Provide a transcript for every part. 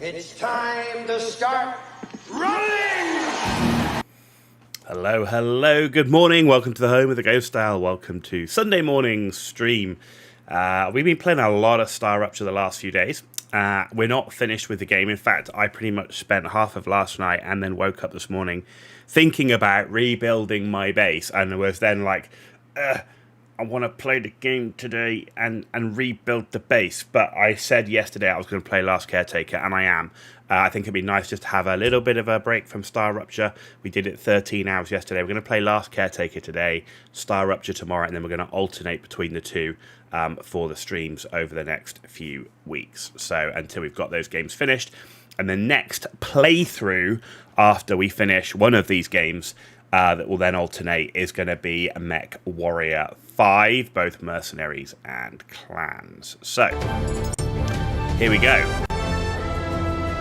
It's time to start running! Hello, hello, good morning. Welcome to the home of the Ghost Style. Welcome to Sunday morning stream. We've been playing a lot of StarRupture the last few days. We're not finished with the game. In fact, I pretty much spent half of last night and then woke up this morning thinking about rebuilding my base, and was then like, I want to play the game today and rebuild the base. But I said yesterday I was going to play Last Caretaker, and I am. I think it'd be nice just to have a little bit of a break from StarRupture. We did it 13 hours yesterday. We're going to play Last Caretaker today, StarRupture tomorrow, and then we're going to alternate between the two for the streams over the next few weeks. So until we've got those games finished. And the next playthrough after we finish one of these games that will then alternate is going to be Mech Warrior 5, both mercenaries and clans. So, here we go.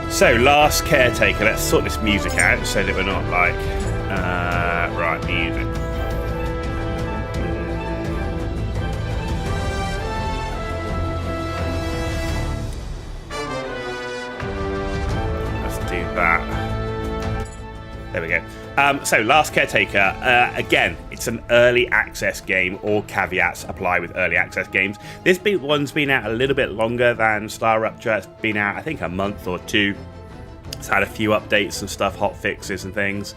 So, Last Caretaker. Let's sort this music out so that we're not like... right, music. Let's do that. There we go. So, Last Caretaker, again, it's an early access game. All caveats apply with early access games. This one's been out a little bit longer than StarRupture. It's been out, I think, a month or two. It's had a few updates and stuff, hot fixes and things.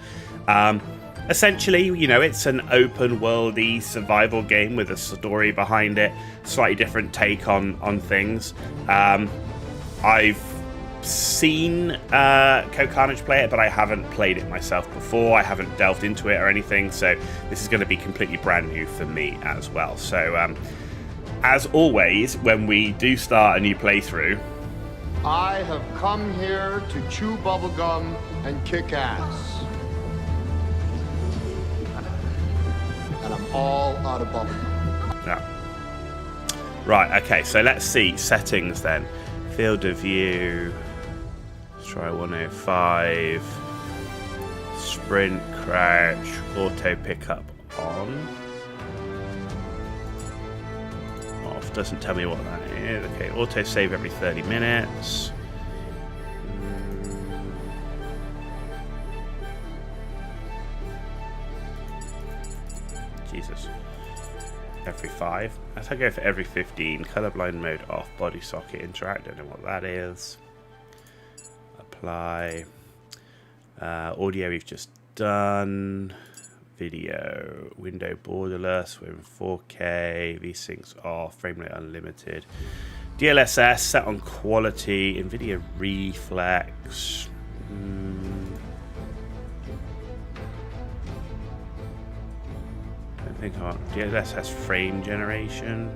Essentially, you know, it's an open worldy survival game with a story behind it, slightly different take on things. I've seen Carnage play it, but I haven't played it myself before. I haven't delved into it or anything, so this is going to be completely brand new for me as well. So as always, when we do start a new playthrough, I have come here to chew bubblegum and kick ass, and I'm all out of bubblegum. yeah. Right, okay, so let's see settings then. Field of view, let's try 105, sprint, crouch, auto pickup on, off, doesn't tell me what that is. Okay, auto save every 30 minutes. Jesus. Every 5. I think I go for every 15. Colorblind mode off. Body socket interact. Don't know what that is. Apply. Audio we've just done. Video. Window borderless. We're in 4K. VSync's off. Frame rate unlimited. DLSS set on quality. NVIDIA reflex. I think DLSS frame generation.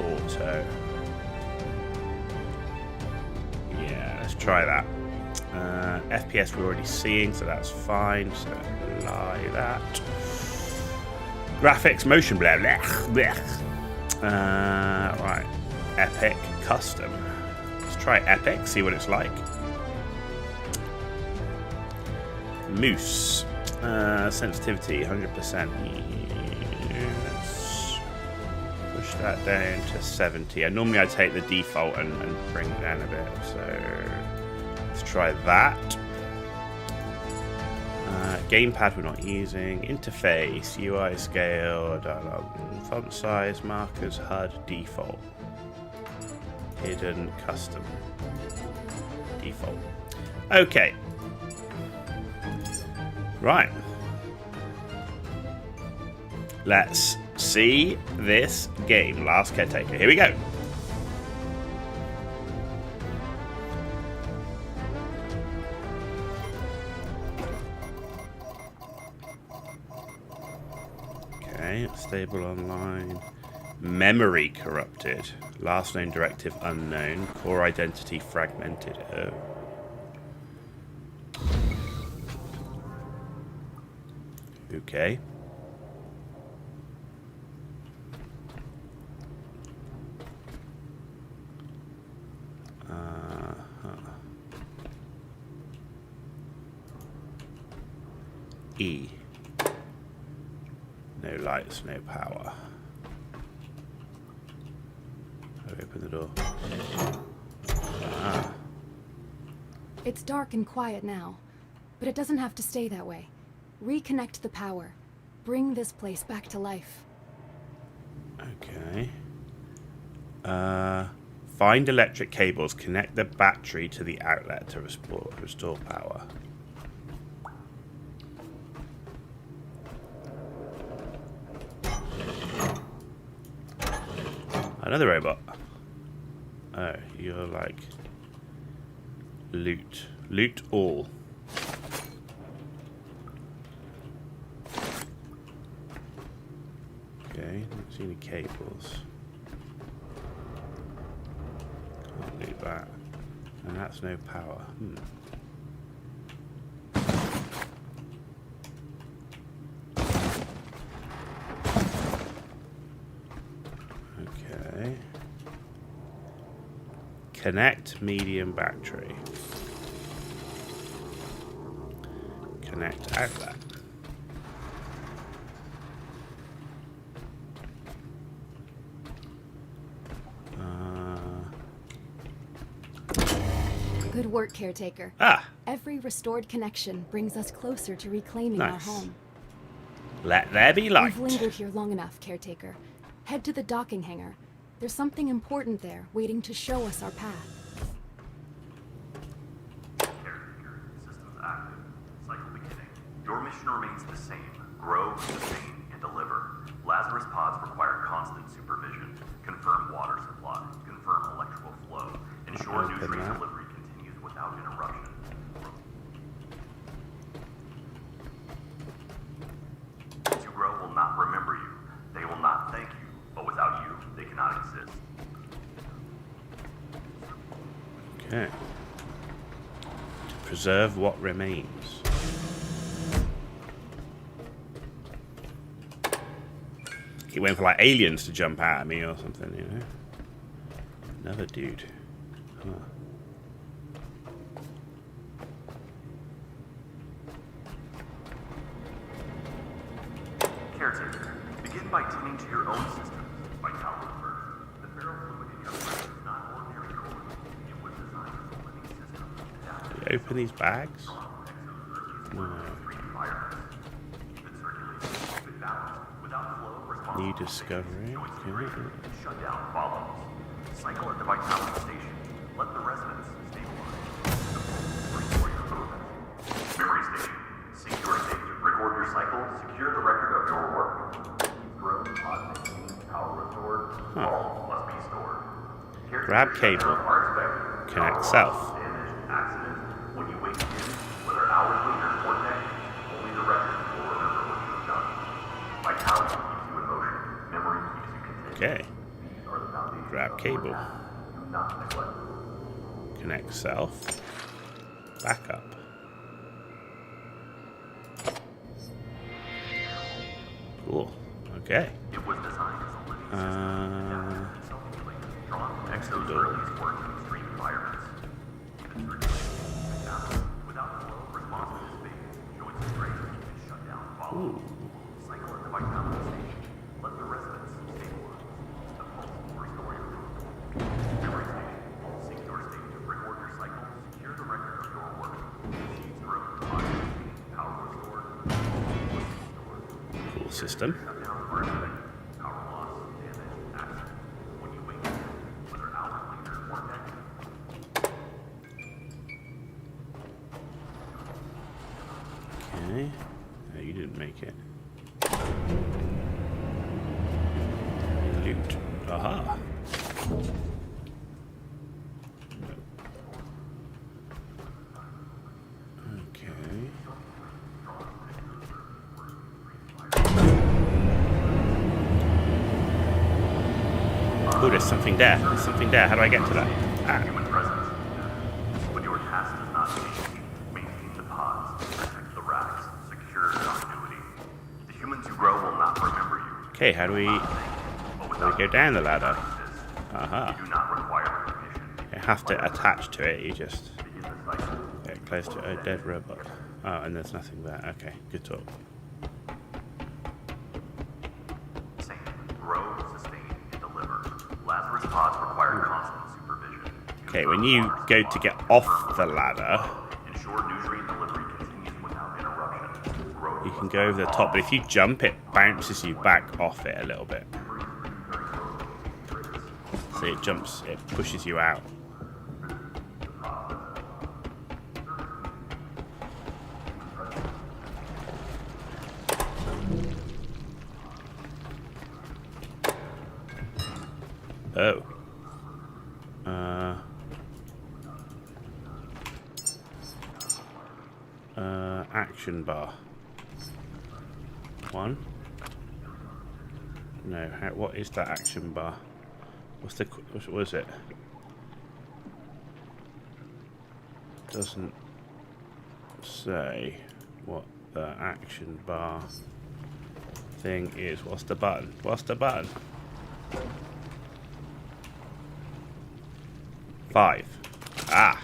Auto. Yeah, let's try that. FPS we're already seeing, so that's fine. So apply that. Graphics, motion blur. Right. Epic custom. Let's try Epic, see what it's like. Moose. Sensitivity 100%. Let's push that down to 70. Normally I take the default and bring it down a bit. So let's try that. Gamepad we're not using. Interface, UI scale, dialogue, font size, markers, HUD, default. Hidden, custom. Default. Okay. Right. Let's see this game. Last Caretaker. Here we go. Okay, stable online. Memory corrupted. Last known directive unknown. Core identity fragmented. Oh. Okay. E. No lights, no power. the door. Ah. It's dark and quiet now, but it doesn't have to stay that way. Reconnect the power. Bring this place back to life. Okay. Find electric cables. Connect the battery to the outlet to restore power. Another robot. Oh, you're like... Loot. Loot all. Okay, don't see any cables. Can't do that. And that's no power. Okay. Connect medium battery. Connect outlet. Good work, caretaker. Ah! Every restored connection brings us closer to reclaiming our Nice. home. Let there be light. We've lingered here long enough, caretaker. Head to the docking hangar. There's something important there, waiting to show us our path. Caretaker, systems active. Cycle beginning. Your mission remains the same. Grow, sustain, and deliver. Lazarus pods require constant supervision. Confirm water supply. Confirm electrical flow. Ensure Open nutrient that. delivery continues without interruption. To grow will not remember you. They will not thank you. But without you, they cannot exist. Okay. To preserve what remains. Keep waiting for like aliens to jump out at me or something, you know? Another dude. Huh. Caretaker, begin by tending to your own systems. Vitality first. The feral fluid in your brain is not ordinary coolant. It was designed as a living system. Do we open these bags? No. New discovery. Okay. Shutdown follows. Cycle at the vitality station. Let the residents stabilize. Restore your movement. Memory station. Sync your state. Record your cycle. Secure the record of your work. Grow, pod, maintain, power restored. All must be stored. Grab cable. Connect self. Damage, accident. When you wake again, whether hours later or next, only the record will remember what you have done. Vitality keeps you in motion. Memory keeps you contained. Okay. These are the foundations Grab of cable. your path. Do not neglect. Connect self. Back up. Cool. Okay. It was designed as a living system. Self-healing, drawn from Exo's door. earliest work in extreme environments. Even circulation, balance, without flow, response to space, joints and breaks, and shutdown follow. Ooh. Cycle at the vitality station. Let the residents stabilize. The pulse will restore your movement. Memory station. Sync your state. Record your cycle. Secure the record of your work. Seeds grow. Body maintained. Power restored. Restored. Cool system. Shutdown are expected. Power loss, damage, accident. When you wake up, whether hours later or next. Okay. No, you didn't make it. Loot. Aha. No. Okay. Oh, there's something there. There's something there. How do I get to that? Ah. Human presence. When your task does not change, maintain the pods, protect the racks, secure continuity. The humans who grow will not remember you. Okay, how do we go down the ladder? Aha. You do not require recognition. You have to attach to it, you just Begin the cycle. get close to a dead robot. Oh, and there's nothing there. Okay, good talk. Same. Grow, sustain, and deliver. Lazarus pods require constant Okay, when you go to get off the ladder, Ensure nutrient delivery continues without interruption. Growth you can go over the top, but if you jump, it bounces you back off it a little bit. So it jumps, it pushes you out. Oh. Action bar. One. No, what is that action bar? What was it? Doesn't say what the action bar thing is. What's the button? What's the button? 5. Ah.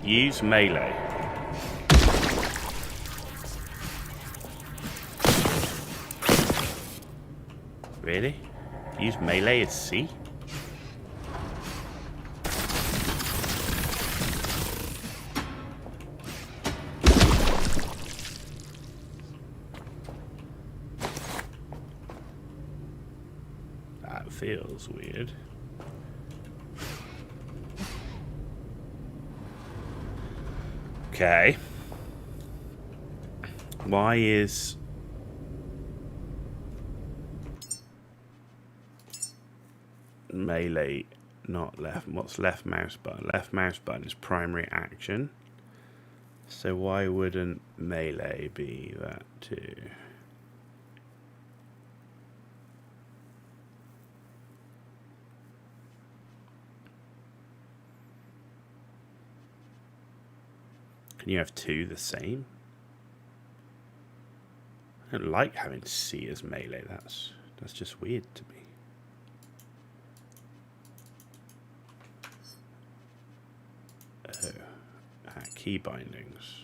Use melee. Really? Use melee as C? That feels weird. Okay. Why is melee not left? What's left mouse button? Left mouse button is primary action. So why wouldn't melee be that too? Can you have two the same? I don't like having C as melee. That's just weird to me. Oh, key bindings.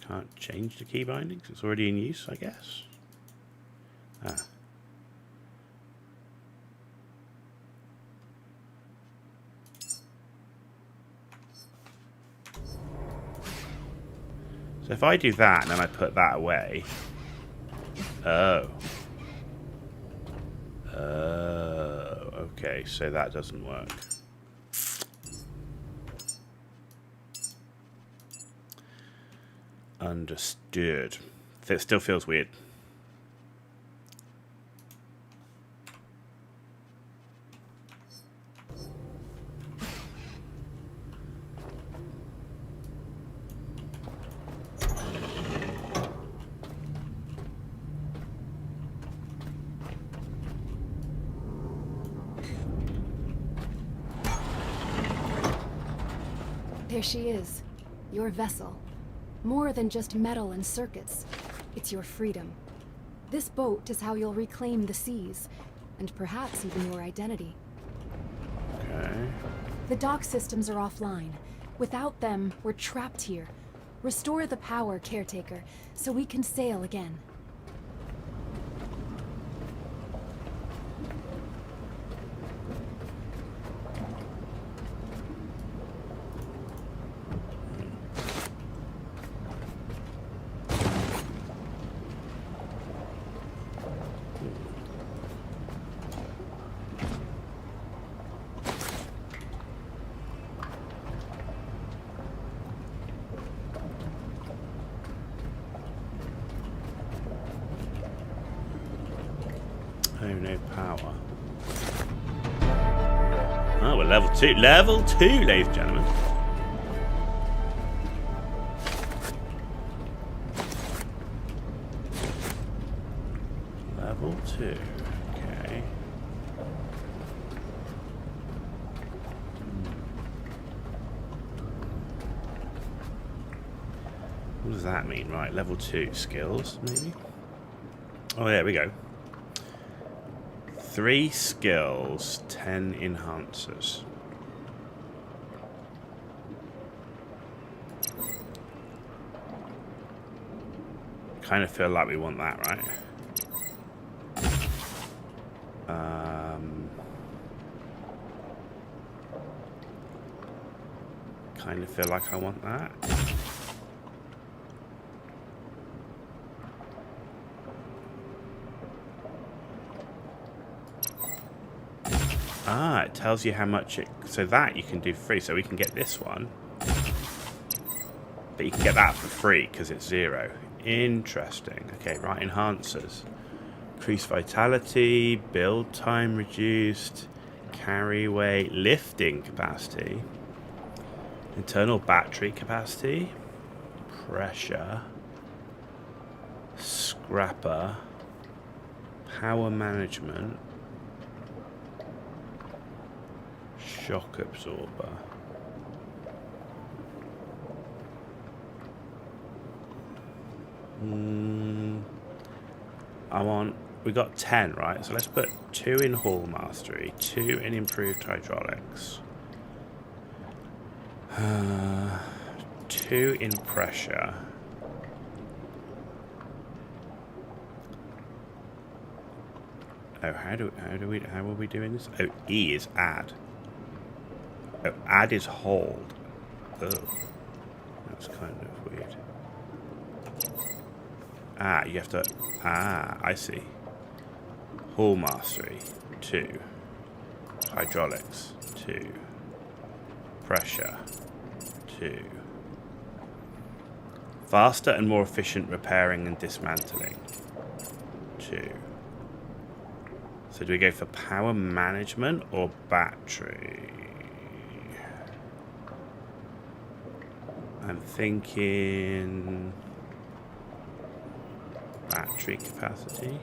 Can't change the key bindings. It's already in use, I guess. Ah. So if I do that and then I put that away. Oh. Oh, okay, so that doesn't work. Understood. It still feels weird. There she is, your vessel. More than just metal and circuits. It's your freedom. This boat is how you'll reclaim the seas, and perhaps even your identity. Okay. The dock systems are offline. Without them, we're trapped here. Restore the power, Caretaker, so we can sail again. Oh, no power. Oh, we're level 2. Level 2, ladies and gentlemen. Level 2. Okay. What does that mean? Right, level 2 skills, maybe? Oh, there we go. 3 skills, 10 enhancers. Kind of feel like we want that, right? Kind of feel like I want that. Ah, it tells you how much it... So that you can do free. So we can get this one. But you can get that for free because it's 0. Interesting. Okay, right, enhancers. Increased vitality, build time reduced, carry weight, lifting capacity, internal battery capacity, pressure, scrapper, power management, shock absorber. We got 10, right? So let's put 2 in Hall Mastery, 2 in Improved Hydraulics, 2 in Pressure, oh, how are we doing this? Oh, E is add. Oh, add is hold. Oh, that's kind of weird. Ah, you have to... Ah, I see. Hall Mastery, 2. Hydraulics, 2. Pressure, 2. Faster and more efficient repairing and dismantling, 2. So do we go for power management or battery? I'm thinking... battery capacity.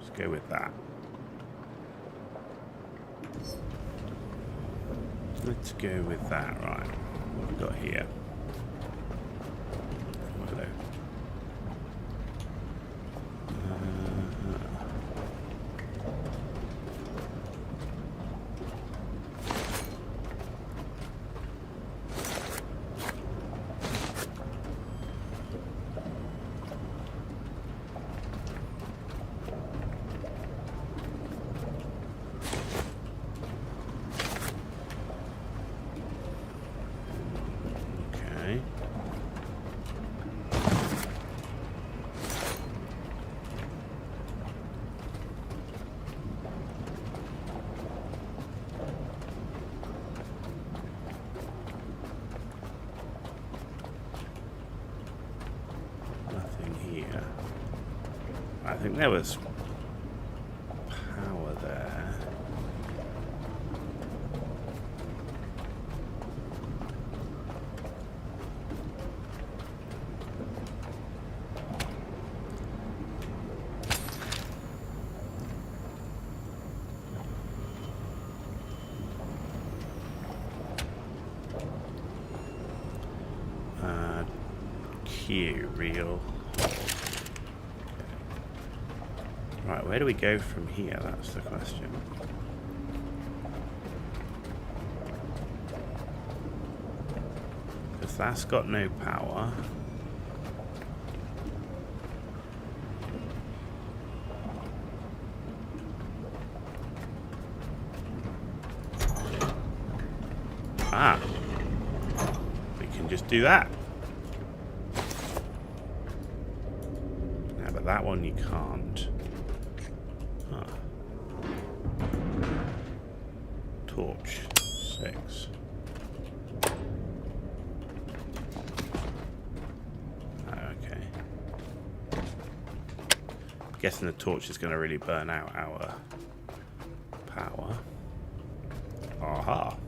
Let's go with that. Let's go with that, right. What have we got here? Oh, hello. I think there was power there. Q, real. Right, where do we go from here? That's the question. Because that's got no power. Ah. We can just do that. No, but that one you can't. Torch 6. Oh, okay. Guessing the torch is going to really burn out our power. Aha. Oh.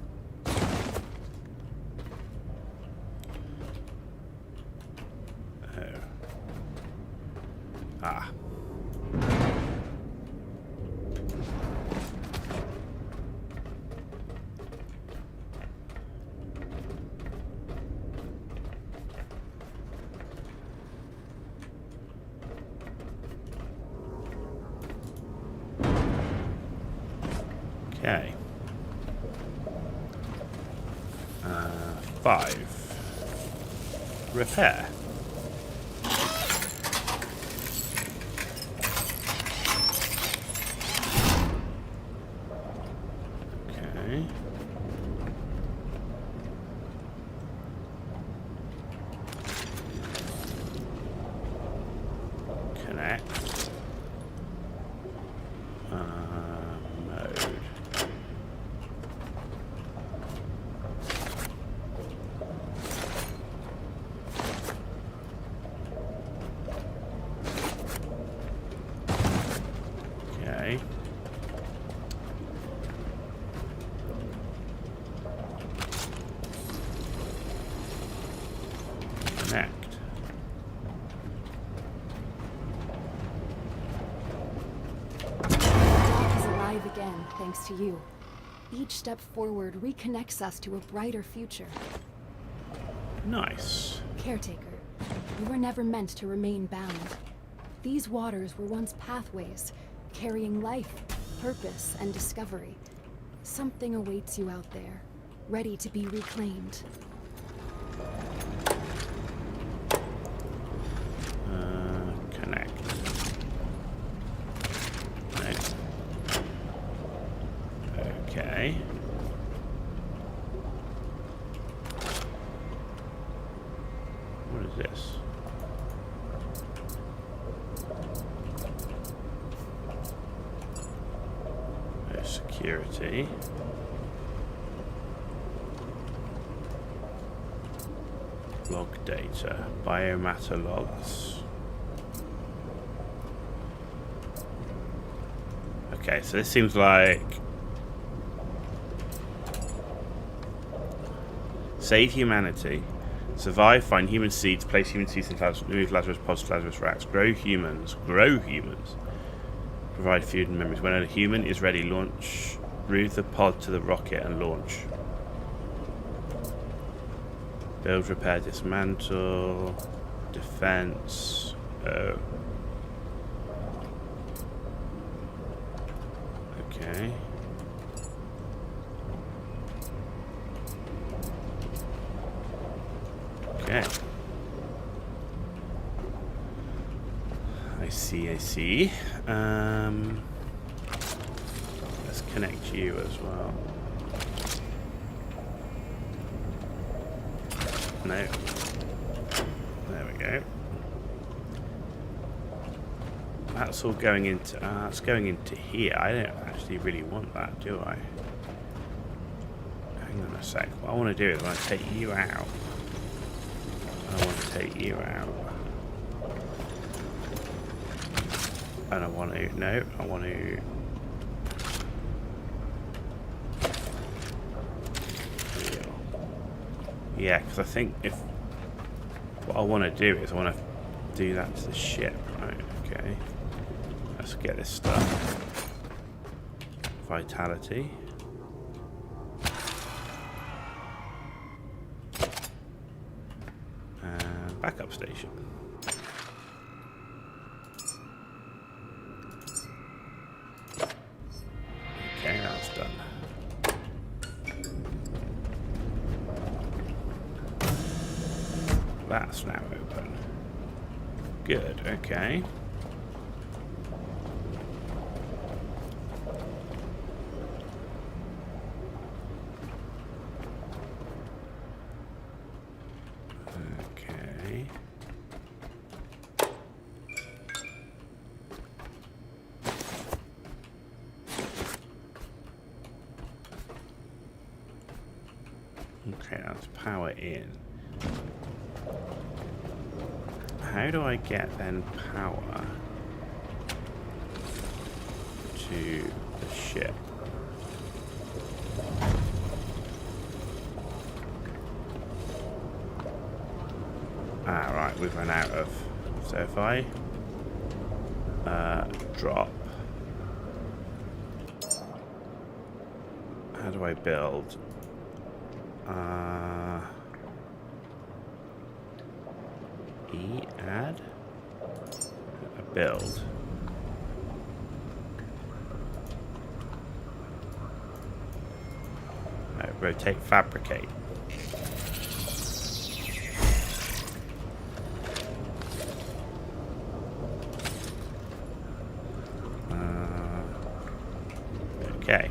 Ah. Okay. 5. Repair. Okay. Connect. Mode. Okay. Connect. Dock is alive again, thanks to you. Each step forward reconnects us to a brighter future. Nice. Caretaker, you were never meant to remain bound. These waters were once pathways, carrying life, purpose, and discovery. Something awaits you out there, ready to be reclaimed. Connect. Right. Okay. What is this? There's security. Log data. Biomatter logs. Okay, so this seems like save humanity, survive, find human seeds, place human seeds in Lazarus, remove Lazarus pods to Lazarus racks, grow humans, provide food and memories. When a human is ready, launch, route the pod to the rocket and launch. Build, repair, dismantle, defense. Oh. Okay. Okay. I see. Let's connect you as well. No. There we go. That's all going into... it's going into here. I don't actually really want that, do I? Hang on a sec. What I want to do is I want to take you out. And I want to... No, I want to... Yeah, because I think if... What I want to do is I want to do that to the ship. Right, okay. Let's get this stuff. Vitality. And backup station. Okay, that's done. That's now open. Good, okay. Okay. Okay, that's power in. How do I get then power to the ship? Ah, right, we've run out of. So if I drop, how do I build? Add a build. Rotate, fabricate. Okay.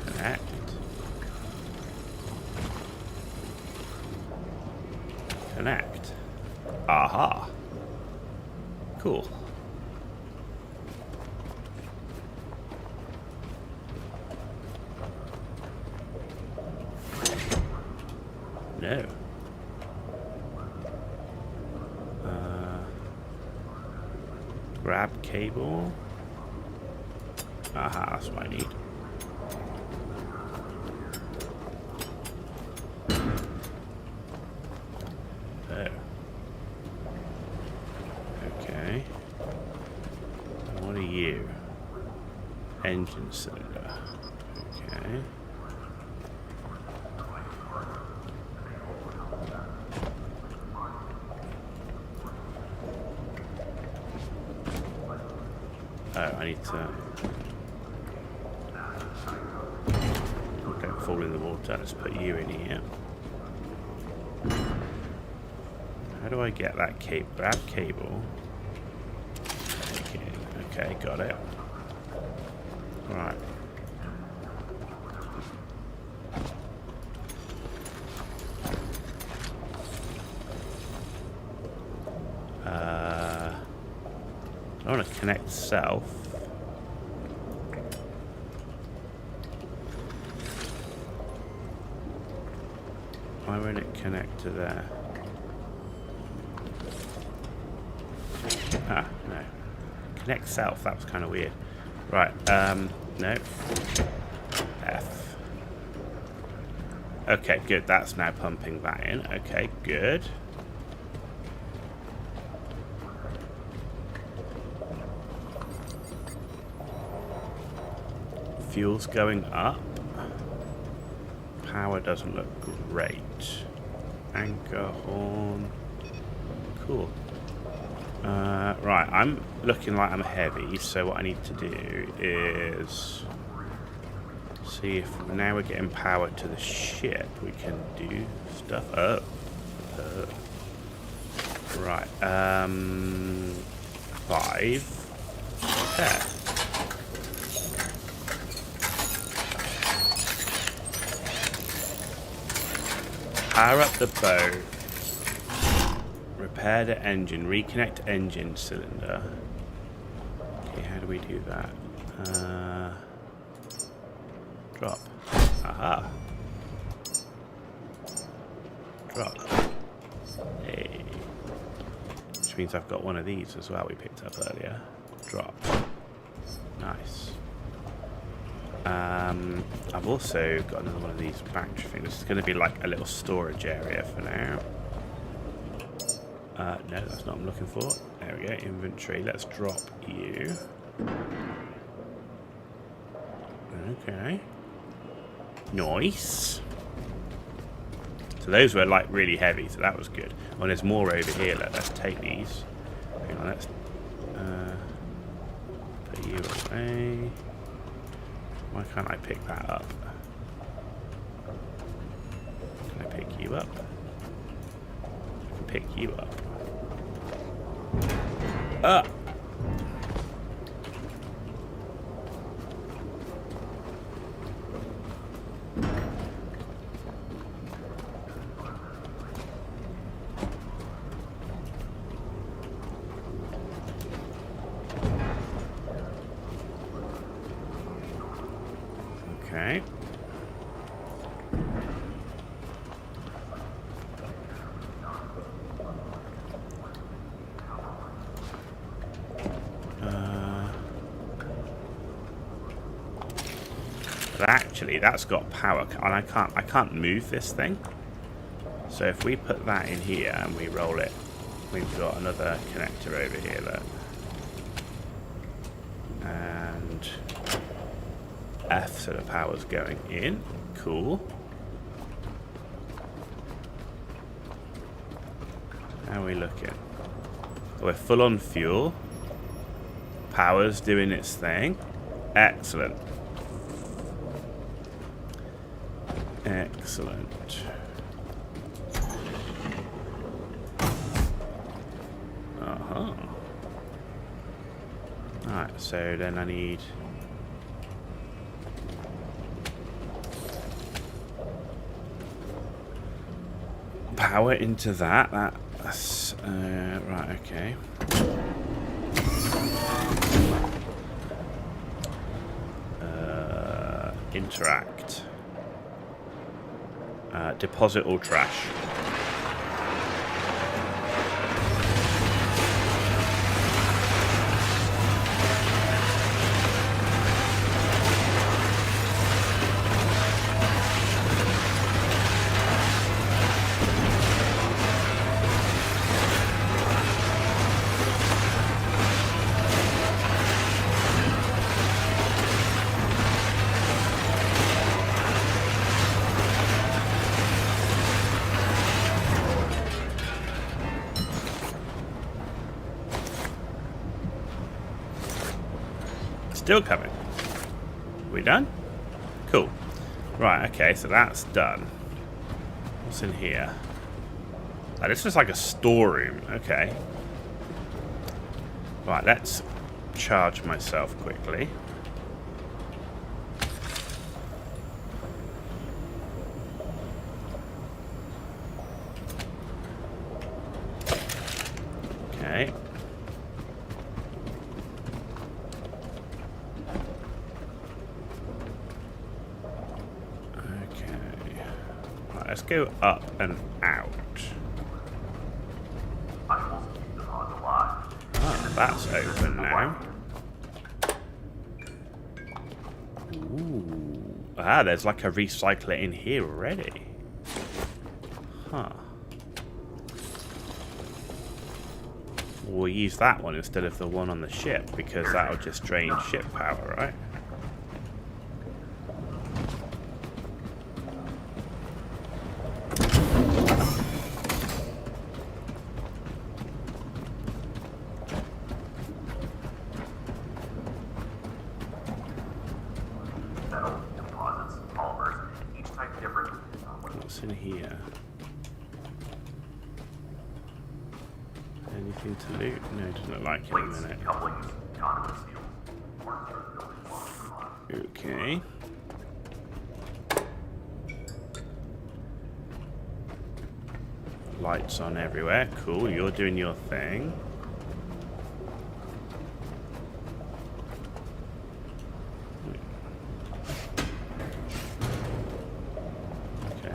Connect. Connect. Aha. Cool. No. Grab cable. Aha, that's what I need. Oh. Okay. What are you? Engine cylinder. Okay. Oh, I need to... Don't fall in the water. Let's put you in here. How do I get that cable? Grab cable. Okay, got it. Right. I want to connect south. Why won't it connect to there? Ah, no. Connect south, that was kind of weird. Right, no. F. Okay, good, that's now pumping that in. Okay, good. Fuel's going up. Power doesn't look great. Anchor, horn. Cool. Right, I'm looking like I'm heavy, so what I need to do is see if now we're getting power to the ship, we can do stuff. Oh. Right, 5. Okay. Power up the boat. Repair the engine. Reconnect engine cylinder. Okay, how do we do that? Drop. Aha. Drop. Hey. Which means I've got one of these as well we picked up earlier. Drop. Nice. I've also got another one of these battery things. This is going to be like a little storage area for now. No, that's not what I'm looking for. There we go, inventory. Let's drop you. Okay. Nice. So those were like really heavy, so that was good. Oh, there's more over here. Let's take these. Hang on, let's put you away. Why can't I pick that up? Can I pick you up? I can pick you up. Ah! Okay. But actually, that's got power, and I can't move this thing. So if we put that in here and we roll it, we've got another connector over here. Look. And F, so the power's going in. Cool. How are we looking? We're full on fuel. Power's doing its thing. Excellent. Excellent. Uh-huh. Alright, so then I need... power into that. That's... right, okay. Interact. Deposit all trash. Still coming. We done? Cool. Right, okay, so that's done. What's in here? Oh, this is like a storeroom. Okay. Right, let's charge myself quickly. Okay. Let's go up and out. Oh, that's open now. Ooh. Ah, there's like a recycler in here already. Huh. We'll use that one instead of the one on the ship, because that'll just drain ship power, right? What's in here? Anything to loot? No, it doesn't look like it in a minute. Okay. Lights on everywhere. Cool, you're doing your thing. Okay.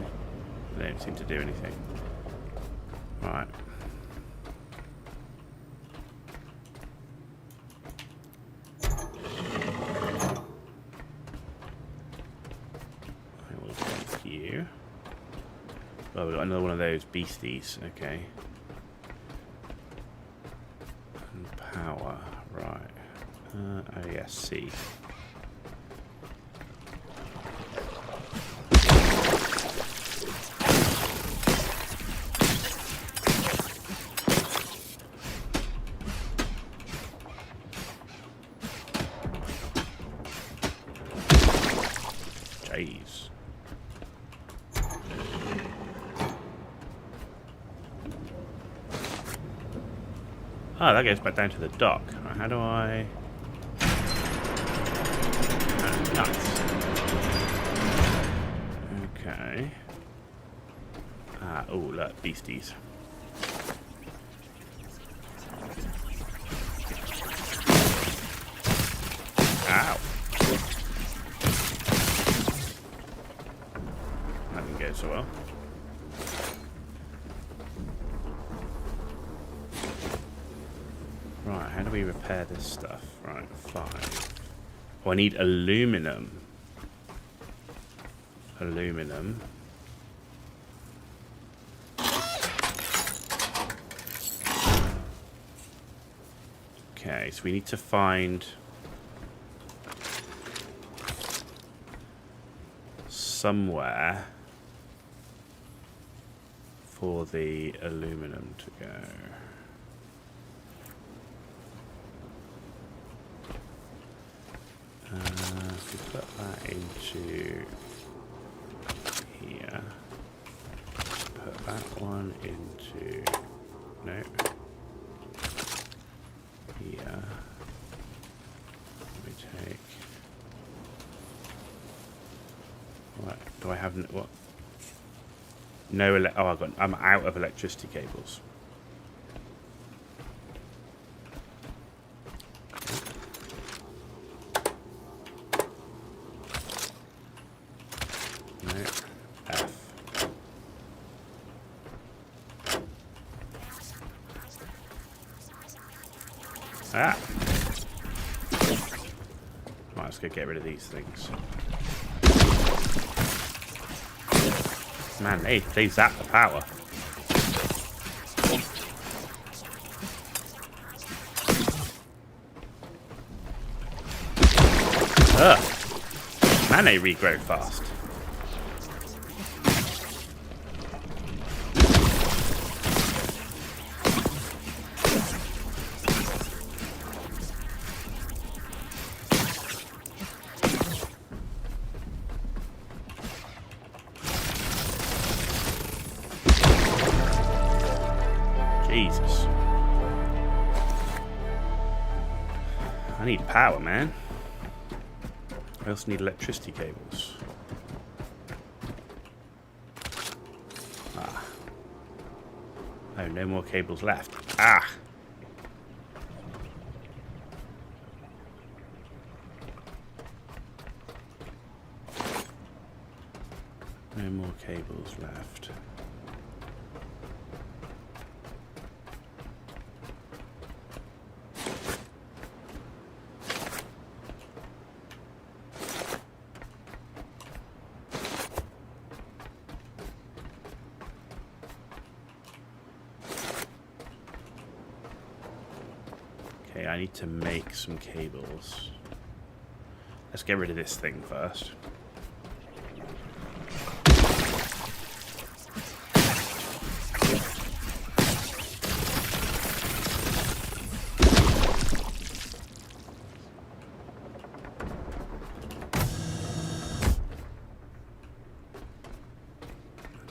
They don't seem to do anything. Right. I will take you. Oh, we've got another one of those beasties. Okay. And power. Right. Oh, yes, C. Jeez. Oh, that goes back down to the dock. Right, how do I... Oh, nice. Okay. Ah, oh, look, beasties. Ow. That didn't go so well. Right, how do we repair this stuff? Right, 5. Oh, I need aluminum. Aluminum. Okay, so we need to find somewhere for the aluminum to go. into here. Put that one into... No. Here. Let me take... What? Do I have... What? No... I'm out of electricity cables. Ah! Right, let's go get rid of these things. Man, they zap the power. Ugh! Man, they regrow fast. Jesus. I need power, man. I also need electricity cables. Ah. Oh, no more cables left. Ah! No more cables left. Okay, I need to make some cables. Let's get rid of this thing first.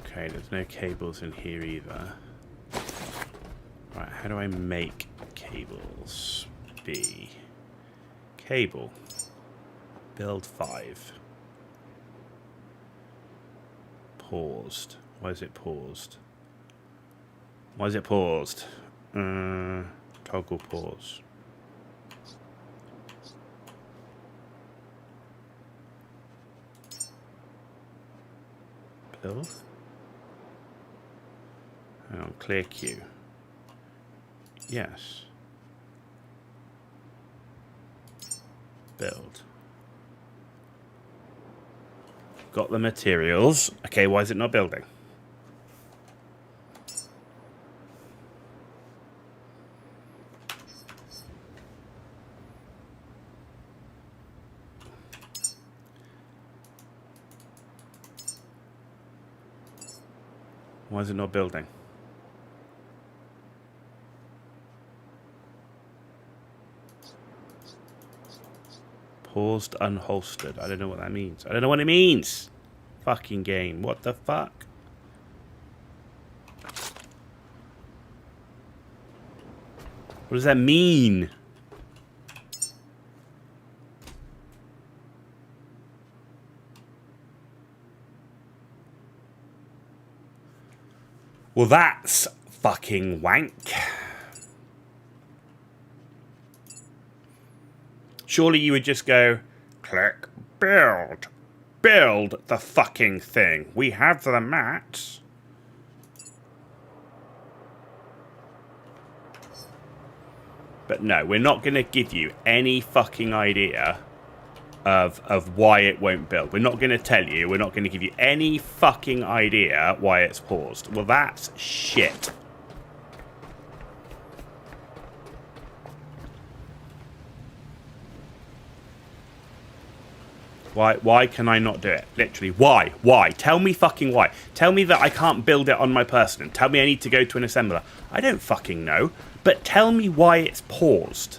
Okay, there's no cables in here either. Right, how do I make cables? B. Cable. Build 5. Paused. Why is it paused? Why is it paused? Toggle pause. Build. Hang on, clear queue. Yes. Build. Got the materials. Okay, why is it not building? Why is it not building? Paused, unholstered. I don't know what that means. I don't know what it means. Fucking game. What the fuck? What does that mean? Well, that's fucking wank. Surely you would just go, click, build. Build the fucking thing. We have the mats. But no, we're not going to give you any fucking idea of why it won't build. We're not going to tell you. We're not going to give you any fucking idea why it's paused. Well, that's shit. Why can I not do it? Literally, why? Why? Tell me fucking why. Tell me that I can't build it on my person. Tell me I need to go to an assembler. I don't fucking know. But tell me why it's paused.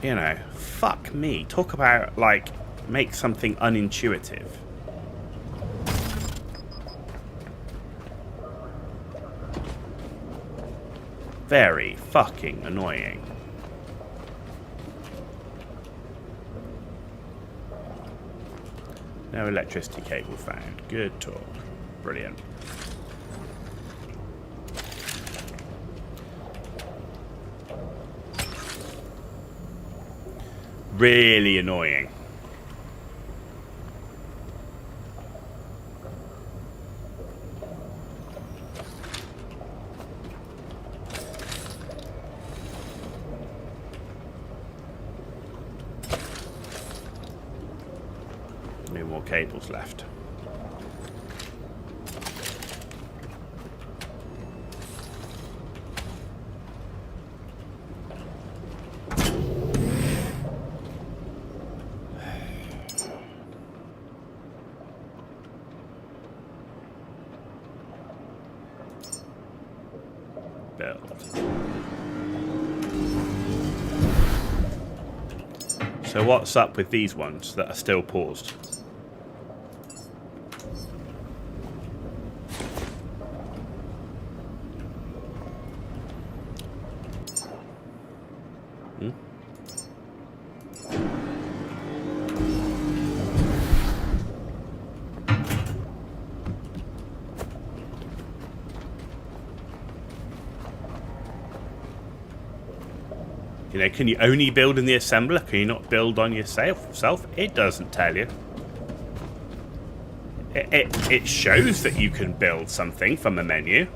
You know, fuck me. Talk about, like, make something unintuitive. Very fucking annoying. No electricity cable found. Good talk. Brilliant. Really annoying. No more cables left. Build. So what's up with these ones that are still paused? You know, can you only build in the assembler? Can you not build on yourself? It doesn't tell you. It shows that you can build something from a menu,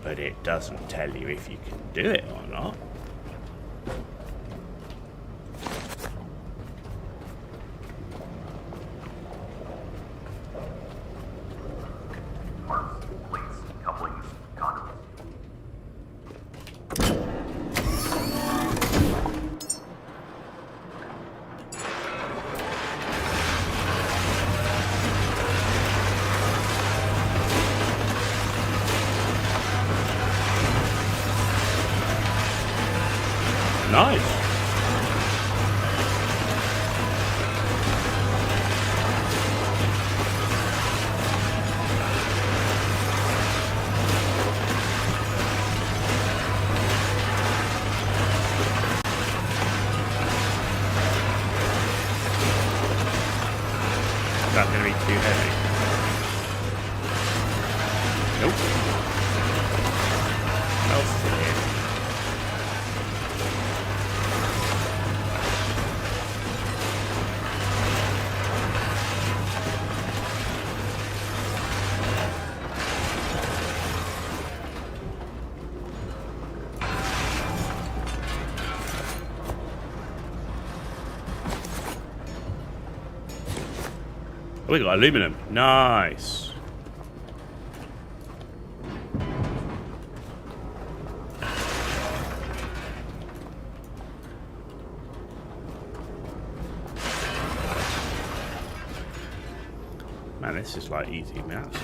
but it doesn't tell you if you can do it or not. Parts, plates, couplings, conduits. Nice. Is that going to be too heavy? Nope. I'll see. Oh, we got aluminum. Nice. Man, this is like easy maths.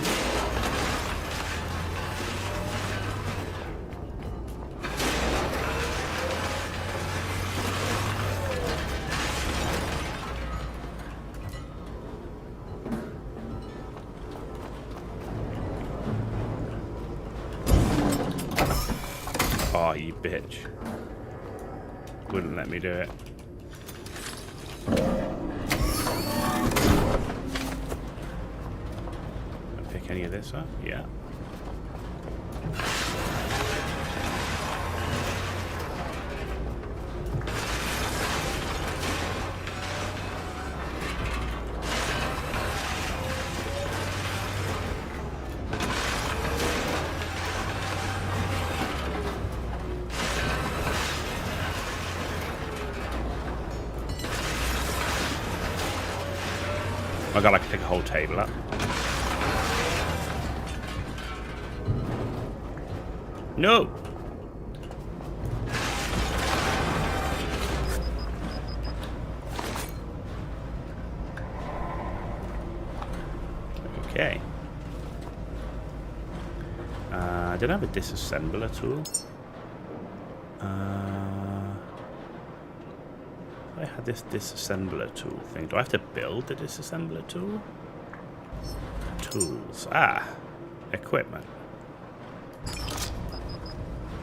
Oh, you bitch. Wouldn't let me do it. Pick any of this up? Yeah. Oh god, I can pick a whole table up. No! Okay. I don't have a disassembler tool. had this disassembler tool thing. Do I have to build the disassembler tool? Tools. Ah, equipment.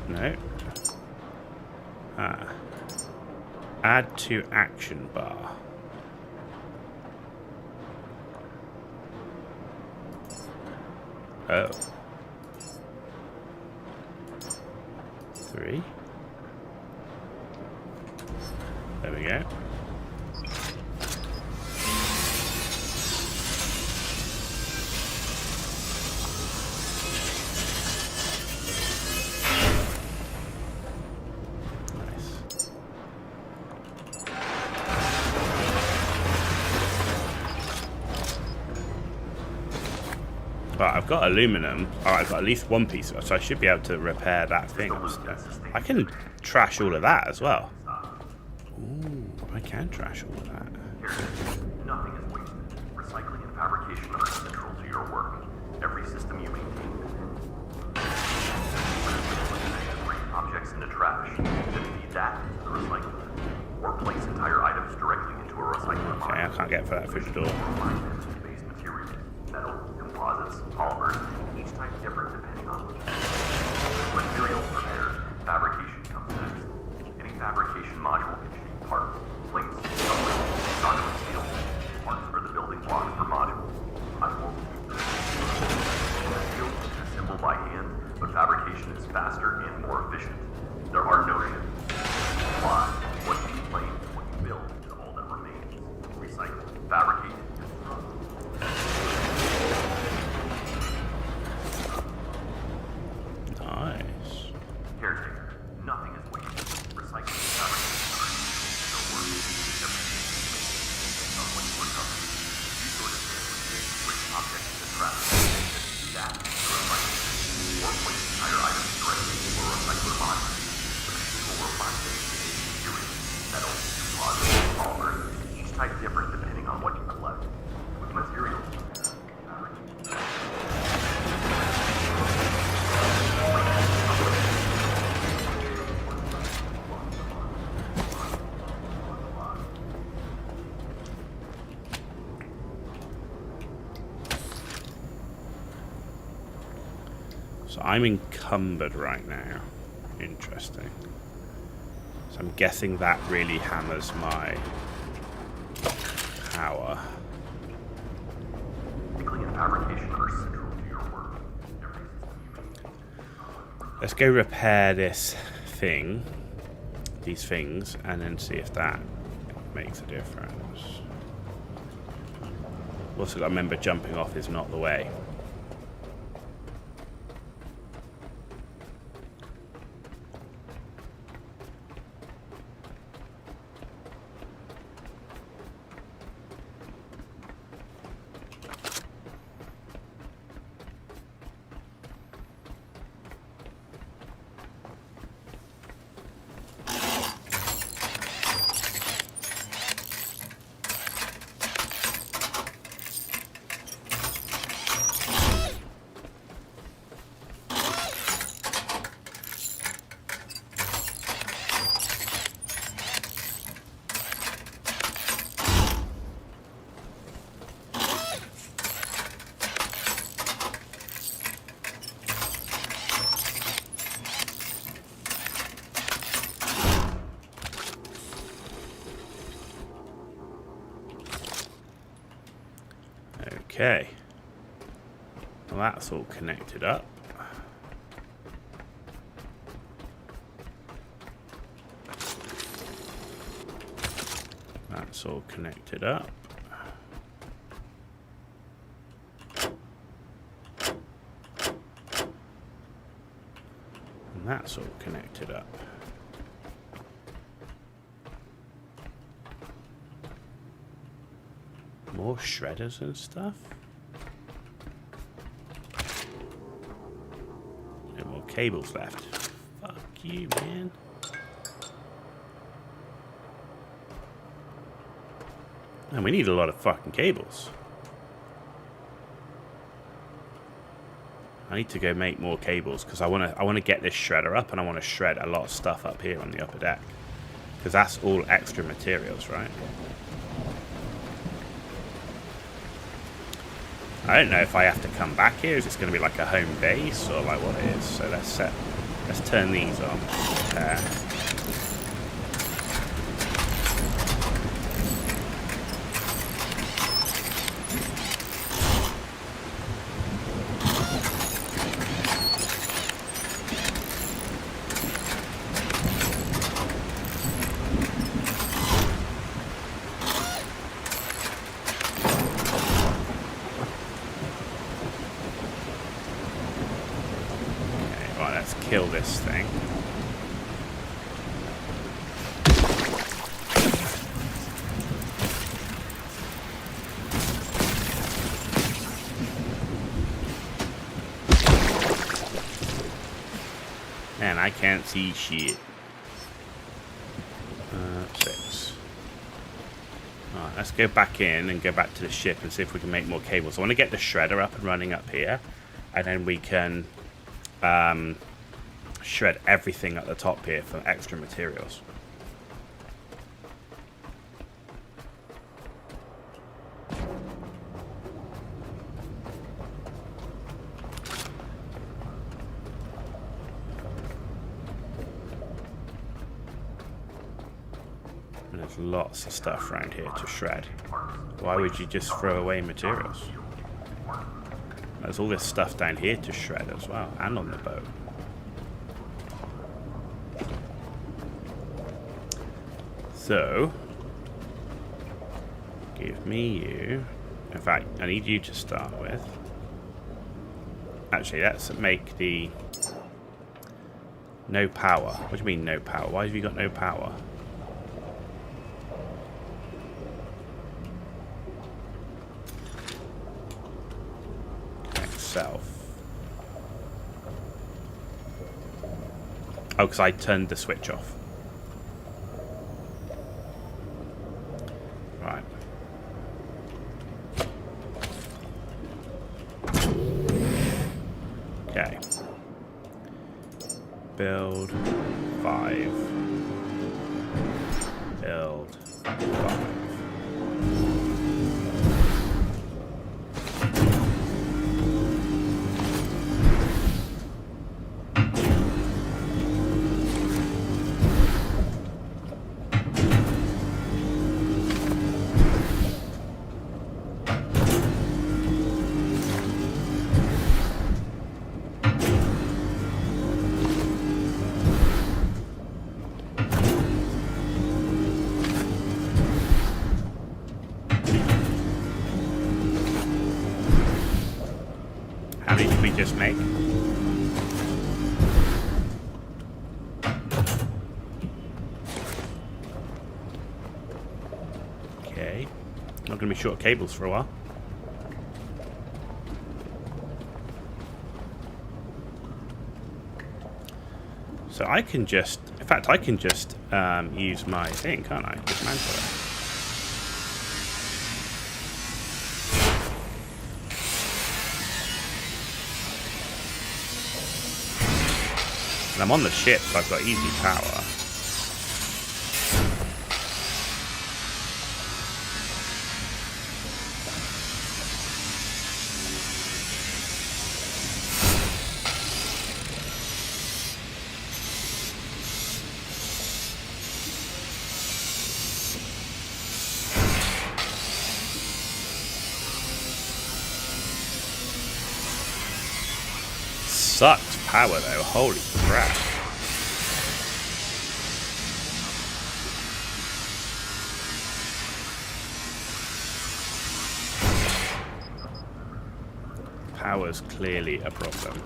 No. Ah. Add to action bar. Oh. 3. There we go. Right, I've got aluminum. Alright, I've got at least one piece of it, so I should be able to repair that thing. I can trash all of that as well. Ooh, I can trash all of that. Nothing is wasted. Recycling and fabrication are central to your work. Every system you maintain. Bring objects into trash, then feed that into the recycler. Or place entire items directly into a recycler. Okay, I can't get for that through the door. Base materials, metal, composites, polymers, each type different depending on which materials prepared. Fabrication comes next. Any fabrication module can be parts, plates, couplings, conduit steel. Parts are the building blocks for modules. I won't keep them. Steel is assembled by hand, but fabrication is faster and more efficient. There are no shifts. Why? What you claim, what you build is all that remains. Recycle, fabricate, and run. Nice. Caretaker, nothing is wasted. Recycling and fabrication are your work. Everything of what you recover. You go to bring objects into trash. That is your recycling. Or place entire items directly into a recycler module. The machine will refine materials, metal, composites, polymers, each type different depending on what you collect. With materials, So I'm encumbered right now. Interesting. So I'm guessing that really hammers my power. recycling and fabrication are central to your work. Let's go repair this thing, these things, and then see if that makes a difference. Also got to remember jumping off is not the way. Okay. Well, that's all connected up. That's all connected up. And that's all connected up. More shredders and stuff. No more cables left. Fuck you, man. And we need a lot of fucking cables. I need to go make more cables because I want to get this shredder up and I want to shred a lot of stuff up here on the upper deck. Because that's all extra materials, right? I don't know if I have to come back here. Is this going to be like a home base or like what it is? So let's turn these on. Kill this thing. Man, I can't see shit. 6. Alright, let's go back in and go back to the ship and see if we can make more cables. I want to get the shredder up and running up here, and then we can shred everything at the top here for extra materials. And there's lots of stuff around here to shred. Why would you just throw away materials? There's all this stuff down here to shred as well, and on the boat. So, give me you. In fact, I need you to start with. Actually, let's make the no power. What do you mean no power? Why have you got no power? Connect self. Oh, because I turned the switch off. Okay. Build 5. Build 5. How many did we just make? Okay. Not going to be short of cables for a while. So I can just... In fact, I can just use my thing, can't I? Dismantle it. And I'm on the ship, so I've got easy power. Sucks power though, holy crap. Power's clearly a problem.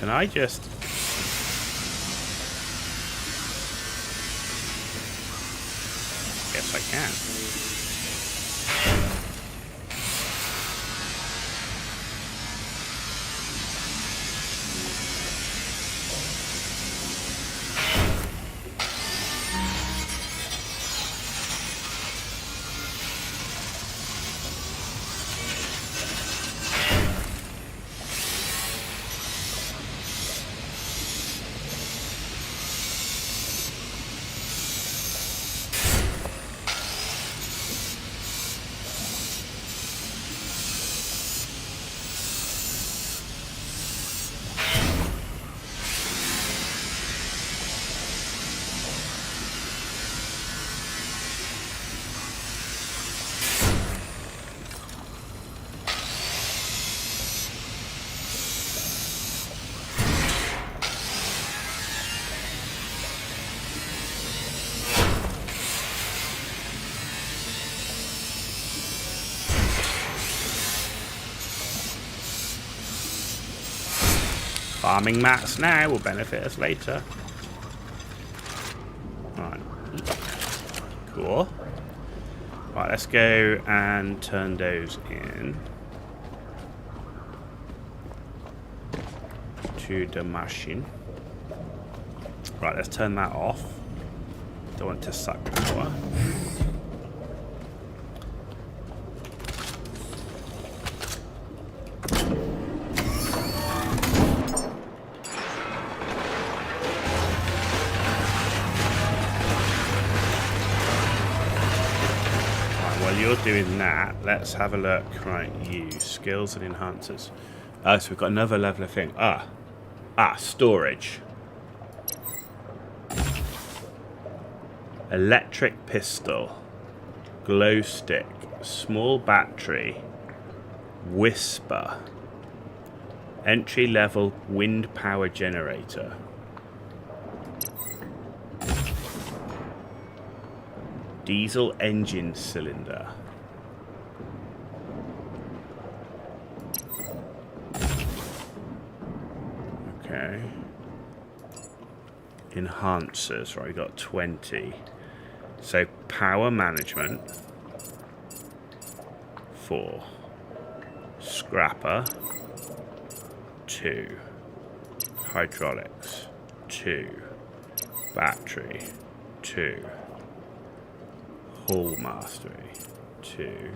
Can I just... Yes, I can. Farming mats now will benefit us later. Right. Cool. Right, let's go and turn those in to the machine. Right, let's turn that off. Don't want to suck power. You're doing that. Let's have a look. Right, you skills and enhancers. So we've got another level of thing. Storage. Electric pistol, glow stick, small battery, whisper, entry level wind power generator. Diesel engine cylinder. Okay. Enhancers, right, we got 20. So power management, 4. Scrapper, 2. Hydraulics, 2. Battery, 2. Hull mastery, 2.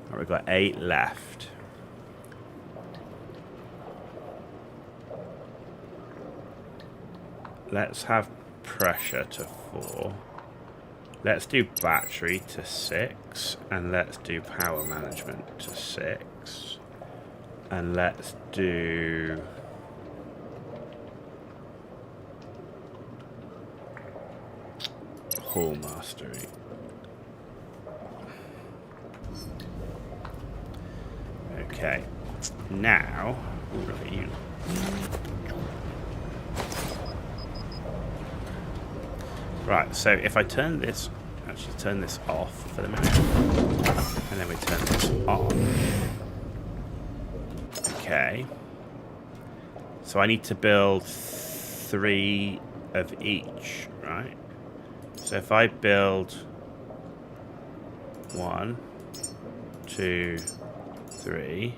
Right, we've got 8 left. Let's have pressure to 4. Let's do battery to 6. And let's do power management to 6. And let's do... Hull mastery. Okay, now, look at you. Right, so if I turn this, actually turn this off for the minute, and then we turn this on. Okay. So I need to build 3 of each, right? So if I build 1, 2, 3.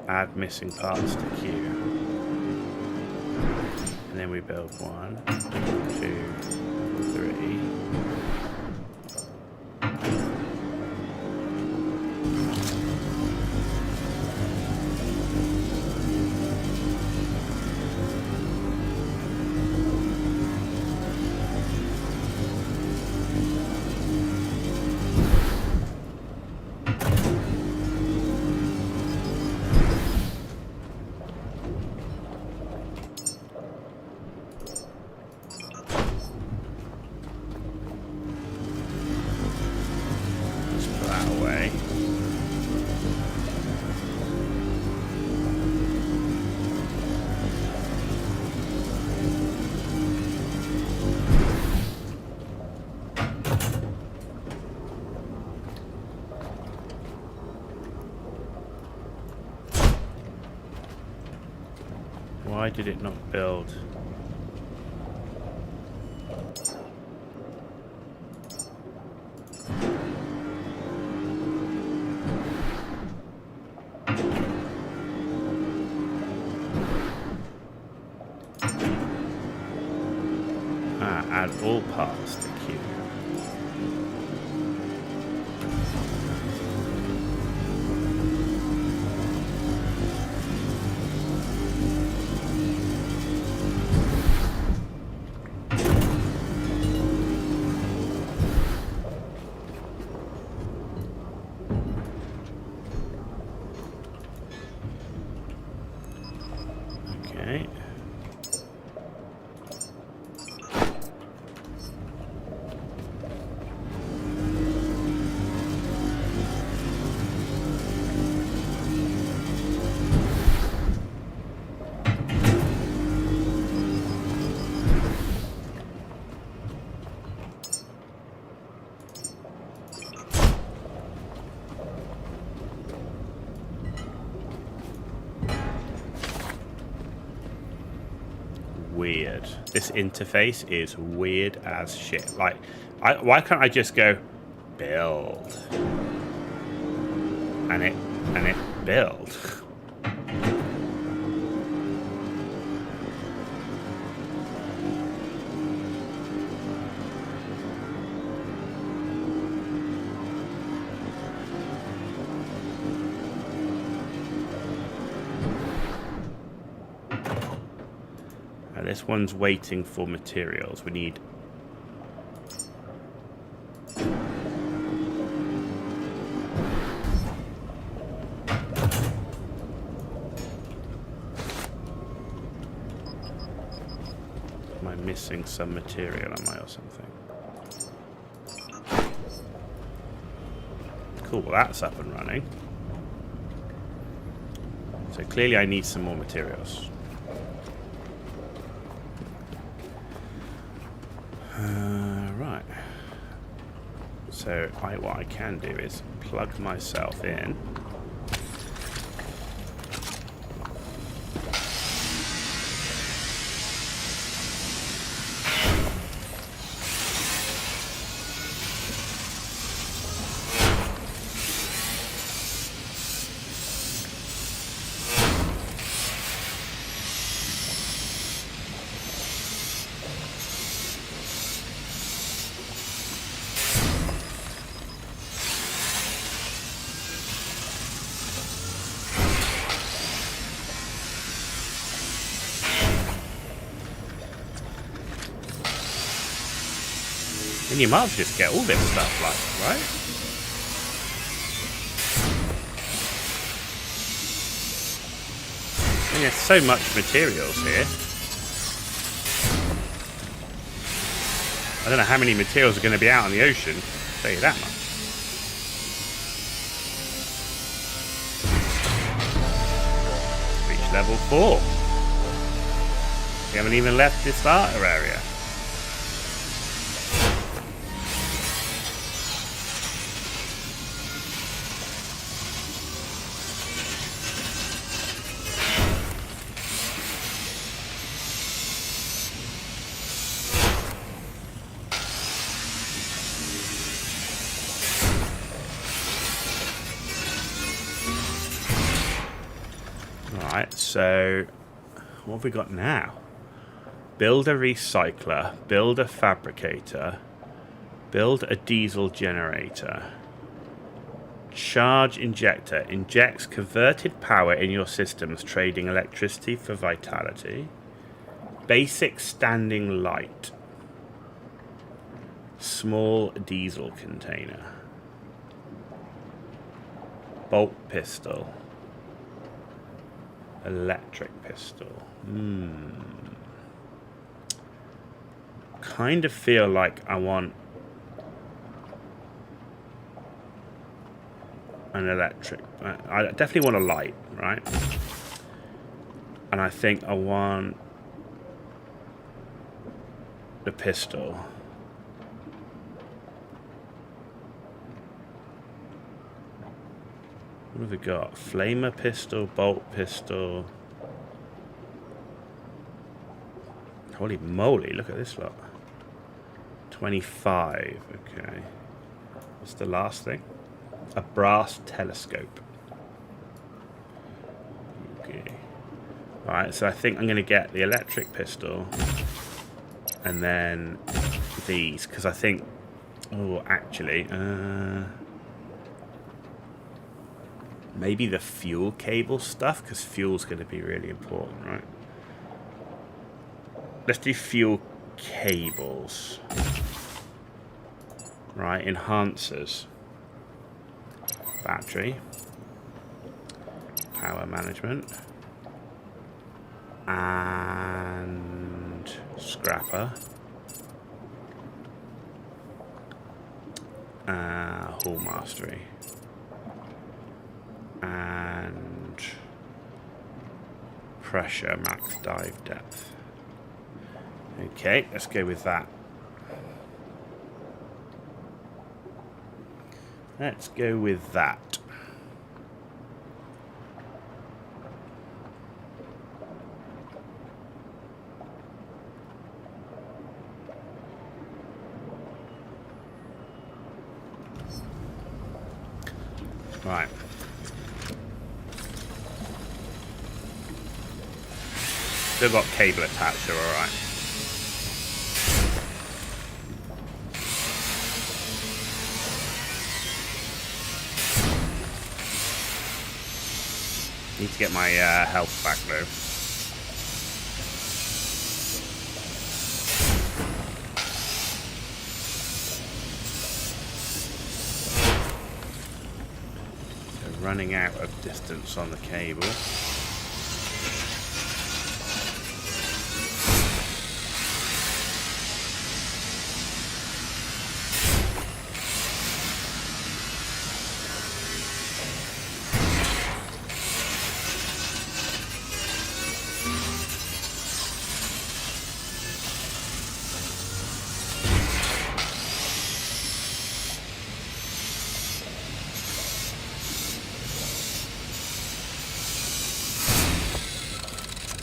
Add missing parts to queue. And then we build 1, 2, 3. Why did it not build? Add all parts to queue. This interface is weird as shit. Like, why can't I just go build? And it build. This one's waiting for materials. We need... Am I missing some material, am I, or something? Cool, well, that's up and running. So clearly I need some more materials. Right. So what I can do is plug myself in. And you might as well just get all this stuff, like, right? I mean, there's so much materials here. I don't know how many materials are going to be out in the ocean, I'll tell you that much. Reach level 4. We haven't even left the starter area. So, what have we got now? Build a recycler, build a fabricator, build a diesel generator. Charge injector injects converted power in your systems, trading electricity for vitality. Basic standing light. Small diesel container. Bolt pistol. Electric pistol. Kind of feel like I want an electric. I definitely want a light, right? And I think I want the pistol. What have we got? Flamer pistol, bolt pistol. Holy moly, look at this lot. 25, okay. What's the last thing? A brass telescope. Okay. Alright, so I think I'm going to get the electric pistol. And then these, because I think... Oh, actually... maybe the fuel cable stuff, because fuel's going to be really important, right? Let's do fuel cables. Right, enhancers. Battery. Power management. And scrapper. Hull mastery. And pressure max dive depth. Okay, let's go with that. Let's go with that. Right. Still got cable attached, so alright. Need to get my health back though. So running out of distance on the cable.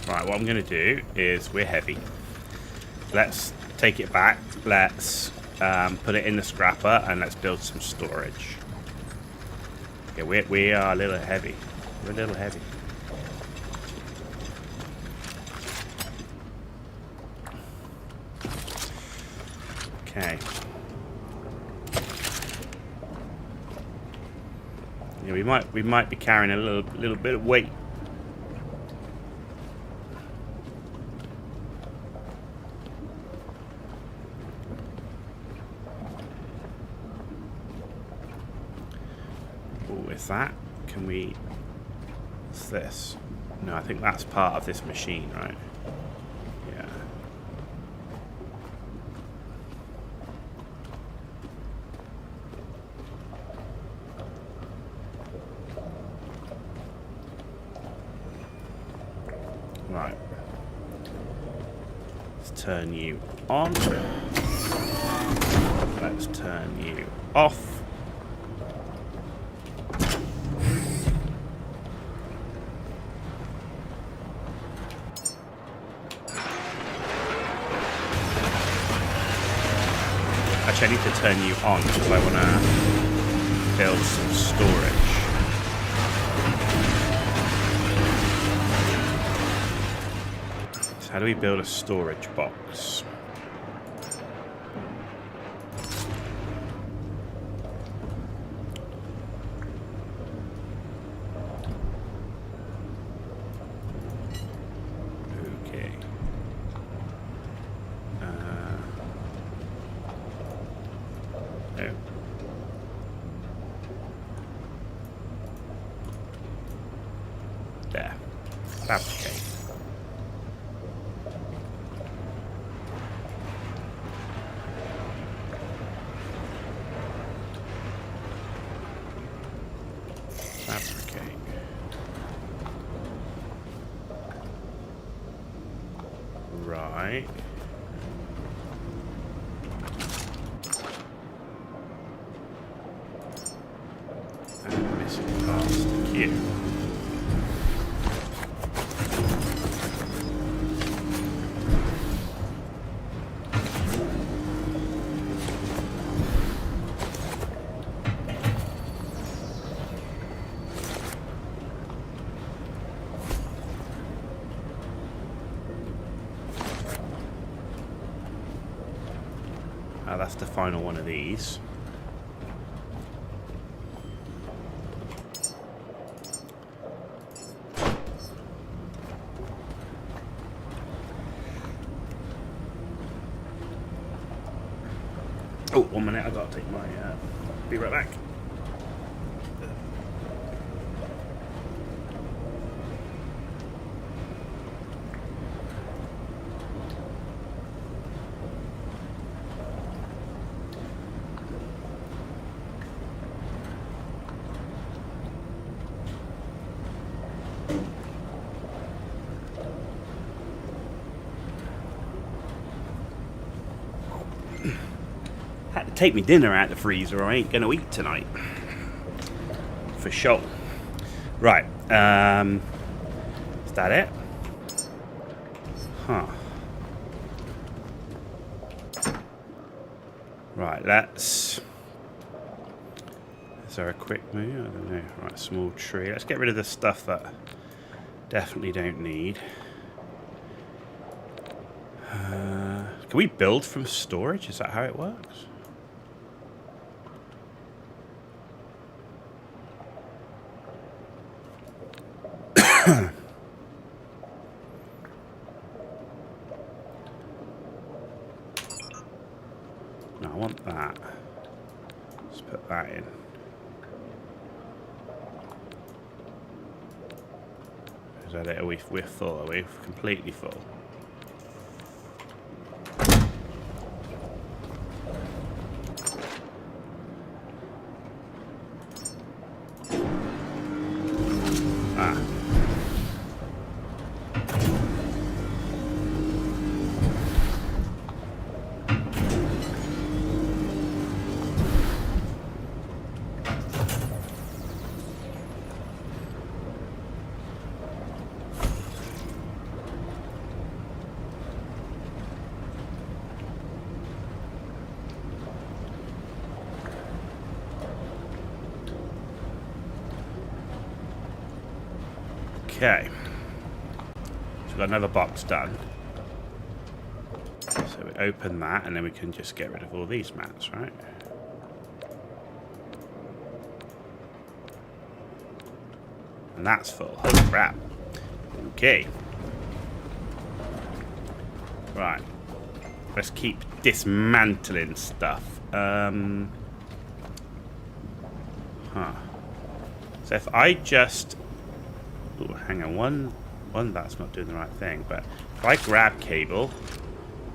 Right, what I'm going to do is we're heavy. Let's take it back. Let's put it in the scrapper and let's build some storage. Yeah, we are a little heavy. We're a little heavy. Okay. Yeah, we might be carrying a little bit of weight. Is that? Can we... What's this? No, I think that's part of this machine, right? Yeah. Right. Let's turn you on. Let's turn you off. Actually, I need to turn you on because I want to build some storage. So how do we build a storage box? Okay. There. Fabricate. Fabricate. Right. And missing past the queue. That's the final one of these. Oh, 1 minute, I gotta take my, be right back. Had to take me dinner out of the freezer or I ain't gonna eat tonight. For sure. Right, is that it? Huh. Right, let's Is there a quick move? I don't know. Right, small tree. Let's get rid of the stuff that definitely don't need. Can we build from storage? Is that how it works? No, I want that. Let's put that in. Is that it? We're full, are we? Completely full. Okay, so we've got another box done. So we open that and then we can just get rid of all these mats, right? And that's full. Holy crap. Okay. Right. Let's keep dismantling stuff. So if I just... Ooh, hang on, one that's not doing the right thing, but if I grab cable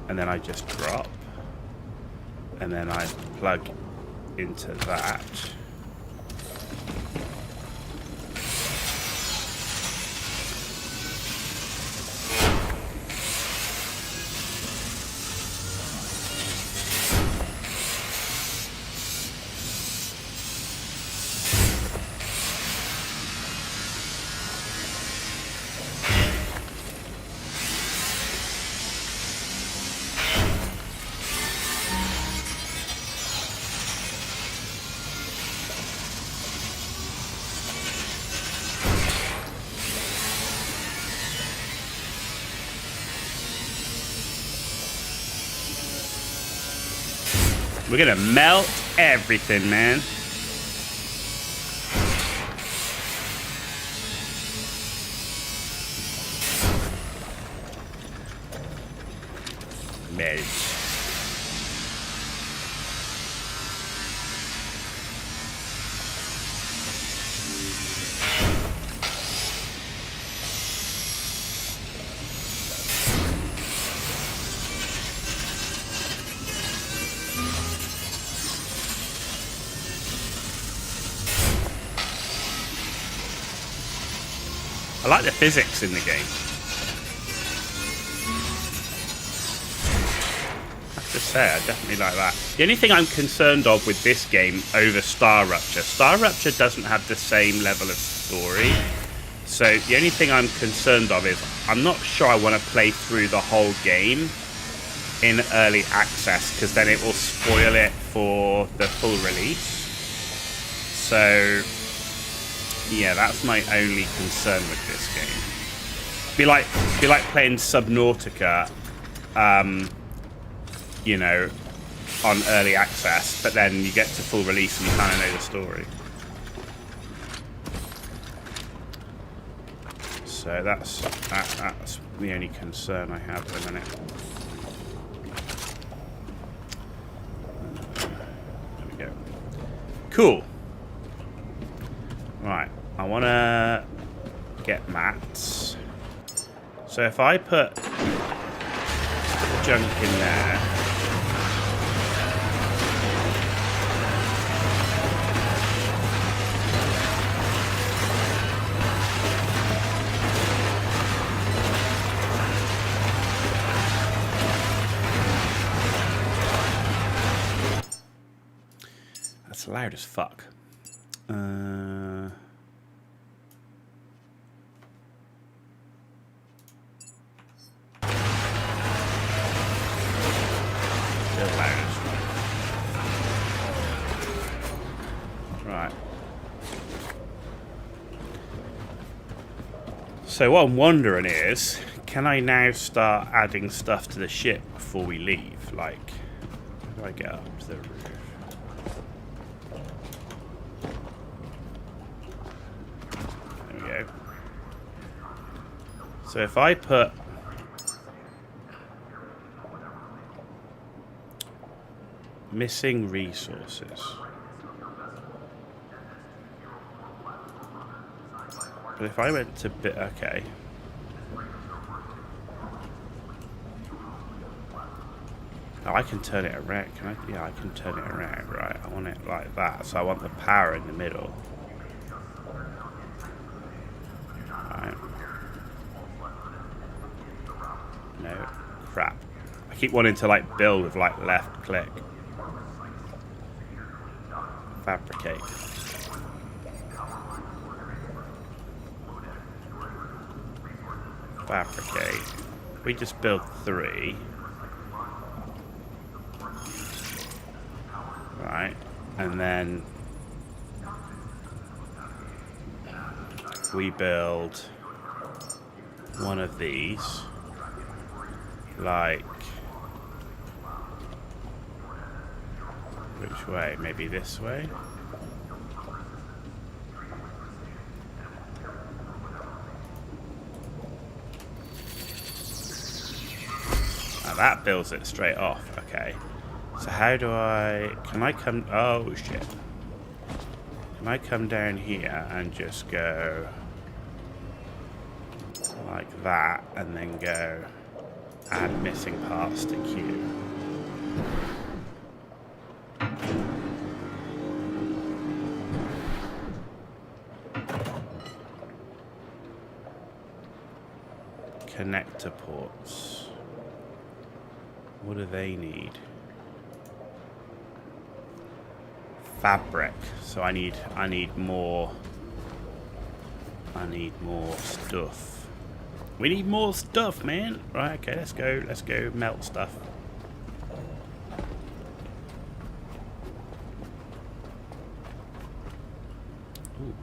and then I just drop and then I plug into that, we're gonna melt everything, man. Melt. I like the physics in the game. I have to say, I definitely like that. The only thing I'm concerned of with this game over StarRupture doesn't have the same level of story. So the only thing I'm concerned of is I'm not sure I want to play through the whole game in early access, because then it will spoil it for the full release. So... yeah, that's my only concern with this game. Be like playing Subnautica, you know, on early access, but then you get to full release and you kind of know the story. So that's the only concern I have at the minute. There we go. Cool. Right. I want to get mats. So if I put junk in there, that's loud as fuck. Right. So what I'm wondering is, can I now start adding stuff to the ship before we leave? Like, how do I get up to the roof? There we go. So if I put missing resources. But if I went to bit, okay. Oh, I can turn it around. Can I? Yeah, I can turn it around. Right, I want it like that. So I want the power in the middle. Right. No, crap. I keep wanting to like build with like left click. Fabricate. Fabricate. We just build 3. Right. And then we build one of these. Like, which way? Maybe this way? That builds it straight off. Okay. So how do I... Can I come... Oh, shit. Can I come down here and just go like that and then go add missing parts to queue? Connector ports. What do they need? Fabric. So I need more. I need more stuff. We need more stuff, man. Right, okay, let's go melt stuff. Ooh.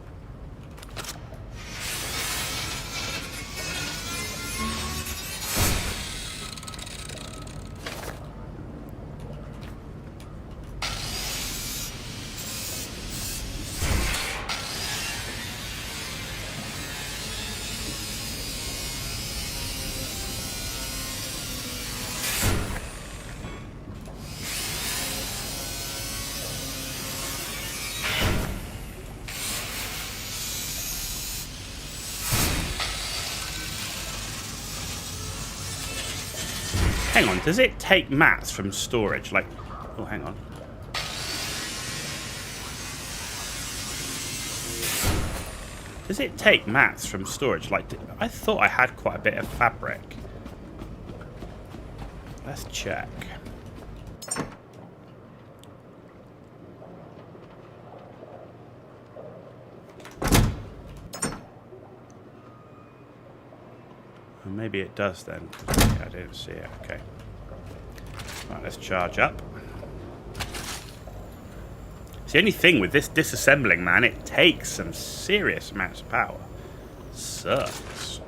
Hang on, does it take mats from storage? Like, oh, hang on. Does it take mats from storage? Like, I thought I had quite a bit of fabric. Let's check. Well, maybe it does then. Yeah, I didn't see it. Okay. Right, let's charge up. It's the only thing with this disassembling, man, it takes some serious amounts of power. Sucks.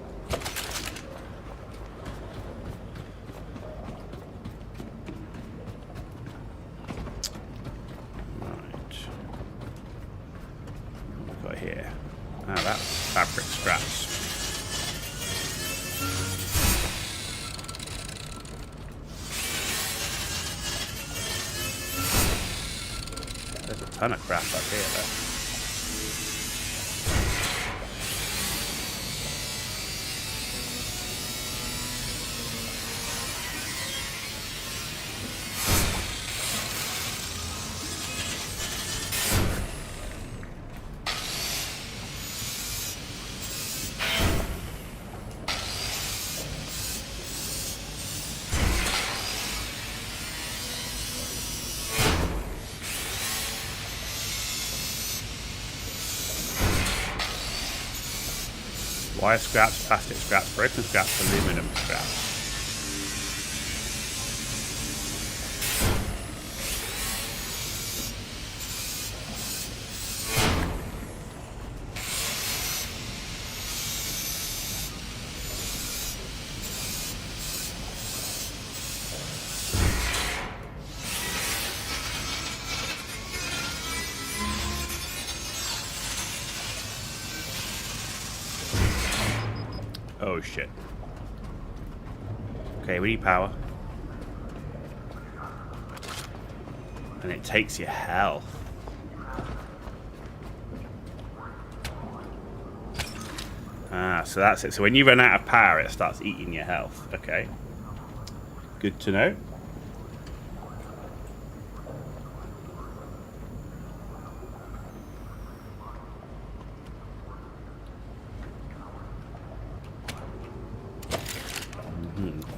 Right. What have we got here? Ah, that's fabric scraps. There's a ton of crap up here, though. Wire scraps, plastic scraps, broken scraps, aluminum scraps. Oh shit. Okay, we need power. And it takes your health. Ah, so that's it. So when you run out of power, it starts eating your health. Okay. Good to know.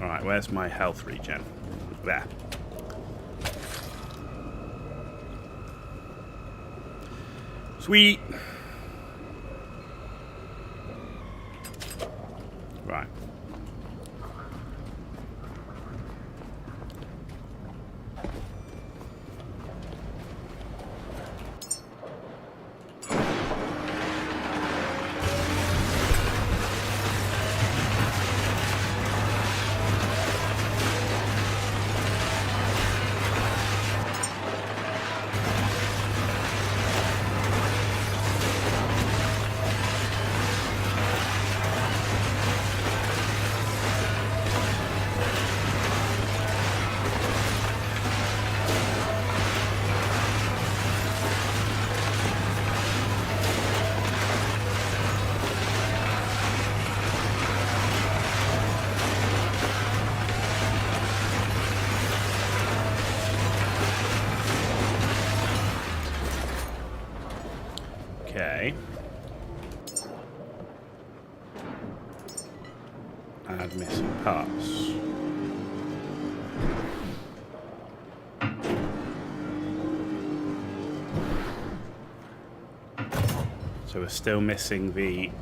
Alright, where's my health regen? There. Sweet. Right. Okay. Add missing parts. So we're still missing the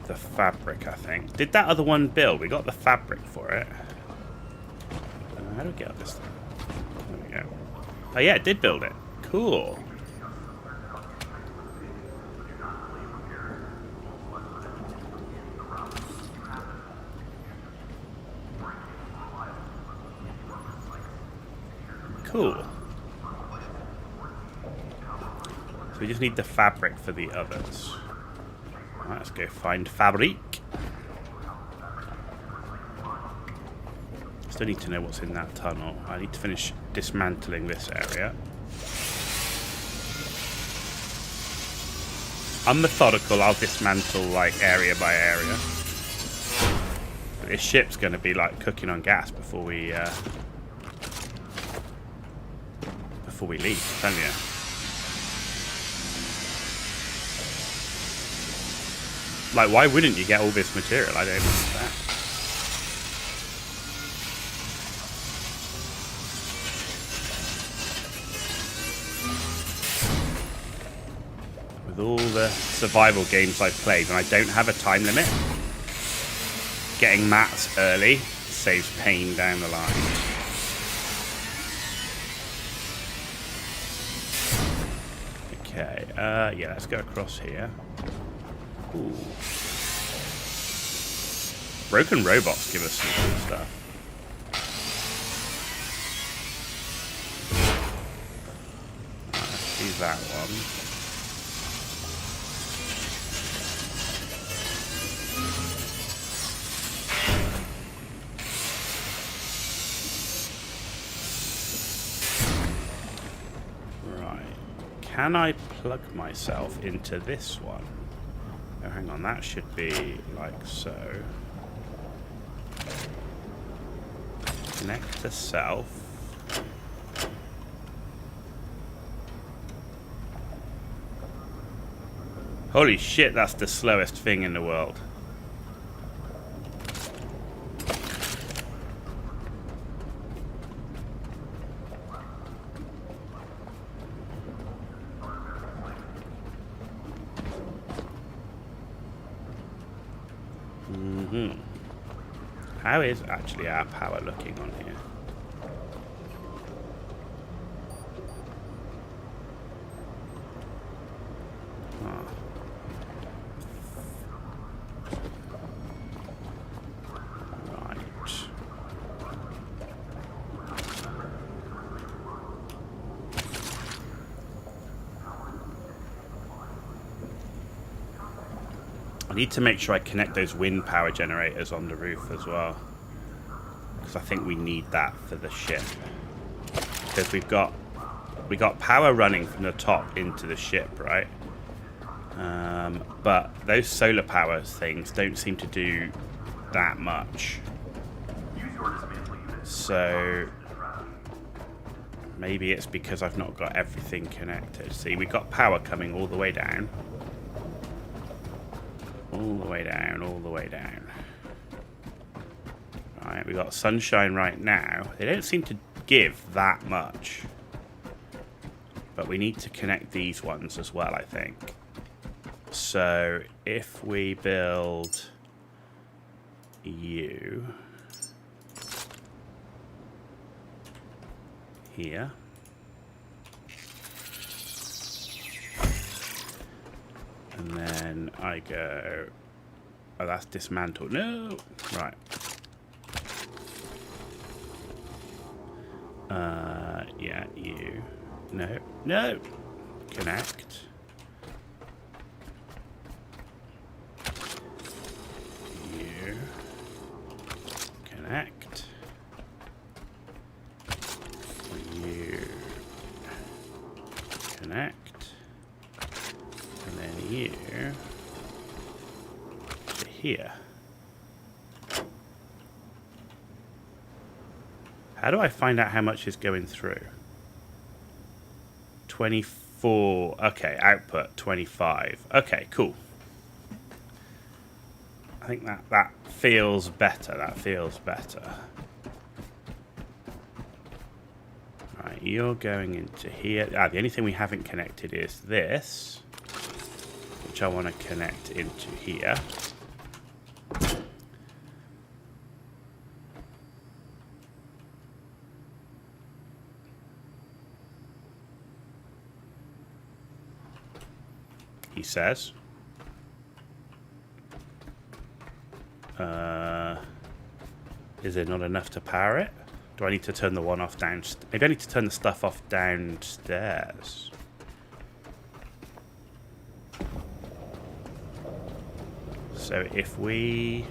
the fabric, I think. Did that other one build? We got the fabric for it. How do we get up this thing? There we go. Oh yeah, it did build it. Cool. Cool. So we just need the fabric for the others. Right, let's go find fabric. Still need to know what's in that tunnel. I need to finish dismantling this area. I'm methodical. I'll dismantle like area by area. But this ship's going to be like cooking on gas before we leave. Tell you. Like, why wouldn't you get all this material? I don't understand. With all the survival games I've played, and I don't have a time limit, getting mats early saves pain down the line. Okay, yeah, let's go across here. Ooh. Broken robots give us some cool stuff. Let's use that one. Right. Can I plug myself into this one? Oh, hang on, that should be like so. Connect to self. Holy shit, that's the slowest thing in the world. How is actually our power looking on here? Oh. Right. I need to make sure I connect those wind power generators on the roof as well, because I think we need that for the ship. Because we got power running from the top into the ship, right? But those solar power things don't seem to do that much. So maybe it's because I've not got everything connected. See, we got power coming all the way down. All the way down, all the way down. Right, we got sunshine right now. They don't seem to give that much. But we need to connect these ones as well, I think. So if we build you here. And then I go, oh, that's dismantled. No, right. Yeah, you. No, no. Connect. You. Connect. You. Connect. And then you to here. How do I find out how much is going through? 24. Okay, output 25. Okay, cool. I think that feels better. That feels better. Right, you're going into here. Ah, the only thing we haven't connected is this, which I want to connect into here. He says. Is there not enough to power it? Do I need to turn the one off downstairs? Maybe I need to turn the stuff off downstairs. So if we've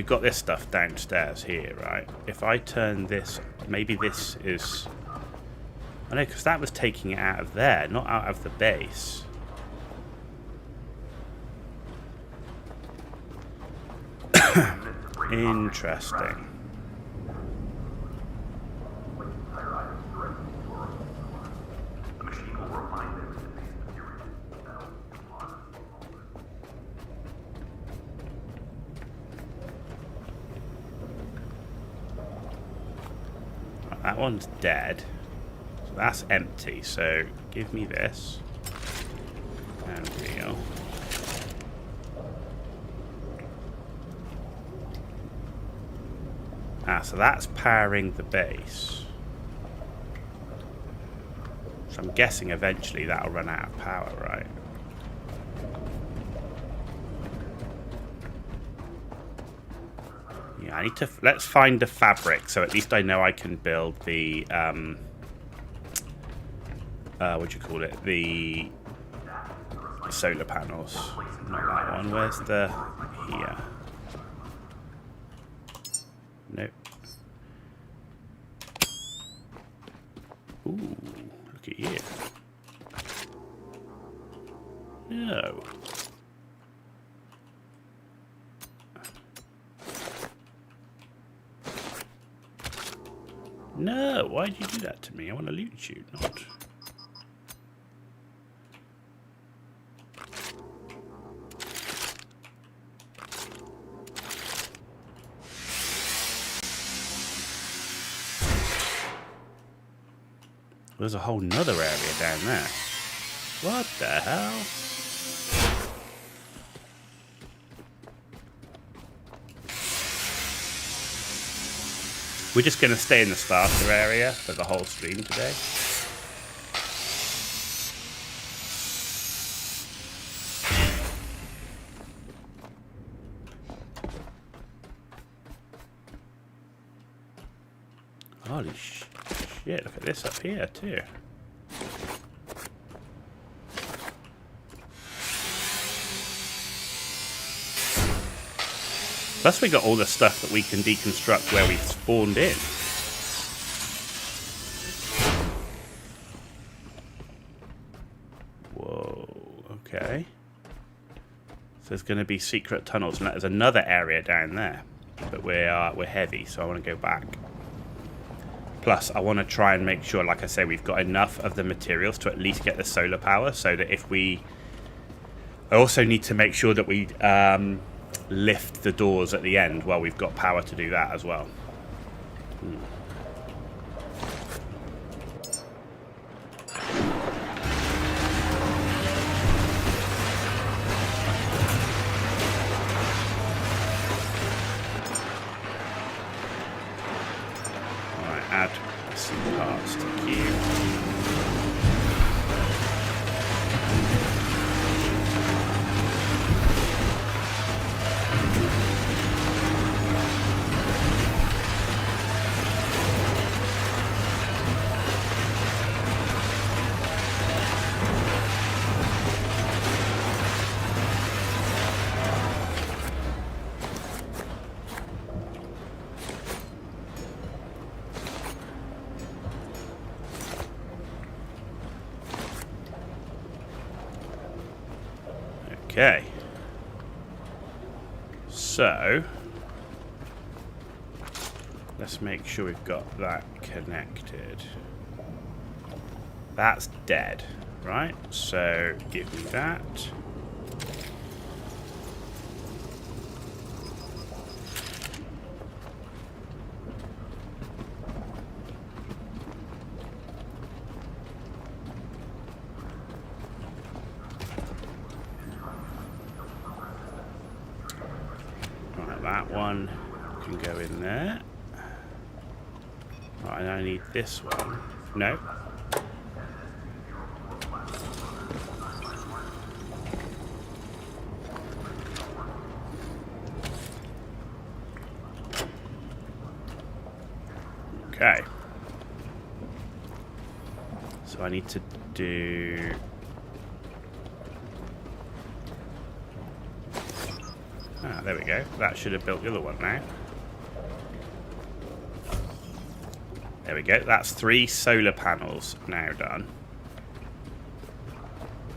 got this stuff downstairs here, right? If I turn this, maybe this is... I know, because that was taking it out of there, not out of the base. Interesting. That one's dead. So that's empty. So give me this. And wheel. Ah, so that's powering the base. So I'm guessing eventually that'll run out of power, right? Yeah, I need to... Let's find the fabric, so at least I know I can build the... what do you call it? The solar panels. Not that one. Where's the... Here. Nope. Ooh, look at you. No. No, why did you do that to me? I want to loot you, not... There's a whole nother area down there. What the hell? We're just going to stay in the starter area for the whole stream today. Holy shit, look at this up here too. Plus we got all the stuff that we can deconstruct where we spawned in. Whoa, okay. So there's going to be secret tunnels, and there's another area down there. But we're heavy, so I want to go back. Plus, I want to try and make sure, like I say, we've got enough of the materials to at least get the solar power, so that if we... I also need to make sure that we lift the doors at the end while we've got power to do that as well. Alright, add some parts to queue. Okay, so let's make sure we've got that connected. That's dead, right? So give me that. That one can go in there. Right, and I need this one. No. Okay. So I need to do... Ah, there we go. That should have built the other one now. There we go. That's 3 solar panels now done.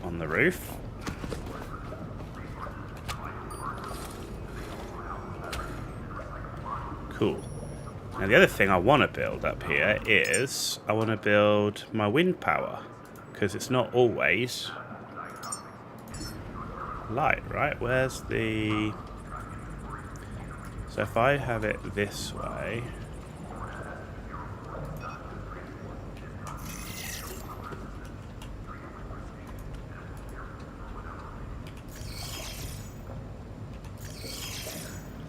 On the roof. Cool. Now the other thing I want to build up here is I want to build my wind power. Because it's not always light, right? Where's the... So if I have it this way...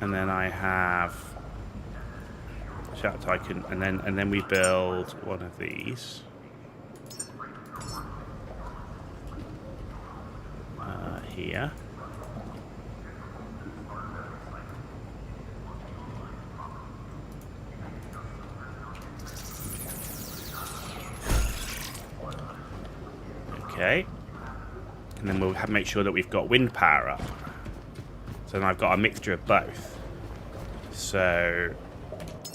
And then I have... I can, and then we build one of these. Here. Okay, and then we'll make sure that we've got wind power up. So then I've got a mixture of both. So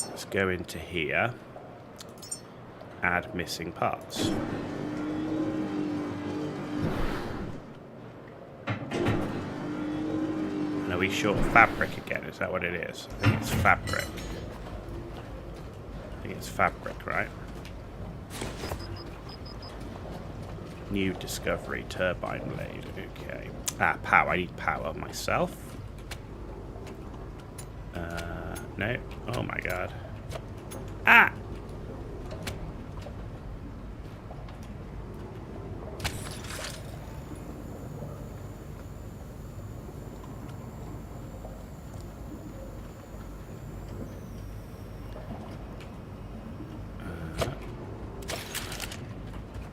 let's go into here, add missing parts. And are we short of fabric again? Is that what it is? I think it's fabric. I think it's fabric, right? New discovery, turbine blade. Okay. Ah, power. I need power myself. No. Oh my god. Ah!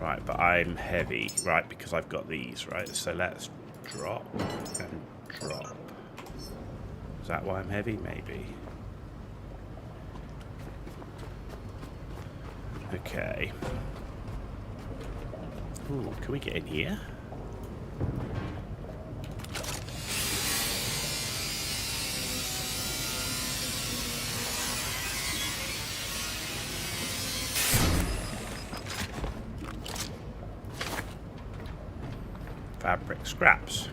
Right, but I'm heavy, right, because I've got these, right? So let's drop and drop. Is that why I'm heavy? Maybe. Okay. Ooh, can we get in here? fabric scraps.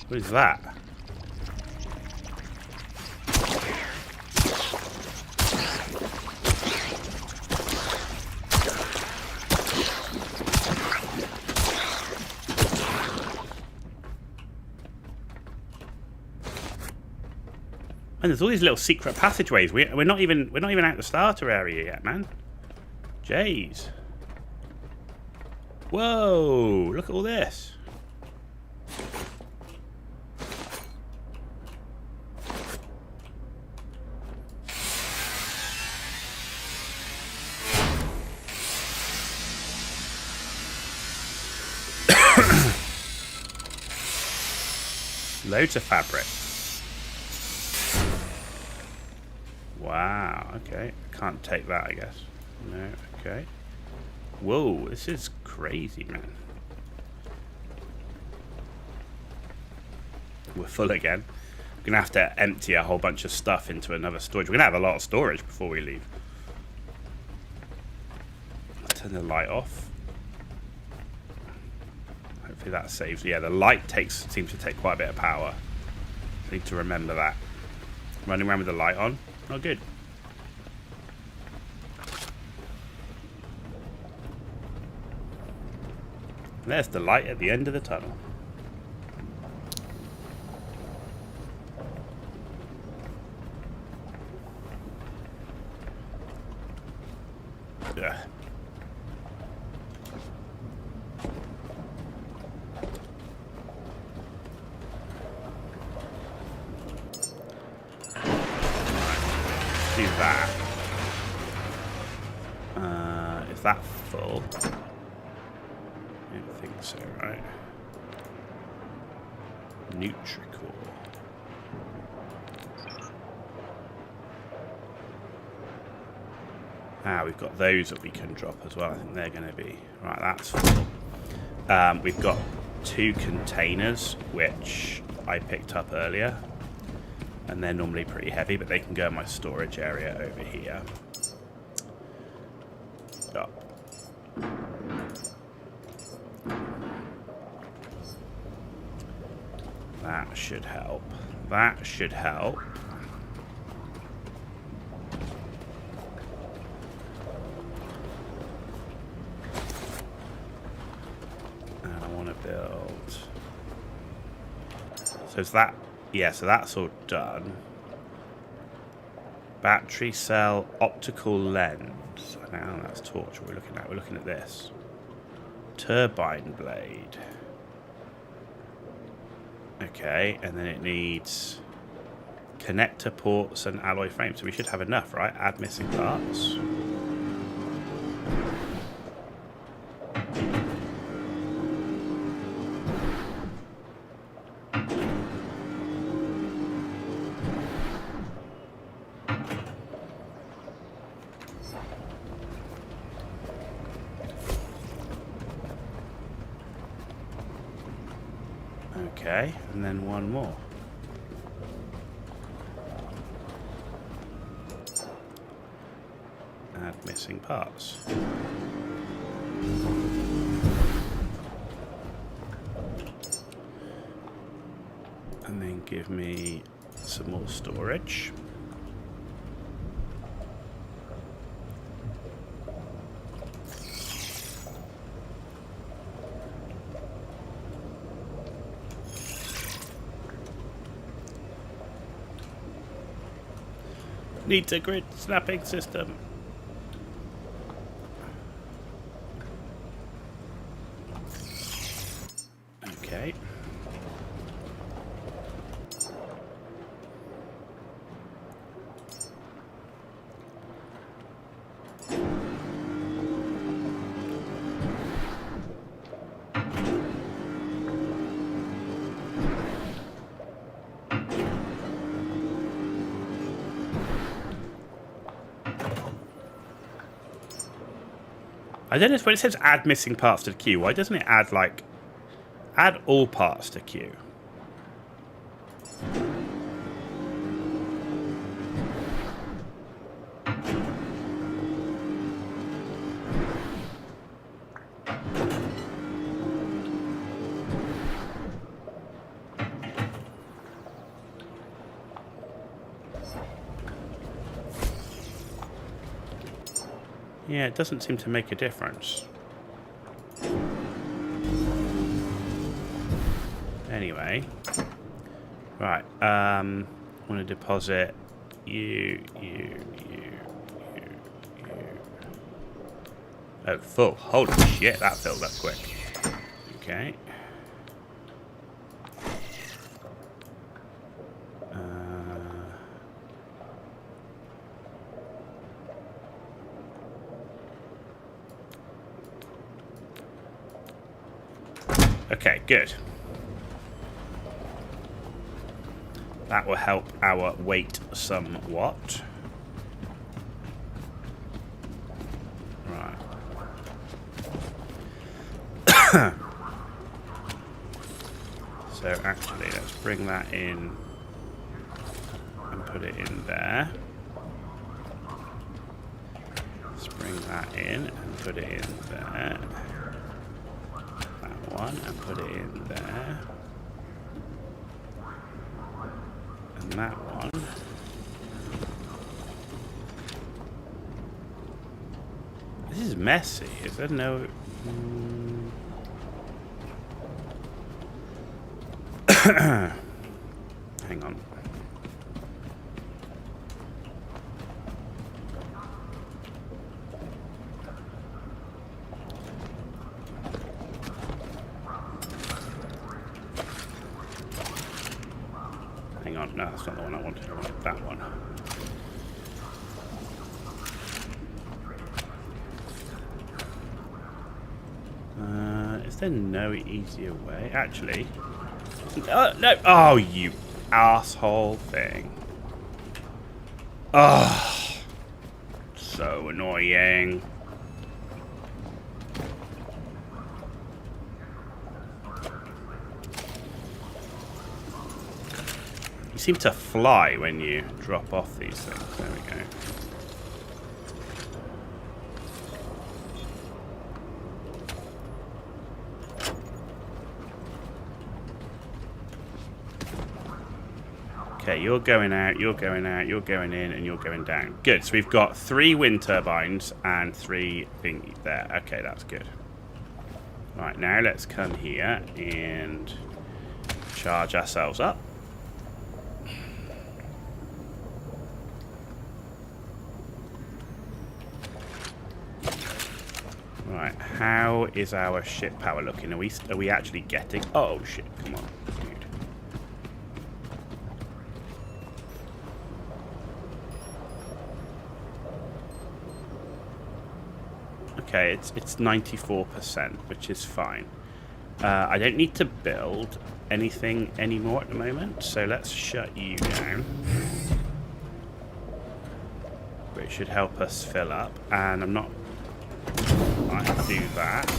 What is that? And there's all these little secret passageways. We're not even out the starter area yet, man. Jeez. Whoa! Look at all this. Loads of fabric. Wow, okay. Can't take that, I guess. No, okay. Whoa, this is crazy, man. We're full again. We're going to have to empty a whole bunch of stuff into another storage. We're going to have a lot of storage before we leave. I'll turn the light off. Hopefully that saves. Yeah, the light seems to take quite a bit of power. I need to remember that. Running around with the light on. Oh, good. There's the light at the end of the tunnel. Ugh. Do that. Is that full? I don't think so, right? Nutricore. Ah, we've got those that we can drop as well. I think they're going to be... Right, that's full. We've got 2 containers, which I picked up earlier. And they're normally pretty heavy, but they can go in my storage area over here. Oh. That should help. That should help. And I want to build... So is that... Yeah, so that's all done. Battery cell, optical lens. Now that's torch. What we're looking at. We're looking at this. Turbine blade. Okay, and then it needs connector ports and alloy frames. So we should have enough, right? Add missing parts. Okay, and then one more. Add missing parts. And then give me some more storage. Needs a grid snapping system. Okay. I don't know when it says add missing parts to the queue, why doesn't it add, like, add all parts to queue? Yeah, it doesn't seem to make a difference. Anyway. Right, want to deposit you. Oh, full. Holy shit, that filled up quick. Okay. Okay, good. That will help our weight somewhat. Right. So actually, let's bring that in and put it in there. Let's bring that in and put it in there. That one and put it in there. And that one. This is messy. Is there no... Hang on. Hang on. No, that's not the one I wanted. I wanted that one. Is there no easier way? Actually... no! Oh, you asshole thing. Oh, so annoying. You seem to fly when you drop off these things. There we go. Okay, you're going out, you're going out, you're going in, and you're going down. Good, so we've got 3 wind turbines and 3 thingy there. Okay, that's good. Right, now let's come here and charge ourselves up. Right, how is our ship power looking? Are we actually getting... Oh, shit, come on. Okay, it's 94%, which is fine. I don't need to build anything anymore at the moment, so let's shut you down. Which should help us fill up, and I'm not... I have to do that.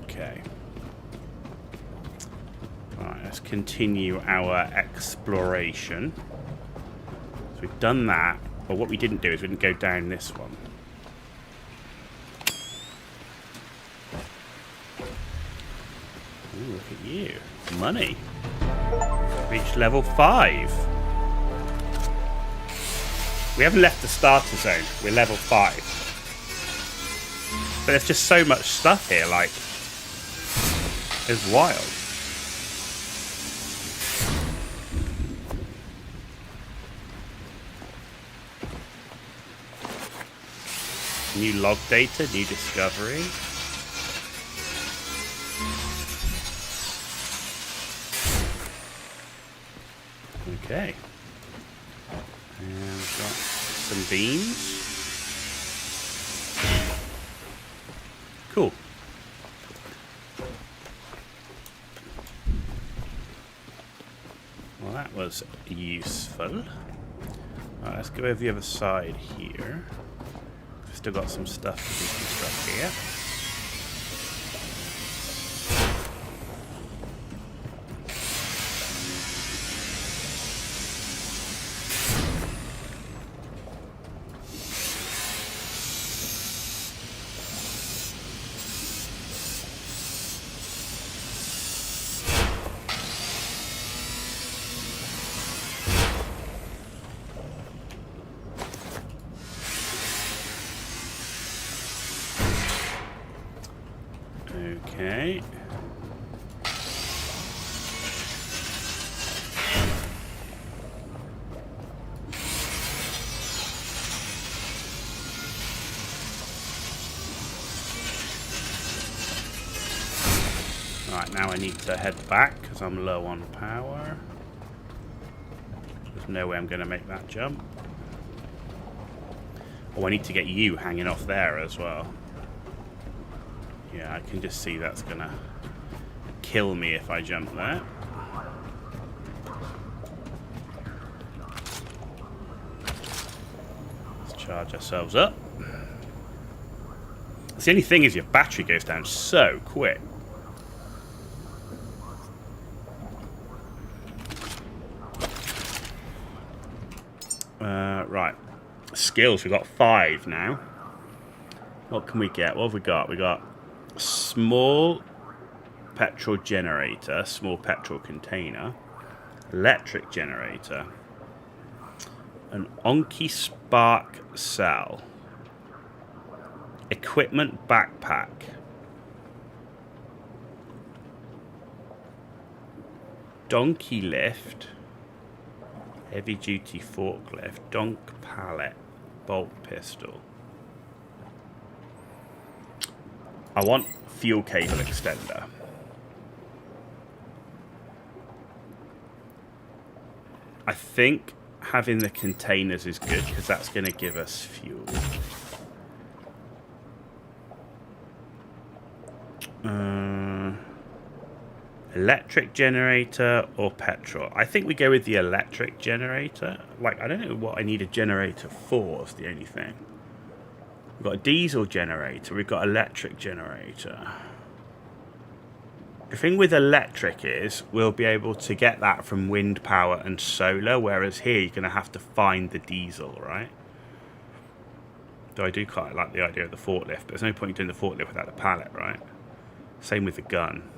Okay. Alright, let's continue our exploration. So we've done that, but what we didn't do is we didn't go down this one. Ooh, look at you. Money. Reached level 5. We haven't left the starter zone. We're level 5. But there's just so much stuff here, like... It's wild. New log data, new discovery. Okay. And we've got some beans. Cool. Well, that was useful. Alright, let's go over the other side here. We've still got some stuff to deconstruct here. Okay. Right, now I need to head back because I'm low on power. There's no way I'm going to make that jump. Oh, I need to get you hanging off there as well. Yeah, I can just see that's going to kill me if I jump there. Let's charge ourselves up. The only thing is your battery goes down so quick. Right. Skills, we've got 5 now. What can we get? What have we got? We got small petrol generator, small petrol container, electric generator, an Onky spark cell, equipment backpack, donkey lift, heavy duty forklift, donk pallet, bolt pistol. I want fuel cable extender. I think having the containers is good because that's going to give us fuel. Electric generator or petrol? I think we go with the electric generator. Like, I don't know what I need a generator for is the only thing. We've got a diesel generator. We've got electric generator. The thing with electric is we'll be able to get that from wind power and solar, whereas here you're going to have to find the diesel, right? Though I do quite like the idea of the forklift, but there's no point in doing the forklift without the pallet, right? Same with the gun.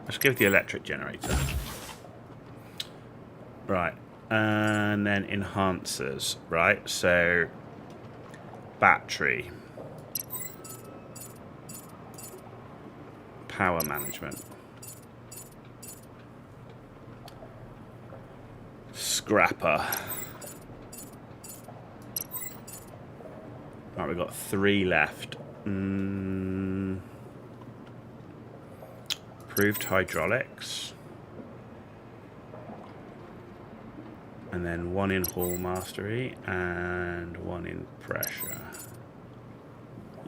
Let's go with the electric generator. Right. And then enhancers. Right. So battery. Power management. Scrapper. Right, we've got 3 left. Improved hydraulics. And then 1 in hall mastery and 1 in pressure.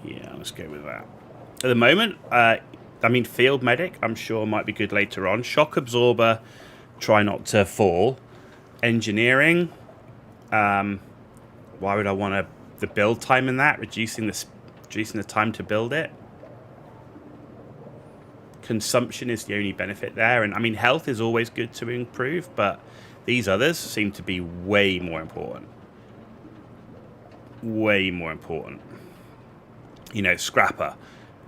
Yeah, let's go with that. At the moment, I mean, field medic, I'm sure might be good later on. Shock absorber, try not to fall. Engineering, why would I want the build time in that? Reducing the time to build it. Consumption is the only benefit there, and I mean health is always good to improve, but these others seem to be way more important. Way more important. You know, scrapper,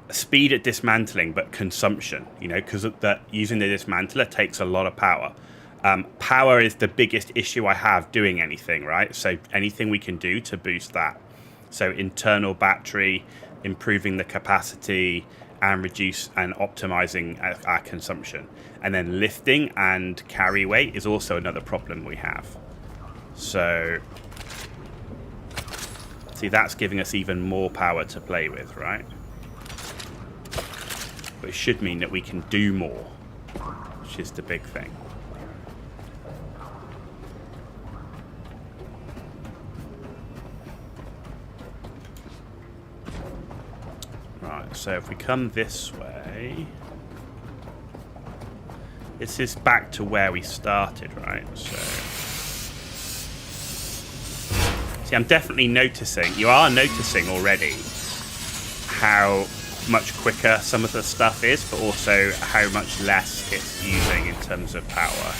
speed at dismantling, but consumption. You know, because using the dismantler takes a lot of power. Power is the biggest issue I have doing anything, right? So anything we can do to boost that. So internal battery, improving the capacity, and reduce and optimizing our consumption. And then lifting and carry weight is also another problem we have. So see, that's giving us even more power to play with, right? But it should mean that we can do more, which is the big thing. Right, so if we come this way, this is back to where we started, right? So, see, I'm definitely noticing, you are noticing already how much quicker some of the stuff is, but also how much less it's using in terms of power.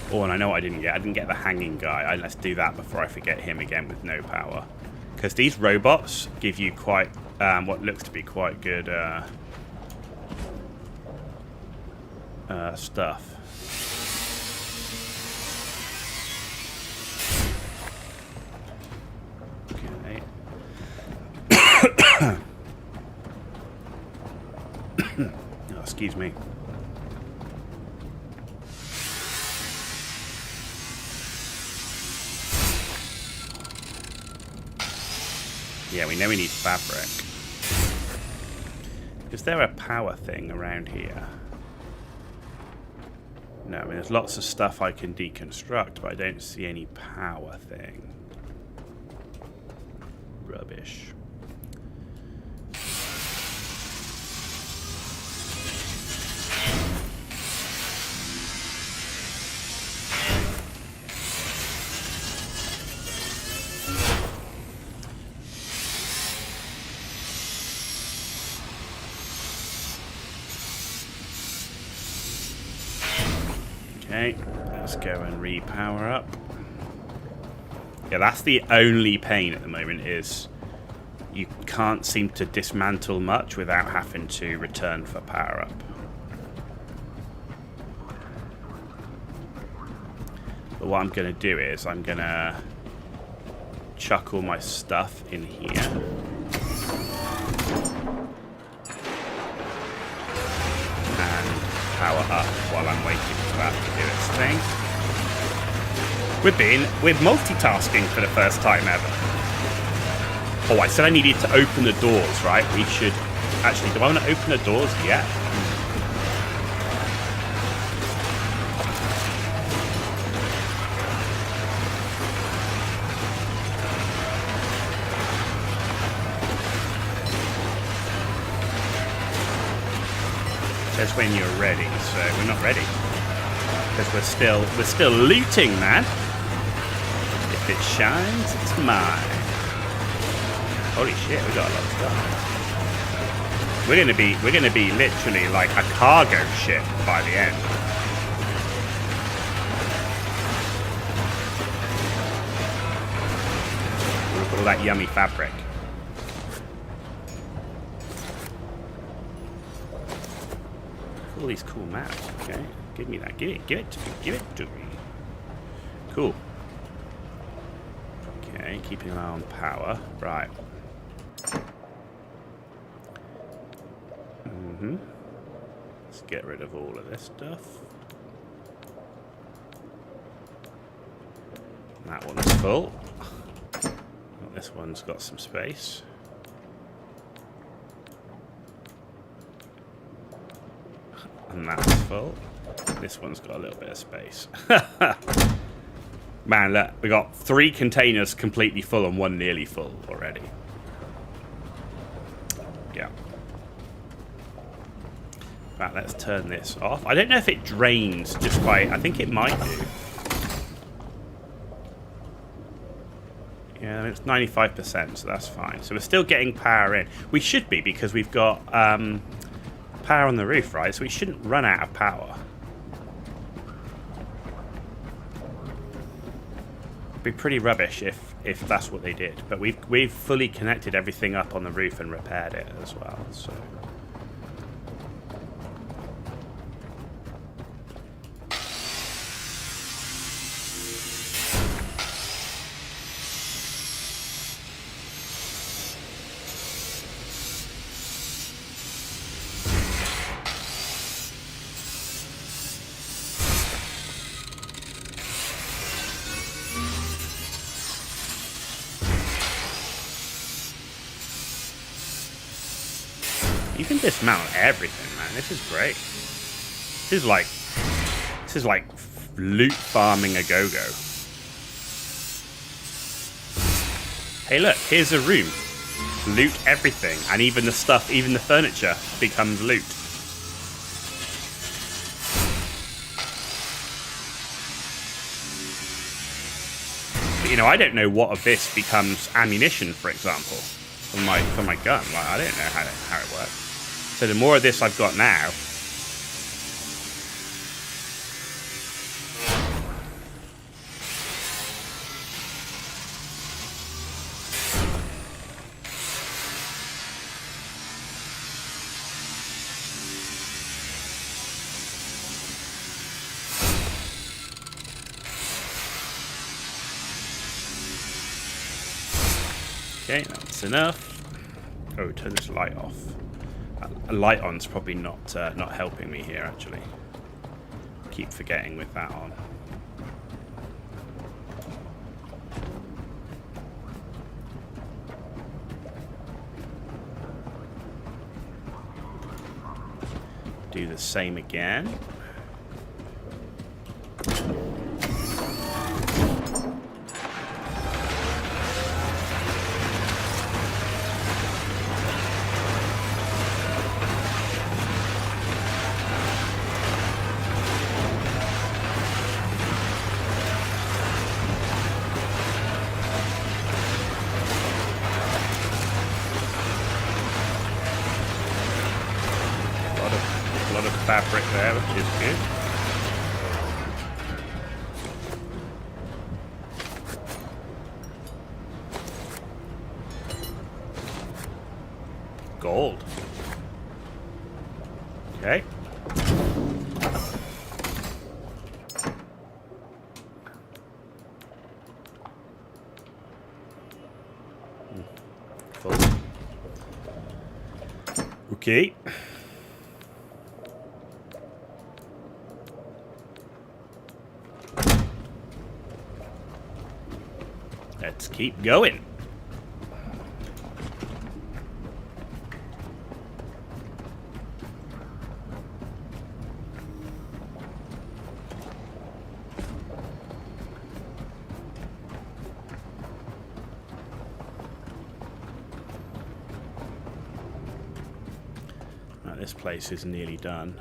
Oh, and I know what I didn't get. I didn't get the hanging guy. Let's do that before I forget him again with no power. Because these robots give you quite, what looks to be quite good stuff. Okay. Oh, excuse me. Yeah, we know we need fabric. Is there a power thing around here? No, I mean, there's lots of stuff I can deconstruct, but I don't see any power thing. Rubbish. Okay, let's go and repower up. Yeah, that's the only pain at the moment, is you can't seem to dismantle much without having to return for power up. But what I'm going to do is I'm going to chuck all my stuff in here. Power up while I'm waiting for that to do its thing. We're multitasking for the first time ever. Oh, I said I needed to open the doors, right? We should... Actually, do I want to open the doors? Yeah. Says when you're ready, so we're not ready because we're still looting, man. If it shines, it's mine. Holy shit, we got a lot of stuff. We're gonna be literally like a cargo ship by the end. Look at all that yummy fabric. All these cool maps, okay? Give me that. Give it to me. Cool. Okay, keeping an eye on power. Right. Let's get rid of all of this stuff. That one's full. Well, this one's got some space. And that's full. This one's got a little bit of space. Man, look, we got 3 containers completely full and 1 nearly full already. Yeah. Right, let's turn this off. I don't know if it drains just by... I think it might do. Yeah, it's 95%, so that's fine. So we're still getting power in. We should be, because we've got... power on the roof, right? So we shouldn't run out of power. It'd be pretty rubbish if that's what they did. But we've fully connected everything up on the roof and repaired it as well. So you can dismount everything, man. This is great. This is like loot farming a go-go. Hey, look, here's a room. Loot everything, and even the stuff, even the furniture becomes loot. But, you know, I don't know what of this becomes ammunition, for example, for my gun. Like, I don't know how it works. So the more of this I've got now, Okay, that's enough. Oh, turn this light off. A light on's probably not helping me here, actually. Keep forgetting with that on. Do the same again. A lot of fabric there, which is good. Gold. Okay. Full. Okay. Let's keep going. Right, this place is nearly done.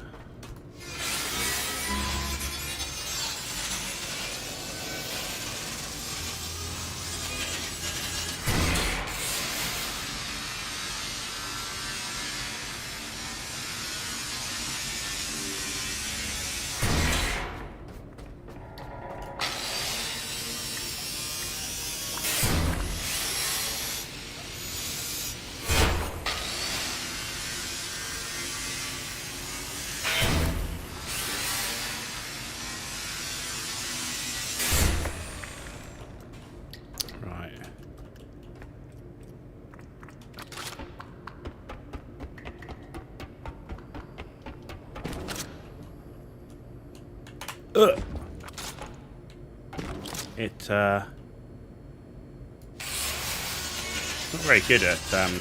It's not very good at the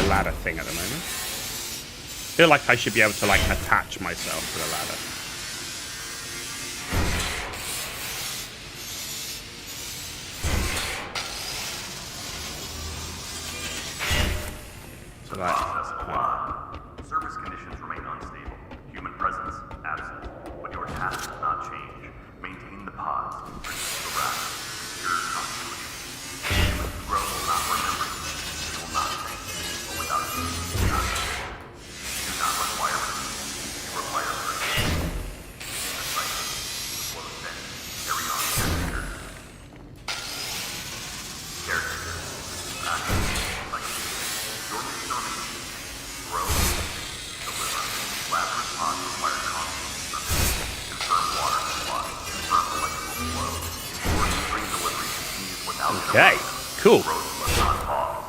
ladder thing at the moment. I feel like I should be able to like attach myself to the ladder. So that, Service conditions remain unstable. Human presence absent. But your task does not change. Maintain the pods. Reduce the raft. Secure continuity. Humans who grow will not remember you. They will not think. But without you, you cannot think. You do not require removal. You require purchase. The cycle. The flow then. Carry on, caretaker. Caretaker. Action. Cycle. Your determination. Grow. Deliver. Lazarus pods require constant service. Confirm water supply. Confirm electrical flow. Ensure stream delivery continues without okay, cool. growth must not pause.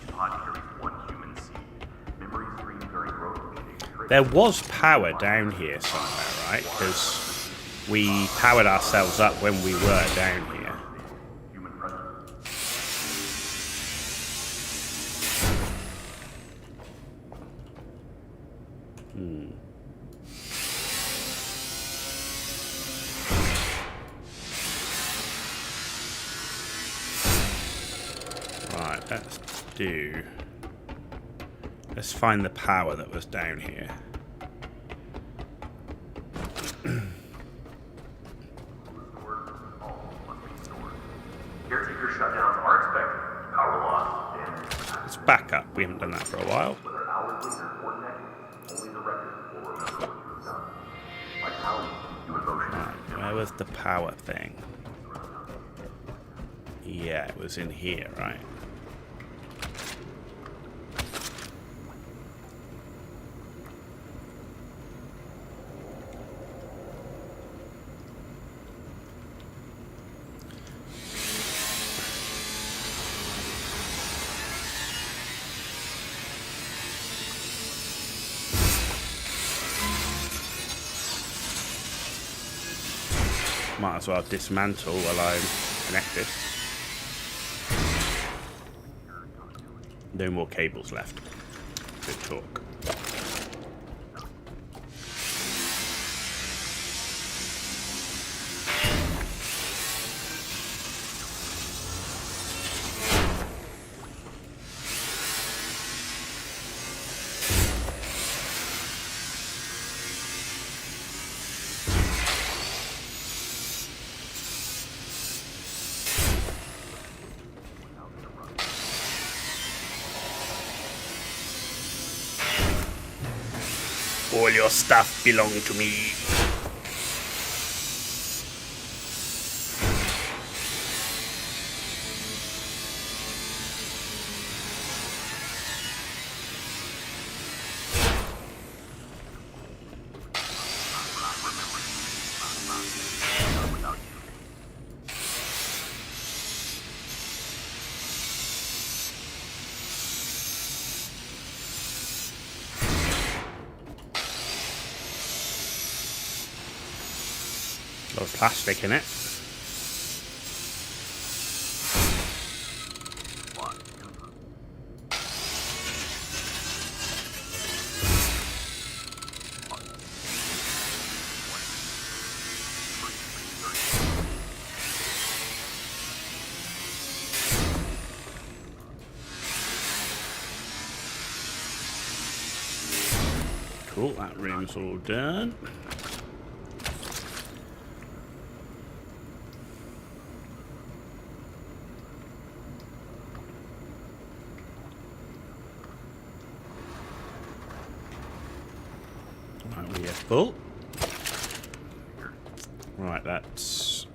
Each pod carries one human seed. Memory stream during growth indicates There was power down here somewhere, right? Because we powered ourselves up when we were down here. human presence. Right, let's find the power that was down here. Caretaker shutdowns are expected. Power loss, damage, Let's back up. We haven't done that for a while. whether hours later or decades, only the record will remember what you have done. Vitality, you emotion. Where was the power thing? Yeah, it was in here, right? Might as well dismantle while I'm connected. No more cables left. Good talk. All your stuff belong to me. A lot of plastic in it. Cool, that room's all done. Right, we are full. Right, that's...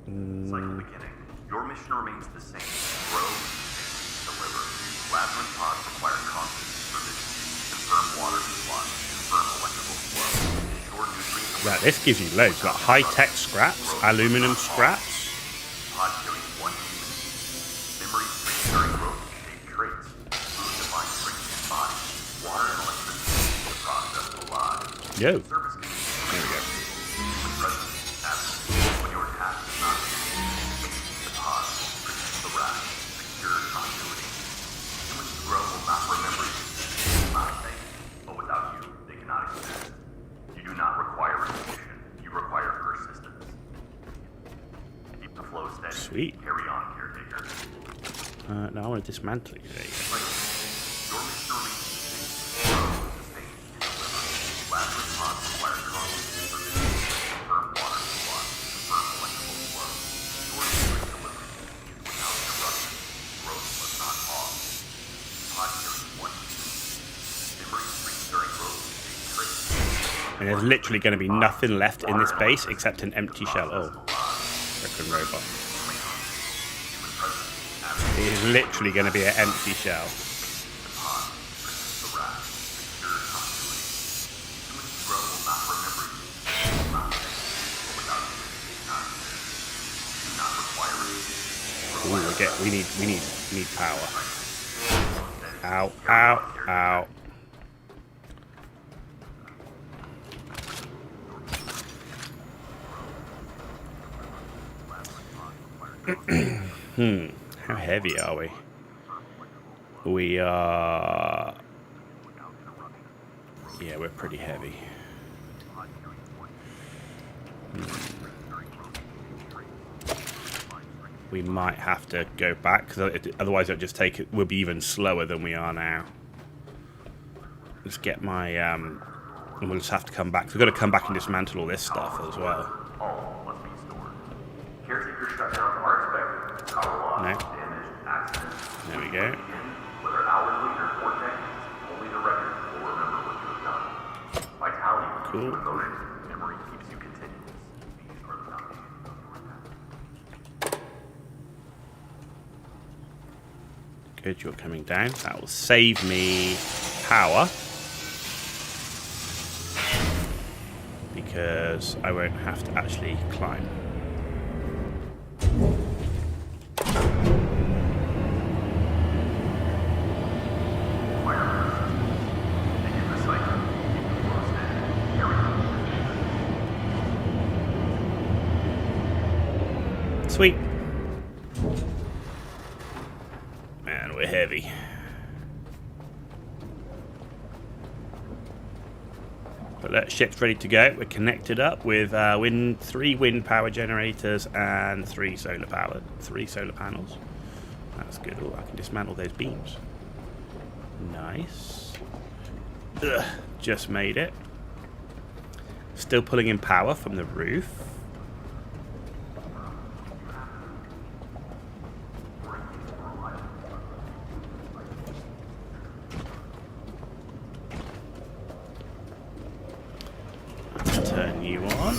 Cycle beginning. Your mission remains the same. Grow, deliver. Labyrinth pods require constant supervision. Confirm water supply. Confirm electrical flow. Ensure nutrients. Right, this gives you loads. Like high-tech scraps, aluminum scraps. Pod carries one human. Memory springs during growth and shape traits. Food defines strength and body. Water and electricity keep the process alive. Yo. Service can There we go. Human presence is absent. When your task is not maintain the pod, protect the raft, secure continuity. Humans who grow will not remember you. Not think, but without you, they cannot exist. You do not require repetition. You require persistence. Keep the flow steady. Sweet. Carry on, caretaker. No, I want to dismantle it. There you go. Your mission remains the same. Grow, sustain, and deliver. Labyrinth pods require constant supervision. Confirm water supply. Confirm electrical flow. Ensure nutrient delivery continues without interruption. Growth must not pause. Pod carries one human. Memory springs during growth and shape traits. And there's literally going to be nothing left in this base except an empty shell. Oh, frickin' robot. Human presence is absent. It is literally going to be an empty shell. The pod, protect the raft, secure continuity. Humans who grow will not remember you. Not think, but without you, they cannot exist. Do not require it. Ooh, we need power. Ow, ow, ow. How heavy are we? We are... Yeah, we're pretty heavy. We might have to go back, because otherwise it'll just take... We'll be even slower than we are now. Let's get my... and we'll just have to come back. We've got to come back and dismantle all this stuff as well. All must be stored. Caretaker shutdowns are expected. Power loss, No. damage, accidents. There we go. Whether hourly or 4 decades, only the record will remember what you have done. Vitality keeps you in motion. Memory keeps you continuous. These are the foundations of your path. Good, you're coming down. That will save me power. Because I won't have to actually climb. Sweet. Man, we're heavy. But that ship's ready to go. We're connected up with 3 wind power generators and 3 solar panels. That's good. Oh, I can dismantle those beams. Nice. Ugh, just made it. Still pulling in power from the roof. Let's turn you on.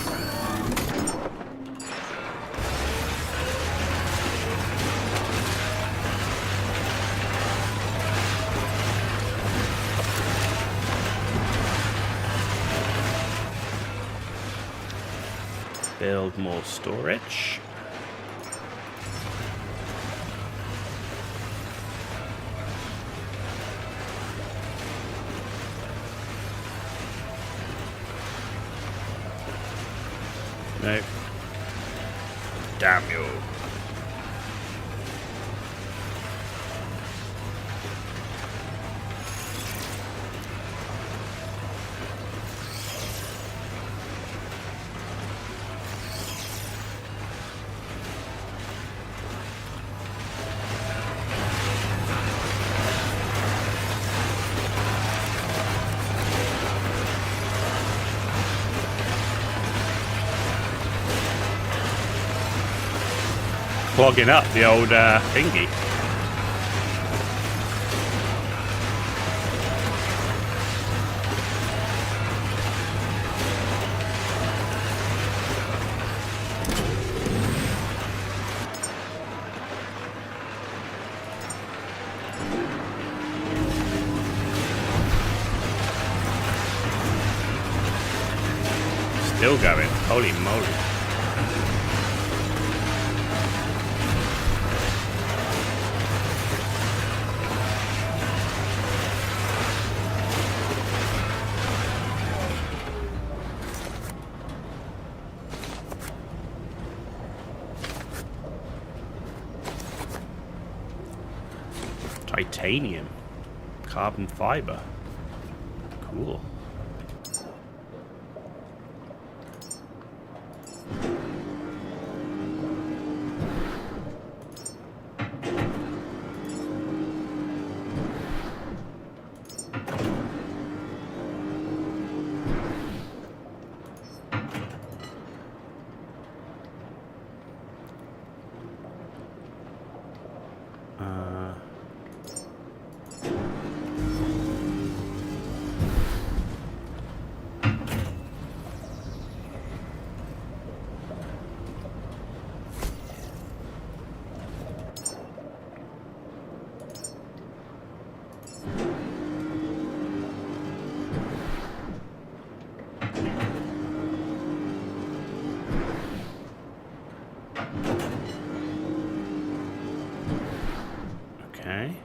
Build more storage. No. Damn you. Clogging up the old thingy. Still going. Holy moly. Titanium. Carbon fiber. Cool. Okay.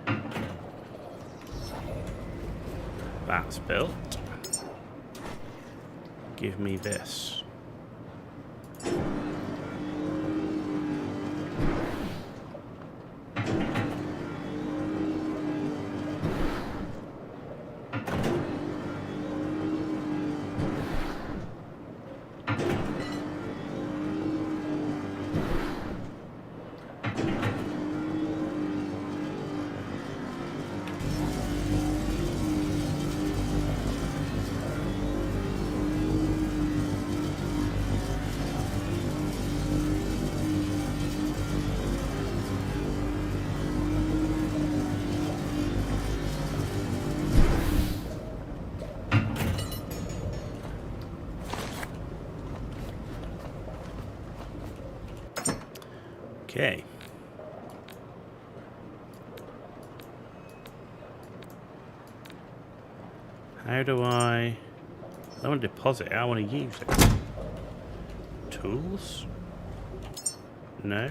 That's built. Give me this. Okay. How do I don't want to deposit it, I want to use it. Tools? No.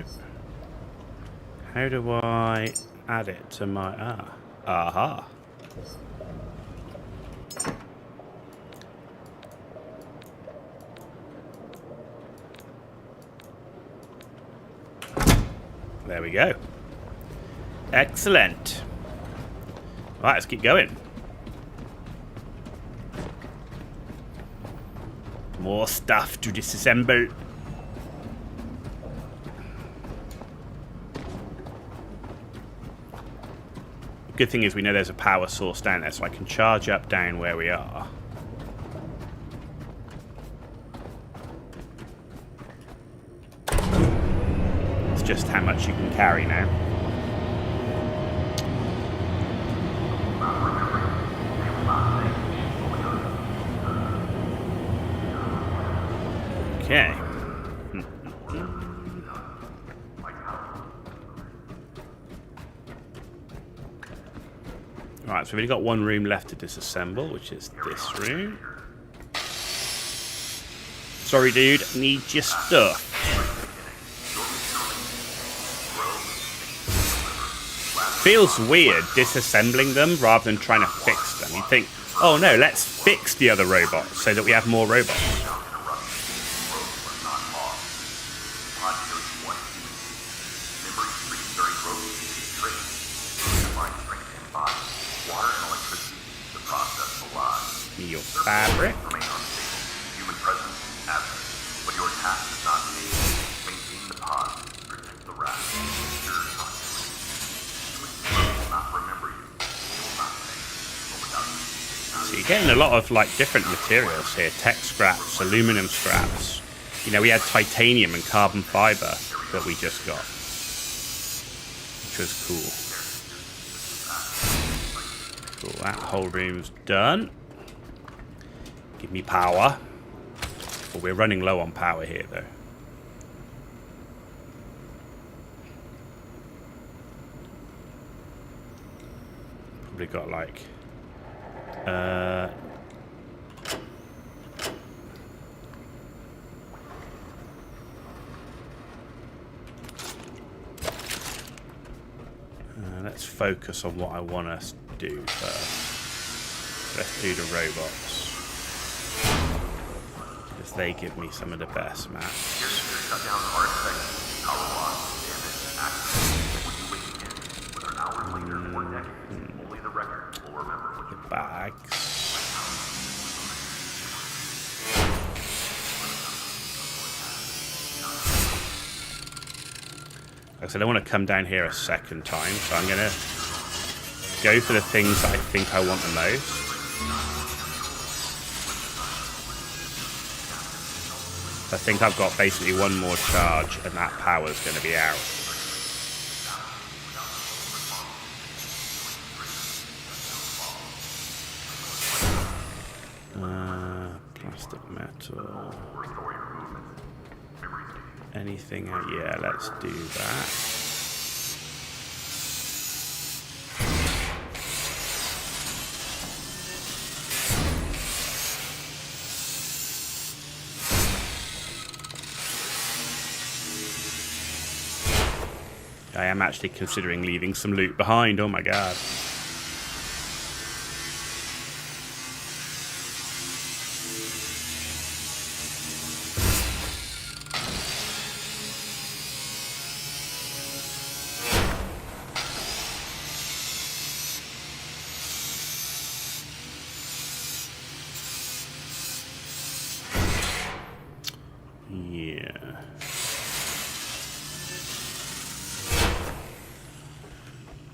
How do I add it to my aha. There we go. Excellent. Right, let's keep going. More stuff to disassemble. Good thing is we know there's a power source down there, so I can charge up down where we are. It's just how much you can carry now. Okay. Right, so we've only got one room left to disassemble, which is this room. Sorry, dude, need your stuff. Feels weird disassembling them rather than trying to fix them. You think, oh no, let's fix the other robots so that we have more robots. Your fabric. Human presence absent, but your task is not maintain the pod, protect the rat. Will not remember you. Will not think. Without you. So you're getting a lot of like different materials here. Tech scraps, aluminum scraps. You know, we had titanium and carbon fiber that we just got, which was cool. Cool, that whole room's done. Give me power. Well, we're running low on power here, though. Probably got like... let's focus on what I want us to do first. Let's do the robots. Because they give me some of the best maps. Shut down hard section, power loss, damage, accident. When you wake again, whether hours later or decades, only the record will remember what you Bags. Like I said, I want to come down here a second time, so I'm going to go for the things that I think I want the most. I think I've got basically one more charge and that power's going to be out. Plastic metal. Anything out? Yeah, let's do that. I am actually considering leaving some loot behind. Oh my god.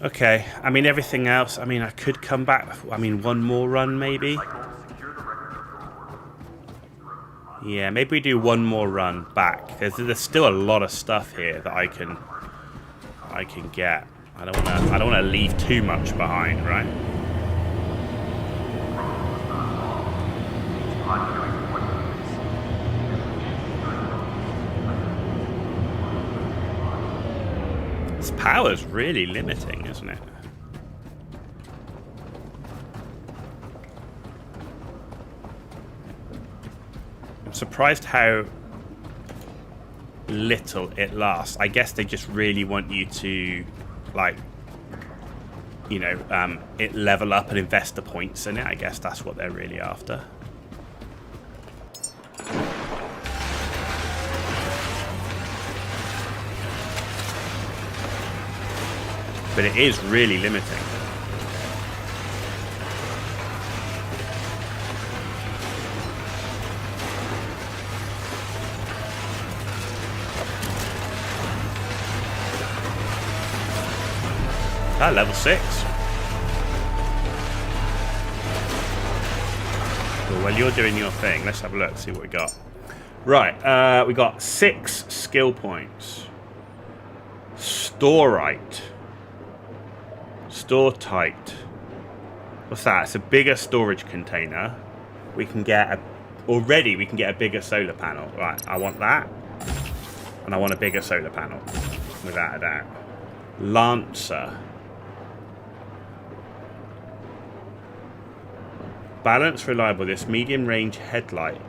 Okay, I mean, everything else, I mean, I could come back, I mean, one more run, maybe? Yeah, maybe we do one more run back. There's still a lot of stuff here that I can get. I don't want to leave too much behind, right? This power's really limiting, isn't it? I'm surprised how little it lasts. I guess they just really want you to, like, you know, it level up and invest the points in it. I guess that's what they're really after. but it is really limiting. Level 6. Cool, well, you're doing your thing. Let's have a look, see what we got. Right, we got 6 skill points. Storite. Store tight. What's that? It's a bigger storage container. We can get already we can get a bigger solar panel. Right, I want that. And I want a bigger solar panel. Without a doubt. Lancer. Balance reliable. This medium range headlight.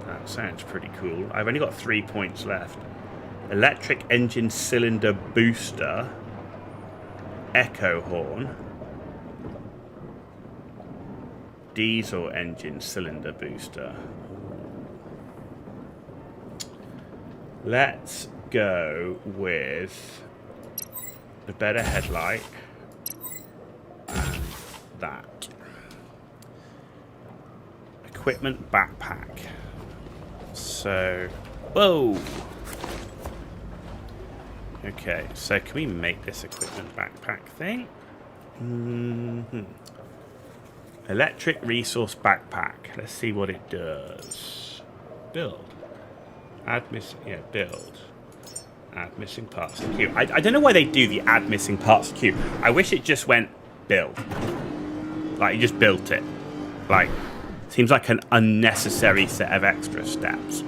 That sounds pretty cool. I've only got 3 points left. Electric engine cylinder booster. Echo horn. Diesel engine cylinder booster. Let's go with the better headlight. And that. Equipment backpack. So, whoa. Okay, so can we make this equipment backpack thing? Electric resource backpack. Let's see what it does. Build. Add missing. Yeah, build. Add missing parts to queue. I don't know why they do the add missing parts to queue. I wish it just went build. Like, you just built it. Like, seems like an unnecessary set of extra steps.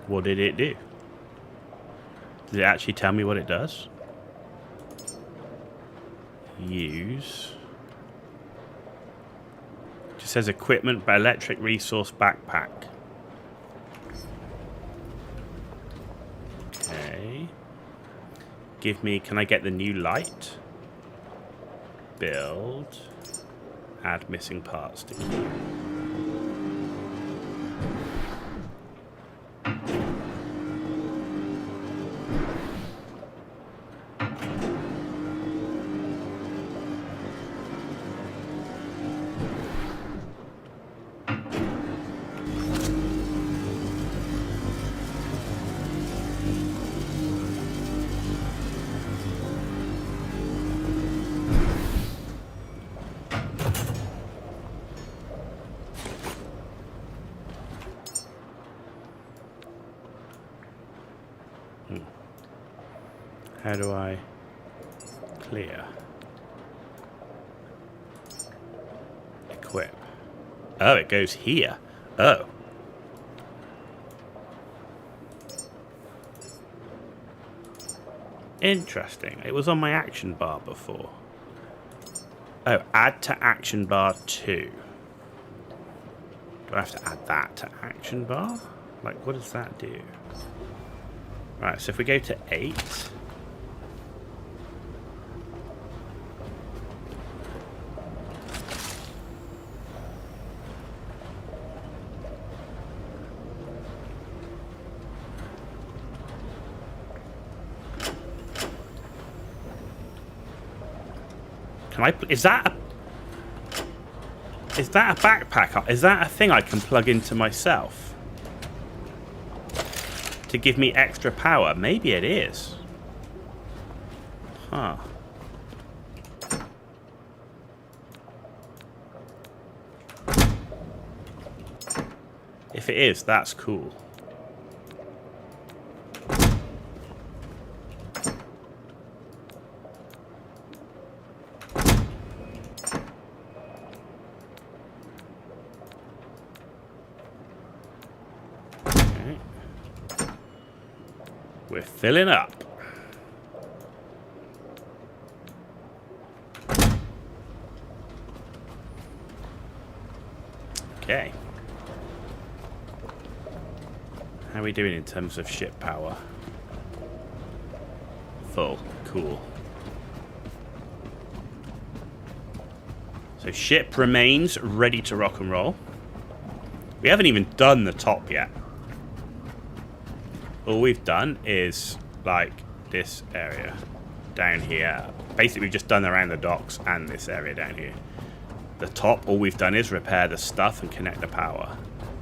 What did it do? Did it actually tell me what it does? Use. It just says equipment by electric resource backpack. Okay. Give me, can I get the new light? Build. Add missing parts to queue. How do I clear? Equip. Oh, it goes here. Oh. Interesting. It was on my action bar before. Oh, add to action bar 2. Do I have to add that to action bar? Like, what does that do? Right, so if we go to 8... Can I? Is that a backpack? Is that a thing I can plug into myself to give me extra power? Maybe it is. Huh. If it is, that's cool. Okay. We're filling up. Okay. How are we doing in terms of ship power? Full. Cool. So ship remains ready to rock and roll. We haven't even done the top yet. All we've done is like this area down here. Basically we've just done around the docks and this area down here. The top, all we've done is repair the stuff and connect the power.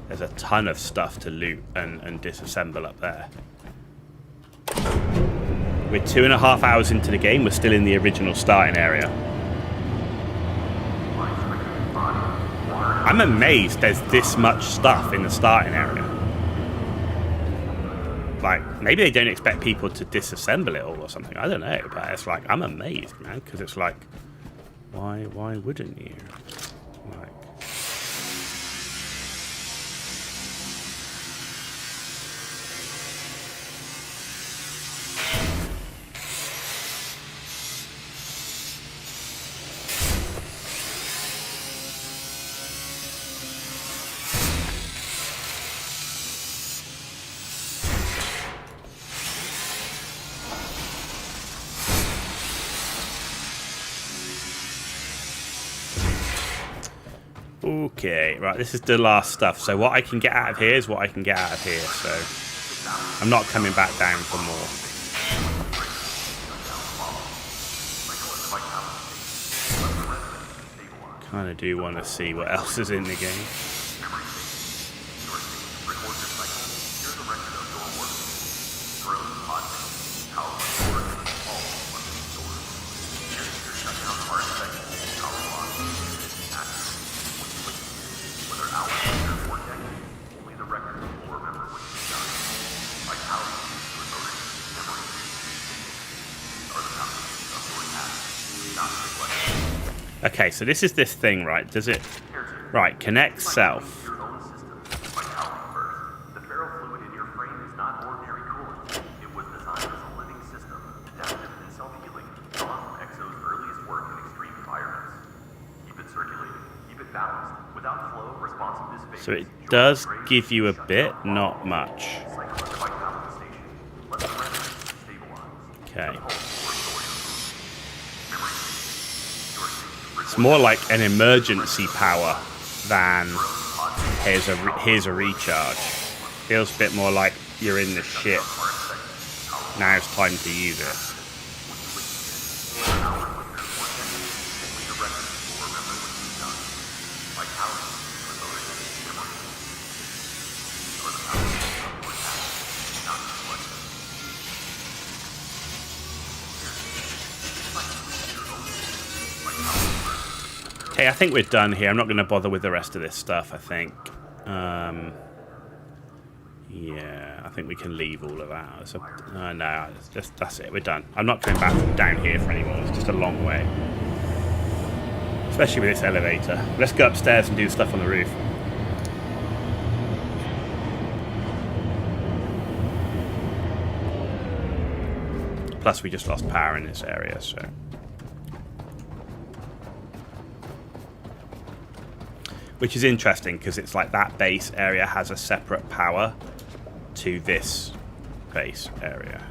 There's a ton of stuff to loot and disassemble up there. We're 2.5 hours into the game. We're still in the original starting area. I'm amazed there's this much stuff in the starting area. Like, maybe they don't expect people to disassemble it all or something. I don't know, but it's like, I'm amazed, man, because it's like, why wouldn't you? Like, okay, right, this is the last stuff. So what I can get out of here is what I can get out of here. So I'm not coming back down for more. Kind of do want to see what else is in the game. Okay, so this is this thing, right? Does it... Right, connect self. The ferrofluid in your frame is not ordinary coolant. It was designed as a living system, adaptive and self-healing, drawn from Exo's earliest work in extreme environments. Keep it circulating, keep it balanced. Without flow, responsiveness fades. So it does give you a bit, not much. Okay. It's more like an emergency power than here's a recharge. Feels a bit more like you're in the ship. Now it's time to use it. Okay, I think we're done here. I'm not going to bother with the rest of this stuff, I think. Yeah, I think we can leave all of that. So, no, that's it. We're done. I'm not coming back down here for anymore. It's just a long way. Especially with this elevator. Let's go upstairs and do stuff on the roof. Plus, we just lost power in this area, so... Which is interesting, because it's like that base area has a separate power to this base area.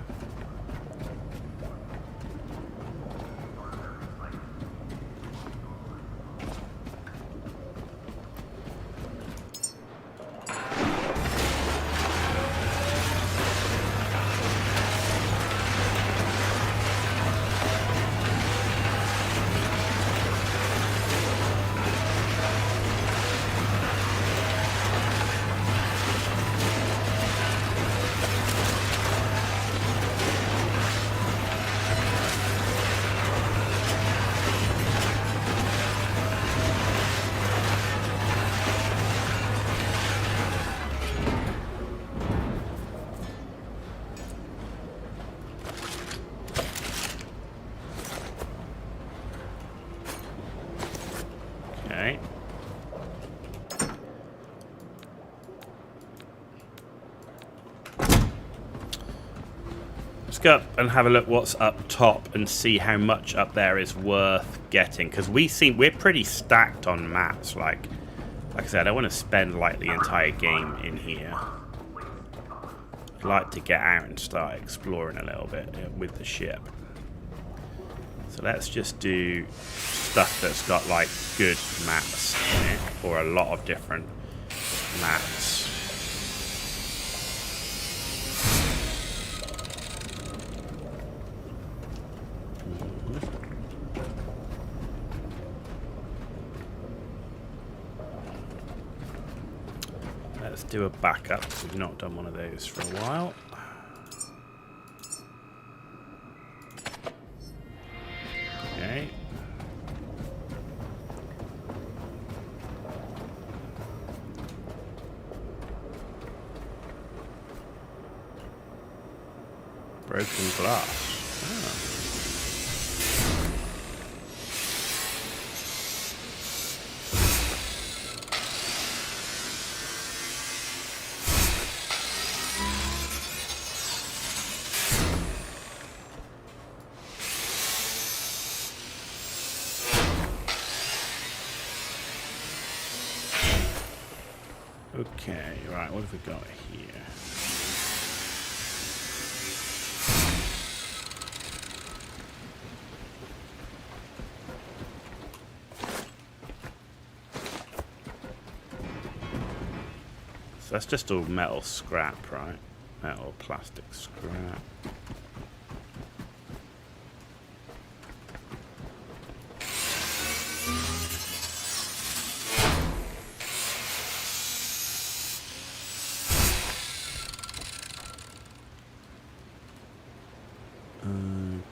Let's go up and have a look what's up top and see how much up there is worth getting. Because we're pretty stacked on mats. Like I said, I don't want to spend like the entire game in here. I'd like to get out and start exploring a little bit with the ship. So let's just do stuff that's got like good maps in it, or a lot of different maps. Let's do a backup, because we've not done one of those for a while. Okay. Broken glass. Oh. Okay, right, what have we got here? So that's just all metal scrap, right? Metal, plastic scrap.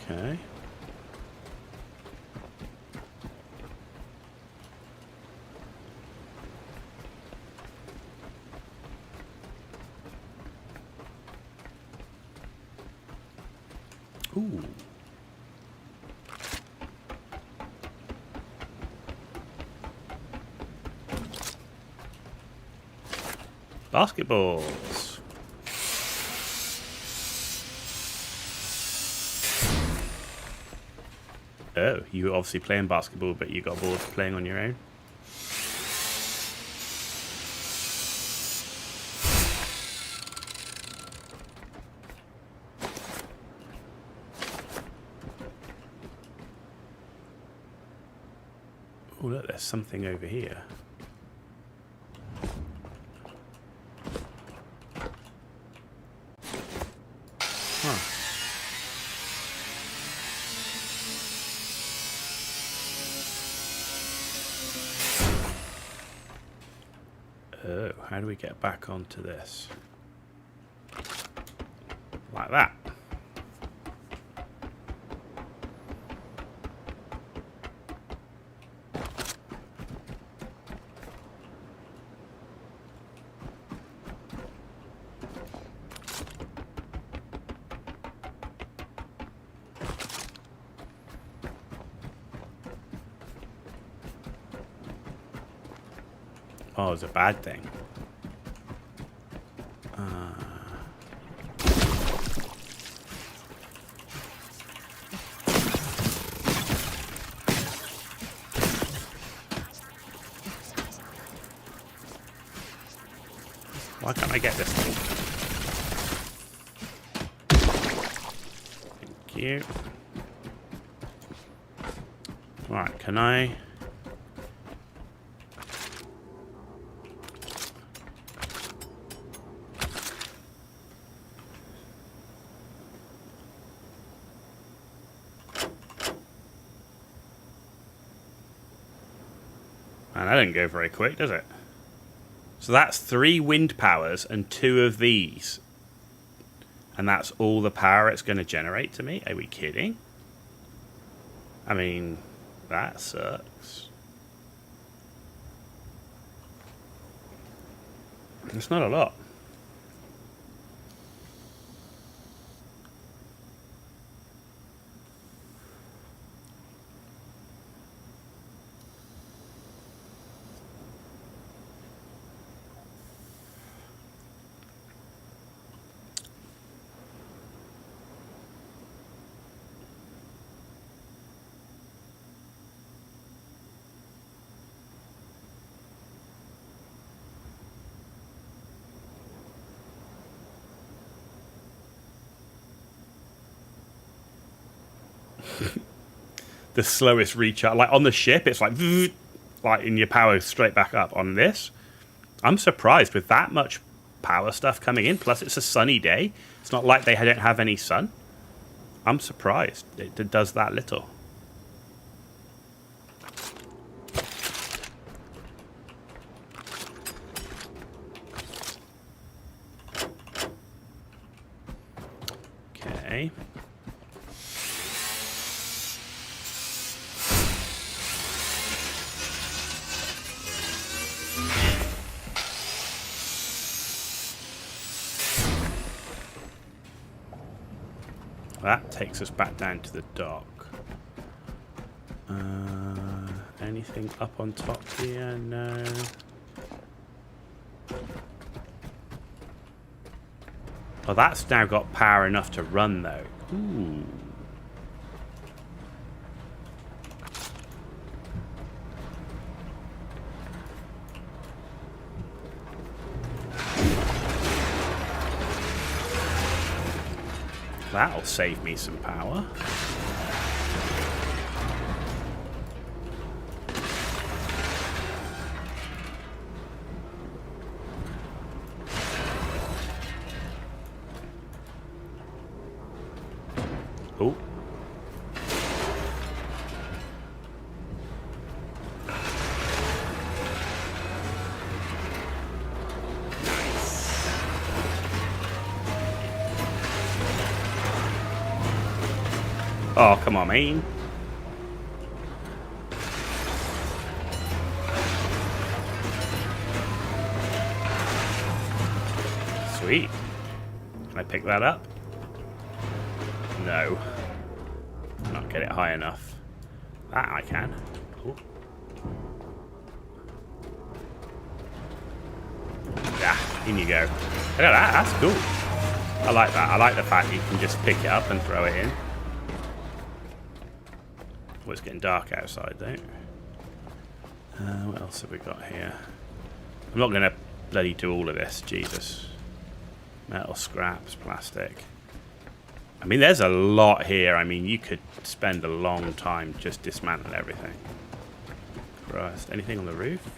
Okay. Ooh. Basketballs. Oh, you were obviously playing basketball, but you got bored playing on your own. Oh, look, there's something over here. Huh. Oh, how do we get back onto this? Like that. Oh, it's a bad thing. Why can't I get this thing? Thank you. Right, can I... Man, that didn't go very quick, does it? So that's 3 wind powers and 2 of these. And that's all the power it's going to generate to me? Are we kidding? I mean, that sucks. It's not a lot. the slowest recharge. Like on the ship, it's like and your power straight back up. On this, I'm surprised with that much power stuff coming in. Plus, it's a sunny day. It's not like they don't have any sun. I'm surprised it does that little. Okay. That takes us back down to the dock. Anything up on top here? No. Oh, that's now got power enough to run, though. Ooh. That'll save me some power. Oh. Oh, come on, man. Sweet. Can I pick that up? No. Not get it high enough. That I can. Ooh. Yeah, in you go. Look at that, that's cool. I like that. I like the fact that you can just pick it up and throw it in. Oh, it's getting dark outside, though. What else have we got here? I'm not going to bloody do all of this. Jesus. Metal, scraps, plastic. I mean, there's a lot here. I mean, you could spend a long time just dismantling everything. Christ. Anything on the roof?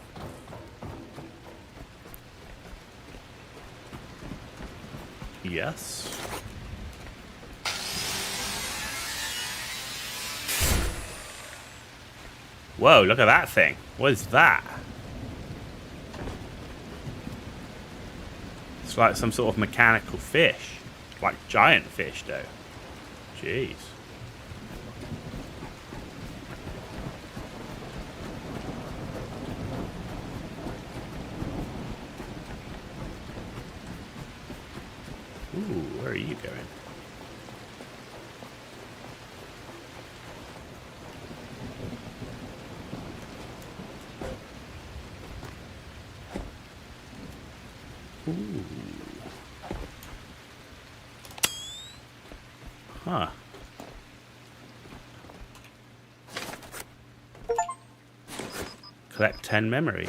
Yes. Whoa, look at that thing. What is that? It's like some sort of mechanical fish. Like giant fish, though. Jeez. Ooh, where are you going? Ooh. Huh. Collect 10 memories.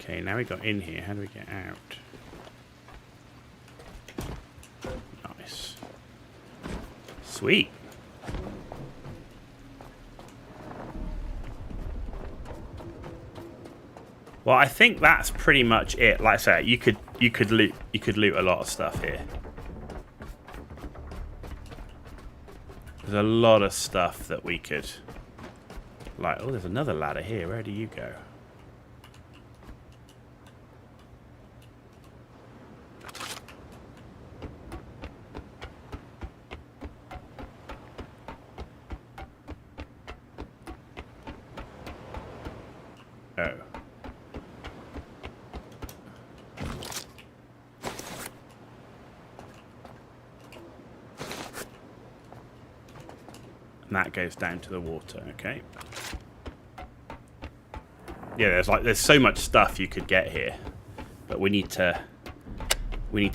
Okay, now we got in here. How do we get out? Nice. Sweet. Well, I think that's pretty much it. Like I said, you could loot a lot of stuff here. There's a lot of stuff that we could like. Oh, there's another ladder here. Where do you go? Oh. And that goes down to the water, okay. Yeah, there's so much stuff you could get here, but we need to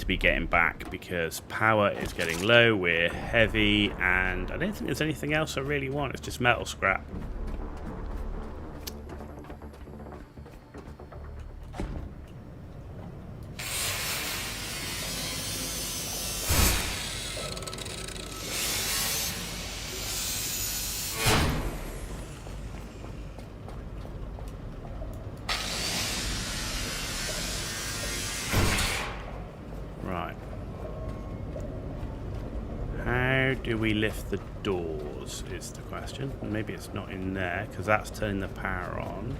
be getting back because power is getting low. We're heavy, and I don't think there's anything else I really want. It's just metal scrap. Do we lift the doors is the question. Maybe it's not in there because that's turning the power on.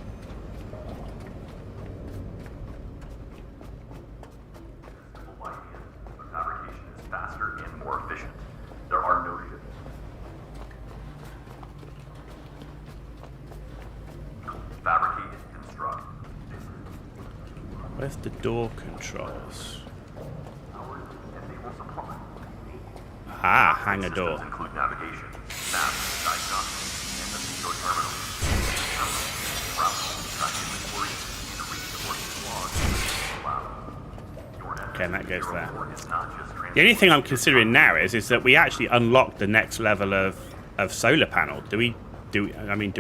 But fabrication is faster and more efficient. There are no shifts. Fabricate, construct. Where's the door controls? Enable supply. Ah, hang a door. Systems include navigation, maps, diagnostics, and the secure terminal. Route, track inventory, and reach the horse's log. Okay, and that goes there. Is not just The only thing I'm considering now is that we actually unlocked the next level of solar panel. Do we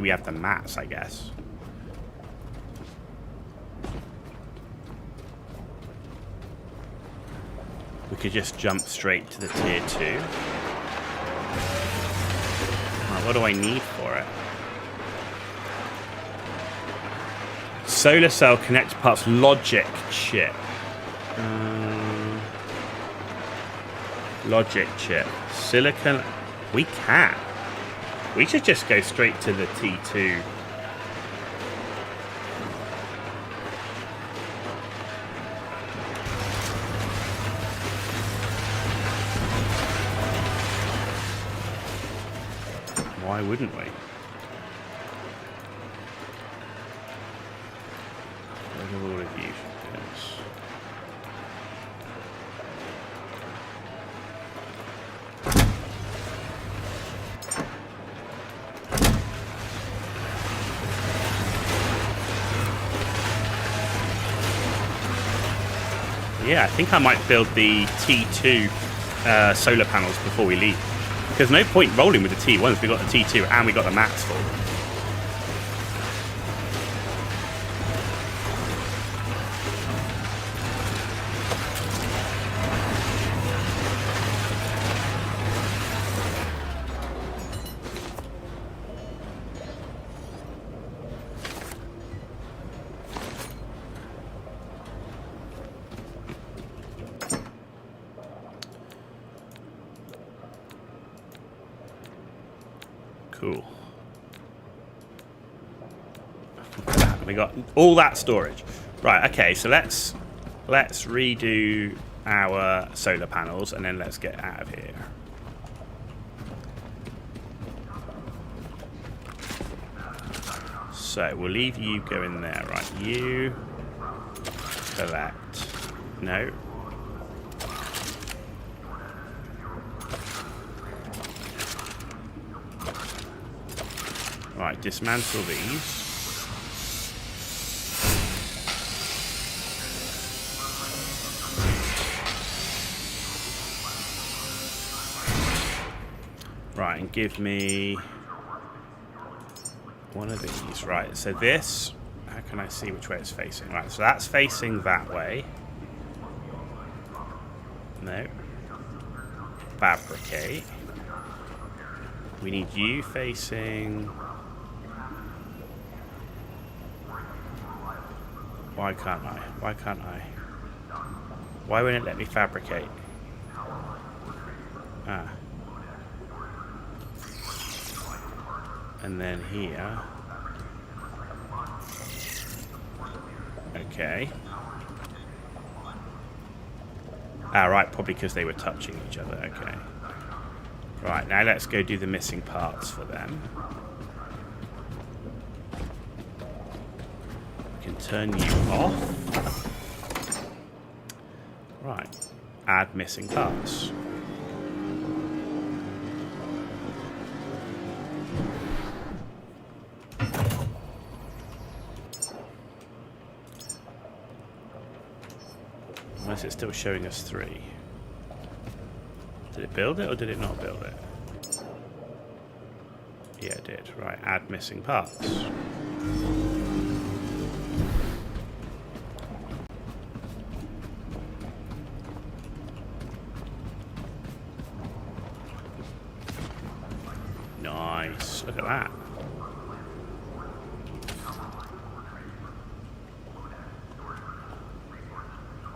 have the mats, I guess? We could just jump straight to the tier 2. Right, what do I need for it? Solar cell connector parts logic chip. Logic chip. Silicon. We can. We should just go straight to the T2. Why wouldn't we? Where are all of you? Yes. Yeah, I think I might build the T2 solar panels before we leave. There's no point rolling with the T1 if we got the T2 and we got the mats for them. Cool. We got all that storage. Right, okay, so let's redo our solar panels and then let's get out of here. So we'll leave you go in there, right? You collect. No. Right, dismantle these. Right, and give me one of these. Right, so this, how can I see which way it's facing? Right, so that's facing that way. No. Fabricate. We need you facing... Why can't I? Why can't I? Why won't it let me fabricate? Ah. And then here. Okay. Ah, right, probably because they were touching each other. Okay. Right, now let's go do the missing parts for them. Turn you off. Right. Add missing parts. Why is it still showing us 3? Did it build it or did it not build it? Yeah, it did. Right, add missing parts. Nice. Look at that.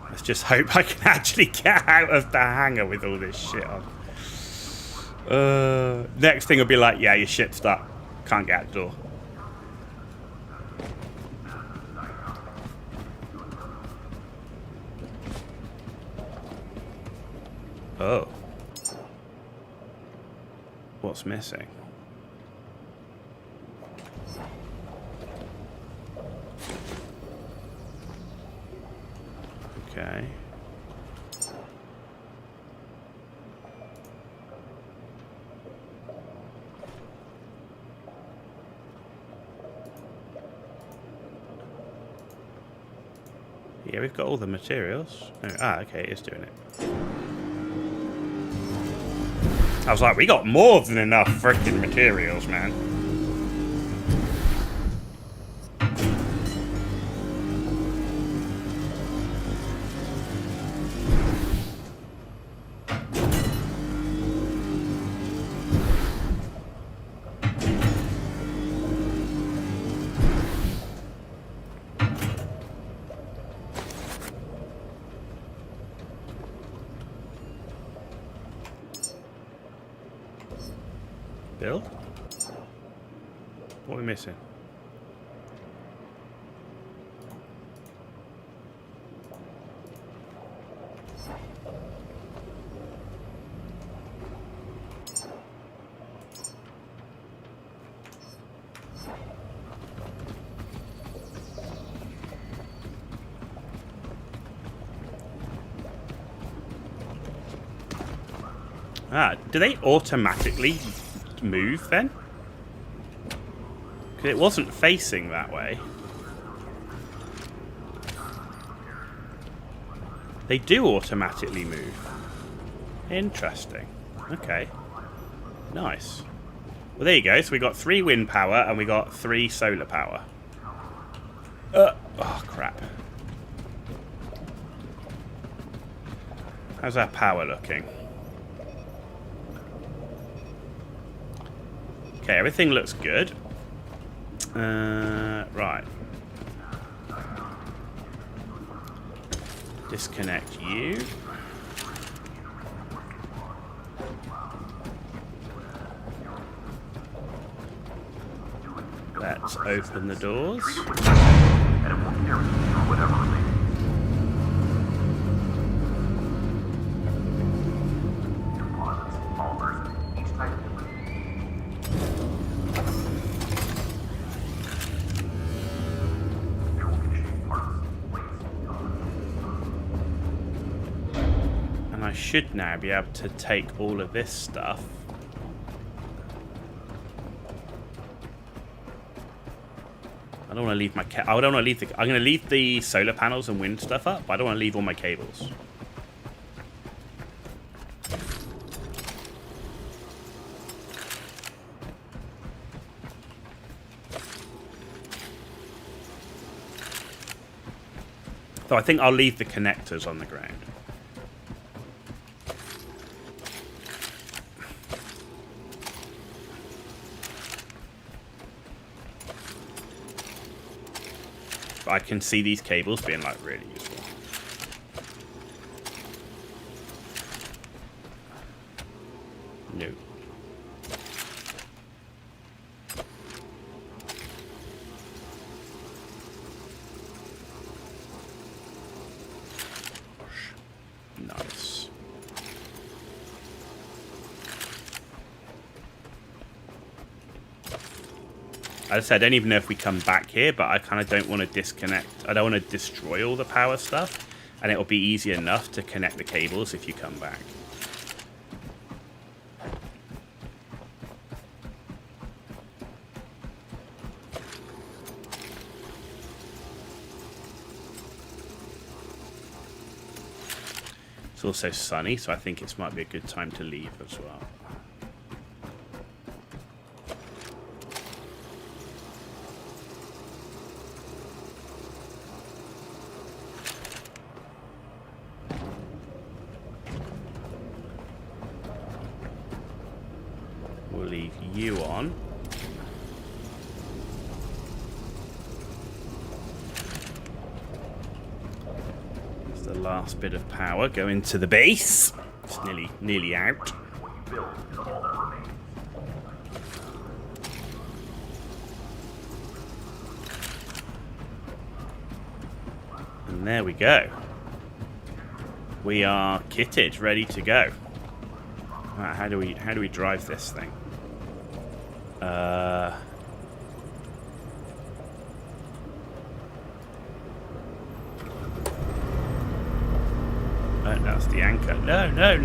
Let's just hope I can actually get out of the hangar with all this shit on. Next thing will be like, yeah, your ship's stuck. Can't get out the door. Oh. What's missing? Okay. Yeah, we've got all the materials. Oh, okay, it's doing it. I was like, we got more than enough freaking materials, man. Build? What are we missing? Do they automatically move then? Because it wasn't facing that way. They do automatically move. Interesting. Okay. Nice. Well, there you go. So we got 3 wind power and we got 3 solar power. Oh, crap. How's our power looking? Okay, everything looks good. Right. Disconnect you. Let's open the doors. And it will carry you through whatever remains. Composites, polymers, each type different. There will be shaped parts, plates, And I should now be able to take all of this stuff. I don't want to leave my I don't want to leave the. I'm going to leave the solar panels and wind stuff up, but I don't want to leave all my cables. So I think I'll leave the connectors on the ground. But I can see these cables being like really useful. No. Nice. As I said, I don't even know if we come back here, but I kind of don't want to disconnect. I don't want to destroy all the power stuff, and it'll be easy enough to connect the cables if you come back. It's also sunny, so I think it might be a good time to leave as well. We'll leave you on. It's the last bit of power going to the base. It's nearly out. What you build is all that remains. And there we go. We are kitted, ready to go. Right, how do we drive this thing? Oh, that's the anchor. No. No.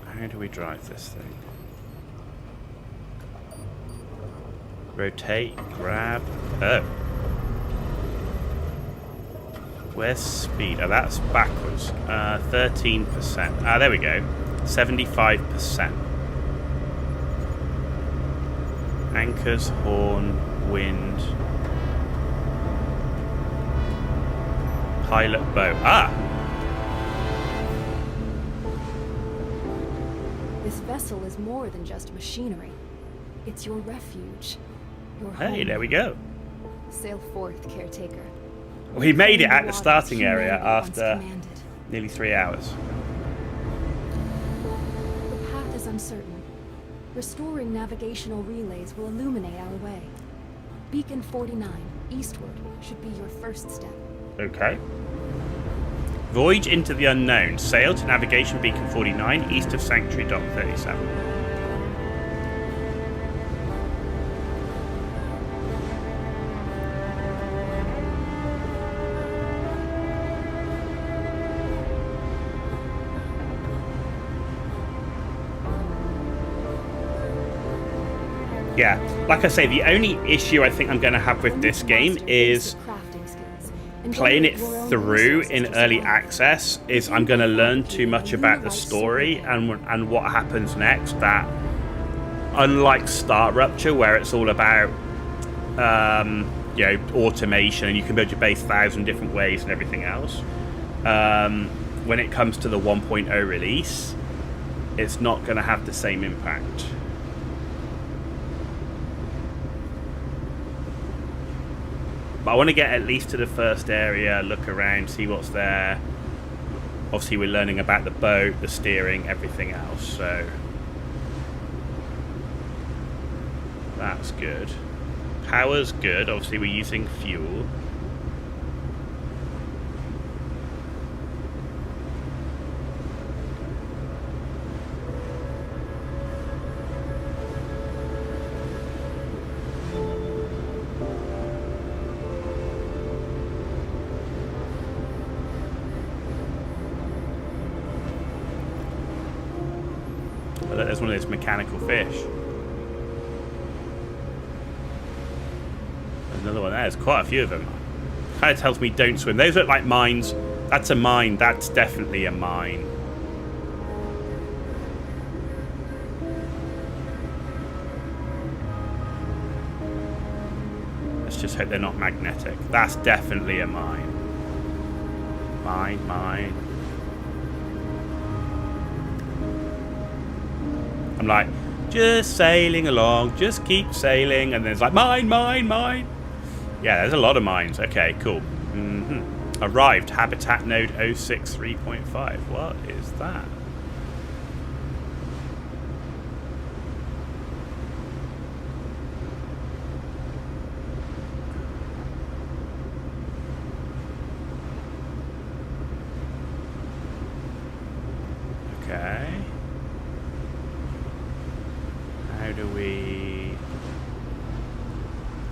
How do we drive this thing? Rotate, grab. Oh. Where's speed? Oh, that's backwards. 13%. Ah, there we go. 75%. Anchors, horn, wind. Pilot boat. Ah! This vessel is more than just machinery. It's your refuge. Your home. Hey, there we go. Sail forth, caretaker. We made it at the Water starting area humanity once after commanded. nearly 3 hours. The path is uncertain. Restoring navigational relays will illuminate our way. Beacon 49, eastward, should be your first step. Okay. Voyage into the unknown. Sail to navigation beacon 49, east of Sanctuary Dock 37. Yeah, like I say, the only issue I think I'm going to have with this game is playing it through in early access is I'm going to learn too much about the story and what happens next. That unlike StarRupture, where it's all about automation and you can build your base 1,000 different ways and everything else, when it comes to the 1.0 release, it's not going to have the same impact. But I want to get at least to the first area, look around, see what's there. Obviously, we're learning about the boat, the steering, everything else, so that's good. Power's good. Obviously, we're using fuel. There's one of those mechanical fish. Another one there. There's quite a few of them. Kind of tells me don't swim. Those look like mines. That's a mine. That's definitely a mine. Let's just hope they're not magnetic. That's definitely a mine. Mine. I'm like, just sailing along, just keep sailing, and then it's like, mine. Yeah, there's a lot of mines. Okay, cool. Arrived, habitat node 063.5. What is that? Okay.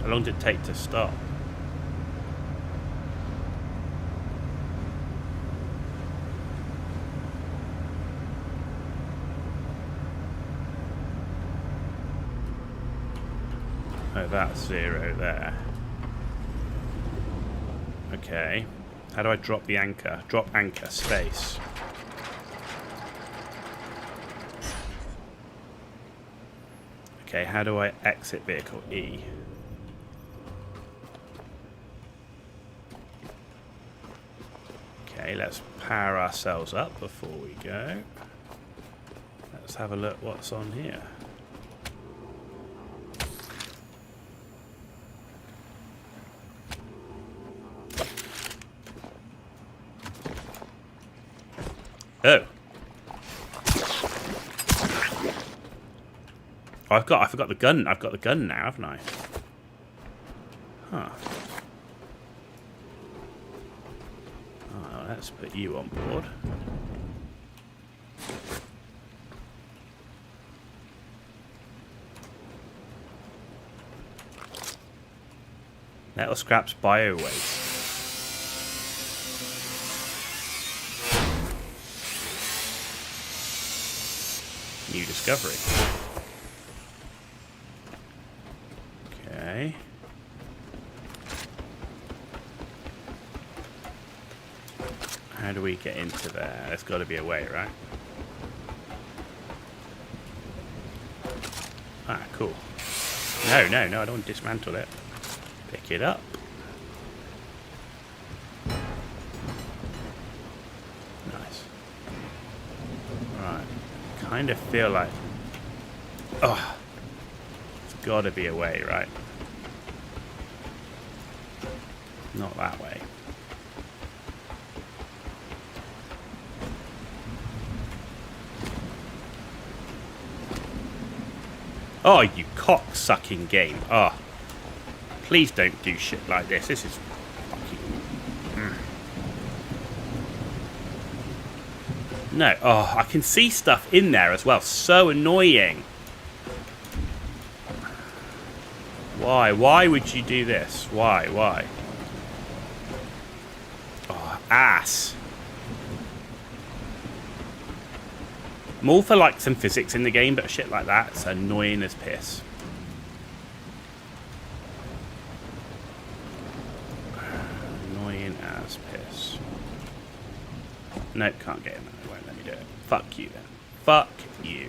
How long did it take to stop? that's 0 there. Okay. How do I drop the anchor? Drop anchor, space. Okay, how do I exit vehicle? E. Okay, let's power ourselves up before we go. Let's have a look what's on here. Oh. Oh, I forgot the gun. I've got the gun now, haven't I? Huh. Oh, let's put you on board. Metal scraps bio waste. New discovery. Okay. How do we get into there? There's got to be a way, right? Ah, cool. No, I don't want to dismantle it. Pick it up. Nice. Right. Kind of feel like... Oh. There's got to be a way, right? Not that way. Oh, you cock-sucking game. Oh. Please don't do shit like this. This is fucking... No. Oh, I can see stuff in there as well. So annoying. Why? Why would you do this? Why? Why? Oh, ass. I'm all for like some physics in the game, but shit like that, it's annoying as piss. Annoying as piss. Nope, can't get him. It won't let me do it. Fuck you then. Fuck you.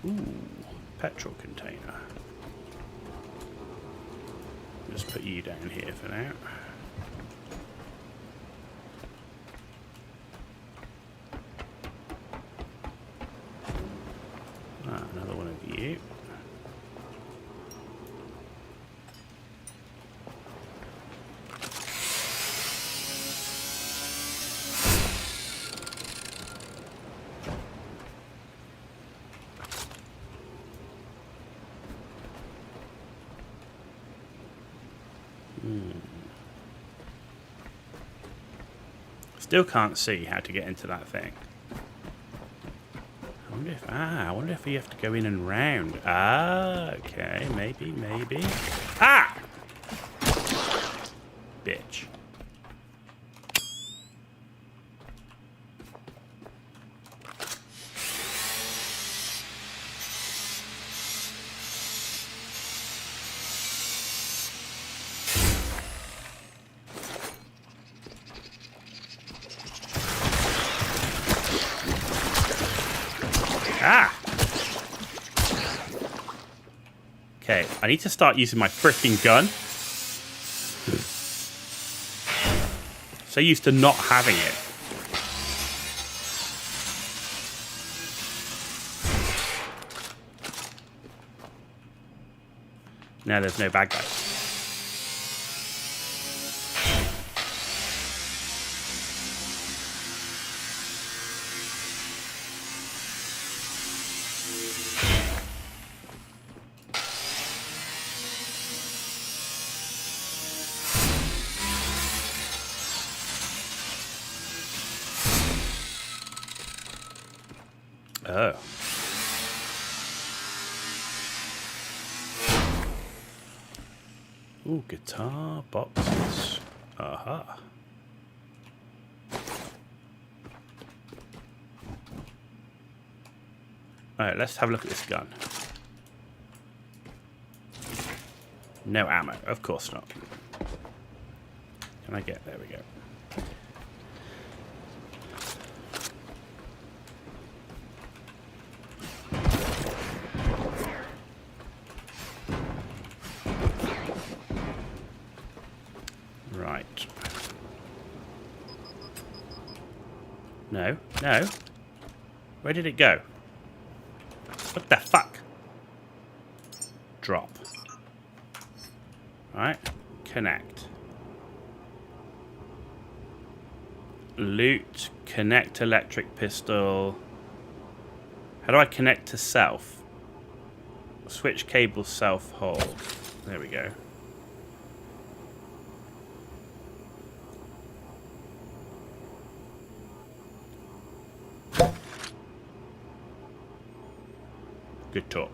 Ooh, petrol container. Just put you down here for now. Ah, another one of you. Still can't see how to get into that thing. I wonder if you have to go in and round. Ah, okay, maybe. Ah! Bitch. Ah! Okay, I need to start using my freaking gun. So used to not having it. Now there's no bad guys. Oh. Ooh, guitar boxes. Aha. Alright, let's have a look at this gun. No ammo, of course not. Can I get... There we go. Right. No, no. Where did it go? What the fuck? Drop. Right. Connect. Loot. Connect electric pistol. How do I connect to self? Switch cable self hold. There we go. Good talk.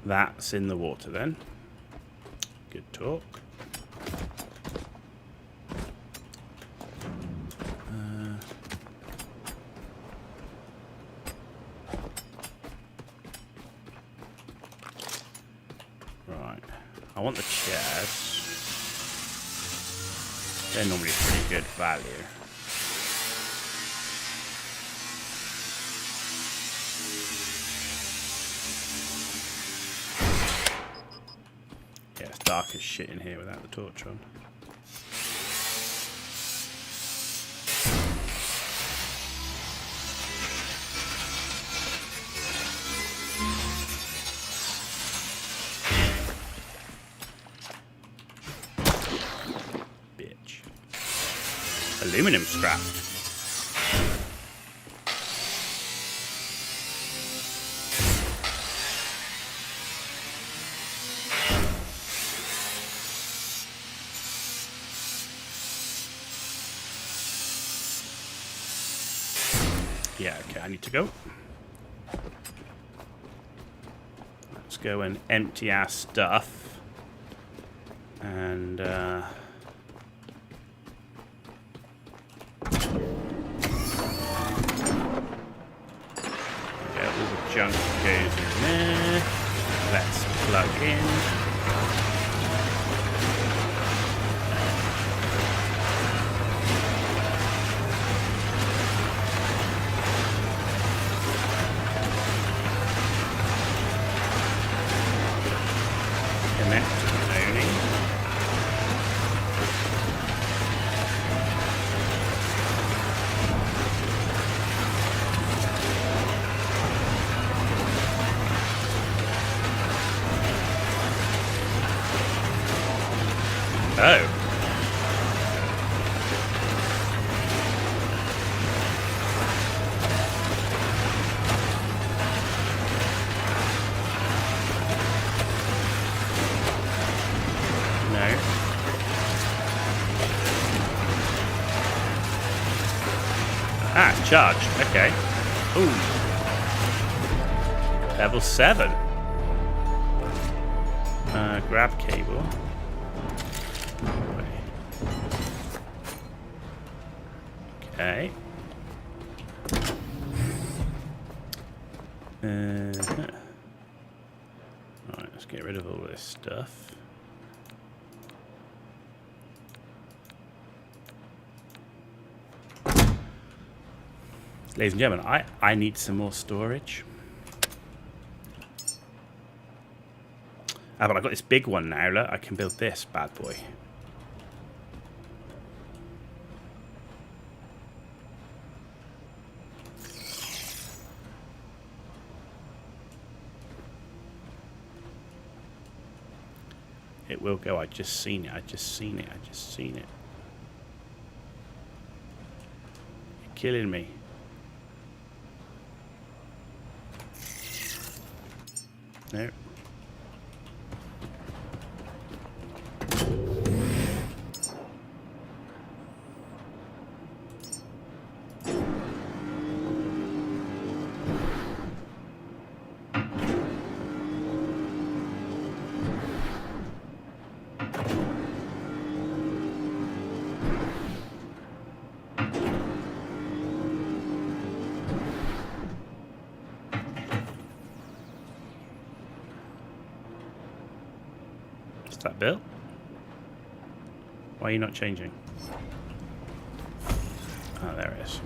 That's in the water then. Good talk. Right. I want the chairs. They're normally pretty good value. Yeah, it's dark as shit in here without the torch on. Aluminum scrap. Yeah, okay, I need to go. Let's go and empty our stuff. And, junk goes in there. Let's plug in. Connect only. Oh. No. Ah, charged. Okay. Ooh. Level 7. Grab cable. Okay. Alright, let's get rid of all this stuff. Ladies and gentlemen, I need some more storage. Ah, but I've got this big one now. Look, I can build this bad boy. It will go. I just seen it. I just seen it. I just seen it. You're killing me. No. Is that Bill? Why are you not changing? Oh, there it is.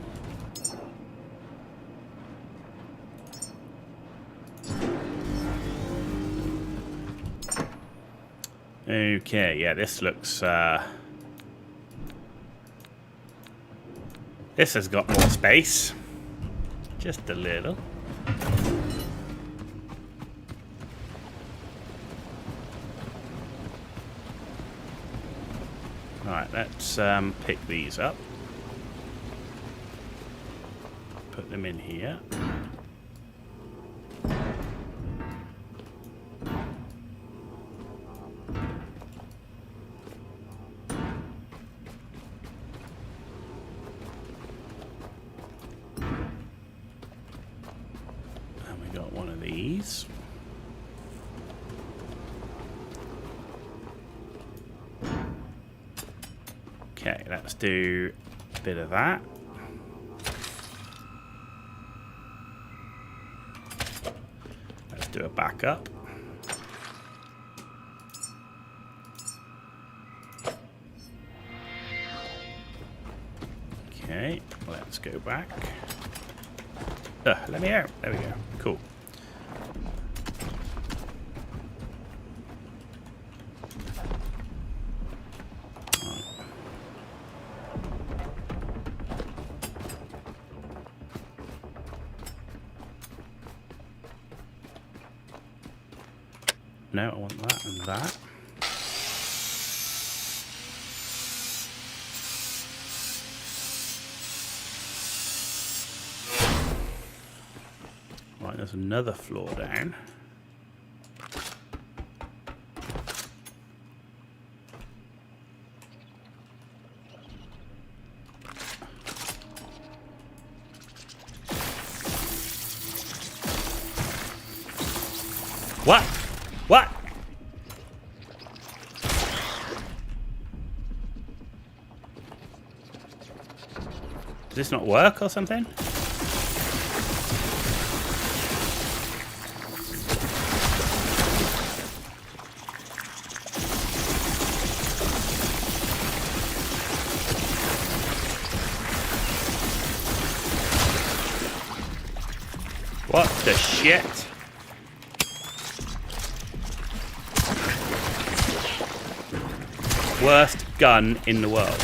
Okay, yeah, this looks... this has got more space. Just a little. Alright, let's pick these up. Put them in here. Okay, let's do a bit of that. Let's do a backup. Okay, let's go back. Let me out. There we go. Cool. No, I want that and that. Right, there's another floor down. What? What? Does this not work or something? What the shit? Worst gun in the world.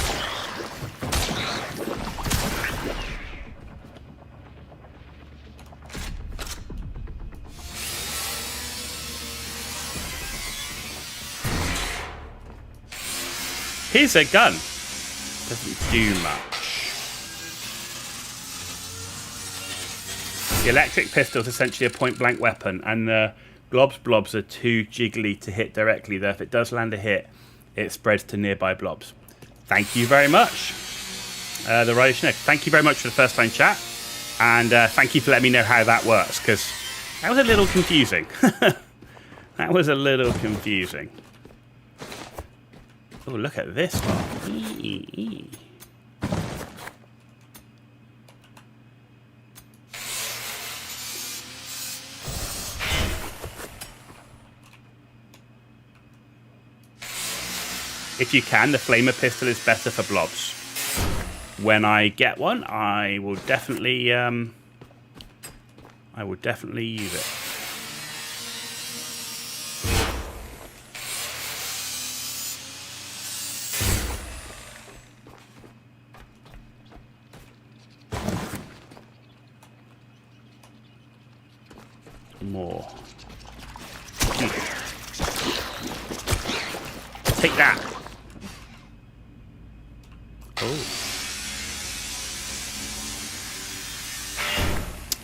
Here's a gun. Doesn't do much. The electric pistol is essentially a point-blank weapon, and the blobs are too jiggly to hit directly, though if it does land a hit, it spreads to nearby blobs. Thank you very much. The Rider Schnick, thank you very much for the first time chat. And thank you for letting me know how that works, because that was a little confusing. That was a little confusing. Oh, look at this one. If you can, the flamer pistol is better for blobs. When I get one, I will definitely use it. More. Take that. Oh.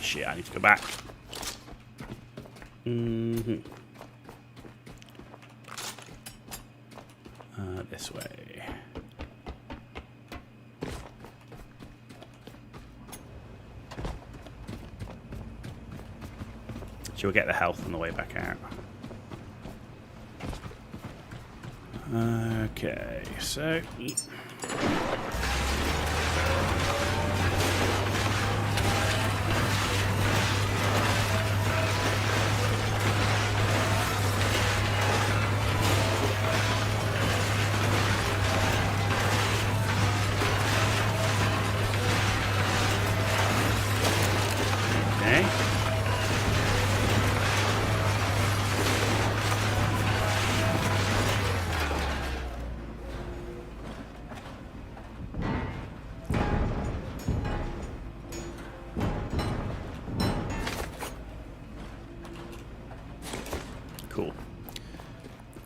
Shit, I need to go back. This way. She'll get the health on the way back out. Okay, so...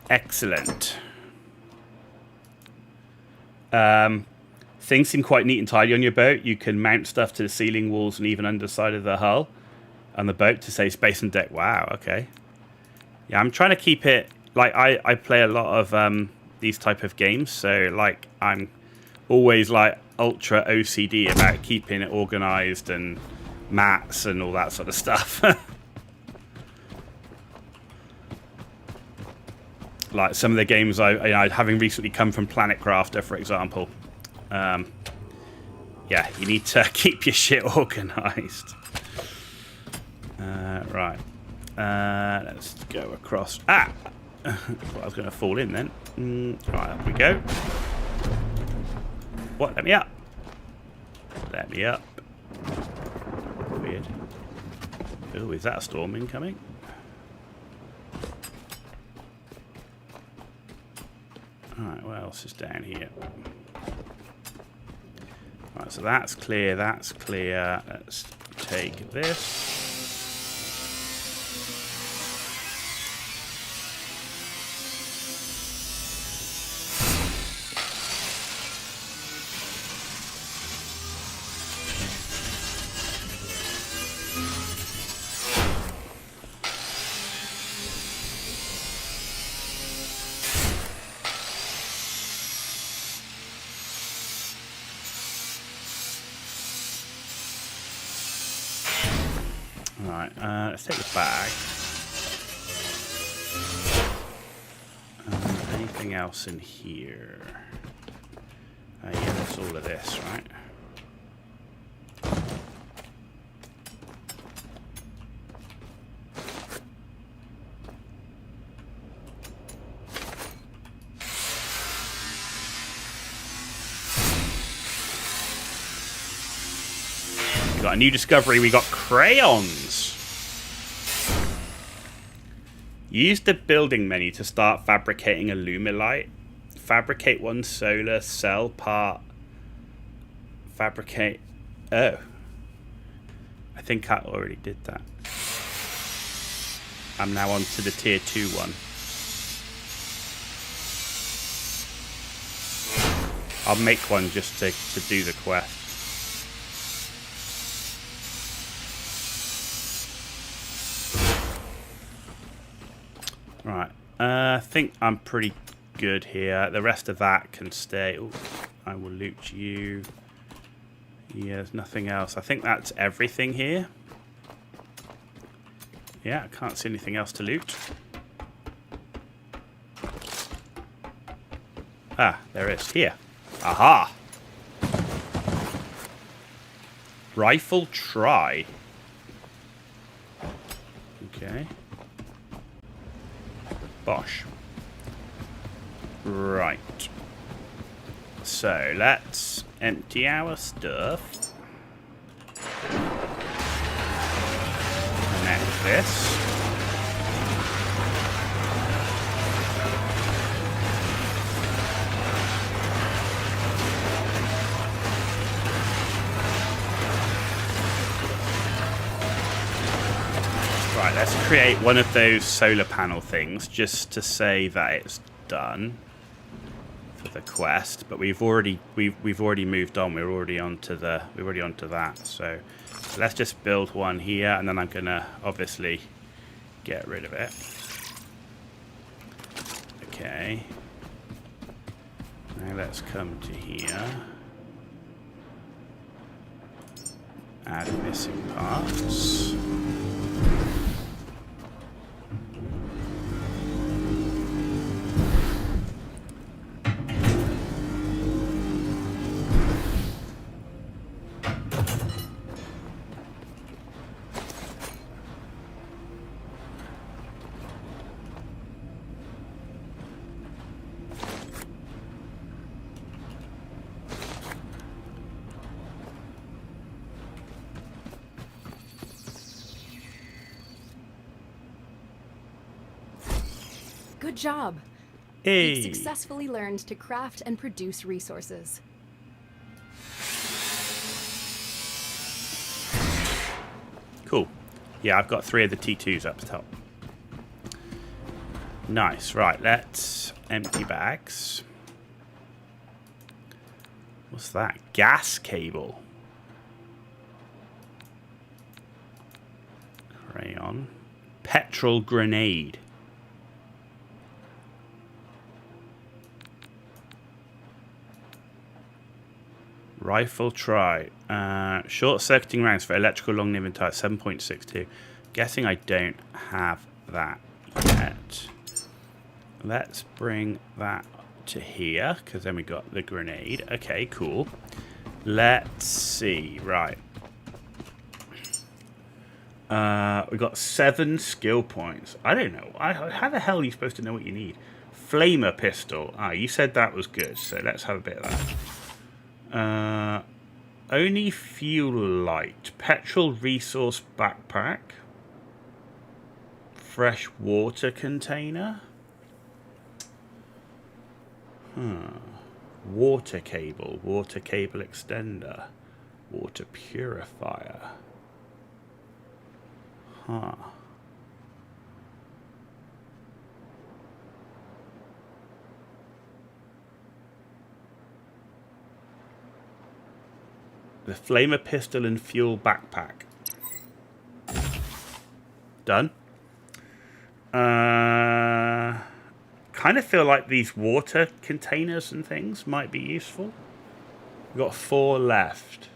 Excellent. Things seem quite neat and tidy on your boat. You can mount stuff to the ceiling, walls, and even underside of the hull on the boat to save space and deck. Wow, okay. Yeah, I'm trying to keep it... Like, I play a lot of these type of games, so, like, I'm always, like, ultra OCD about keeping it organised and mats and all that sort of stuff. Like, some of the games having recently come from Planet Crafter, for example. Yeah, you need to keep your shit organised. Right. Let's go across. Ah! I thought I was going to fall in then. Right, up we go. What? Let me up. Let me up. Weird. Oh, is that a storm incoming? Alright, what else is down here? Right, so that's clear, that's clear. Let's take this. Right, let's take the bag. Anything else in here? Yeah, that's all of this, right? We got a new discovery. We got crayons. Use the building menu to start fabricating a Lumilite. Fabricate one solar cell part. Fabricate... Oh. I think I already did that. I'm now on to the tier 2 one. I'll make one just to do the quest. Right, I think I'm pretty good here. The rest of that can stay. Ooh, I will loot you. Yeah, there's nothing else. I think that's everything here. Yeah, I can't see anything else to loot. Ah, there is. Here. Aha! Rifle try. Okay. Bosh. Right. So, let's empty our stuff. Connect this. Right, let's create one of those solar panel things just to say that it's done for the quest. But we've already moved on. We're already onto that. So let's just build one here, and then I'm gonna obviously get rid of it. Okay. Now let's come to here. Add missing parts. Good job. Hey. You've successfully learned to craft and produce resources. Cool. Yeah, I've got 3 of the T2s up top. Nice. Right, let's empty bags. What's that? Gas cable. Crayon. Petrol grenade. Rifle try. Short circuiting rounds for electrical long living type 7.62. Guessing I don't have that yet. Let's bring that to here, because then we got the grenade. Okay, cool. Let's see. Right. We got 7 skill points. I don't know. How the hell are you supposed to know what you need? Flamer pistol. Ah, you said that was good, so let's have a bit of that. Only fuel light. Petrol resource backpack. Fresh water container. Water cable. Water cable extender. Water purifier. Huh. The flamer pistol and fuel backpack. Done. Kind of feel like these water containers and things might be useful. We've got 4 left.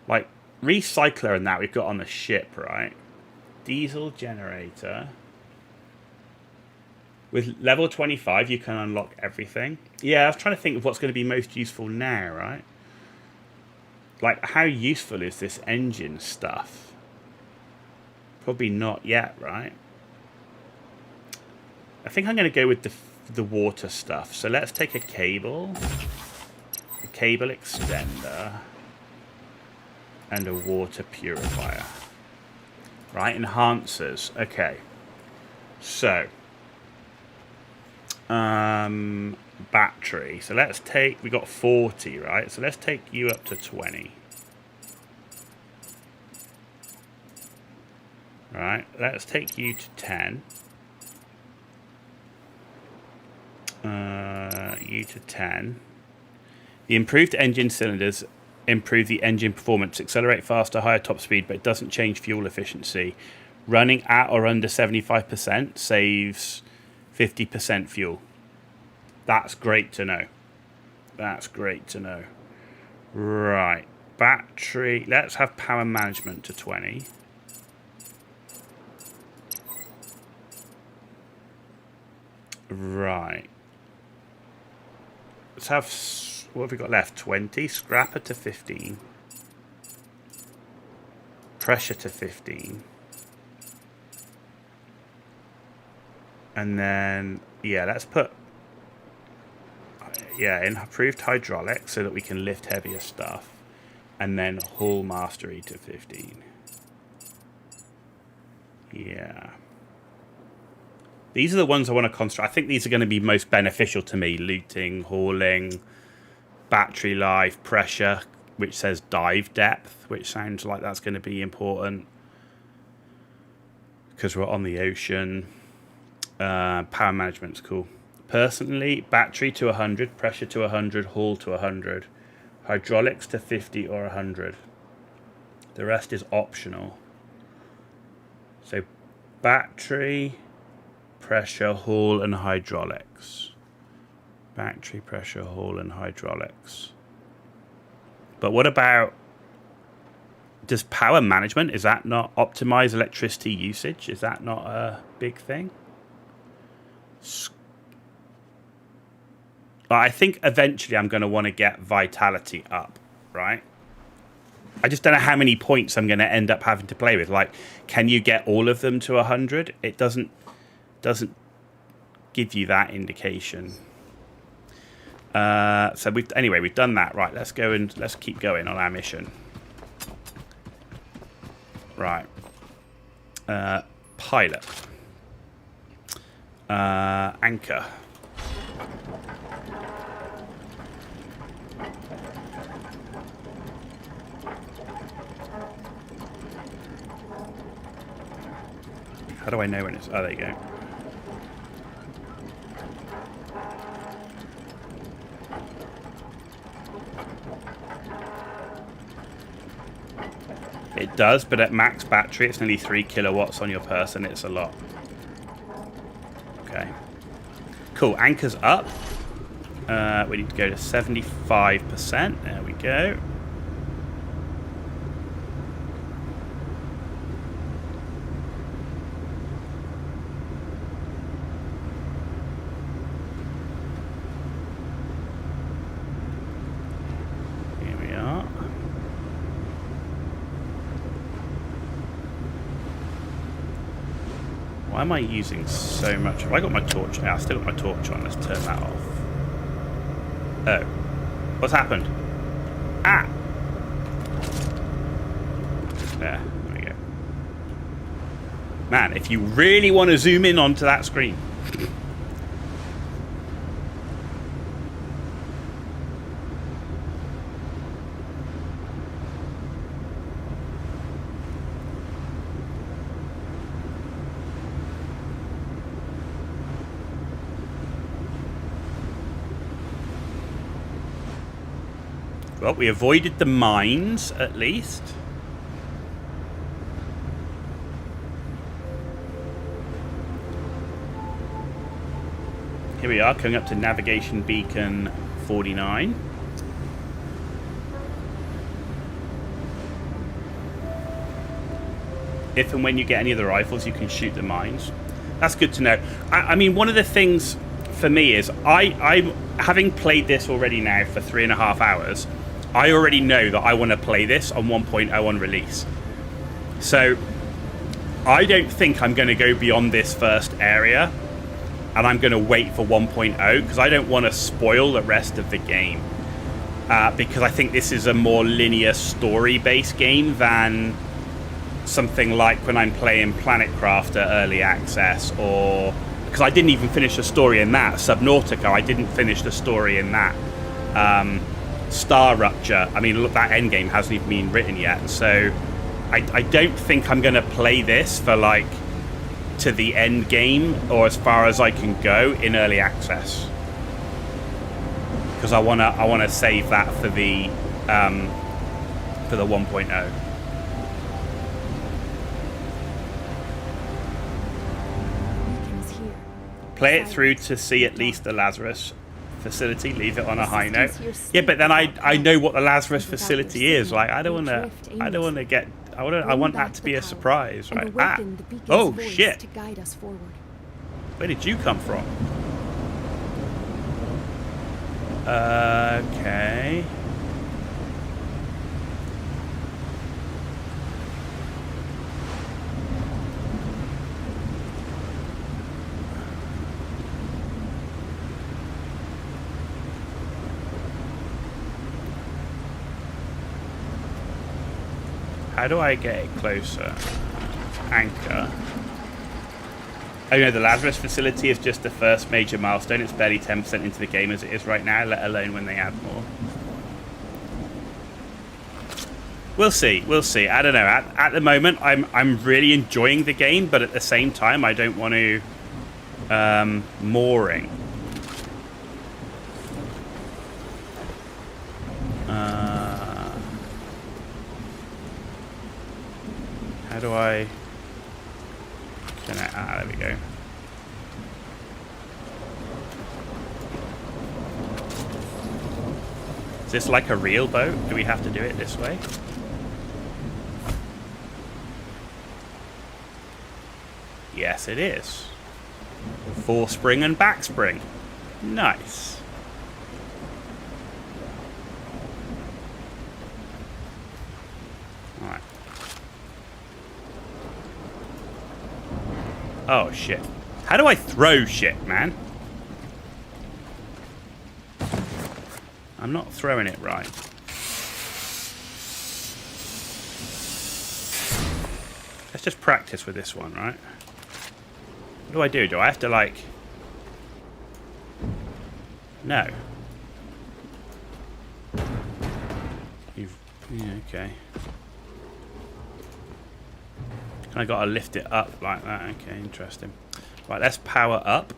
Like, recycler and that we've got on the ship, right? Diesel generator. With level 25, you can unlock everything. Yeah, I was trying to think of what's going to be most useful now, right? Like, how useful is this engine stuff? Probably not yet, right? I think I'm going to go with the water stuff. So let's take a cable. A cable extender. And a water purifier. Right, enhancers. Okay. So. Battery. So let's take, we got 40, right? So let's take you up to 20. Right, let's take you to 10. You to 10. The improved engine cylinders improve the engine performance, accelerate faster, higher top speed, but it doesn't change fuel efficiency. Running at or under 75% saves 50% fuel. That's great to know. That's great to know. Right. Battery. Let's have power management to 20. Right. Let's have... What have we got left? 20. Scrapper to 15. Pressure to 15. And then... Yeah, let's put... Yeah, improved hydraulics so that we can lift heavier stuff. And then hull mastery to 15. Yeah. These are the ones I want to concentrate. I think these are going to be most beneficial to me. Looting, hauling, battery life, pressure, which says dive depth, which sounds like that's going to be important. Because we're on the ocean. Power management's cool. Personally, battery to 100, pressure to 100, haul to 100, hydraulics to 50 or 100. The rest is optional. So battery, pressure, haul, and hydraulics. Battery, pressure, haul, and hydraulics. But what about... Does power management, is that not optimize electricity usage? Is that not a big thing? I think eventually I'm going to want to get vitality up, right? I just don't know how many points I'm going to end up having to play with. Like, can you get all of them to 100? It doesn't give you that indication. So we've done that. Right, let's go and let's keep going on our mission. Right. Pilot. Anchor. How do I know when it's... Oh, there you go. It does, but at max battery, it's nearly 3 kilowatts on your person. It's a lot. Okay. Cool. Anchor's up. We need to go to 75%. There we go. Here we are. Why am I using so much? Have I got my torch? Yeah, I still got my torch on. Let's turn that off. Oh. What's happened? Ah! There we go. Man, if you really want to zoom in onto that screen. Well, we avoided the mines, at least. Here we are, coming up to navigation beacon 49. If and when you get any of the rifles, you can shoot the mines. That's good to know. I mean, one of the things for me is, I'm having played this already now for 3.5 hours, I already know that I want to play this on 1.0 on release. So I don't think I'm going to go beyond this first area, and I'm going to wait for 1.0 because I don't want to spoil the rest of the game. Because I think this is a more linear story-based game than something like when I'm playing Planet Crafter Early Access, or because I didn't even finish the story in that. Subnautica, I didn't finish the story in that. StarRupture, I mean, look, that endgame hasn't even been written yet, so I don't think I'm going to play this for, like, to the end game, or as far as I can go in early access, because I wanna save that for the 1.0. Play it through to see at least the Lazarus facility. Leave it on a high note. Yeah, but then I know what the Lazarus facility is. Like, I want that to be a surprise, right? Ah. Oh shit. Where did you come from? Okay. How do I get it closer? Anchor. Oh no, the Lazarus facility is just the first major milestone. It's barely 10% into the game as it is right now, let alone when they add more. We'll see, we'll see. I don't know. At the moment, I'm really enjoying the game, but at the same time, I don't want to mooring. How do I connect? Ah, there we go. Is this like a real boat? Do we have to do it this way? Yes, it is. Forespring and backspring. Nice. Alright. Oh, shit. How do I throw shit, man? I'm not throwing it right. Let's just practice with this one, right? What do I do? Do I have to, like... No. Yeah, okay. I gotta lift it up like that. Okay, interesting. Right, let's power up.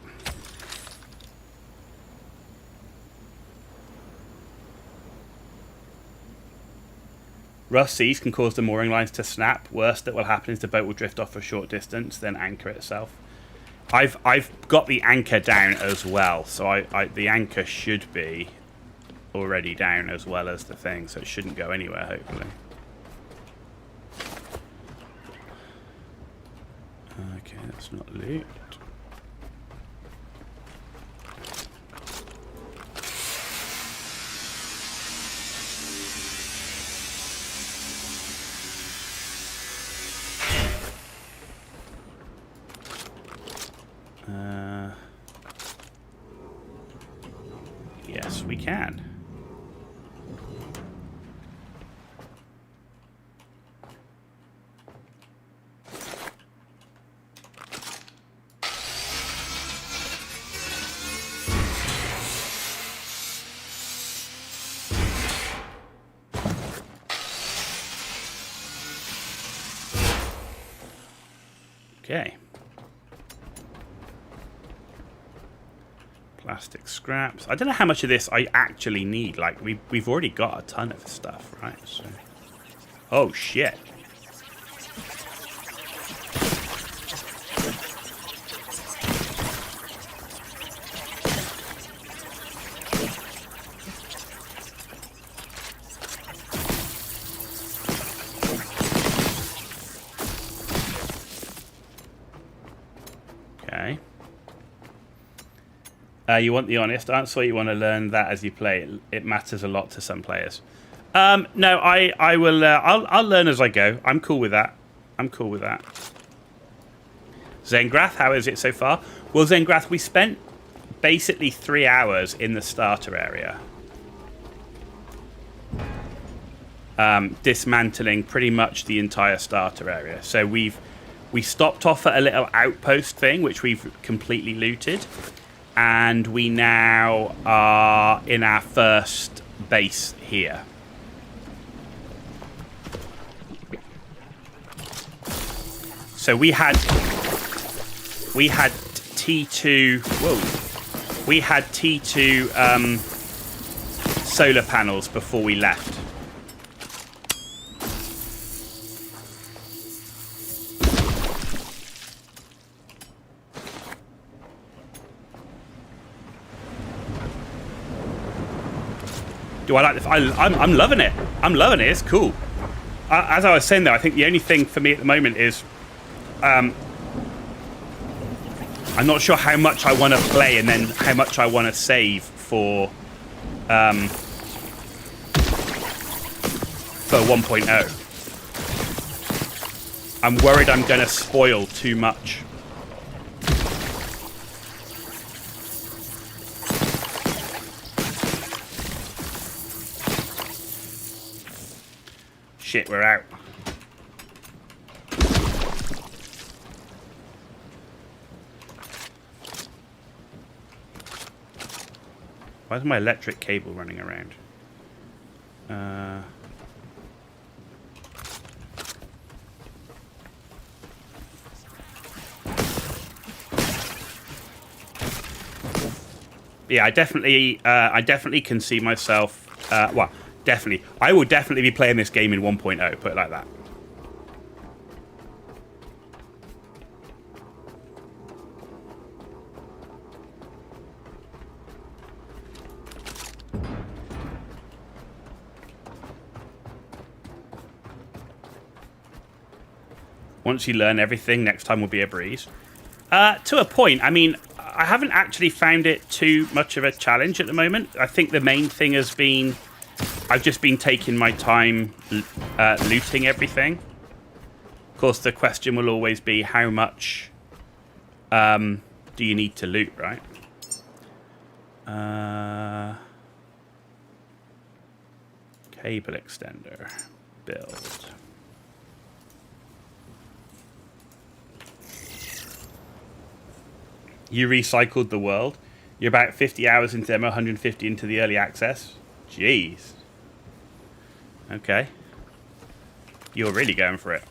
Rough seas can cause the mooring lines to snap. Worst that will happen is the boat will drift off a short distance, then anchor itself. I've got the anchor down as well, so the anchor should be already down as well as the thing, so it shouldn't go anywhere, hopefully. Okay, that's not loot. Yes, we can. Okay. Plastic scraps. I don't know how much of this I actually need. Like, we've already got a ton of stuff, right? So, oh shit. Okay. You want the honest answer, you want to learn that as you play. It matters a lot to some players. No, I will. I'll learn as I go. I'm cool with that. I'm cool with that. Zengrath, how is it so far? Well, Zengrath, we spent basically 3 hours in the starter area, dismantling pretty much the entire starter area. So we stopped off at a little outpost thing, which we've completely looted. And we now are in our first base here. So we had T2. Whoa! We had T2 solar panels before we left. Do I like this? I'm loving it. I'm loving it. It's cool. As I was saying, though, I think the only thing for me at the moment is I'm not sure how much I want to play and then how much I want to save for 1.0. I'm worried I'm going to spoil too much. Shit, we're out. Why is my electric cable running around? Yeah, I definitely can see myself. Well, definitely. I will definitely be playing this game in 1.0, put it like that. Once you learn everything, next time will be a breeze. To a point. I mean, I haven't actually found it too much of a challenge at the moment. I think the main thing has been I've just been taking my time looting everything. Of course, the question will always be how much do you need to loot, right? Cable extender. Build. You recycled the world. You're about 50 hours into demo, 150 into the early access. Jeez. Okay. You're really going for it.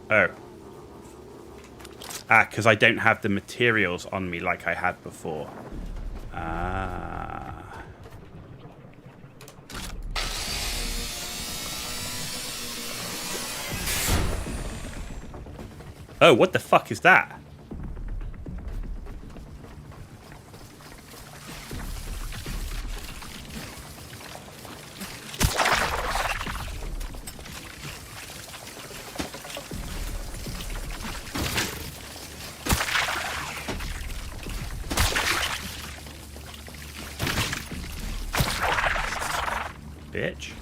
Oh. Ah, because I don't have the materials on me like I had before. Ah. Oh, what the fuck is that? Bitch.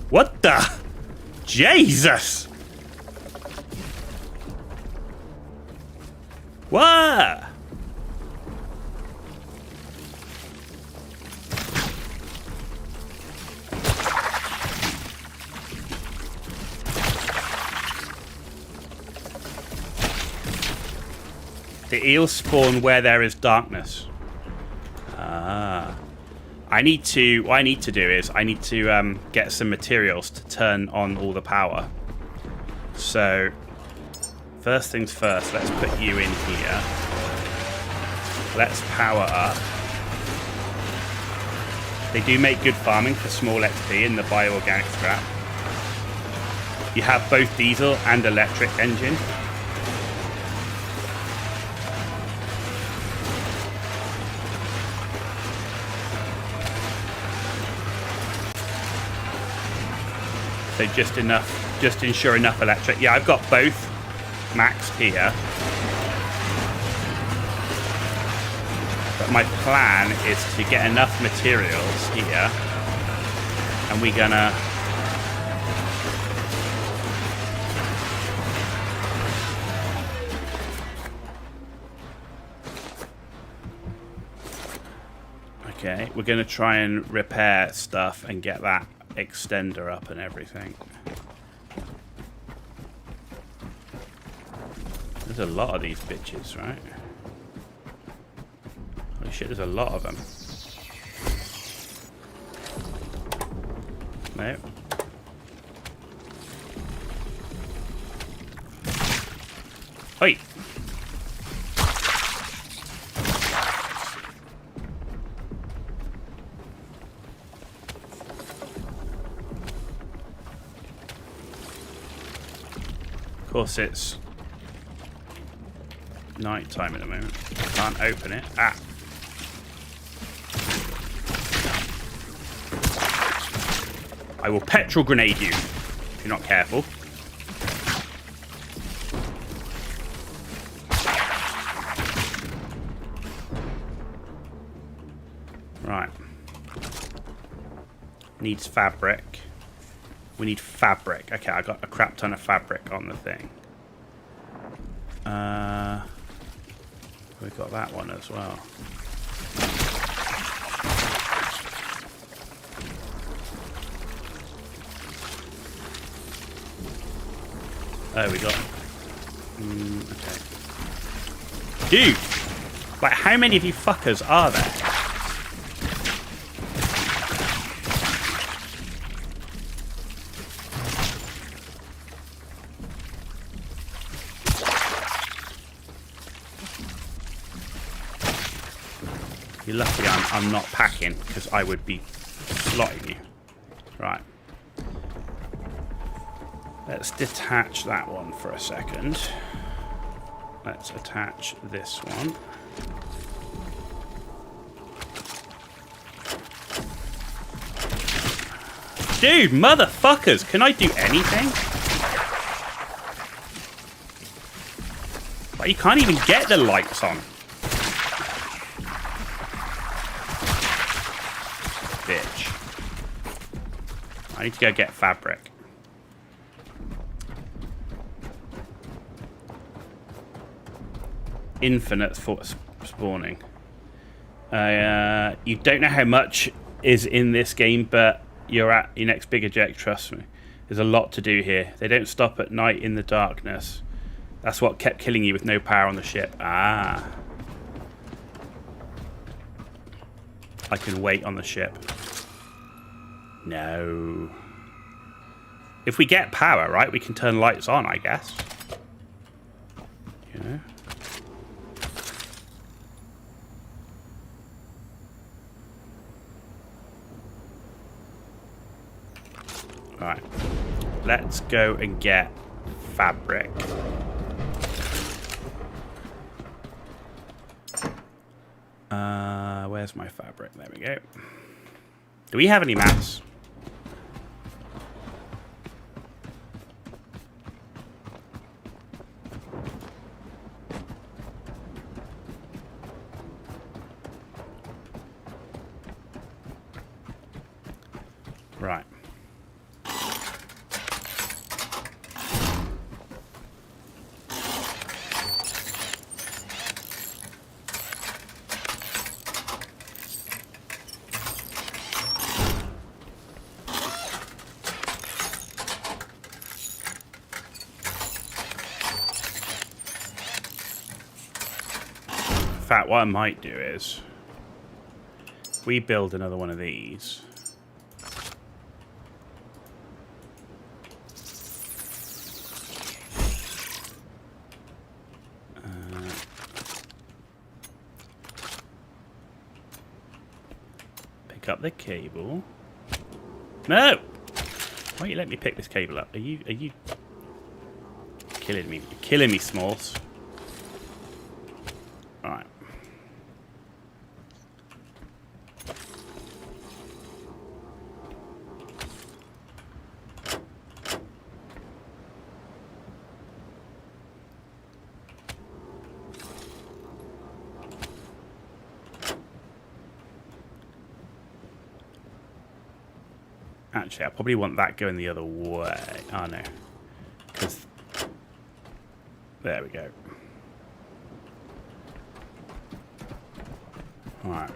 What the? Jesus! What? The eels spawn where there is darkness. Ah. What I need to do is I need to get some materials to turn on all the power. So, first things first, let's put you in here. Let's power up. They do make good farming for small XP in the bioorganic scrap. You have both diesel and electric engine. So just ensure enough electric. Yeah, I've got both maxed here. But my plan is to get enough materials here. And we're gonna... Okay, we're gonna try and repair stuff and get that extender up and everything. There's a lot of these bitches, right? Holy shit, there's a lot of them. No. Oi! Of course, it's night time at the moment. Can't open it. Ah. I will petrol grenade you if you're not careful. Right. Needs fabric. We need fabric. Okay, I got a crap ton of fabric on the thing. We've got that one as well. Oh, we got... okay. Dude! Like, how many of you fuckers are there? You're lucky I'm not packing, because I would be slotting you. Right. Let's detach that one for a second. Let's attach this one. Dude, motherfuckers, can I do anything? Like, you can't even get the lights on. Bitch. I need to go get fabric. Infinite spawning. You don't know how much is in this game, but you're at your next big eject, trust me. There's a lot to do here. They don't stop at night in the darkness. That's what kept killing you with no power on the ship. Ah. I can wait on the ship. No. If we get power, right, we can turn lights on, I guess. You know? Right. Let's go and get fabric. Where's my fabric? There we go. Do we have any mats? Right. In fact, what I might do is we build another one of these. Pick up the cable. No! Why don't you let me pick this cable up? Are you killing me? You're killing me, Smalls. Alright. Actually, I probably want that going the other way. Oh, no. Because... There we go. Alright.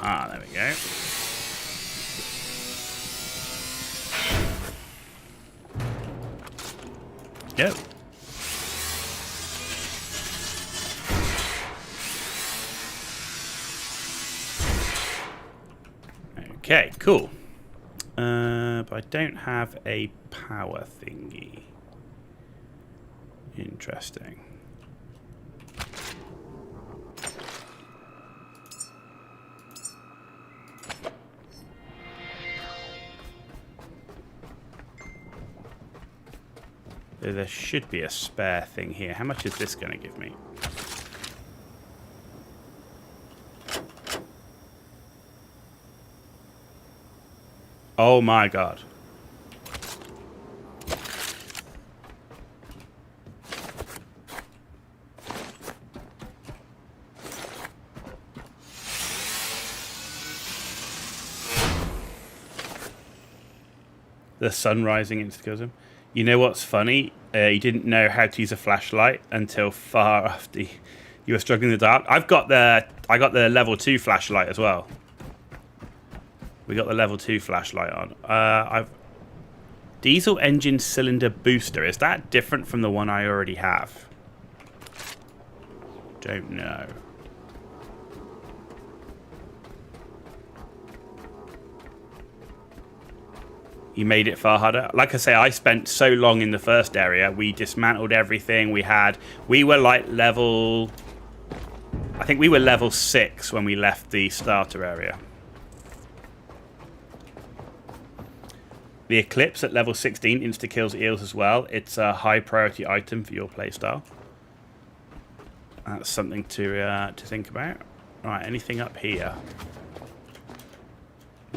Aha, there we go. Go. Okay, cool. But I don't have a power thingy. Interesting. There should be a spare thing here. How much is this going to give me? Oh my god. The sun rising into the cosm. You know what's funny? You didn't know how to use a flashlight until far after you were struggling in the dark. I got the level 2 flashlight as well. We got the level 2 flashlight on. Diesel engine cylinder booster. Is that different from the one I already have? Don't know. You made it far harder. Like I say, I spent so long in the first area. We dismantled everything. We were like level... I think we were level 6 when we left the starter area. The Eclipse at level 16 insta-kills eels as well. It's a high priority item for your playstyle. That's something to think about. Alright, anything up here?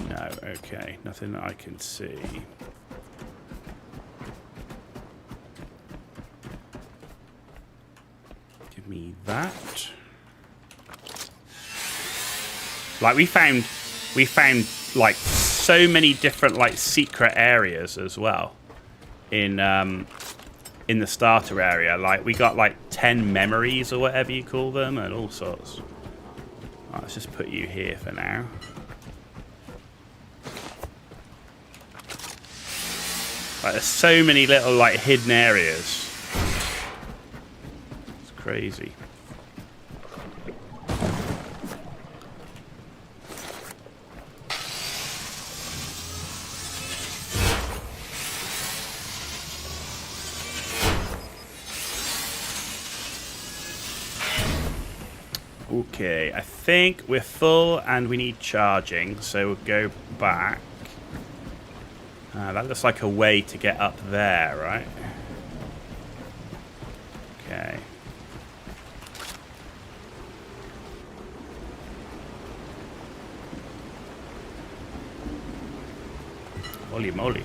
No, okay. Nothing that I can see. Give me that. Like, we found like so many different like secret areas as well in the starter area. Like, we got like 10 memories or whatever you call them and all sorts. Right, let's just put you here for now. Like, there's so many little like hidden areas. It's crazy. Okay, I think we're full and we need charging, so we'll go back. That looks like a way to get up there, right? Okay. Holy moly.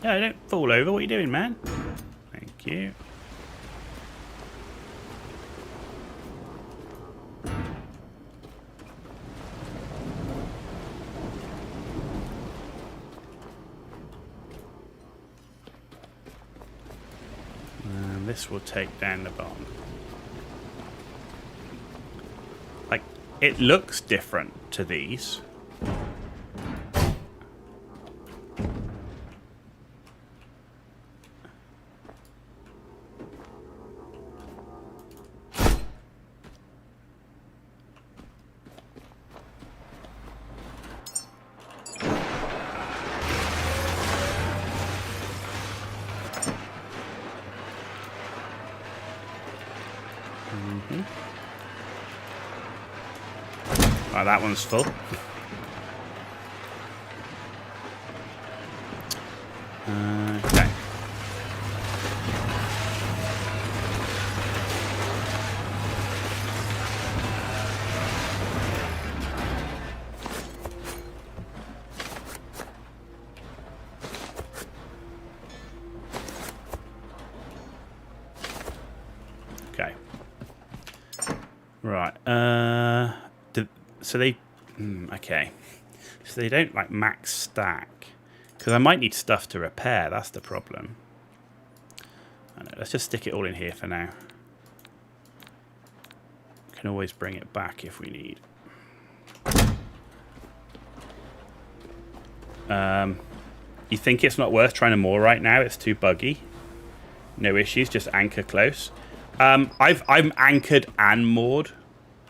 No, don't fall over. What are you doing, man? Thank you. And this will take down the bomb. Like, it looks different to these. Oh, that one's full. Okay. Okay. Right. So they... okay. So they don't, like, max stack. Because I might need stuff to repair. That's the problem. I don't know, let's just stick it all in here for now. Can always bring it back if we need. You think it's not worth trying to moor right now? It's too buggy. No issues, just anchor close. I'm anchored and moored.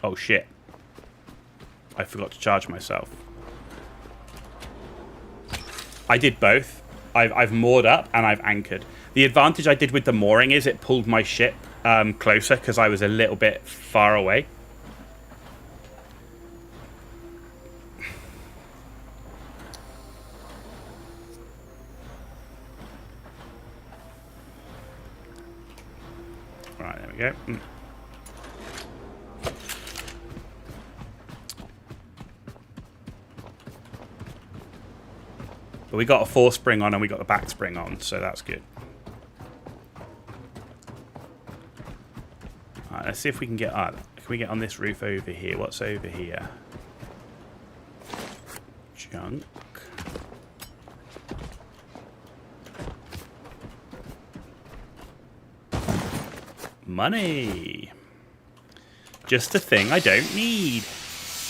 Oh shit. I forgot to charge myself. I did both. I've moored up and I've anchored. The advantage I did with the mooring is it pulled my ship closer because I was a little bit far away. Right, there we go. But we got a fore spring on and we got the back spring on, so that's good. Alright, let's see if we can get on. Can we get on this roof over here? What's over here? Junk. Money. Just a thing I don't need.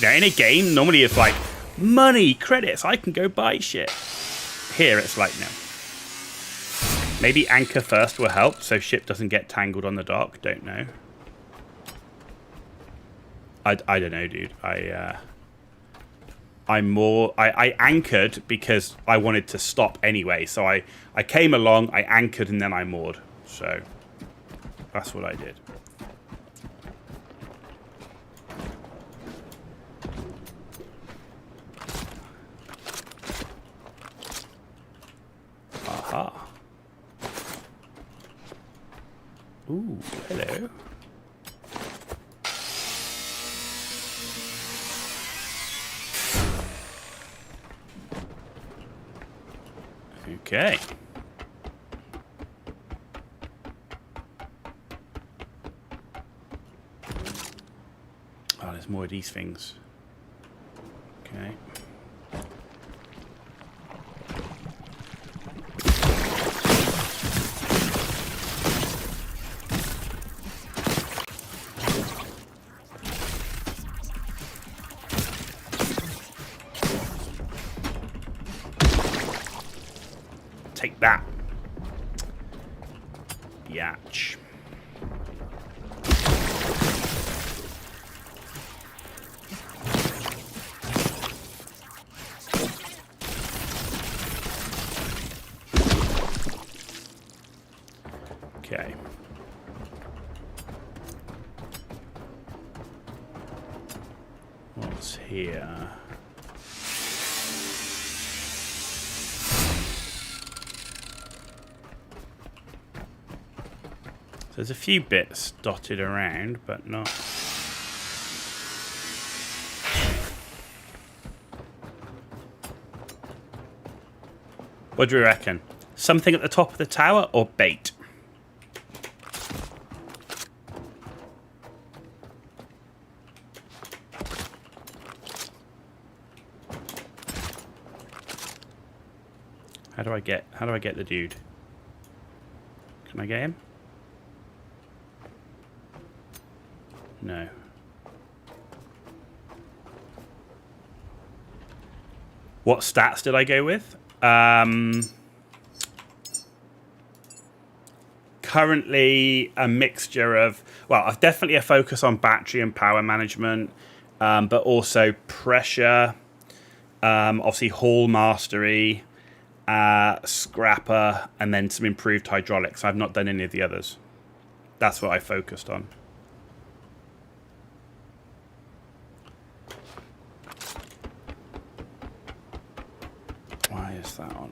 Now, in a game, normally it's like, money, credits, I can go buy shit. Here it's like, no. Maybe anchor first will help so ship doesn't get tangled on the dock. Don't know. I don't know, dude. I anchored because I wanted to stop anyway. So I came along, I anchored, and then I moored. So that's what I did. Aha. Ooh, hello. Okay. Oh, there's more of these things. Okay. Take that. Yatch. Okay. What's here? So there's a few bits dotted around, but not... What do you reckon? Something at the top of the tower or bait? How do I get the dude? Can I get him? No. What stats did I go with? Currently a mixture of, well, definitely a focus on battery and power management, but also pressure, obviously haul mastery, scrapper, and then some improved hydraulics. I've not done any of the others. That's what I focused on. Why is that on?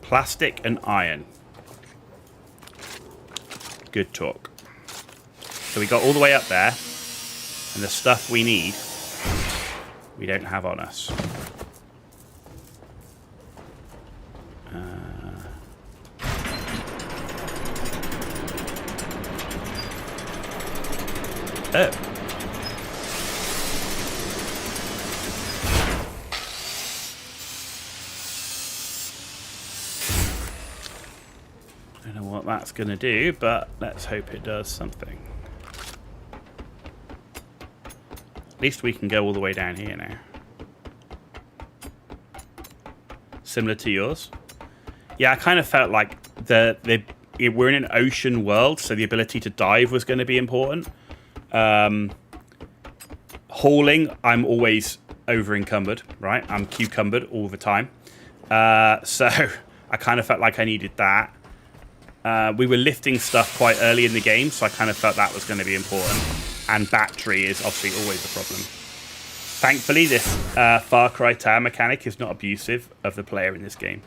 Plastic and iron. Good talk. So we got all the way up there, and the stuff we need, we don't have on us. Oh. Don't know what that's going to do, but let's hope it does something. At least we can go all the way down here now. Similar to yours. Yeah, I kind of felt like we're in an ocean world, so the ability to dive was going to be important. Hauling, I'm always over encumbered, right? I'm cucumbered all the time. So I kind of felt like I needed that. We were lifting stuff quite early in the game, so I kind of felt that was going to be important. And battery is obviously always a problem. Thankfully, this Far Cry tower mechanic is not abusive of the player in this game.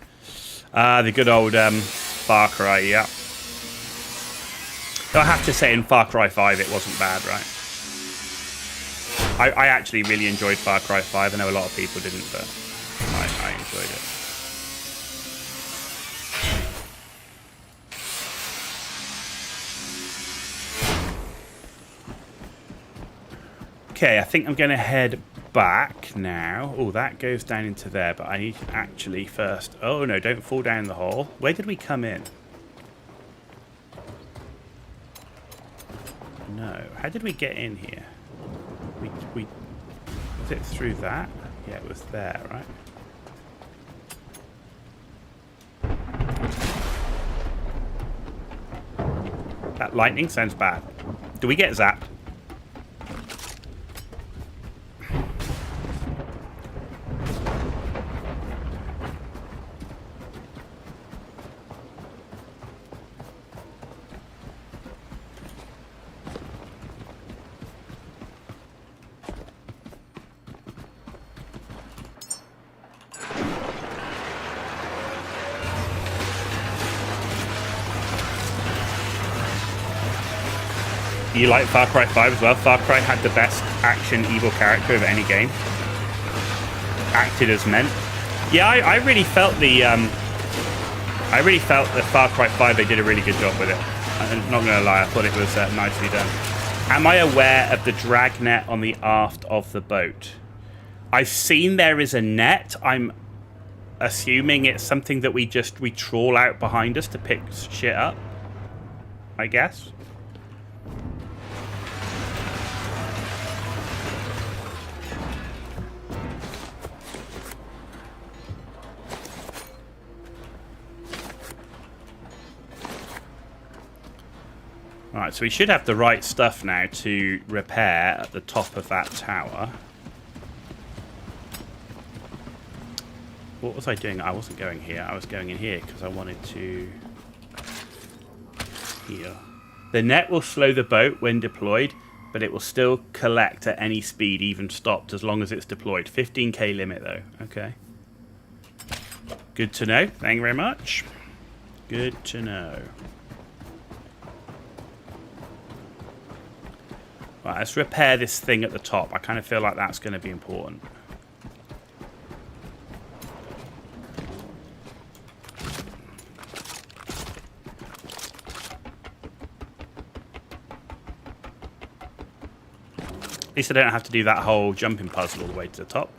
The good old Far Cry, yeah. So I have to say, in Far Cry 5, it wasn't bad, right? I actually really enjoyed Far Cry 5. I know a lot of people didn't, but I enjoyed it. Okay, I think I'm going to head back now. Oh, that goes down into there, but I need to actually first... Oh, no, don't fall down the hole. Where did we come in? No. How did we get in here? We was it through that? Yeah, it was there, right? That lightning sounds bad. Do we get zapped? You like Far Cry 5 as well? Far Cry had the best action evil character of any game. Acted as meant. Yeah, I really felt the Far Cry 5, they did a really good job with it. I'm not gonna lie, I thought it was nicely done. Am I aware of the drag net on the aft of the boat? I've seen there is a net. I'm assuming it's something that we trawl out behind us to pick shit up, I guess. Alright, so we should have the right stuff now to repair at the top of that tower. what was I doing? I wasn't going here. I was going in here because I wanted to heal. The net will slow the boat when deployed, but it will still collect at any speed, even stopped, as long as it's deployed. 15k limit, though. Okay. Good to know. Thank you very much. Good to know. Right, let's repair this thing at the top. I kind of feel like that's going to be important. At least I don't have to do that whole jumping puzzle all the way to the top.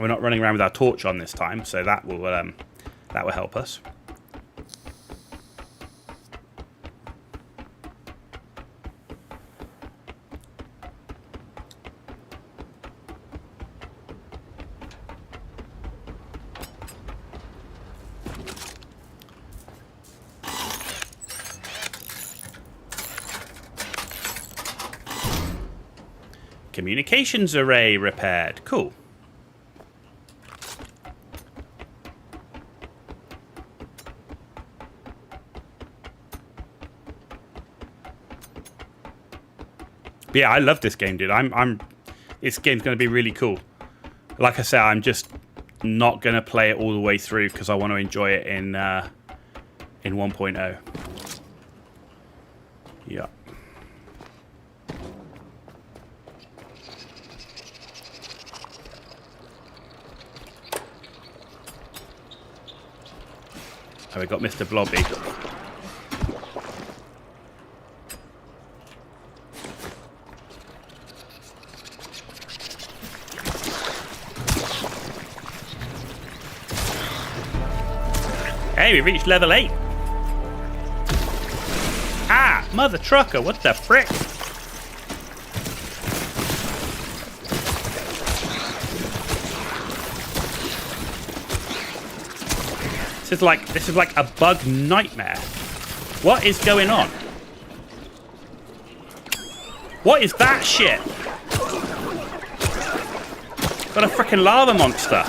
We're not running around with our torch on this time, so that will help us. Communications array repaired. Cool. But yeah, I love this game, dude. This game's going to be really cool. Like I said, I'm just not going to play it all the way through because I want to enjoy it in 1.0. Yeah. Oh, we got Mr. Blobby. Hey, we reached level 8. Ah, mother trucker, what the frick? This is like a bug nightmare. What is going on? What is that shit? Got a freaking lava monster.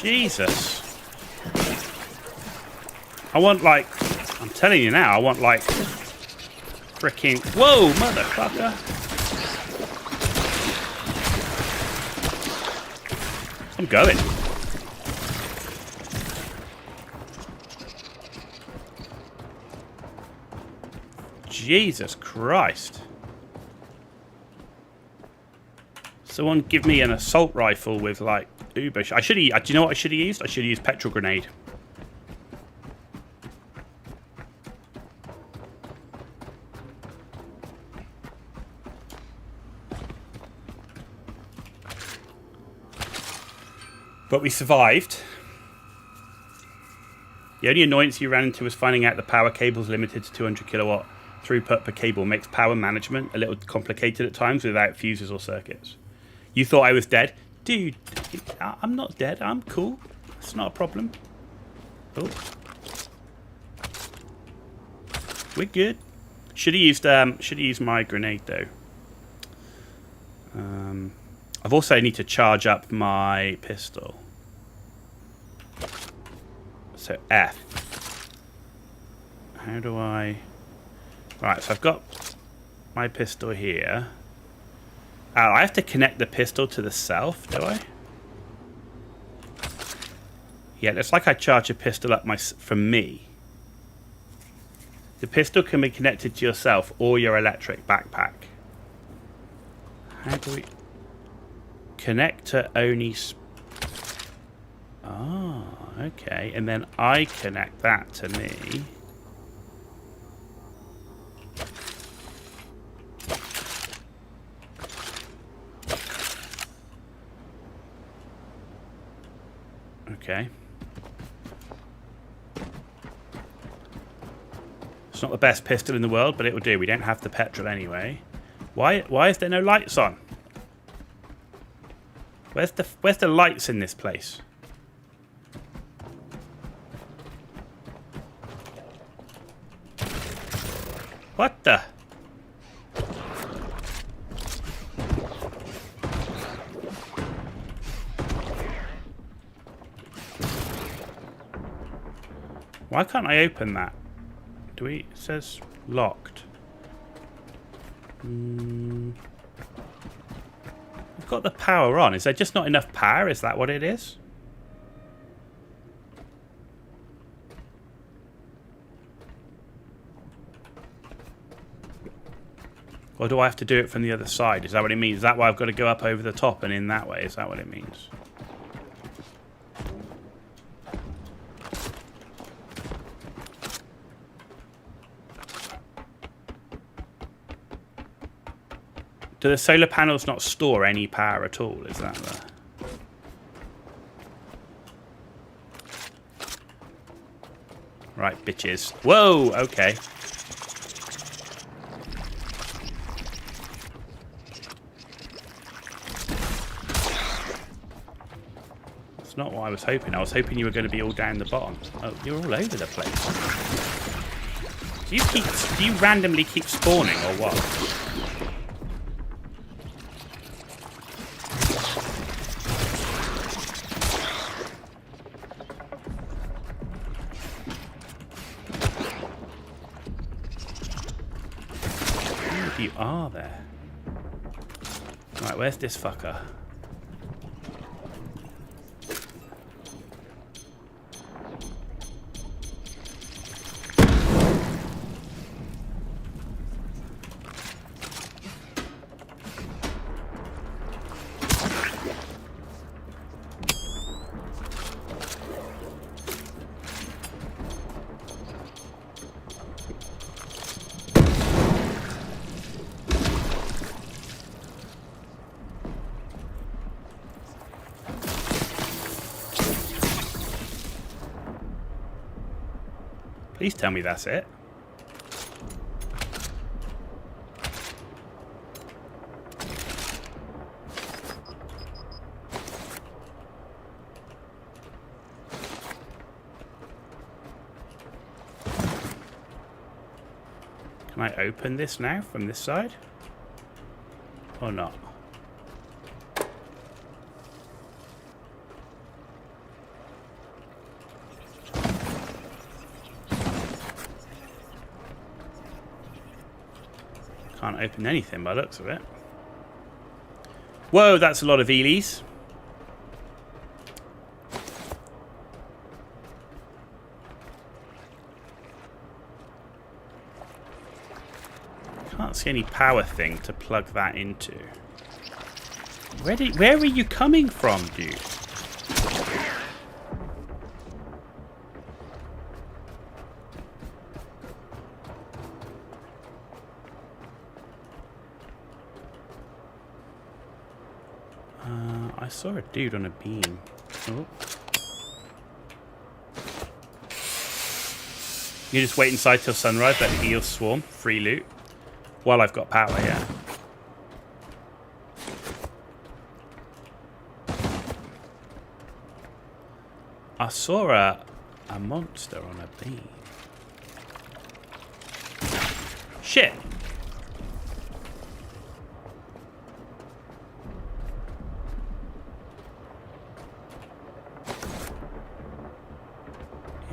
Jesus. I want like, I'm telling you now, I want like freaking, whoa, motherfucker. I'm going. Jesus Christ. Someone give me an assault rifle with like uber. Do you know what I should have used? I should have used petrol grenade. But we survived. The only annoyance you ran into was finding out the power cable's limited to 200 kilowatt throughput per cable. Makes power management a little complicated at times without fuses or circuits. You thought I was dead? Dude, I'm not dead. I'm cool. It's not a problem. Oh. We're good. Should have used my grenade though. I've also need to charge up my pistol. So F. How do I... Right, so I've got my pistol here. I have to connect the pistol to the self, do I? Yeah, it's like I charge a pistol up from me. The pistol can be connected to yourself or your electric backpack. How do we... Connect to only... Oh, okay. And then I connect that to me. Okay. It's not the best pistol in the world, but it will do. We don't have the petrol anyway. Why is there no lights on? Where's the lights in this place? What the? Why can't I open that? It says locked. We've got the power on. Is there just not enough power? Is that what it is? Or do I have to do it from the other side? Is that what it means? Is that why I've got to go up over the top and in that way? Is that what it means? Do the solar panels not store any power at all? Is that the... Right, bitches. Whoa, okay. That's not what I was hoping. I was hoping you were going to be all down the bottom. Oh, you're all over the place. Do you randomly keep spawning or what? You are there. Right, where's this fucker? Please tell me that's it. Can I open this now from this side? Or not? Can't open anything by the looks of it. Whoa, that's a lot of Eelies. Can't see any power thing to plug that into. Where are you coming from, dude? I saw a dude on a beam. Oh. You just wait inside till sunrise, let the eels swarm. Free loot. While I've got power, yeah. I saw a monster on a beam. Shit!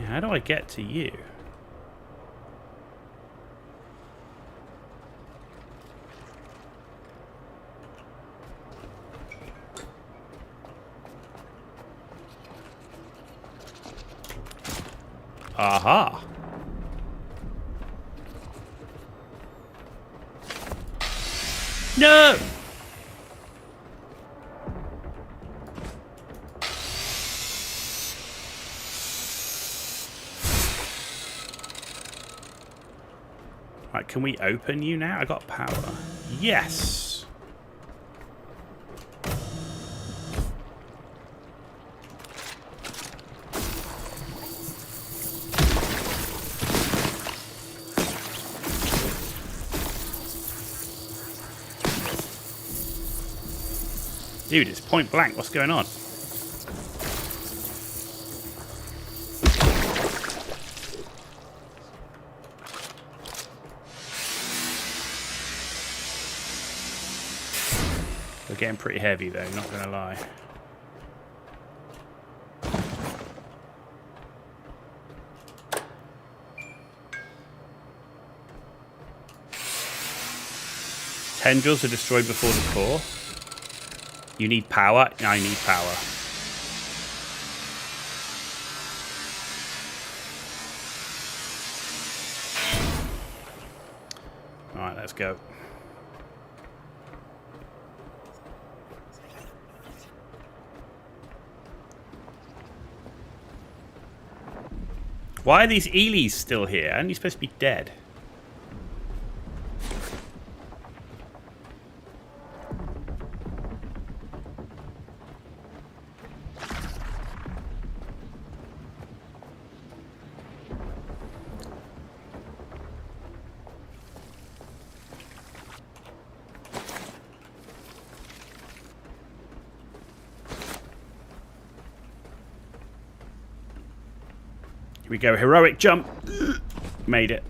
How do I get to you? Aha! No! Right, can we open you now? I got power. Yes! Dude, it's point blank. What's going on? We're getting pretty heavy though, not gonna lie. Tendrils are destroyed before the core. You need power? I need power. Alright, let's go. Why are these Eelies still here? Aren't you supposed to be dead? Here we go, heroic jump. Made it.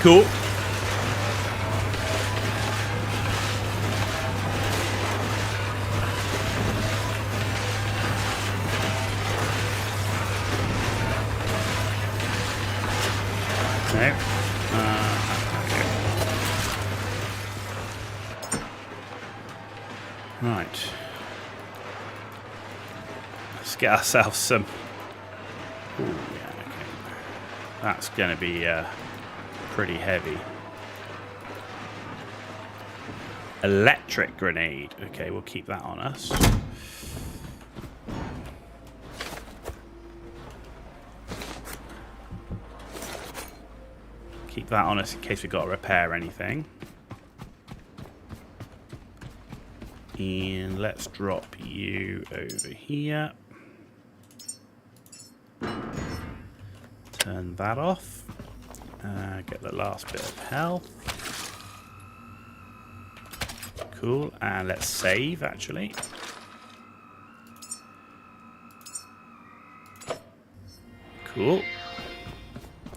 Cool. No. Okay. Right. Let's get ourselves some. Ooh, yeah, okay. That's going to be pretty heavy. Electric grenade. Okay, we'll keep that on us. Keep that on us in case we've got to repair anything. And let's drop you over here. Turn that off. Get the last bit of health. Cool. And let's save, actually. Cool.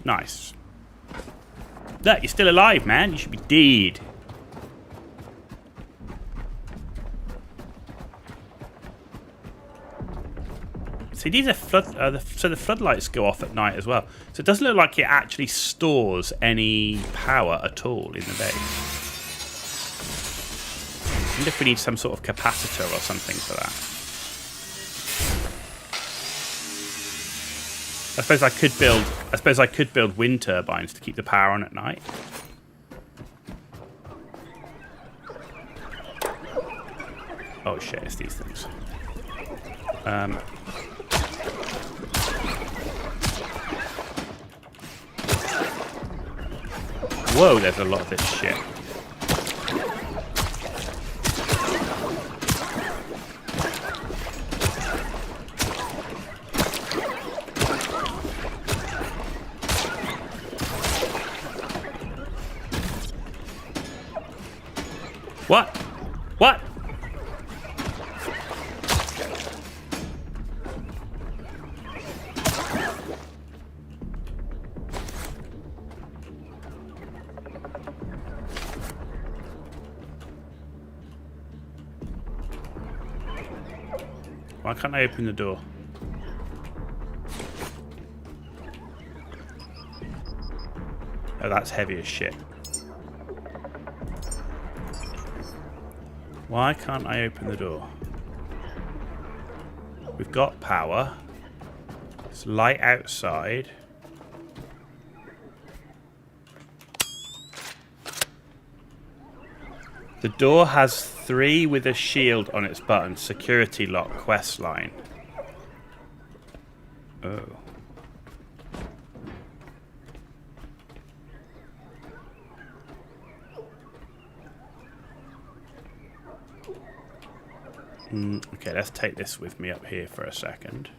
Nice. Look, you're still alive, man. You should be dead. See, these are so the floodlights go off at night as well. So it doesn't look like it actually stores any power at all in the base. I wonder if we need some sort of capacitor or something for that. I suppose I could build wind turbines to keep the power on at night. Oh shit, it's these things. Whoa, there's a lot of this shit. What? What? Why can't I open the door? Oh, that's heavy as shit. Why can't I open the door? We've got power. It's light outside. The door has 3 with a shield on its button. Security lock, quest line. Oh. Okay, let's take this with me up here for a second.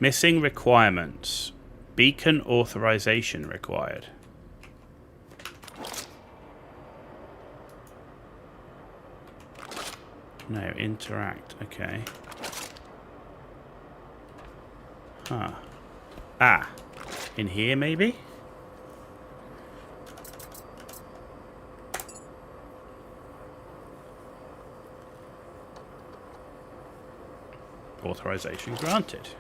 Missing requirements. Beacon authorization required. No, interact. Okay. Huh. Ah. In here, maybe? Authorization granted.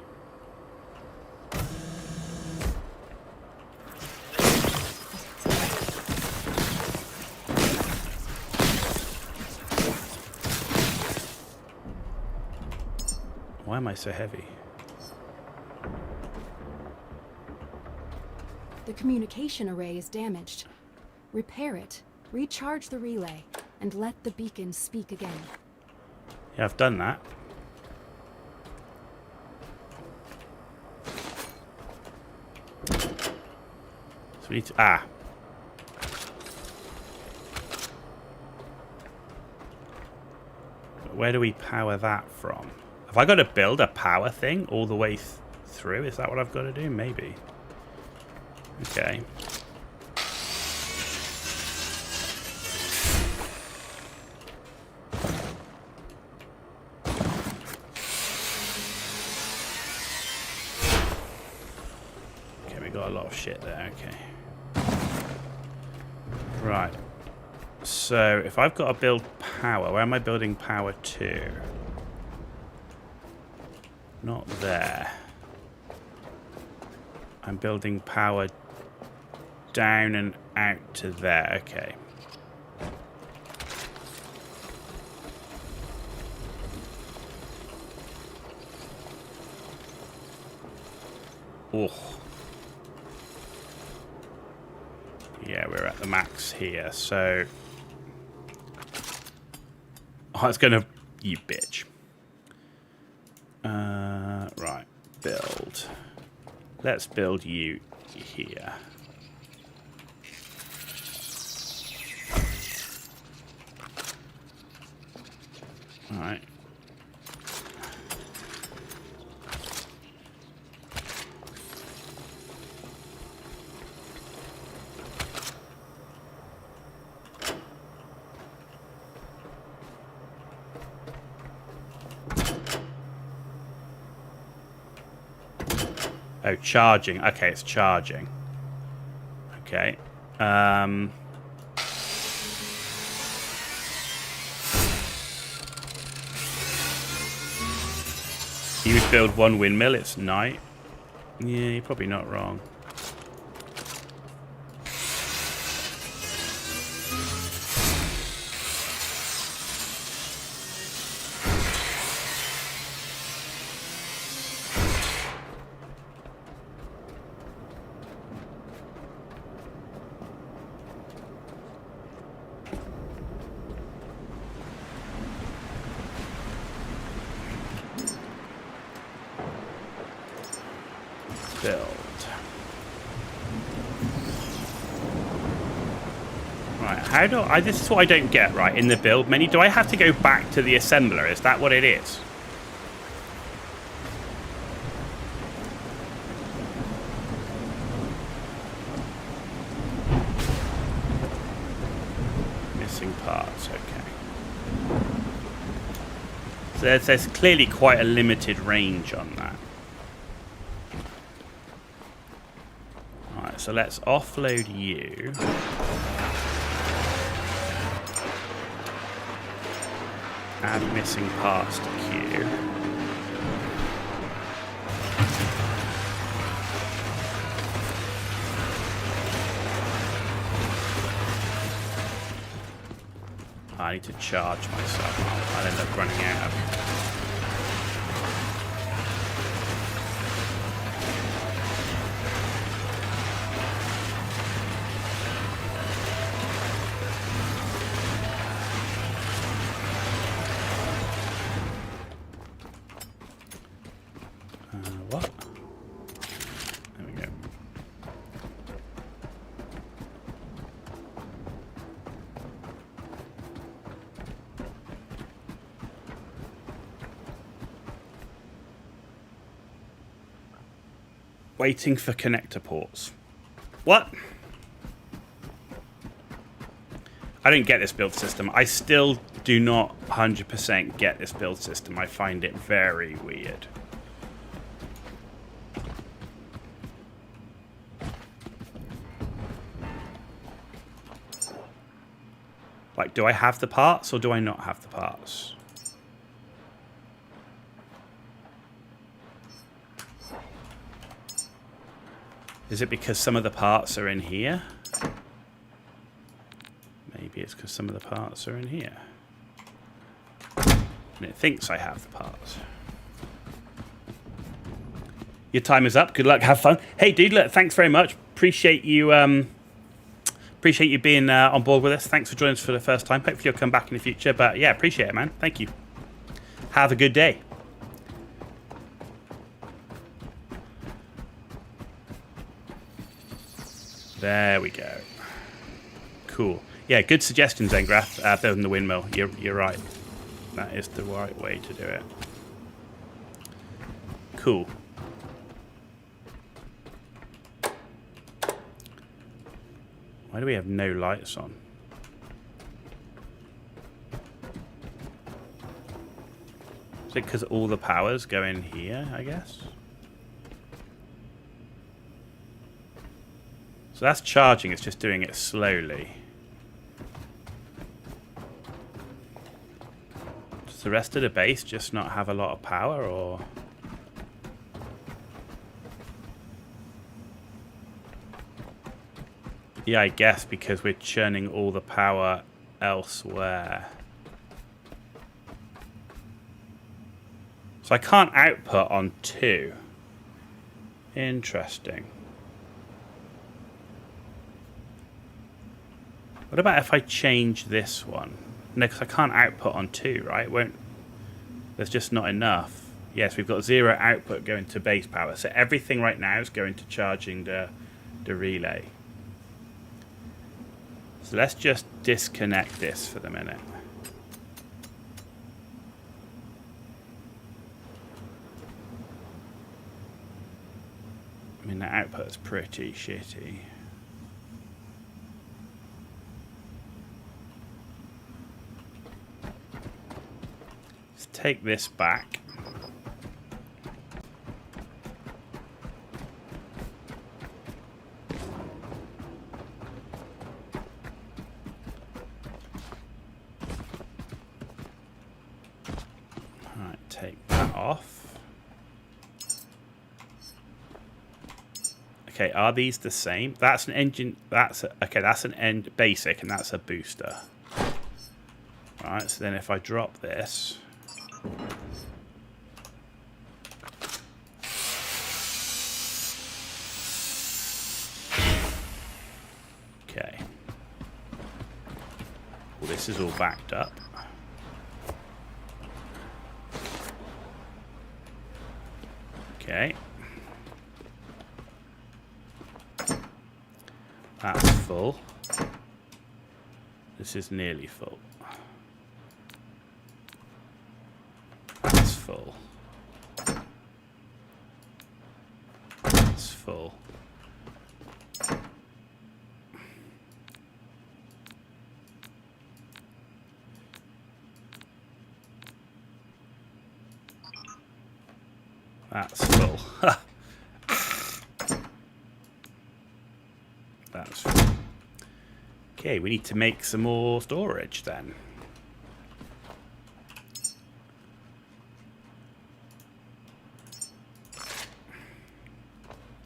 Why am I so heavy? The communication array is damaged. Repair it, recharge the relay, and let the beacon speak again. Yeah, I've done that. So we need to... Ah. Where do we power that from? Have I got to build a power thing all the way through? Is that what I've got to do? Maybe. Okay. Okay, we got a lot of shit there. Okay. Right. So, if I've got to build power, where am I building power to? Not there. I'm building power down and out to there. Okay. Oh. Yeah, we're at the max here, so... Oh, it's gonna... You bitch. Right. Build. Let's build you here. Alright. Oh, charging. Okay, it's charging. Okay. You would build one windmill, it's night. Yeah, you're probably not wrong. Build. Right, how do I... This is what I don't get, right, in the build menu. Do I have to go back to the assembler? Is that what it is? Missing parts, okay. So there's clearly quite a limited range on that. So let's offload you. Add missing parts to queue. I need to charge myself. I'll end up running out of... Waiting for connector ports. What? I don't get this build system. I still do not 100% get this build system. I find it very weird. Like, do I have the parts or do I not have the parts? Is it because some of the parts are in here? Maybe it's because some of the parts are in here. And it thinks I have the parts. Your time is up. Good luck. Have fun. Hey, dude, look, thanks very much. Appreciate you being on board with us. Thanks for joining us for the first time. Hopefully you'll come back in the future. But yeah, appreciate it, man. Thank you. Have a good day. There we go. Cool. Yeah, good suggestion, Zengrath. Building the windmill. You're right. That is the right way to do it. Cool. Why do we have no lights on? Is it because all the powers go in here, I guess? So that's charging, it's just doing it slowly. Does the rest of the base just not have a lot of power, or...? Yeah, I guess because we're churning all the power elsewhere. So I can't output on 2. Interesting. What about if I change this one? No, because I can't output on 2, right? There's just not enough. Yes, we've got 0 output going to base power. So everything right now is going to charging the relay. So let's just disconnect this for the minute. I mean, the output is pretty shitty. Let's take this back. Alright, take that off. Okay, are these the same? That's an engine. That's an end basic, and that's a booster. All right. So then, if I drop this, okay. Well, this is all backed up. Okay. That's full. This is nearly full. That's full. That's full. That's full. That's full. Okay, we need to make some more storage then.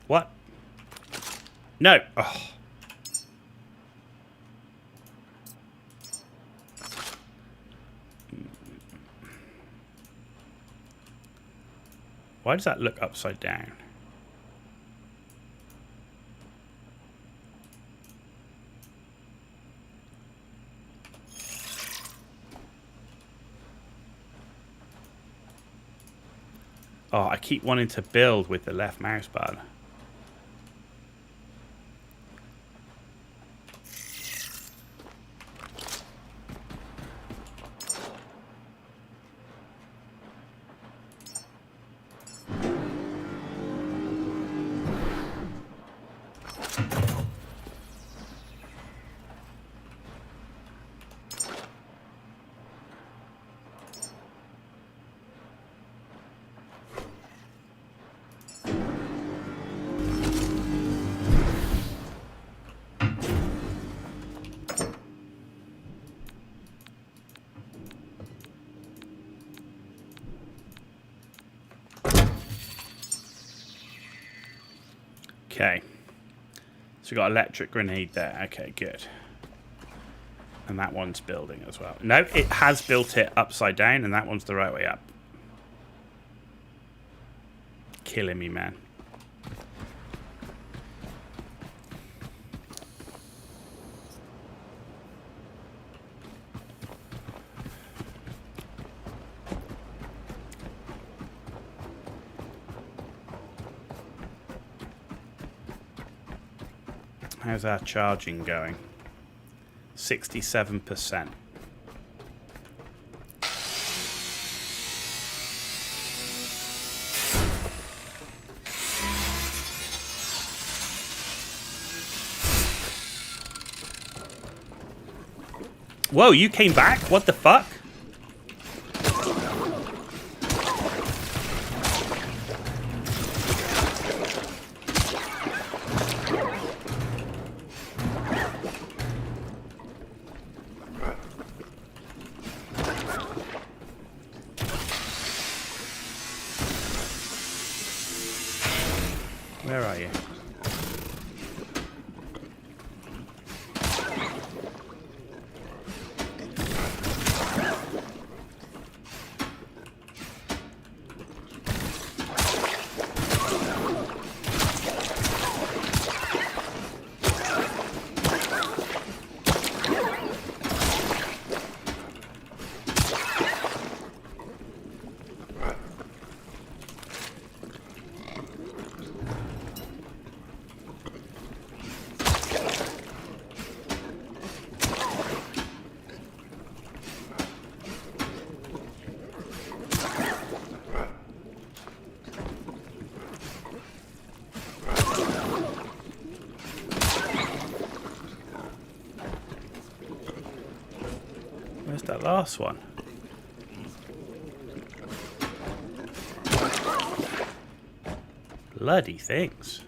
What? No. Oh. Why does that look upside down? Oh, I keep wanting to build with the left mouse button. Okay. So we got electric grenade there. Okay, good. And that one's building as well. No, it has built it upside down, and that one's the right way up. Killing me, man. How's our charging going? 67%. Whoa, you came back? What the fuck? Where are you? Where's that last one? Bloody things.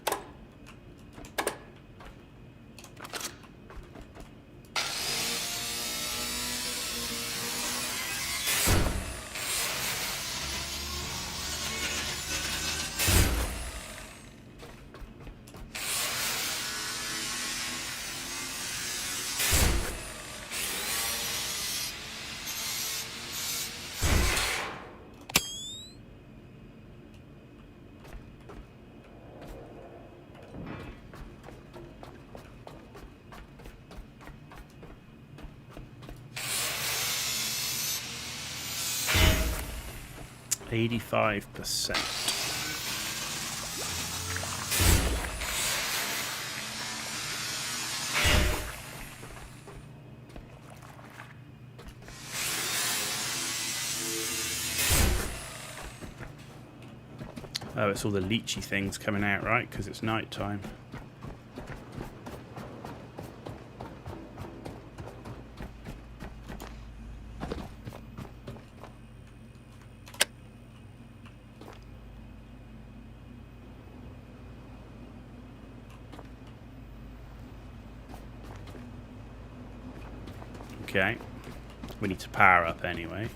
%85%. Oh, it's all the leechy things coming out, right? Because it's night time. Okay. We need to power up anyway.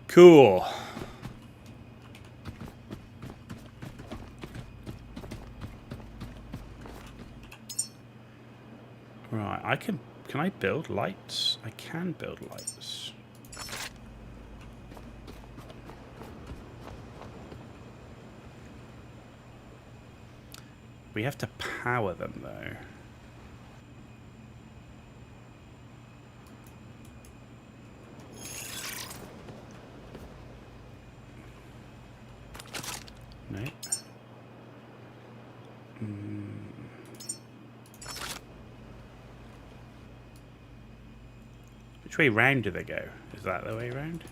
Cool. Right, can I build lights? I can build lights. We have to power them though. Nope. Which way round do they go? Is that the way round?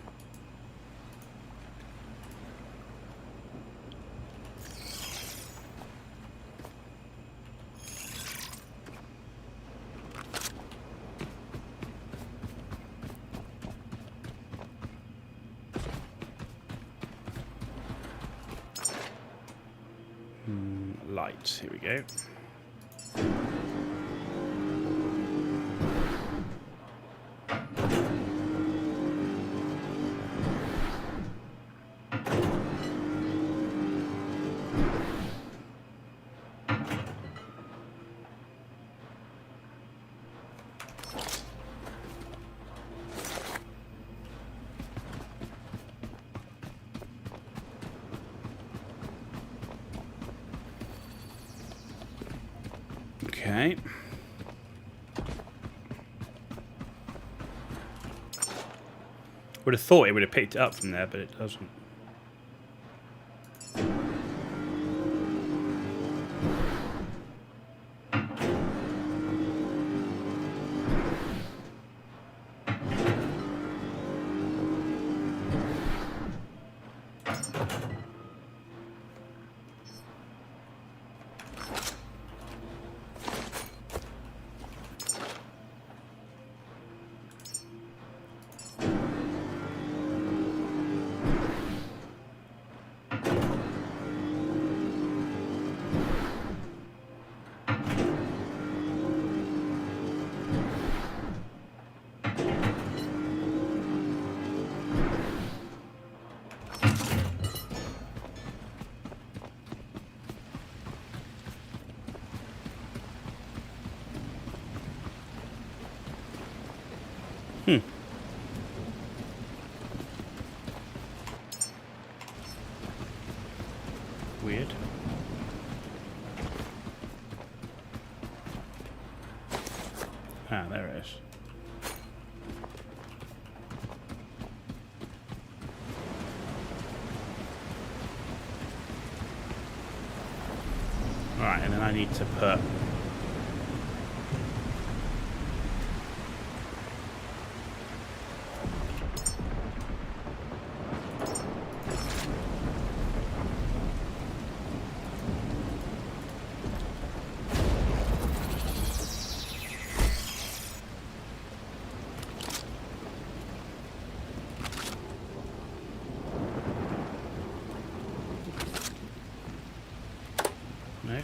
Lights, here we go. Okay. Would have thought it would have picked it up from there, but it doesn't. Weird. Ah, there it is. Alright, and then I need to put... No.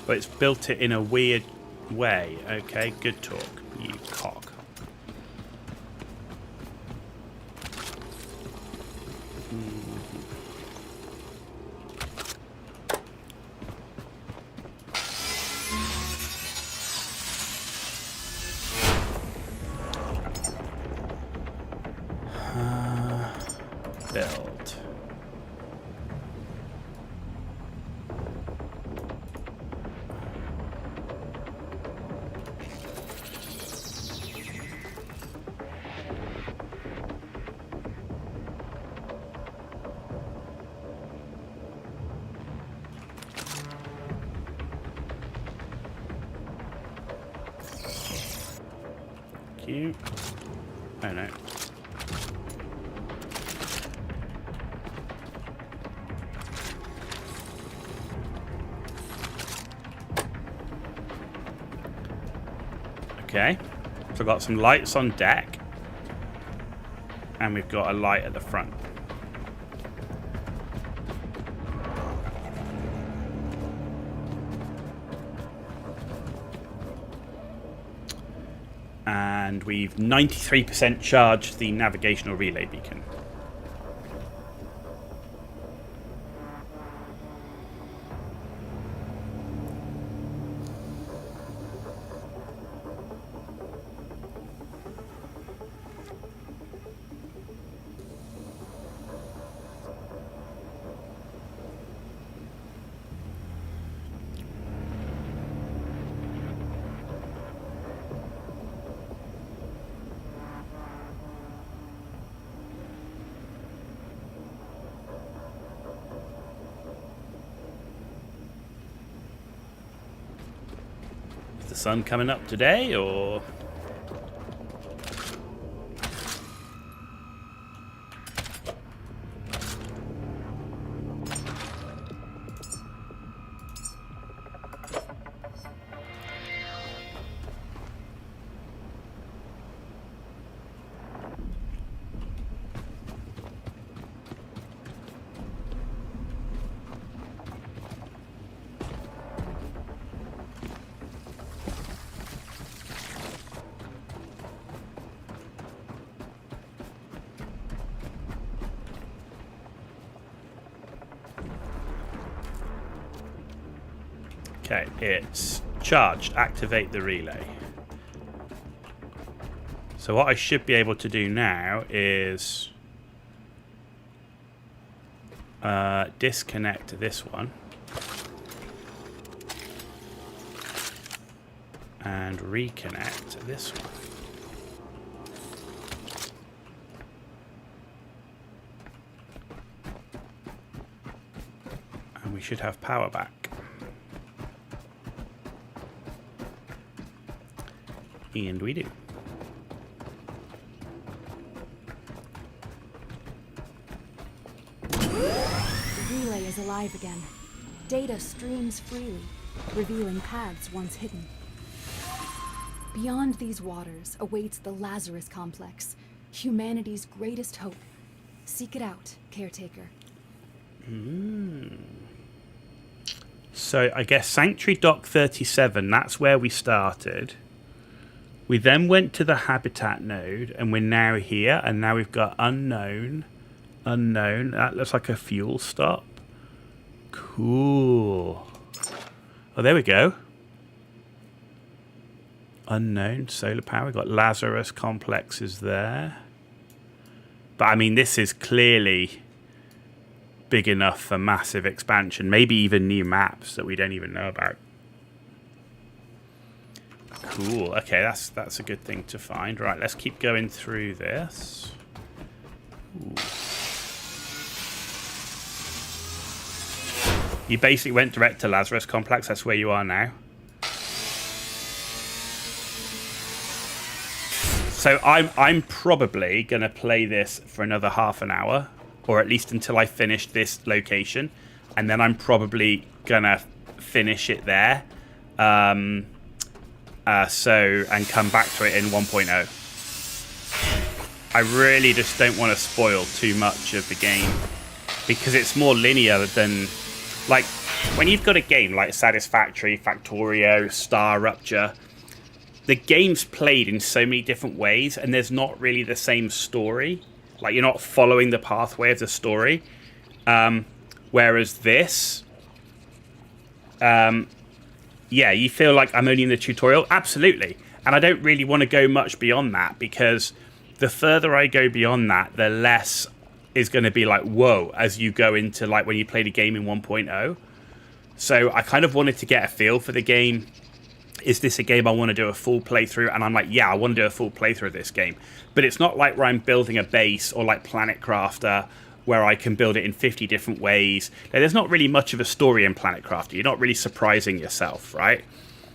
But it's built it in a weird way. Okay, good talk, you cock. Build. Cute. Oh no. Okay, so I've got some lights on deck, and we've got a light at the front. And we've 93% charged the navigational relay beacon. the sun coming up today, or... Okay, it's charged. Activate the relay. So what I should be able to do now is disconnect this one and reconnect this one. And we should have power back. And we do. The relay is alive again. Data streams freely, revealing paths once hidden. Beyond these waters awaits the Lazarus Complex, humanity's greatest hope. Seek it out, Caretaker. So I guess Sanctuary Dock 37, that's where we started. We then went to the habitat node, and we're now here, and now we've got unknown. That looks like a fuel stop. Cool. Oh, there we go. Unknown, solar power. We've got Lazarus complexes there. But, I mean, this is clearly big enough for massive expansion. Maybe even new maps that we don't even know about. Cool. Okay, that's a good thing to find. Right, let's keep going through this. Ooh. You basically went direct to Lazarus Complex. That's where you are now. So I'm probably going to play this for another half an hour, or at least until I finish this location, and then I'm probably going to finish it there. And come back to it in 1.0. I really just don't want to spoil too much of the game, because it's more linear than, like, when you've got a game like Satisfactory, Factorio, StarRupture, the game's played in so many different ways, and there's not really the same story. Like, you're not following the pathway of the story. Whereas this, yeah, you feel like I'm only in the tutorial? Absolutely. And I don't really want to go much beyond that, because the further I go beyond that, the less is going to be like, whoa, as you go into, like, when you play the game in 1.0. So I kind of wanted to get a feel for the game. Is this a game I want to do a full playthrough? And I'm like, yeah, I want to do a full playthrough of this game. But it's not like where I'm building a base, or like Planet Crafter, where I can build it in 50 different ways. Now, there's not really much of a story in Planet Crafter. You're not really surprising yourself, right?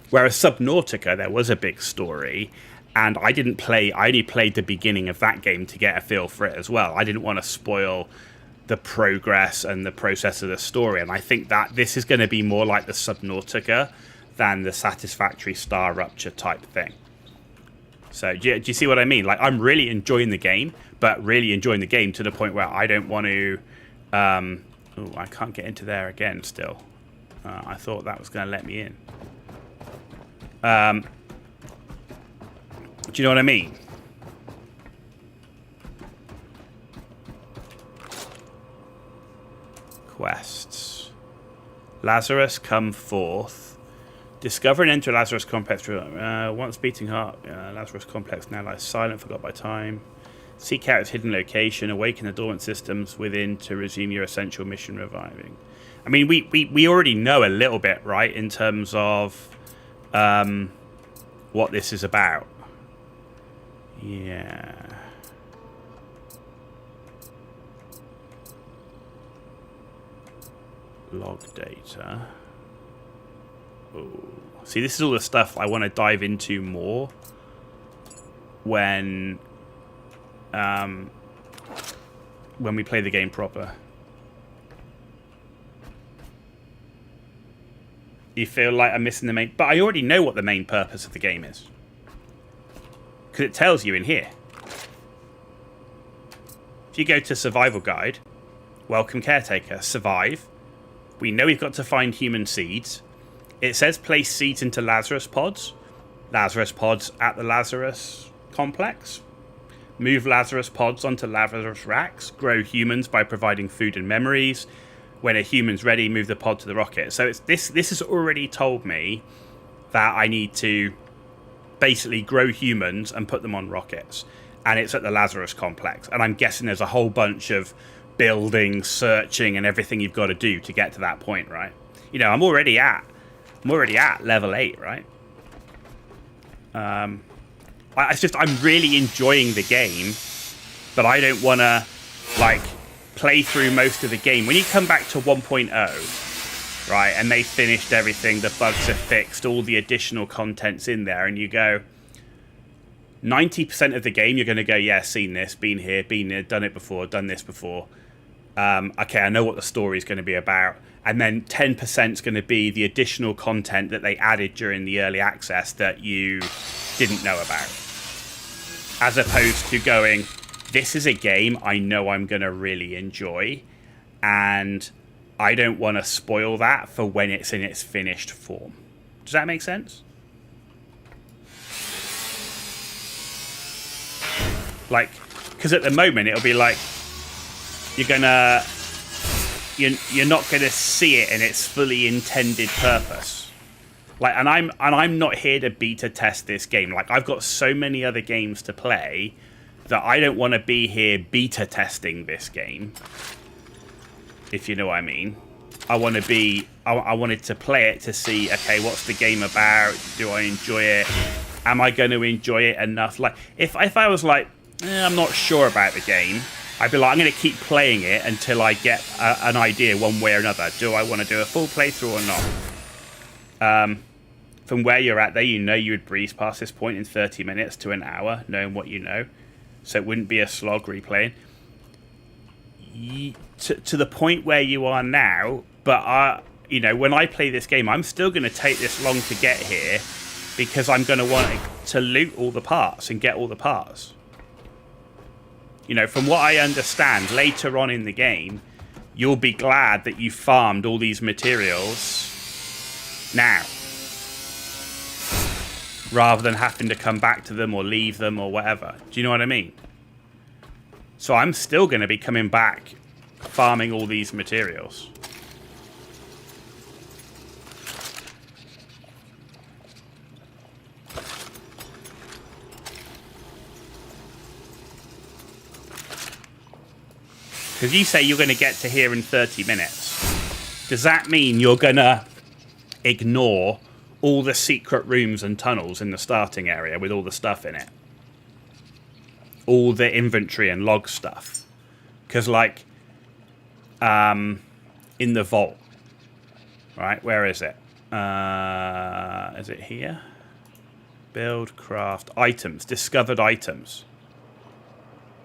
Whereas Subnautica, there was a big story, and I only played the beginning of that game to get a feel for it as well. I didn't want to spoil the progress and the process of the story, and I think that this is going to be more like the Subnautica than the Satisfactory StarRupture type thing. So do you see what I mean? Like, I'm really enjoying the game, but really enjoying the game to the point where I don't want to... oh, I can't get into there again still. I thought that was going to let me in. Do you know what I mean? Quests. Lazarus, come forth. Discover and enter Lazarus Complex. Once beating heart, Lazarus Complex now lies silent, forgot by time. Seek out its hidden location. Awaken the dormant systems within to resume your essential mission reviving. I mean, we already know a little bit, right, in terms of what this is about. Yeah. Log data. Oh. See, this is all the stuff I want to dive into more when we play the game proper. You feel like I'm missing the main... But I already know what the main purpose of the game is. Because it tells you in here. If you go to Survival Guide, Welcome Caretaker, Survive. We know we've got to find human seeds. It says place seeds into Lazarus pods. Lazarus pods at the Lazarus complex. Move Lazarus pods onto Lazarus racks. Grow humans by providing food and memories. When a human's ready, move the pod to the rocket. So it's this has already told me that I need to basically grow humans and put them on rockets. And it's at the Lazarus complex. And I'm guessing there's a whole bunch of building, searching, and everything you've got to do to get to that point, right? You know, I'm already at level 8, right? I'm really enjoying the game, but I don't want to, like, play through most of the game. When you come back to 1.0, right, and they finished everything, the bugs are fixed, all the additional content's in there, and you go, 90% of the game, you're going to go, yeah, seen this, been here, done it before, done this before. Okay, I know what the story's going to be about. And then 10% is going to be the additional content that they added during the early access that you didn't know about. As opposed to going, this is a game I know I'm going to really enjoy, and I don't want to spoil that for when it's in its finished form. Does that make sense? Like, because at the moment it'll be like you're not gonna see it in its fully intended purpose. Like, and I'm not here to beta test this game. Like, I've got so many other games to play that I don't want to be here beta testing this game, if you know what I mean. I wanted to play it to see, okay, what's the game about? Do I enjoy it? Am I going to enjoy it enough? Like, if I was like, I'm not sure about the game, I'd be like, I'm going to keep playing it until I get an idea one way or another. Do I want to do a full playthrough or not? From where you're at there, you know you would breeze past this point in 30 minutes to an hour, knowing what you know. So it wouldn't be a slog replaying. To the point where you are now, but you know, when I play this game, I'm still going to take this long to get here because I'm going to want to loot all the parts and get all the parts. You know, from what I understand, later on in the game, you'll be glad that you farmed all these materials now, rather than having to come back to them or leave them or whatever. Do you know what I mean? So I'm still going to be coming back, farming all these materials. Because you say you're going to get to here in 30 minutes. Does that mean you're going to ignore all the secret rooms and tunnels in the starting area with all the stuff in it? All the inventory and log stuff? Because, like, in the vault, right? Where is it? Is it here? Build, craft, items, discovered items.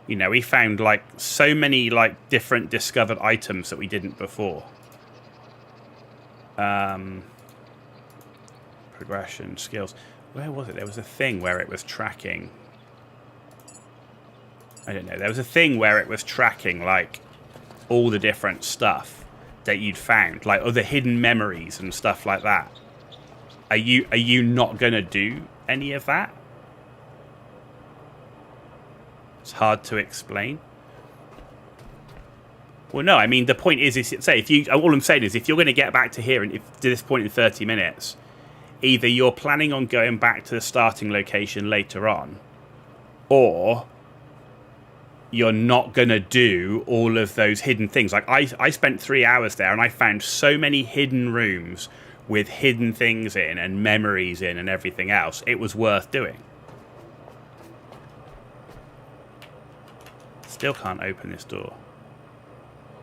You know, we found, like, so many, like, different discovered items that we didn't before. Progression, skills. Where was it? There was a thing where it was tracking. I don't know. There was a thing where it was tracking, like, all the different stuff that you'd found. Like, other hidden memories and stuff like that. Are you not going to do any of that? It's hard to explain. Well, no, I mean, the point is say, all I'm saying is, if you're going to get back to here and to this point in 30 minutes, either you're planning on going back to the starting location later on, or you're not going to do all of those hidden things. Like, I spent 3 hours there, and I found so many hidden rooms with hidden things in and memories in and everything else. It was worth doing. Still can't open this door.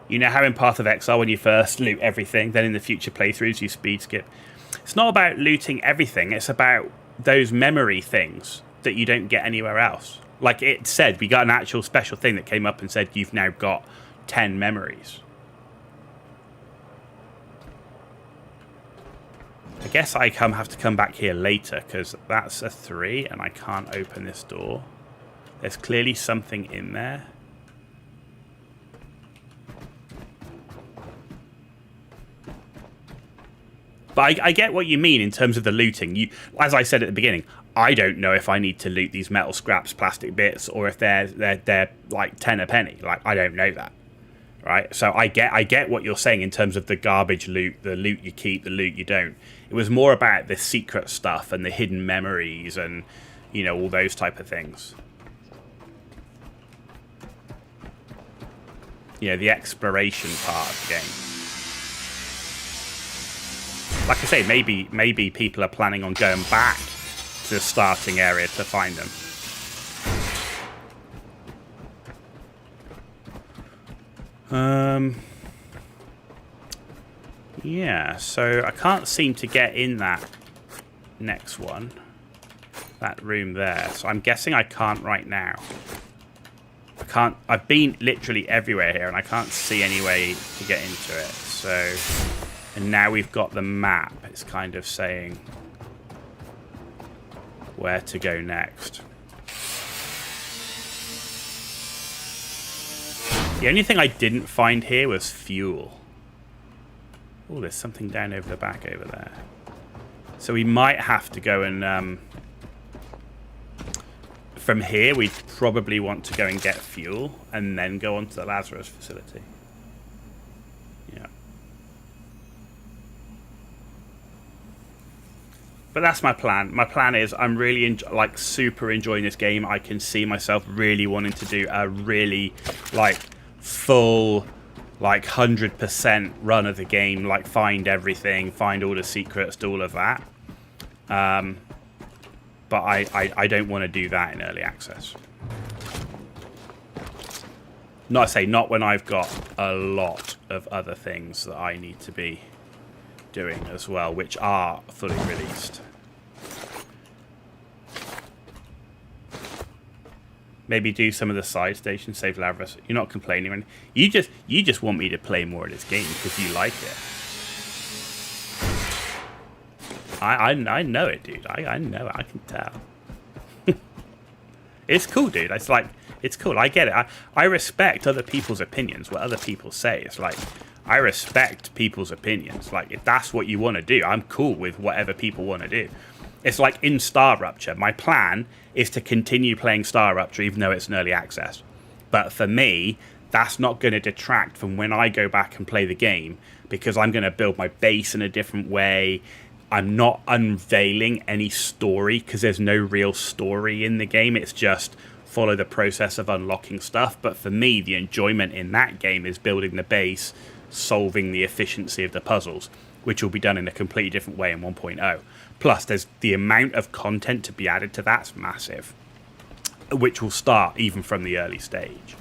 You know how in Path of Exile, when you first loot everything, then in the future playthroughs you speed skip. It's not about looting everything. It's about those memory things that you don't get anywhere else. Like it said, we got an actual special thing that came up and said you've now got 10 memories. I guess I have to come back here later because that's a 3 and I can't open this door. There's clearly something in there. But I get what you mean in terms of the looting. As I said at the beginning, I don't know if I need to loot these metal scraps, plastic bits, or if they're like 10 a penny. Like, I don't know that, right? So I get what you're saying in terms of the garbage loot, the loot you keep, the loot you don't. It was more about the secret stuff and the hidden memories and, you know, all those type of things. You know, the exploration part of the game. Like I say, maybe people are planning on going back to the starting area to find them. Yeah, so I can't seem to get in that next one. That room there. So I'm guessing I can't right now. I've been literally everywhere here and I can't see any way to get into it. So, and now we've got the map. It's kind of saying where to go next. The only thing I didn't find here was fuel. Oh, there's something down over the back over there. So we might have to go and... from here, we'd probably want to go and get fuel and then go on to the Lazarus facility. Yeah. But that's my plan. My plan is I'm really super enjoying this game. I can see myself really wanting to do a really full 100% run of the game, like find everything, find all the secrets, do all of that. But I don't want to do that in early access. Not when I've got a lot of other things that I need to be doing as well, which are fully released. Maybe do some of the side stations, save Lazarus. You're not complaining, and you just want me to play more of this game because you like it. I know it, dude. I know it. I can tell. It's cool, dude. It's cool. I get it. I respect other people's opinions, what other people say. It's like, I respect people's opinions. Like, if that's what you want to do, I'm cool with whatever people want to do. It's like in StarRupture. My plan is to continue playing StarRupture even though it's an early access. But for me, that's not going to detract from when I go back and play the game because I'm going to build my base in a different way. I'm not unveiling any story because there's no real story in the game. It's just follow the process of unlocking stuff. But for me, the enjoyment in that game is building the base, solving the efficiency of the puzzles, which will be done in a completely different way in 1.0. Plus, there's the amount of content to be added to that's massive, which will start even from the early stage.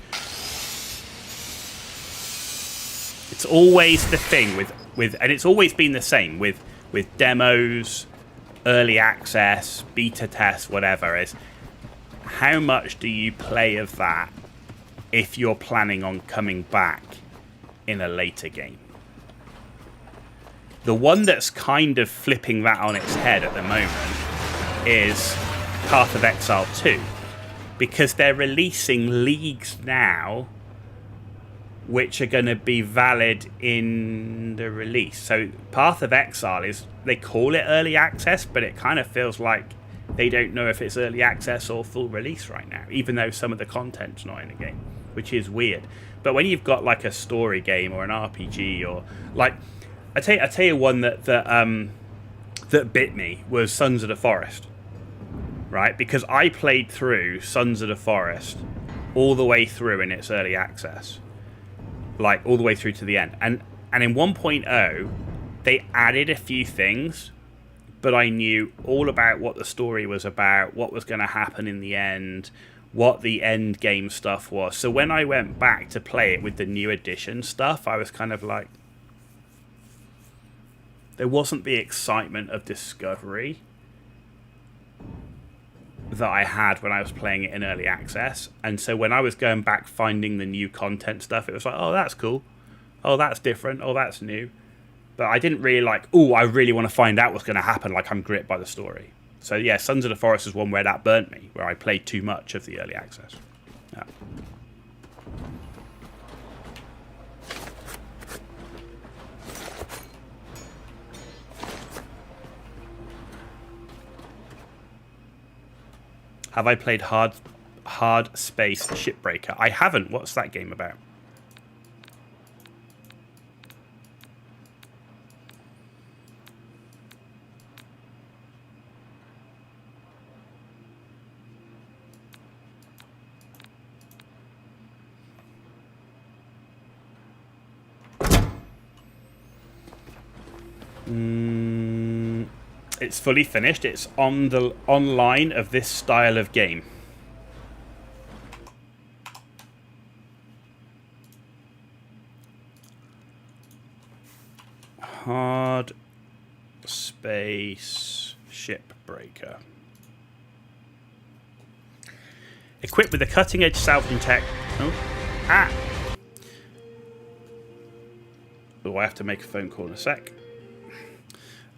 It's always the thing with and it's always been the same with demos, early access, beta tests, whatever, is how much do you play of that if you're planning on coming back in a later game? The one that's kind of flipping that on its head at the moment is Path of Exile 2, because they're releasing leagues now which are going to be valid in the release. So Path of Exile is, they call it early access, but it kind of feels like they don't know if it's early access or full release right now, even though some of the content's not in the game, which is weird. But when you've got like a story game or an RPG or like, I tell you one that bit me was Sons of the Forest, right? Because I played through Sons of the Forest all the way through in its early access. Like all the way through to the end, and in 1.0 they added a few things, but I knew all about what the story was about, what was going to happen in the end, what the end game stuff was. So when I went back to play it with the new edition stuff, I was kind of like, there wasn't the excitement of discovery that I had when I was playing it in early access. And so when I was going back finding the new content stuff, it was like, oh, that's cool. Oh, that's different. Oh, that's new. But I didn't really like, oh, I really want to find out what's going to happen. Like, I'm gripped by the story. So yeah, Sons of the Forest was one where that burnt me, where I played too much of the early access. Yeah. Have I played Hard Space Shipbreaker? I haven't. What's that game about? It's fully finished. It's on the online of this style of game. Hard Space Shipbreaker. Equipped with a cutting-edge salvaging tech. Oh, I have to make a phone call in a sec.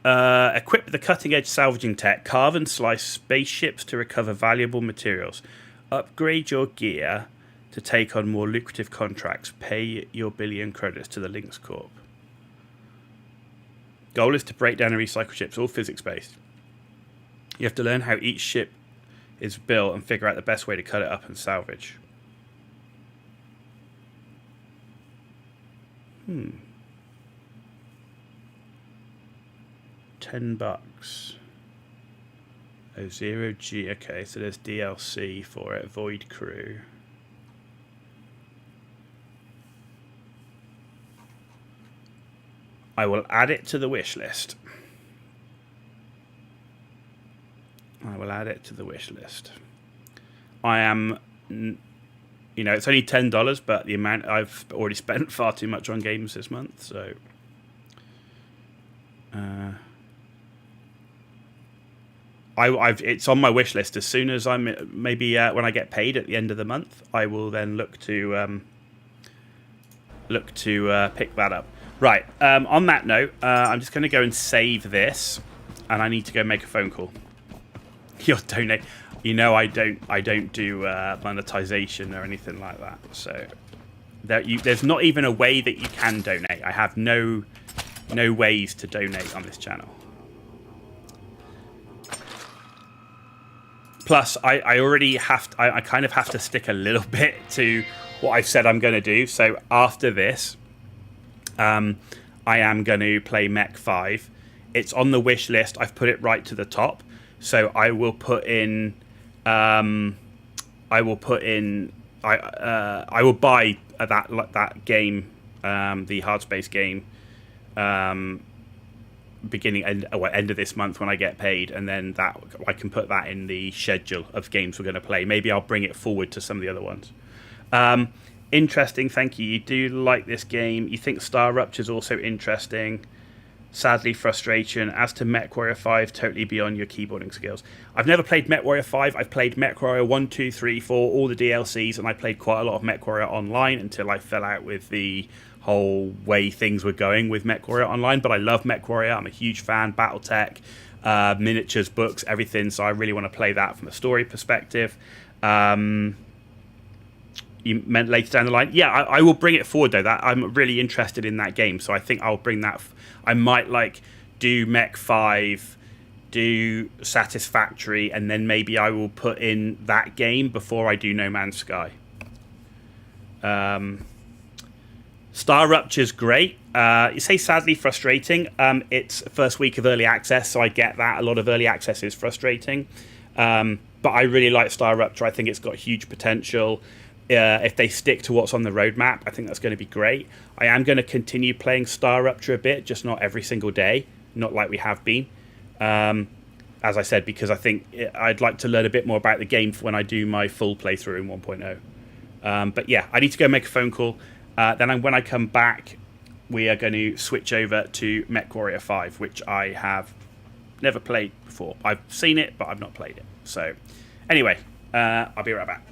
Equipped with the cutting-edge salvaging tech, carve and slice spaceships to recover valuable materials. Upgrade your gear to take on more lucrative contracts. Pay your billion credits to the Lynx Corp. Goal is to break down and recycle ships, all physics-based. You have to learn how each ship is built and figure out the best way to cut it up and salvage. $10. Oh, 0G. Okay, so there's DLC for it. Void Crew. I will add it to the wish list. I will add it to the wish list. I am, you know, it's only $10, but the amount I've already spent far too much on games this month, so. It's on my wish list. As soon as I'm maybe when I get paid at the end of the month, I will then look to pick that up. Right. On that note, I'm just going to go and save this, and I need to go make a phone call. You'll donate. You know, I don't do monetization or anything like that. So there's not even a way that you can donate. I have no ways to donate on this channel. Plus, I already have to, I kind of have to stick a little bit to what I've said I'm going to do. So after this, I am going to play Mech 5. It's on the wish list. I've put it right to the top. So I will put in, I will buy that game, the Hard Space game, end of this month when I get paid, and then that I can put that in the schedule of games we're going to play. Maybe I'll bring it forward to some of the other ones. Interesting, thank you. You do like this game. You think StarRupture is also interesting. Sadly, frustration. As to MechWarrior 5, totally beyond your keyboarding skills. I've never played MechWarrior 5. I've played MechWarrior 1, 2, 3, 4, all the DLCs, and I played quite a lot of MechWarrior Online until I fell out with the whole way things were going with MechWarrior Online. But I love MechWarrior. I'm a huge fan. Battletech, miniatures, books, everything. So I really want to play that from a story perspective. You meant later down the line? Yeah, I will bring it forward, though. That I'm really interested in that game. So I think I'll bring that... I might do Mech 5, do Satisfactory, and then maybe I will put in that game before I do No Man's Sky. StarRupture's great. You say sadly frustrating. It's first week of early access, so I get that. A lot of early access is frustrating. But I really like StarRupture. I think it's got huge potential. If they stick to what's on the roadmap, I think that's going to be great. I am going to continue playing StarRupture a bit, just not every single day, not like we have been. As I said, because I think I'd like to learn a bit more about the game when I do my full playthrough in 1.0. But yeah, I need to go make a phone call. Then when I come back, we are going to switch over to MechWarrior 5, which I have never played before. I've seen it, but I've not played it. So, anyway, I'll be right back.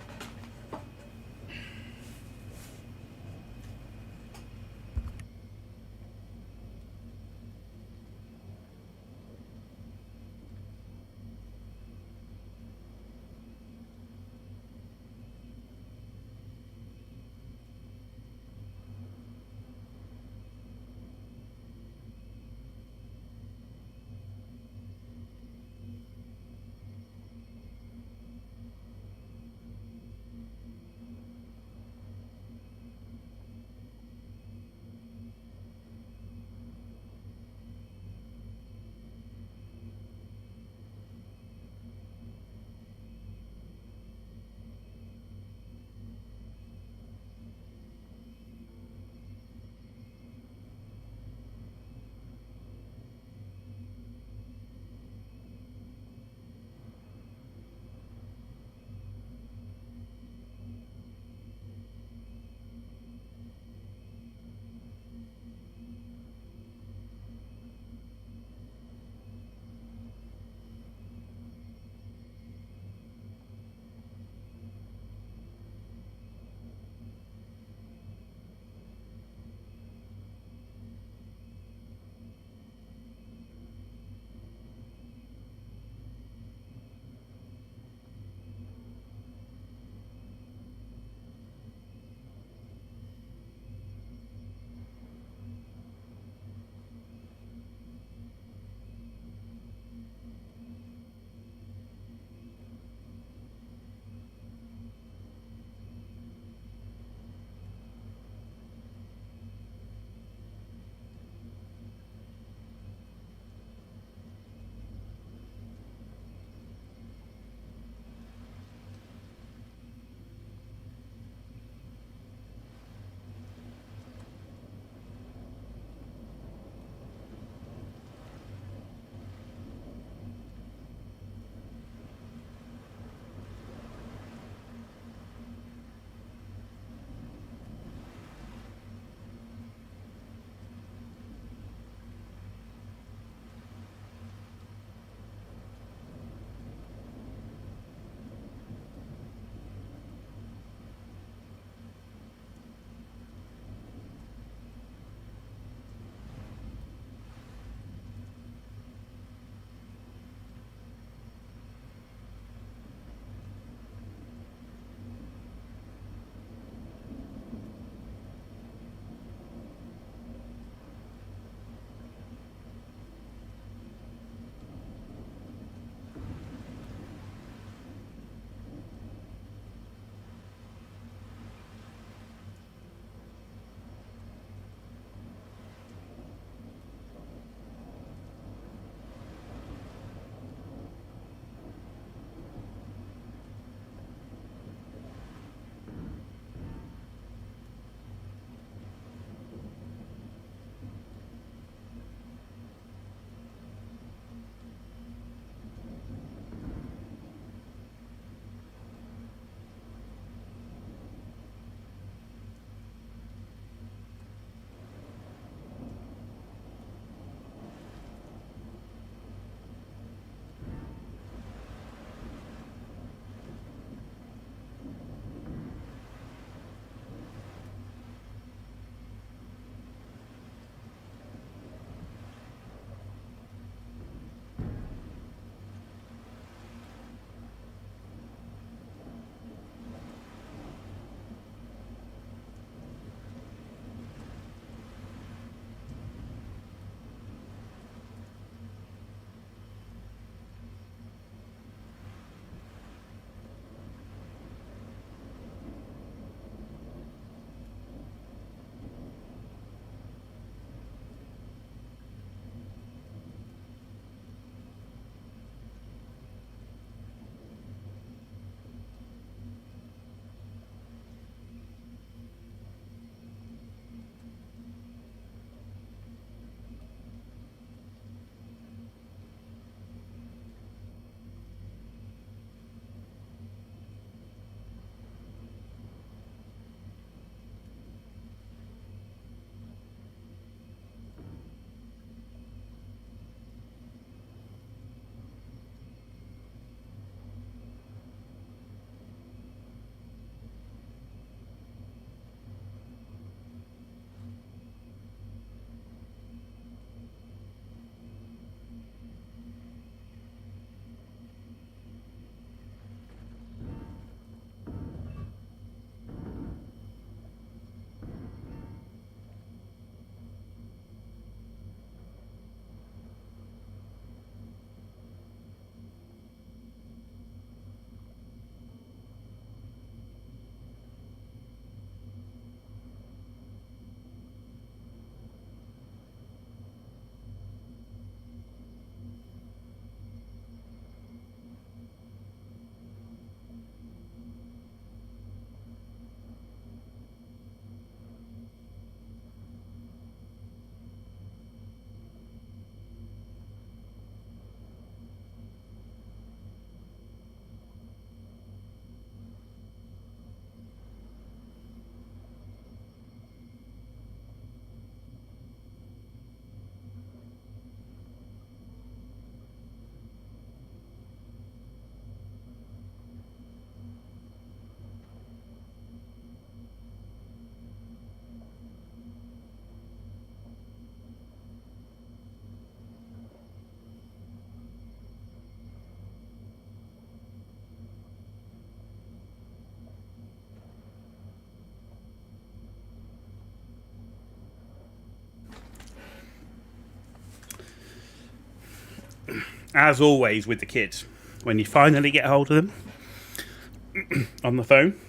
as always with the kids, when you finally get hold of them on the phone,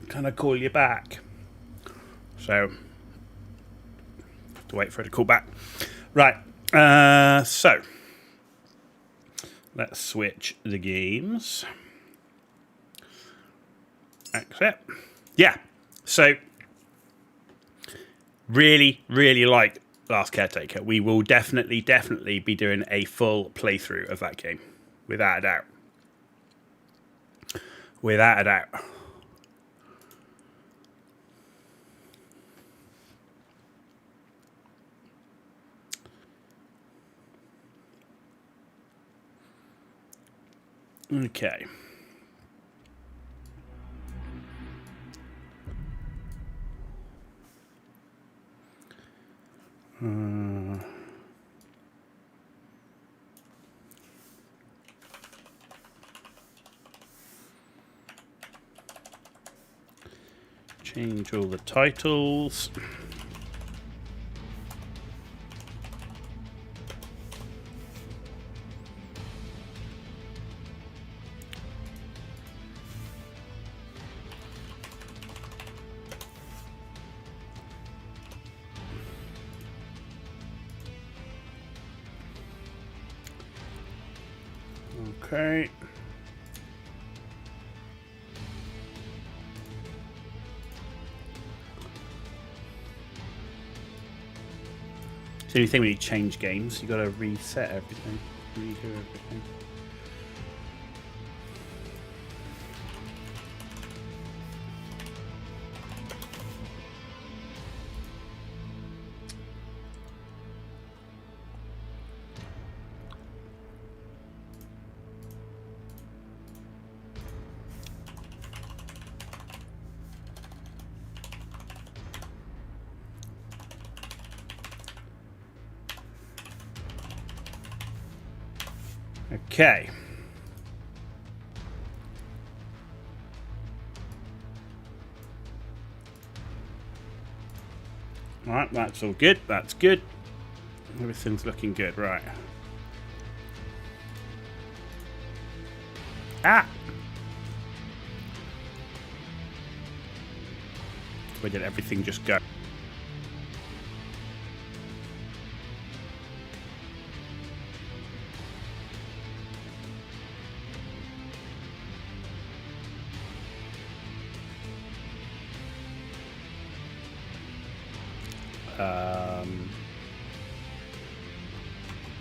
can I call you back? So, have to wait for her to call back. Right, so, let's switch the games. Accept. Yeah, so, really, really like Last Caretaker. We will definitely be doing a full playthrough of that game. Without a doubt. Without a doubt. Okay. Change all the titles. Okay. It's the only thing when you change games, you gotta reset everything, redo everything. Okay. Alright, that's all good. That's good. Everything's looking good, right. Ah! Where did everything just go?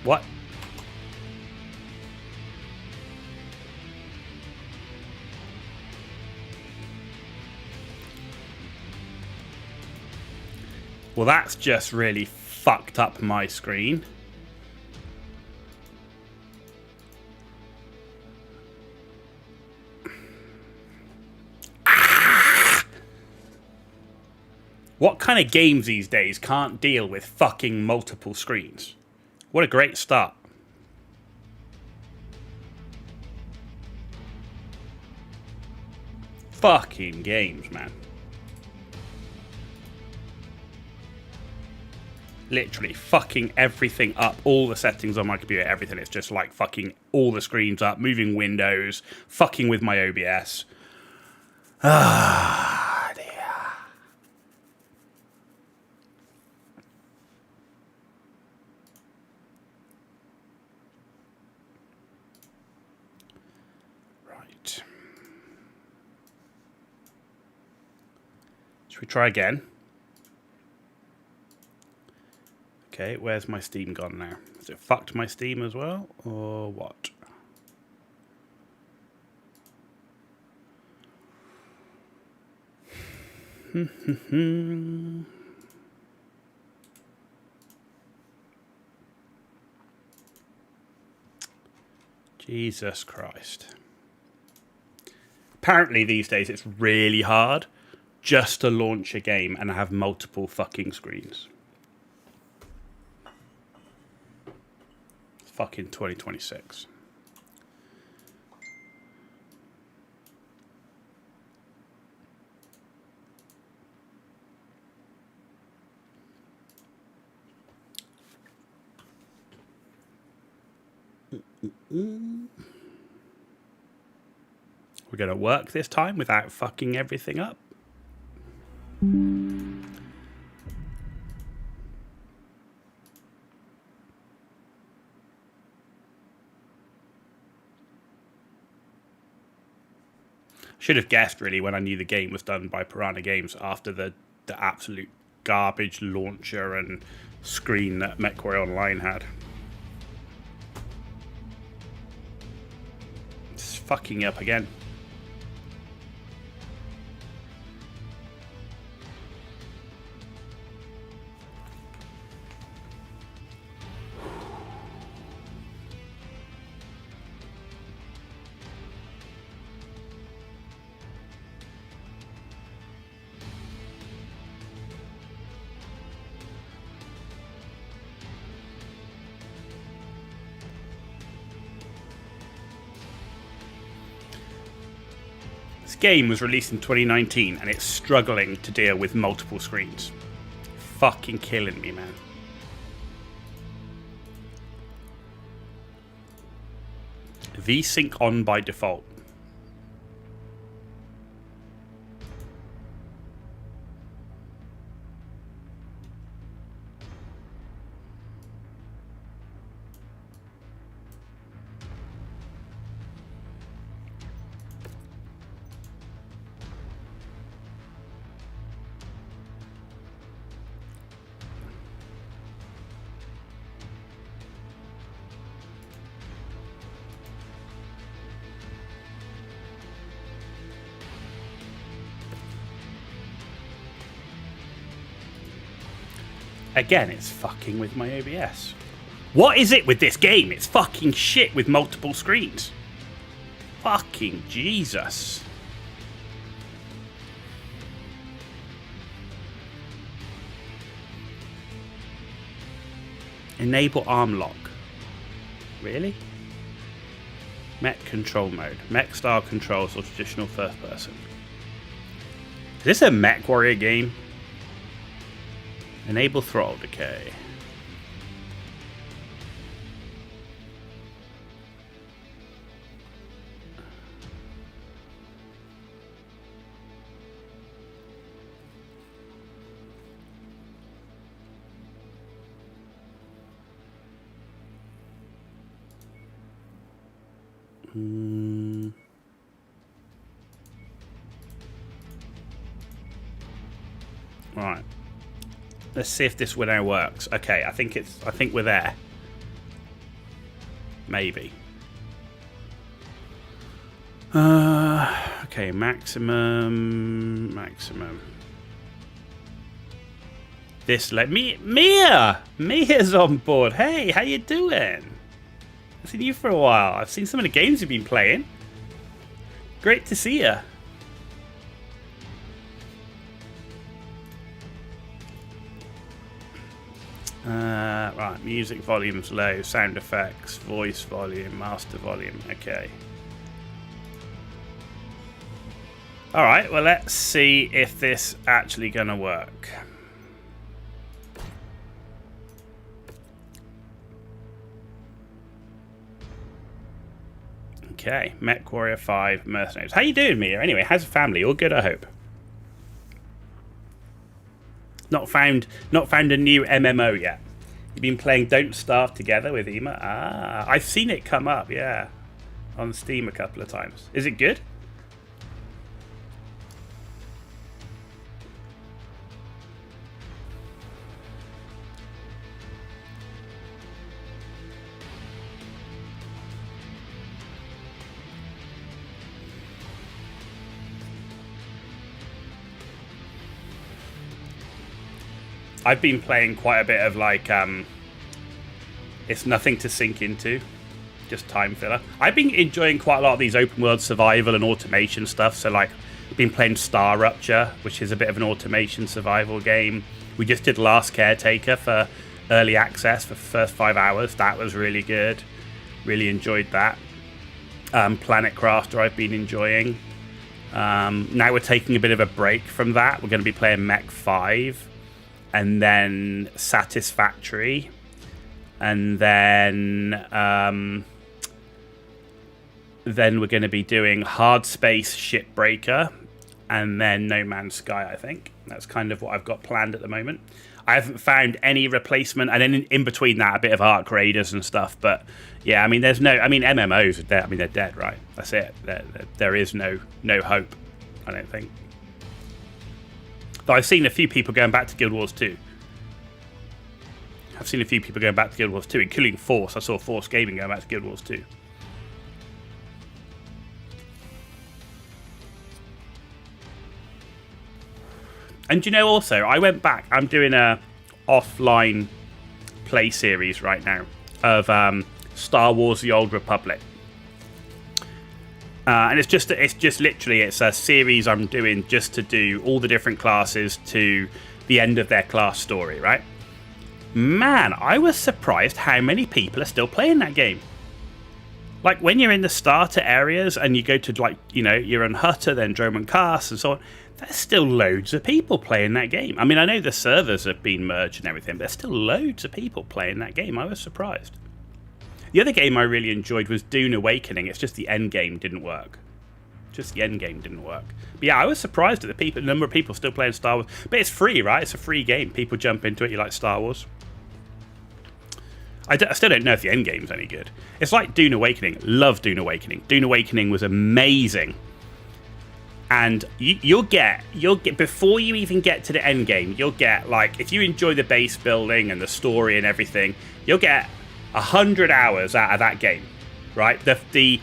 What? Well, that's just really fucked up my screen. What kind of games these days can't deal with fucking multiple screens? What a great start. Fucking games, man. Literally fucking everything up. All the settings on my computer, everything. It's just like fucking all the screens up, moving windows, fucking with my OBS. Ah, dear. Right. Should we try again? Okay, where's my Steam gone now? Has it fucked my Steam as well, or what? Jesus Christ. Apparently these days it's really hard just to launch a game and have multiple fucking screens. Fucking 2026. We're going to work this time without fucking everything up. Should have guessed, really, when I knew the game was done by Piranha Games after the absolute garbage launcher and screen that MechWarrior Online had. It's fucking up again. This game was released in 2019 and it's struggling to deal with multiple screens. Fucking killing me, man. VSync on by default. Again, it's fucking with my OBS. What is it with this game? It's fucking shit with multiple screens. Fucking Jesus. Enable arm lock. Really? Mech control mode. Mech style controls or traditional first person. Is this a MechWarrior game? Enable throttle decay. Right. Let's see if this now works. Okay, I think we're there. Maybe. Okay, maximum. This Mia's on board. Hey, how you doing? I've seen you for a while. I've seen some of the games you've been playing. Great to see you. Right, music volume's low, sound effects, voice volume, master volume, okay. Alright, well let's see if this actually gonna work. Okay, MechWarrior 5 Mercenaries. How you doing, Mia? Anyway, how's the family? All good, I hope. Not found a new MMO yet. You've been playing Don't Starve Together with Ema? Ah, I've seen it come up, yeah. On Steam a couple of times. Is it good? I've been playing quite a bit of like, it's nothing to sink into, just time filler. I've been enjoying quite a lot of these open world survival and automation stuff. So like, I've been playing StarRupture, which is a bit of an automation survival game. We just did Last Caretaker for early access for the first 5 hours. That was really good. Really enjoyed that. Planet Crafter I've been enjoying. Now we're taking a bit of a break from that. We're going to be playing Mech 5. And then Satisfactory, and then then we're going to be doing Hard Space Shipbreaker, and then No Man's Sky, I think. That's kind of what I've got planned at the moment. I haven't found any replacement, and then in between that, a bit of Arc Raiders and stuff. But yeah, I mean, MMOs are dead. I mean, they're dead, right? That's it. There is no hope, I don't think. Though I've seen a few people going back to Guild Wars 2. I've seen a few people going back to Guild Wars 2, including Force. I saw Force Gaming going back to Guild Wars 2. And you know, also, I went back. I'm doing a offline play series right now of Star Wars: The Old Republic, and it's just literally it's a series I'm doing just to do all the different classes to the end of their class story. Right? Man, I was surprised how many people are still playing that game. Like when you're in the starter areas and you go to you're on Hutter, then Droman Cast, and so on. There's still loads of people playing that game. I mean, I know the servers have been merged and everything, but there's still loads of people playing that game. I was surprised. The other game I really enjoyed was Dune Awakening. It's just the end game didn't work. But yeah, I was surprised at the number of people still playing Star Wars. But it's free, right? It's a free game. People jump into it. You like Star Wars. I still don't know if the end game's any good. It's like Dune Awakening. Love Dune Awakening. Dune Awakening was amazing. And you'll get before you even get to the end game, you'll get, like, if you enjoy the base building and the story and everything, you'll get 100 hours out of that game, right? The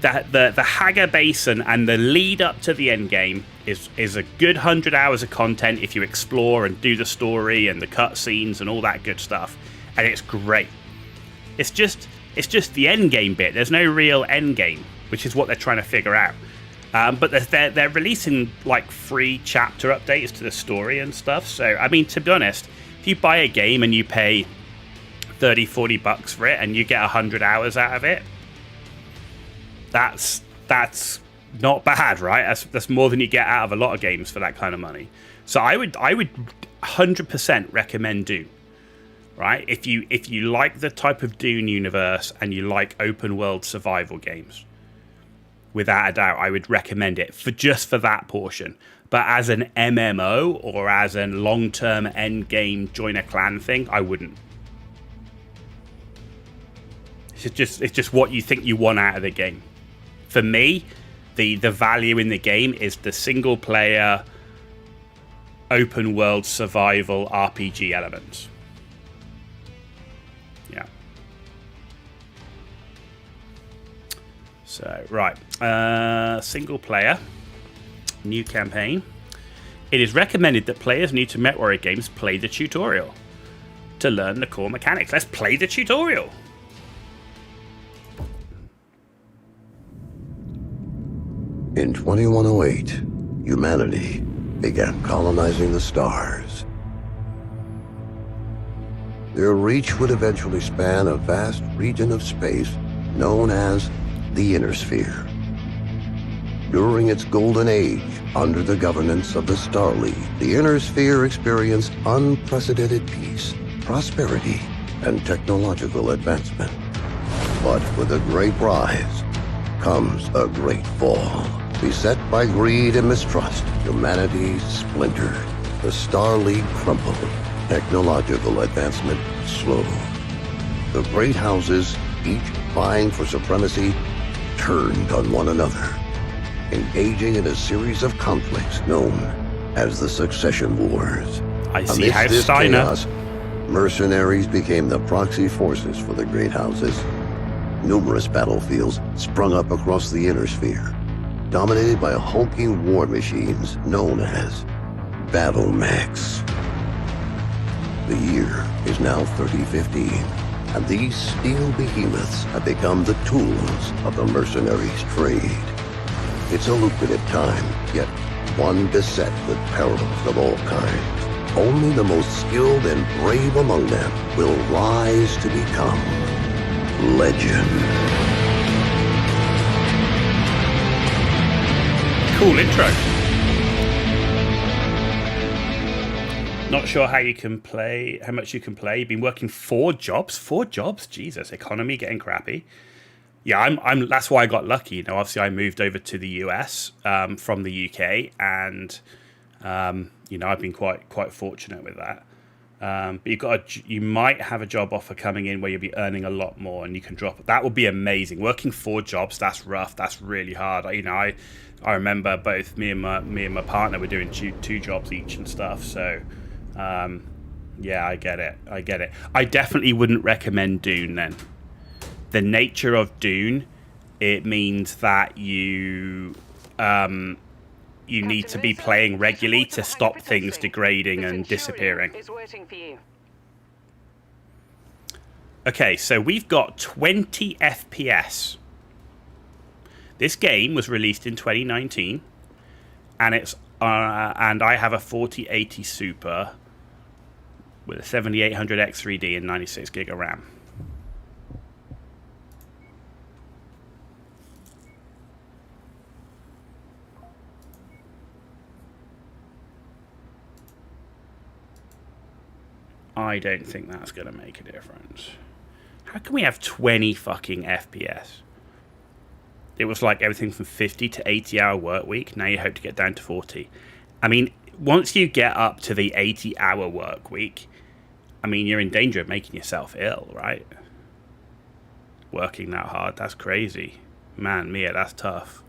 Hagar Basin and the lead up to the end game is a good 100 hours of content if you explore and do the story and the cutscenes and all that good stuff, and it's great. It's just the end game bit. There's no real end game, which is what they're trying to figure out. But they're releasing like free chapter updates to the story and stuff. So, I mean, to be honest, if you buy a game and you pay $30-40 for it and you get 100 hours out of it, that's not bad, right? That's more than you get out of a lot of games for that kind of money. So I would 100% recommend Dune, right? If you like the type of Dune universe and you like open world survival games. Without a doubt, I would recommend it for that portion. But as an MMO or as a long-term end game join a clan thing, I wouldn't. It's just what you think you want out of the game. For me, the value in the game is the single player open world survival RPG elements. Yeah. So, right. Single player. New campaign. It is recommended that players new to MechWarrior games play the tutorial to learn the core mechanics. Let's play the tutorial. In 2108, humanity began colonizing the stars. Their reach would eventually span a vast region of space known as the Inner Sphere. During its golden age, under the governance of the Star League, the Inner Sphere experienced unprecedented peace, prosperity, and technological advancement. But with a great rise comes a great fall. Beset by greed and mistrust, humanity splintered. The Star League crumbled. Technological advancement slowed. The great houses, each vying for supremacy, turned on one another, engaging in a series of conflicts known as the Succession Wars. I see. Amidst House this Steiner. chaos, mercenaries became the proxy forces for the great houses. Numerous battlefields sprung up across the Inner Sphere, dominated by hulking war machines known as battle mechs. The year is now 3015, and these steel behemoths have become the tools of the mercenaries' trade. It's a lucrative time, yet one beset with perils of all kinds. Only the most skilled and brave among them will rise to become legend. Cool intro. Not sure how you can play, how much you can play. You've been working 4 jobs? 4 jobs? Jesus, economy getting crappy. yeah, I'm. That's why I got lucky. You know, obviously I moved over to the US from the UK, and you know, I've been quite fortunate with that. But you might have a job offer coming in where you'll be earning a lot more, and you can drop it. That would be amazing. Working 4 jobs, that's rough. That's really hard. You know, I remember both me and my partner were doing 2 jobs each and stuff. So, yeah, I get it. I definitely wouldn't recommend Dune then. The nature of Dune, it means that you need to be playing regularly to stop things degrading and disappearing. Okay, so we've got 20 FPS. This game was released in 2019, and and I have a 4080 Super with a 7800 X3D and 96 gig of RAM. I don't think that's going to make a difference. How can we have 20 fucking FPS? It was like everything from 50 to 80 hour work week. Now you hope to get down to 40. I mean, once you get up to the 80 hour work week, I mean, you're in danger of making yourself ill, right? Working that hard, that's crazy. Man, Mia, that's tough.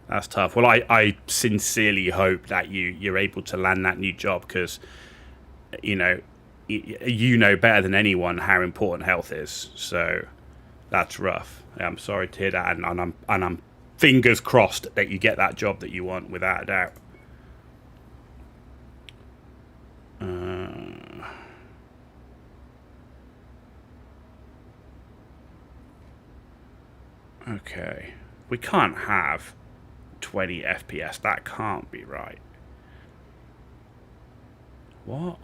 That's tough. Well, I sincerely hope that you're able to land that new job, because you know better than anyone how important health is. So that's rough. I'm sorry to hear that, and I'm fingers crossed that you get that job that you want, without a doubt. Okay, we can't have 20 FPS. That can't be right. What?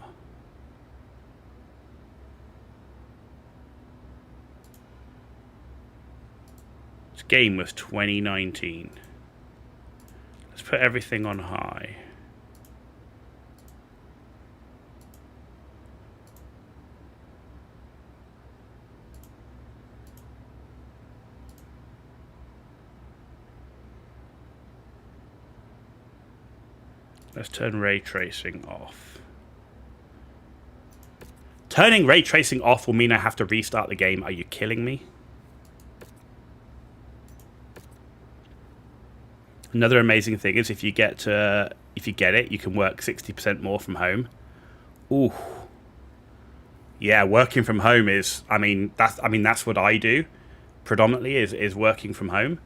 This game was 2019. Let's put everything on high. Let's turn ray tracing off. Turning ray tracing off will mean I have to restart the game. Are you killing me? Another amazing thing is if you get it, you can work 60% more from home. Ooh. Yeah, working from home is, that's what I do predominantly, is working from home.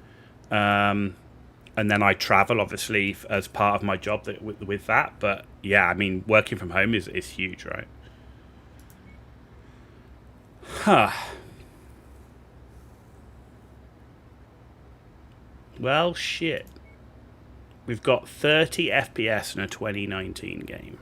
And then I travel, obviously, as part of my job with that. But yeah, I mean, working from home is huge, right? Huh. Well, shit. We've got 30 FPS in a 2019 game.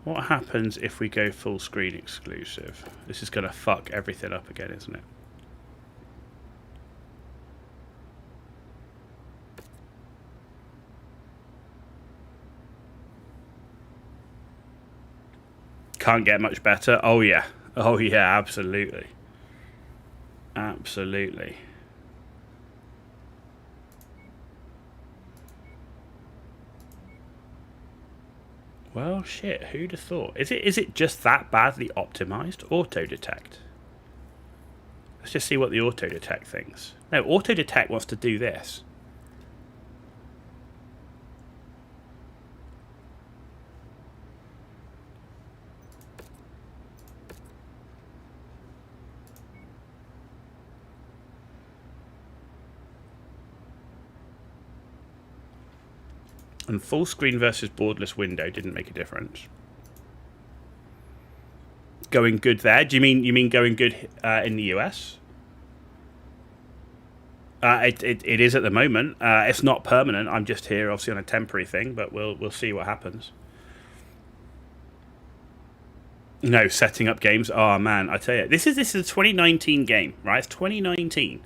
What happens if we go full screen exclusive? This is going to fuck everything up again, isn't it? Can't get much better. Oh yeah. Oh yeah, absolutely. Absolutely. Well, shit, who'd have thought? Is it just that badly optimized? Auto detect. Let's just see what the auto detect thinks. No, auto detect wants to do this. And full screen versus borderless window didn't make a difference. Going good there? Do you mean going good in the US? It is at the moment. It's not permanent. I'm just here, obviously, on a temporary thing, but we'll see what happens. No, setting up games. Oh man, I tell you, this is a 2019 game, right? It's 2019.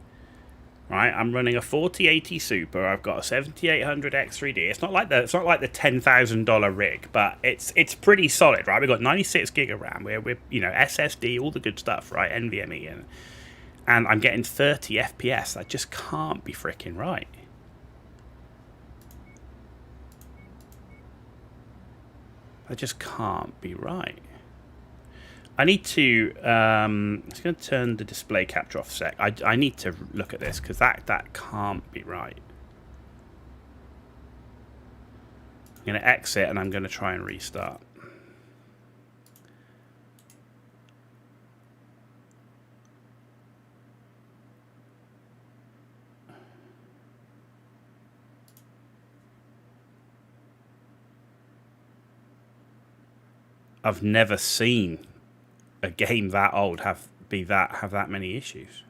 Right, I'm running a 4080 Super. I've got a 7800 X3D. It's not like the $10,000 rig, but it's pretty solid, right? We've got 96 gig of RAM. We're SSD, all the good stuff, right? NVMe, and I'm getting 30 FPS. That just can't be freaking right. That just can't be right. I need to, I'm just going to turn the display capture off a sec. I need to look at this because that can't be right. I'm going to exit and I'm going to try and restart. I've never seen a game that old have that many issues.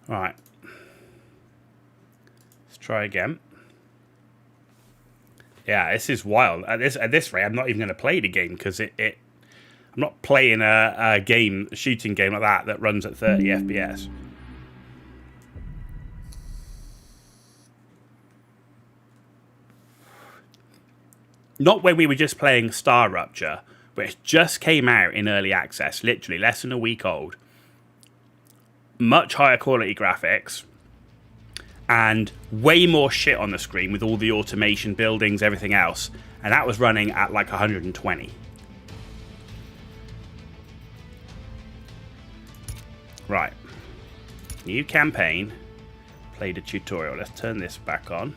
Right. Let's try again. Yeah, this is wild. At this rate, I'm not even going to play the game because I'm not playing a shooting game like that runs at 30 FPS. Not when we were just playing StarRupture, which just came out in early access, literally less than a week old. Much higher quality graphics and way more shit on the screen with all the automation, buildings, everything else, and that was running at like 120. Right, new campaign, play the tutorial. Let's turn this back on,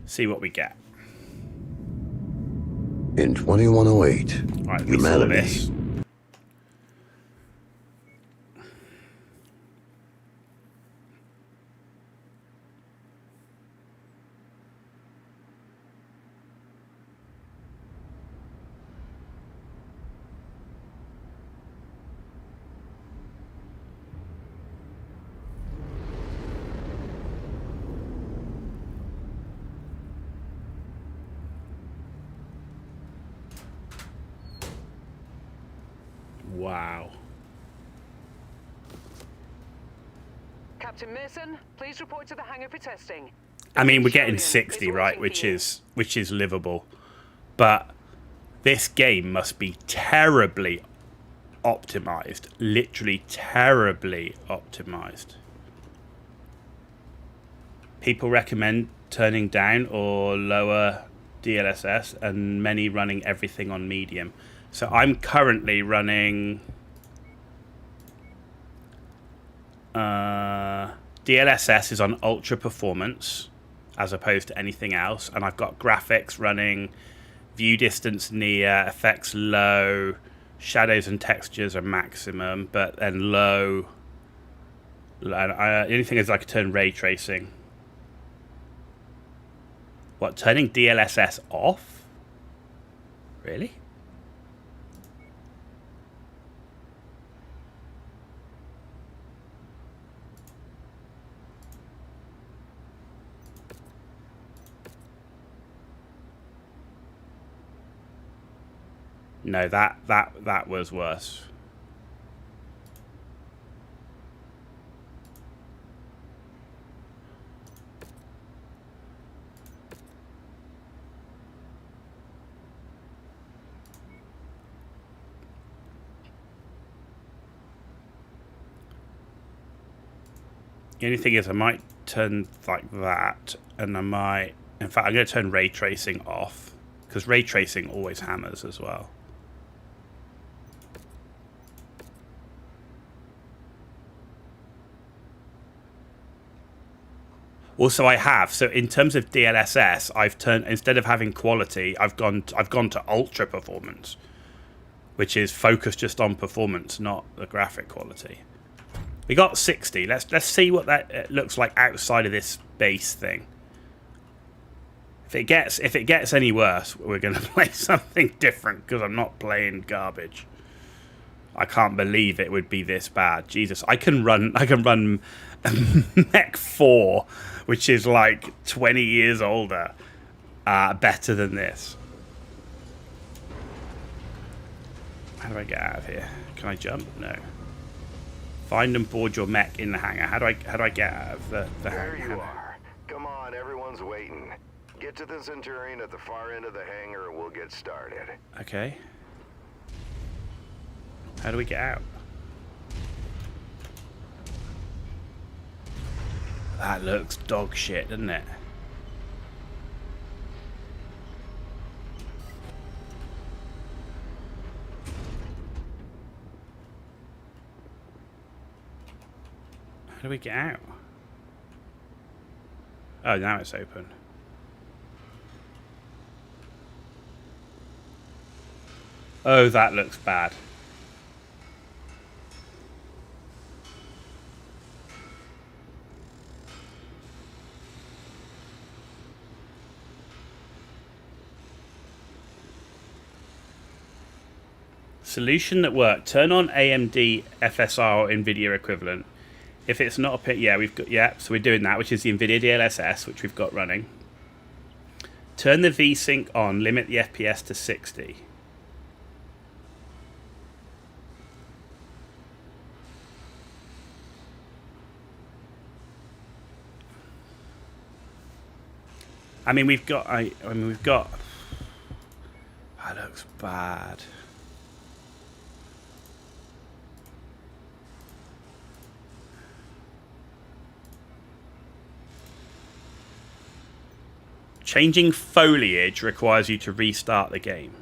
see what we get. In 2108, right, we saw this. Wow. Captain Mason, please report to the hangar for testing. I mean, we're getting 60, right, which is livable. But this game must be terribly optimized, literally terribly optimized. People recommend turning down or lower DLSS, and many running everything on medium. So I'm currently running DLSS is on ultra performance as opposed to anything else, and I've got graphics running view distance near, effects low, shadows and textures are maximum, but then low. The only thing is I could turn ray tracing. What, turning DLSS off? Really? No, that was worse. The only thing is I might turn like that, and I might... In fact, I'm going to turn ray tracing off, because ray tracing always hammers as well. Also, I have, so in terms of DLSS, I've turned, instead of having quality, I've gone to ultra performance, which is focused just on performance, not the graphic quality. We got 60. Let's see what that looks like outside of this base thing. If it gets any worse, we're gonna play something different because I'm not playing garbage. I can't believe it would be this bad. Jesus, I can run Mech 4, which is like 20 years older, better than this. How do I get out of here? Can I jump? No. Find and board your mech in the hangar. How do I get out of the hangar? There you are. Come on, everyone's waiting. Get to the Centurion at the far end of the hangar and we'll get started. Okay. How do we get out? That looks dog shit, doesn't it? How do we get out? Oh, now it's open. Oh, that looks bad. Solution that worked. Turn on AMD FSR or NVIDIA equivalent. If it's not a pit, yeah, so we're doing that, which is the NVIDIA DLSS, which we've got running. Turn the VSync on, limit the FPS to 60. I mean, we've got. That looks bad. Changing foliage requires you to restart the game.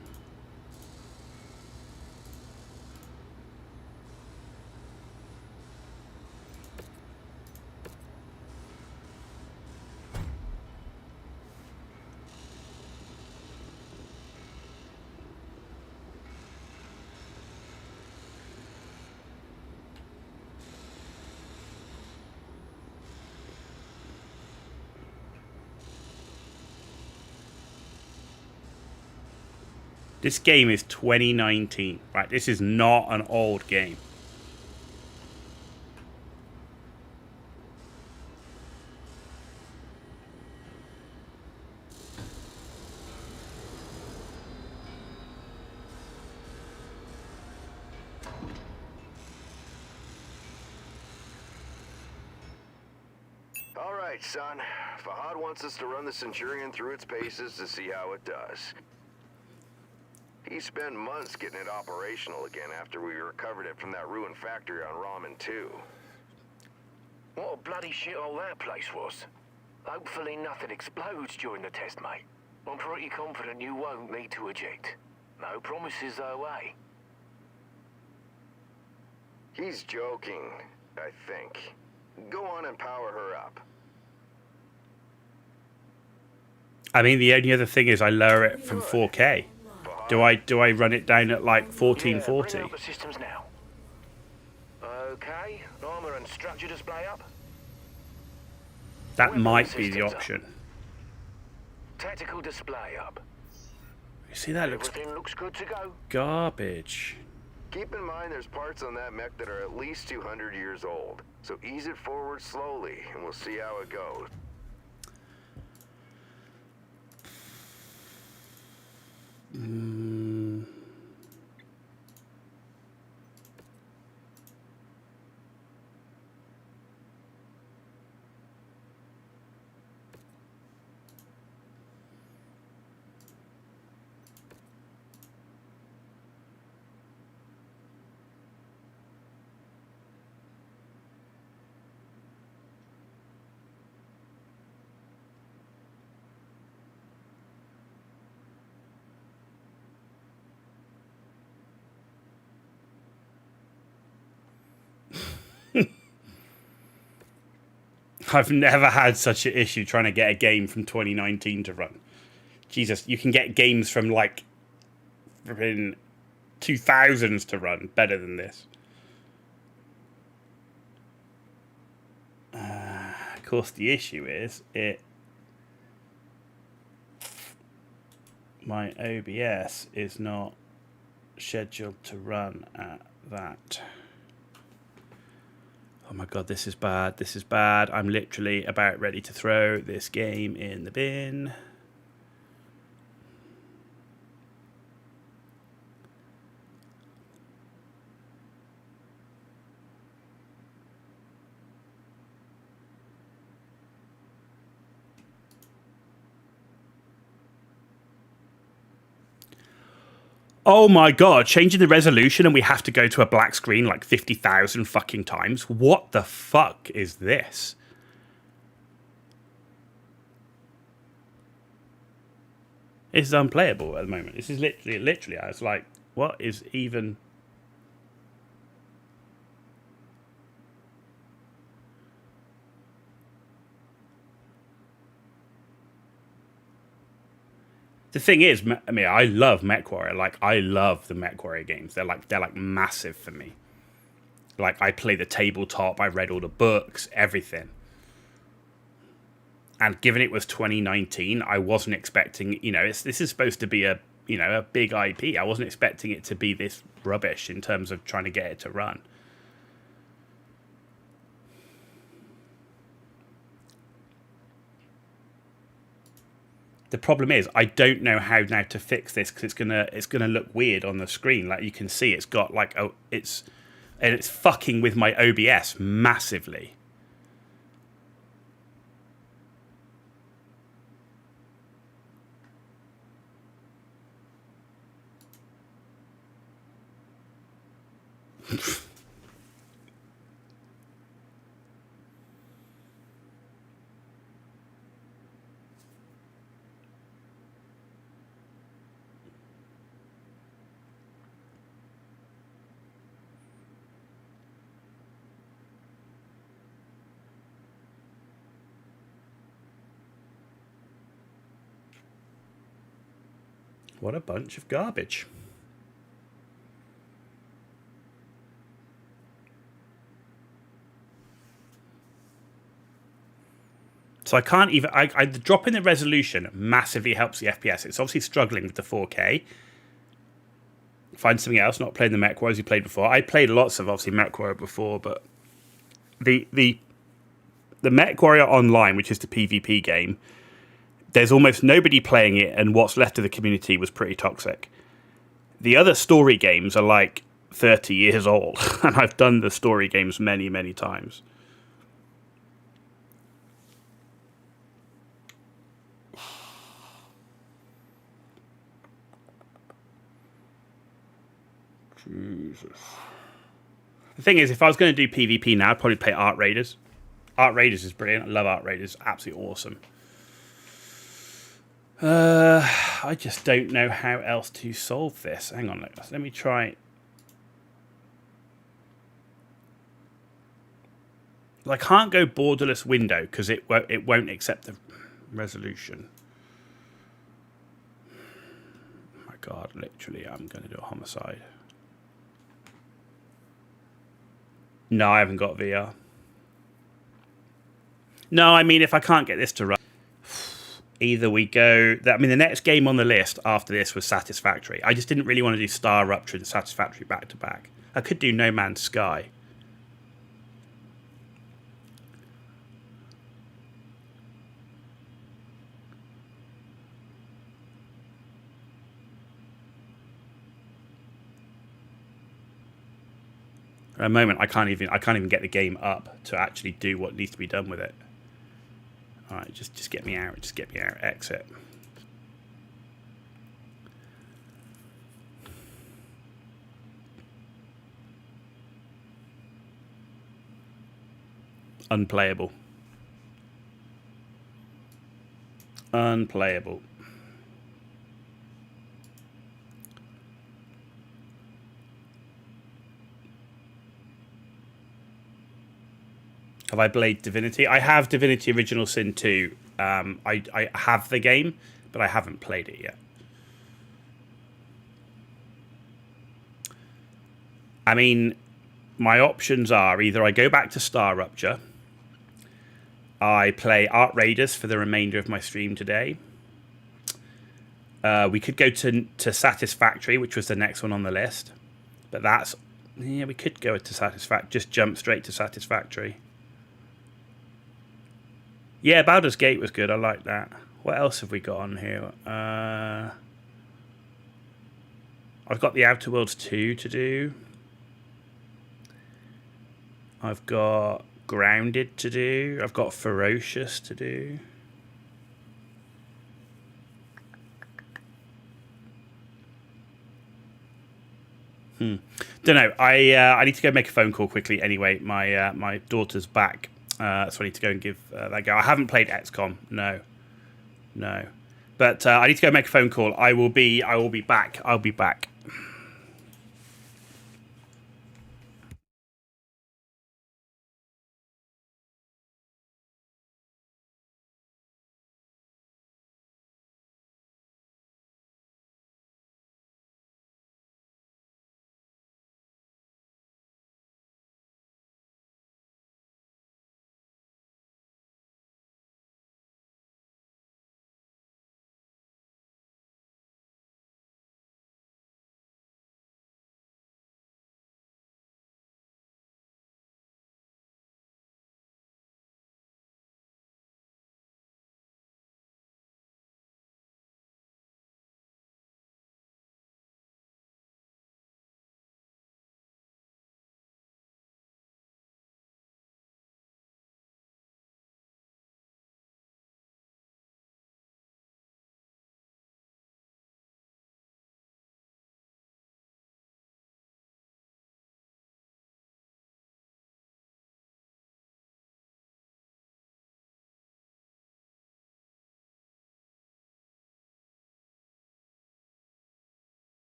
This game is 2019, right? This is not an old game. All right, son. Fahad wants us to run the Centurion through its paces to see how it does. He spent months getting it operational again after we recovered it from that ruined factory on Ramen 2. What a bloody shithole that place was. Hopefully nothing explodes during the test, mate. I'm pretty confident you won't need to eject. No promises though, eh? He's joking, I think. Go on and power her up. I mean, the only other thing is I lower it from 4K. Do I run it down at like 1440? Yeah, bring up the systems now. Okay, armor and structure display up. That Weapon might be the systems option. up. Tactical display up. You see, that looks Everything looks good to go. garbage. Keep in mind there's parts on that mech that are at least 200 years old. So ease it forward slowly, and we'll see how it goes. I've never had such an issue trying to get a game from 2019 to run. Jesus, you can get games from like in 2000s to run better than this. Of course, the issue is my OBS is not scheduled to run at that. Oh my god, this is bad. This is bad. I'm literally about ready to throw this game in the bin. Oh my god, changing the resolution and we have to go to a black screen like 50,000 fucking times. What the fuck is this? This is unplayable at the moment. This is literally, I was like, what is even... The thing is, I mean, I love MechWarrior. Like, I love the MechWarrior games. They're like massive for me. Like, I play the tabletop. I read all the books, everything. And given it was 2019, I wasn't expecting. You know, this is supposed to be a big IP. I wasn't expecting it to be this rubbish in terms of trying to get it to run. The problem is I don't know how now to fix this because it's gonna look weird on the screen. Like you can see, it's got like it's fucking with my OBS massively. What a bunch of garbage. So I can't even... I dropping the resolution massively helps the FPS. It's obviously struggling with the 4K. Find something else, not playing the MechWarriors you played before. I played lots of, obviously, MechWarrior before, but... The MechWarrior Online, which is the PvP game... There's almost nobody playing it, and what's left of the community was pretty toxic. The other story games are like 30 years old, and I've done the story games many, many times. Jesus. The thing is, if I was going to do PvP now, I'd probably play Art Raiders. Art Raiders is brilliant. I love Art Raiders. Absolutely awesome. I just don't know how else to solve this. Hang on, let me try. I can't go borderless window because it won't accept the resolution. Oh my god, literally, I'm going to do a homicide. No, I haven't got VR. No, I mean, if I can't get this to run... Either we go... I mean, the next game on the list after this was Satisfactory. I just didn't really want to do StarRupture and Satisfactory back-to-back. I could do No Man's Sky. At the moment, I can't even get the game up to actually do what needs to be done with it. All right, just get me out. Just get me out. Exit. Unplayable. Unplayable. Have I played Divinity? I have Divinity Original Sin 2. I have the game, but I haven't played it yet. I mean, my options are either I go back to StarRupture, I play Art Raiders for the remainder of my stream today. We could go to Satisfactory, which was the next one on the list. But that's... Yeah, we could go to Satisfactory. Just jump straight to Satisfactory. Yeah, Baldur's Gate was good. I like that. What else have we got on here? I've got the Outer Worlds 2 to do. I've got Grounded to do. I've got Ferocious to do. Don't know. I need to go make a phone call quickly. Anyway, my daughter's back, so I need to go and give that a go. I haven't played XCOM. No. But I need to go make a phone call. I will be back. I'll be back.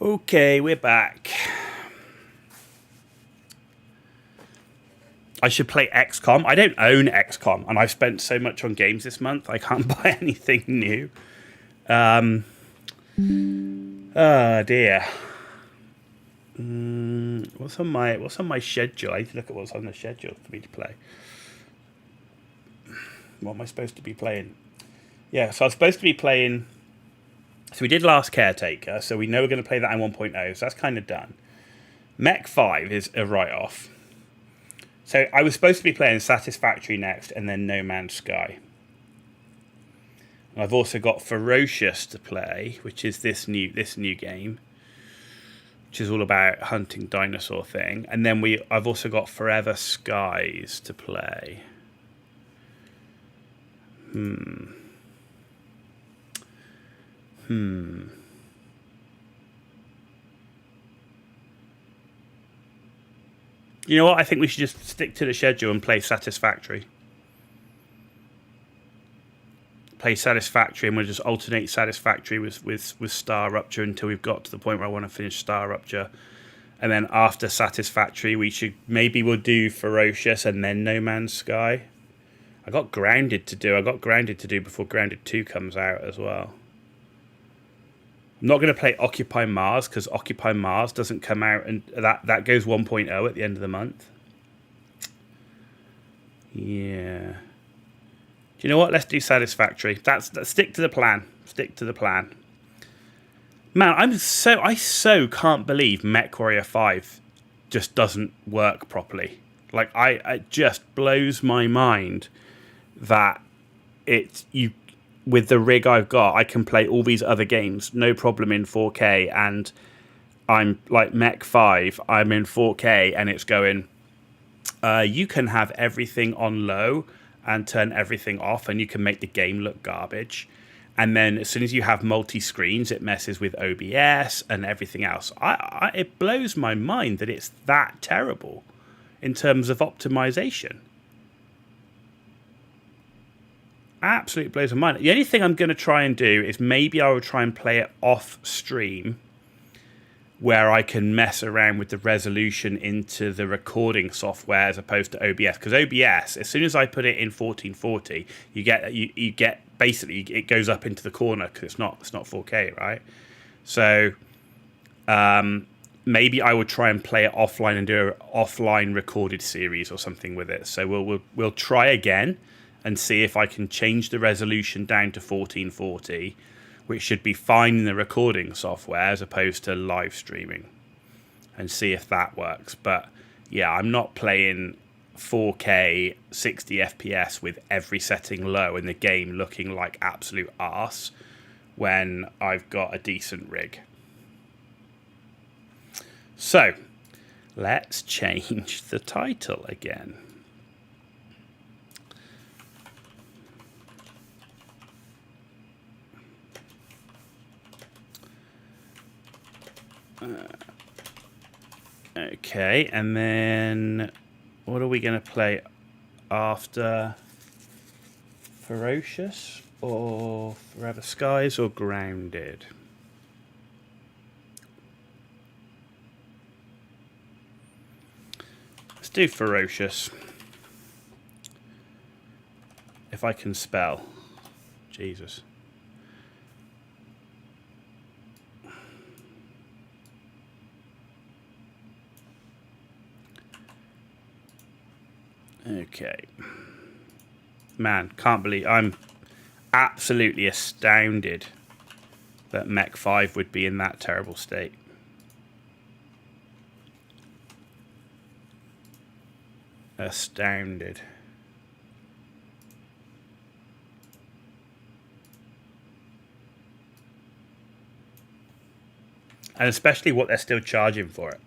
Okay, we're back. I should play XCOM. I don't own XCOM, and I've spent so much on games this month, I can't buy anything new. Oh dear. What's on my schedule? I need to look at what's on the schedule for me to play. What am I supposed to be playing? Yeah, so I was supposed to be playing... So we did Last Caretaker, so we know we're going to play that in 1.0, so that's kind of done. Mech 5 is a write-off. So I was supposed to be playing Satisfactory next, and then No Man's Sky. I've also got Ferocious to play, which is this new game, which is all about hunting dinosaur thing. And then I've also got Forever Skies to play. You know what? I think we should just stick to the schedule and play Satisfactory. Play Satisfactory, and we'll just alternate Satisfactory with StarRupture until we've got to the point where I want to finish StarRupture. And then after Satisfactory, we'll do Ferocious and then No Man's Sky. I got Grounded to do. Before Grounded 2 comes out as well. I'm not going to play Occupy Mars because Occupy Mars doesn't come out, and that goes 1.0 at the end of the month. Yeah. Do you know what? Let's do Satisfactory. That's stick to the plan. Stick to the plan. Man, I so can't believe MechWarrior 5 just doesn't work properly. Like, it just blows my mind that with the rig I've got, I can play all these other games no problem in 4K, and I'm like Mech 5, I'm in 4K, and it's going, you can have everything on low and turn everything off, and you can make the game look garbage. And then as soon as you have multi-screens, it messes with OBS and everything else. It blows my mind that it's that terrible in terms of optimization. Absolutely blows my mind. The only thing I'm going to try and do is maybe I will try and play it off stream, where I can mess around with the resolution into the recording software as opposed to OBS. Because OBS, as soon as I put it in 1440, you get basically it goes up into the corner because it's not 4K, right? So maybe I would try and play it offline and do an offline recorded series or something with it. So we'll try again and see if I can change the resolution down to 1440, which should be fine in the recording software as opposed to live streaming, and see if that works. But yeah, I'm not playing 4K 60 FPS with every setting low in the game looking like absolute arse when I've got a decent rig. So let's change the title again. Okay, and then what are we going to play after Ferocious, or Forever Skies, or Grounded? Let's do Ferocious. If I can spell. Jesus. Okay. Man, can't believe... I'm absolutely astounded that Mech 5 would be in that terrible state. Astounded. And especially what they're still charging for it.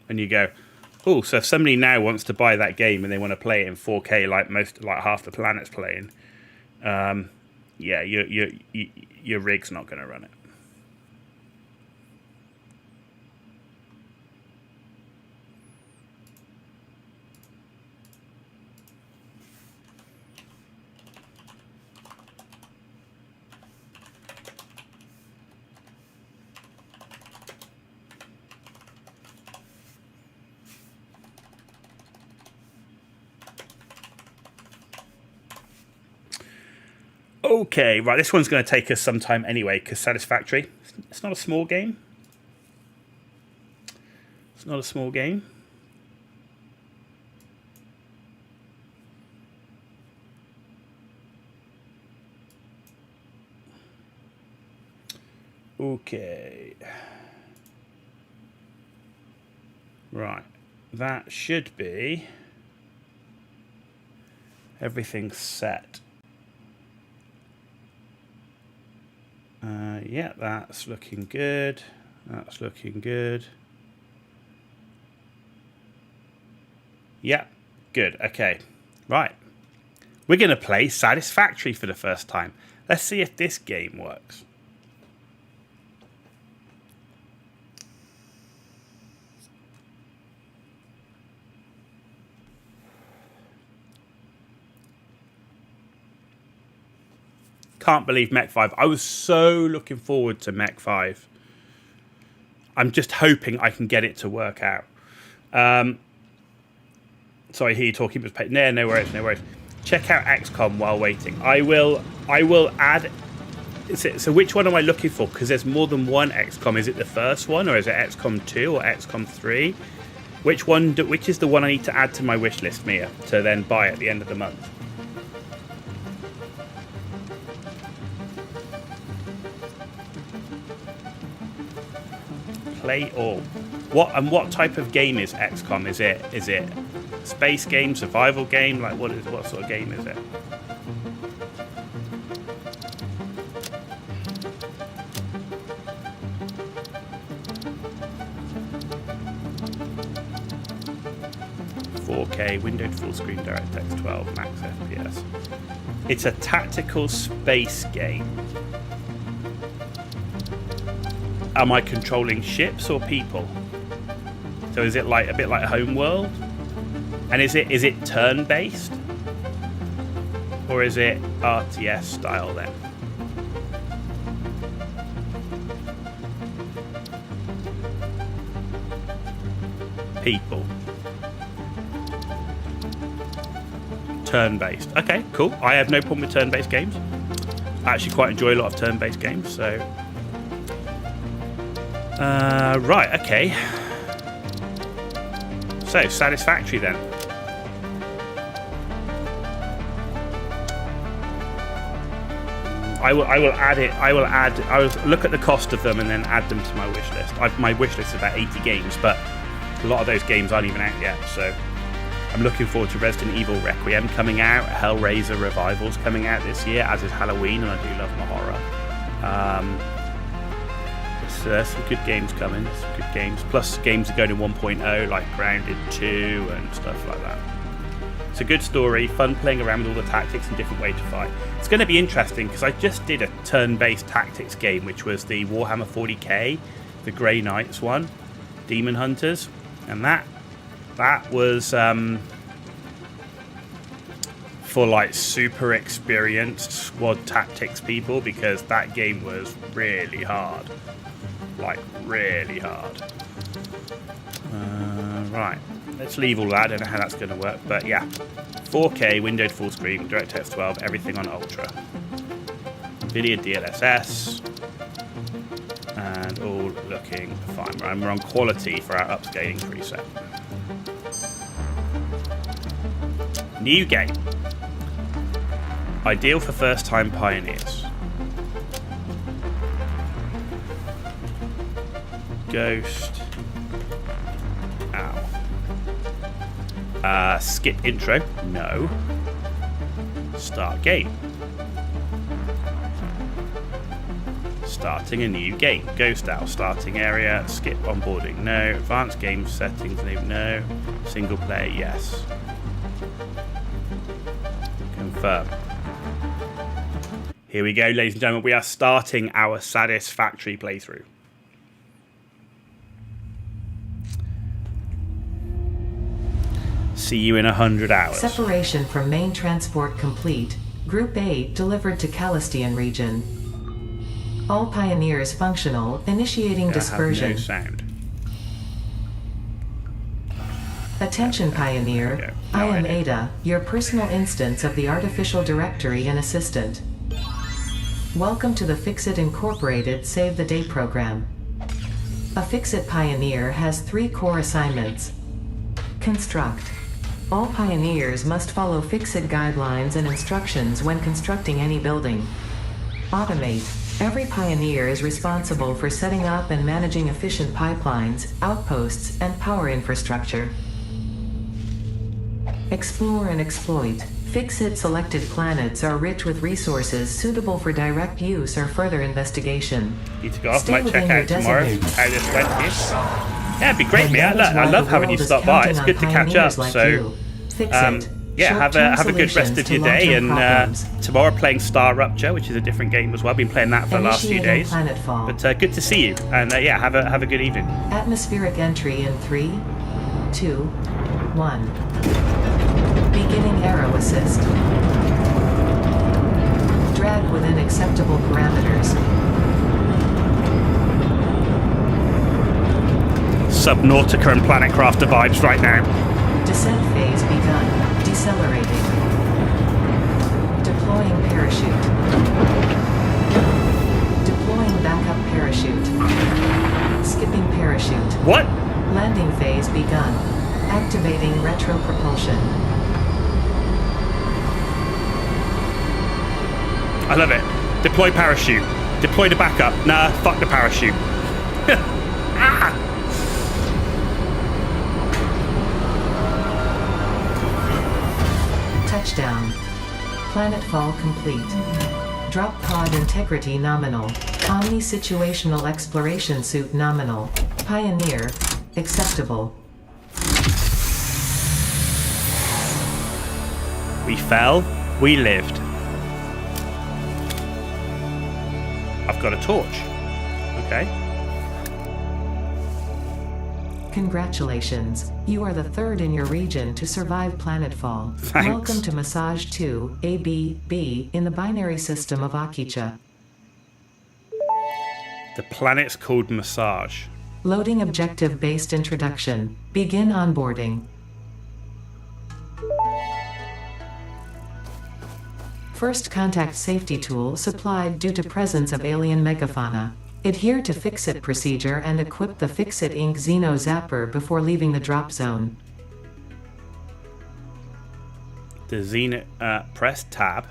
And you go, oh, so if somebody now wants to buy that game and they want to play it in 4K like half the planet's playing, yeah, your rig's not going to run it. Okay, right, this one's going to take us some time anyway, because Satisfactory, it's not a small game. It's not a small game. Okay. Right, that should be everything set. Yeah, that's looking good. That's looking good. Yeah, good. Okay, right. We're going to play Satisfactory for the first time. Let's see if this game works. Can't believe Mech 5. I was so looking forward to Mech 5. I'm just hoping I can get it to work out. Sorry, I hear you talking. No worries, no worries. Check out XCOM while waiting. I will add. So which one am I looking for? Because there's more than one XCOM. Is it the first one, or is it XCOM 2 or XCOM 3? Which one? Which is the one I need to add to my wish list, Mia, to then buy at the end of the month? Play all. What type of game is XCOM? Is it space game, survival game? Like what sort of game is it? Windowed full screen, DirectX 12, max FPS. It's a tactical space game. Am I controlling ships or people? So is it like a bit like Homeworld? And is it turn-based? Or is it RTS style then? People. Turn-based. Okay, cool. I have no problem with turn-based games. I actually quite enjoy a lot of turn-based games, so... right, okay. So, Satisfactory then. I will add it. I will look at the cost of them and then add them to my wish list. My wish list is about 80 games, but a lot of those games aren't even out yet, so... I'm looking forward to Resident Evil Requiem coming out, Hellraiser Revival's coming out this year, as is Halloween, and I do love my horror. So there's some good games coming, some good games. Plus games are going to 1.0, like Grounded 2 and stuff like that. It's a good story, fun playing around with all the tactics and different ways to fight. It's going to be interesting, because I just did a turn-based tactics game, which was the Warhammer 40k, the Grey Knights one, Demon Hunters, and that was for like super experienced squad tactics people, because that game was really hard, like really hard. Right, let's leave all that. I don't know how that's going to work, but yeah, 4K, windowed full screen, DirectX 12, everything on Ultra, NVIDIA DLSS, and all looking fine. We're on quality for our upscaling preset. New game. Ideal for first-time pioneers. Ghost. Ow. Skip intro. No. Start game. Starting a new game. Ghost Owl. Starting area. Skip onboarding. No. Advanced game settings. No. Single player. Yes. Confirm. Here we go, ladies and gentlemen. We are starting our Satisfactory playthrough. See you in 100 hours. Separation from main transport complete. Group A delivered to Calistian region. All pioneers functional. Initiating dispersion. No sound. Attention, Pioneer. I am Ada, your personal instance of the artificial directory and assistant. Welcome to the Fix-It Incorporated Save the Day program. A Fix-It Pioneer has 3 core assignments. Construct. All pioneers must follow Fix-It guidelines and instructions when constructing any building. Automate. Every pioneer is responsible for setting up and managing efficient pipelines, outposts, and power infrastructure. Explore and exploit. Fix-It selected planets are rich with resources suitable for direct use or further investigation. Need to go off. Stay Might check within out your tomorrow designated- how this went here. Yeah, it'd be great, mate. I love having you stop by. It's good to catch up. So, yeah, have a good rest of your day. And tomorrow playing StarRupture, which is a different game as well. I've been playing that for the last few days. But good to see you. And yeah, have a good evening. Atmospheric entry in 3, 2, 1. Beginning aero assist. Drag within acceptable parameters. Subnautica and Planet Crafter vibes right now. Descent phase begun. Decelerating. Deploying parachute. Deploying backup parachute. Skipping parachute. What? Landing phase begun. Activating retro propulsion. I love it. Deploy parachute. Deploy the backup. Nah, fuck the parachute. Ah! Touchdown. Planetfall complete. Drop pod integrity nominal. Omni situational exploration suit nominal. Pioneer acceptable. We fell. We lived. I've got a torch. Okay. Congratulations. You are the 3rd in your region to survive planetfall. Thanks. Welcome to Massage 2, AB-B, in the binary system of Akicha. The planet's called Massage. Loading objective-based introduction. Begin onboarding. First contact safety tool supplied due to presence of alien megafauna. Adhere to Fix-It procedure and equip the Fix-It Inc. Xeno Zapper before leaving the drop zone. The Xeno, press tab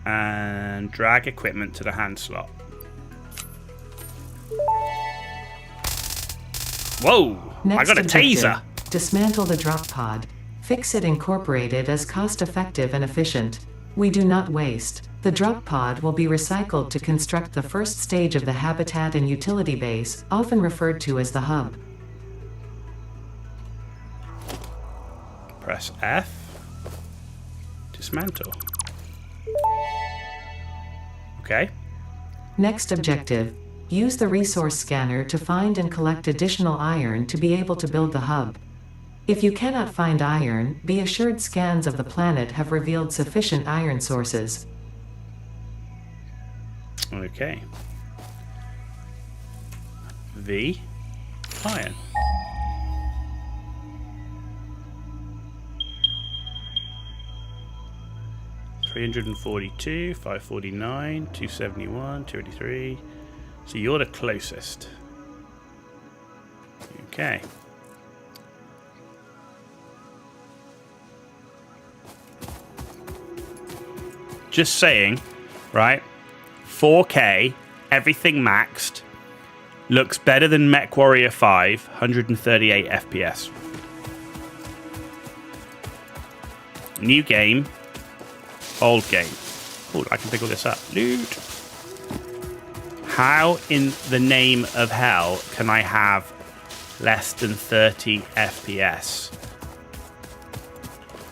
and drag equipment to the hand slot. Whoa! Next I got a objective, taser! Dismantle the drop pod. Fix-It Incorporated as cost-effective and efficient. We do not waste. The drop pod will be recycled to construct the first stage of the habitat and utility base, often referred to as the hub. Press F. Dismantle. Okay. Next objective. Use the resource scanner to find and collect additional iron to be able to build the hub. If you cannot find iron, be assured scans of the planet have revealed sufficient iron sources. Okay. V. Iron. $342, $549, $271, $283. So you're the closest. Okay. Just saying, right? 4K, everything maxed. Looks better than MechWarrior 5, 138 FPS. New game, old game. Oh, I can pick all this up. Loot. How in the name of hell can I have less than 30 FPS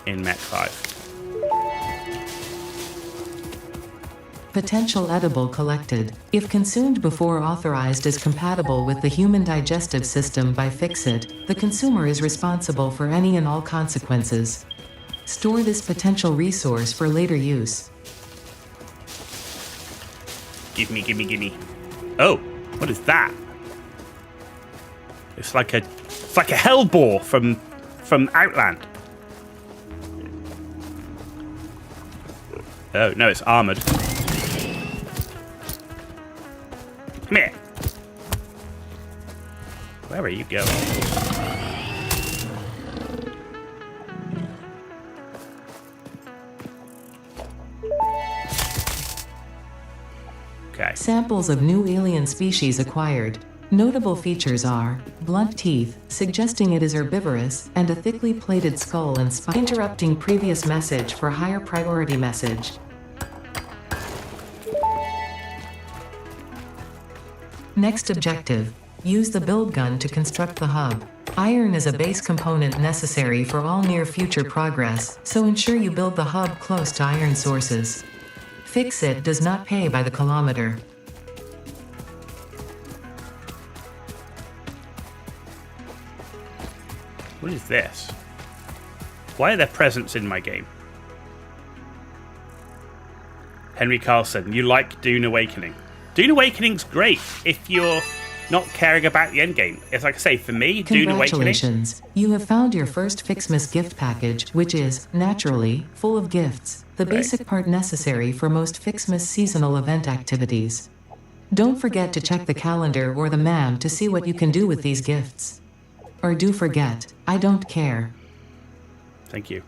in Mech 5? Potential edible collected. If consumed before authorized as compatible with the human digestive system by Fix-It, the consumer is responsible for any and all consequences. Store this potential resource for later use. Gimme, gimme, gimme. Oh, what is that? It's like a hellbore from Outland. Oh no, it's armored. Come here. Where are you going? Okay. Samples of new alien species acquired. Notable features are blunt teeth, suggesting it is herbivorous, and a thickly plated skull and spine. Interrupting previous message for higher priority message. Next objective. Use the build gun to construct the hub. Iron is a base component necessary for all near future progress, so ensure you build the hub close to iron sources. Fix it does not pay by the kilometer. What is this? Why are there presents in my game? Henry Carlson, you like Dune Awakening. Dune Awakening's great if you're not caring about the end game. It's like I say, for me, Dune Awakening... Congratulations. You have found your first Fixmas gift package, which is, naturally, full of gifts. The basic part necessary for most Fixmas seasonal event activities. Don't forget to check the calendar or the map to see what you can do with these gifts. Or do forget, I don't care. Thank you.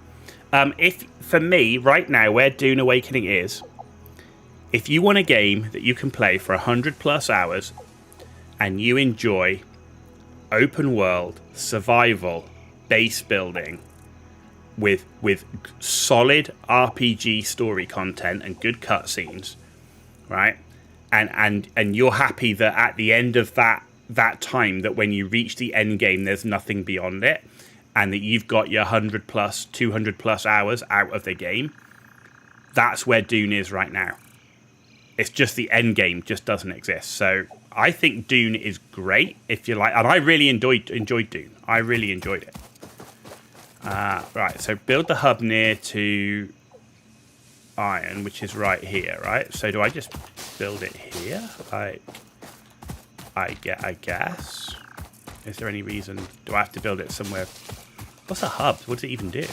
If for me, right now, where Dune Awakening is, if you want a game that you can play for 100+ hours and you enjoy open world, survival, base building with solid RPG story content and good cutscenes, right? And you're happy that at the end of that time, that when you reach the end game, there's nothing beyond it, and that you've got your 100+, 200+ hours out of the game, that's where Dune is right now. It's just the end game just doesn't exist. So I think Dune is great if you like, and I really enjoyed Dune. I really enjoyed it. Right, so build the hub near to iron, which is right here, right? So do I just build it here? Like, I guess. Is there any reason? Do I have to build it somewhere? What's a hub? What does it even do?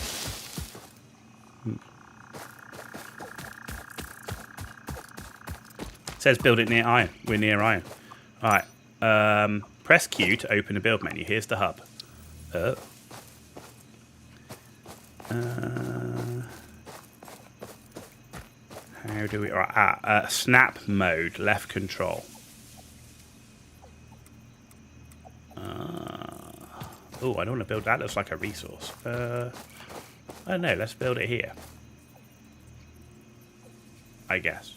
It says build it near iron. We're near iron. All right. Press Q to open the build menu. Here's the hub. Oh. How do we... All right, snap mode. Left control. Oh, I don't want to build that. Looks like a resource. I don't know. Let's build it here. I guess.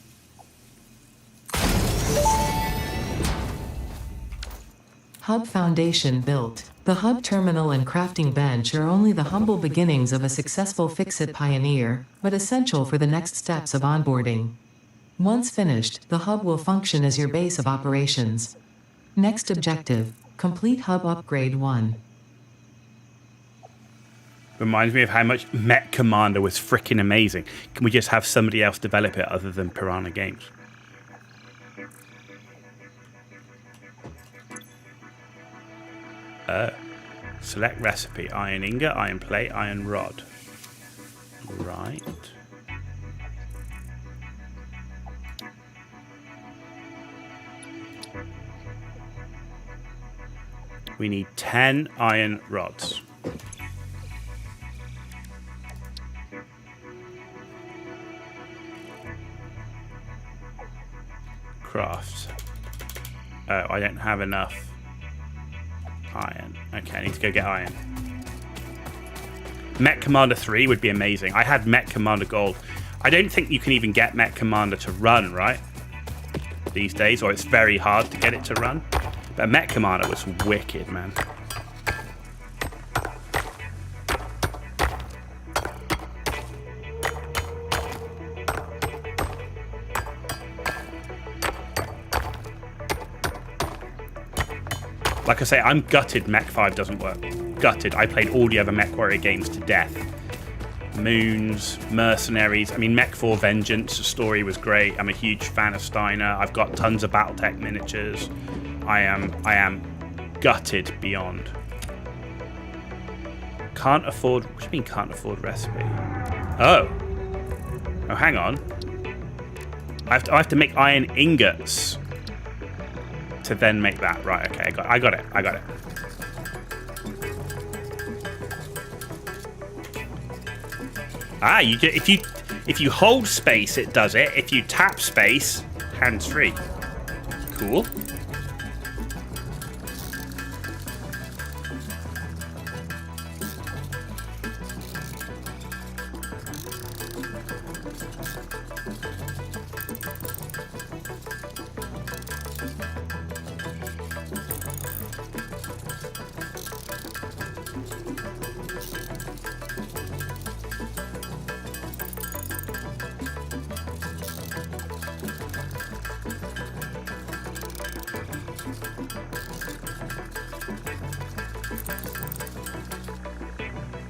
Hub foundation built. The hub terminal and crafting bench are only the humble beginnings of a successful Fix-It pioneer, but essential for the next steps of onboarding. Once finished, the hub will function as your base of operations. Next objective. Complete Hub Upgrade 1. Reminds me of how much Mech Commander was freaking amazing. Can we just have somebody else develop it other than Piranha Games? Select recipe. Iron ingot, iron plate, iron rod. Right. We need 10 iron rods. Craft. Oh, I don't have enough iron. Okay, I need to go get iron. Mech Commander 3 would be amazing. I had Mech Commander Gold. I don't think you can even get Mech Commander to run, right? These days, or it's very hard to get it to run. But Mech Commander was wicked, man. Like I say, I'm gutted Mech 5 doesn't work. Gutted. I played all the other Mech Warrior games to death. Moons, Mercenaries. I mean, Mech 4 Vengeance, the story was great. I'm a huge fan of Steiner. I've got tons of Battletech miniatures. I am gutted beyond. Can't afford... What do you mean can't afford recipe? Oh, hang on. I have to make iron ingots. to then make that. Right, okay, I got it. Ah, you get, if you hold space, it does it. If you tap space, hands free. Cool.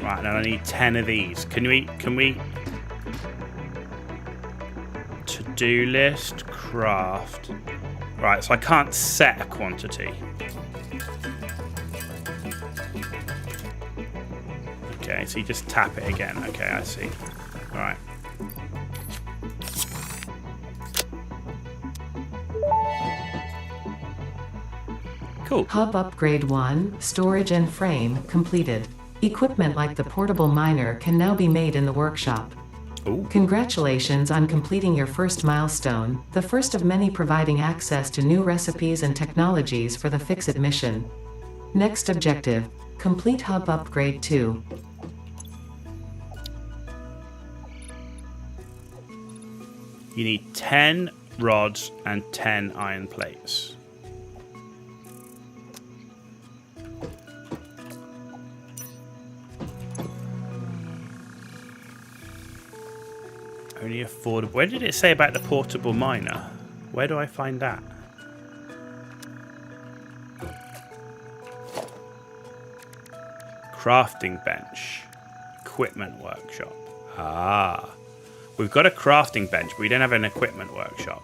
Right, now I need 10 of these. Can we to-do list, craft. Right, so I can't set a quantity. Okay, so you just tap it again. Okay, I see. Alright. Cool. Hub Upgrade 1, Storage and Frame, completed. Equipment like the portable miner can now be made in the workshop. Ooh. Congratulations on completing your first milestone, the first of many providing access to new recipes and technologies for the Fix-It mission. Next objective, complete Hub Upgrade 2. You need 10 rods and 10 iron plates. Only affordable. Where did it say about the portable miner? Where do I find that? Crafting bench. Equipment workshop. Ah. We've got a crafting bench, but we don't have an equipment workshop.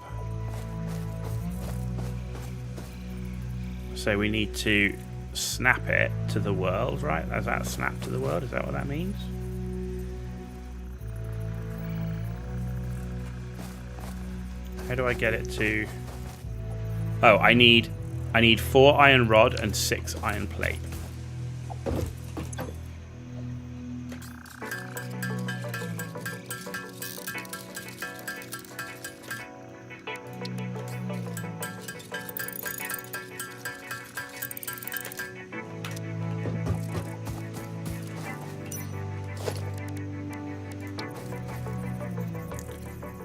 So we need to snap it to the world, right? Is that snap to the world? Is that what that means? How do I get it to... Oh, I need 4 iron rod and 6 iron plate.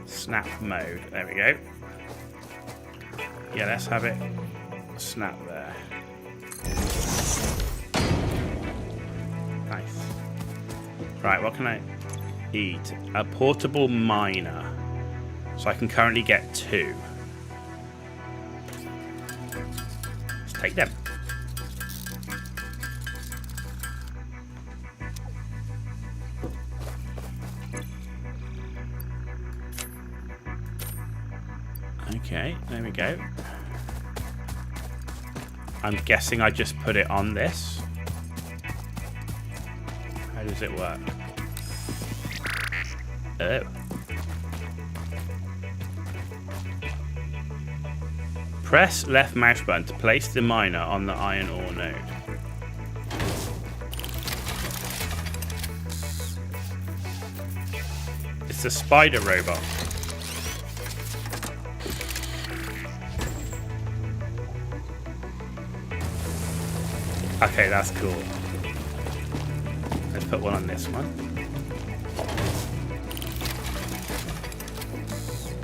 Snap mode. There we go. Yeah, let's have it snap there. Nice. Right, what can I eat? A portable miner. So I can currently get 2. Let's take them. Okay, there we go. I'm guessing I just put it on this. How does it work? Oh. Press left mouse button to place the miner on the iron ore node. It's the spider robot. Okay, that's cool. Let's put one on this one.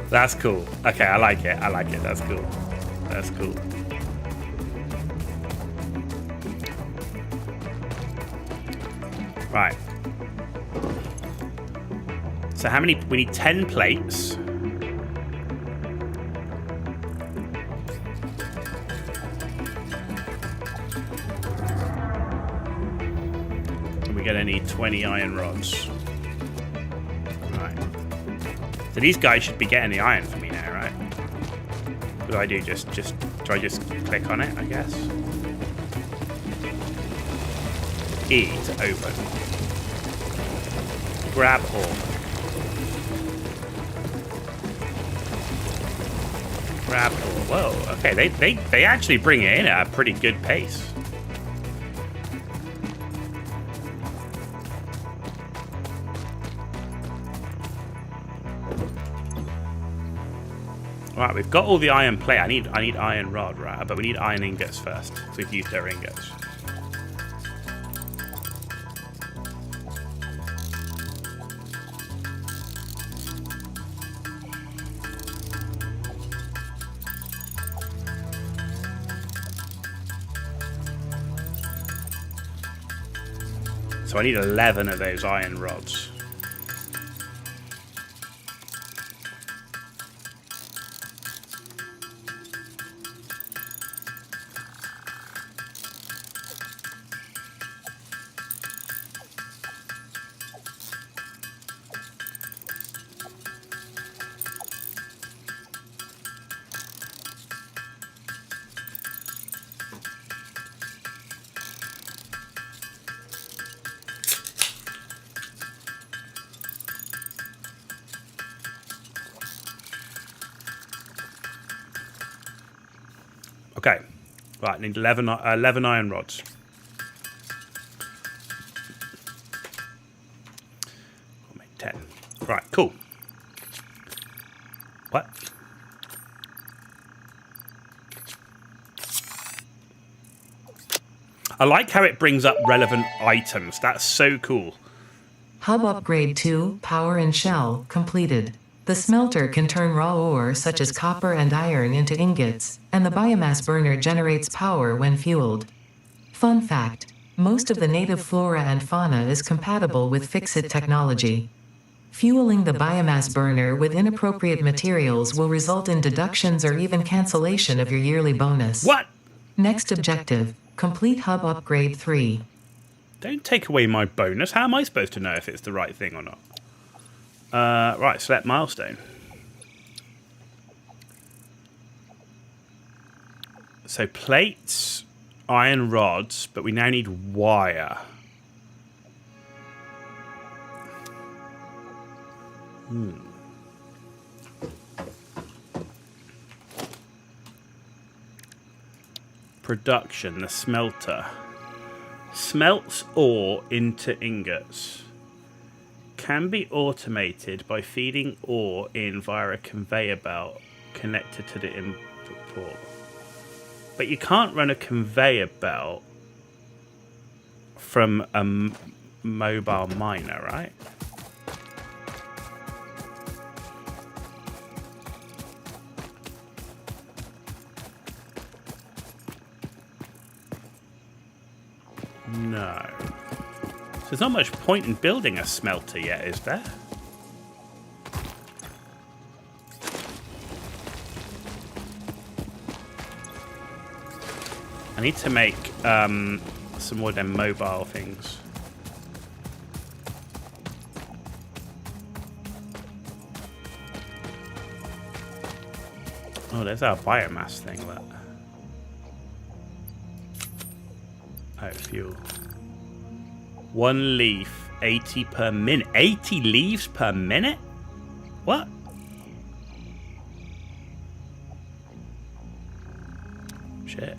That's cool. Okay, I like it. I like it. That's cool. That's cool. Right. So how many? We need 10 plates. We're gonna need 20 iron rods. Right. So these guys should be getting the iron for me now, right? What do I do? Just do I just click on it, I guess? E to open. Grab ore. Grab ore. Whoa, okay, they actually bring it in at a pretty good pace. Right, we've got all the iron plate. I need iron rod, right? But we need iron ingots first. So we've used our ingots. So I need 11 of those iron rods. Okay, right, need 11 iron rods. I'll make 10. Right, cool. What? I like how it brings up relevant items. That's so cool. Hub upgrade 2, power and shell, completed. The smelter can turn raw ore such as copper and iron into ingots, and the biomass burner generates power when fueled. Fun fact, most of the native flora and fauna is compatible with Fix-It technology. Fueling the biomass burner with inappropriate materials will result in deductions or even cancellation of your yearly bonus. What? Next objective, complete hub upgrade 3. Don't take away my bonus. How am I supposed to know if it's the right thing or not? Right, select milestone. So plates, iron rods, but we now need wire. Production, the smelter. Smelts ore into ingots. Can be automated by feeding ore in via a conveyor belt connected to the input port. But you can't run a conveyor belt from a mobile miner, right? No. So there's not much point in building a smelter yet, is there? I need to make some more of them mobile things. Oh, there's our biomass thing. Look. Oh, fuel. 1 leaf, 80 per minute. 80 leaves per minute? What? Shit.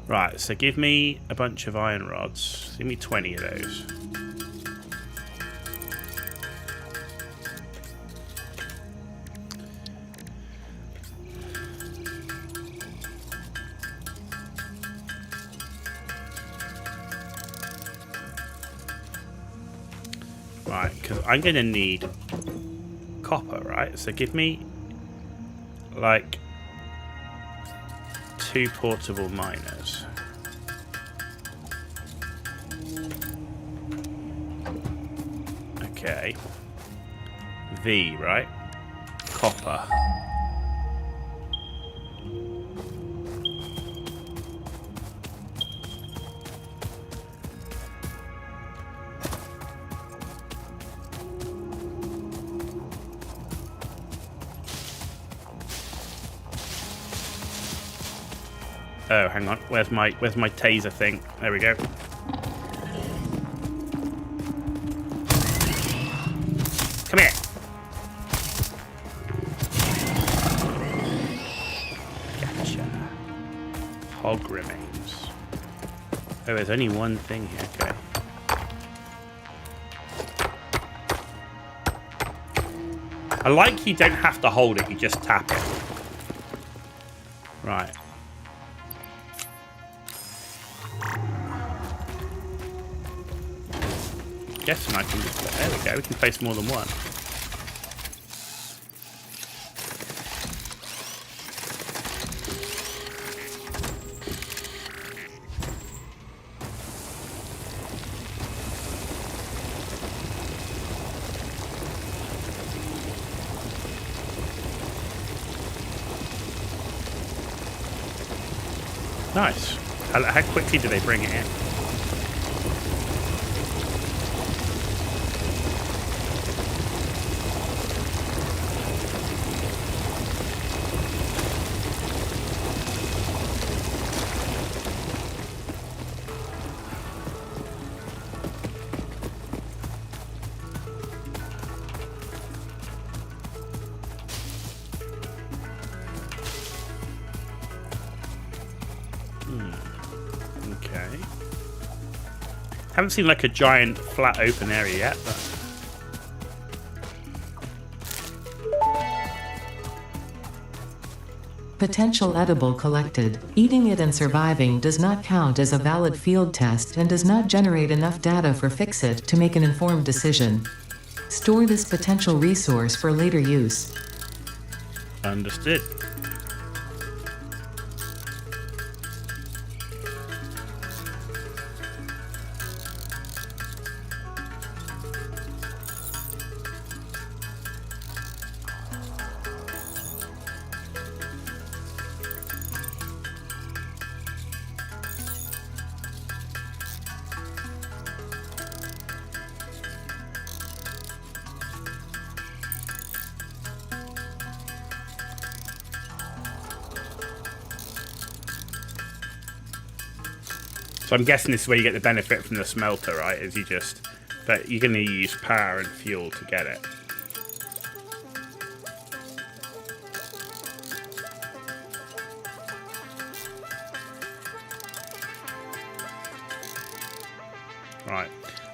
Right, so give me a bunch of iron rods. Give me 20 of those. Right, because I'm going to need copper, right? So give me, like, 2 portable miners. Okay. V, right? Copper. Oh, hang on. Where's my taser thing? There we go. Come here. Gotcha. Hog remains. Oh, there's only one thing here. Okay. I like you don't have to hold it, you just tap it. Right. Guessing I can just... There we go, we can place more than one. Nice. How quickly do they bring it in? Okay. Haven't seen like a giant flat open area yet, but... Potential edible collected. Eating it and surviving does not count as a valid field test and does not generate enough data for Fix-It to make an informed decision. Store this potential resource for later use. Understood. So I'm guessing this is where you get the benefit from the smelter, right? Is you just... But you're going to use power and fuel to get it. Right.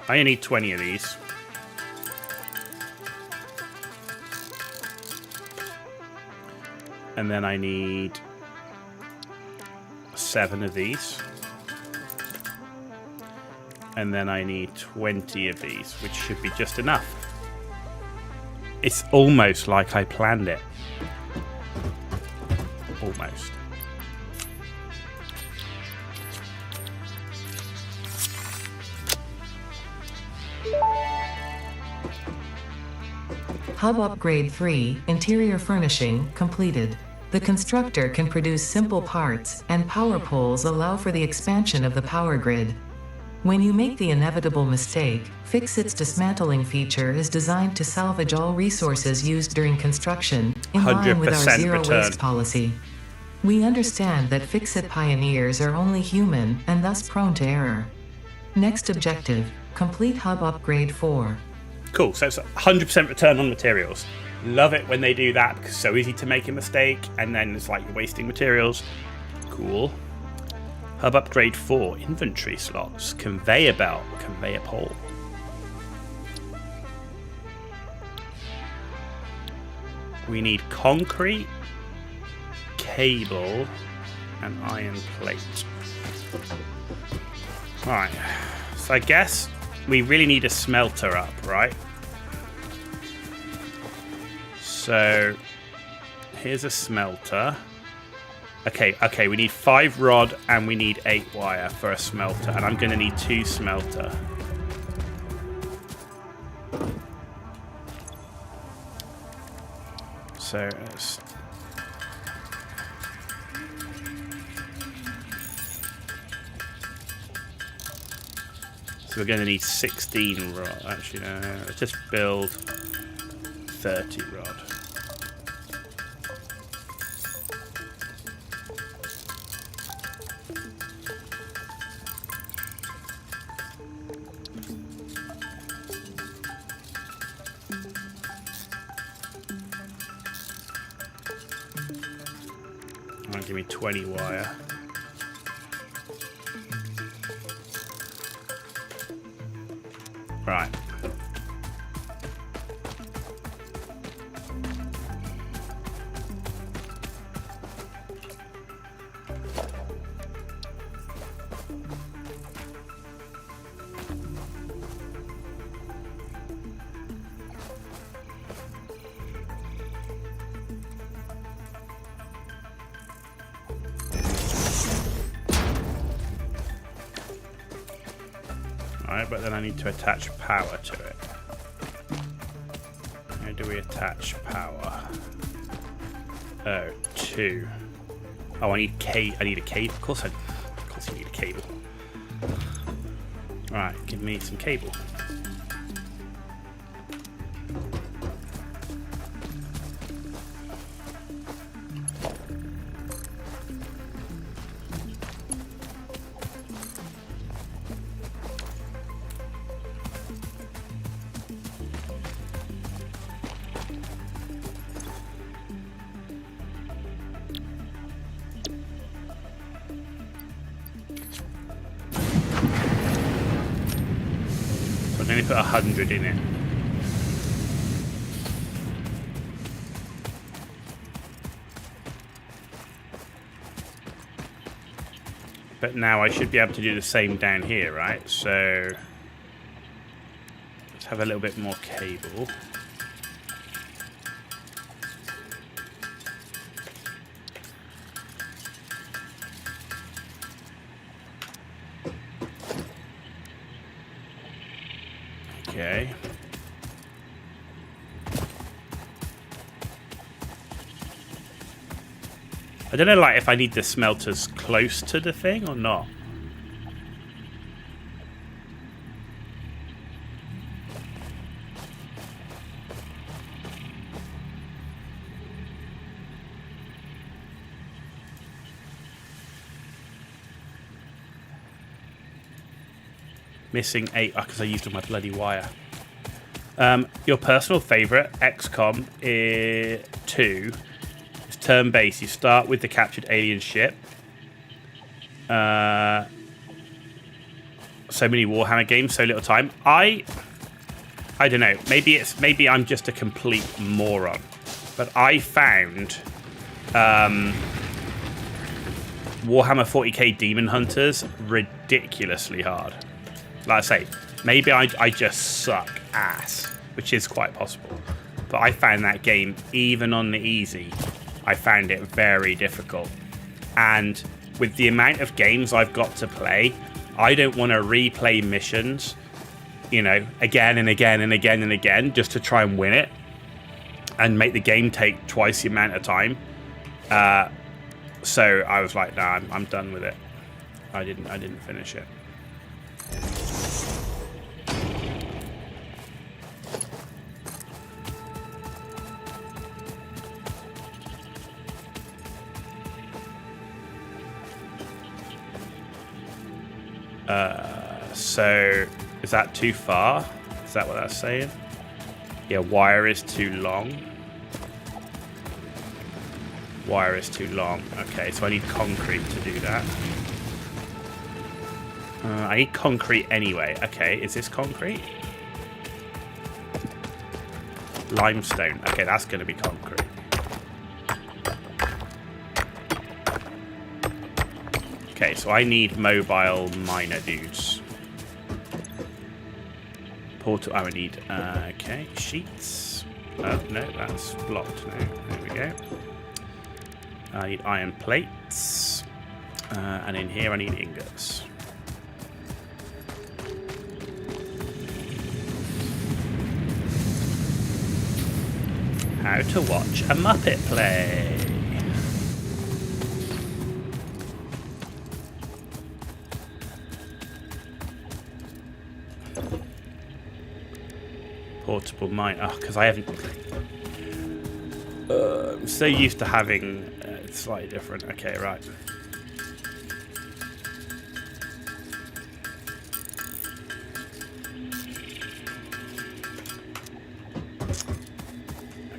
I only need 20 of these. And then I need 7 of these. And then I need 20 of these, which should be just enough. It's almost like I planned it. Almost. Hub Upgrade 3, Interior Furnishing, completed. The constructor can produce simple parts, and power poles allow for the expansion of the power grid. When you make the inevitable mistake, Fix-It's dismantling feature is designed to salvage all resources used during construction, in line with our zero waste policy. We understand that Fix-It pioneers are only human, and thus prone to error. Next objective, complete Hub Upgrade 4. Cool, so it's 100% return on materials. Love it when they do that, because it's so easy to make a mistake, and then it's like you're wasting materials. Cool. Hub Upgrade 4, inventory slots, conveyor belt, conveyor pole. We need concrete, cable, and iron plate. Alright, so I guess we really need a smelter up, right? So, here's a smelter. Okay, we need 5 rod and we need 8 wire for a smelter, and I'm going to need 2 smelter. So we're going to need 16 rod. Actually, no, let's just build 30 rod. give me 20 wire. Right. Alright, but then I need to attach power to it. How do we attach power? Oh, 2. Oh, I need a cable. Of course you need a cable. Right, give me some cable. I'm going to put 100 in it. But now I should be able to do the same down here, right? So let's have a little bit more cable. Okay. I don't know, like, if I need the smelters close to the thing or not. Missing 8 because I used all my bloody wire. Your personal favourite, XCOM 2, is turn-based. You start with the captured alien ship. So many Warhammer games, so little time. I don't know. Maybe I'm just a complete moron, but I found Warhammer 40k Demon Hunters ridiculously hard. Like I say, maybe I just suck ass, which is quite possible. But I found that game, even on the easy, I found it very difficult. And with the amount of games I've got to play, I don't want to replay missions, you know, again and again and again and again, just to try and win it and make the game take twice the amount of time. So I was like, nah, I'm done with it. I didn't finish it. So is that too far? Is that what that's saying? Yeah, wire is too long. Wire is too long. Okay, so I need concrete to do that. I need concrete anyway. Okay, is this concrete? Limestone. Okay, that's going to be concrete. Okay, so I need mobile miner dudes. Portal. Oh, I need. Okay, sheets. Oh no, that's blocked now. There we go. I need iron plates, and in here I need ingots. How to watch a Muppet play. Portable mine. Oh, because I haven't. I'm so used to having. It's slightly different. Okay, right.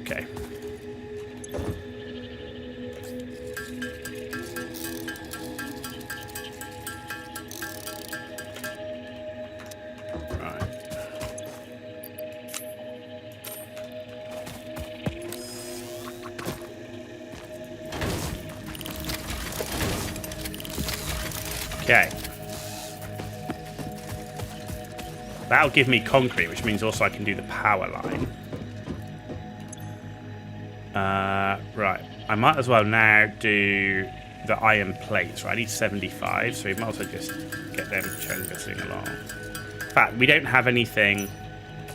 Okay. Okay. That'll give me concrete, which means also I can do the power line. Right. I might as well now do the iron plates. Right, I need 75, so we might as well just get them chunking along. In fact, we don't have anything...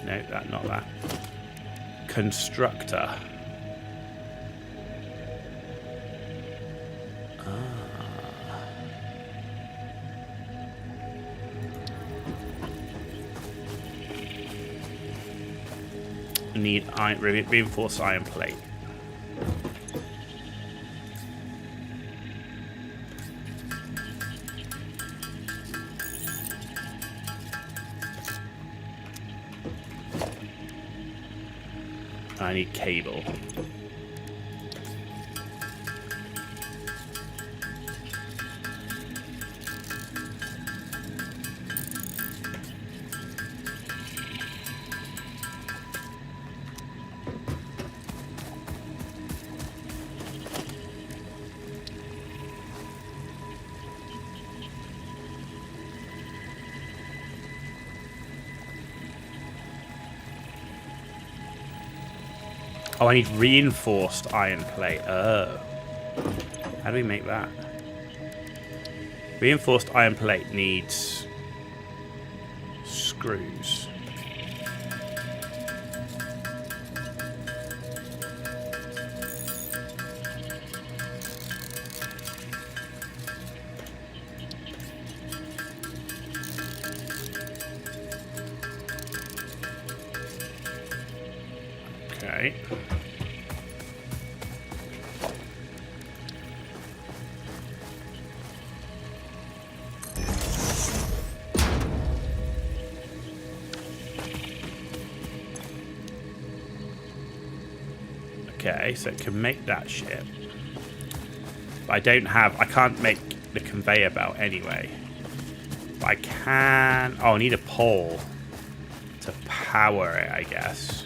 No, not that. Constructor. Need reinforced iron plate. I need cable. Oh, I need reinforced iron plate. Oh. How do we make that? Reinforced iron plate needs screws. Okay. Okay, so it can make that ship. But I can't make the conveyor belt anyway. But I can... Oh, I need a pole to power it, I guess.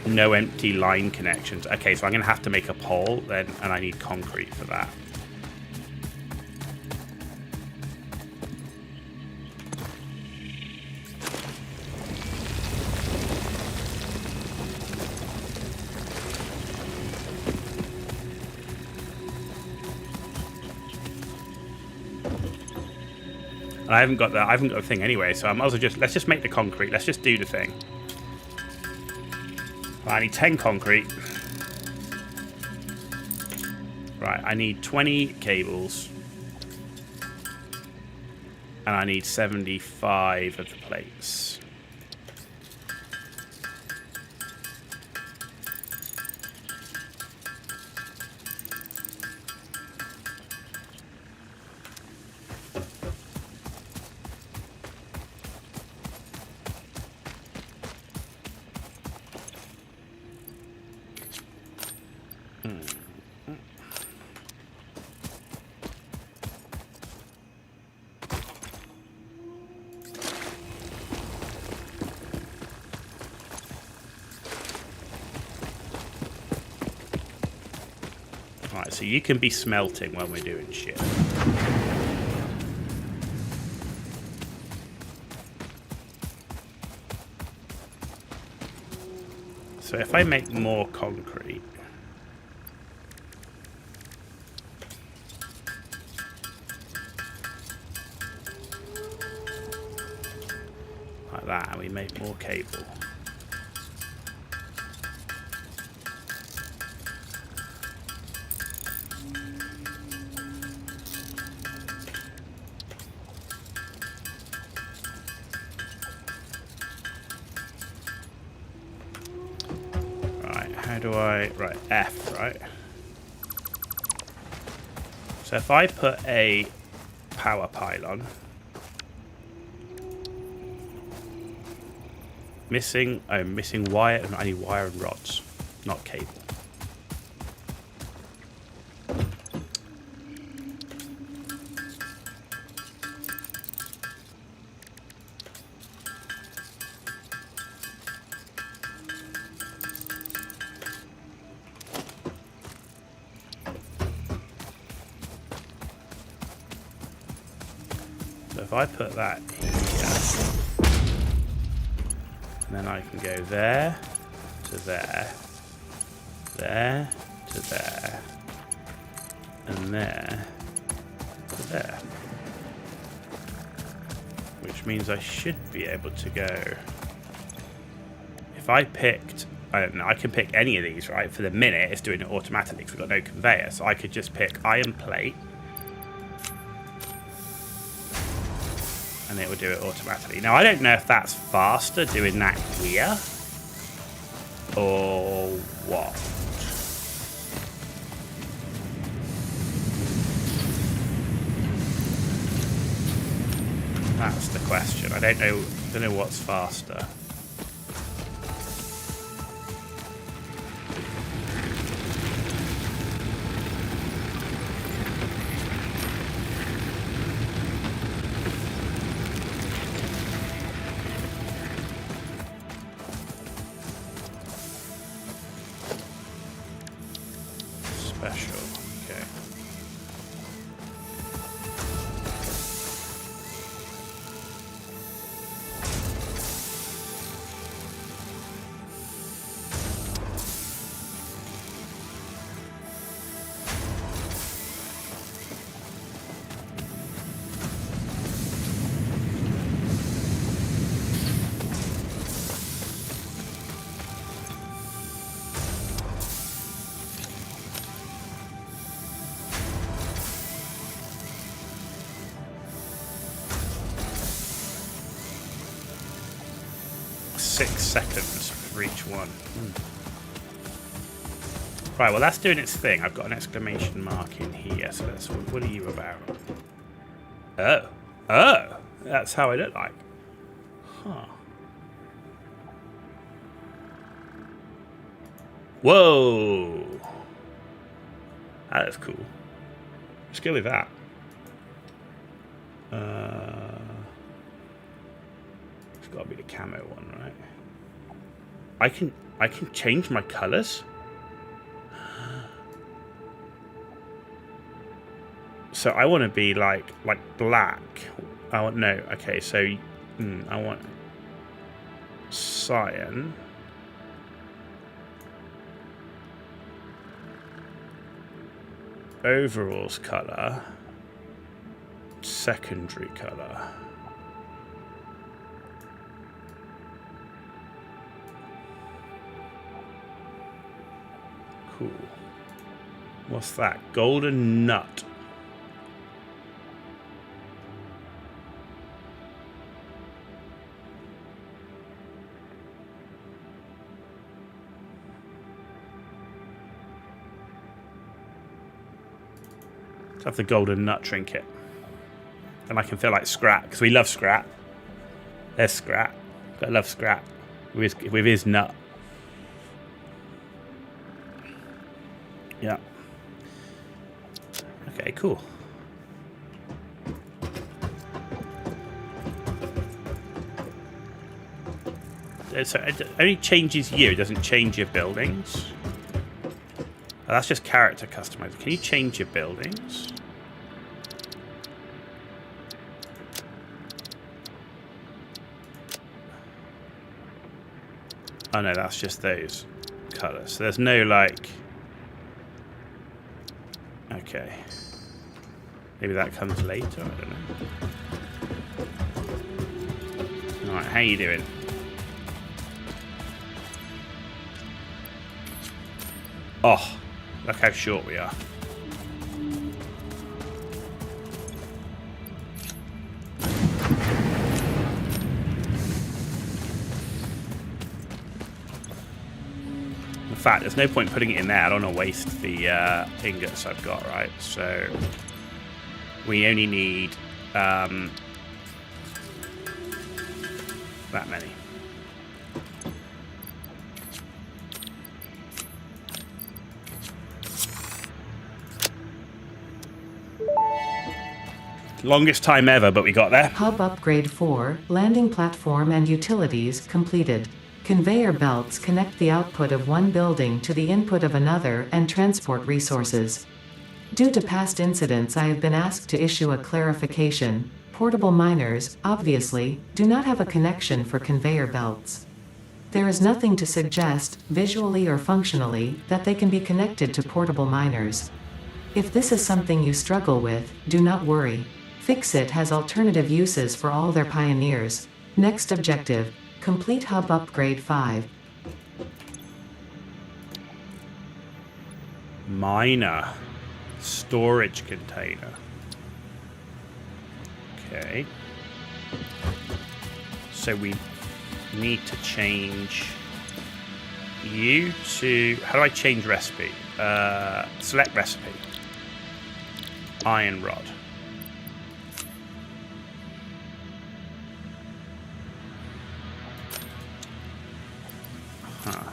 No empty line connections. Okay, so I'm going to have to make a pole then, and I need concrete for that. I haven't got that. I haven't got a thing anyway, so I might as well let's just make the concrete. Let's just do the thing. I need 10 concrete. Right, I need 20 cables. And I need 75 of the plates. Right, so you can be smelting when we're doing shit. So if I make more concrete... like that, and we make more cable. Right, F, right? So if I put a power pylon... missing wire, I need wire and rods, not cable. if I put that here, and then I can go there to there, there to there, and there to there. Which means I should be able to go... If I picked... I don't know, I can pick any of these, right? For the minute, it's doing it automatically because we've got no conveyor. So I could just pick iron plate. And it will do it automatically. Now, I don't know if that's faster doing that here. Or what. That's the question. I don't know what's faster. Special. Okay. Seconds for each one. Right, well that's doing its thing. I've got an exclamation mark in here, so that's what are you about? Oh, that's how I look like. Huh. Whoa, that is cool. Let's go with that. It's got to be the camo one, right? I can change my colors. So I want to be like black. I want no. Okay, so I want cyan. Overalls color. Secondary color. Cool. What's that? Golden nut. Let's have the golden nut trinket. And I can feel like Scrat, because we love Scrat. There's Scrat. I love Scrat with his nut. Yeah. Okay, cool. So it only changes you, it doesn't change your buildings. Oh, that's just character customized. Can you change your buildings? Oh no, that's just those colours. So there's no like... Okay. Maybe that comes later, I don't know. Alright, how you doing? Oh, look how short we are. In fact, there's no point putting it in there. I don't want to waste the ingots I've got, right? So we only need that many. Longest time ever, but we got there. Hub upgrade 4, landing platform and utilities completed. Conveyor belts connect the output of one building to the input of another and transport resources. Due to past incidents, I have been asked to issue a clarification. Portable miners, obviously, do not have a connection for conveyor belts. There is nothing to suggest, visually or functionally, that they can be connected to portable miners. If this is something you struggle with, do not worry. Fix-It has alternative uses for all their pioneers. Next objective, complete hub upgrade 5. Miner. Storage container. Okay. So we need to change you to... How do I change recipe? Select recipe. Iron rod. Huh.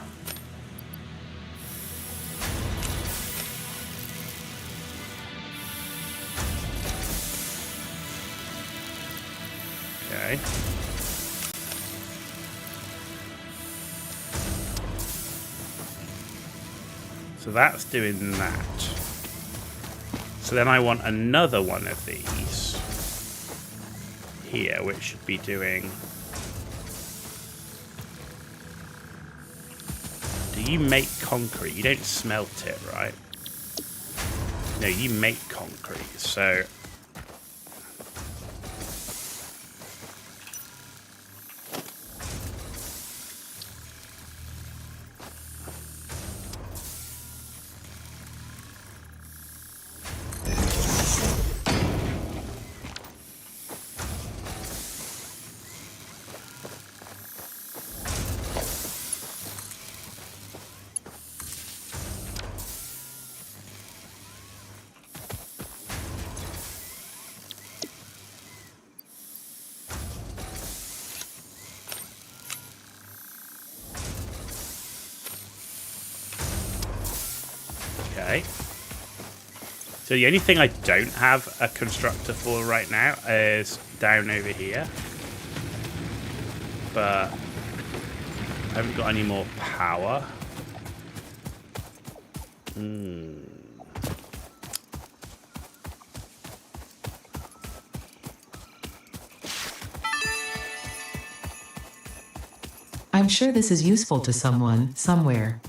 Okay. So that's doing that. So then I want another one of these here, which should be doing... Do you make concrete? You don't smelt it, right? No, you make concrete, so... Okay. So the only thing I don't have a constructor for right now is down over here. But I haven't got any more power. I'm sure this is useful to someone, somewhere.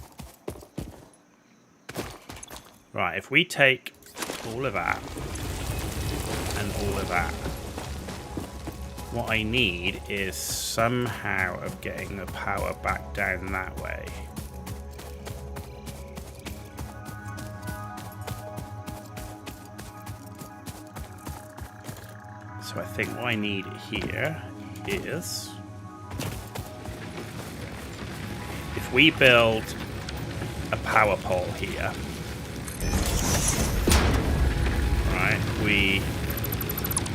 Right, if we take all of that and all of that, what I need is somehow of getting the power back down that way. So I think what I need here is, if we build a power pole here, right, we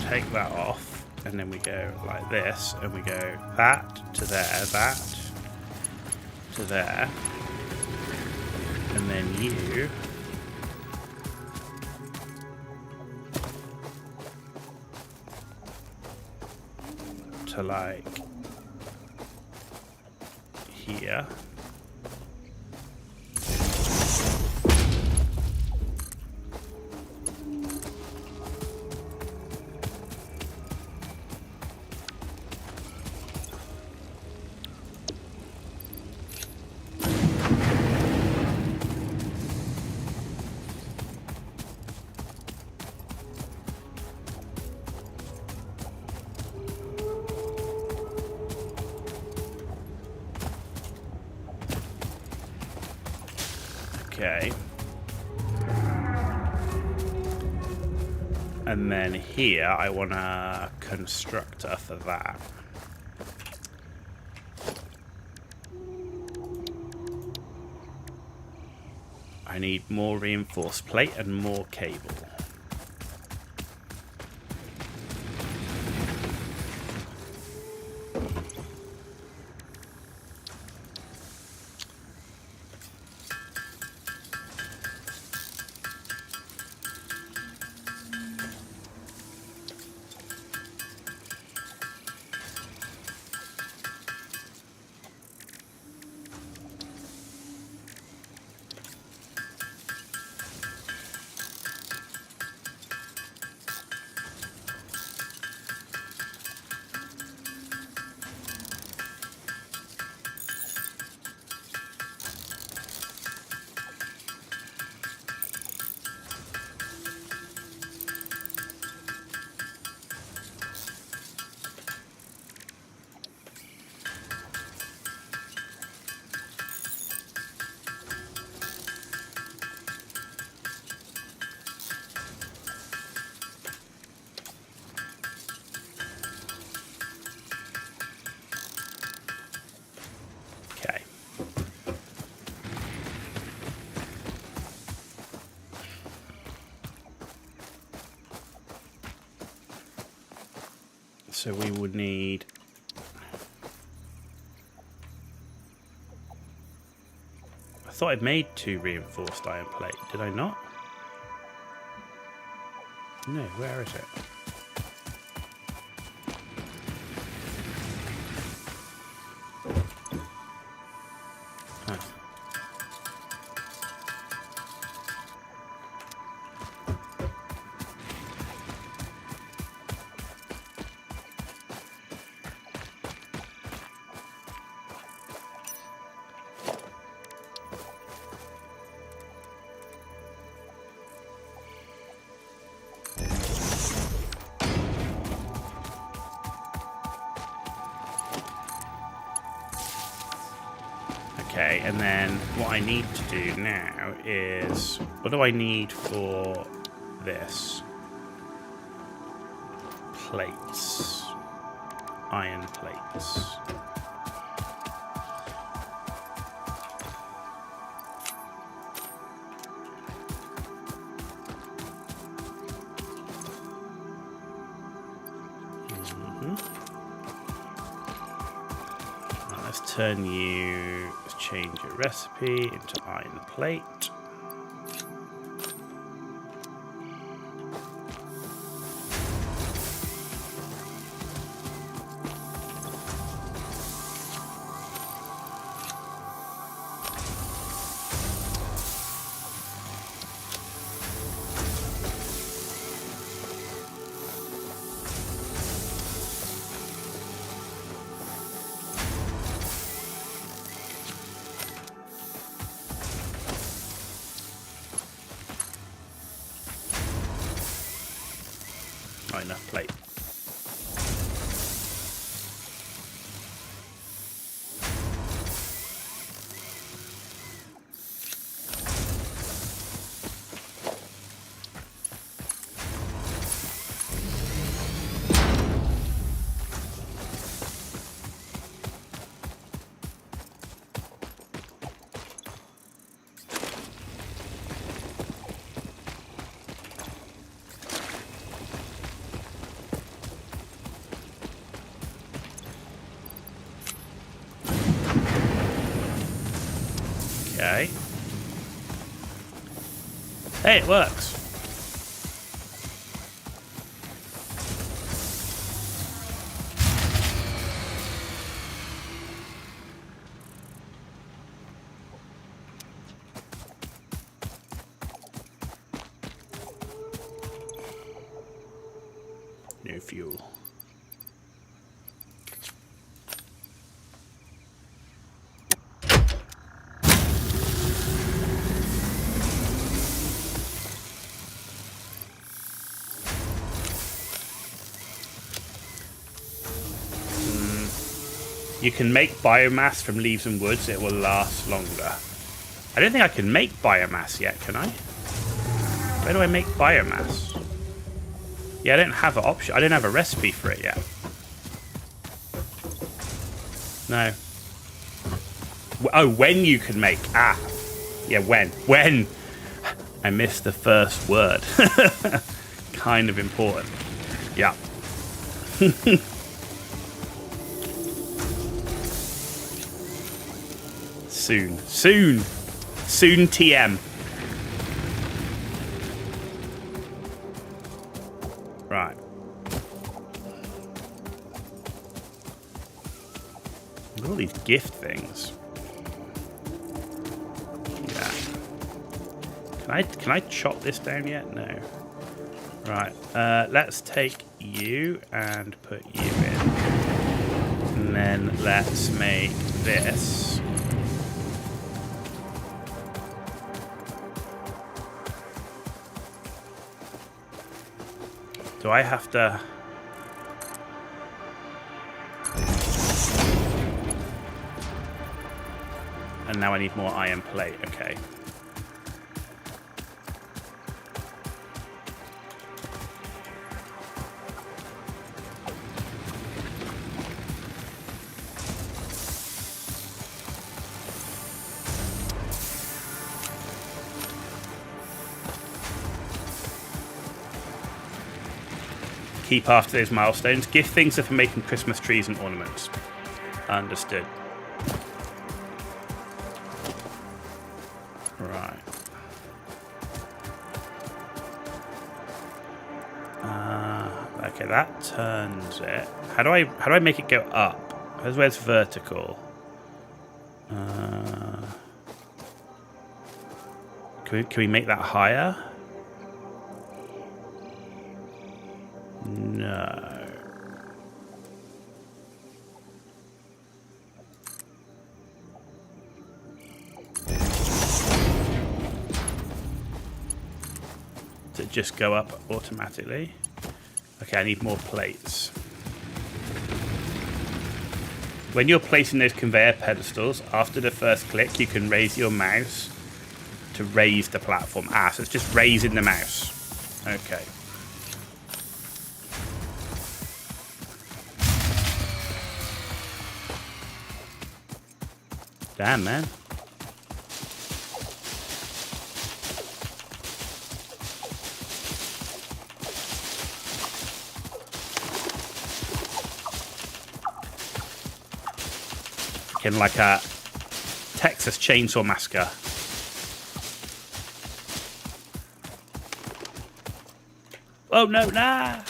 take that off, and then we go like this, and we go that to there, that to there, and then you to like here. Okay. And then here, I want a constructor for that. I need more reinforced plate and more cable. So we would need... I thought I'd made 2 reinforced iron plate. Did I not? No, where is it? Okay, and then what I need to do now is... What do I need for this? Plates. Iron plates. Let's turn you... Let's change your recipe into iron plate. Not enough plate. Okay. Hey, it works. No fuel. You can make biomass from leaves and woods. It will last longer. I don't think I can make biomass yet, can I? Where do I make biomass? Yeah, I don't have an option. I don't have a recipe for it yet. No. Oh, when you can make. Ah. Yeah, when. When. I missed the first word. Kind of important. Yeah. Soon. Soon. Soon TM. Right. Look at all these gift things. Yeah. Can I chop this down yet? No. Right. Let's take you and put you in. And then let's make this. Do I have to... And now I need more iron plate. Okay. keep after those milestones. Gift things are for making Christmas trees and ornaments. Understood. Right. Okay, that turns it. How do I make it go up? Where's vertical? Can we make that higher? No. Does it just go up automatically? Okay, I need more plates. When you're placing those conveyor pedestals, after the first click, you can raise your mouse to raise the platform. Ah, so it's just raising the mouse. Okay. Damn, man. Looking like a Texas Chainsaw Massacre. Oh no, nah!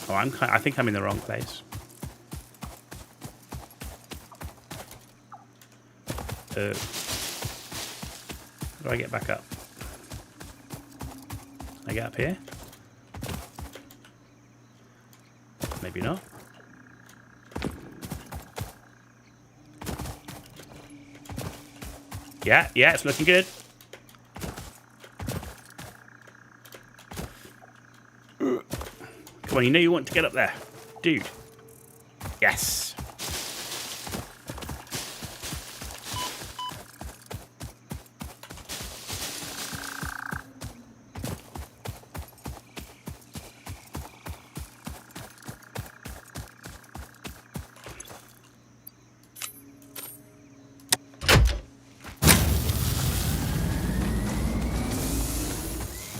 Oh, I think I'm in the wrong place. How do I get back up? Can I get up here? Maybe not. Yeah, it's looking good. Come on, you know you want to get up there. Dude. Yes.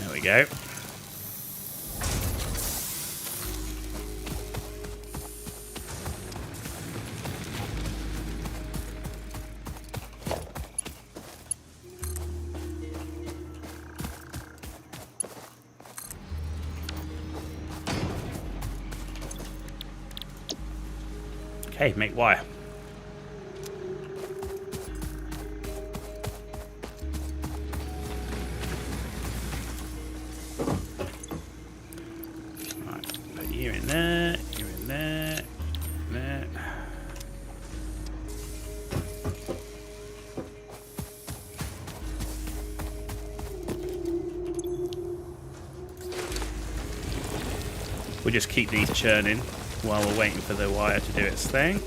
There we go. Okay, make wire. Right, put you in there, you in there, there. We'll just keep these churning while we're waiting for the wire to do its thing.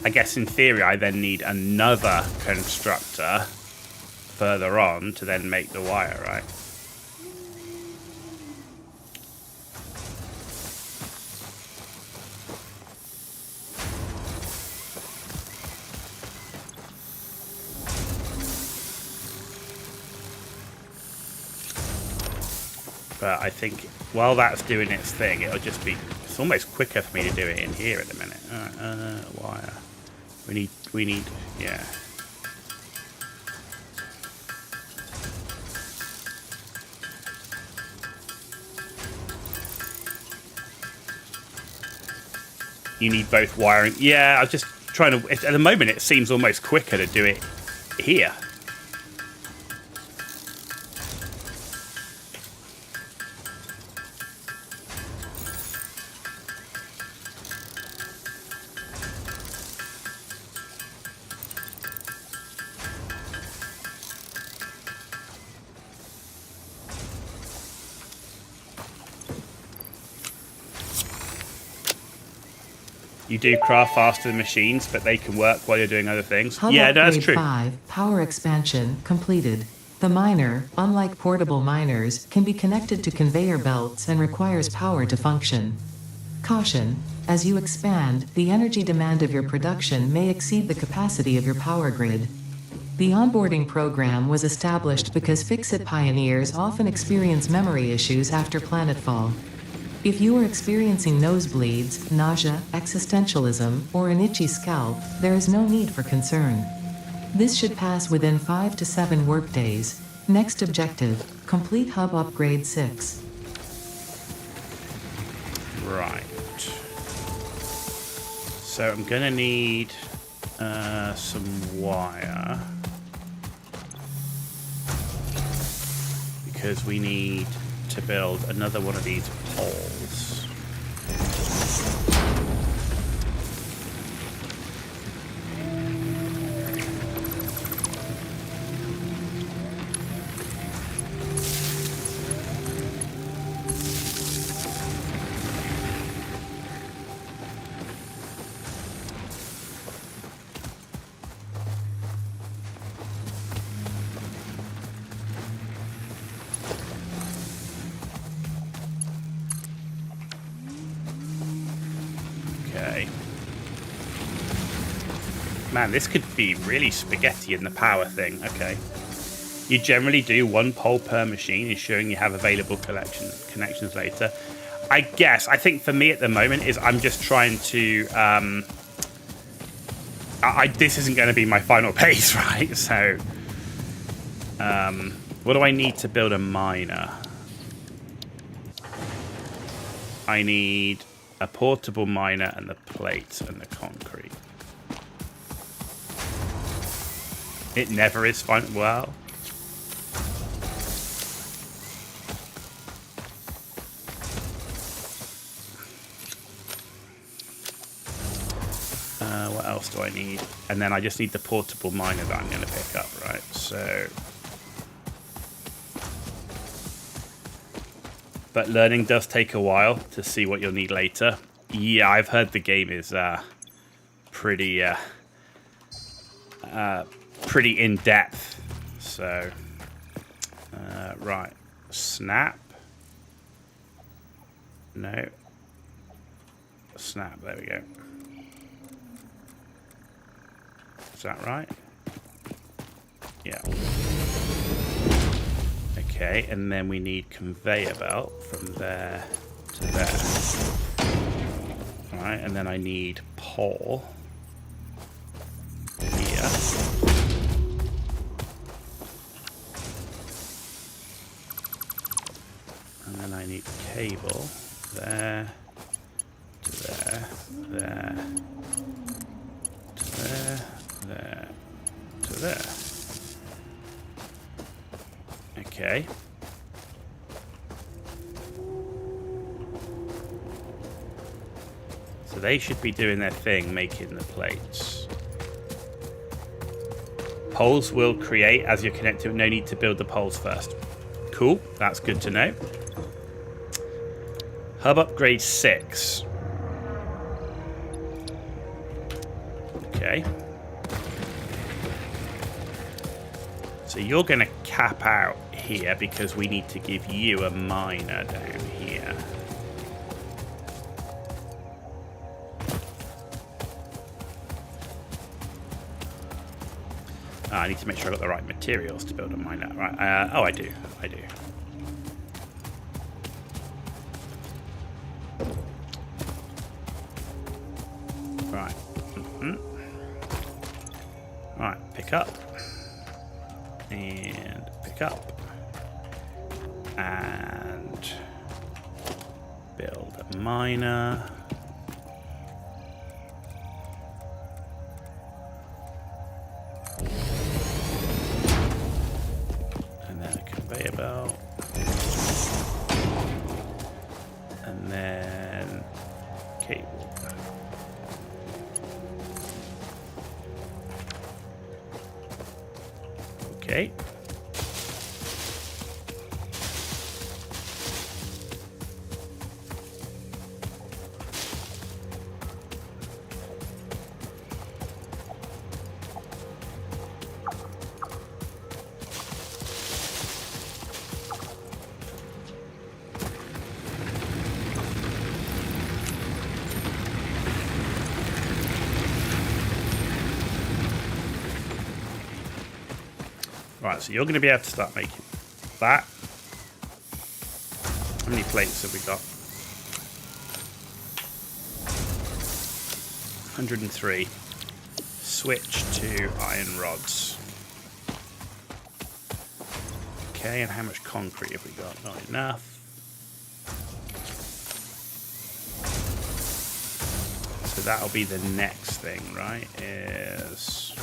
I guess in theory I then need another constructor further on to then make the wire, right? But I think while that's doing its thing, it'll just be, it's almost quicker for me to do it in here at the minute. Wire. We need, yeah. You need both wiring. Yeah, I was just trying to, at the moment it seems almost quicker to do it here. You do craft faster than machines, but they can work while you're doing other things. Hub Yeah, no, that's upgrade true. 5, power expansion, completed. The miner, unlike portable miners, can be connected to conveyor belts and requires power to function. Caution: as you expand, the energy demand of your production may exceed the capacity of your power grid. The onboarding program was established because Fix-It pioneers often experience memory issues after planetfall. If you are experiencing nosebleeds, nausea, existentialism, or an itchy scalp, there is no need for concern. This should pass within 5 to 7 workdays. Next objective: complete hub upgrade 6. Right. So I'm going to need some wire. Because we need to build another one of these poles. Okay. Man, this could be really spaghetti in the power thing. Okay. You generally do one pole per machine, ensuring you have available connections later. I think for me at the moment is I'm just trying to... this isn't going to be my final pace, right? So... what do I need to build a miner? I need a portable miner and the plates and the concrete. It never is fun. Well... what else do I need? And then I just need the portable miner that I'm going to pick up, right? So... But learning does take a while to see what you'll need later. Yeah, I've heard the game is pretty in-depth. So, right. Snap. No. Snap, there we go. Is that right? Yeah. Okay, and then we need conveyor belt from there to there. Alright, and then I need pole here. And then I need cable there to there, there, to there, there, to there. Okay. So they should be doing their thing, making the plates. Poles will create as you're connected. No need to build the poles first. Cool. That's good to know. Hub upgrade 6. Okay. So you're going to cap out here because we need to give you a miner down here. I need to make sure I've got the right materials to build a miner. Right. Oh, I do. I do. Right. Right. Pick up. And pick up. And build a miner. And then a conveyor belt. And then cable. Okay. Right, so you're going to be able to start making that. How many plates have we got? 103. Switch to iron rods. Okay, and how much concrete have we got? Not enough. So that'll be the next thing, right? Is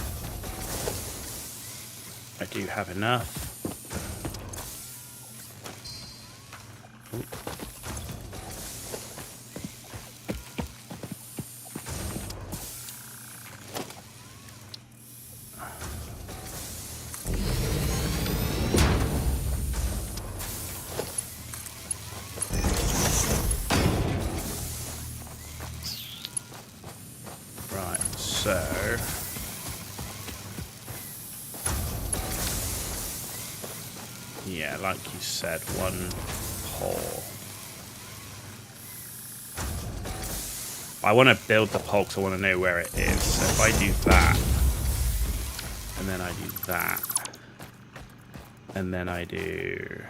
I do have enough. Ooh. Right, so yeah, like you said, one pole. I want to build the pole because I want to know where it is. So if I do that, and then I do that, and then I do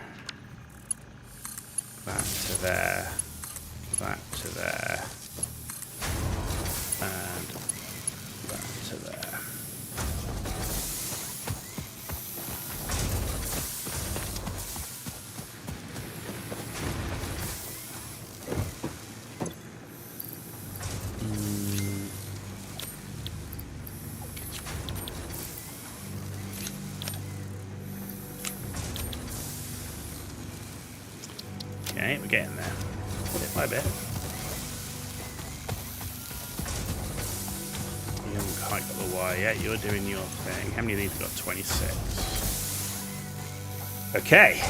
that to there, that to there, and that to there. Okay, we're getting there, bit by bit. You haven't quite got the wire yet, you're doing your thing. How many of these have got? 26. Okay.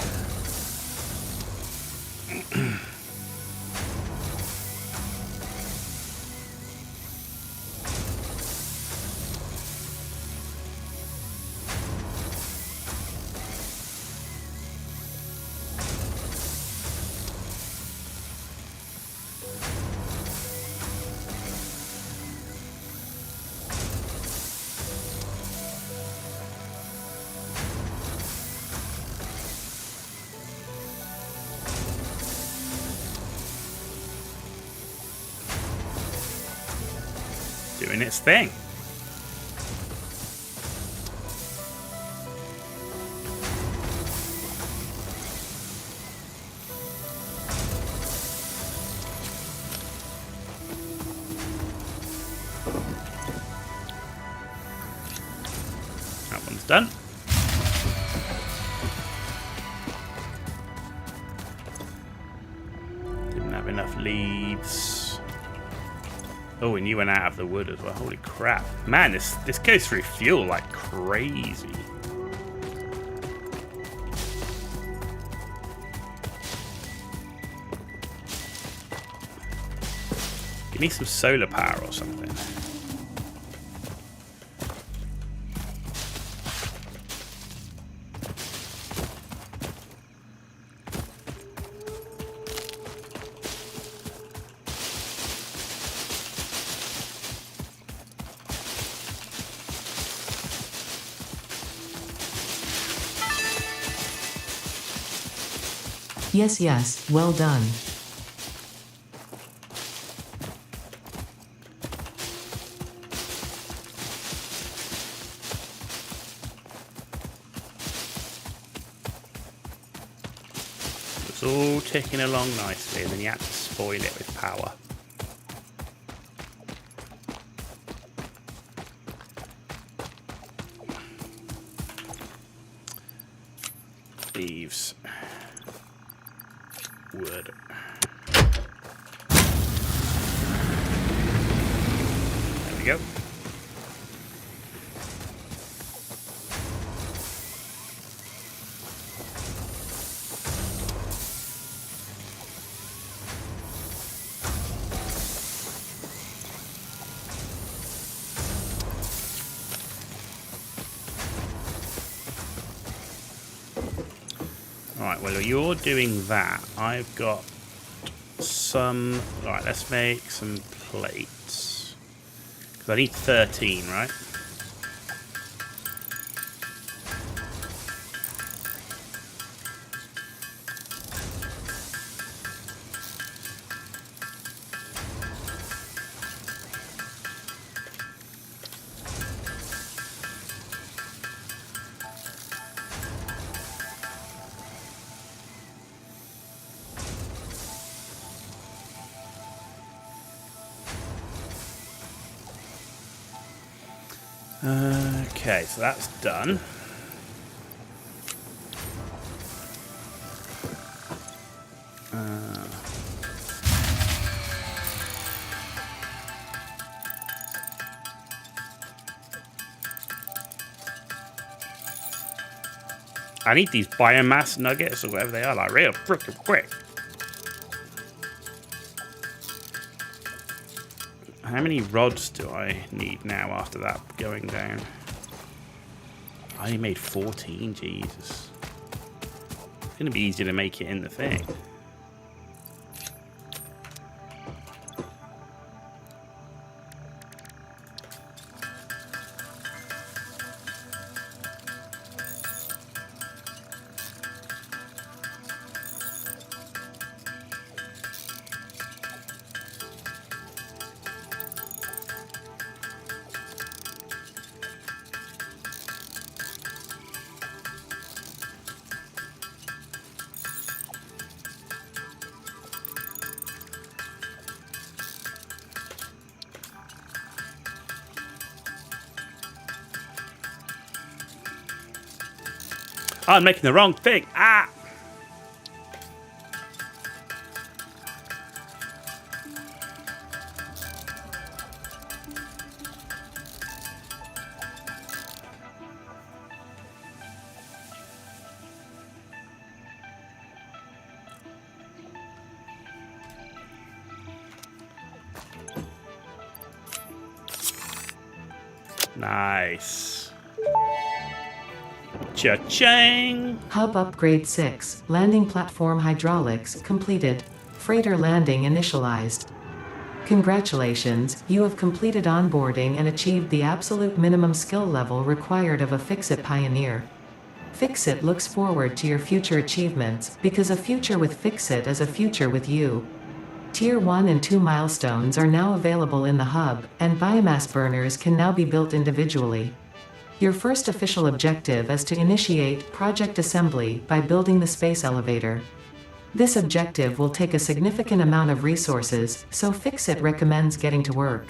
Doing its thing. That one's done. Didn't have enough leaves. Oh, and you went out of the wood as well. Holy crap. Man, this goes through fuel like crazy. Give me some solar power or something. Yes, yes, well done. It's all ticking along nicely, and then you had to spoil it with power. Leaves. Wood. There we go. Alright, well, you're doing that. I've got some... Alright, let's make some plates. Because I need 13, right? Okay, so that's done. I need these biomass nuggets or whatever they are, like real freaking quick. How many rods do I need now after that going down? I only made 14, Jesus. It's gonna be easy to make it in the thing. Oh, I'm making the wrong thing. Ah! Nice. Cha-ching! Hub Upgrade 6, Landing Platform Hydraulics, completed. Freighter landing initialized. Congratulations, you have completed onboarding and achieved the absolute minimum skill level required of a Fix-It Pioneer. Fix-It looks forward to your future achievements, because a future with Fix-It is a future with you. Tier 1 and 2 milestones are now available in the hub, and biomass burners can now be built individually. Your first official objective is to initiate project assembly by building the space elevator. This objective will take a significant amount of resources, so Fix-It recommends getting to work.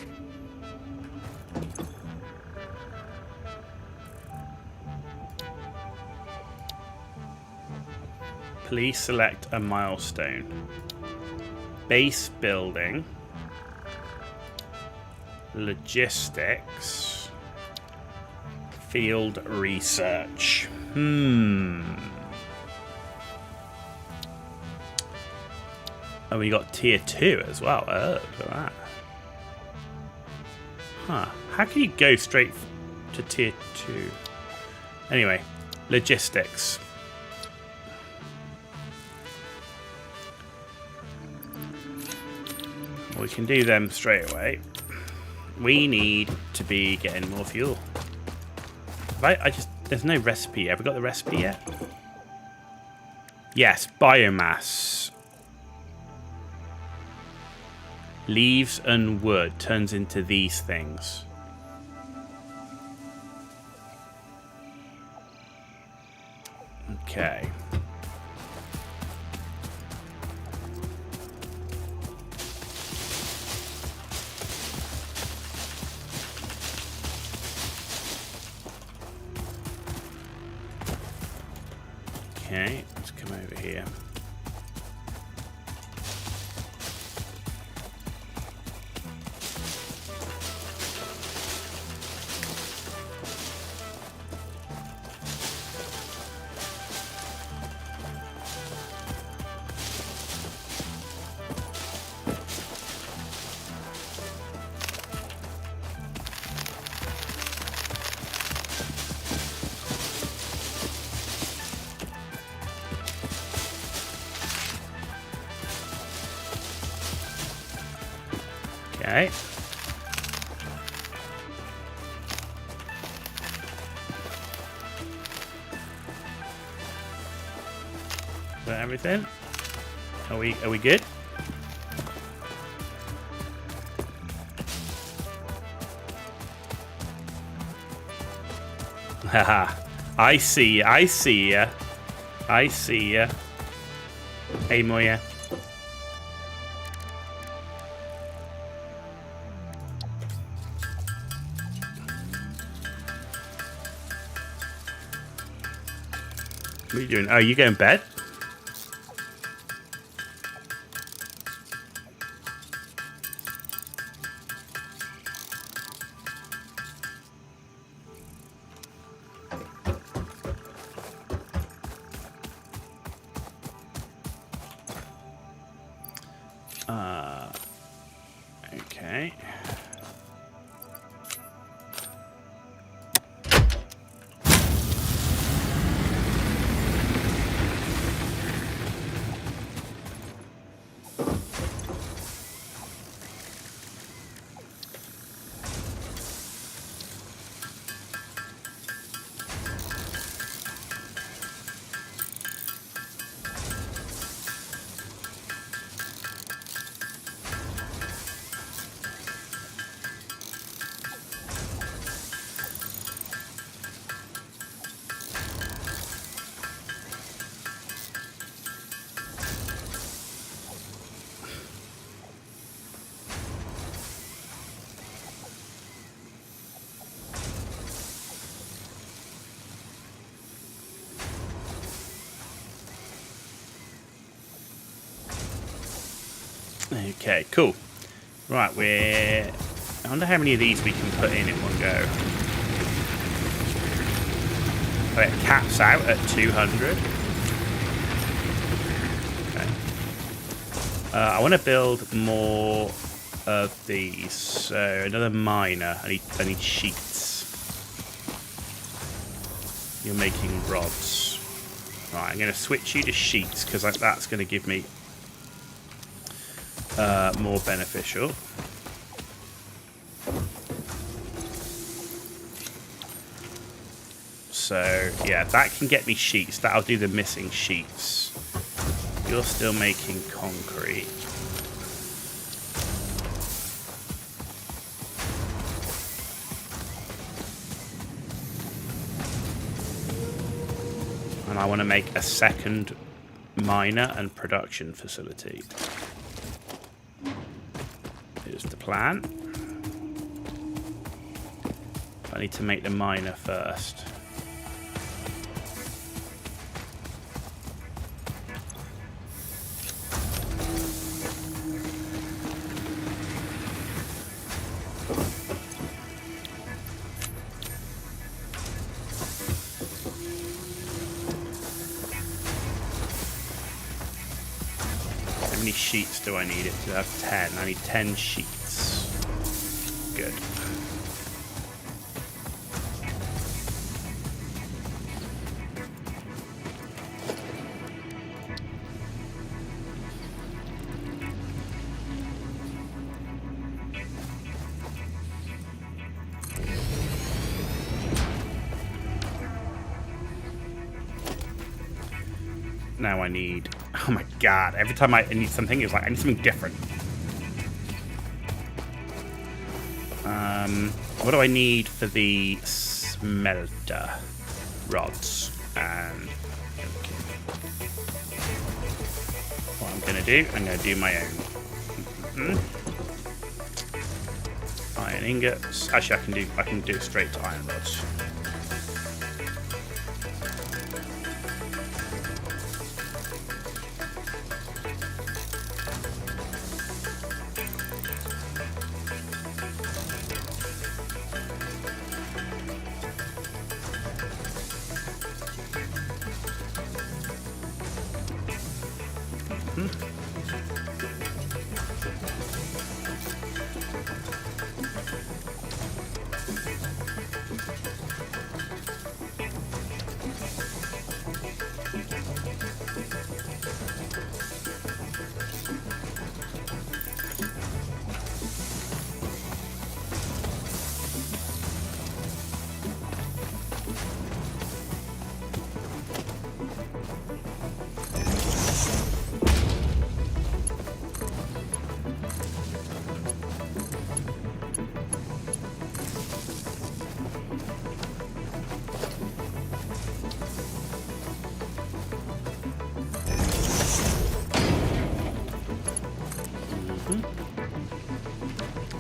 Please select a milestone. Base building. Logistics. Field research. Oh, we got tier 2 as well. Oh, look at that. Huh. How can you go straight to tier 2? Anyway, logistics. We can do them straight away. We need to be getting more fuel. There's no recipe. Have we got the recipe yet? Yes, biomass. Leaves and wood turns into these things. Okay. Okay, let's come over here. Okay. Is that everything? Are we good? Haha. I see ya. I see ya. Hey Moya. What are you doing? Oh, you going to bed? Okay. Okay, cool. Right, I wonder how many of these we can put in one go. Oh, it caps out at 200. Okay. I want to build more of these. So another miner. I need sheets. You're making rods. Right, I'm going to switch you to sheets because that's going to give me more beneficial. So yeah, that can get me sheets. That'll do the missing sheets. You're still making concrete. And I want to make a second miner and production facility. Here's the plan. I need to make the miner first. How many sheets do I need it to have? 10. I need 10 sheets. Good. Now I need... Oh my god, every time I need something, it's like I need something different. What do I need for the smelter? Rods. And... what I'm going to do, I'm going to do my own. Iron ingots. Actually, I can do it straight to iron rods.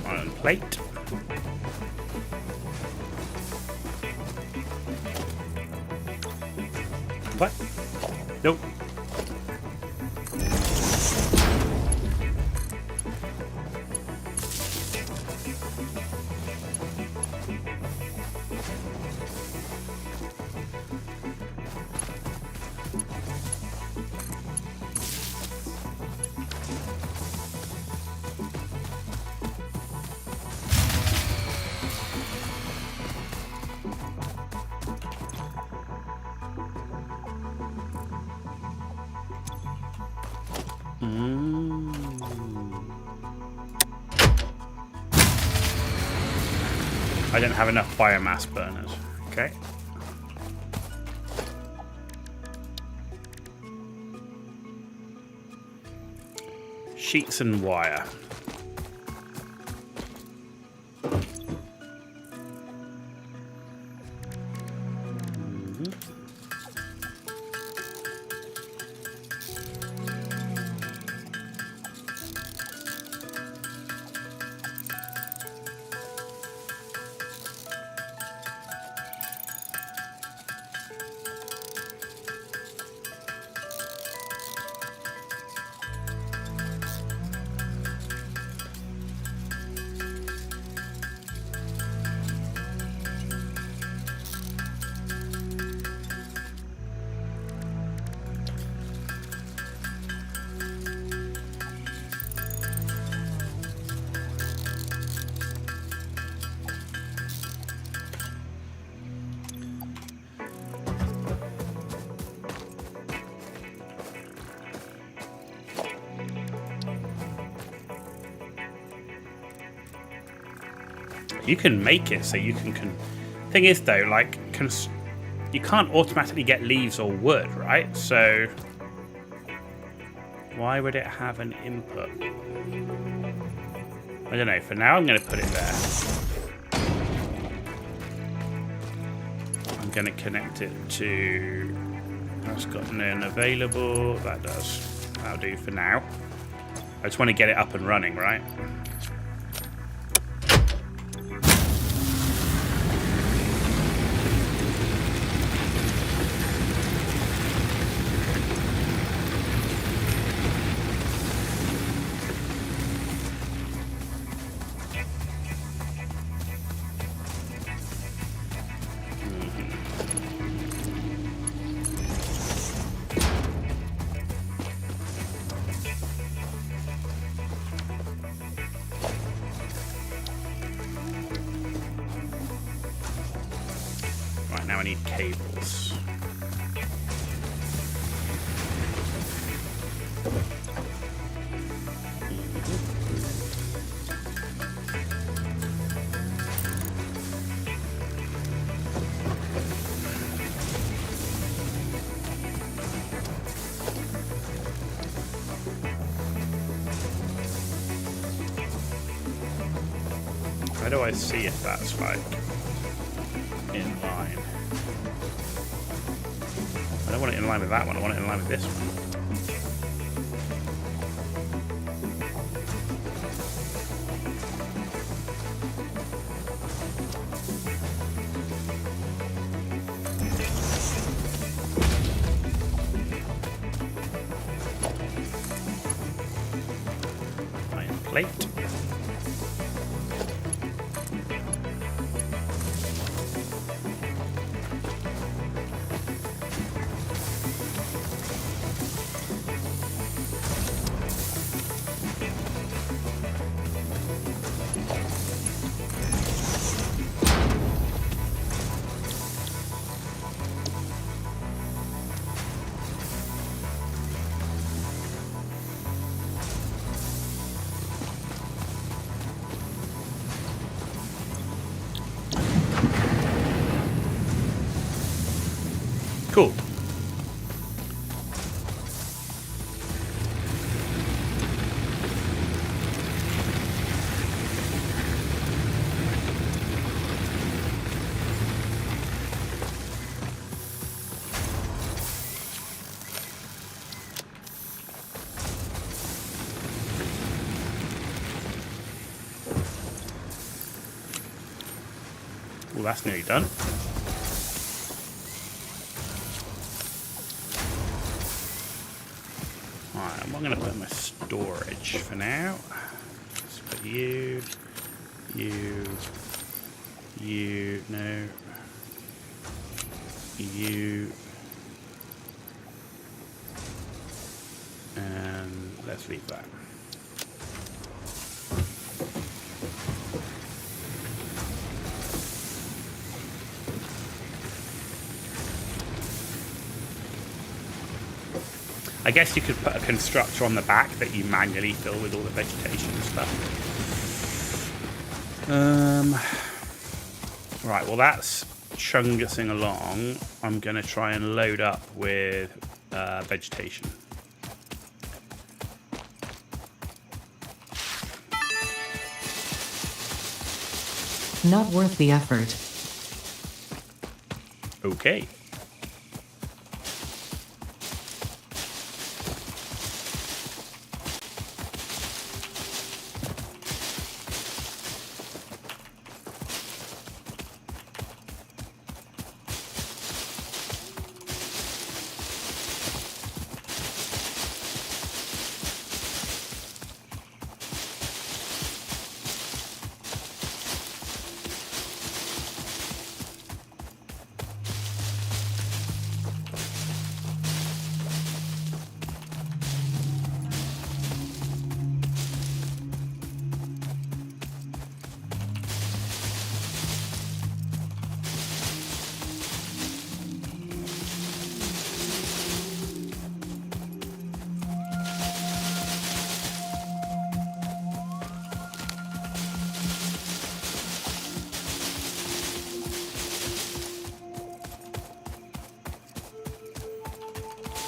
Iron plate. What? Nope. I don't have enough biomass burners. Okay. Sheets and wire. You can make it so you can. Thing is, though, like, you can't automatically get leaves or wood, right? So why would it have an input? I don't know. For now, I'm going to put it there. I'm going to connect it to. That's got none available. That does. That'll do for now. I just want to get it up and running, right? Now I need cables. How do I see if that's like in line? I don't want it in line with that one, I want it in line with this one. Iron plate. Cool. Well, that's nearly done. I'm going to put in my storage for now. Let's put you, no, you, and let's leave that. I guess you could put a constructor on the back that you manually fill with all the vegetation and stuff. Right, well that's chungusing along. I'm going to try and load up with vegetation. Not worth the effort. Okay.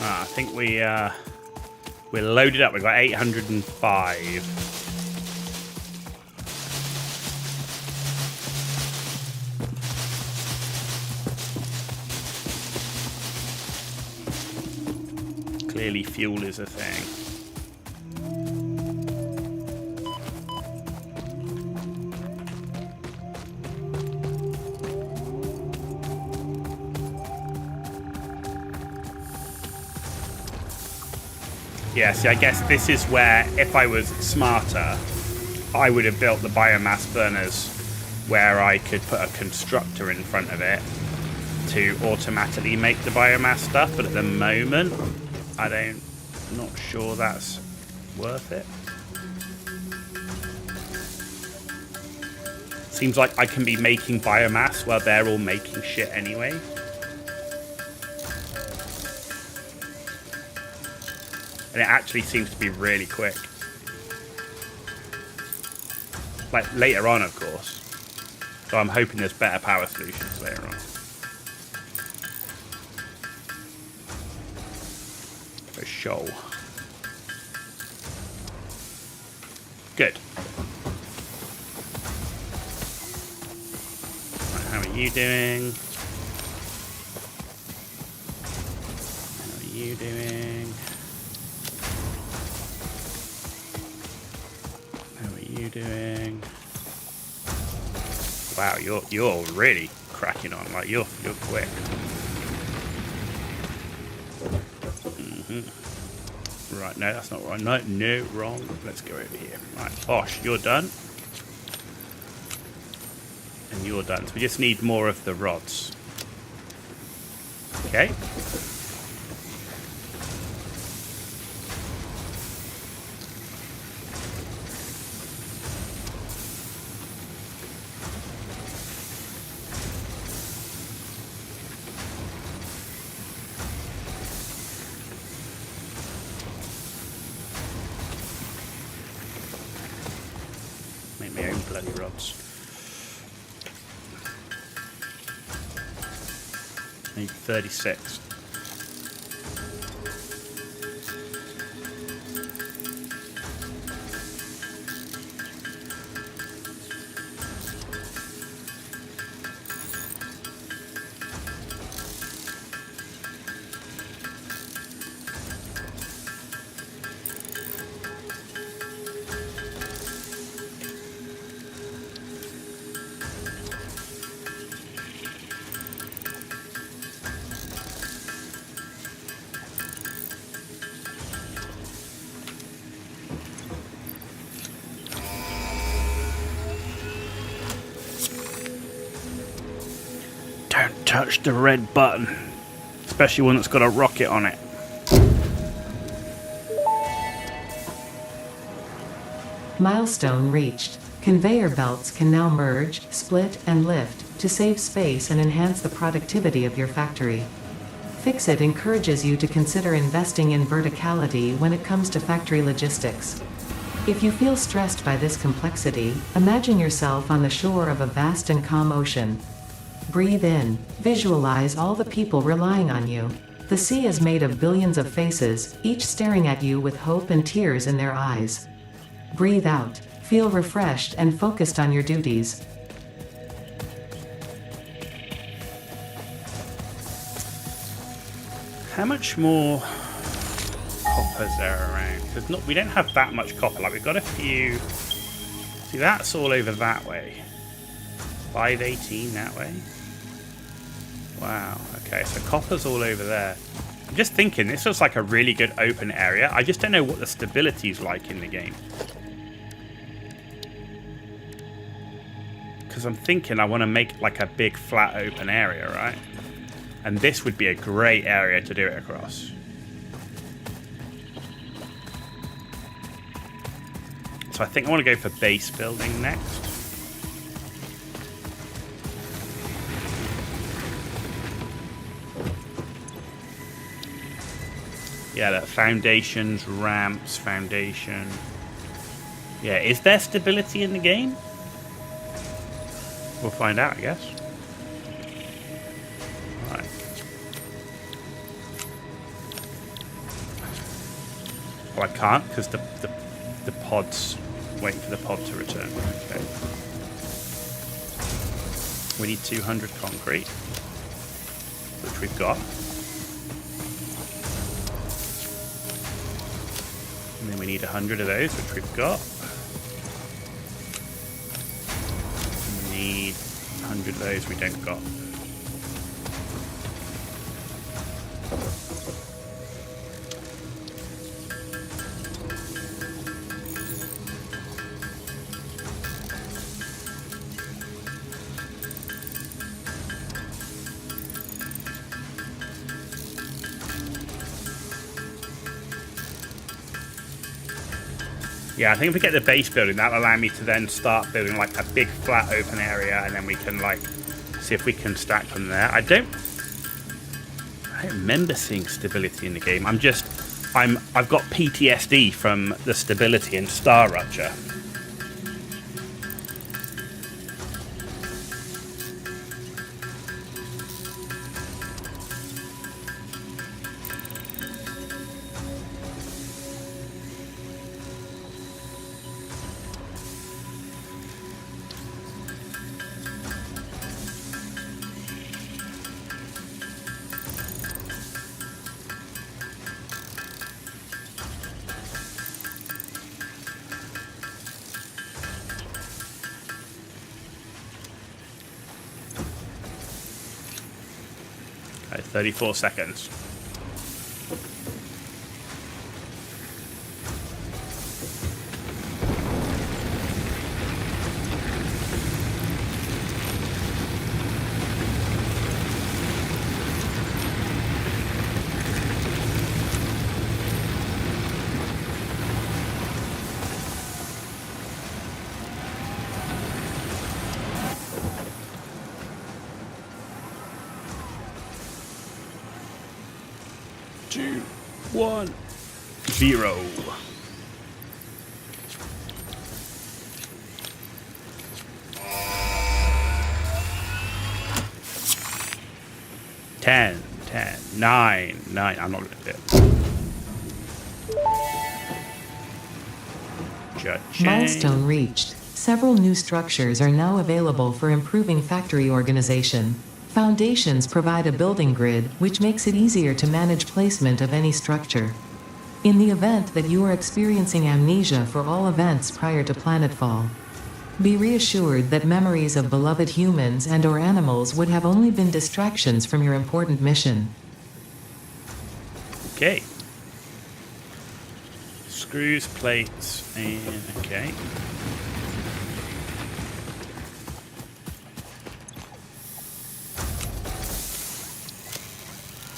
I think we're loaded up. We've got 805. Clearly fuel is a thing. Yeah, see, I guess this is where, if I was smarter, I would have built the biomass burners where I could put a constructor in front of it to automatically make the biomass stuff, but at the moment, I'm not sure that's worth it. Seems like I can be making biomass while they're all making shit anyway. And it actually seems to be really quick. Like, later on, of course. So I'm hoping there's better power solutions later on. For sure. Good. Right, how are you doing? How are you doing? Doing? Wow, you're really cracking on. Like you're quick. Right, no, that's not right. No, wrong. Let's go over here. Right, Bosh, you're done, and you're done. So we just need more of the rods. Okay. Make my own bloody rods. I need 36. touch the red button, especially one that's got a rocket on it. Milestone reached. Conveyor belts can now merge, split, and lift to save space and enhance the productivity of your factory. Fix-It encourages you to consider investing in verticality when it comes to factory logistics. If you feel stressed by this complexity, imagine yourself on the shore of a vast and calm ocean. Breathe in. Visualize all the people relying on you. The sea is made of billions of faces, each staring at you with hope and tears in their eyes. Breathe out. Feel refreshed and focused on your duties. How much more copper is there around? Because we don't have that much copper. Like, we've got a few. See, that's all over that way. 518 that way. Wow. Okay, so copper's all over there. I'm just thinking, this looks like a really good open area. I just don't know what the stability is like in the game. Because I'm thinking I want to make like a big flat open area, right? And this would be a great area to do it across. So I think I want to go for base building next. Yeah, that foundations, ramps, foundation. Yeah, is there stability in the game? We'll find out, I guess. Right. Oh, I can't because the pod's waiting for the pod to return. Okay. We need 200 concrete, which we've got. And then we need 100 of those, which we've got. And we need 100 of those we don't got. Yeah, I think if we get the base building, that'll allow me to then start building like a big flat open area, and then we can like see if we can stack from there. I don't remember seeing stability in the game. I've got PTSD from the stability in StarRupture. Okay, 34 seconds. Two, 1, 0. Ten, 9. I'm not going to do it. Judging. Milestone reached. Several new structures are now available for improving factory organization. Foundations provide a building grid, which makes it easier to manage placement of any structure. In the event that you are experiencing amnesia for all events prior to planetfall, be reassured that memories of beloved humans and/or animals would have only been distractions from your important mission. Okay. Screws, plates, and okay.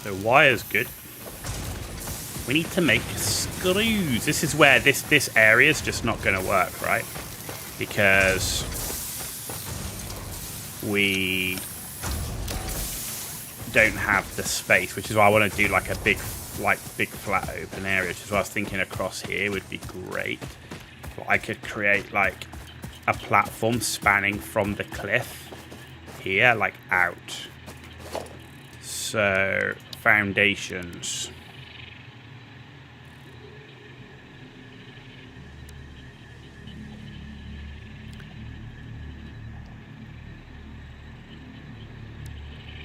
So wire's good. We need to make screws. This is where this area is just not going to work, right? Because we don't have the space, which is why I want to do like a big flat open area, which is what I was thinking across here would be great. But I could create like a platform spanning from the cliff here, like out. So foundations.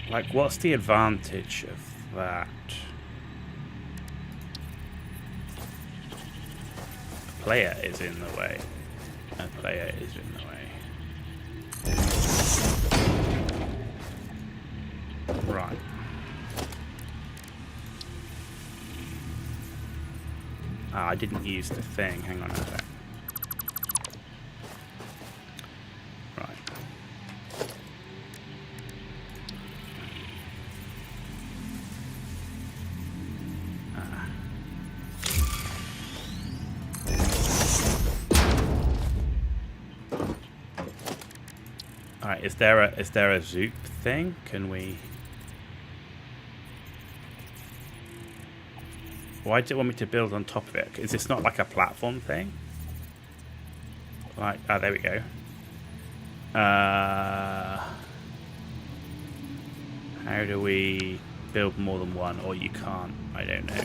Like, what's the advantage of that? The player is in the way. The player is in the way. Right. Ah, I didn't use the thing. Hang on a sec. Right. Alright, is there a zoop thing? Can we... Why do you want me to build on top of it? Is this not like a platform thing? Like, oh, there we go. How do we build more than one? Or you can't? I don't know.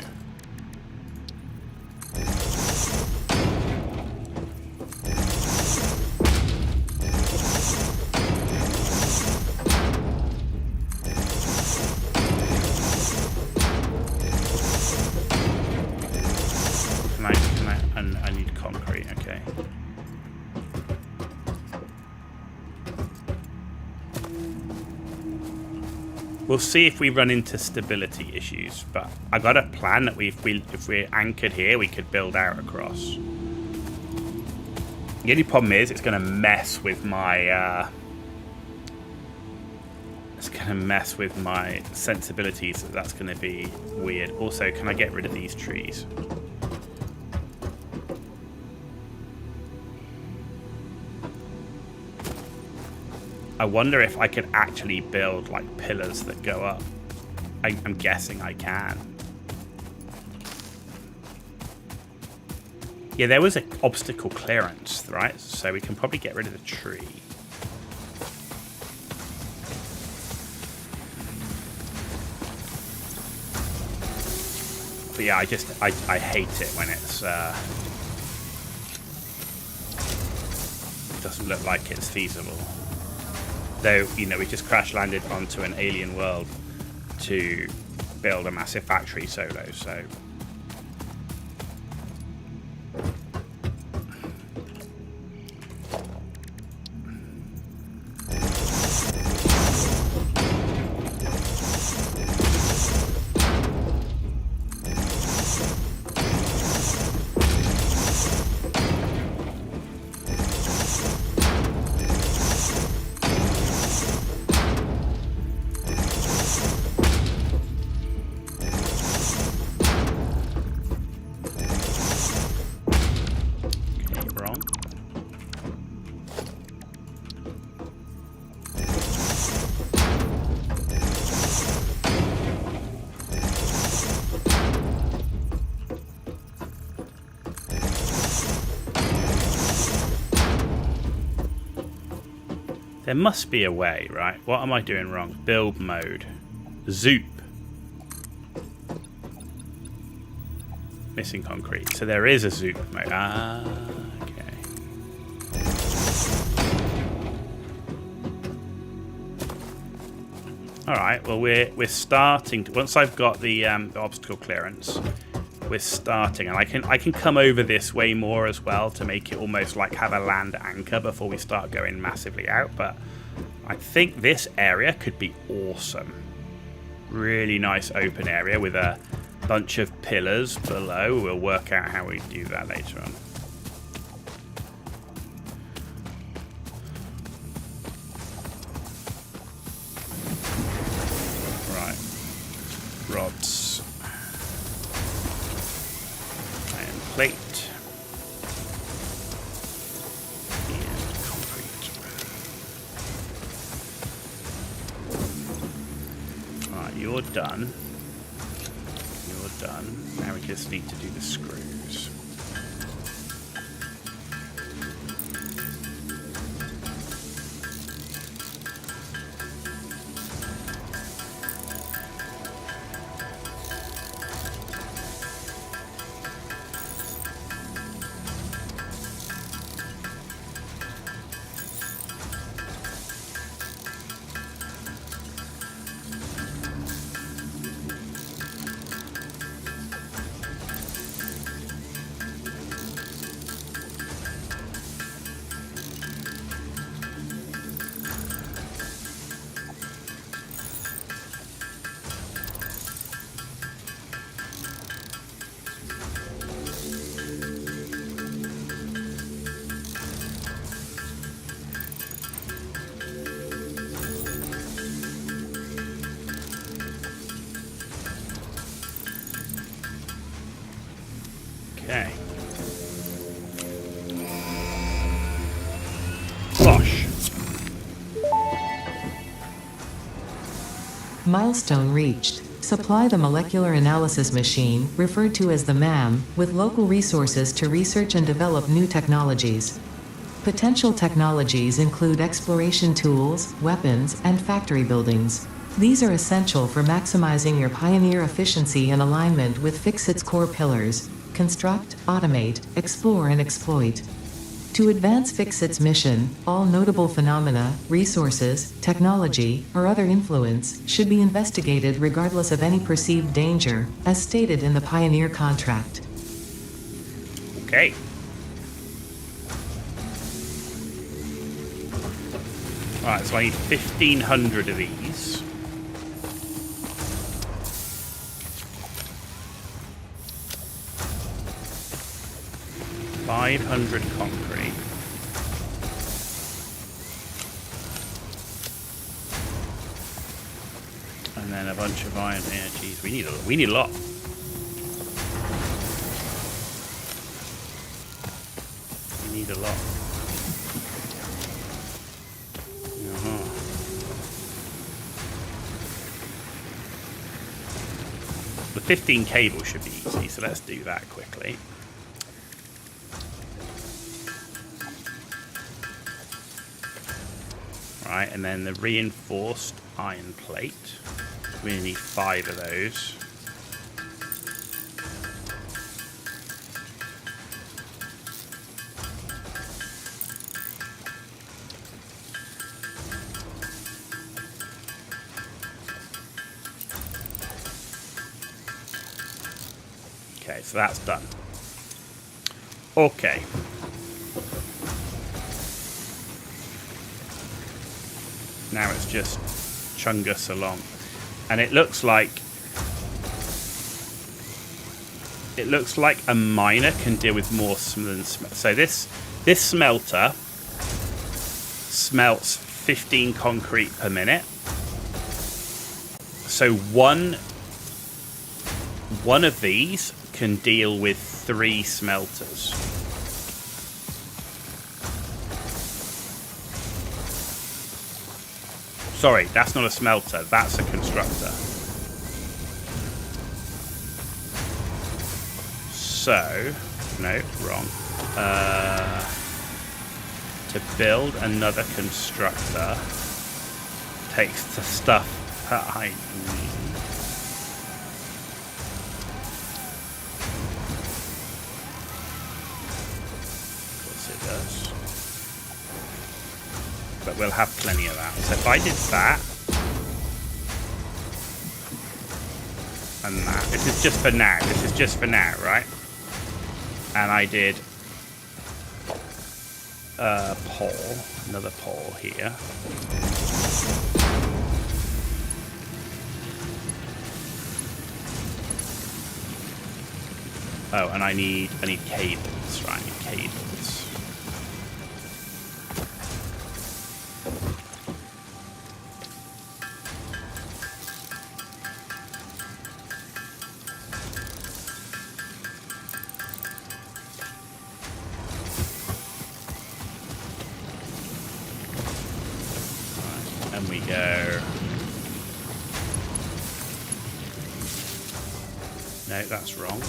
I need concrete, okay. We'll see if we run into stability issues, but I got a plan that if we're anchored here, we could build out across. The only problem is it's going to mess with my sensibilities. That's going to be weird. Also, can I get rid of these trees? I wonder if I could actually build like pillars that go up. I'm guessing I can. Yeah, there was an obstacle clearance, right? So we can probably get rid of the tree. But yeah, I hate it when it's doesn't look like it's feasible. Though, you know, we just crash landed onto an alien world to build a massive factory solo, so... There must be a way, right? What am I doing wrong? Build mode. Zoop. Missing concrete. So there is a zoop mode. Ah, okay. Alright, well we're starting to, once I've got the obstacle clearance, we're starting, and I can come over this way more as well to make it almost like have a land anchor before we start going massively out. But I think this area could be awesome. Really nice open area with a bunch of pillars below. We'll work out how we do that later on. rods. Iron plate. And concrete. Alright, you're done. You're done. Now we just need to do the screws. Okay. Flush. Milestone reached. Supply the molecular analysis machine, referred to as the MAM, with local resources to research and develop new technologies. Potential technologies include exploration tools, weapons, and factory buildings. These are essential for maximizing your Pioneer efficiency in alignment with Fix-It's core pillars: construct, automate, explore, and exploit. To advance Fix-It's mission, all notable phenomena, resources, technology, or other influence should be investigated regardless of any perceived danger, as stated in the Pioneer contract. Okay. Alright, so I need 1,500 of these. $500 concrete. And then a bunch of iron. Yeah, geez, we need a lot. We need a lot. The 15 cable should be easy, so let's do that quickly. Right, and then the reinforced iron plate. We need 5 of those. Okay, so that's done. Okay. Now it's just chungus along. And it looks like a miner can deal with more than smelt. So this smelter smelts 15 concrete per minute. So one of these can deal with 3 smelters. Sorry, that's not a smelter, that's a constructor. So, no, wrong. To build another constructor takes the stuff that I need. Of course it does. But we'll have plenty of that. So if I did that and that, this is just for now. This is just for now, right? And I did a pole, another pole here. Oh, and I need cables, right? I need cables. go. No, that's wrong.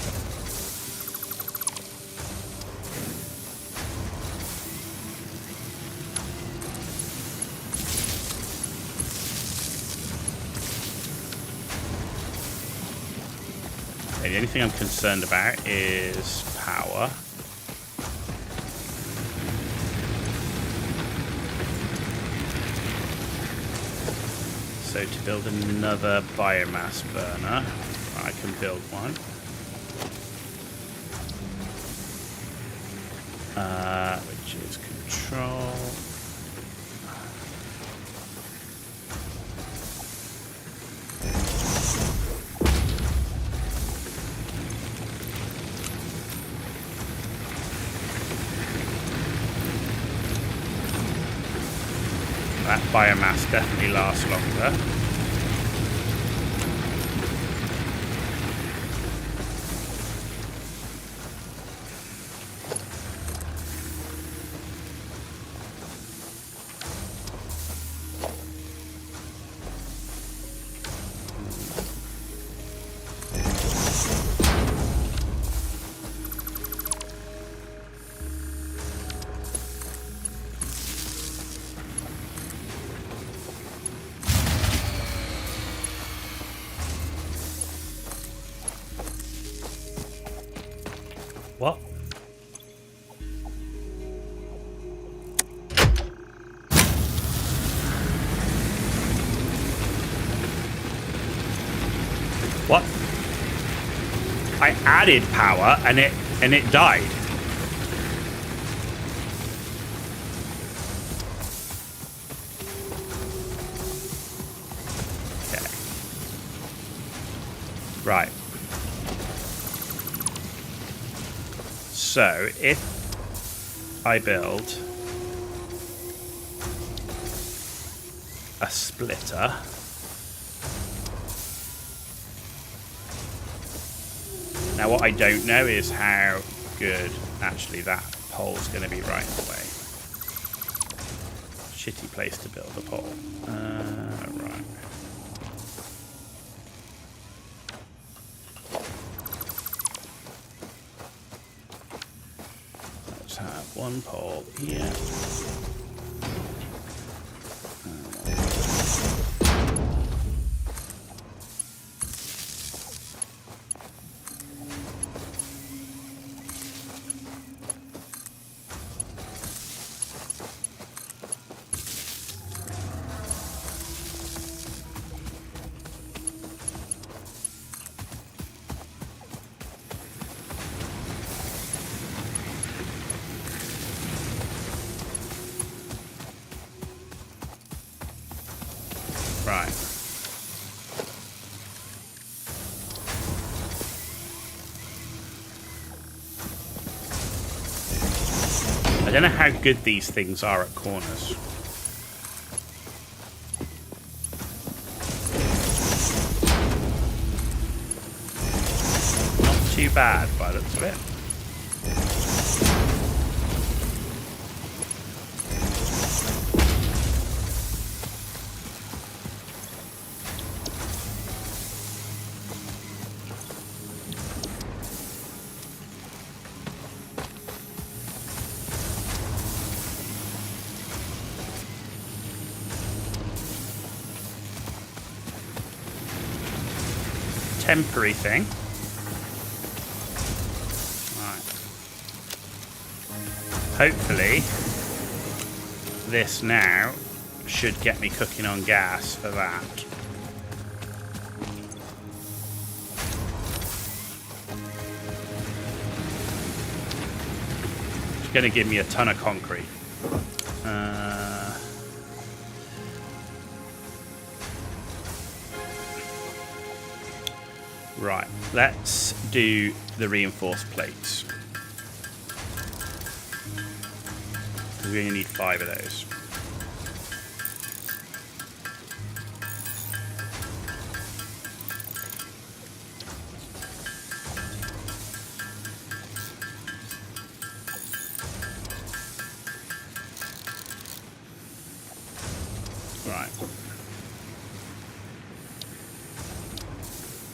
Okay, the only thing I'm concerned about is power. So to build another biomass burner, I can build one. Which is control. That biomass definitely lasts longer. What? What? I added power and it died. Okay. Right. So, if I build a splitter, now what I don't know is how good actually that pole's going to be right in the way. Shitty place to build a pole. Right. Have one pole here. Right. I don't know how good these things are at corners. Not too bad by the looks of it. Temporary thing. Right. Hopefully, this now should get me cooking on gas for that. It's going to give me a ton of concrete. Right, let's do the reinforced plates. We only need 5 of those. Right.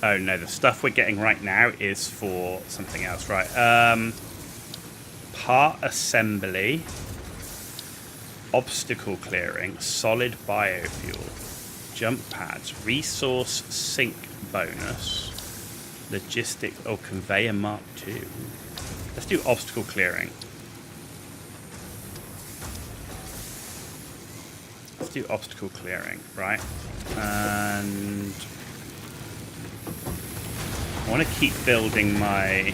Oh no, the stuff we're getting right now is for something else, right? Part assembly, obstacle clearing, solid biofuel, jump pads, resource sink bonus, logistic or conveyor Mark II. Let's do obstacle clearing. Let's do obstacle clearing, right? And I want to keep building my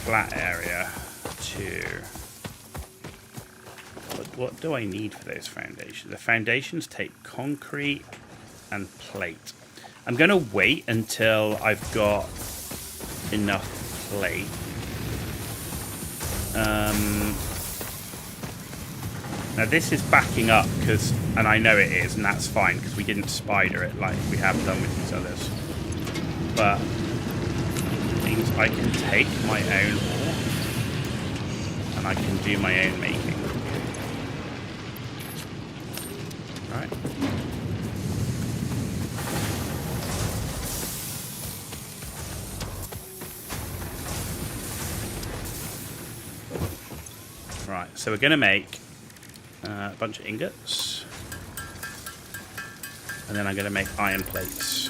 flat area too. What do I need for those foundations? The foundations take concrete and plate. I'm going to wait until I've got enough plate. Now this is backing up and I know it is, and that's fine because we didn't spider it like we have done with these others. But it means I can take my own ore and I can do my own making. Right. Right, so we're going to make a bunch of ingots, and then I'm going to make iron plates.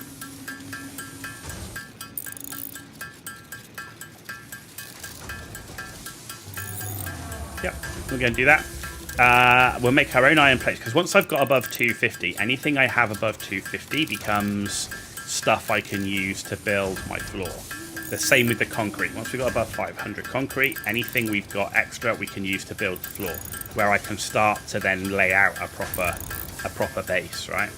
Yep, we're going to do that. We'll make our own iron plates, because once I've got above 250, anything I have above 250 becomes stuff I can use to build my floor. The same with the concrete. Once we've got above 500 concrete, anything we've got extra we can use to build the floor, where I can start to then lay out a proper base, right?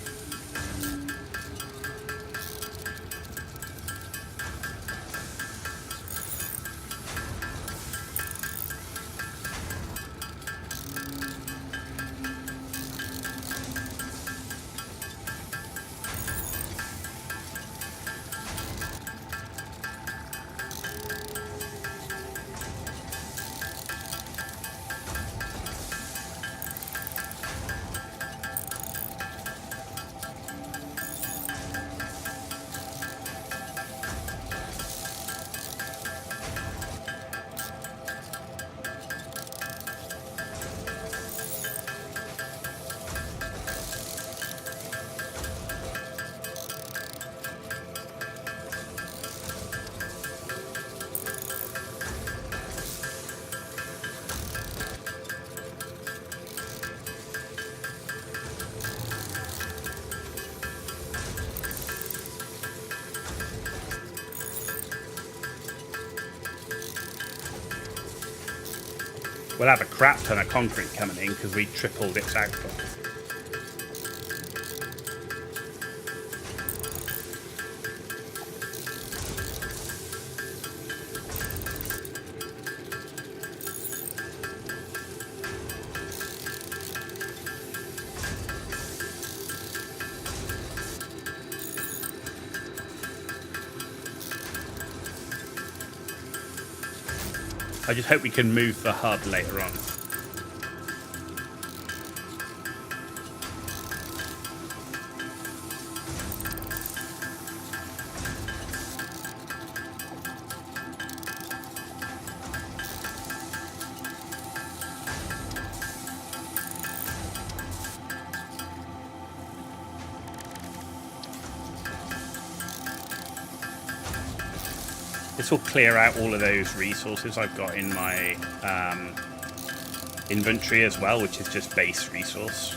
We'll have a crap ton of concrete coming in because we tripled its output. I just hope we can move the hub later on. This will clear out all of those resources I've got in my inventory as well, which is just base resource.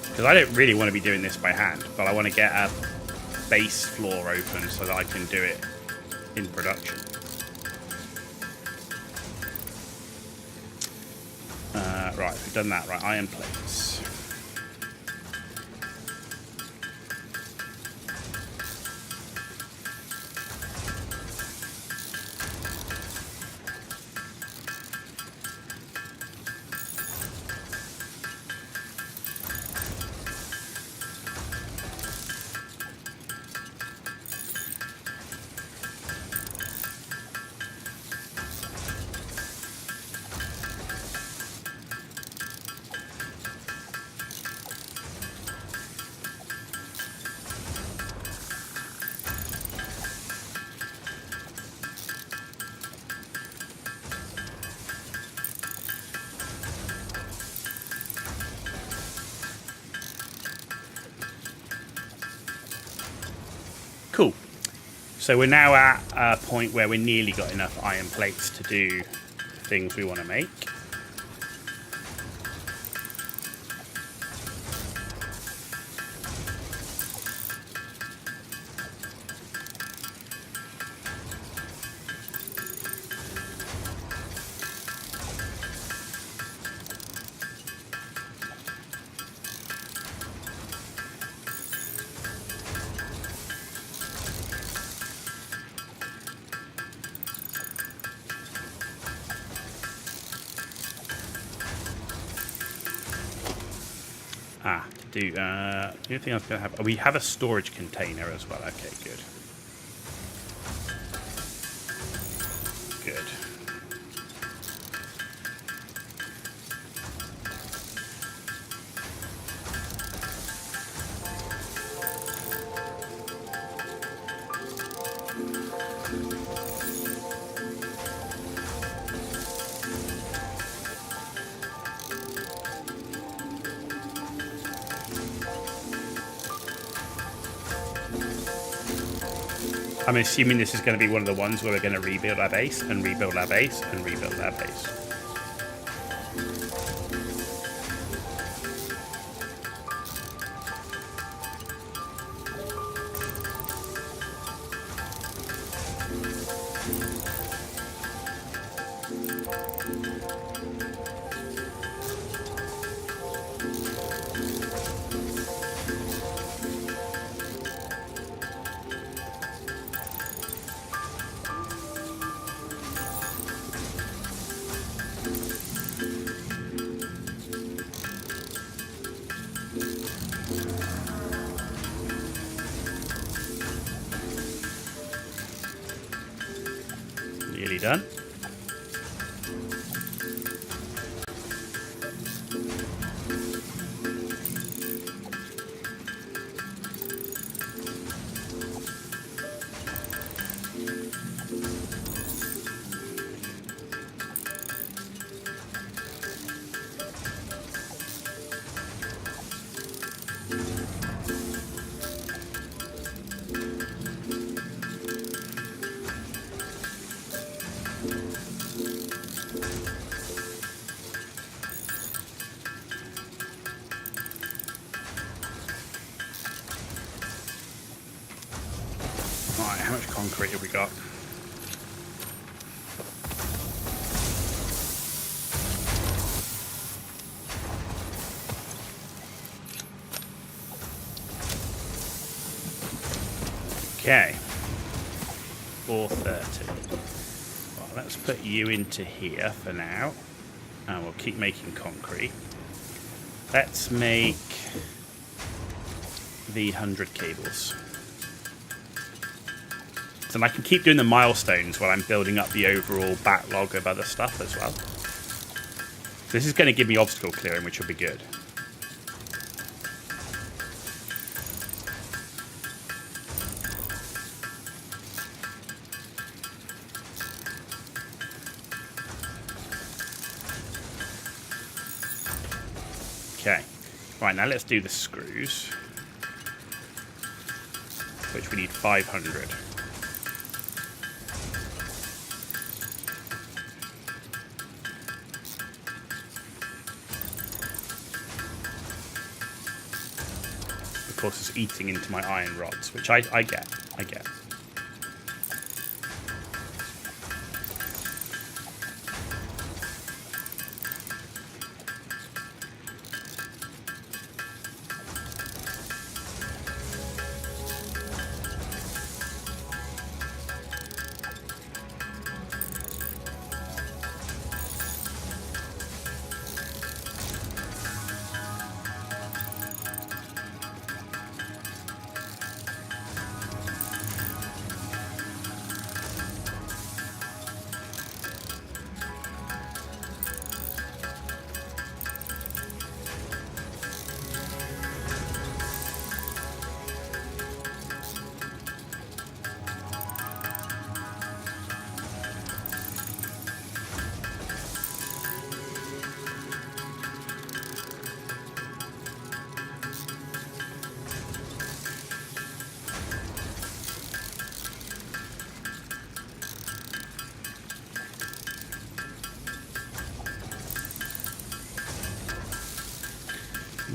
Because I don't really want to be doing this by hand, but I want to get a base floor open so that I can do it in production. Right, we've done that. Right, iron plates. So we're now at a point where we're nearly got enough iron plates to do the things we want to make. The only thing I was going to have... we have a storage container as well. Okay, good. Good. I'm assuming this is going to be one of the ones where we're going to rebuild our base and rebuild our base and rebuild our base. Nearly done. Alright, how much concrete have we got? Okay. 430. Well, let's put you into here for now. And we'll keep making concrete. Let's make the 100 cables. And I can keep doing the milestones while I'm building up the overall backlog of other stuff as well. So this is going to give me obstacle clearing, which will be good. Okay. Right, now let's do the screws, which we need 500. Of course, it's eating into my iron rods, which I get.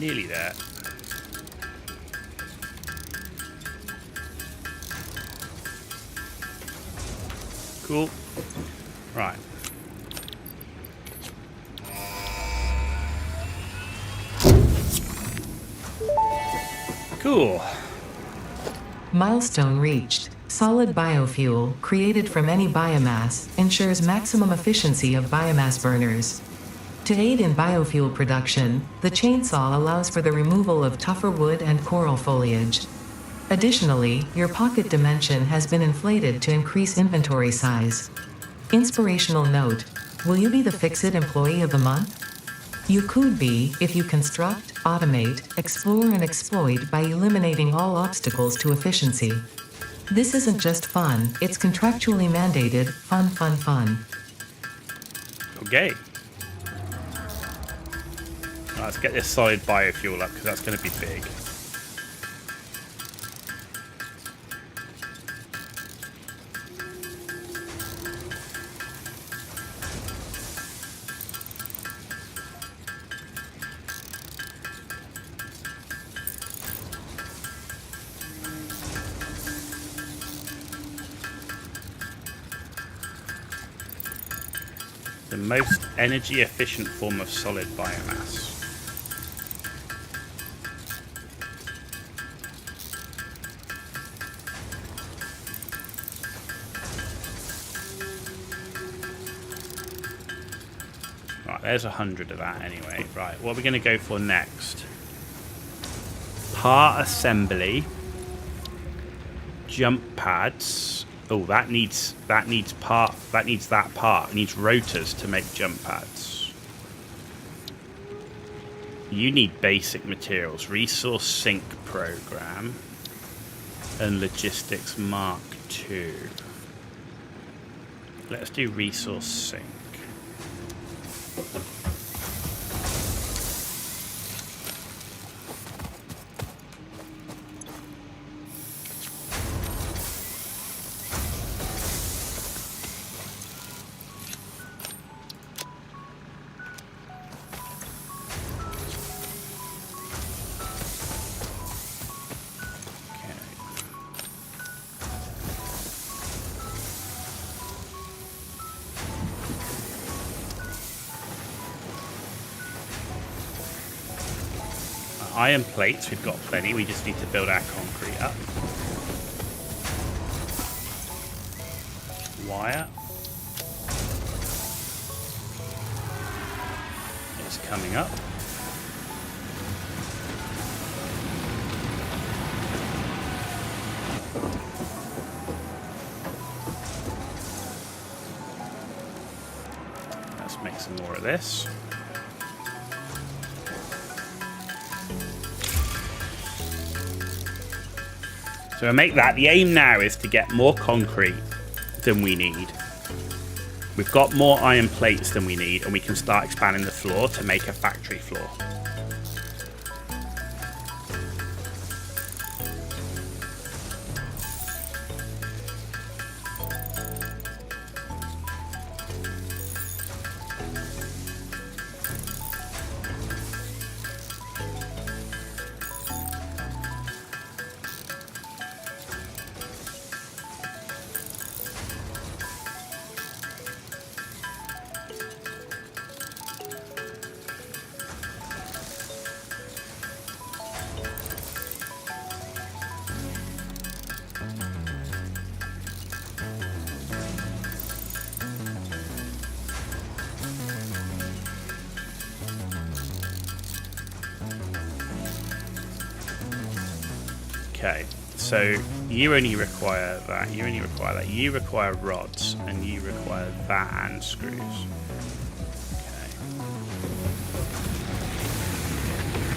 Nearly there. Cool. Right. Cool. Milestone reached. Solid biofuel, created from any biomass, ensures maximum efficiency of biomass burners. To aid in biofuel production, the chainsaw allows for the removal of tougher wood and coral foliage. Additionally, your pocket dimension has been inflated to increase inventory size. Inspirational note: will you be the Fix-It Employee of the Month? You could be, if you construct, automate, explore and exploit by eliminating all obstacles to efficiency. This isn't just fun, it's contractually mandated, fun, fun, fun. Okay. Let's get this solid biofuel up, because that's going to be big. The most energy efficient form of solid biomass. Right, there's 100 of that anyway. Right, what are we going to go for next? Part assembly. Jump pads. Oh, that needs that part. It needs rotors to make jump pads. You need basic materials, resource sync program, and logistics Mark II. Let's do resource sync. Iron plates, we've got plenty. We just need to build our concrete up. Wire. It's coming up. Let's make some more of this. So we'll make that. The aim now is to get more concrete than we need. We've got more iron plates than we need, and we can start expanding the floor to make a factory floor. Okay, so you only require that, you only require that, you require rods, and you require that and screws. Okay.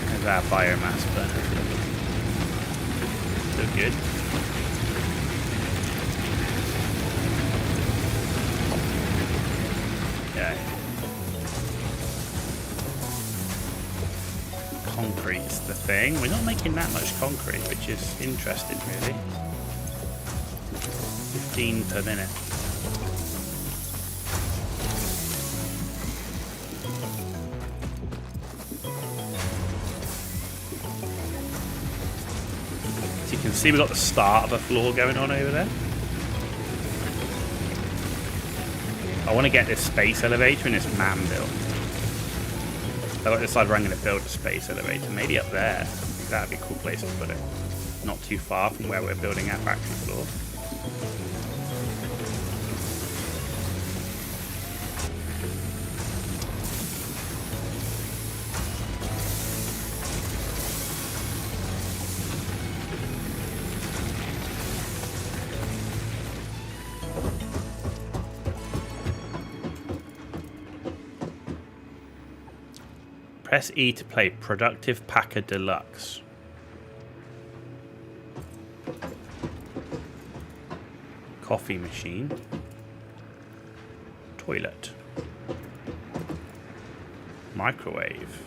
There's our biomass burner. Still good. Okay. Concrete's the thing. We're not making that much concrete, which is interesting, really. 15 per minute. can see we've got the start of a floor going on over there. I want to get this space elevator and this man built. I like decide where I'm going to build a space elevator. Maybe up there. That'd be a cool place to put it. Not too far from where we're building our factory floor. Press E to play Productive Packer Deluxe. Coffee machine. Toilet. Microwave.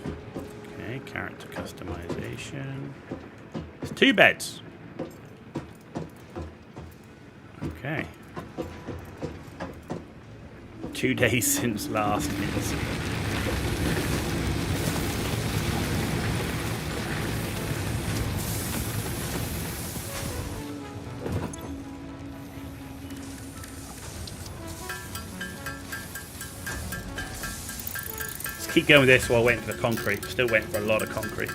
Okay, character customization. It's 2 beds. Okay. 2 days since last incident. Keep going with this while waiting for the concrete. Still waiting for a lot of concrete.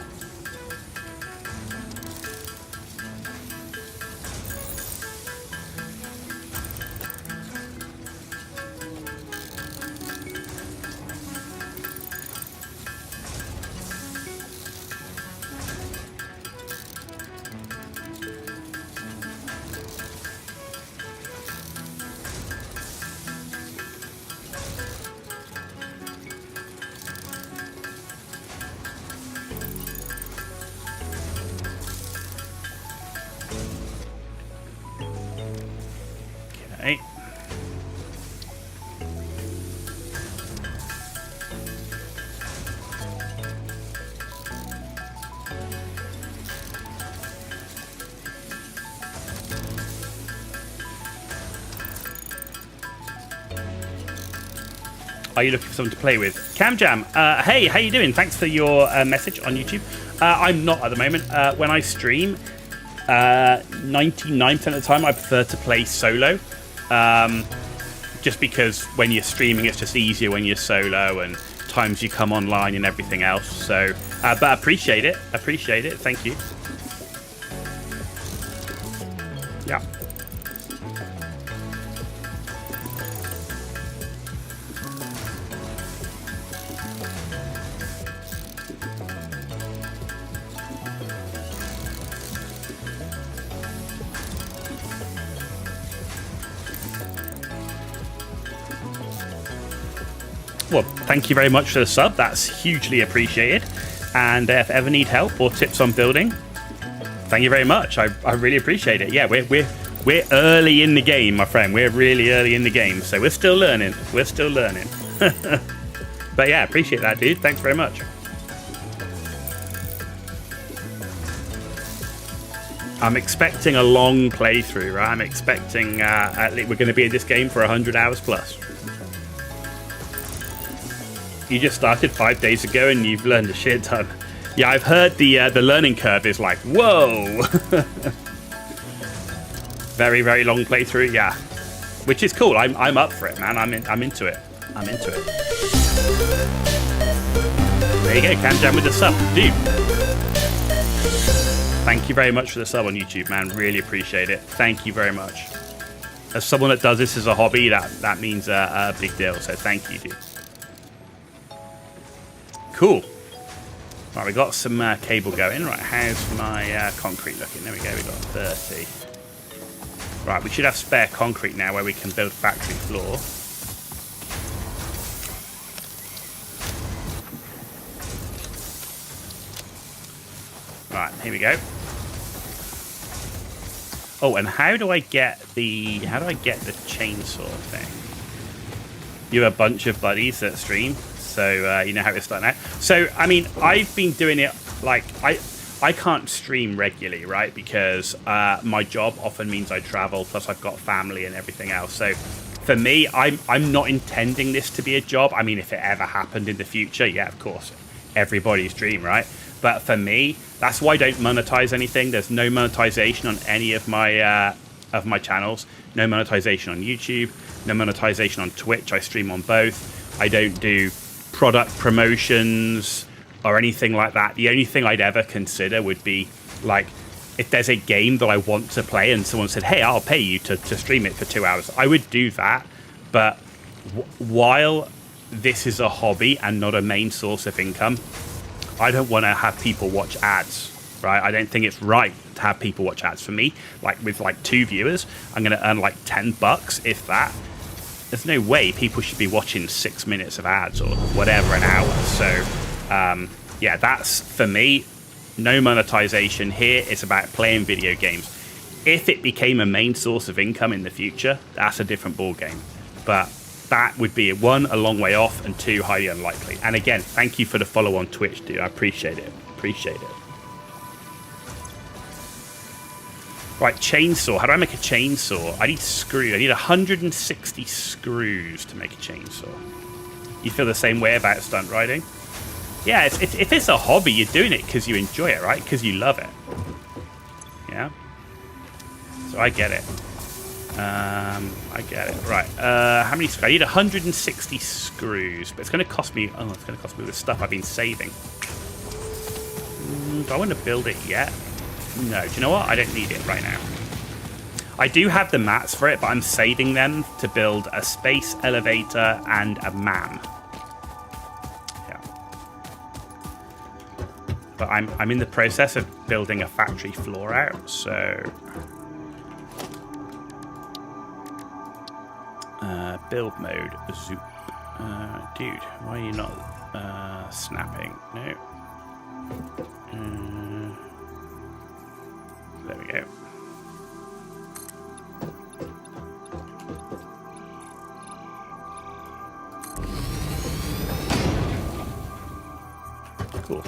Okay. Are you looking for someone to play with? Camjam, hey, how you doing? Thanks for your message on YouTube. I'm not at the moment. When I stream, 99% of the time I prefer to play solo. Just because when you're streaming, it's just easier when you're solo and times you come online and everything else. So, but I appreciate it. Thank you. Yeah. Well, thank you very much for the sub. That's hugely appreciated. And if ever need help or tips on building, thank you very much. I really appreciate it. Yeah, we're early in the game, my friend. We're really early in the game, so we're still learning. But yeah, appreciate that, dude. Thanks very much. I'm expecting a long playthrough, right? I'm expecting at least we're going to be in this game for 100 hours plus. You just started 5 days ago and you've learned a shit ton. Yeah, I've heard the learning curve is like, whoa. Very, very long playthrough, yeah. Which is cool. I'm up for it, man. I'm into it. There you go, Camjam with the sub. Dude. Thank you very much for the sub on YouTube, man. Really appreciate it. Thank you very much. As someone that does this as a hobby, that means a big deal. So thank you, dude. Cool. Right, we got some cable going. Right, how's my concrete looking? There we go, we got 30. Right, we should have spare concrete now where we can build factory floor. Right, here we go. Oh, and how do I get the chainsaw thing? You have a bunch of buddies that stream. So you know how it's done out. So I mean, I've been doing it like I can't stream regularly, right? Because my job often means I travel. Plus, I've got family and everything else. So for me, I'm not intending this to be a job. I mean, if it ever happened in the future, yeah, of course, everybody's dream, right? But for me, that's why I don't monetize anything. There's no monetization on any of my channels. No monetization on YouTube. No monetization on Twitch. I stream on both. I don't do product promotions or anything like that. The only thing I'd ever consider would be like if there's a game that I want to play and someone said, hey, I'll pay you to stream it for 2 hours. I would do that. But while this is a hobby and not a main source of income, I don't want to have people watch ads, right? I don't think it's right to have people watch ads. For me, like with like 2 viewers, I'm going to earn like $10, if that. There's no way people should be watching 6 minutes of ads or whatever an hour. So, yeah, that's for me. No monetization here. It's about playing video games. If it became a main source of income in the future, that's a different ball game. But that would be, 1, a long way off, and 2, highly unlikely. And again, thank you for the follow on Twitch, dude. I appreciate it. Appreciate it. Right, chainsaw. How do I make a chainsaw? I need screws. I need 160 screws to make a chainsaw. You feel the same way about stunt riding? Yeah, if it's a hobby, you're doing it because you enjoy it, right? Because you love it. Yeah? So I get it. I get it. Right. How many screws? I need 160 screws, but it's going to cost me... Oh, it's going to cost me the stuff I've been saving. Do I want to build it yet? No. Do you know what? I don't need it right now. I do have the mats for it, but I'm saving them to build a space elevator and a MAM. Yeah. But I'm in the process of building a factory floor out, so... build mode, zoop. Dude, why are you not snapping? No. There we go. Cool.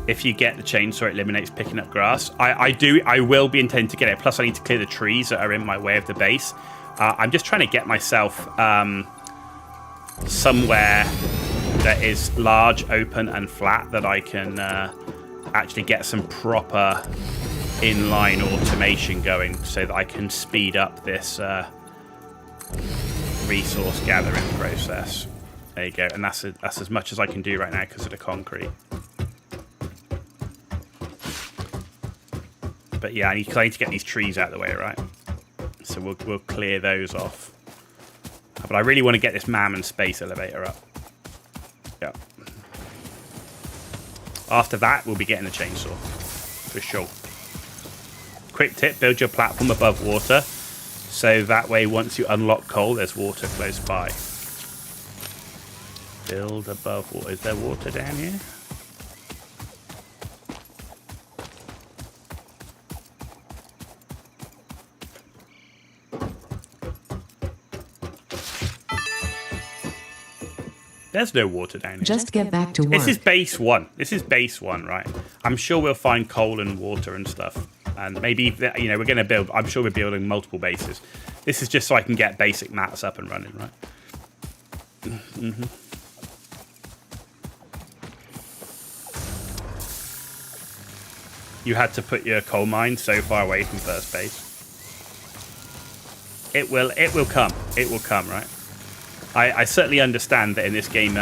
If you get the chainsaw, it eliminates picking up grass. I will be intending to get it. Plus, I need to clear the trees that are in my way of the base. I'm just trying to get myself somewhere that is large, open, and flat that I can actually get some proper inline automation going so that I can speed up this resource gathering process. There you go. And that's as much as I can do right now because of the concrete. But yeah, I need to get these trees out of the way, right? So we'll clear those off. But I really want to get this MAM and space elevator up. Yeah. After that, we'll be getting the chainsaw. For sure. Quick tip, build your platform above water. So that way, once you unlock coal, there's water close by. Build above water. Is there water down here? There's no water down here. Just get back to work. This is base 1. This is base 1, right? I'm sure we'll find coal and water and stuff. And maybe, you know, we're going to build... I'm sure we're building multiple bases. This is just so I can get basic mats up and running, right? Mm-hmm. You had to put your coal mine so far away from first base. It will come. It will come, right? I certainly understand that in this game,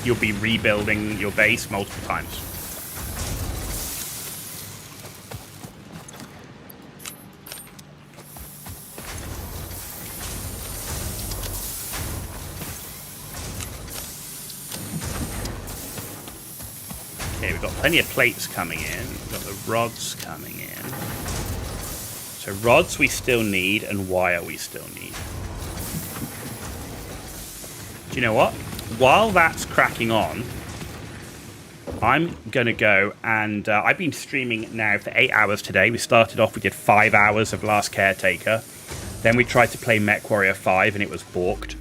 you'll be rebuilding your base multiple times. Okay, we've got plenty of plates coming in. We've got the rods coming in. So rods we still need, and wire we still need. Do you know what? While that's cracking on, I'm going to go and... I've been streaming now for 8 hours today. We started off, we did 5 hours of Last Caretaker. Then we tried to play Mech 5 and it was balked.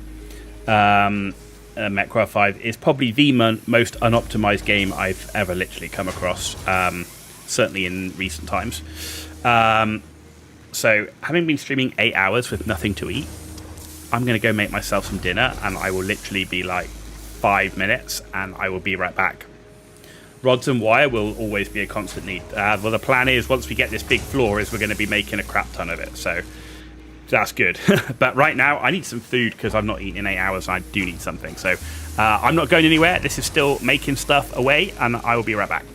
Mech 5 is probably the most unoptimized game I've ever literally come across. Certainly in recent times. So, having been streaming 8 hours with nothing to eat, I'm going to go make myself some dinner, and I will literally be like 5 minutes, and I will be right back. Rods and wire will always be a constant need. Well, the plan is once we get this big floor is we're going to be making a crap ton of it. So that's good. But right now I need some food because I've not eaten in 8 hours. And I do need something. So I'm not going anywhere. This is still making stuff away, and I will be right back.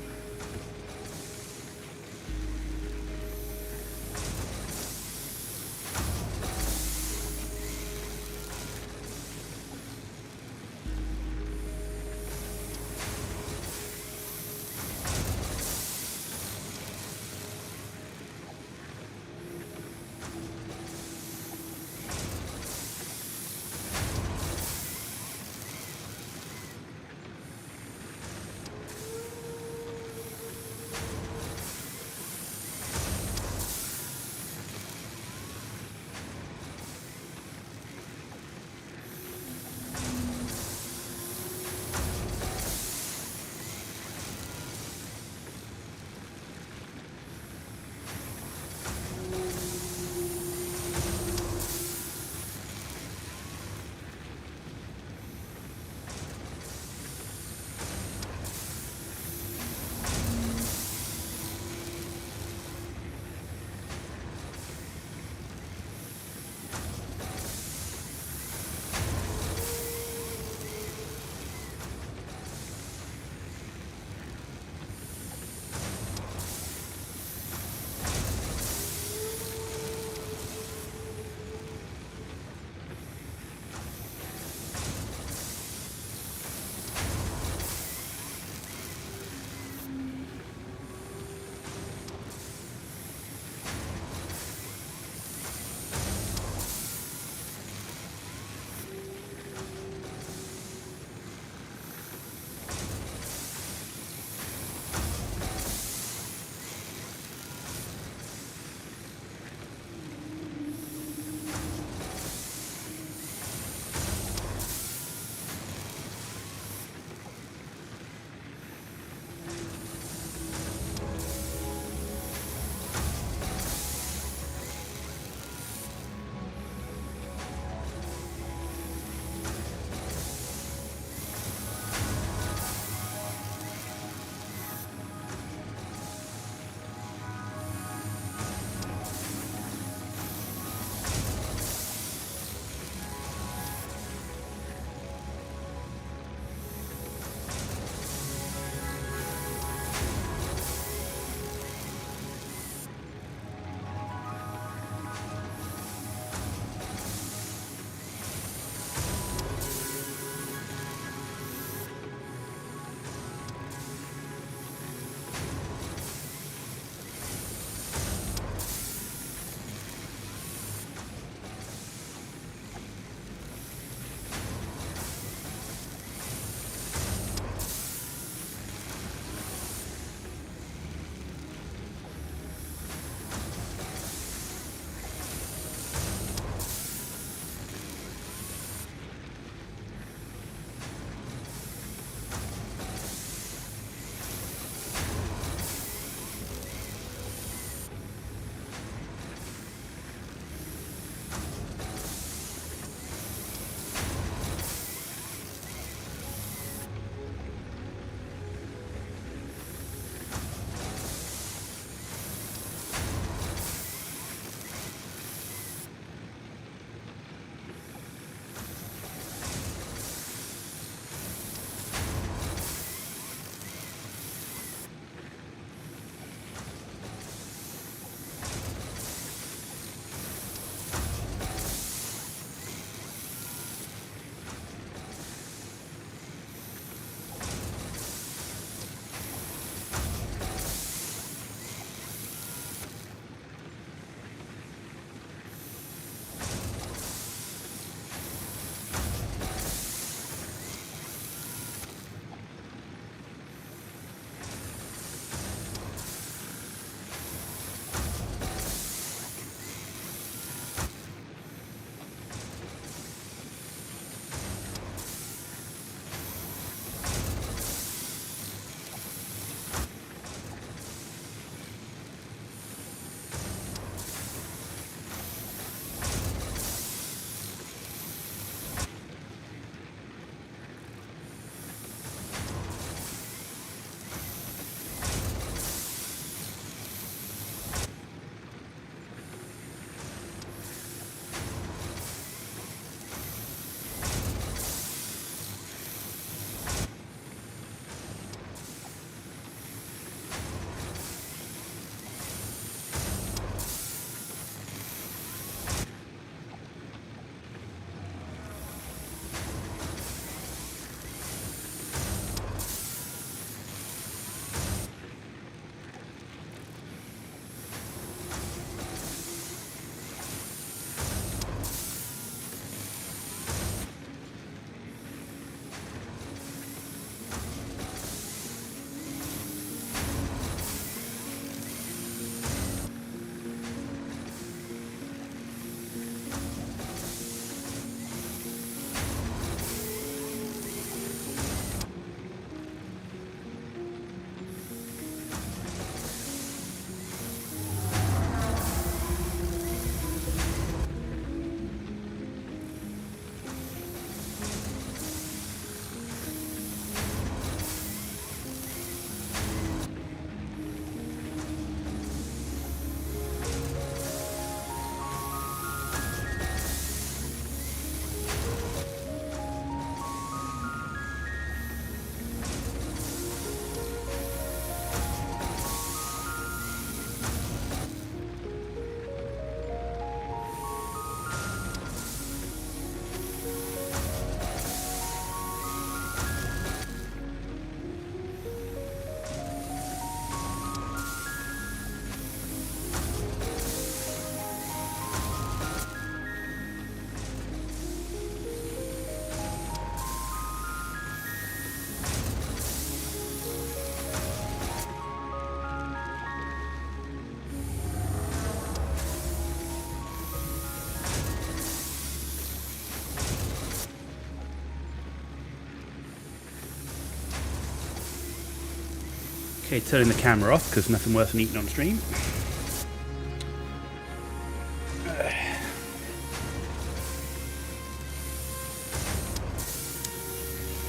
Okay, turning the camera off because nothing worse than eating on stream.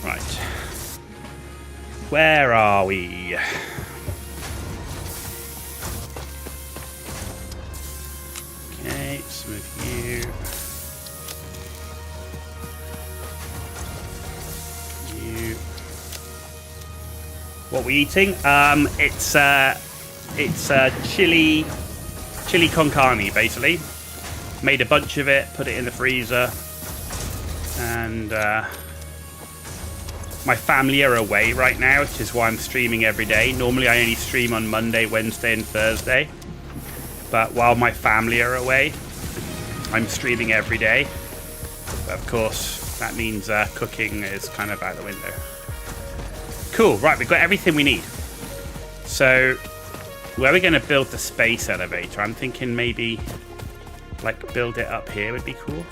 Right. Where are we? Okay, smooth you. You. What we eating? It's chili con carne, basically. Made a bunch of it, put it in the freezer, and my family are away right now, which is why I'm streaming every day. Normally I only stream on Monday, Wednesday, and Thursday, but while my family are away, I'm streaming every day. But of course, that means cooking is kind of out the window. Cool, right, we've got everything we need. So, where are we going to build the space elevator? I'm thinking maybe, like, build it up here would be cool.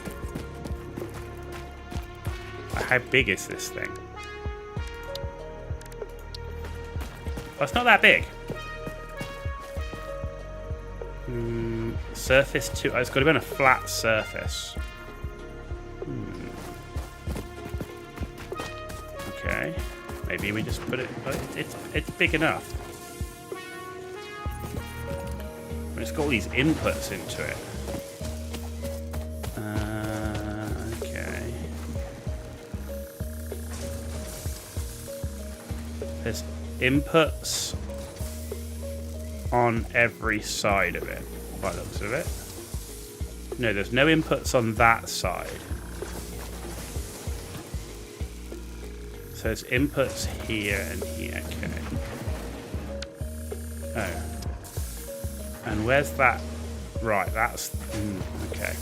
How big is this thing? Well, it's not that big. Surface 2. Oh, it's got to be on a flat surface. Okay. Maybe we just put it. It's big enough. It's got all these inputs into it. Okay. There's inputs on every side of it, by the looks of it. No, there's no inputs on that side. So there's inputs here and here. Okay. Oh. And where's that? Right, that's... okay.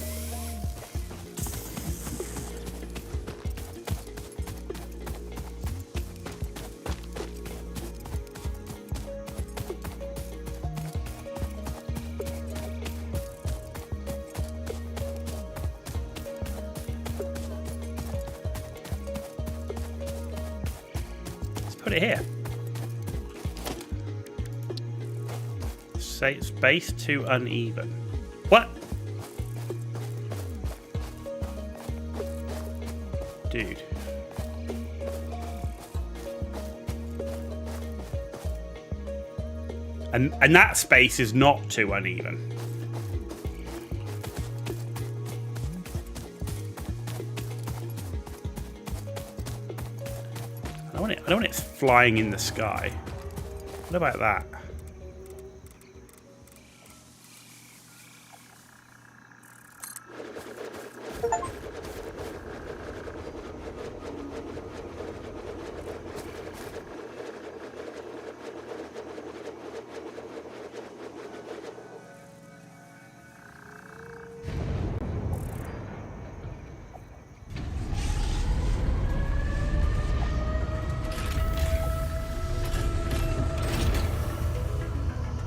Let's put it here. Space too uneven. What? Dude. And that space is not too uneven. I don't want it flying in the sky. What about that?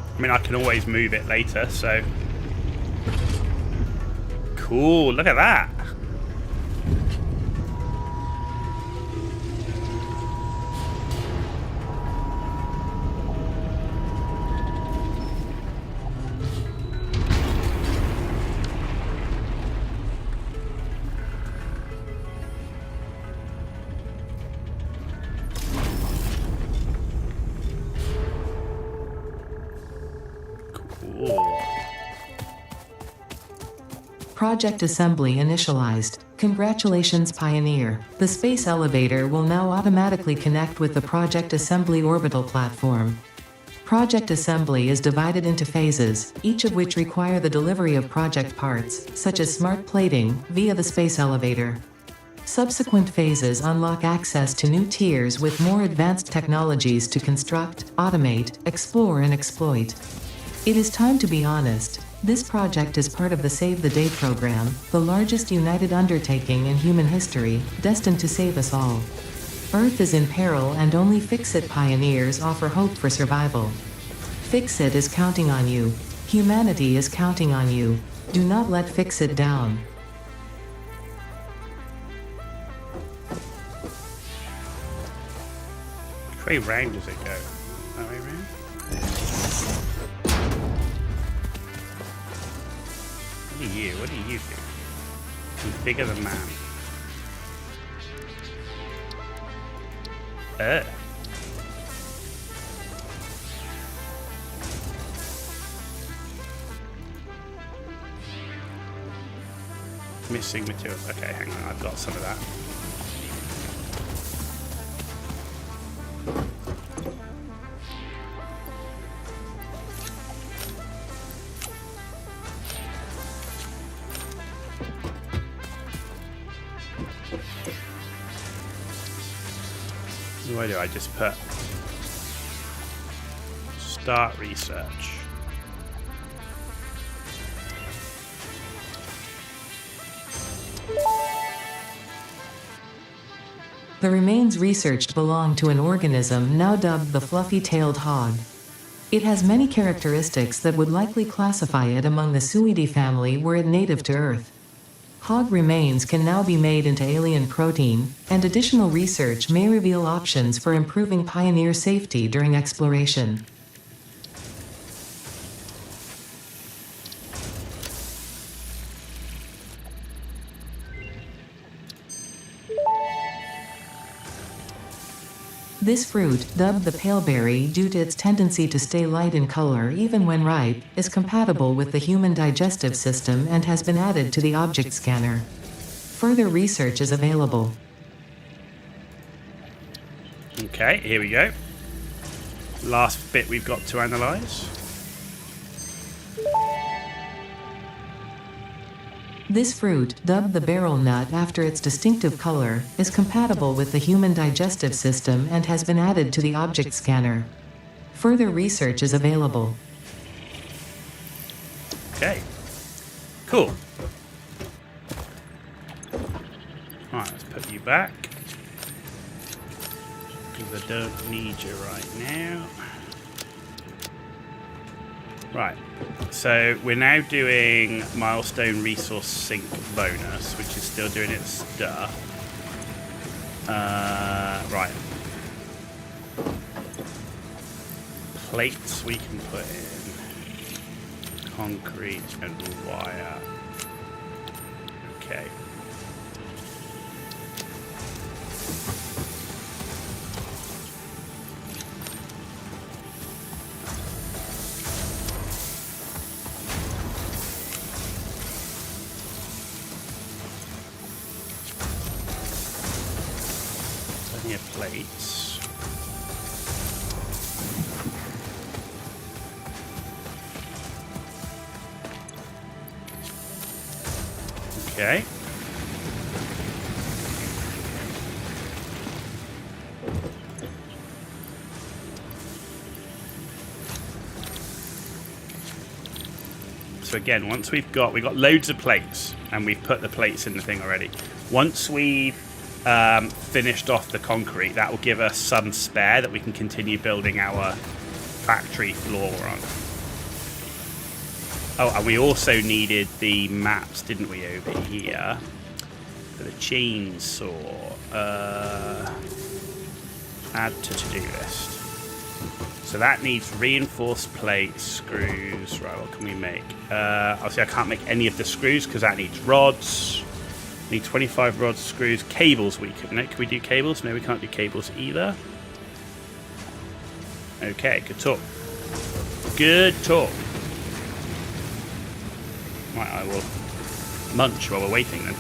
I mean, I can always move it later, so... Cool, look at that! Project assembly initialized. Congratulations, Pioneer. The space elevator will now automatically connect with the Project Assembly orbital platform. Project assembly is divided into phases, each of which require the delivery of project parts, such as smart plating, via the space elevator. Subsequent phases unlock access to new tiers with more advanced technologies to construct, automate, explore, and exploit. It is time to be honest. This project is part of the Save the Day program, the largest united undertaking in human history, destined to save us all. Earth is in peril and only Fix-It pioneers offer hope for survival. Fix-It is counting on you. Humanity is counting on you. Do not let Fix-It down. Which way round does it go? That way round? What are you? What do you do? Configure the man. Missing materials. Okay, hang on. I've got some of that. Why do I just put start research? The remains researched belong to an organism now dubbed the fluffy-tailed hog. It has many characteristics that would likely classify it among the Suidae family were it native to Earth. Hog remains can now be made into alien protein, and additional research may reveal options for improving Pioneer safety during exploration. This fruit, dubbed the paleberry due to its tendency to stay light in color even when ripe, is compatible with the human digestive system and has been added to the object scanner. Further research is available. Okay, here we go. Last bit we've got to analyze. This fruit, dubbed the barrel nut after its distinctive color, is compatible with the human digestive system and has been added to the object scanner. Further research is available. Okay. Cool. Alright, let's put you back. Because I don't need you right now. Right, so we're now doing milestone resource sync bonus, which is still doing its stuff. Right. Plates we can put in. Concrete and wire. Okay. Plates. Okay. So again, once we've got loads of plates, and we've put the plates in the thing already. Once we've finished off the concrete, that will give us some spare that we can continue building our factory floor on. Oh, and we also needed the maps, didn't we, over here for the chainsaw. Add to to-do list. So that needs reinforced plates, screws. Right, what can we make? Obviously I can't make any of the screws because that needs rods. Need 25 rods, screws, cables we can. Can we do cables? No, we can't do cables either. Okay, good talk. Good talk. Right, I will munch while we're waiting then.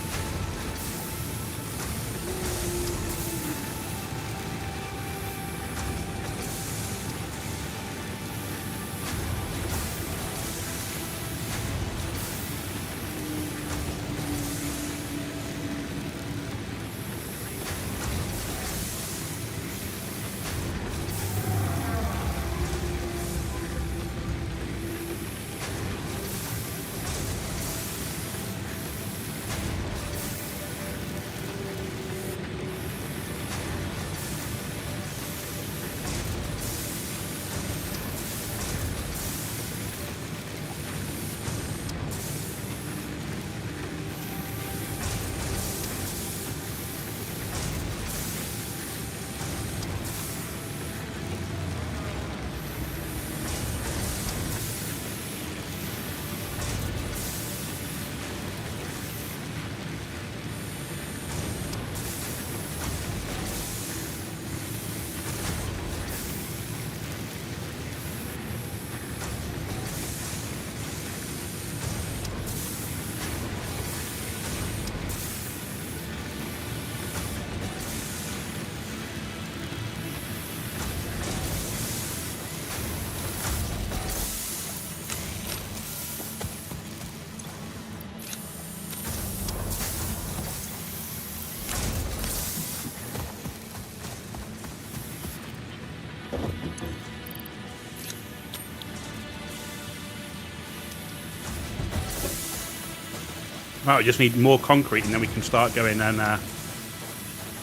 Right, we just need more concrete, and then we can start going and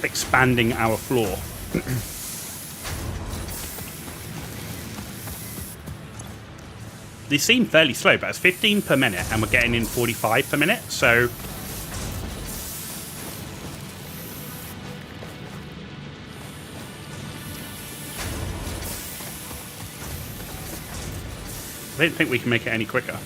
expanding our floor. These seem fairly slow, but it's 15 per minute, and we're getting in 45 per minute, so... I don't think we can make it any quicker.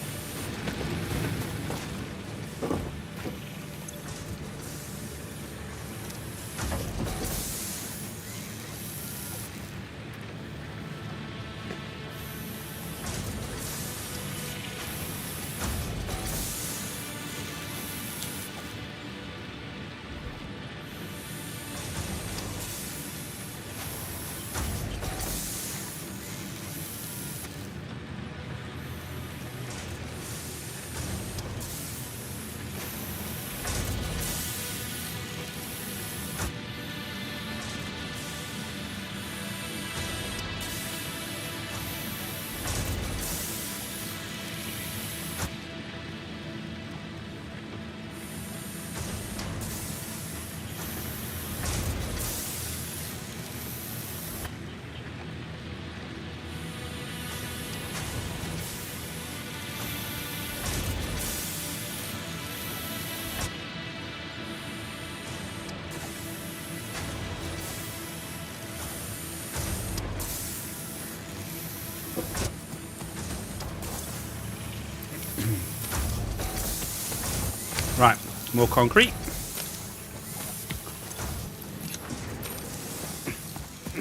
Right, more concrete.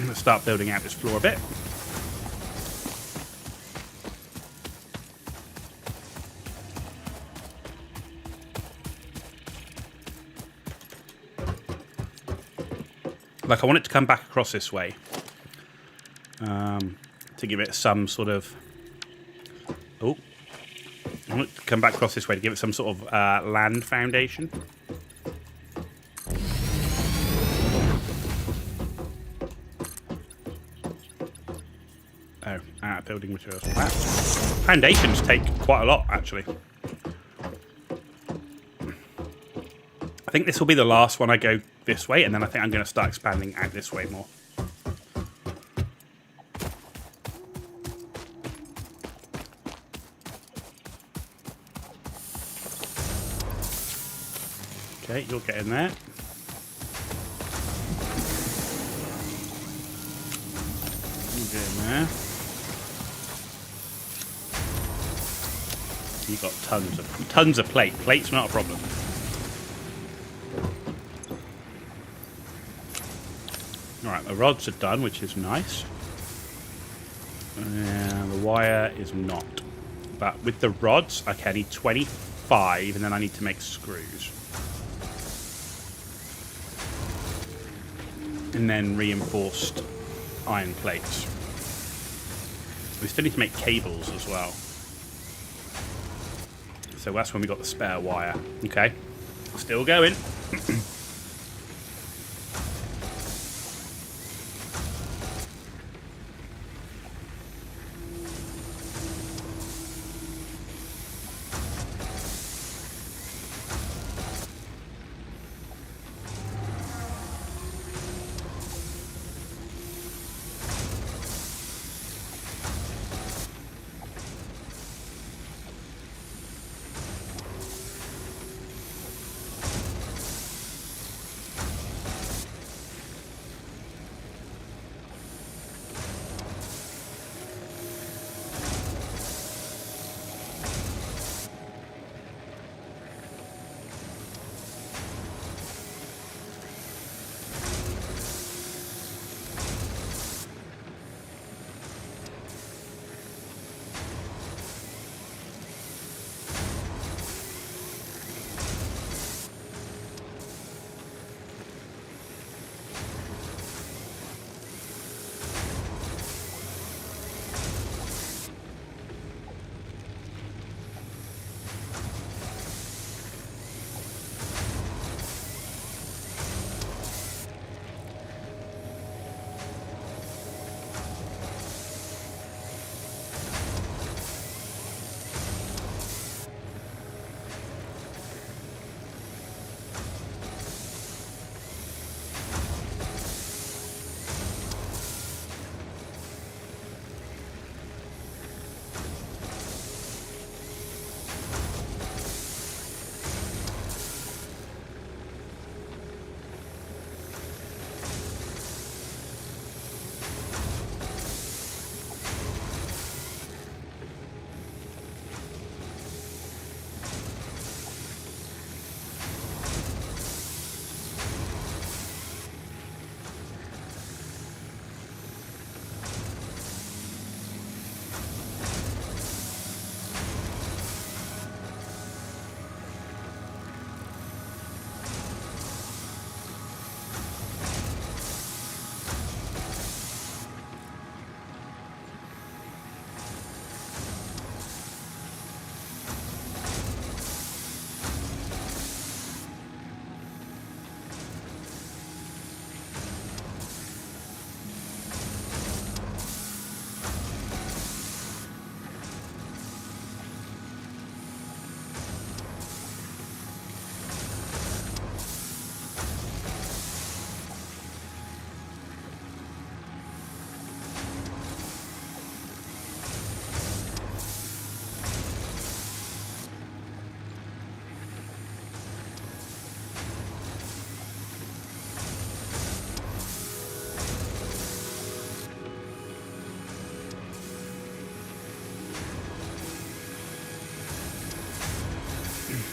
Let's start building out this floor a bit. Like, I want it to come back across this way. To give it some sort of... Oh. I want it to come back across this way to give it some sort of land foundation. Oh, building materials. Wow. Foundations take quite a lot, actually. I think this will be the last one I go this way, and then I think I'm going to start expanding out this way more. Okay, you'll get in there. You get in there. You've got tons of plate. Plate's not a problem. Alright, the rods are done, which is nice. And the wire is not. But with the rods, okay, I need 25, and then I need to make screws. And then reinforced iron plates. We still need to make cables as well. So that's when we got the spare wire. Okay, still going.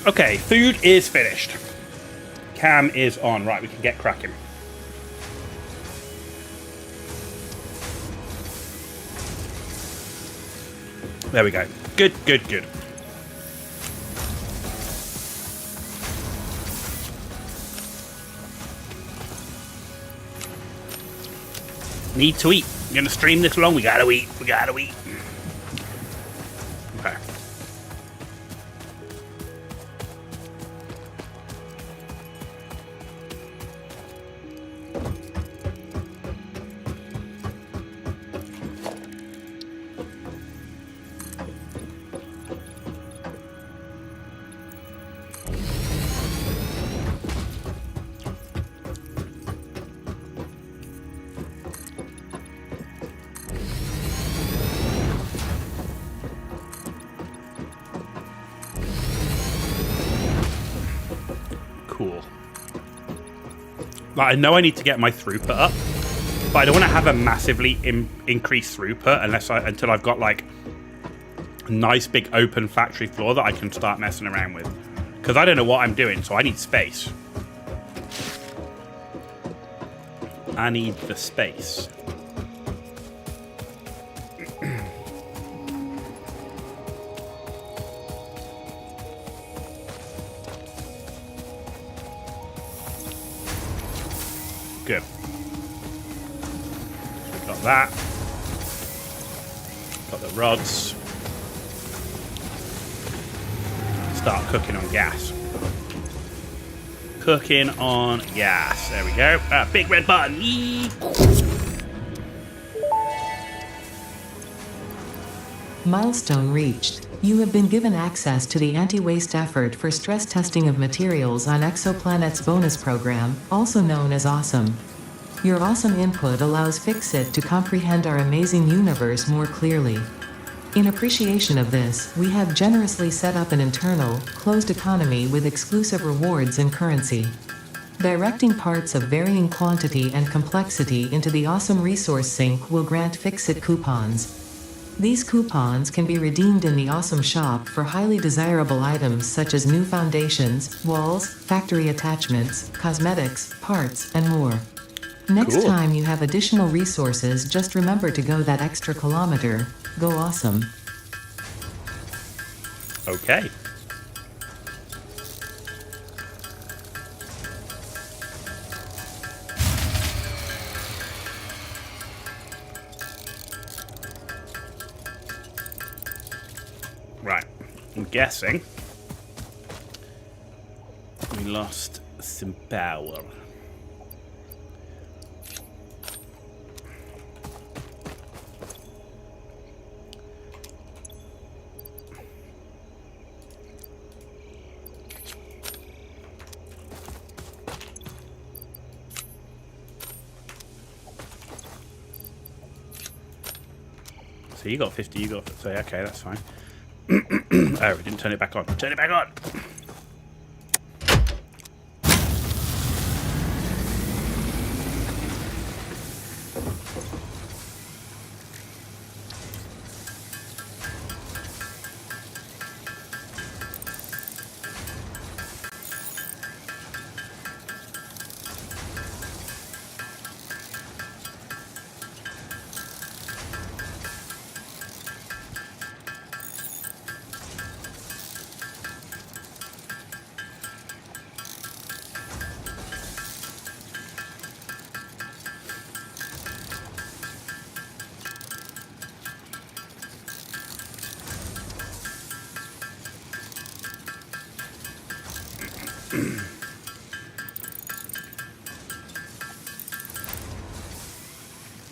Okay, food is finished. Cam is on. Right, we can get cracking. There we go. Good, good, good. Need to eat. You're gonna stream this long, we gotta eat. We gotta eat. Okay. Cool. Like, I know I need to get my throughput up, but I don't want to have a massively increased throughput until I've got like a nice big open factory floor that I can start messing around with. Because I don't know what I'm doing, so I need space. I need the space. Good. Got that. Got the rods. Start cooking on gas. Cooking on gas. There we go. Big red button. Eee. Milestone reached. You have been given access to the anti-waste effort for stress testing of materials on Exoplanet's bonus program, also known as AWESOME. Your awesome input allows Fixit to comprehend our amazing universe more clearly. In appreciation of this, we have generously set up an internal, closed economy with exclusive rewards and currency. Directing parts of varying quantity and complexity into the awesome resource sink will grant Fixit coupons. These coupons can be redeemed in the Awesome Shop for highly desirable items such as new foundations, walls, factory attachments, cosmetics, parts, and more. Next Cool. time you have additional resources, just remember to go that extra kilometer. Go awesome. Okay. Right. I'm guessing we lost some power. So you got 50, you got 50. So, okay, that's fine. Oh, we didn't turn it back on. Turn it back on!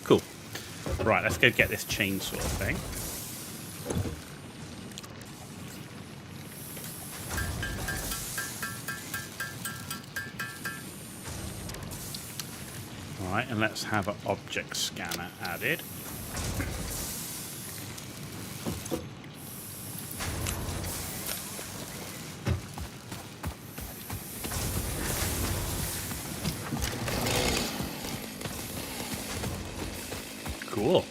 Cool. Right, let's go get this chainsaw thing. Alright, and let's have an object scanner added. Cool.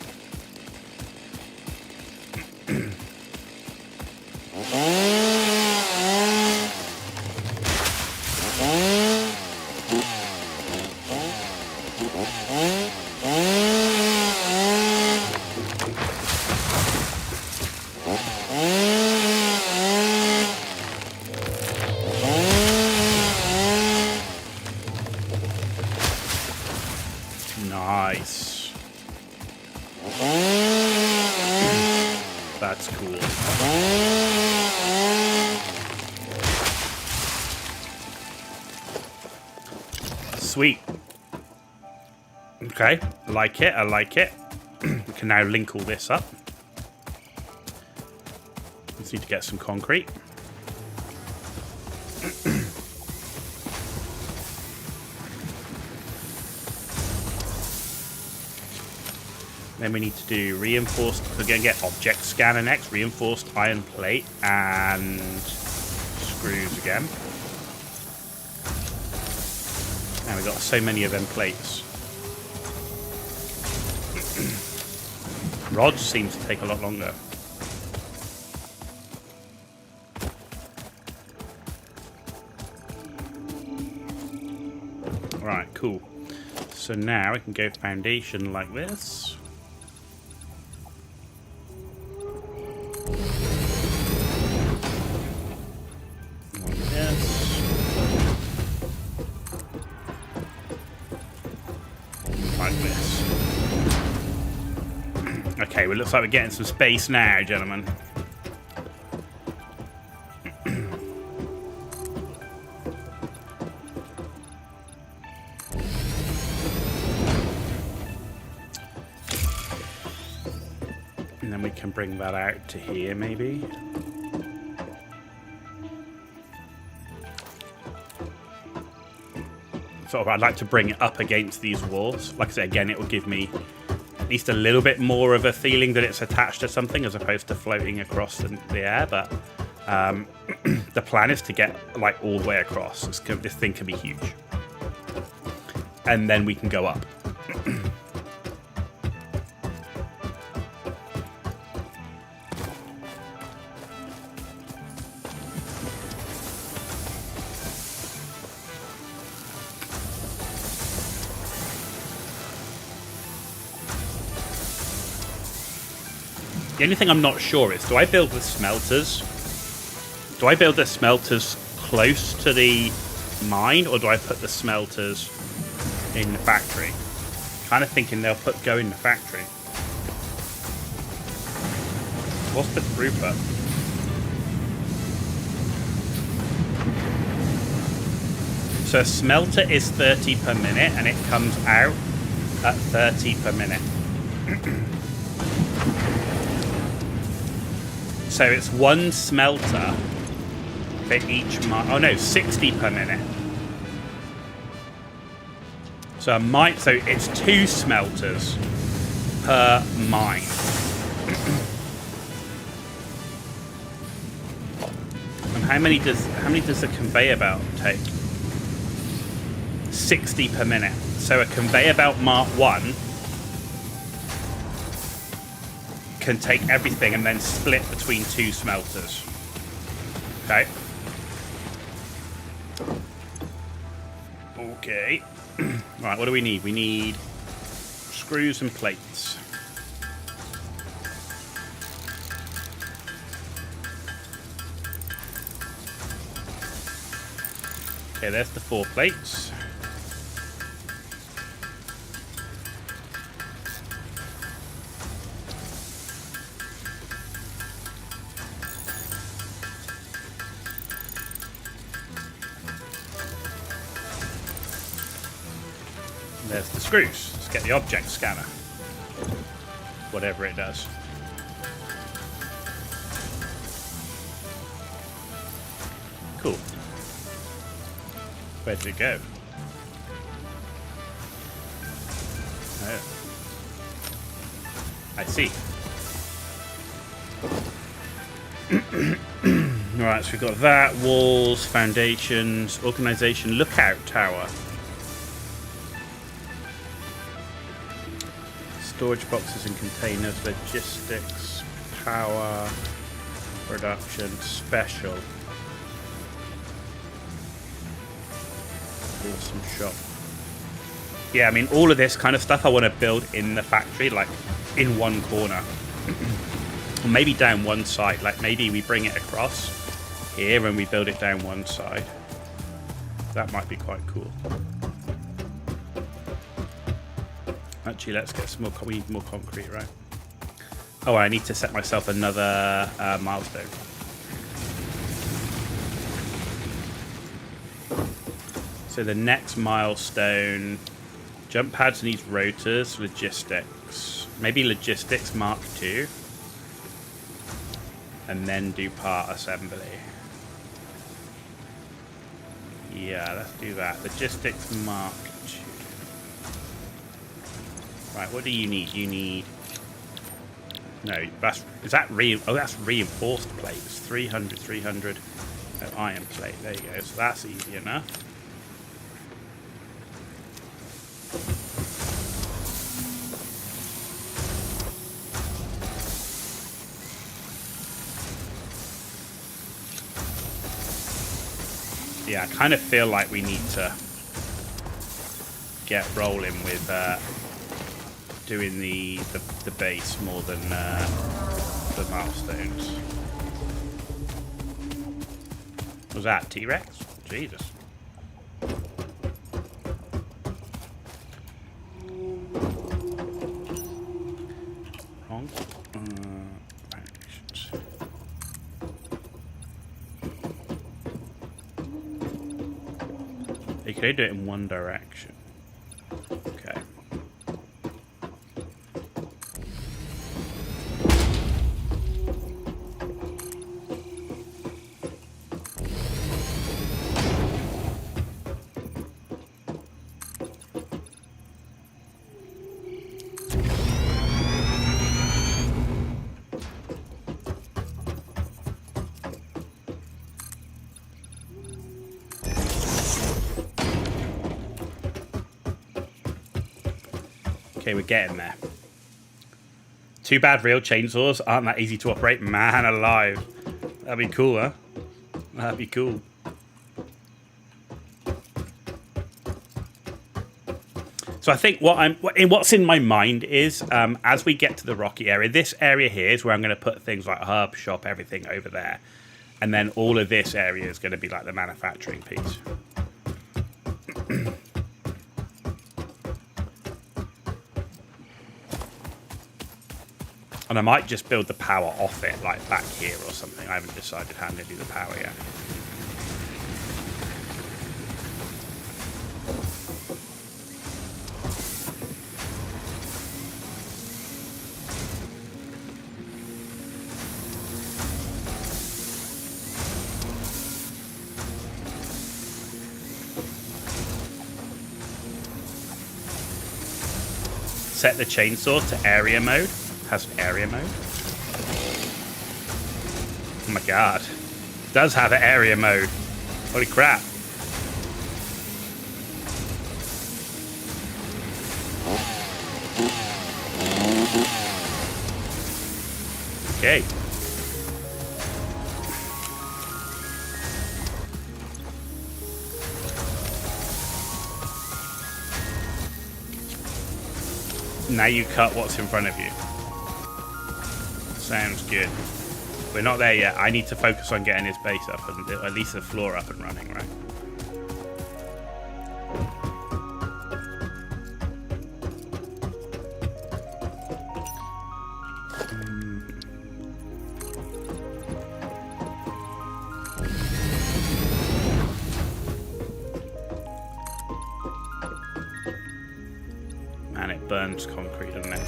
That's cool. Sweet. Okay, I like it, I like it. We can now link all this up. Just need to get some concrete. Then we need to do reinforced, we're going to get object scanner next, reinforced iron plate and screws again. And we've got so many of them plates. Rods seem to take a lot longer. Right, cool. So now we can go foundation like this. Okay, well, it looks like we're getting some space now, gentlemen. And then we can bring that out to here, maybe. Sort of, I'd like to bring it up against these walls. Like I said, again, it will give me at least a little bit more of a feeling that it's attached to something as opposed to floating across the air. But the plan is to get like all the way across. This thing can be huge. And then we can go up. The only thing I'm not sure is, do I build the smelters? Do I build the smelters close to the mine, or do I put the smelters in the factory? Kind of thinking they'll go in the factory. What's the throughput? So a smelter is 30 per minute, and it comes out at 30 per minute. So it's one smelter for each mine. Oh no, 60 per minute. So so it's 2 smelters per mine. And how many does the conveyor belt take? 60 per minute. So a conveyor belt Mark 1 can take everything and then split between 2 smelters. Okay. Okay. Right, what do we need? We need screws and plates. Okay, there's the 4 plates. There's the screws. Let's get the object scanner. Whatever it does. Cool. Where did it go? Oh. I see. Alright, so we've got that. Walls, foundations, organization, lookout tower. Storage boxes and containers, logistics, power, production, special. Awesome shop. Yeah, I mean, all of this kind of stuff I want to build in the factory, like in one corner. Or maybe down one side. Like maybe we bring it across here and we build it down one side. That might be quite cool. Actually, let's get some more. We need more concrete, right? Oh, I need to set myself another milestone. So the next milestone, jump pads needs rotors, logistics. Maybe logistics Mark 2. And then do part assembly. Yeah, let's do that. Logistics Mark 2. Right, what do you need? You need... No, that's... Is that that's reinforced plates. 300, 300. No, iron plate. There you go. So that's easy enough. Yeah, I kind of feel like we need to get rolling with doing the base more than the milestones. Was that T-Rex? Jesus. Wrong. Actions. You can only do it in one direction. Okay. Okay, we're getting there. Too bad real chainsaws aren't that easy to operate. Man alive. That'd be cool, huh? That'd be cool. So I think what's in my mind is, as we get to the rocky area, this area here is where I'm going to put things like herb shop, everything over there. And then all of this area is going to be like the manufacturing piece. And I might just build the power off it, like back here or something. I haven't decided how I'm going to do the power yet. Set the chainsaw to area mode. Has area mode. Oh my god. It does have an area mode. Holy crap. Okay. Now you cut what's in front of you. Sounds good. We're not there yet. I need to focus on getting his base up and at least the floor up and running, right? Man, it burns concrete, doesn't it?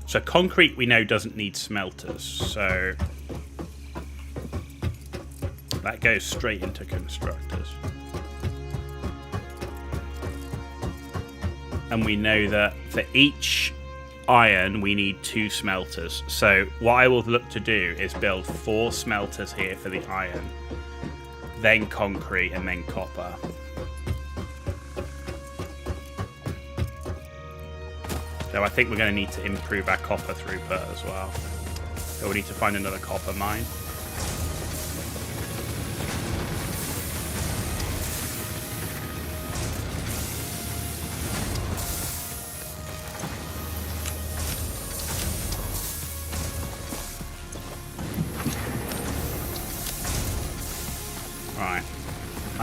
So concrete we know doesn't need smelters, so that goes straight into constructors. And we know that for each iron we need 2 smelters. So what I will look to do is build 4 smelters here for the iron, then concrete, and then copper. So I think we're going to need to improve our copper throughput as well. So we need to find another copper mine. Right.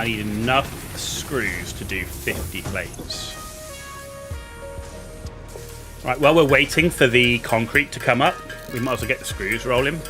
I need enough screws to do 50 plates. Right, while we're waiting for the concrete to come up, we might as well get the screws rolling.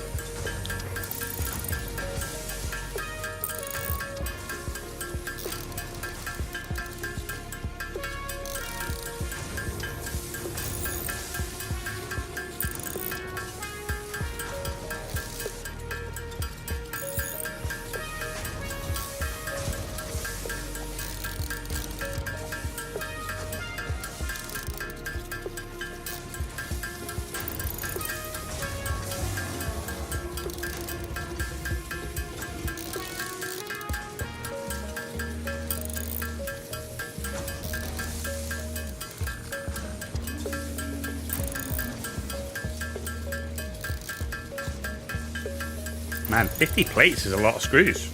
Man, 50 plates is a lot of screws.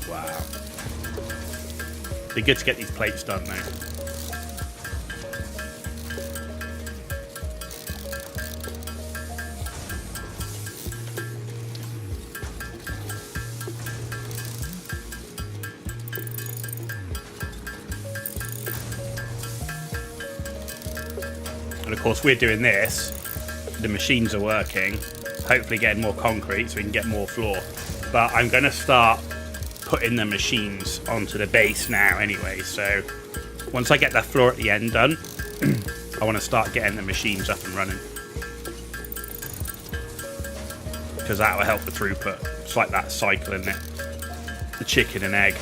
Wow. Be good to get these plates done now. And of course we're doing this, the machines are working, hopefully getting more concrete so we can get more floor. But I'm going to start putting the machines onto the base now anyway, so once I get that floor at the end done, I want to start getting the machines up and running. Because that will help the throughput. It's like that cycle, isn't it? The chicken and egg.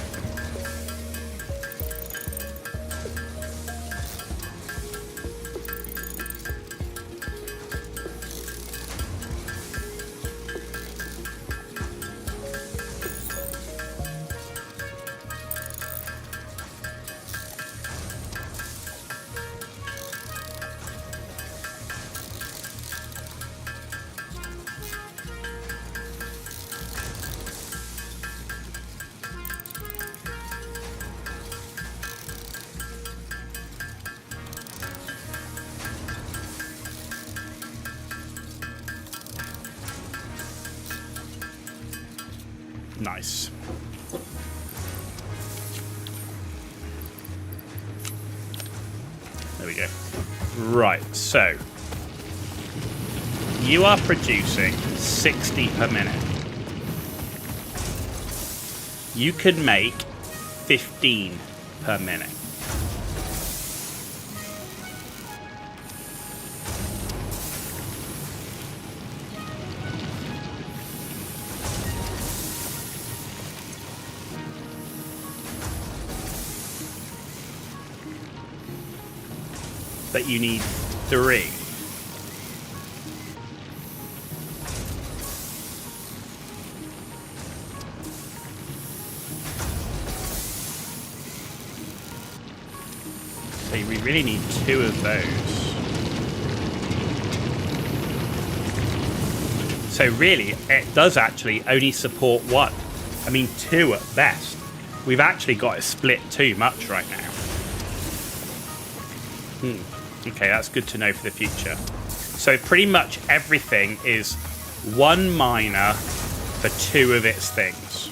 Nice. There we go. Right, so you are producing 60 per minute. You can make 15 per minute. But you need 3. So we really need 2 of those. So really, it does actually only support 1. I mean 2 at best. We've actually got it split too much right now. Okay, that's good to know for the future. So pretty much everything is 1 miner for 2 of its things.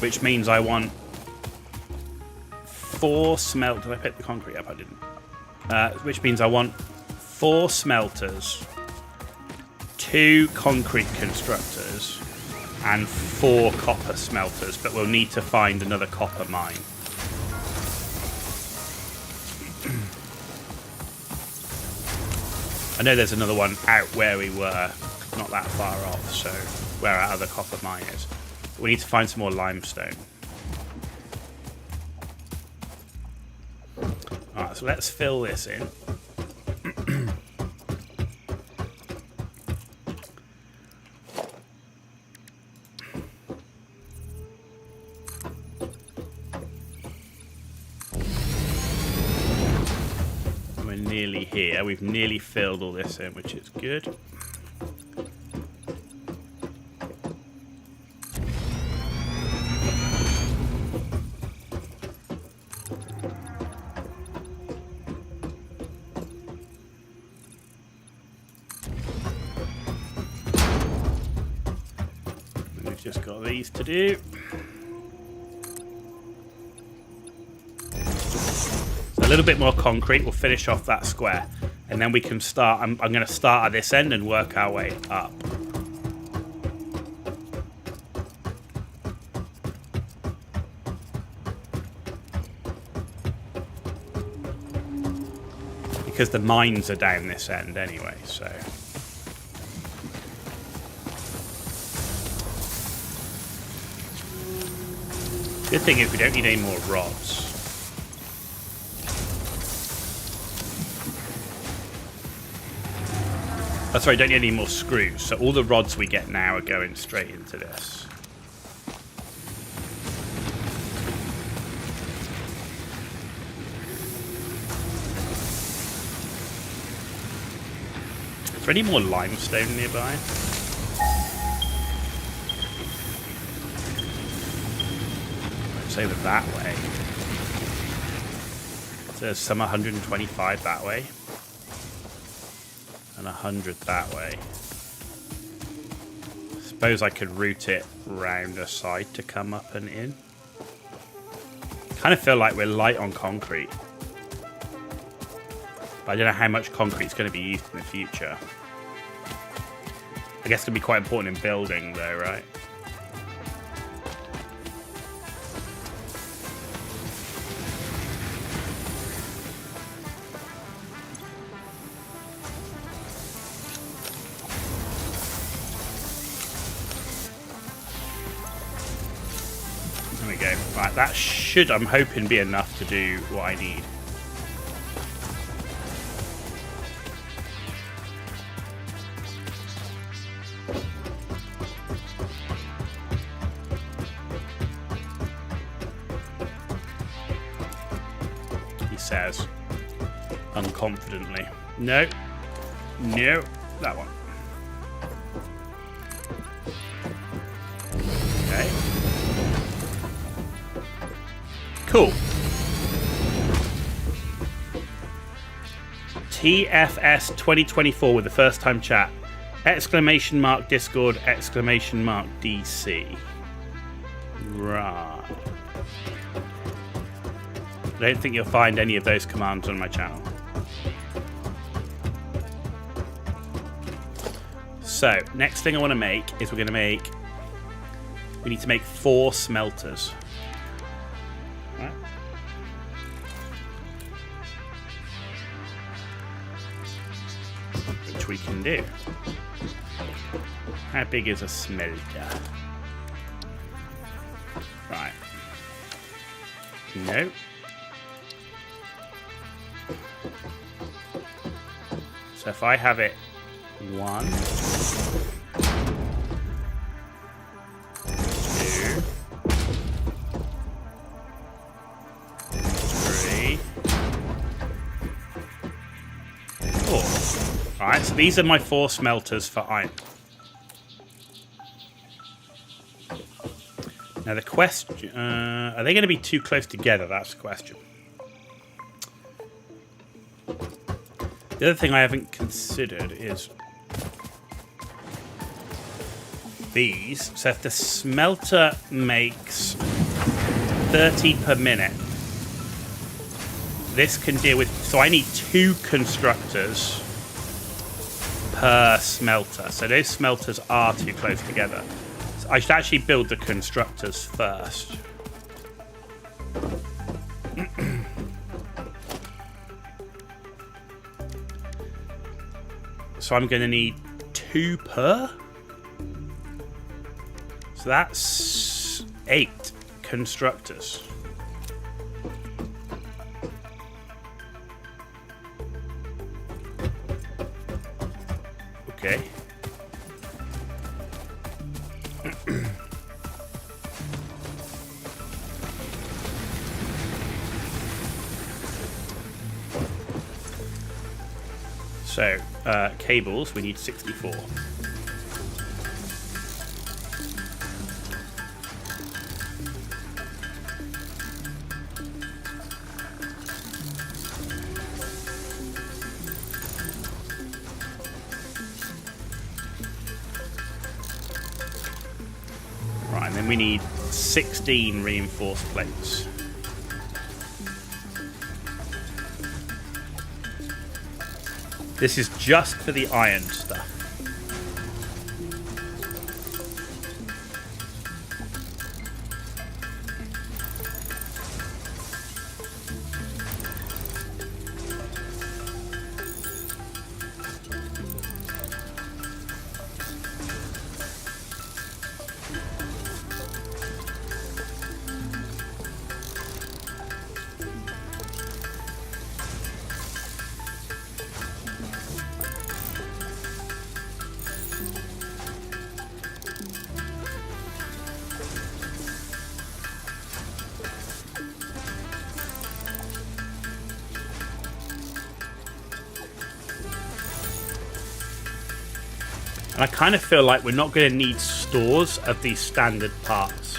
Which means I want 4 smelters. Did I pick the concrete up? I didn't. Which means I want 4 smelters, 2 concrete constructors, and 4 copper smelters. But we'll need to find another copper mine. I know there's another one out where we were, not that far off, so where our other copper mine is. We need to find some more limestone. Alright, so let's fill this in. We're nearly here. We've nearly filled all this in, which is good. We've just got these to do. A little bit more concrete will finish off that square, and then we can start. I'm going to start at this end and work our way up. Because the mines are down this end anyway, so. Good thing is we don't need any more rods. Oh, sorry, don't need any more screws. So all the rods we get now are going straight into this. Is there any more limestone nearby? It's over that way. So there's some 125 that way. And 100 that way. Suppose I could route it round the side to come up and in. Kind of feel like we're light on concrete. But I don't know how much concrete's going to be used in the future. I guess it's going to be quite important in building though, right? Right, that should, I'm hoping, be enough to do what I need. He says, unconfidently. No. No. That one. Okay. Cool. TFS 2024 with the first time chat. Exclamation mark Discord, exclamation mark DC. Right. I don't think you'll find any of those commands on my channel. So, next thing I want to make is we need to make 4 smelters. Right. Which we can do. How big is a smelter? Right. No. So if I have it 1, 2, 3, 4. Alright, so these are my 4 smelters for iron. Now the question, are they going to be too close together? That's the question. The other thing I haven't considered is these. So if the smelter makes 30 per minute, this can deal with... So I need 2 constructors per smelter. So those smelters are too close together. So I should actually build the constructors first. So I'm going to need 2 per. So that's 8 constructors. Okay. So, cables, we need 64. Right, and then we need 16 reinforced plates. This is just for the iron stuff. And I kind of feel like we're not going to need stores of these standard parts.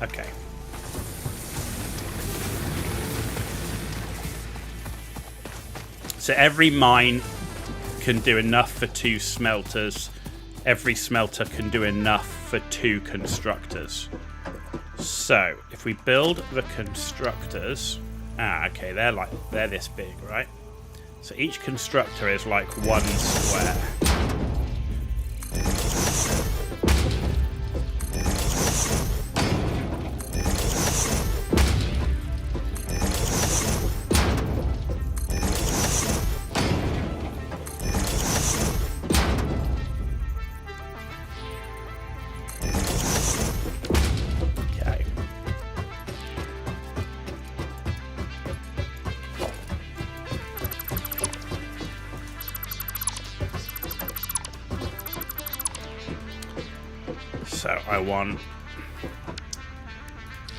Okay. So every mine can do enough for 2 smelters. Every smelter can do enough for 2 constructors. So, if we build the constructors... okay, they're this big, right? So each constructor is like 1 square. So I want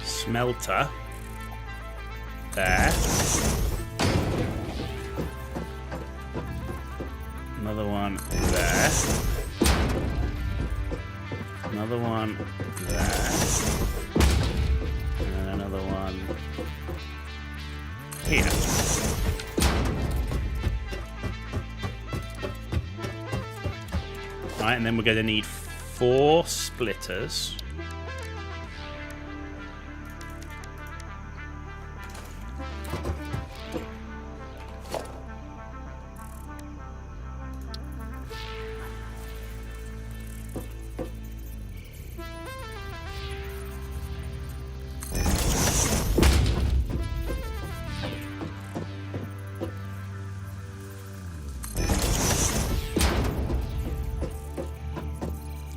smelter there, another one there, another one there, and then another one here. Alright, and then we're going to need 4 splitters.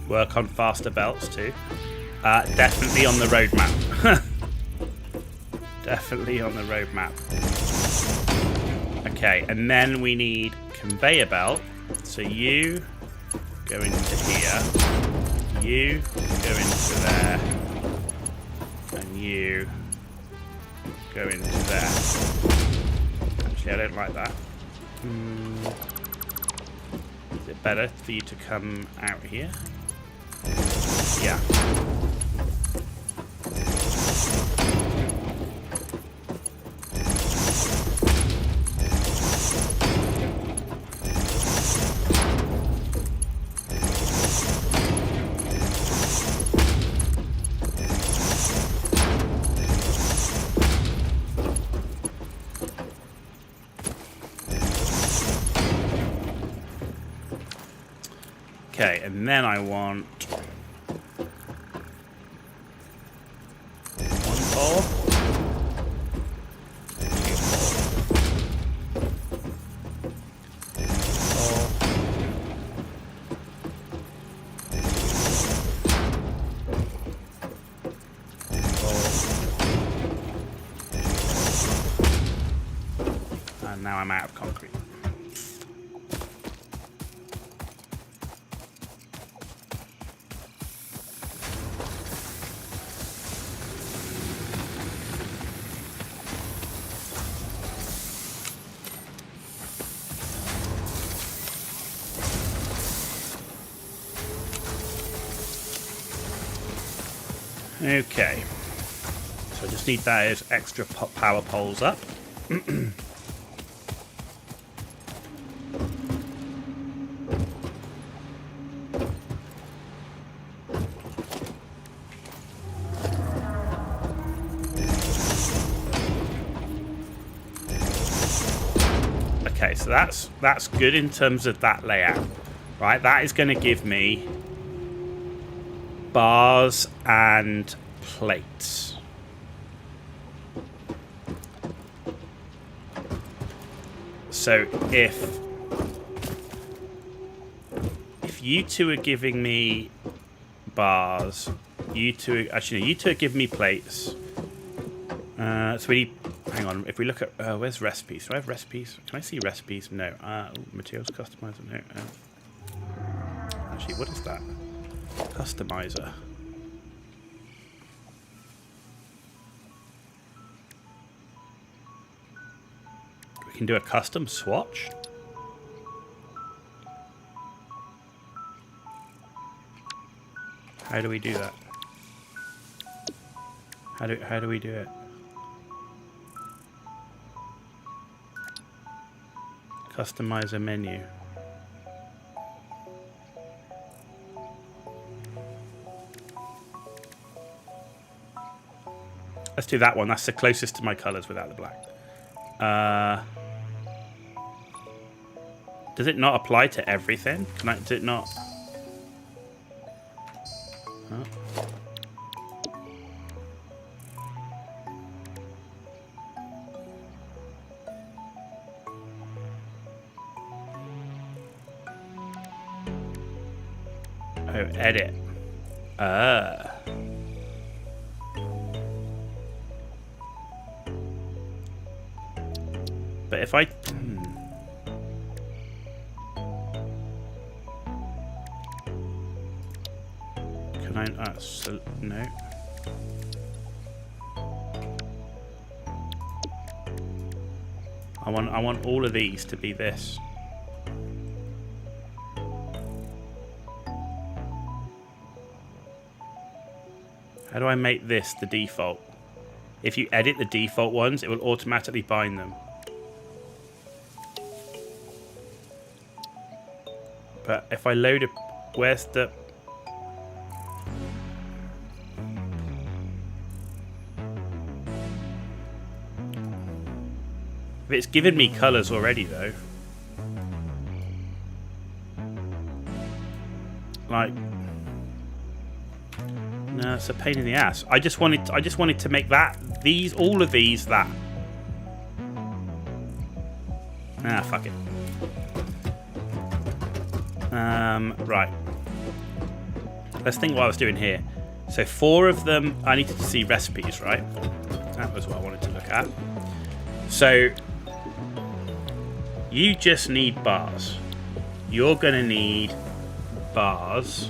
Work on faster belts too. Definitely on the roadmap. Definitely on the roadmap. Okay, and then we need conveyor belt. So you go into here. You go into there. And you go into there. Actually, I don't like that. Is it better for you to come out here? Yeah. Okay, and then I want And now I'm out of concrete. Okay, so I just need those extra power poles up. Okay, so that's good in terms of that layout, right? That is going to give me bars and plates. So if you two are giving me bars, you two are giving me plates. So we need, hang on, if we look at, where's recipes? Do I have recipes? Can I see recipes? No. Materials customizer, no. Actually, what is that? Customizer. We can do a custom swatch. How do we do that? How do we do it? Customize a menu. Let's do that one. That's the closest to my colours without the black. Does it not apply to everything? Does it not? Huh? Oh, edit. But if I... Can I... so, no. I want all of these to be this. How do I make this the default? If you edit the default ones, it will automatically bind them. But if I load a... Where's the... It's given me colours already, though. Like... No, it's a pain in the ass. I just wanted to make that... all of these, that. Ah, fuck it. Right. Let's think what I was doing here. So 4 of them, I needed to see recipes, right? That was what I wanted to look at. So you just need bars. You're going to need bars.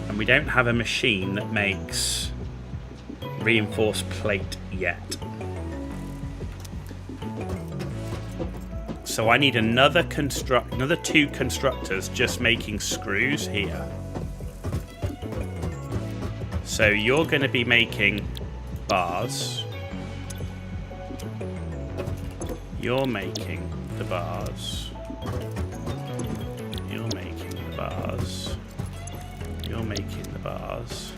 And we don't have a machine that makes reinforced plate yet. So I need another 2 constructors just making screws here. So you're going to be making bars. You're making the bars. You're making the bars. You're making the bars.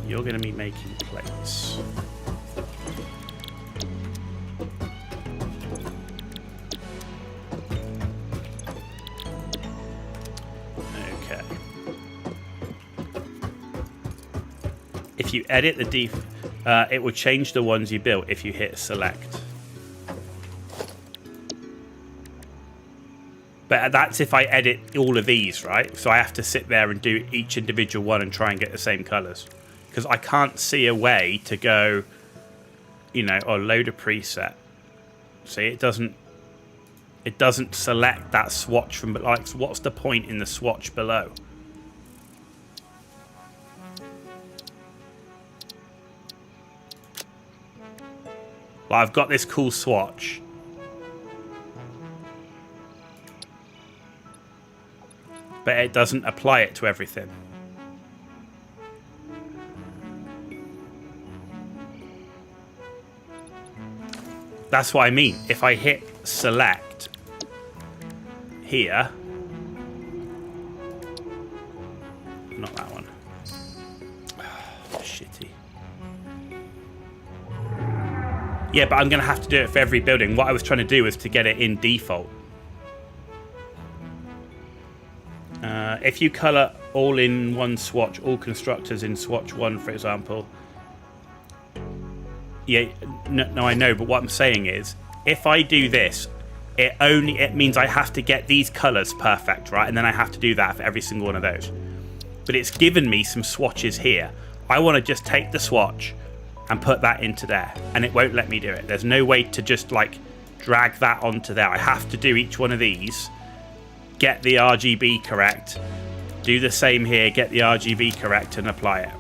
You're going to be making plates. Okay. If you edit the it will change the ones you built if you hit select. But that's if I edit all of these, right? So I have to sit there and do each individual one and try and get the same colours. Because I can't see a way to go, you know, or load a preset. See, it doesn't select that swatch from, like, what's the point in the swatch below? Well, I've got this cool swatch. But it doesn't apply it to everything. That's what I mean. If I hit select here, not that one. Shitty. Yeah, but I'm going to have to do it for every building. What I was trying to do was to get it in default. If you colour all in one swatch, all constructors in swatch 1, for example. Yeah, no, I know, but what I'm saying is, if I do this, it means I have to get these colours perfect, right? And then I have to do that for every single one of those. But it's given me some swatches here. I want to just take the swatch and put that into there, and it won't let me do it. There's no way to just like drag that onto there. I have to do each one of these, get the RGB correct, do the same here, get the RGB correct, and apply it.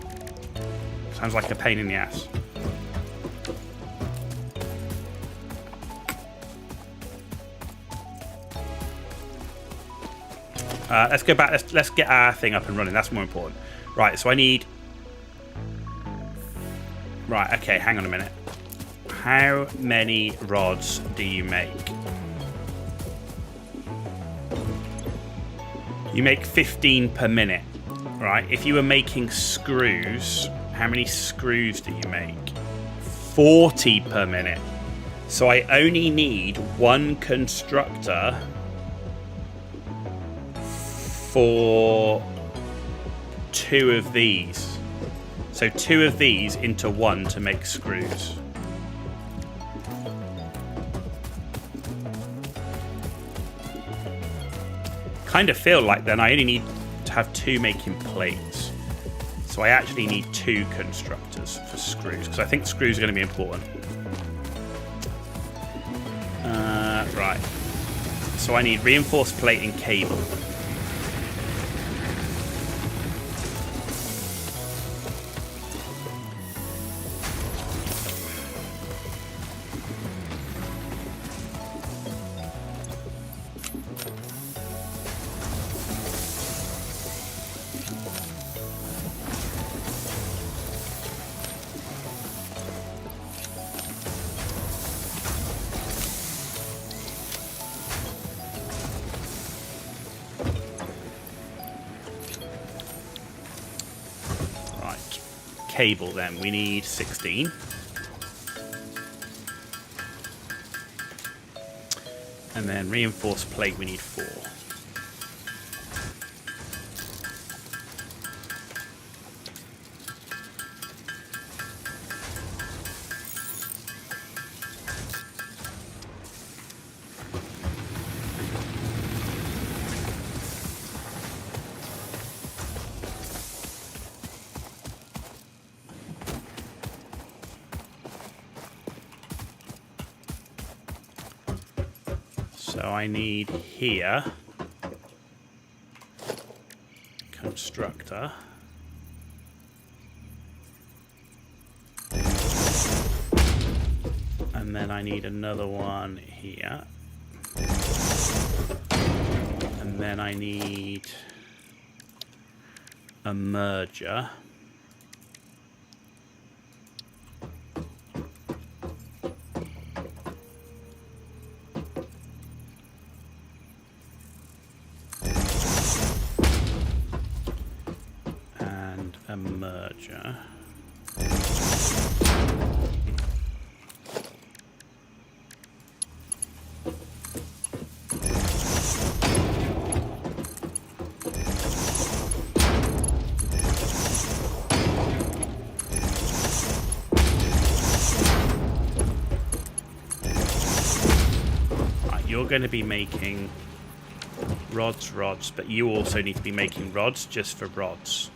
Sounds like a pain in the ass. Let's go back. Let's get our thing up and running. That's more important. Right, so I need... Right, okay, hang on a minute. How many rods do you make? You make 15 per minute, right? If you were making screws, how many screws do you make? 40 per minute. So I only need one constructor for 2 of these. So 2 of these into 1 to make screws. Kind of feel like then I only need to have 2 making plates. So I actually need 2 constructors for screws, because I think screws are going to be important. Right. So I need reinforced plate and cable. Cable then, we need 16. And then reinforced plate, we need 4. So I need here constructor, and then I need another one here, and then I need a merger. A merger. Right, you're going to be making Rods, but you also need to be making rods just for rods.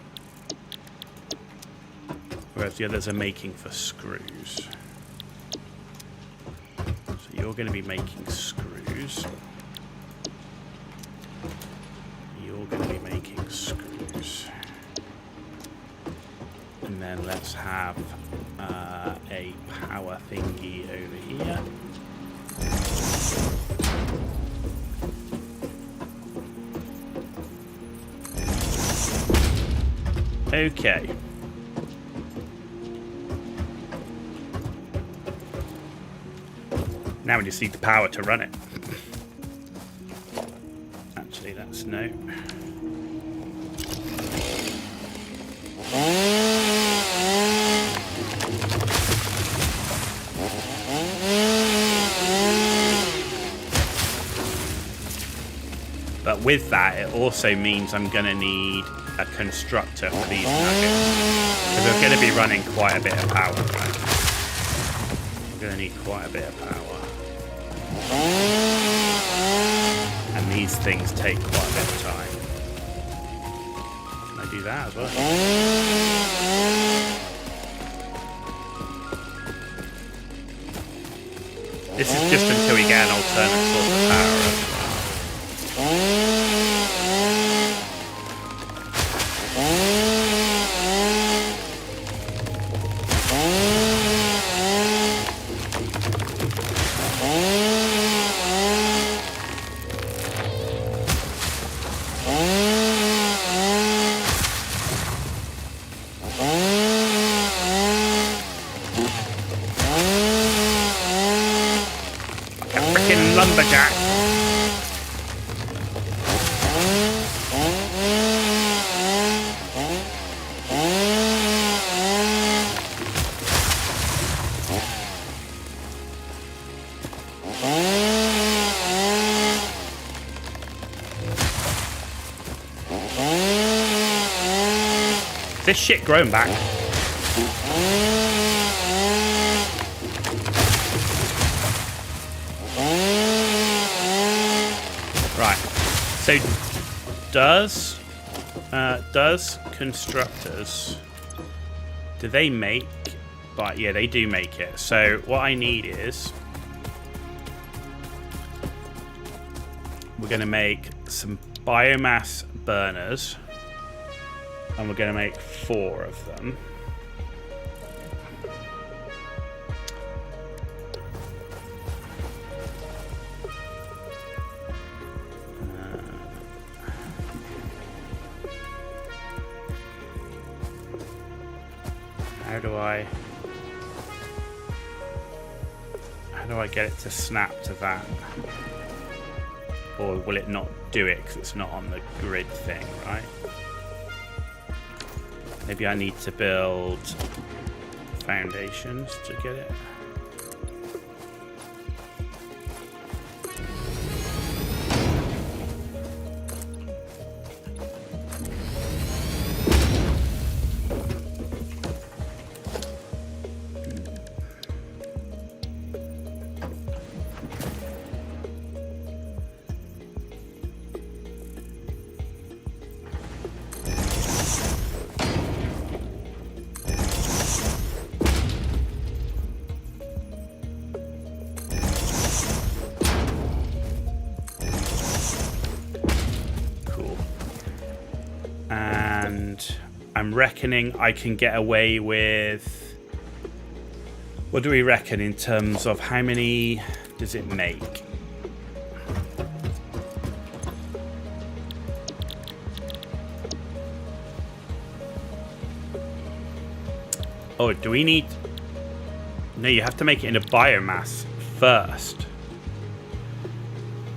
Whereas the others are making for screws. So you're going to be making screws. You're going to be making screws. And then let's have a power thingy over here. Okay. Now we just need the power to run it. Actually, that's no. But with that, it also means I'm going to need a constructor for these nuggets. Because we're going to be running quite a bit of power, right? We're going to need quite a bit of power. And these things take quite a bit of time. Can I do that as well? This is just until we get an alternate source of power as well. Lumberjack. Is this shit grown back? Right. So does constructors, do they make? But yeah, they do make it. So what I need is we're going to make some biomass burners, and we're going to make 4 of them. How do I get it to snap to that? Or will it not do it because it's not on the grid thing, right? Maybe I need to build foundations to get it. I'm reckoning I can get away with... What do we reckon in terms of how many does it make? Oh, do we need... No, you have to make it into biomass first.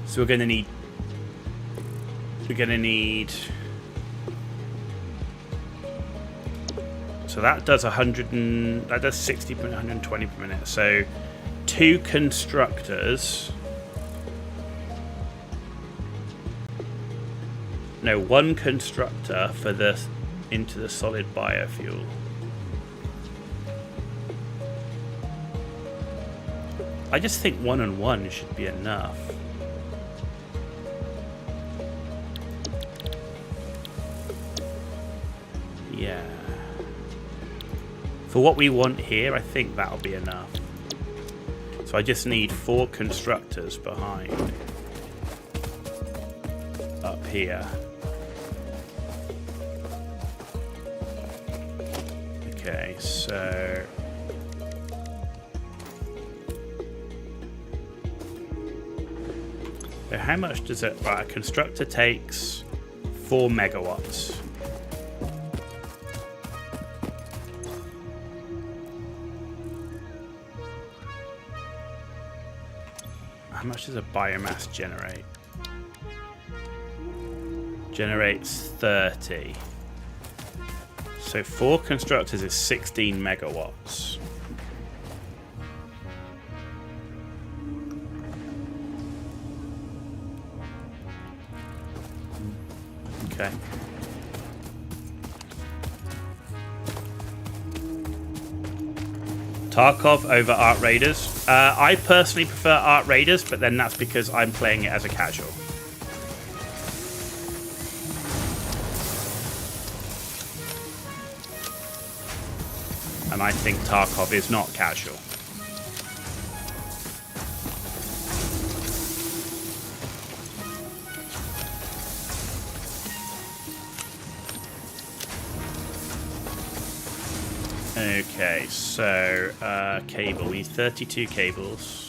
So we're going to need... So that does 100 and that does 60 per minute, 120 per minute. So 2 constructors. No, 1 constructor for the into the solid biofuel. I just think 1 and 1 should be enough. Yeah. For what we want here, I think that'll be enough. So I just need 4 constructors behind. Up here. Okay, so... So how much does it... Right, a constructor takes 4 megawatts. How much does a biomass generate? Generates 30. So 4 constructors is 16 megawatts. Okay. Tarkov over Art Raiders. I personally prefer Art Raiders, but then that's because I'm playing it as a casual. And I think Tarkov is not casual. Okay, so cable. We need 32 cables.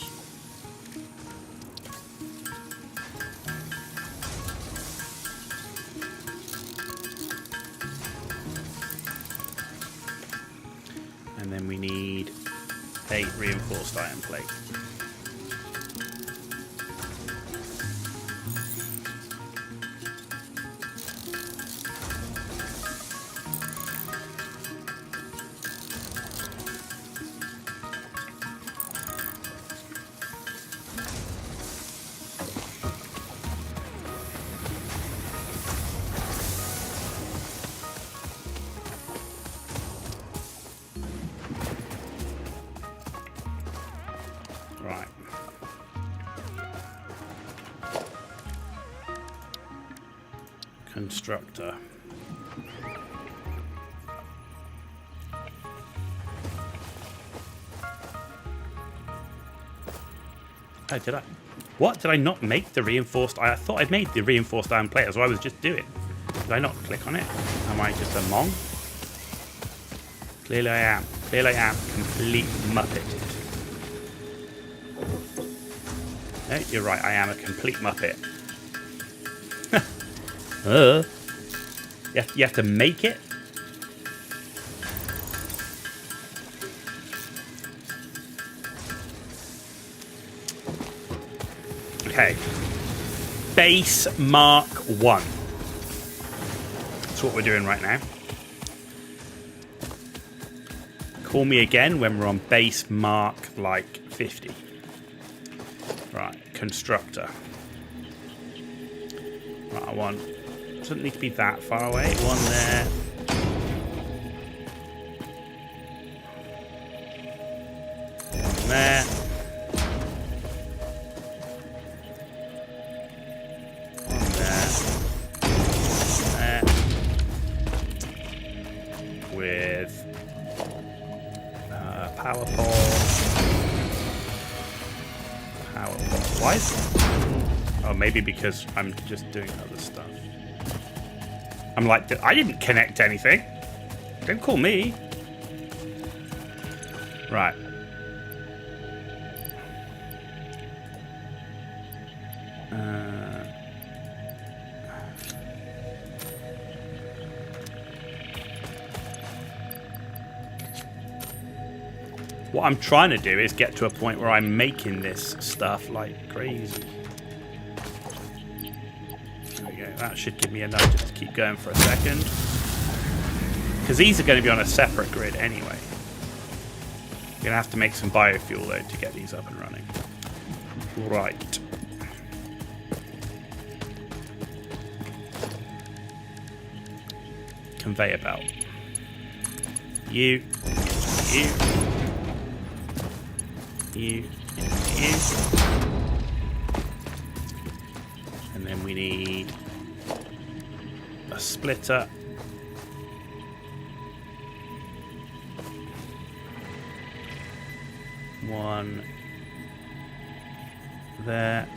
And then we need 8 reinforced iron plate. Right. Constructor. Oh, did I? What? Did I not make the reinforced? I thought I'd made the reinforced iron plate. That's what I was just doing. Did I not click on it? Am I just a mong? Clearly I am. Clearly I am. Complete muppet. No, you're right. I am a complete muppet. You have to make it? Okay. Base Mark 1. That's what we're doing right now. Call me again when we're on base Mark, like, 50. Right, constructor. Right, I want... Doesn't need to be that far away. One there. One there. One there. There. With power pole. Power pole. Why is... Oh, maybe because I'm just doing other stuff. I'm like, I didn't connect anything. Don't call me. Right. What I'm trying to do is get to a point where I'm making this stuff like crazy. That should give me enough just to keep going for a second. Because these are going to be on a separate grid anyway. You're going to have to make some biofuel though to get these up and running. Right. Conveyor belt. You. And then we need a splitter. one there.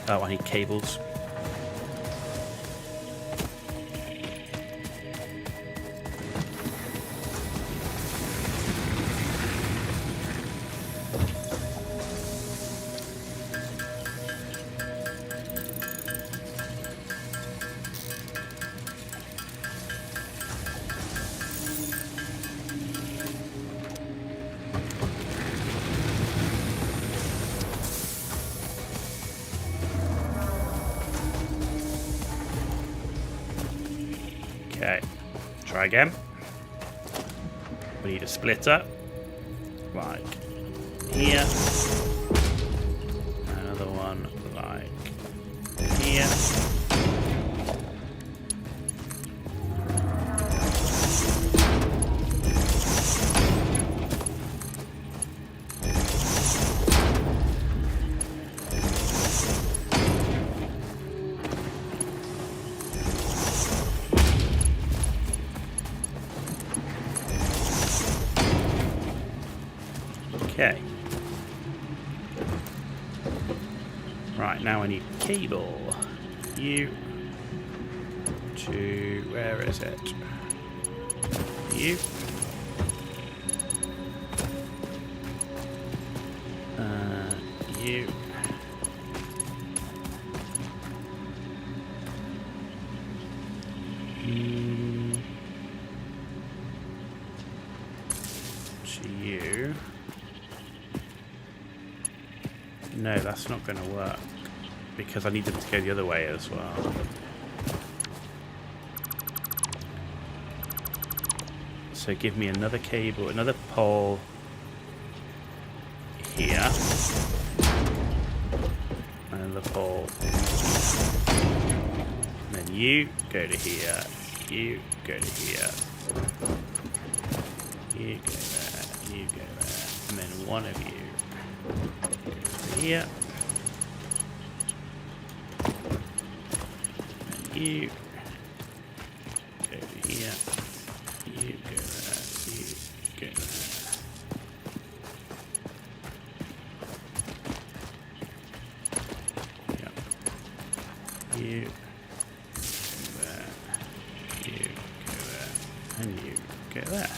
Oh, I need cables. Okay, try again. We need a splitter, like here. Another one like here. Okay. Right, now I need cable. You to where is it? You. You. To you. No, that's not going to work because I need them to go the other way as well. So give me another cable, another pole here, another pole here. And then you go to here, you go to here, you go there, you go there, and then one of you here, and you go here, you go there, you go there. Yep. You go there, you go there, and you go there.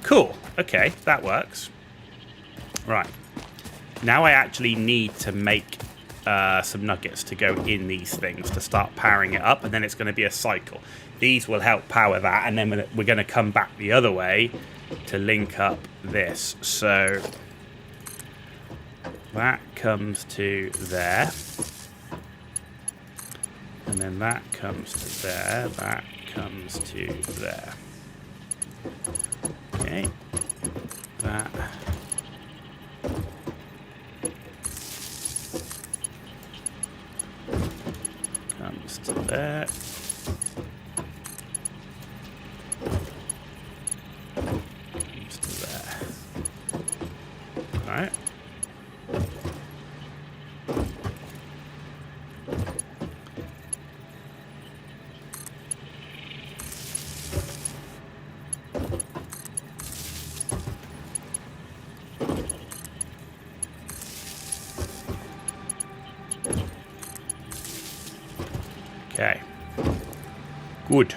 Cool. Okay, that works. Right. Now I actually need to make some nuggets to go in these things to start powering it up, and then it's going to be a cycle. These will help power that, and then we're going to come back the other way to link up this. So that comes to there, and then that comes to there, that comes to there. Okay, that. Comes to there. Comes to there. Alright. Okay. Good.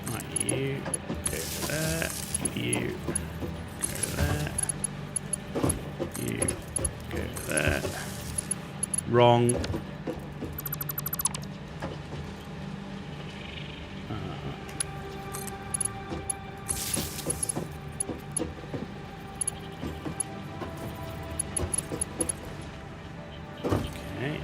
Right, you go there. You go there. You go there. Wrong. Okay.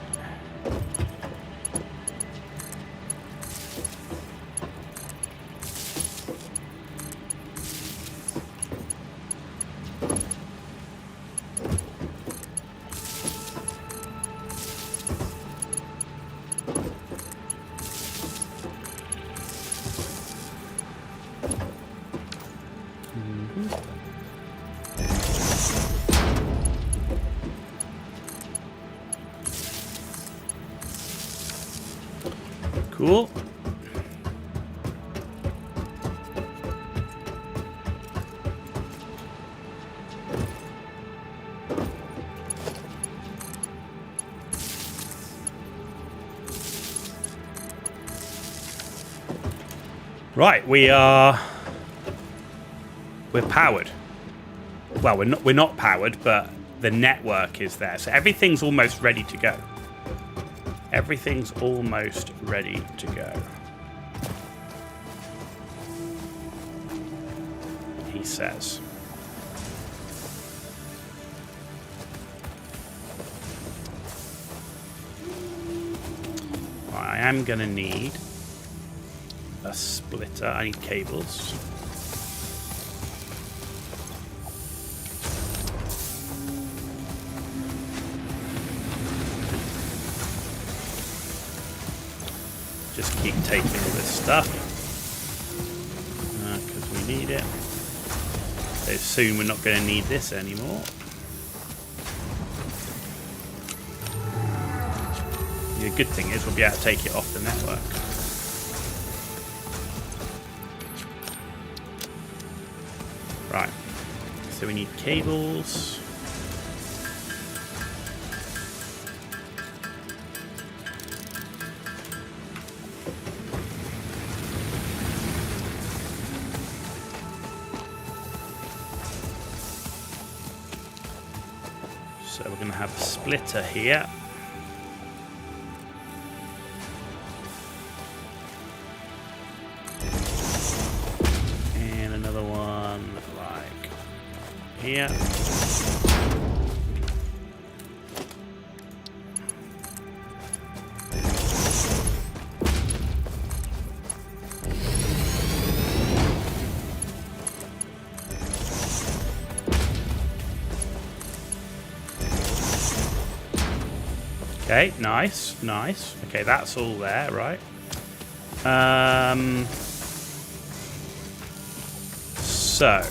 Cool. Right, we're powered. Well, we're not powered, but the network is there. So everything's almost ready to go. Everything's almost ready to go. He says. I am going to need a splitter. I need cables. Just keep taking all this stuff because we need it. So soon we're not going to need this anymore. The good thing is we'll be able to take it off the network. Right. So we need cables. So we're going to have a splitter here. And another one like here. Okay, nice, nice. Okay, that's all there, right? So,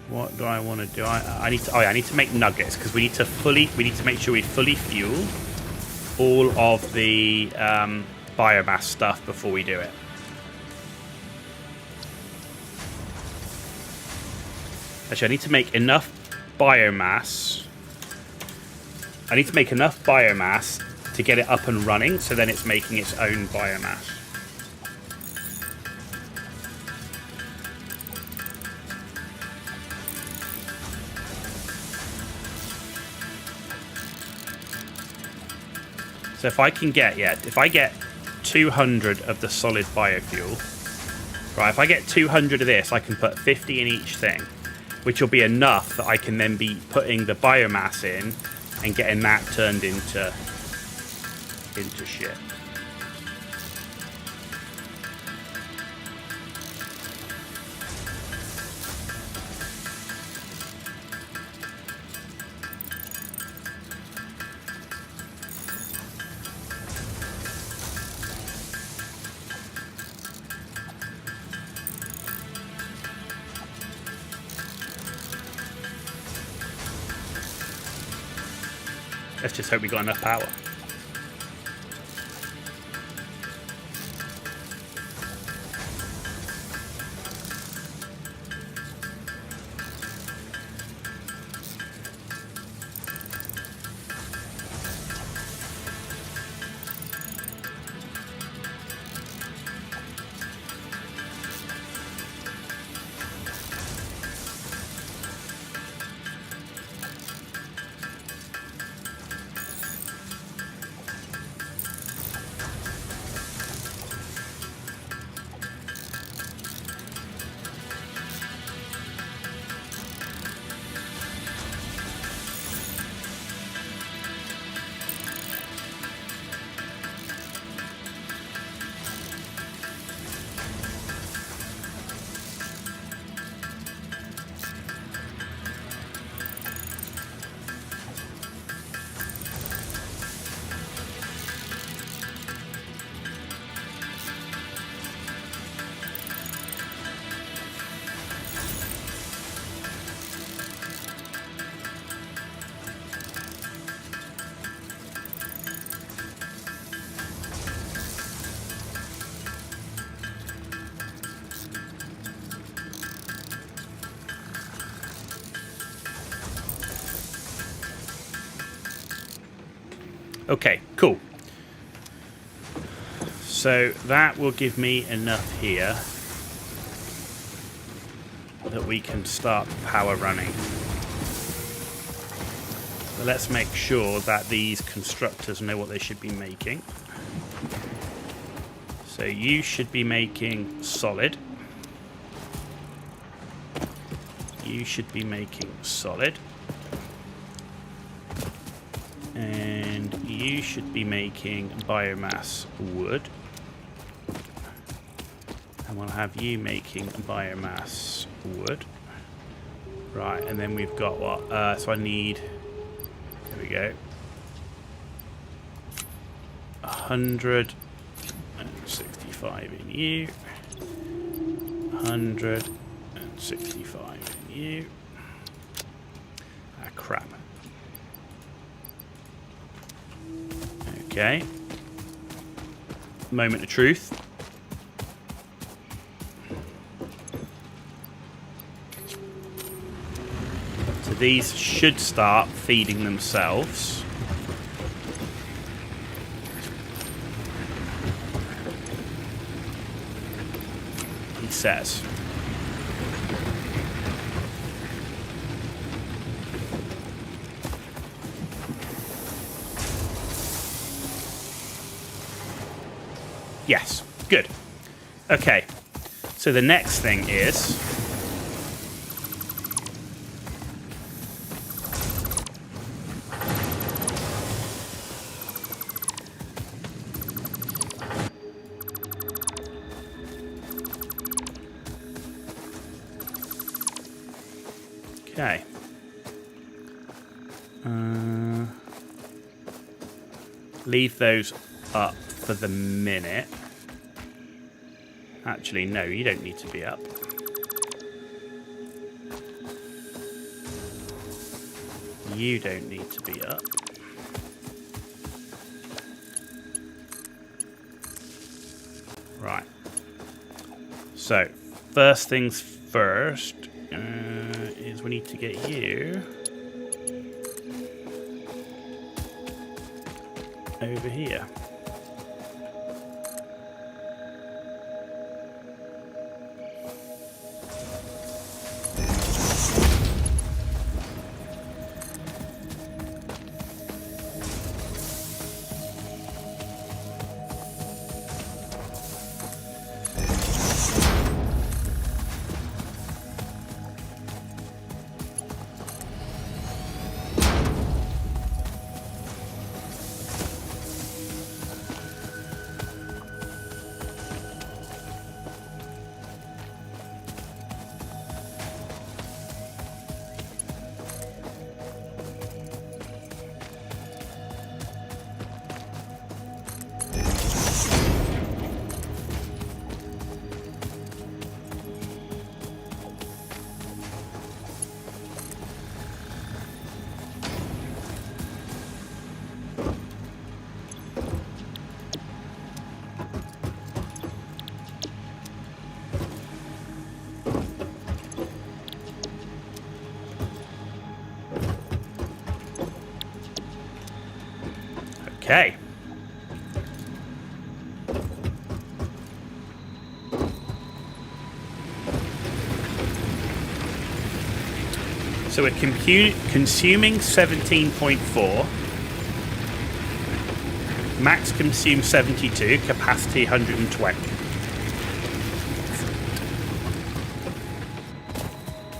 what do I want to do? I need to. Oh, yeah, I need to make nuggets because we need to make sure we fully fuel all of the biomass stuff before we do it. Actually, I need to make enough biomass. I need to make enough biomass to get it up and running, so then it's making its own biomass. So if I can get, if I get 200 of the solid biofuel, right, if I get 200 of this, I can put 50 in each thing, which will be enough that I can then be putting the biomass in and getting that turned into shit. Let's just hope we got enough power. Okay, cool. So that will give me enough here that we can start power running. So let's make sure that these constructors know what they should be making. So you should be making solid. You should be making solid. And you should be making biomass wood. And we'll have you making biomass wood. Right, and then we've got what? So I need... There we go. 165 in you. 165 in you. Ah, crap. Okay. Moment of truth. So these should start feeding themselves. He says. Yes, good. Okay, so the next thing is... Okay. Leave those up for the minute. Actually, no, you don't need to be up. You don't need to be up. Right. So, first things first is we need to get you over here. Okay. So we're consuming 17.4. Max consume 72. Capacity 120.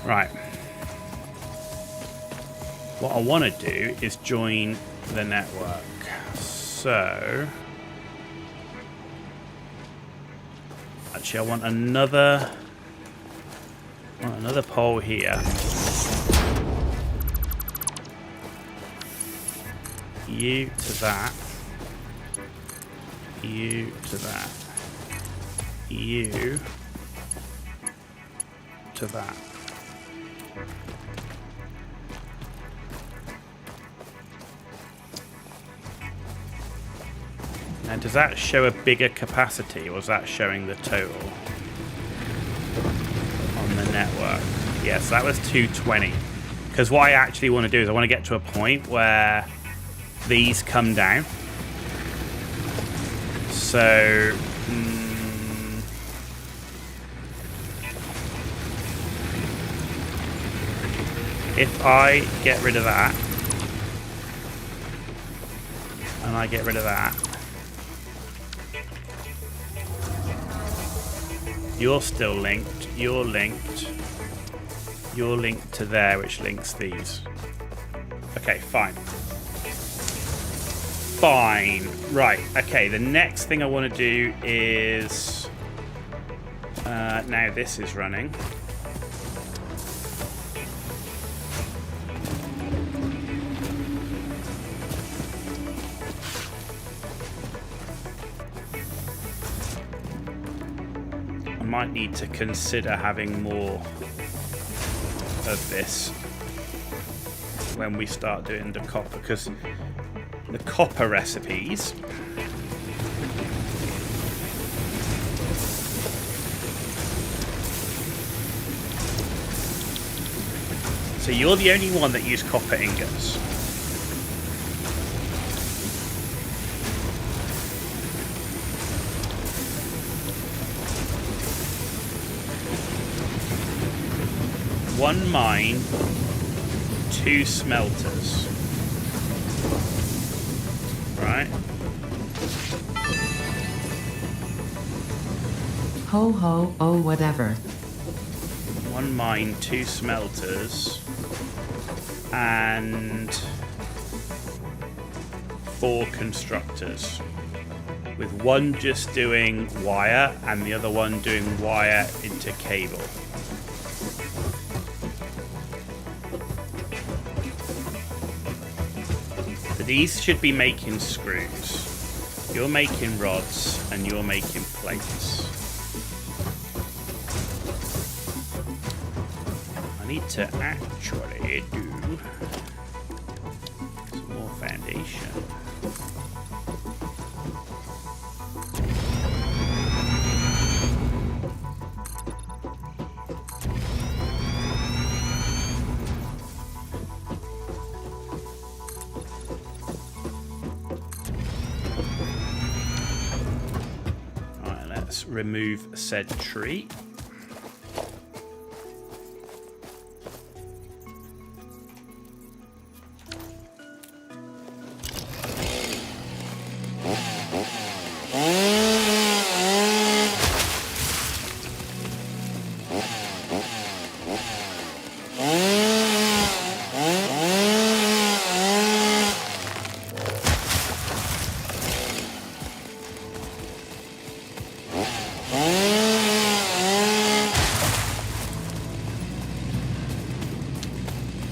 Right. What I want to do is join the network. So, actually, I want another pole here. You to that. You to that. You to that. Now, does that show a bigger capacity, or is that showing the total on the network? Yes, that was 220. Because what I actually want to do is I want to get to a point where these come down. So... if I get rid of that, and I get rid of that, you're still linked, you're linked to there, which links these. Okay, fine. Fine. Right, okay, the next thing I want to do is... now this is running. Might need to consider having more of this when we start doing the copper, because the copper recipes so you're the only one that use copper ingots. One mine, 2 smelters. Right? Ho ho, oh whatever. 1 mine, 2 smelters, and 4 constructors. With one just doing wire and the other one doing wire into cable. These should be making screws. You're making rods and you're making plates. I need to actually do some more foundation. Remove said tree.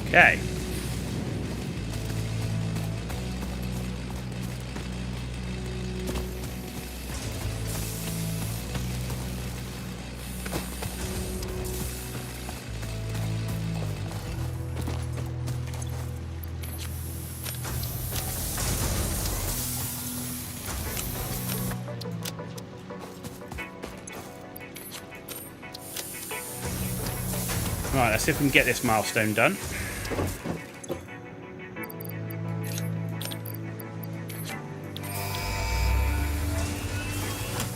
Okay. Right, let's see if we can get this milestone done.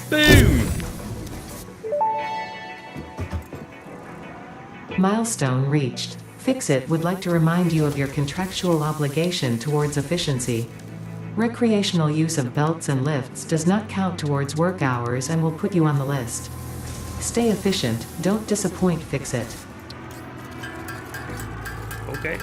Boom! Milestone reached. Fix-It would like to remind you of your contractual obligation towards efficiency. Recreational use of belts and lifts does not count towards work hours and will put you on the list. Stay efficient, don't disappoint Fix-It. Okay.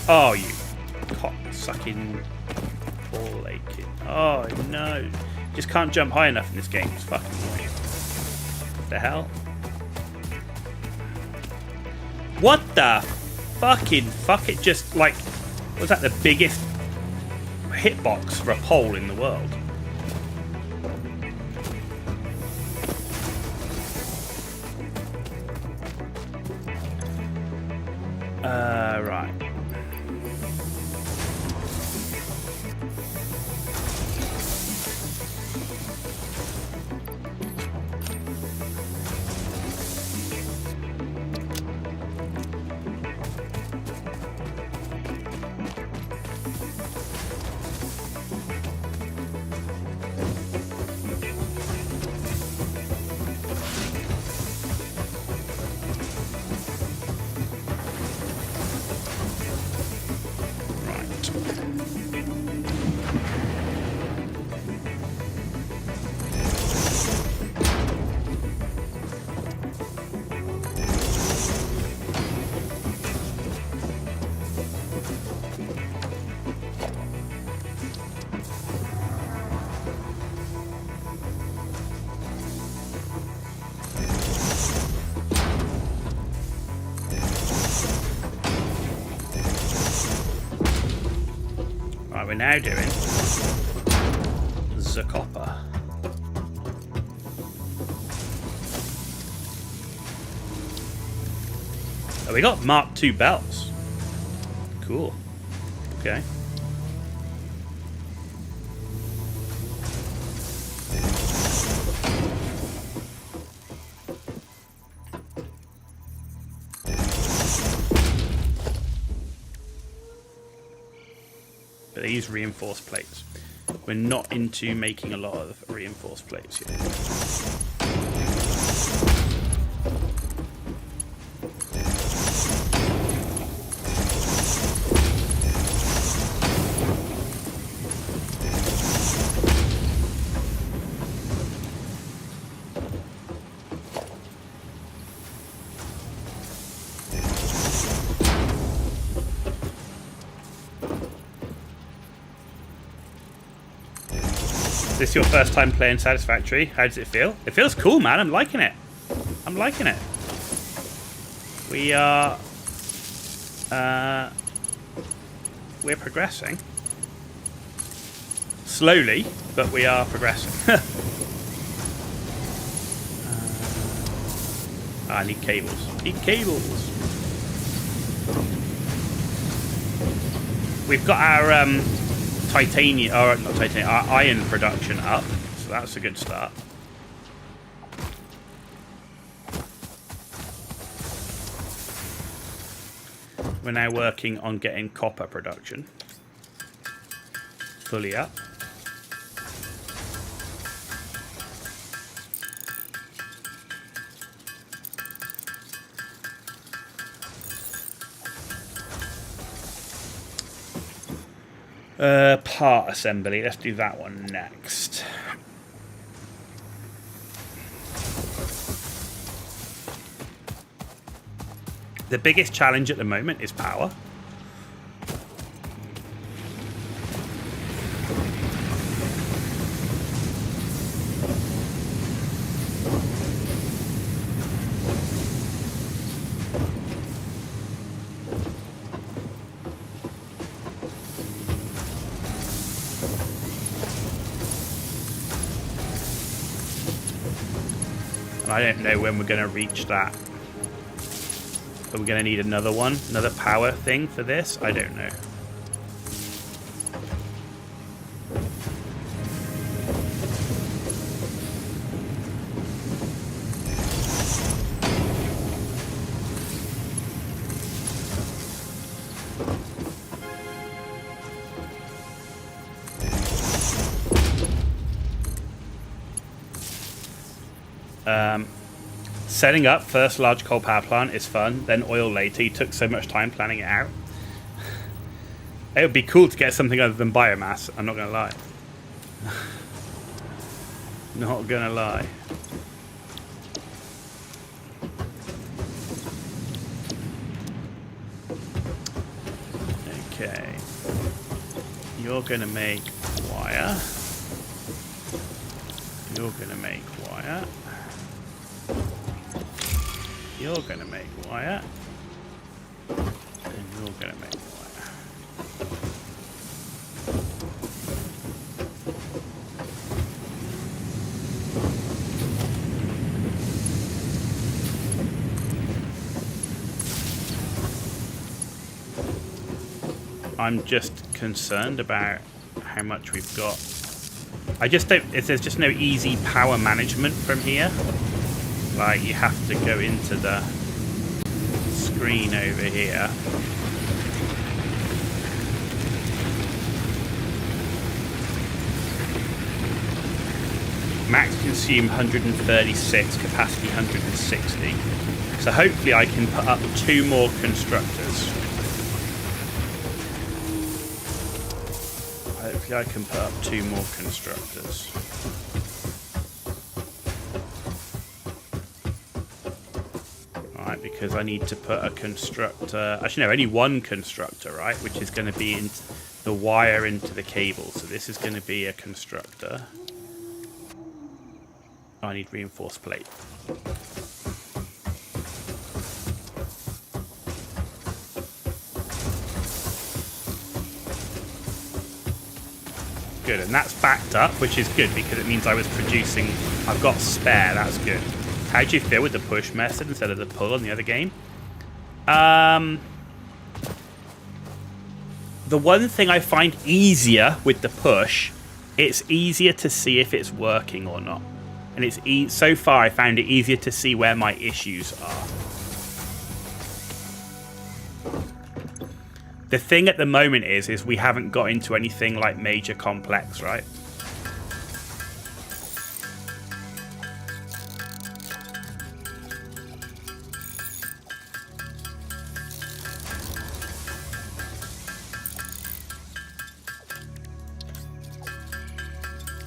Oh, you cock-sucking ball aching. Oh, no. Just can't jump high enough in this game. It's fucking annoying. What the hell? What the fucking fuck? It just, like, was that the biggest hitbox for a pole in the world? Right. Right, we're now doing the copper. Oh, we got Mark II belts. Cool. Okay. But they use reinforced plates. We're not into making a lot of reinforced plates yet. Is this your first time playing Satisfactory? How does it feel? It feels cool, man. I'm liking it. I'm liking it. We are... we're progressing. Slowly, but we are progressing. I need cables. Need cables. We've got our... titanium, or not titanium, our iron production up, so that's a good start. We're now working on getting copper production fully up. Part assembly. Let's do that one next. The biggest challenge at the moment is power. I don't know when we're going to reach that. Are we going to need another one? Another power thing for this? I don't know. Setting up first large coal power plant is fun, then oil later. You took so much time planning it out. It would be cool to get something other than biomass, I'm not going to lie. Not going to lie. Okay. You're going to make wire. You're going to make wire. You're going to make wire. And you're going to make wire. I'm just concerned about how much we've got. I just don't... There's just no easy power management from here. Like, you have to go into the screen over here. Max consume 136, capacity 160. So hopefully I can put up 2 more constructors. Hopefully I can put up 2 more constructors. Alright, because I need to put a constructor... Actually, no, only 1 constructor, right? Which is going to be in the wire into the cable. So this is going to be a constructor. I need reinforced plate. Good, and that's backed up, which is good because it means I was producing... I've got spare, that's good. How do you feel with the push method instead of the pull on the other game? The one thing I find easier with the push, it's easier to see if it's working or not. And it's so far I found it easier to see where my issues are. The thing at the moment is we haven't got into anything like major complex, right?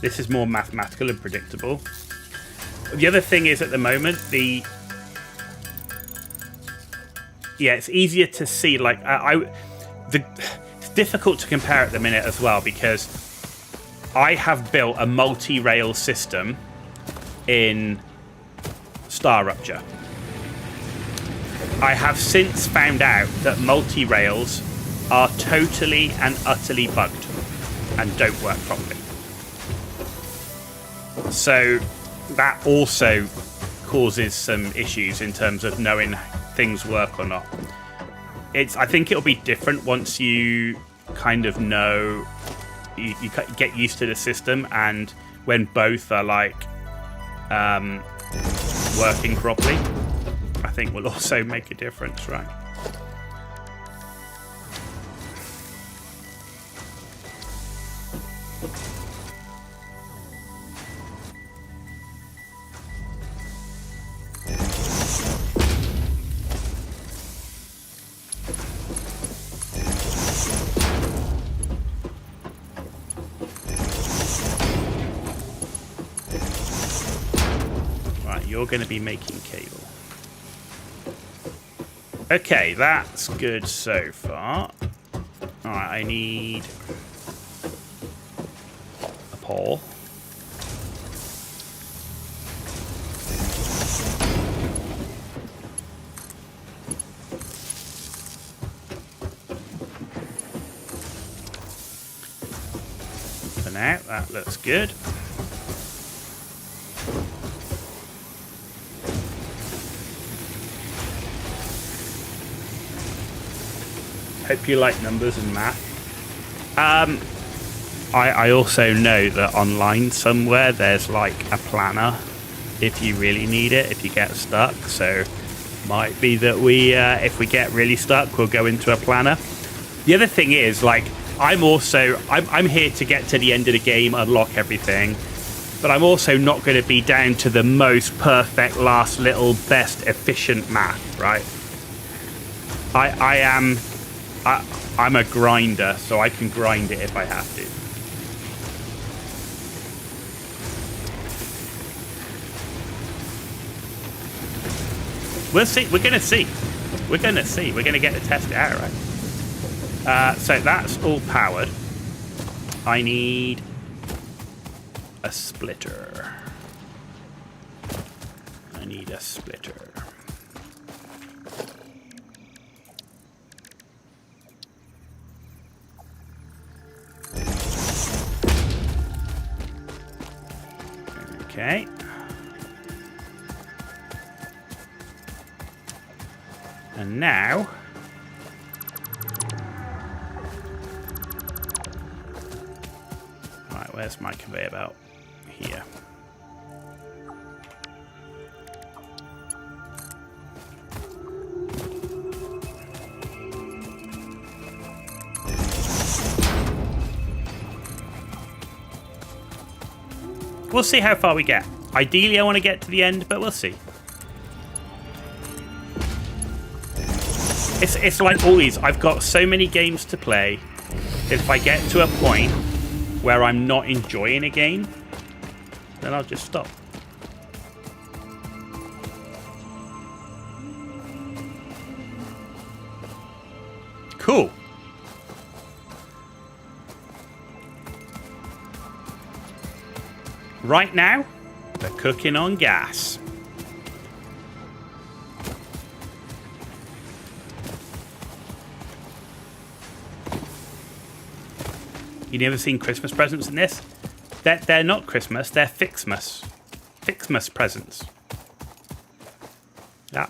This is more mathematical and predictable. The other thing is at the moment, it's easier to see, like, it's difficult to compare at the minute as well because I have built a multi-rail system in StarRupture. I have since found out that multi-rails are totally and utterly bugged and don't work properly. So that also causes some issues in terms of knowing things work or not. I think it'll be different once you kind of know, you get used to the system, and when both are like working properly, I think will also make a difference, right? You're going to be making cable. Okay, that's good so far. Alright, I need a pole. For now, that looks good. Hope you like numbers and math. I also know that online somewhere there's like a planner if you really need it, if you get stuck. So might be that we, if we get really stuck, we'll go into a planner. The other thing is, like, I'm here to get to the end of the game, unlock everything, but I'm also not going to be down to the most perfect, last little, best, efficient math, right? I'm a grinder, so I can grind it if I have to. We'll see. We're going to see. We're going to see. We're going to get to test it out, right? So that's all powered. I need a splitter. I need a splitter. Okay. And now Where's my conveyor belt? Here. We'll see how far we get. Ideally, I want to get to the end, but we'll see. It's like always. I've got so many games to play that if I get to a point where I'm not enjoying a game, then I'll just stop. Cool. Right now, they're cooking on gas. You never seen Christmas presents in this? They're not Christmas, they're Fixmas. Fixmas presents. Yeah.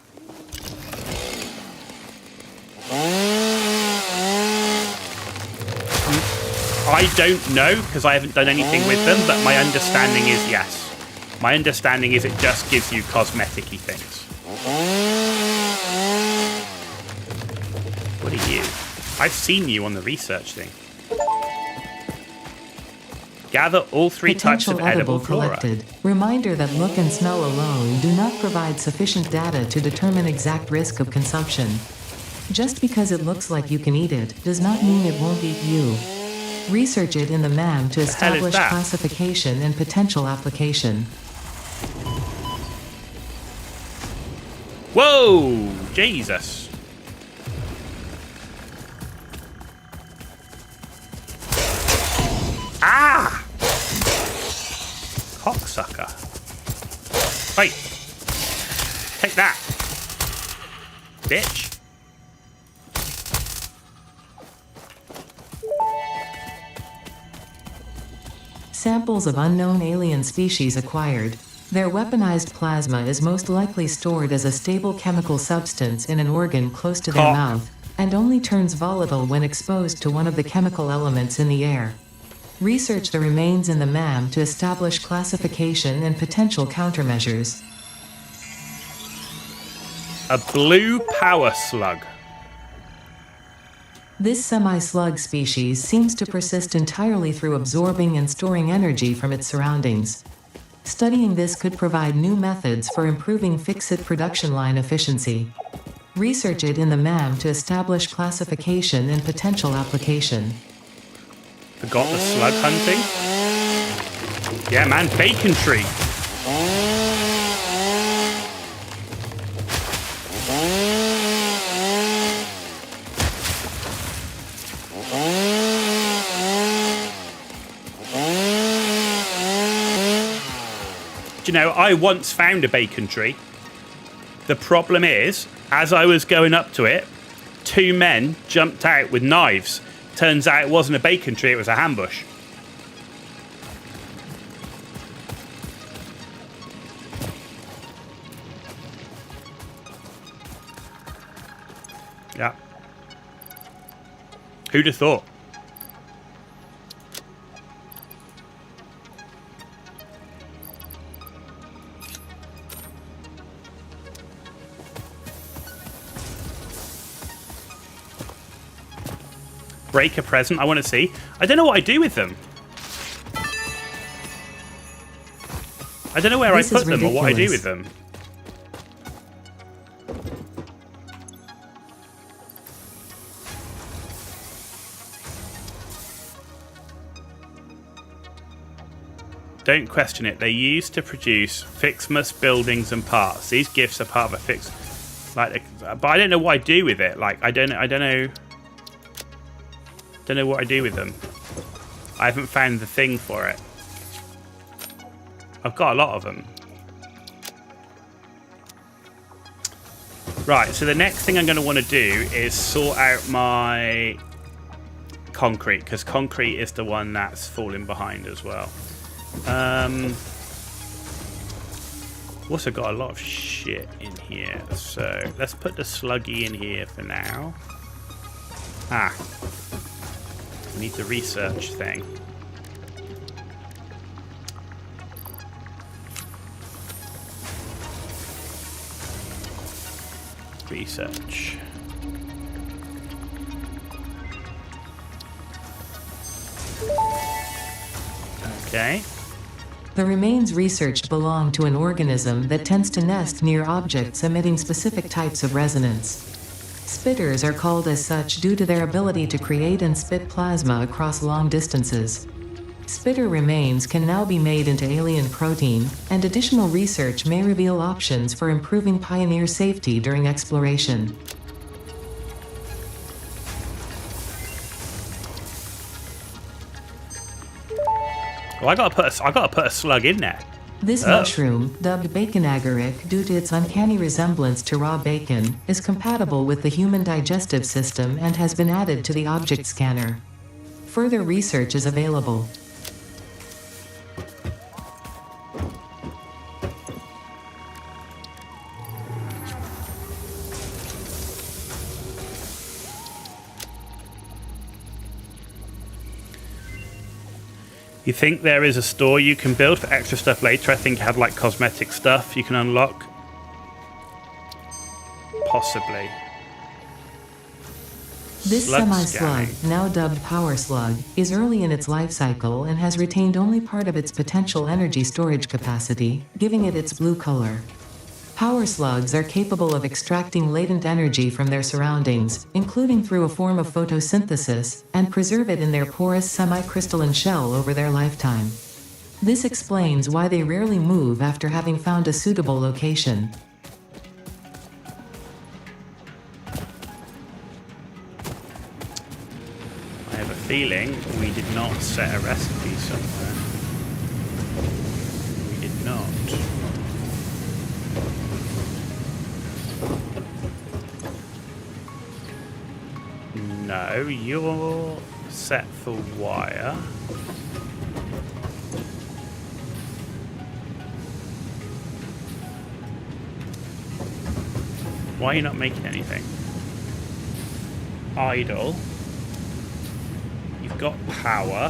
I don't know, because I haven't done anything with them, but my understanding is yes. My understanding is it just gives you cosmetic-y things. What are you? I've seen you on the research thing. Gather all three types of edible flora. Collected. Reminder that look and smell alone do not provide sufficient data to determine exact risk of consumption. Just because it looks like you can eat it does not mean it won't eat you. Research it in the MAM to establish classification and potential application. Whoa! Jesus. Ah! Cocksucker. Wait. Take that. Bitch. Samples of unknown alien species acquired. Their weaponized plasma is most likely stored as a stable chemical substance in an organ close to their mouth, and only turns volatile when exposed to one of the chemical elements in the air. Research the remains in the MAM to establish classification and potential countermeasures. A blue power slug. This semi-slug species seems to persist entirely through absorbing and storing energy from its surroundings. Studying this could provide new methods for improving fix-it production line efficiency. Research it in the MAM to establish classification and potential application. Forgot the slug hunting? Yeah, man, bacon tree. Do you know, I once found a bacon tree. The problem is, as I was going up to it, two men jumped out with knives. Turns out it wasn't a bacon tree, it was a ambush. Yeah. Who'd have thought? Break a present. I want to see. I don't know what I do with them. I don't know where I put them or what I do with them. Don't question it. They're used to produce Fixmas buildings and parts. These gifts are part of a fix. Like, but I don't know what I do with it. Like, I don't know. Don't know what I do with them. I haven't found the thing for it. I've got a lot of them. Right, so the next thing I'm going to want to do is sort out my concrete, because concrete is the one that's falling behind as well. Also got a lot of shit in here, so let's put the sluggy in here for now. Ah. We need the research thing. Research. Okay. The remains researched belong to an organism that tends to nest near objects emitting specific types of resonance. Spitters are called as such due to their ability to create and spit plasma across long distances. Spitter remains can now be made into alien protein, and additional research may reveal options for improving Pioneer safety during exploration. Well, I gotta put a slug in there. This mushroom, dubbed bacon agaric due to its uncanny resemblance to raw bacon, is compatible with the human digestive system and has been added to the object scanner. Further research is available. You think there is a store you can build for extra stuff later? I think you have like cosmetic stuff you can unlock. Possibly. This Slug semi-slug, scanning. now dubbed Power Slug, is early in its life cycle and has retained only part of its potential energy storage capacity, giving it its blue color. Power slugs are capable of extracting latent energy from their surroundings, including through a form of photosynthesis, and preserve it in their porous semi-crystalline shell over their lifetime. This explains why they rarely move after having found a suitable location. I have a feeling we did not set a recipe somewhere. We did not. No, you're set for wire. Why are you not making anything? Idle. You've got power.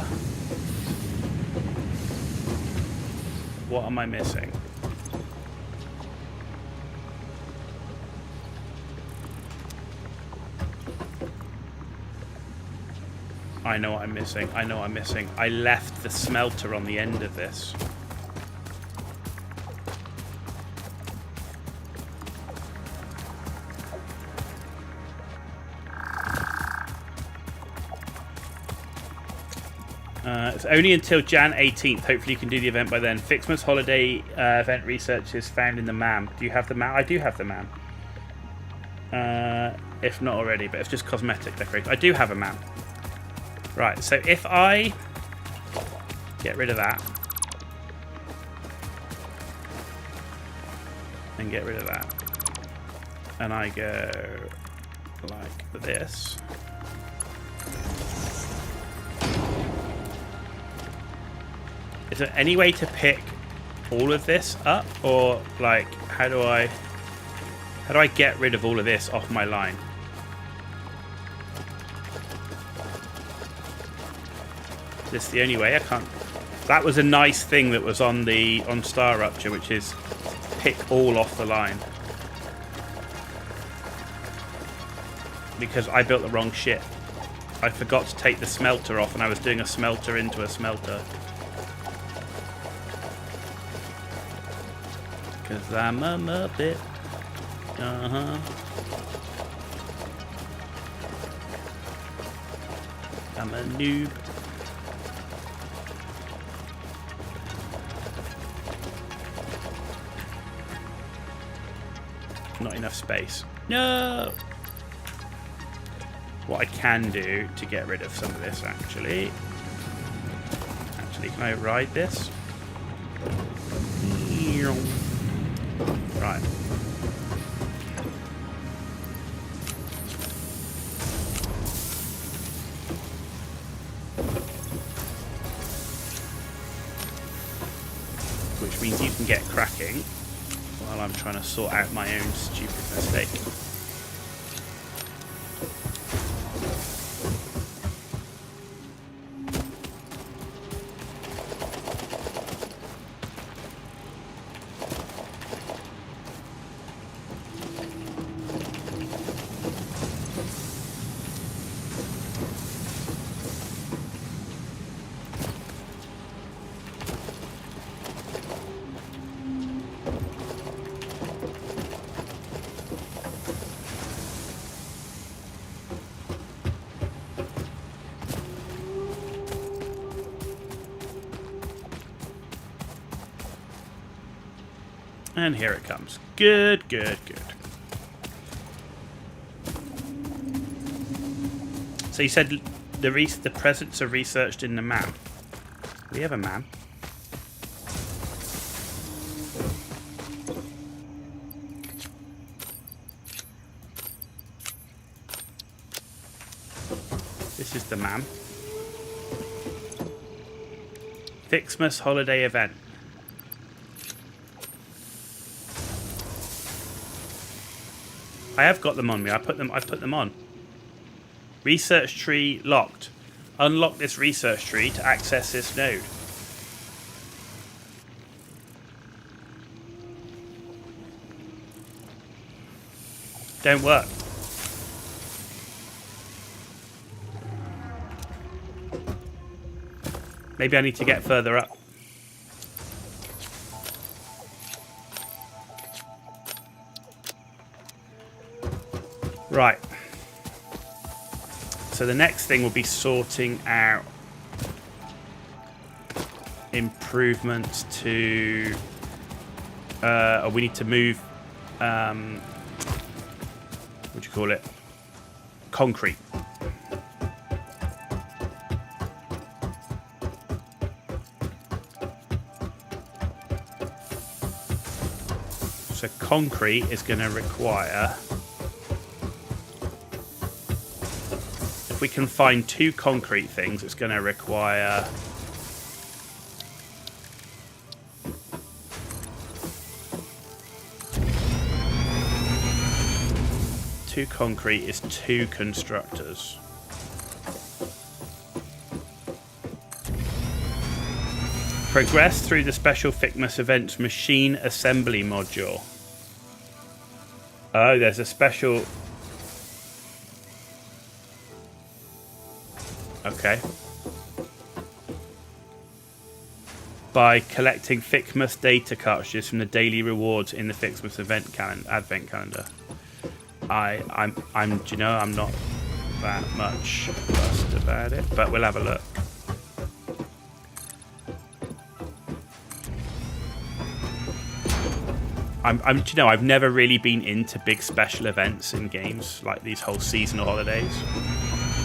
What am I missing? I know what I'm missing. I know what I'm missing. I left the smelter on the end of this. It's only until Jan 18th. Hopefully you can do the event by then. Fixmas holiday event research is found in the MAM. Do you have the MAM? I do have the MAM. If not already, but it's just cosmetic decoration. I do have a MAM. Right, so if I get rid of that and get rid of that, and I go like this, is there any way to pick all of this up, or like how do I get rid of all of this off my line? Is this the only way? I can't. That was a nice thing that was on StarRupture, which is pick all off the line. Because I built the wrong shit. I forgot to take the smelter off, and I was doing a smelter into a smelter. Because I'm a Muppet. I'm a noob. Not enough space. No! What I can do to get rid of some of this, actually, can I ride this? Right. Which means you can get cracking while I'm trying to sort out my own stupid mistake. And here it comes. Good, good, good. So you said the presents are researched in the man. We have a man. This is the man. Fixmas holiday event. I have got them on me. I put them on. Research tree locked. Unlock this research tree to access this node. Don't work. Maybe I need to get further up. Right. So the next thing will be sorting out improvements to... we need to move... what do you call it? Concrete. So concrete is going to require... If we can find 2 concrete things, it's going to require... Two concrete is 2 constructors. Progress through the special Fixmas events machine assembly module. Oh, there's a special... Okay. By collecting Fixmas data cartridges from the daily rewards in the Fixmas event advent calendar. I'm do you know, I'm not that much fussed about it, but we'll have a look. Do you know, I've never really been into big special events in games like these whole seasonal holidays.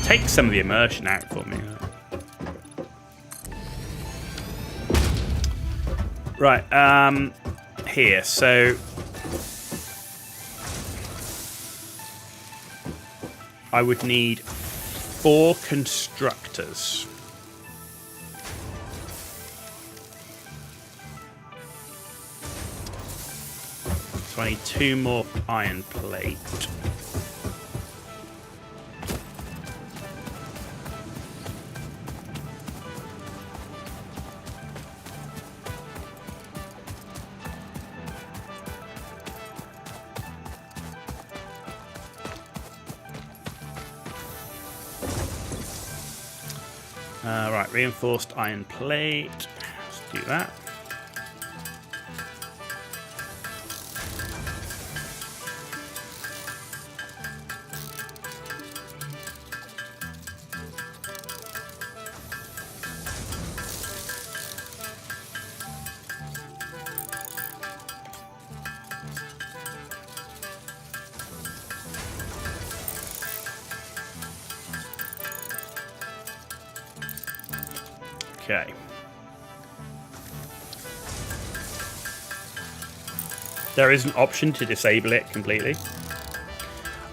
Take some of the immersion out for me. Right, here, so I would need 4 constructors. So I need 2 more iron plate. Right, reinforced iron plate. Let's do that. Okay. There is an option to disable it completely.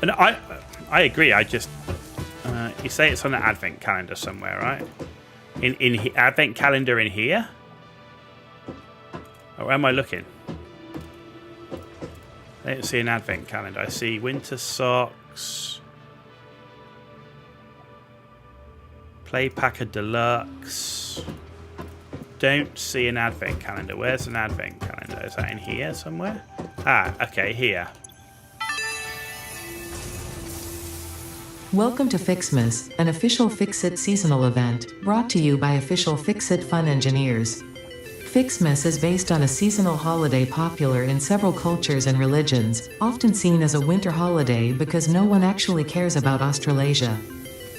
And I agree. I just you say it's on the advent calendar somewhere, right? In advent calendar in here? Or where am I looking? I don't see an advent calendar. I see winter socks, Play Packer Deluxe. Don't see an advent calendar. Where's an advent calendar? Is that in here somewhere? Ah, okay, here. Welcome to Fixmas, an official Fix-It seasonal event, brought to you by official Fix-It Fun engineers. Fixmas is based on a seasonal holiday popular in several cultures and religions, often seen as a winter holiday because no one actually cares about Australasia.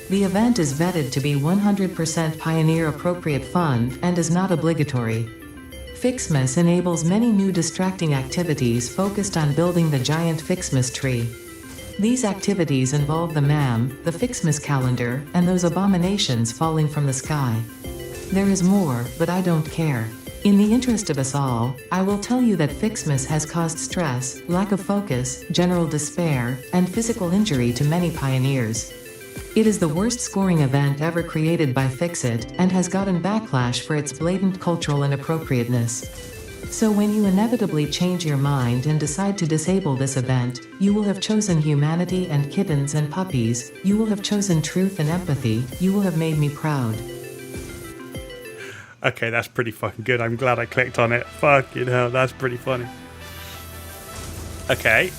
The event is vetted to be 100% pioneer-appropriate fun and is not obligatory. Fixmas enables many new distracting activities focused on building the giant Fixmas tree. These activities involve the MAM, the Fixmas calendar, and those abominations falling from the sky. There is more, but I don't care. In the interest of us all, I will tell you that Fixmas has caused stress, lack of focus, general despair, and physical injury to many pioneers. It is the worst scoring event ever created by Fixit, and has gotten backlash for its blatant cultural inappropriateness. So when you inevitably change your mind and decide to disable this event, you will have chosen humanity and kittens and puppies, you will have chosen truth and empathy, you will have made me proud. Okay, that's pretty fucking good. I'm glad I clicked on it. Fucking hell, that's pretty funny. Okay.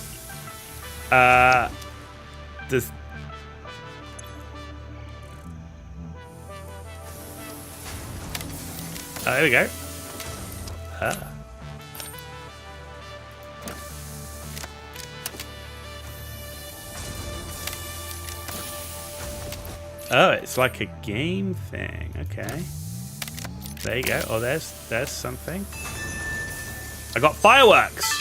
Does... Oh, there we go. Oh, it's like a game thing. Okay. There you go. Oh, there's something. I got fireworks.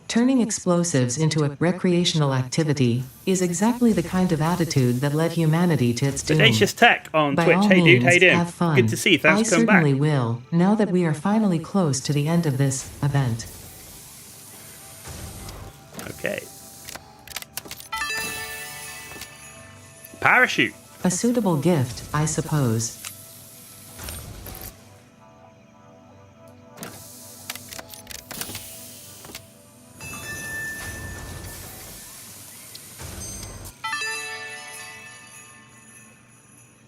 Turning explosives into a recreational activity is exactly the kind of attitude that led humanity to its doom. Audacious Tech on By Twitch. all Hey dude, how you means, doing? have fun. Good to see you. Thanks for coming back. I certainly will, now that we are finally close to the end of this event. Okay. Parachute. A suitable gift, I suppose.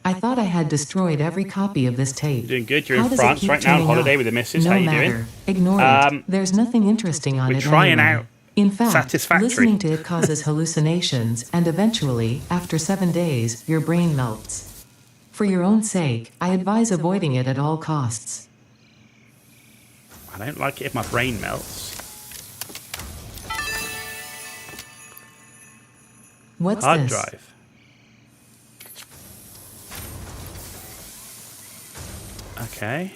I thought I had destroyed every copy of this tape. You're doing good. You're How in does it France keep right now on turning holiday up? with the missus. No How you matter. doing? Ignore it. There's nothing interesting on We're it trying anyway. out In fact, Satisfactory. listening to it causes hallucinations, and eventually, after 7 days, your brain melts. For your own sake, I advise avoiding it at all costs. I don't like it if my brain melts. What's Hard this? drive. Okay.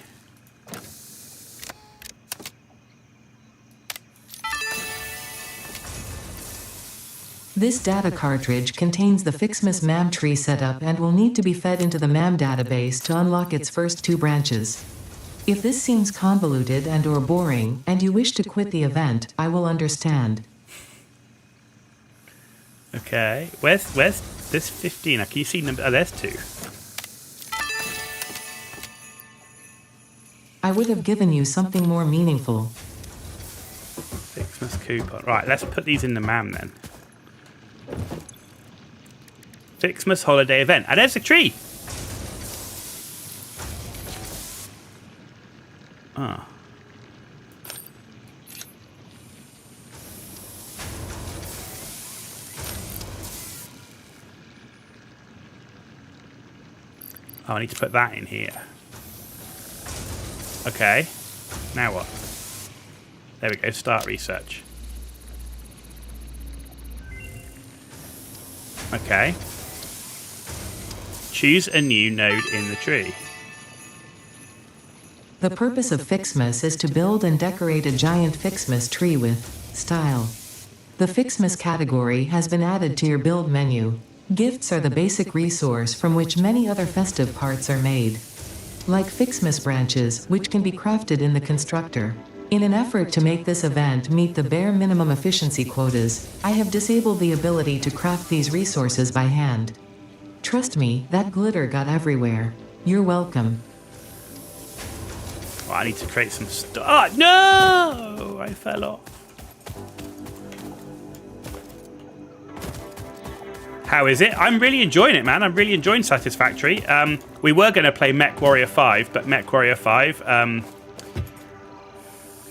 This data cartridge contains the Fixmas MAM tree setup and will need to be fed into the MAM database to unlock its first 2 branches. If this seems convoluted and/or boring, and you wish to quit the event, I will understand. Okay. Where's this 15? Can you see number? Oh, there's 2. I would have given you something more meaningful. Fixmas coupon. Right, let's put these in the MAM then. Fixmas holiday event. And there's a tree. Ah. Oh, I need to put that in here. Okay. Now what? There we go. Start research. Okay. Choose a new node in the tree. The purpose of Fixmas is to build and decorate a giant Fixmas tree with style. The Fixmas category has been added to your build menu. Gifts are the basic resource from which many other festive parts are made. Like Fixmas branches, which can be crafted in the constructor. In an effort to make this event meet the bare minimum efficiency quotas, I have disabled the ability to craft these resources by hand. Trust me, that glitter got everywhere. You're welcome. Oh, I need to create some stuff. Oh, no! I fell off. How is it? I'm really enjoying it, man. I'm really enjoying Satisfactory. We were going to play Mech Warrior 5, but Mech Warrior 5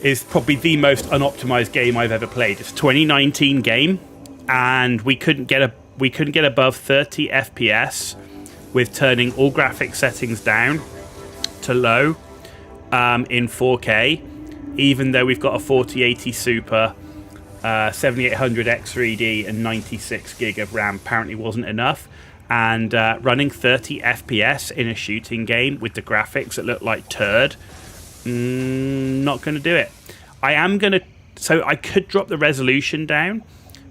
is probably the most unoptimized game I've ever played. It's a 2019 game, and we couldn't get above 30 FPS with turning all graphic settings down to low in 4K, even though we've got a 4080 Super, 7800 X3D and 96 gig of RAM. Apparently wasn't enough. and running 30 FPS in a shooting game with the graphics that look like turd, not going to do it. I am going to... So I could drop the resolution down,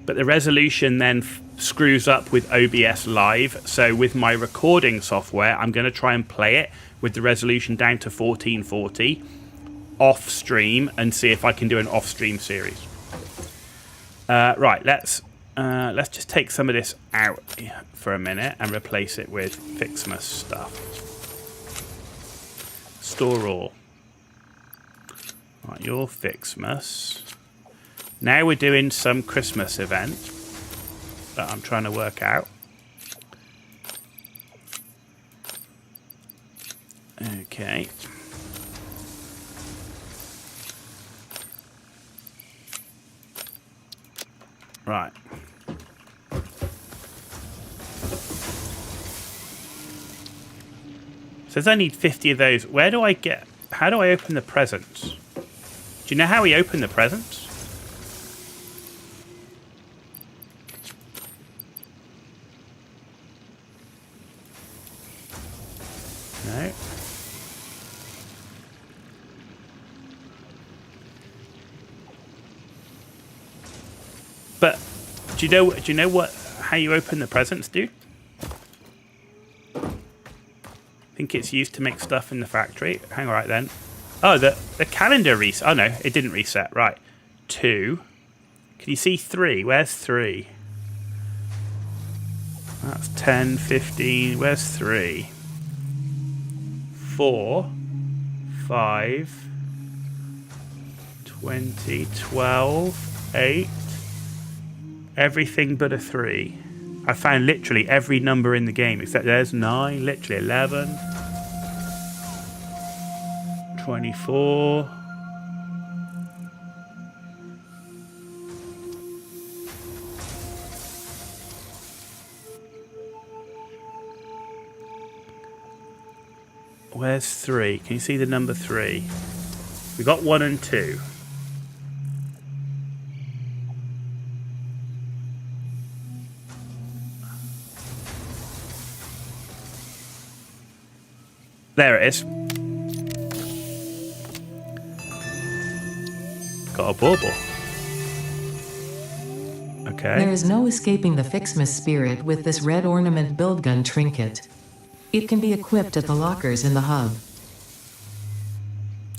but the resolution then screws up with OBS Live. So with my recording software, I'm going to try and play it with the resolution down to 1440 off stream and see if I can do an off stream series. Right, let's just take some of this out for a minute and replace it with Fixmas stuff. Store all. Right, your Fixmas. Now we're doing some Christmas event that I'm trying to work out. Okay. Right. Says I need 50 of those. Where do I get... How do I open the presents? Do you know how we open the presents? No. But do you know what how you open the presents, dude? I think it's used to make stuff in the factory. Hang on, right then. Oh, the calendar reset. Oh no, it didn't reset. Right. 2. Can you see 3? Where's 3? That's 10, 15. Where's 3? 4, 5, 20, 12, 8. Everything but a 3. I found literally every number in the game except there's 9, literally 11, 24. Where's 3? Can you see the number 3? We got 1 and 2. There it is. Got a bauble. Okay. There is no escaping the Fixmas spirit with this red ornament build gun trinket. It can be equipped at the lockers in the hub.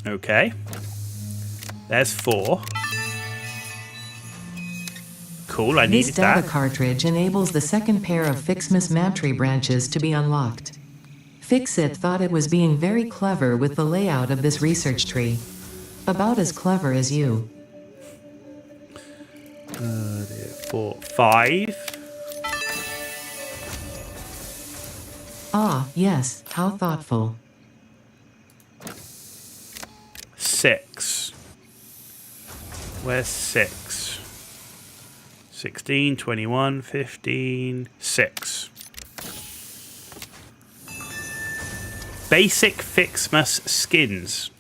Okay. There's 4. Cool, I needed This data that. cartridge enables the second pair of Fixmas Mantry branches to be unlocked. Fixit thought it was being very clever with the layout of this research tree. About as clever as you. 4, 5. Ah, yes, how thoughtful. 6. Where's 6? 16, 21, 15, 6. Basic Fixmas skins.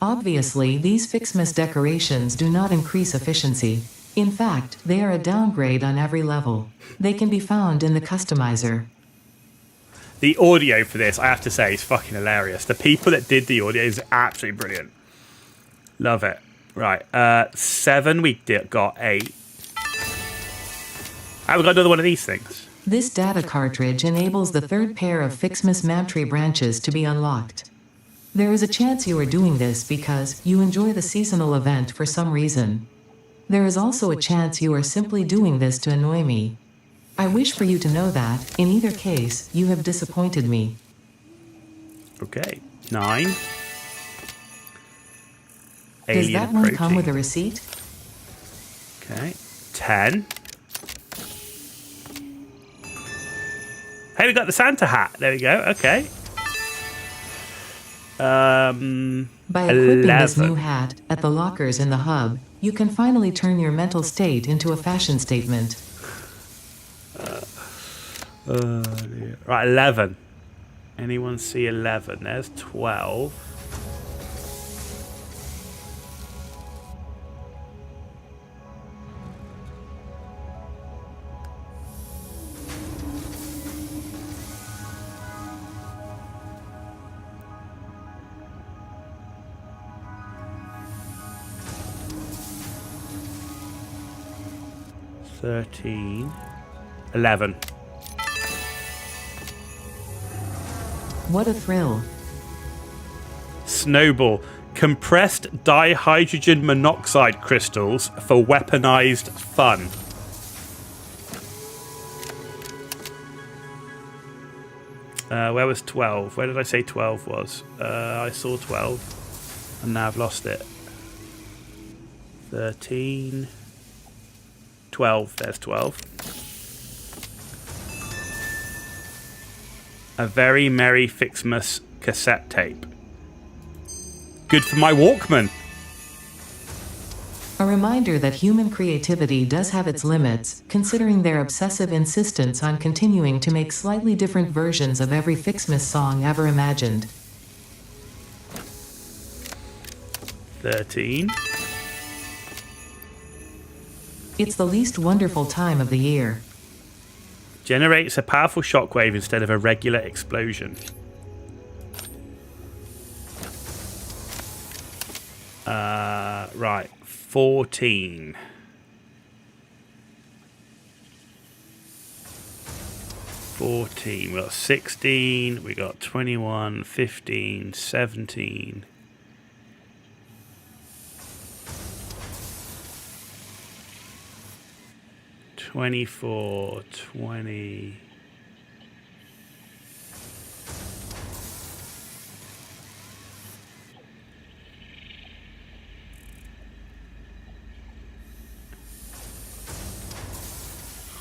Obviously, these Fixmas decorations do not increase efficiency. In fact, they are a downgrade on every level. They can be found in the customizer. The audio for this, I have to say, is fucking hilarious. The people that did the audio is absolutely brilliant. Love it. Right, 7, we got 8. Oh, we got another one of these things. This data cartridge enables the third pair of Fixmas Mantry branches to be unlocked. There is a chance you are doing this because you enjoy the seasonal event for some reason. There is also a chance you are simply doing this to annoy me. I wish for you to know that, in either case, you have disappointed me. Okay, 9. Does Alien that one protein. come with a receipt? Okay, 10. Hey, we got the Santa hat. There we go. Okay. By equipping 11. this new hat at the lockers in the hub, you can finally turn your mental state into a fashion statement. Right, 11. Anyone see 11? There's 12. 13. 11. What a thrill. Snowball. Compressed dihydrogen monoxide crystals for weaponized fun. Where was 12? Where did I say 12 was? I saw 12. And now I've lost it. 13. 12. There's 12. A Very Merry Fixmas cassette tape. Good for my Walkman. A reminder that human creativity does have its limits, considering their obsessive insistence on continuing to make slightly different versions of every Fixmas song ever imagined. 13. It's the least wonderful time of the year. Generates a powerful shockwave instead of a regular explosion. Right. 14. 14. We got 16. We got 21, 15, 17. 24, 20.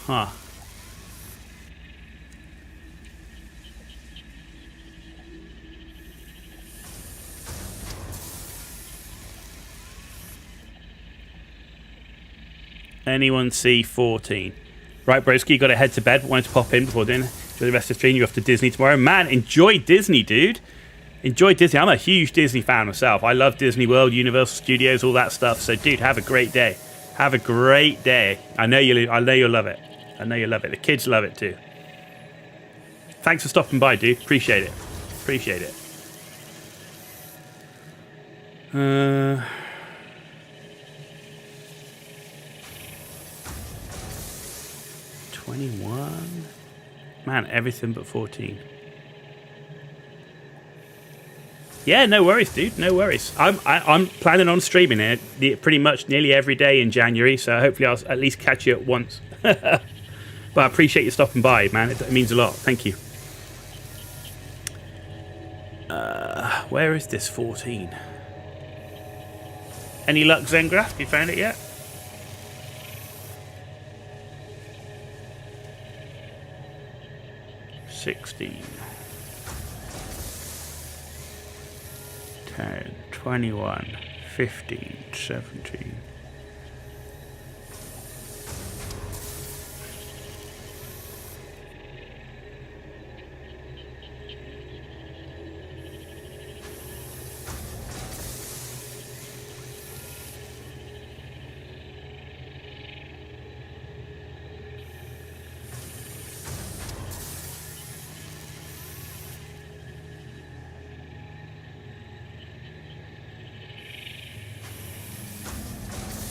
Huh. Anyone see 14? Right, broski, you got to head to bed. Wanted to pop in before dinner. Enjoy the rest of the stream. You're off to Disney tomorrow. Man, enjoy Disney, dude. Enjoy Disney. I'm a huge Disney fan myself. I love Disney World, Universal Studios, all that stuff. So, dude, have a great day. Have a great day. I know you'll love it. I know you'll love it. The kids love it too. Thanks for stopping by, dude. Appreciate it. Appreciate it. 21. Man, everything but 14. Yeah, no worries, dude. No worries. I'm planning on streaming it pretty much nearly every day in January, so hopefully I'll at least catch you at once. But I appreciate you stopping by, man. It means a lot. Thank you. Where is this 14? Any luck, Zengraph? You found it yet? $16. 10, 21, 15, 17.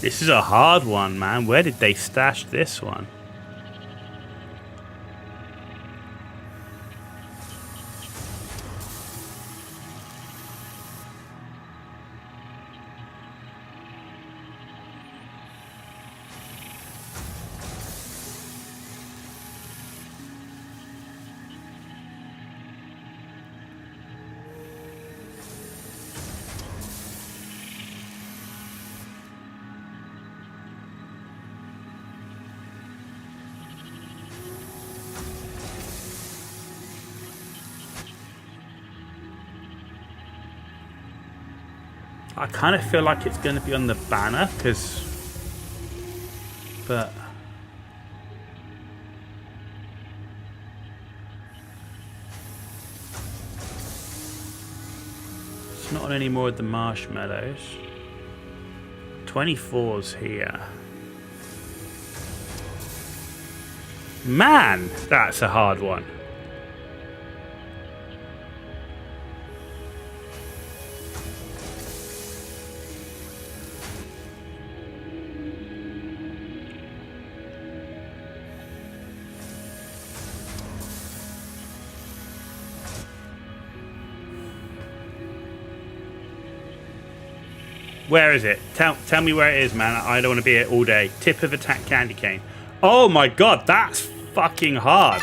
This is a hard one, man. Where did they stash this one? I kind of feel like it's going to be on the banner, but it's not on any more of the marshmallows. 24's here. Man, that's a hard one. Where is it? Tell me where it is, man. I don't want to be here all day. Tip of attack candy cane. Oh my god, that's fucking hard.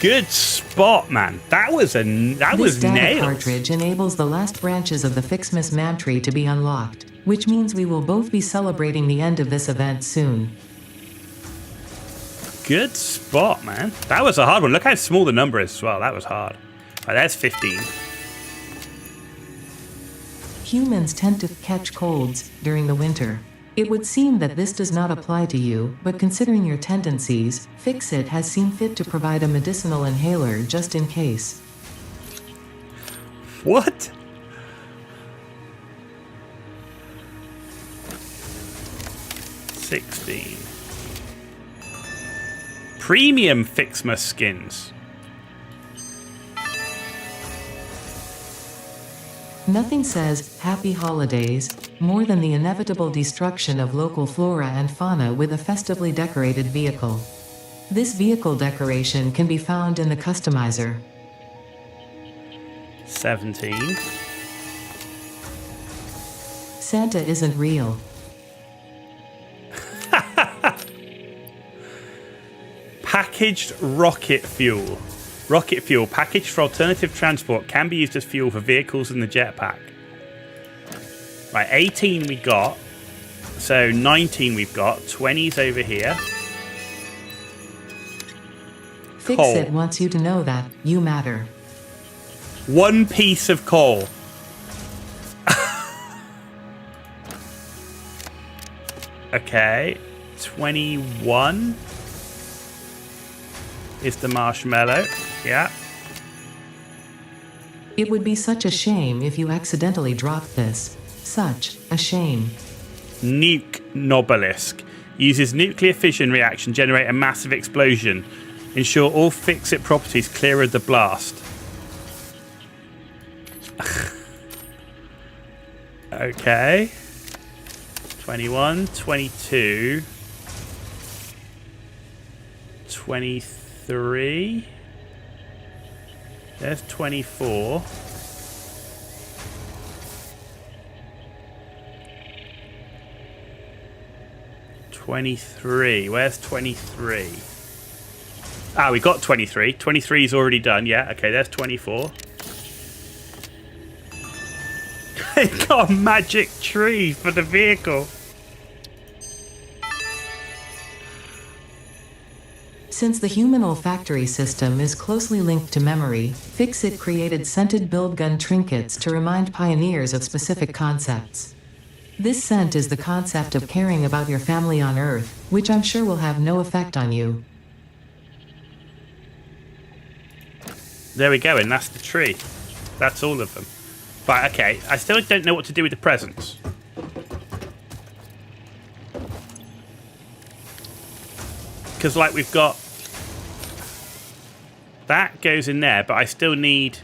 Good spot, man. That was This data nailed. cartridge enables the last branches of the Fixmas Mantry to be unlocked, which means we will both be celebrating the end of this event soon. Good spot, man. That was a hard one. Look how small the number is as well. That was hard. Right, there's 15. Humans tend to catch colds during the winter. It would seem that this does not apply to you, but considering your tendencies, Fix-It has seen fit to provide a medicinal inhaler just in case. What? $16. Premium Fixmas skins. Nothing says happy holidays more than the inevitable destruction of local flora and fauna with a festively decorated vehicle. This vehicle decoration can be found in the customizer. 17. Santa isn't real. Packaged rocket fuel. Rocket fuel packaged for alternative transport can be used as fuel for vehicles in the jetpack. Right, 18 we got. So 19 we've got. 20's over here. Fix-It wants you to know that you matter. 1 piece of coal. Okay. 21 is the marshmallow. Yeah. It would be such a shame if you accidentally dropped this. Such a shame. Nuke Nobelisk. Uses nuclear fission reaction, generate a massive explosion. Ensure all Fix-It properties clear of the blast. Okay. 21, 22, 23. There's 24. Where's 23? Ah, we got 23. 23 is already done. Yeah, okay, there's 24. It got a magic tree for the vehicle. Since the human olfactory system is closely linked to memory, Fix-It created scented build gun trinkets to remind pioneers of specific concepts. This scent is the concept of caring about your family on Earth, which I'm sure will have no effect on you. There we go, and that's the tree. That's all of them. Right, okay, I still don't know what to do with the presents. Because, like, we've got... That goes in there, but I still need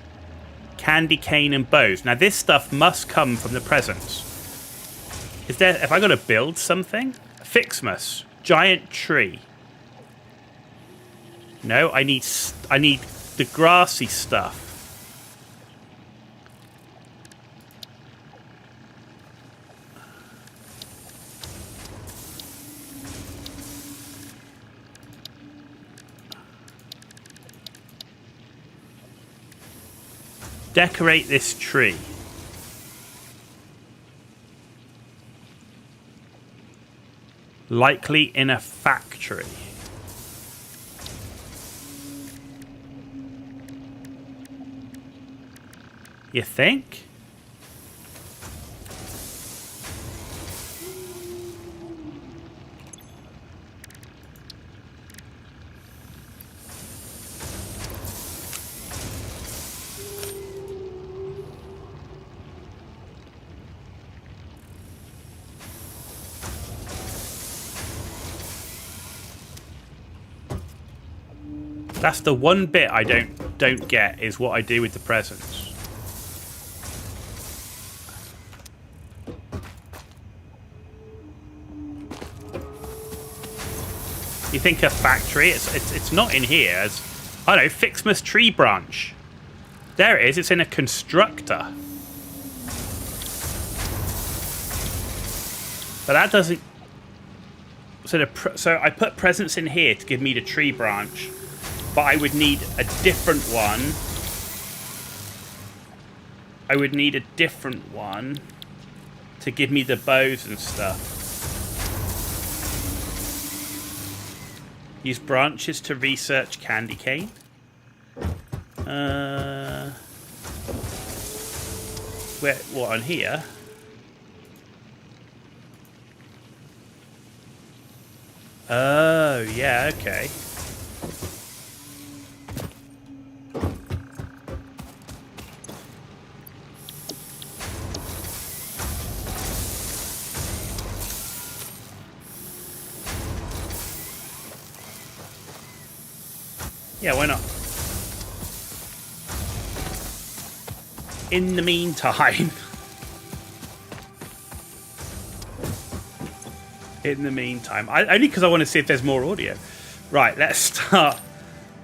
candy cane and bows. Now, this stuff must come from the presents. Is there... Have I got to build something? Fixmas. Giant tree. No, I need the grassy stuff. Decorate this tree. Likely in a factory. You think? That's the one bit I don't get is what I do with the presents. You think a factory? It's not in here. As I don't know, Fixmas tree branch. There it is. It's in a constructor. But that doesn't... So, so I put presents in here to give me the tree branch. But I would need a different one. I would need a different one to give me the bows and stuff. Use branches to research candy cane. Where? What, on here? Oh, yeah, okay. Yeah, why not? In the meantime... only because I want to see if there's more audio. Right, let's start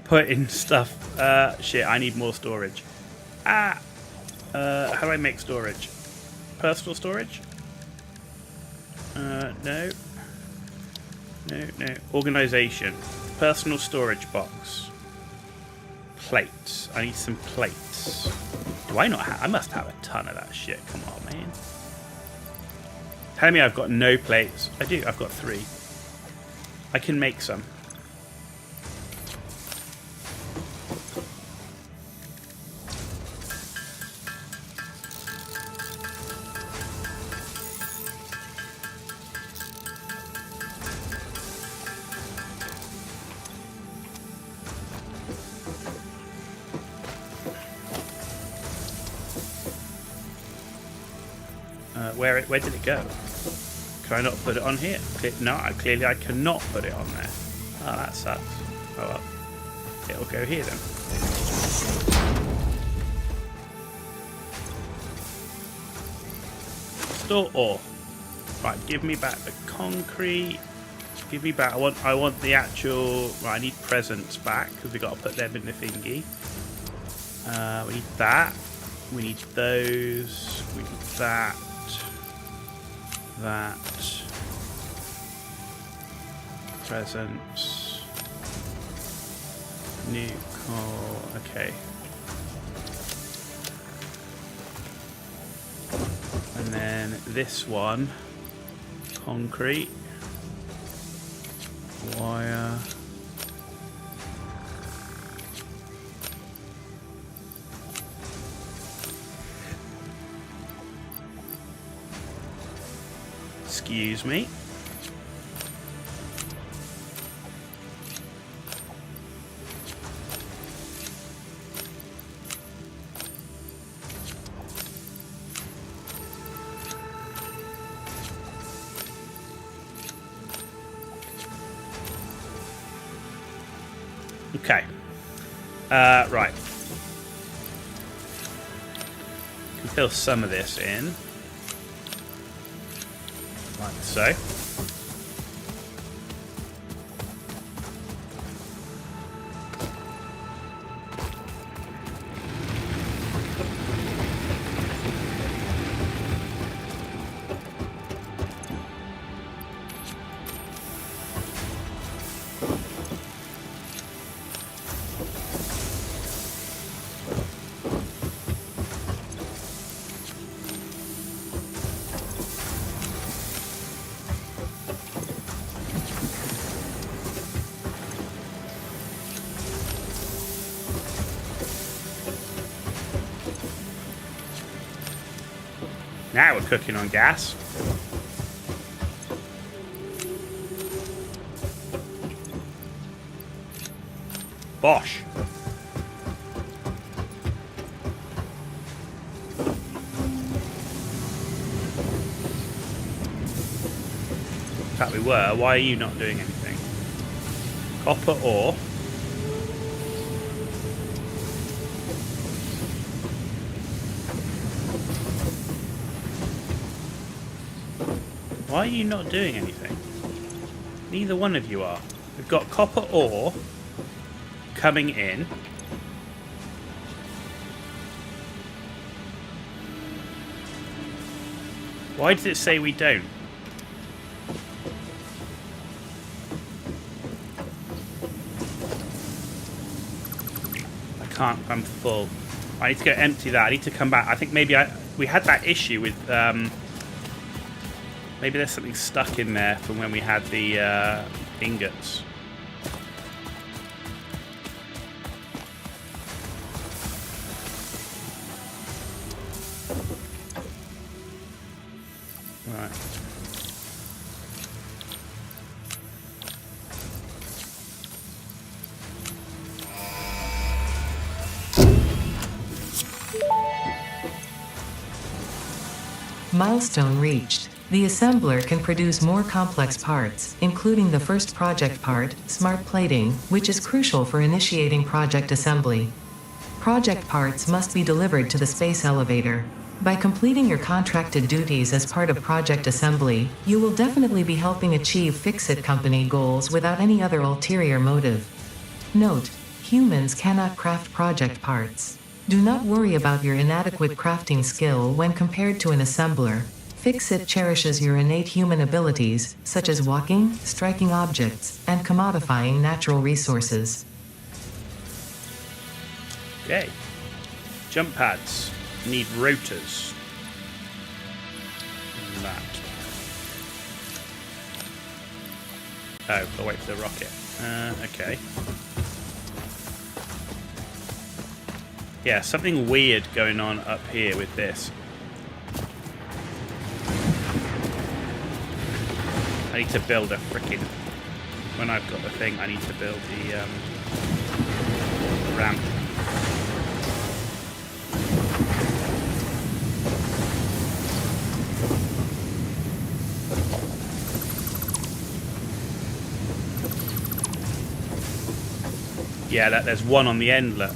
putting stuff... shit, I need more storage. How do I make storage? Personal storage? No. No. Organization. Personal storage box. Plates. I need some plates. Do I not have... I must have a ton of that shit. Come on, man. Tell me I've got no plates. I do. I've got 3. I can make some. Where did it go? Can I not put it on here? No, clearly I cannot put it on there. Oh, that sucks. Oh well. It'll go here then. Store ore. Right, give me back the concrete. Give me back. I want the actual... Right, I need presents back because we got to put them in the thingy. We need that. We need those. We need that. That. Presents. New coal. Okay. And then this one. Concrete. Wire. Excuse me. Okay. Right. Can fill some of this in. Like so. Now we're cooking on gas. Bosh. In fact, we were. Why are you not doing anything? Copper ore. Why are you not doing anything? Neither one of you are. We've got copper ore coming in. Why does it say we don't? can't. I'm full. I need to go empty that. I need to come back. I think maybe we had that issue with... maybe there's something stuck in there from when we had the ingots. Right. Milestone reached. The assembler can produce more complex parts, including the first project part, smart plating, which is crucial for initiating project assembly. Project parts must be delivered to the space elevator. By completing your contracted duties as part of project assembly, you will definitely be helping achieve Fix-It Company goals without any other ulterior motive. Note: humans cannot craft project parts. Do not worry about your inadequate crafting skill when compared to an assembler. Fix-It cherishes your innate human abilities, such as walking, striking objects, and commodifying natural resources. Okay. Jump pads. Need rotors. And that. Oh, I'll wait for the rocket. Okay. Yeah, something weird going on up here with this. I need to build a frickin'... When I've got the thing, I need to build the ramp. Yeah, there's one on the end, look.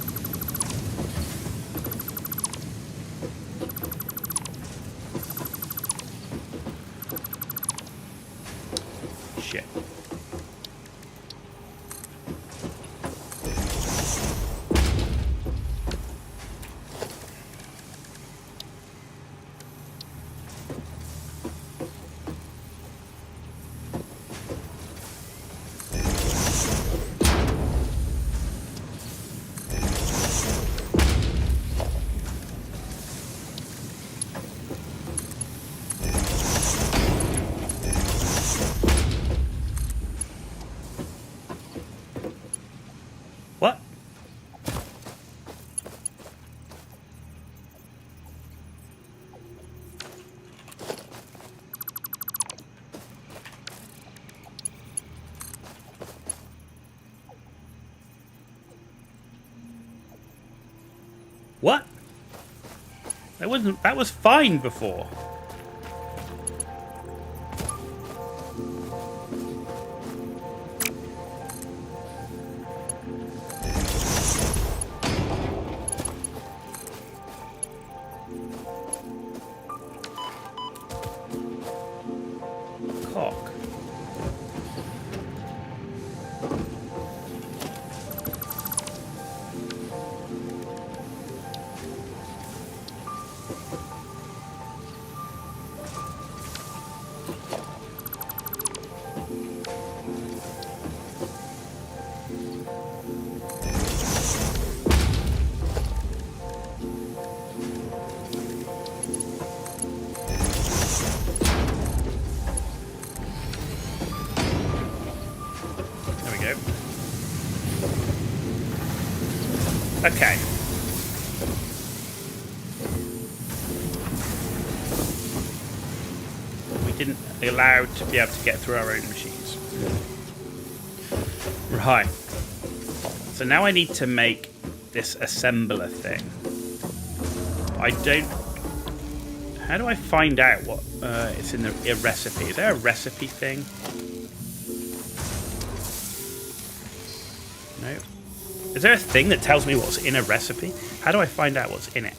Shit. What? What? That was fine before. Cock. Okay. We didn't allow to be able to get through our own machines. Right. So now I need to make this assembler thing. I don't... How do I find out what it's in the recipe? Is there a recipe thing? No. Is there a thing that tells me what's in a recipe? How do I find out what's in it?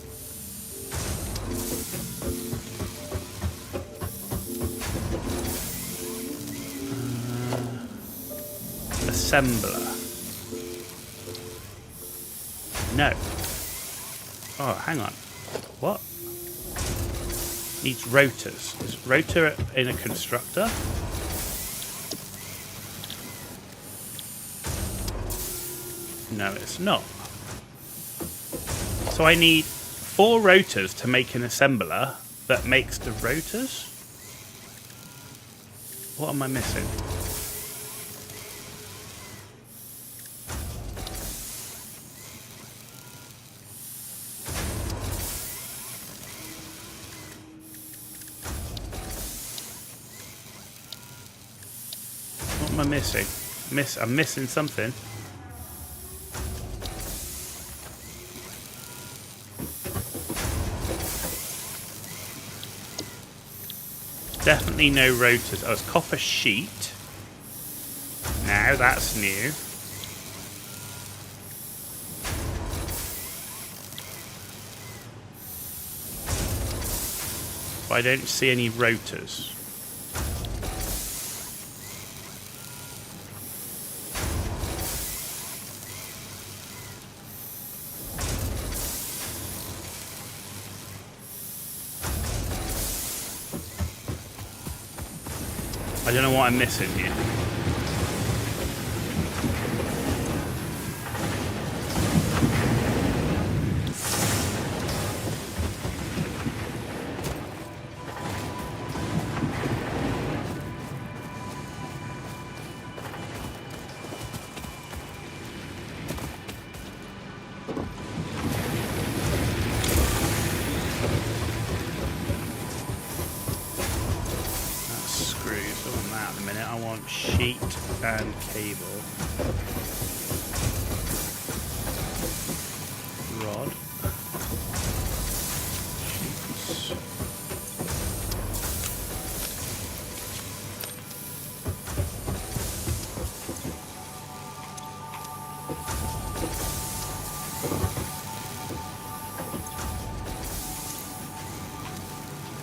Assembler. No. Oh, hang on. What? Needs rotors. Is rotor in a constructor? No, it's not. So I need 4 rotors to make an assembler that makes the rotors? What am I missing? What am I missing? I'm missing something. Definitely no rotors. Oh, it's copper sheet. Now that's new. But I don't see any rotors. I don't know what I'm missing here. Sheet and cable. Rod. Sheets.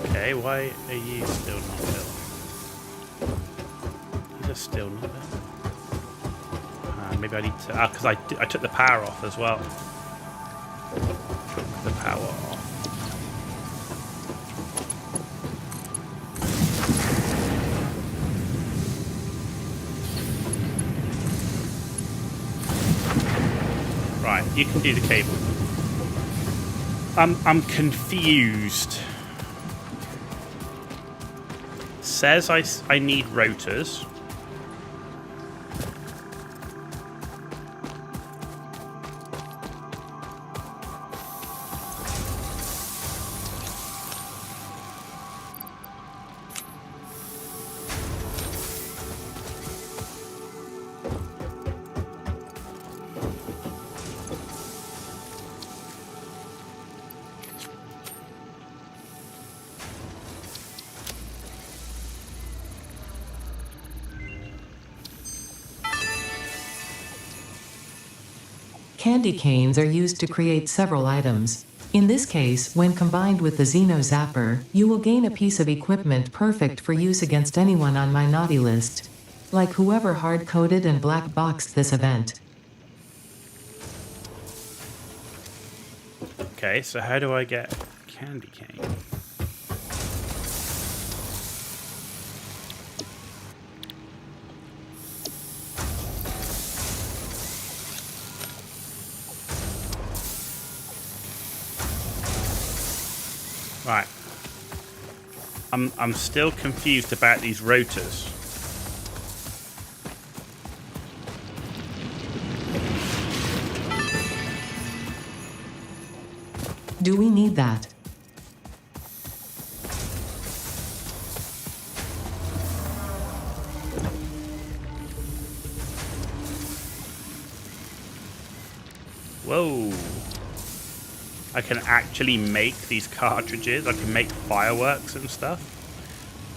Okay, why are you still not built? Still not there. Maybe I need to... because I took the power off as well. Took the power off. Right, you can do the cable. I'm confused. Says I need rotors. Candy canes are used to create several items. In this case, when combined with the Xeno Zapper, you will gain a piece of equipment perfect for use against anyone on my naughty list. Like whoever hard-coded and black-boxed this event. Okay, so how do I get candy cane? Right. I'm still confused about these rotors. Do we need that? Whoa. I can actually make these cartridges. I can make fireworks and stuff.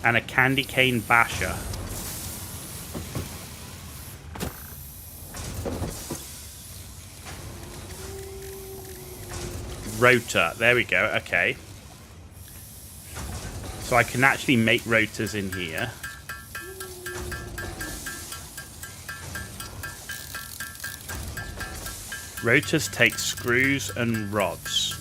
And a candy cane basher. Rotor. There we go. Okay. So I can actually make rotors in here. Rotors take screws and rods.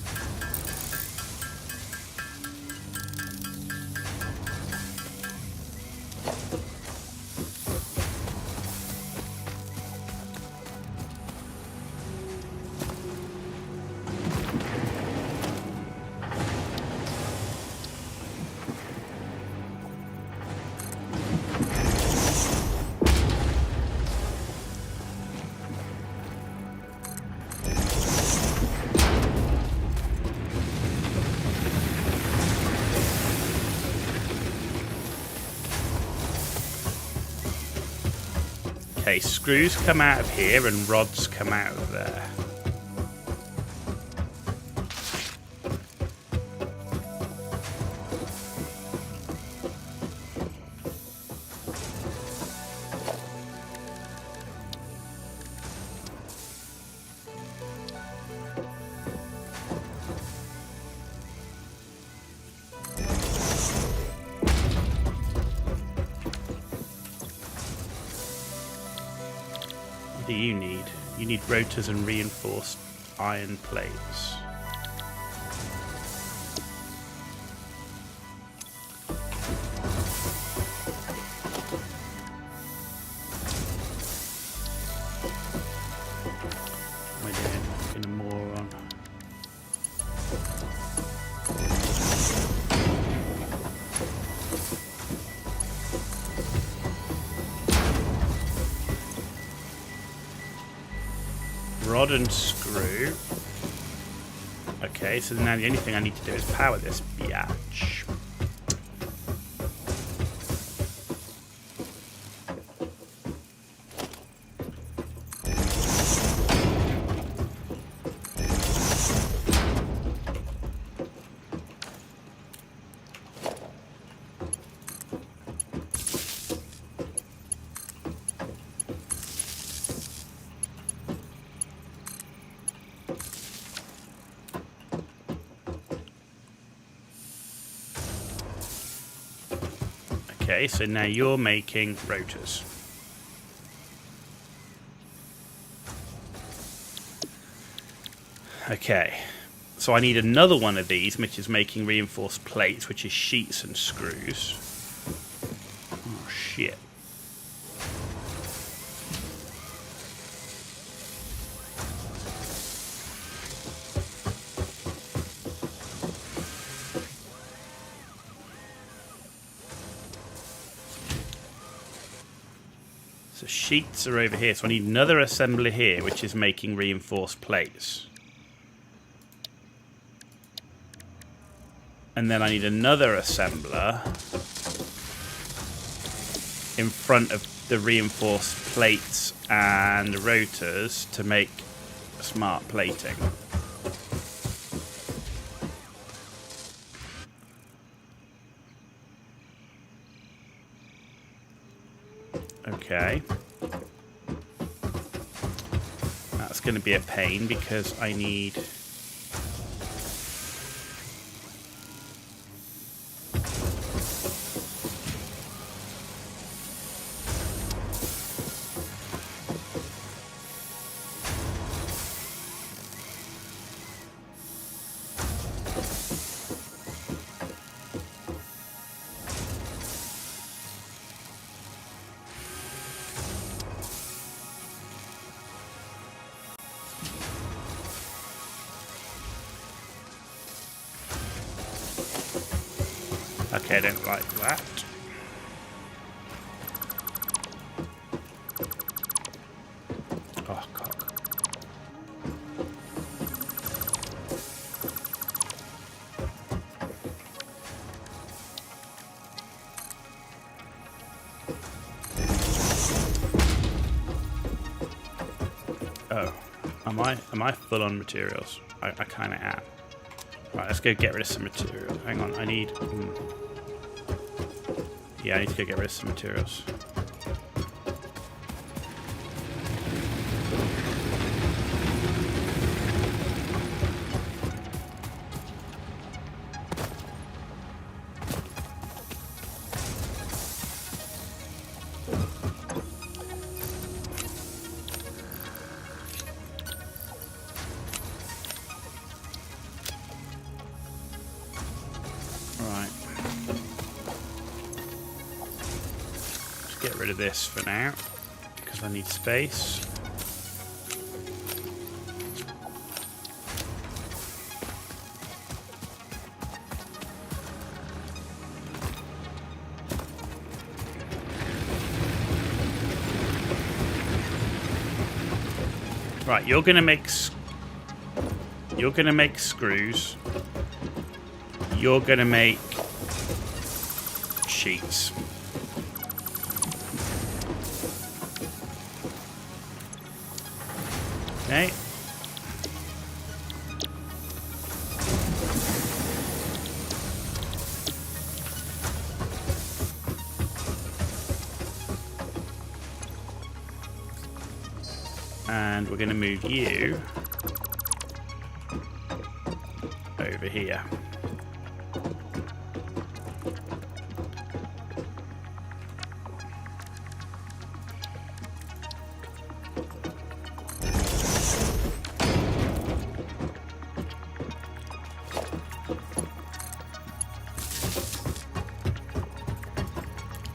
Okay, screws come out of here and rods come out of there. What do you need? You need rotors and reinforced iron plates. What am I doing? Being a moron. Rod and screw. Okay, so now the only thing I need to do is power this biatch. Okay, so now you're making rotors. Okay, so I need another one of these, which is making reinforced plates, which is sheets and screws. Oh, shit. So sheets are over here, so I need another assembler here, which is making reinforced plates. And then I need another assembler in front of the reinforced plates and rotors to make smart plating. Okay. That's going to be a pain because I need... Okay, I don't like that. Oh, God. Oh, am I full on materials? I kind of am. Right, let's go get rid of some material. Hang on, I need... Yeah, I need to go get rid of some materials. Get rid of this for now because I need space. Right, you're gonna make screws. You're gonna make sheets. Okay. And we're going to move you over here.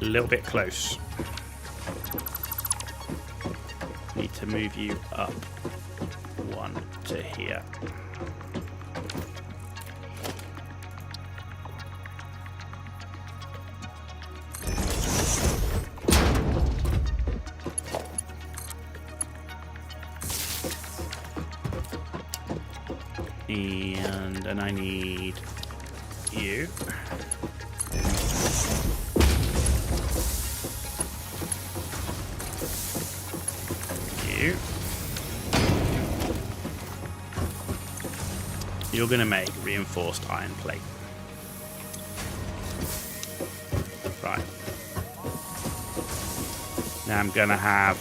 A little bit close. Need to move you up one to here. And then I need you. You. You're going to make reinforced iron plate. Right. Now I'm going to have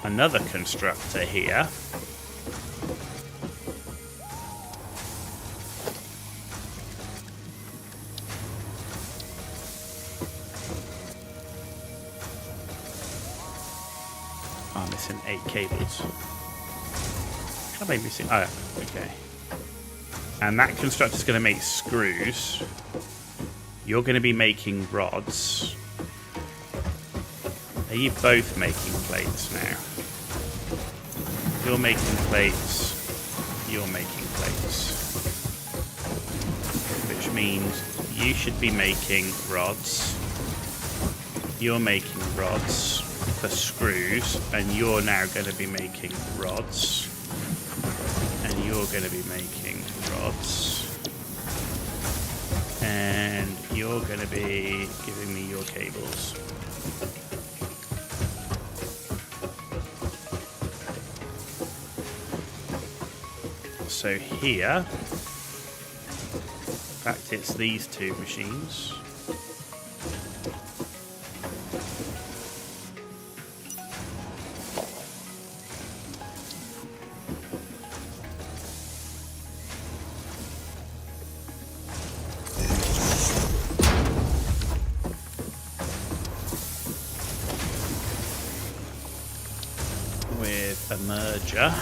another constructor here. I'm missing 8 cables. How am I missing? Oh, okay. And that constructor's going to make screws. You're going to be making rods. Are you both making plates now? You're making plates. You're making plates. Which means you should be making rods. You're making rods for screws, and you're now going to be making rods, and you're going to be making rods, and you're going to be giving me your cables. So here, in fact, it's these two machines. With a merger.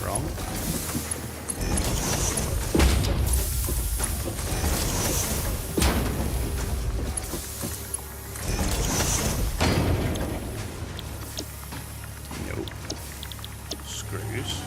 Wrong. Nope. Screws.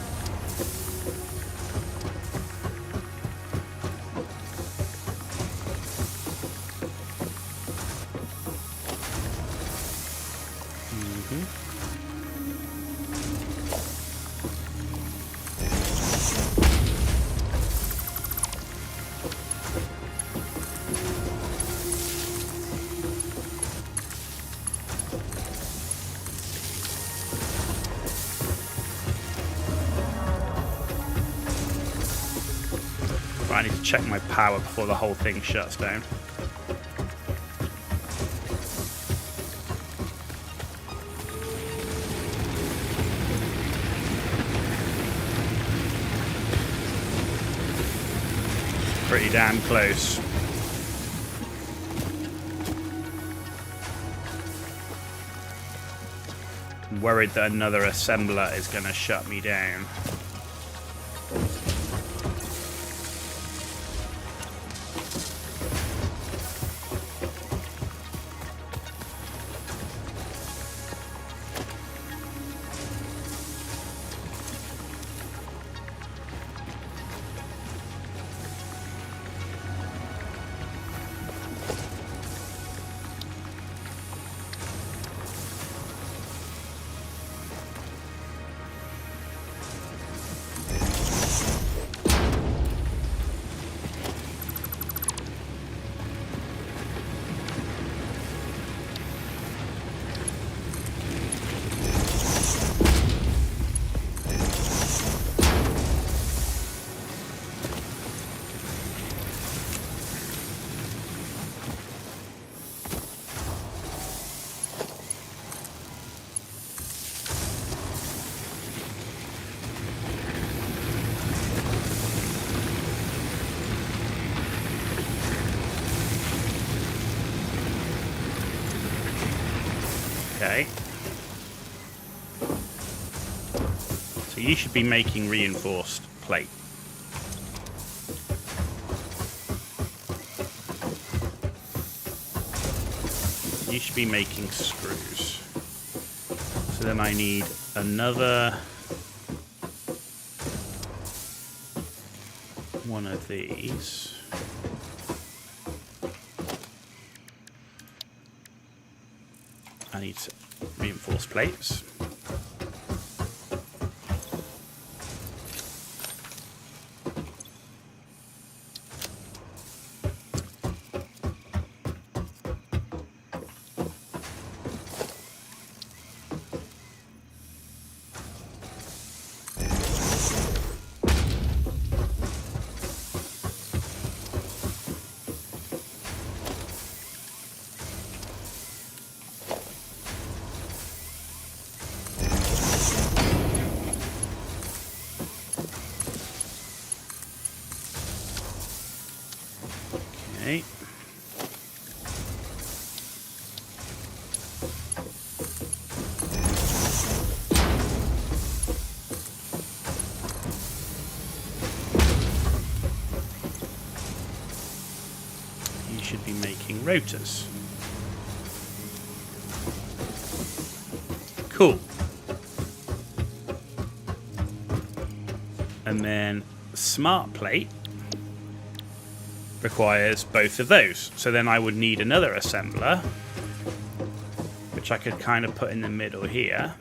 I need to check my power before the whole thing shuts down. Pretty damn close. I'm worried that another assembler is going to shut me down. Okay. So you should be making reinforced plate. You should be making screws. So then I need another one of these. I need reinforced plates. Okay. You should be making rotors. Cool. And then smart plate requires both of those. So then I would need another assembler, which I could kind of put in the middle here.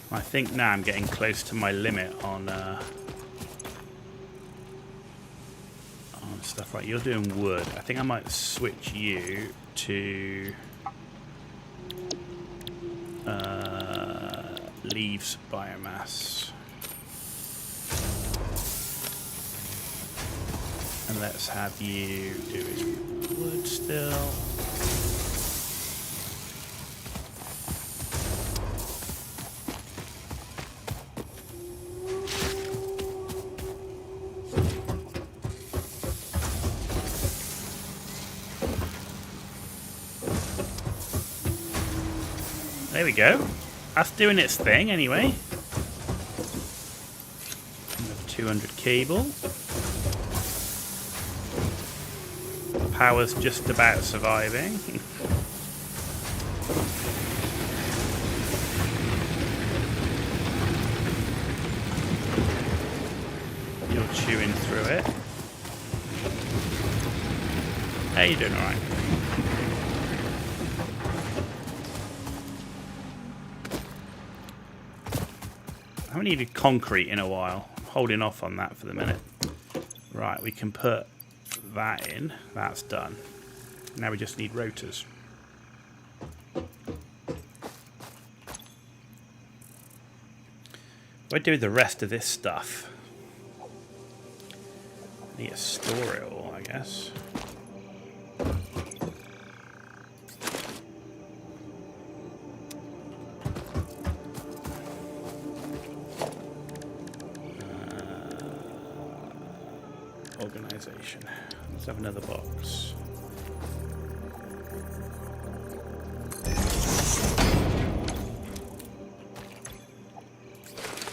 I think now I'm getting close to my limit on stuff. Right, you're doing wood. I think I might switch you to leaves biomass. And let's have you do wood still. There we go. That's doing its thing anyway. 200 cable. Power's just about surviving. You're chewing through it. Hey, you're doing alright. I haven't needed concrete in a while. I'm holding off on that for the minute. Right, we can put that in. That's done. Now we just need rotors. What do I do with the rest of this stuff? I need to store it all, I guess. Organization. Let's have another box.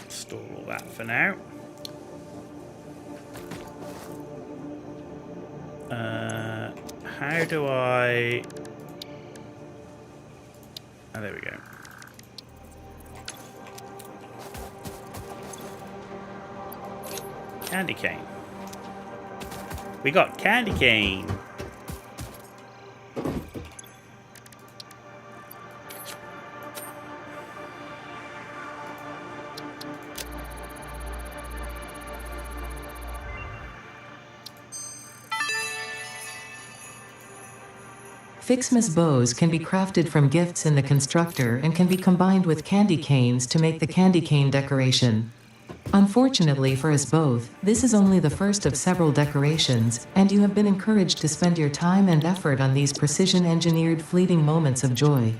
Store all that for now. How do I Oh, there we go. Candy cane. We got candy cane. Fixmas bows can be crafted from gifts in the constructor and can be combined with candy canes to make the candy cane decoration. Unfortunately for us both, this is only the first of several decorations, and you have been encouraged to spend your time and effort on these precision-engineered fleeting moments of joy.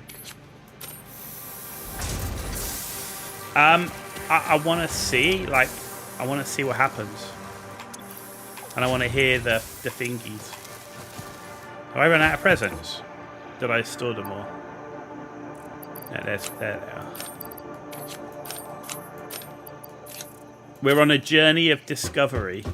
I want to see, like, I want to see what happens. And I want to hear the thingies. Have I run out of presents? Did I store them all? No, there they are. We're on a journey of discovery.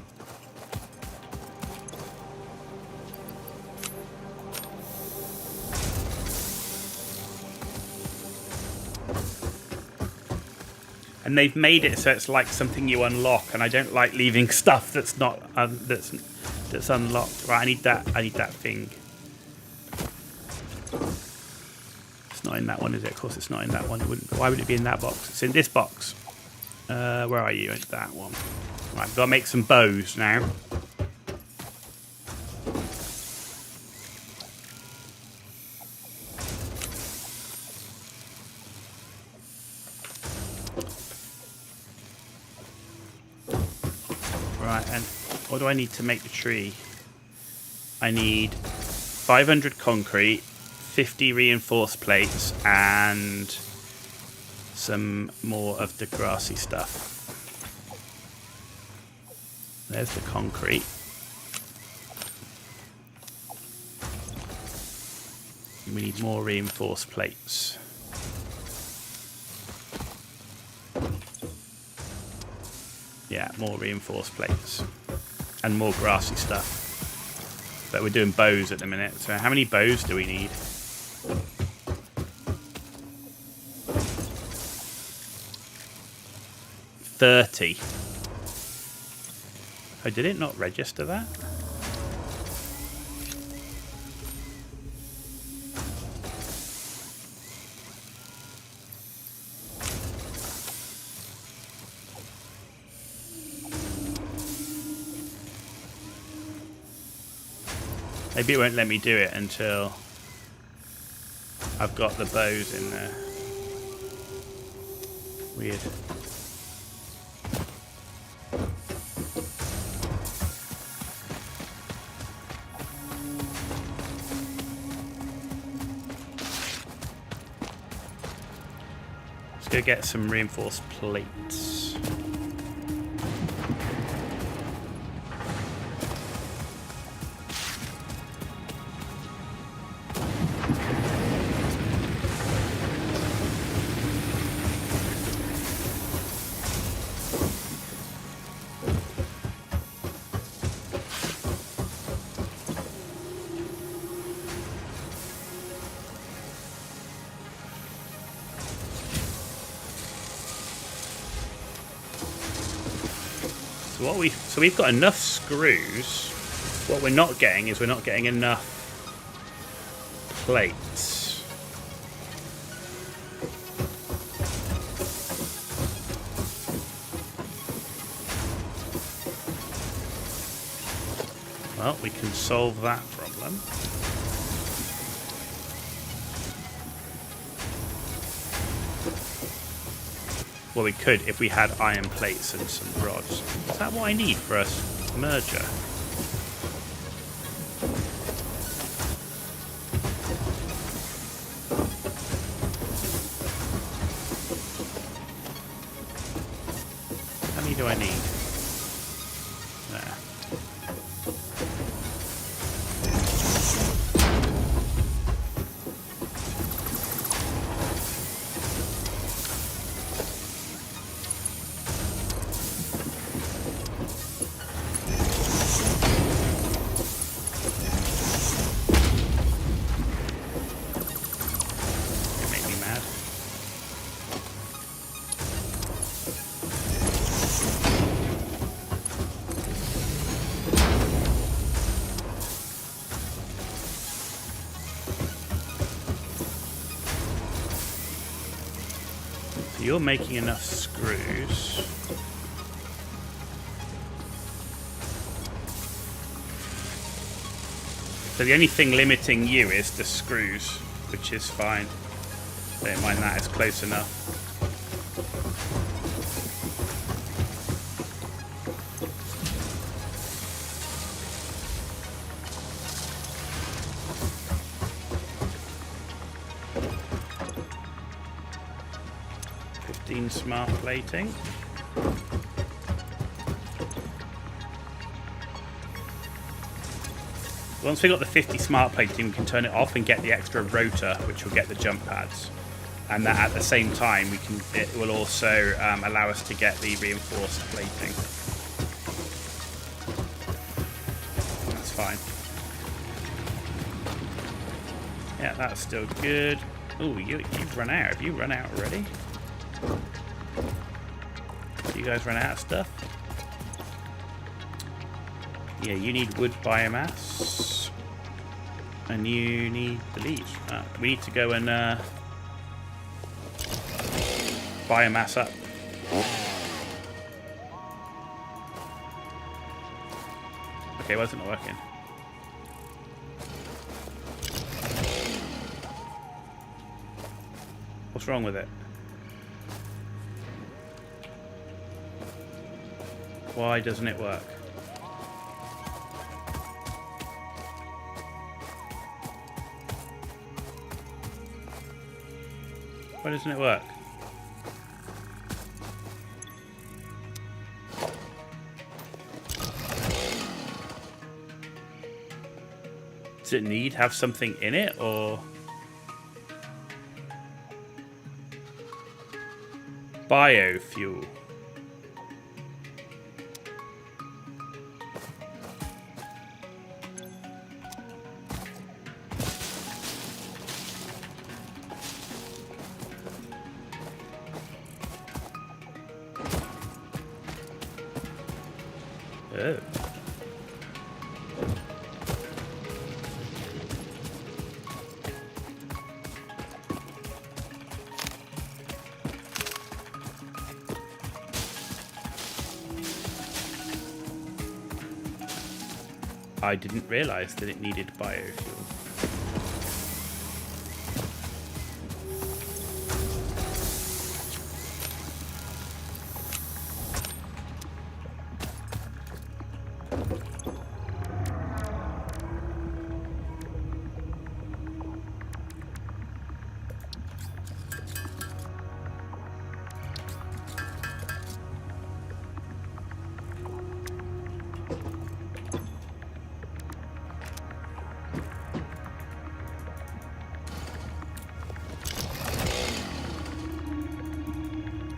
And they've made it so it's like something you unlock, and I don't like leaving stuff that's not that's unlocked. Right, I need that thing. It's not in that one, is it? Of course, it's not in that one. Why would it be in that box? It's in this box. Where are you? It's that one. Right, I've got to make some bows now. Right, and what do I need to make the tree? I need 500 concrete, 50 reinforced plates, and some more of the grassy stuff. There's the concrete. And we need more reinforced plates. Yeah, more reinforced plates. And more grassy stuff. But we're doing bows at the minute. So how many bows do we need? 30. Oh, did it not register that? Maybe it won't let me do it until I've got the bows in there. Weird. Let's go get some reinforced plates. So we've got enough screws. What we're not getting is we're not getting enough plates. Well, we can solve that problem. Well, we could if we had iron plates and some rods. Is that what I need for a merger? How many do I need? There. You're making enough screws. So the only thing limiting you is the screws, which is fine. Don't mind that, it's close enough. Smart plating. Once we got the 50 smart plating, we can turn it off and get the extra rotor, which will get the jump pads. And that at the same time, it will also allow us to get the reinforced plating. That's fine. Yeah, that's still good. Oh, you've run out. Have you run out already? You guys run out of stuff? Yeah, you need wood biomass. And you need the leaves. We need to go and biomass up. Okay, why isn't it working? What's wrong with it? Why doesn't it work? Why doesn't it work? Does it have something in it, or? Biofuel. Oh. I didn't realize that it needed biofuel.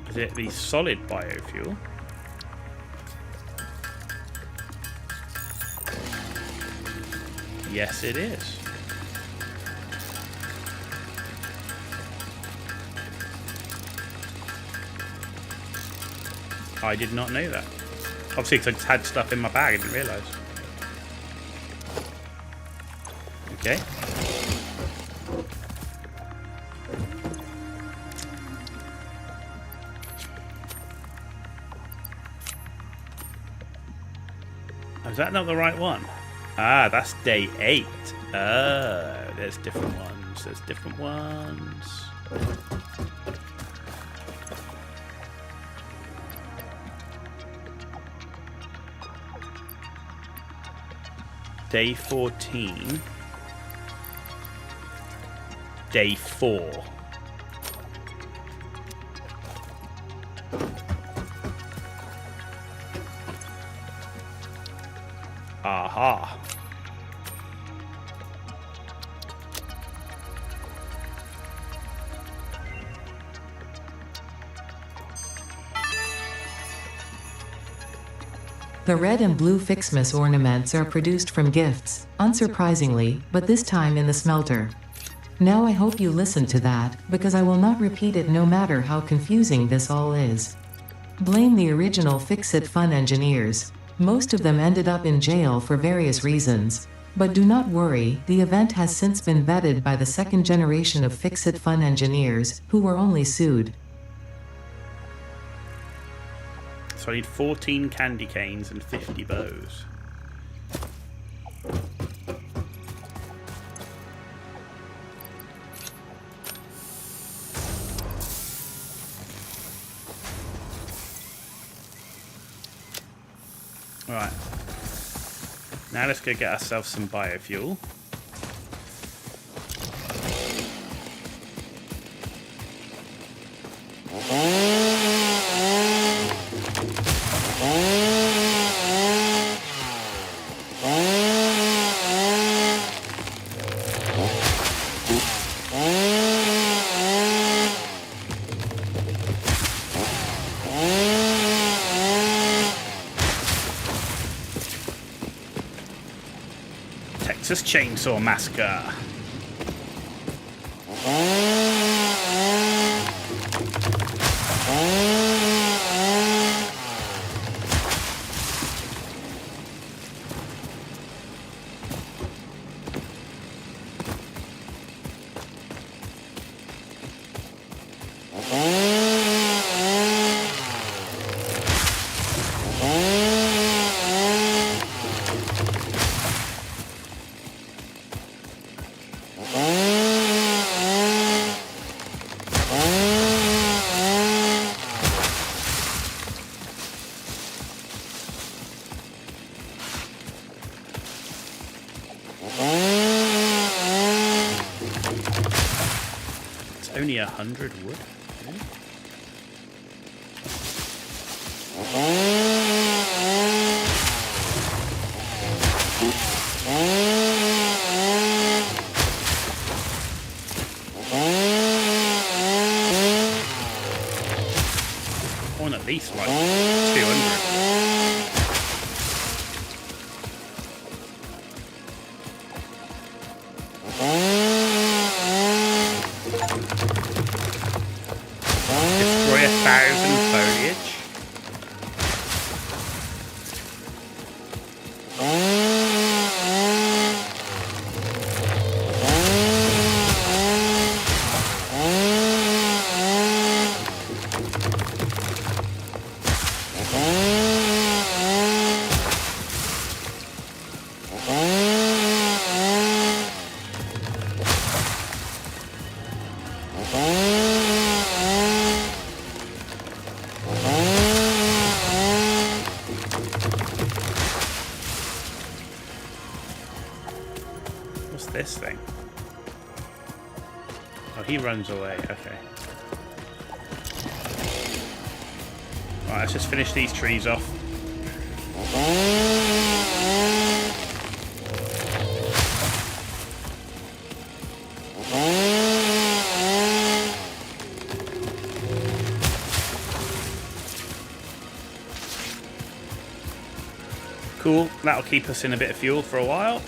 Is it the solid biofuel? Yes, it is. I did not know that. Obviously, because I just had stuff in my bag, I didn't realise. Okay. Is that not the right one? Ah, that's day 8. Oh, there's different ones. There's different ones. Day 14. Day 4. Aha. The red and blue Fixmas ornaments are produced from gifts, unsurprisingly, but this time in the smelter. Now I hope you listen to that, because I will not repeat it no matter how confusing this all is. Blame the original Fix-It Fun engineers. Most of them ended up in jail for various reasons. But do not worry, the event has since been vetted by the second generation of Fix-It Fun engineers, who were only sued. So I need 14 candy canes and 50 bows. Alright. Now let's go get ourselves some biofuel. Texas Chainsaw Massacre. Only 100 wood. I want at least like 200. Destroy 1,000 foliage. What's this thing? Oh, he runs away. Okay. Right, let's just finish these trees off. Cool, that'll keep us in a bit of fuel for a while.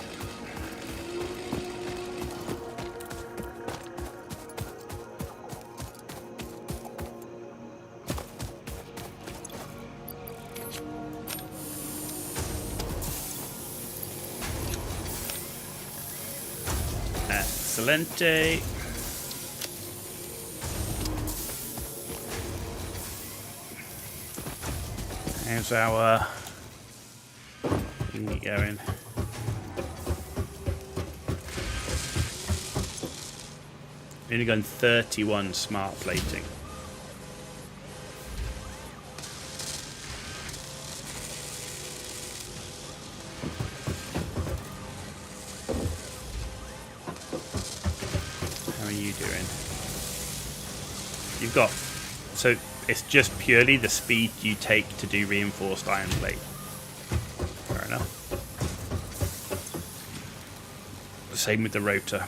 Excelente. How's our thingy going? Only gone 31 smart plating. How are you doing? You've got, so it's just purely the speed you take to do reinforced iron plate. Fair enough. The same with the rotor.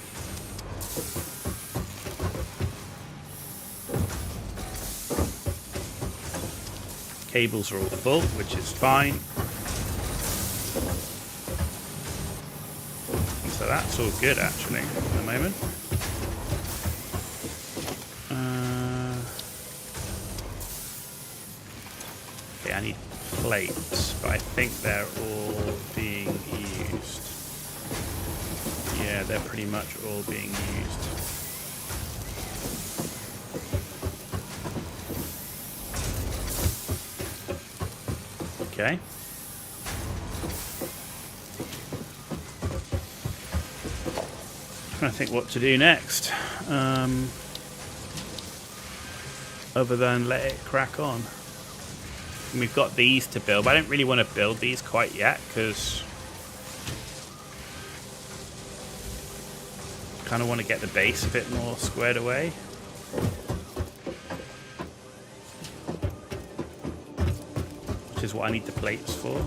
Cables are all full, which is fine. So that's all good actually at the moment. Okay, I need plates, but I think they're all being used. Yeah, they're pretty much all being used. Okay. Trying to think what to do next. Other than let it crack on. And we've got these to build, but I don't really want to build these quite yet because I kind of want to get the base a bit more squared away. Which is what I need the plates for.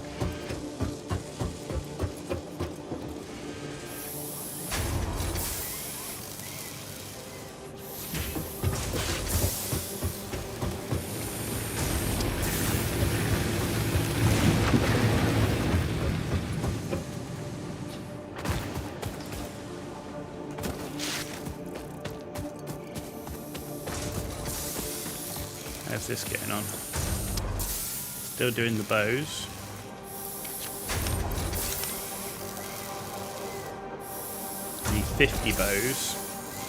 How's this getting on? Still doing the bows. We need 50 bows,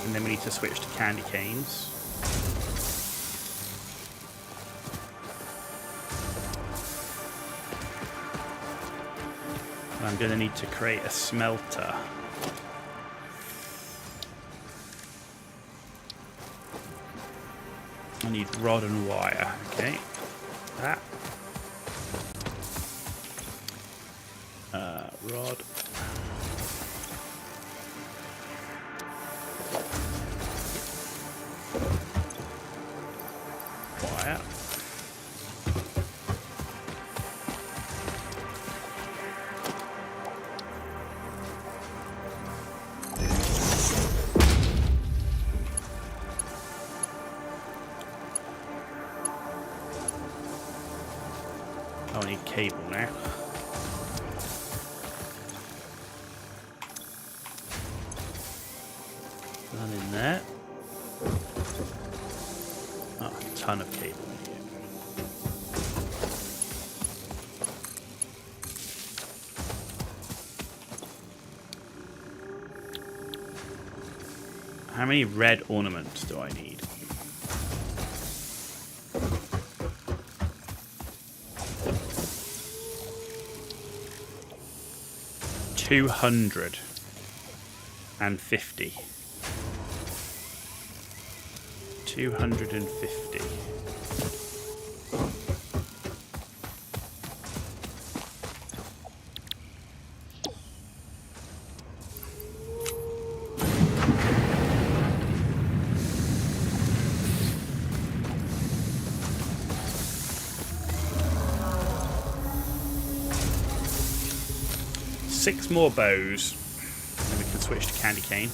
and then we need to switch to candy canes. And I'm going to need to create a smelter. I need rod and wire. Okay, that. Rod. Wire. Oh, I need cable now. None in there. Oh, a ton of cable in here. How many red ornaments do I need? 250. 250. Six more bows, and we can switch to candy cane.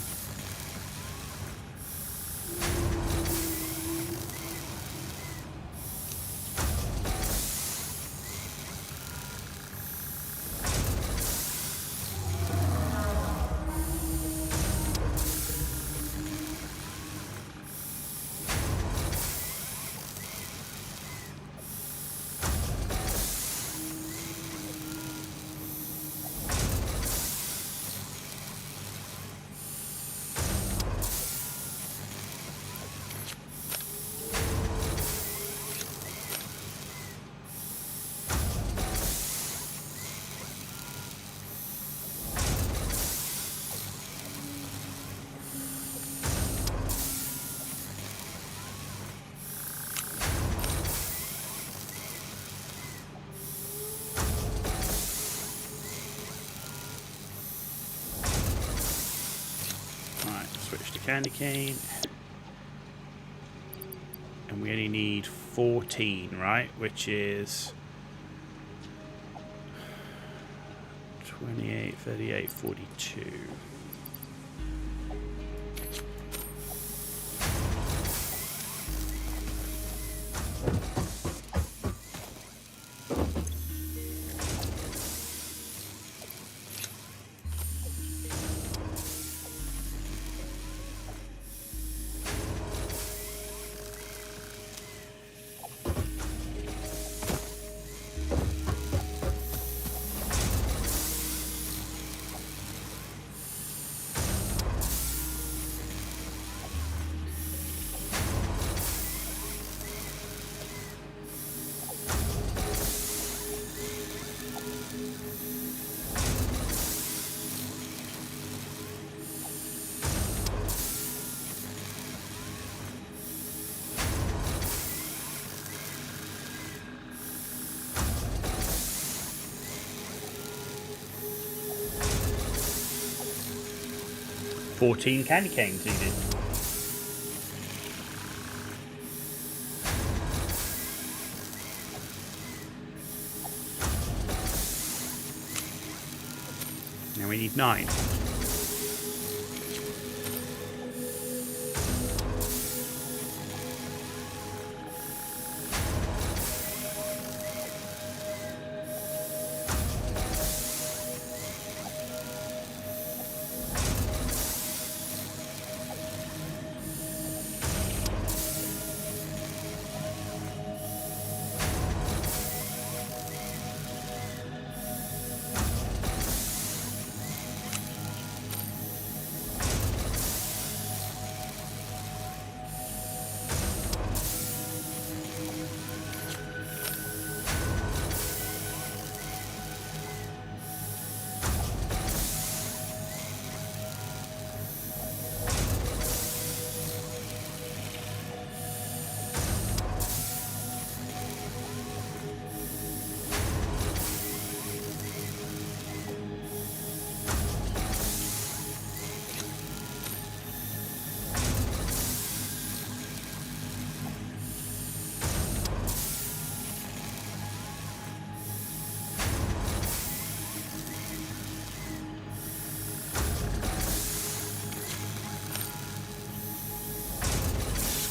Switch to candy cane. And we only need 14, right? Which is 28, 38, 42. 14 candy canes needed. Now we need 9.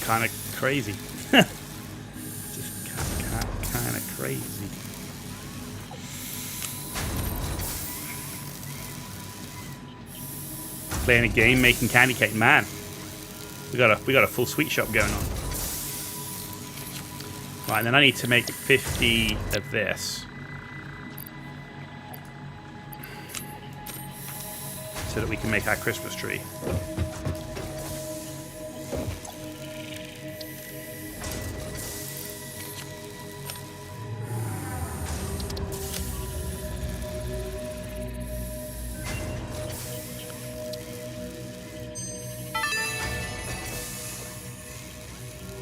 Kind of crazy. Just kind of crazy. Playing a game, making candy cane. Man, we got a full sweet shop going on. Right, and then I need to make 50 of this, so that we can make our Christmas tree.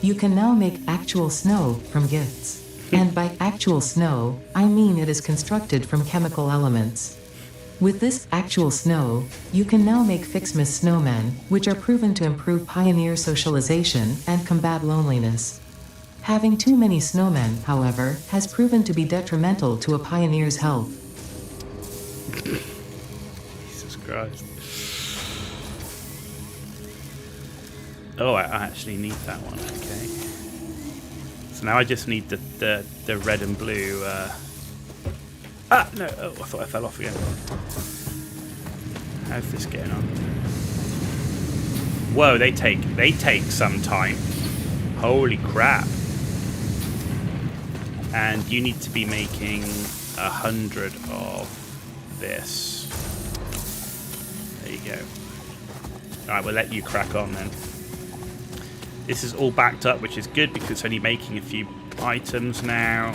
You can now make actual snow from gifts. And by actual snow, I mean it is constructed from chemical elements. With this actual snow, you can now make Fixmas snowmen, which are proven to improve pioneer socialization and combat loneliness. Having too many snowmen, however, has proven to be detrimental to a pioneer's health. Jesus Christ. Oh, I actually need that one. Okay. So now I just need the red and blue. Ah, no. Oh, I thought I fell off again. How's this getting on? Whoa, they take some time. Holy crap. And you need to be making 100 of this. There you go. Alright, we'll let you crack on then. This is all backed up, which is good because it's only making a few items now.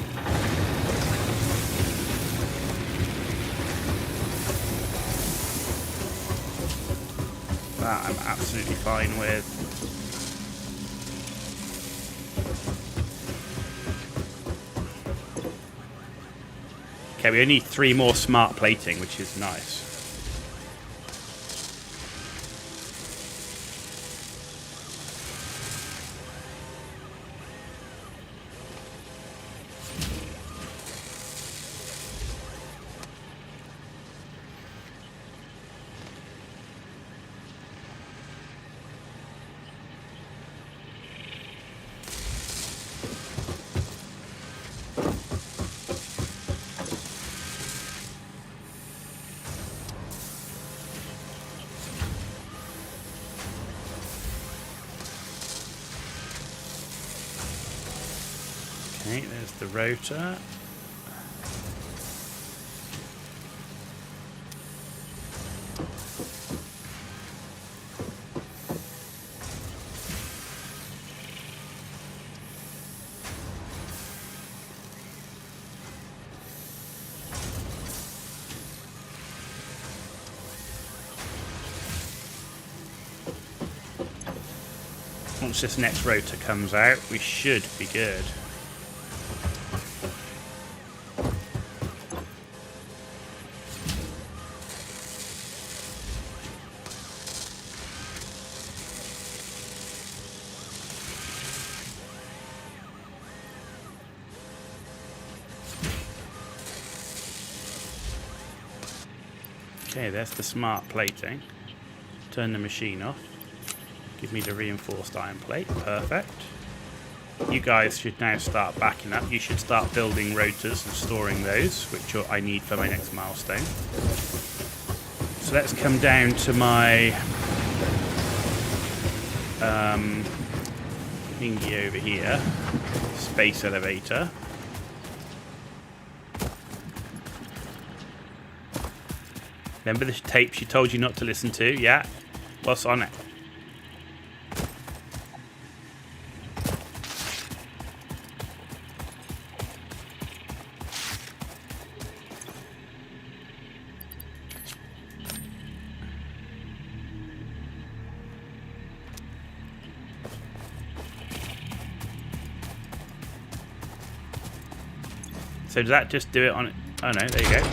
That I'm absolutely fine with. Okay, we only need 3 more smart plating, which is nice. Okay, there's the rotor. Once this next rotor comes out, we should be good. Okay, there's the smart plating. Turn the machine off. Give me the reinforced iron plate. Perfect. You guys should now start backing up. You should start building rotors and storing those, which I need for my next milestone. So let's come down to my thingy over here. Space elevator. Remember the tape she told you not to listen to? Yeah? What's on it? So does that just do it on it? Oh no, there you go.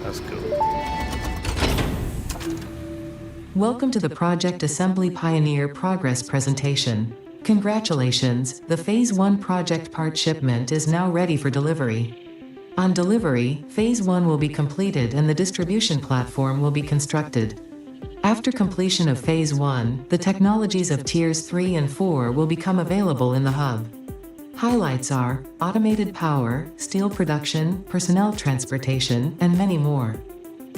That's cool. Welcome to the Project Assembly Pioneer Progress presentation. Congratulations, the Phase 1 project part shipment is now ready for delivery. On delivery, Phase 1 will be completed and the distribution platform will be constructed. After completion of Phase 1, the technologies of Tiers 3 and 4 will become available in the hub. Highlights are automated power, steel production, personnel transportation, and many more.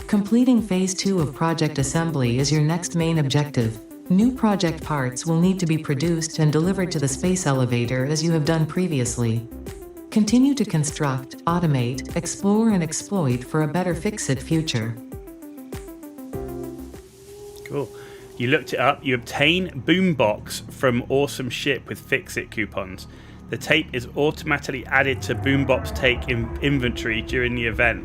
Completing Phase 2 of Project Assembly is your next main objective. New project parts will need to be produced and delivered to the space elevator as you have done previously. Continue to construct, automate, explore and exploit for a better Fix-It future. Cool. You looked it up. You obtain Boombox from Awesome Ship with Fix-It coupons. The tape is automatically added to Boombox Take inventory during the event.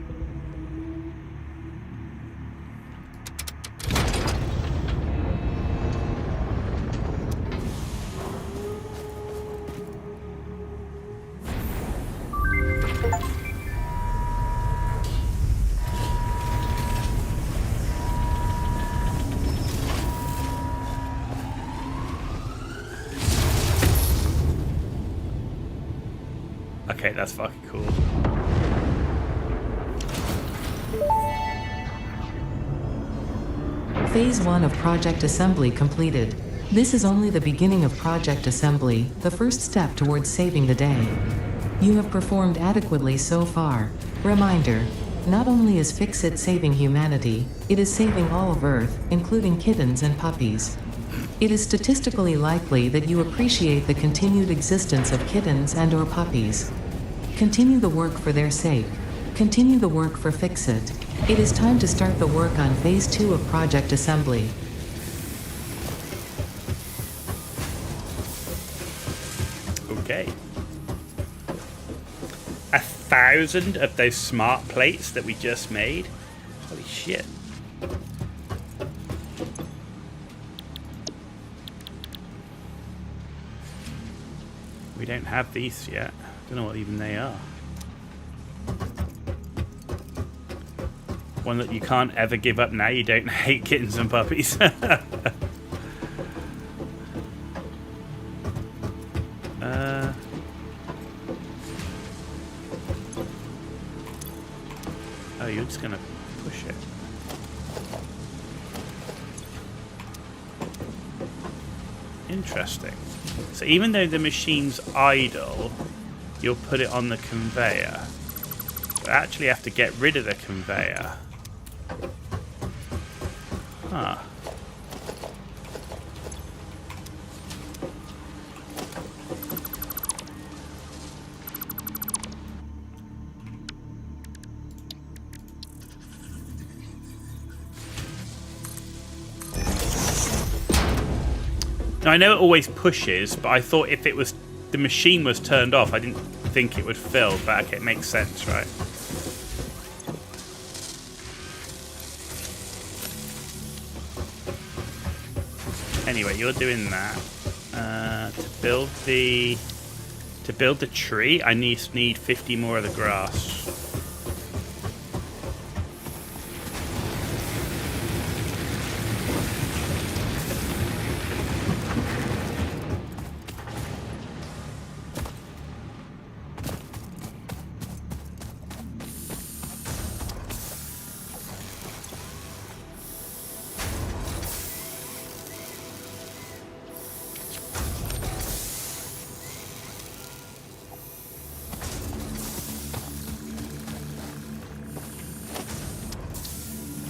Okay, that's fucking cool. Phase 1 of Project Assembly completed. This is only the beginning of Project Assembly, the first step towards saving the day. You have performed adequately so far. Reminder, not only is Fix-It saving humanity, it is saving all of Earth, including kittens and puppies. It is statistically likely that you appreciate the continued existence of kittens and/or puppies. Continue the work for their sake. Continue the work for Fix-It. It is time to start the work on Phase 2 of Project Assembly. Okay. 1,000 of those smart plates that we just made. Holy shit. We don't have these yet. Don't know what even they are. One that you can't ever give up now. You don't hate kittens and puppies. Oh, you're just gonna push it. Interesting. So even though the machine's idle, you'll put it on the conveyor. You actually have to get rid of the conveyor. Huh. Now, I know it always pushes, but I thought if it was the machine was turned off, I didn't think it would fill. But okay, it makes sense, right? Anyway, you're doing that. To build the tree, I need 50 more of the grass.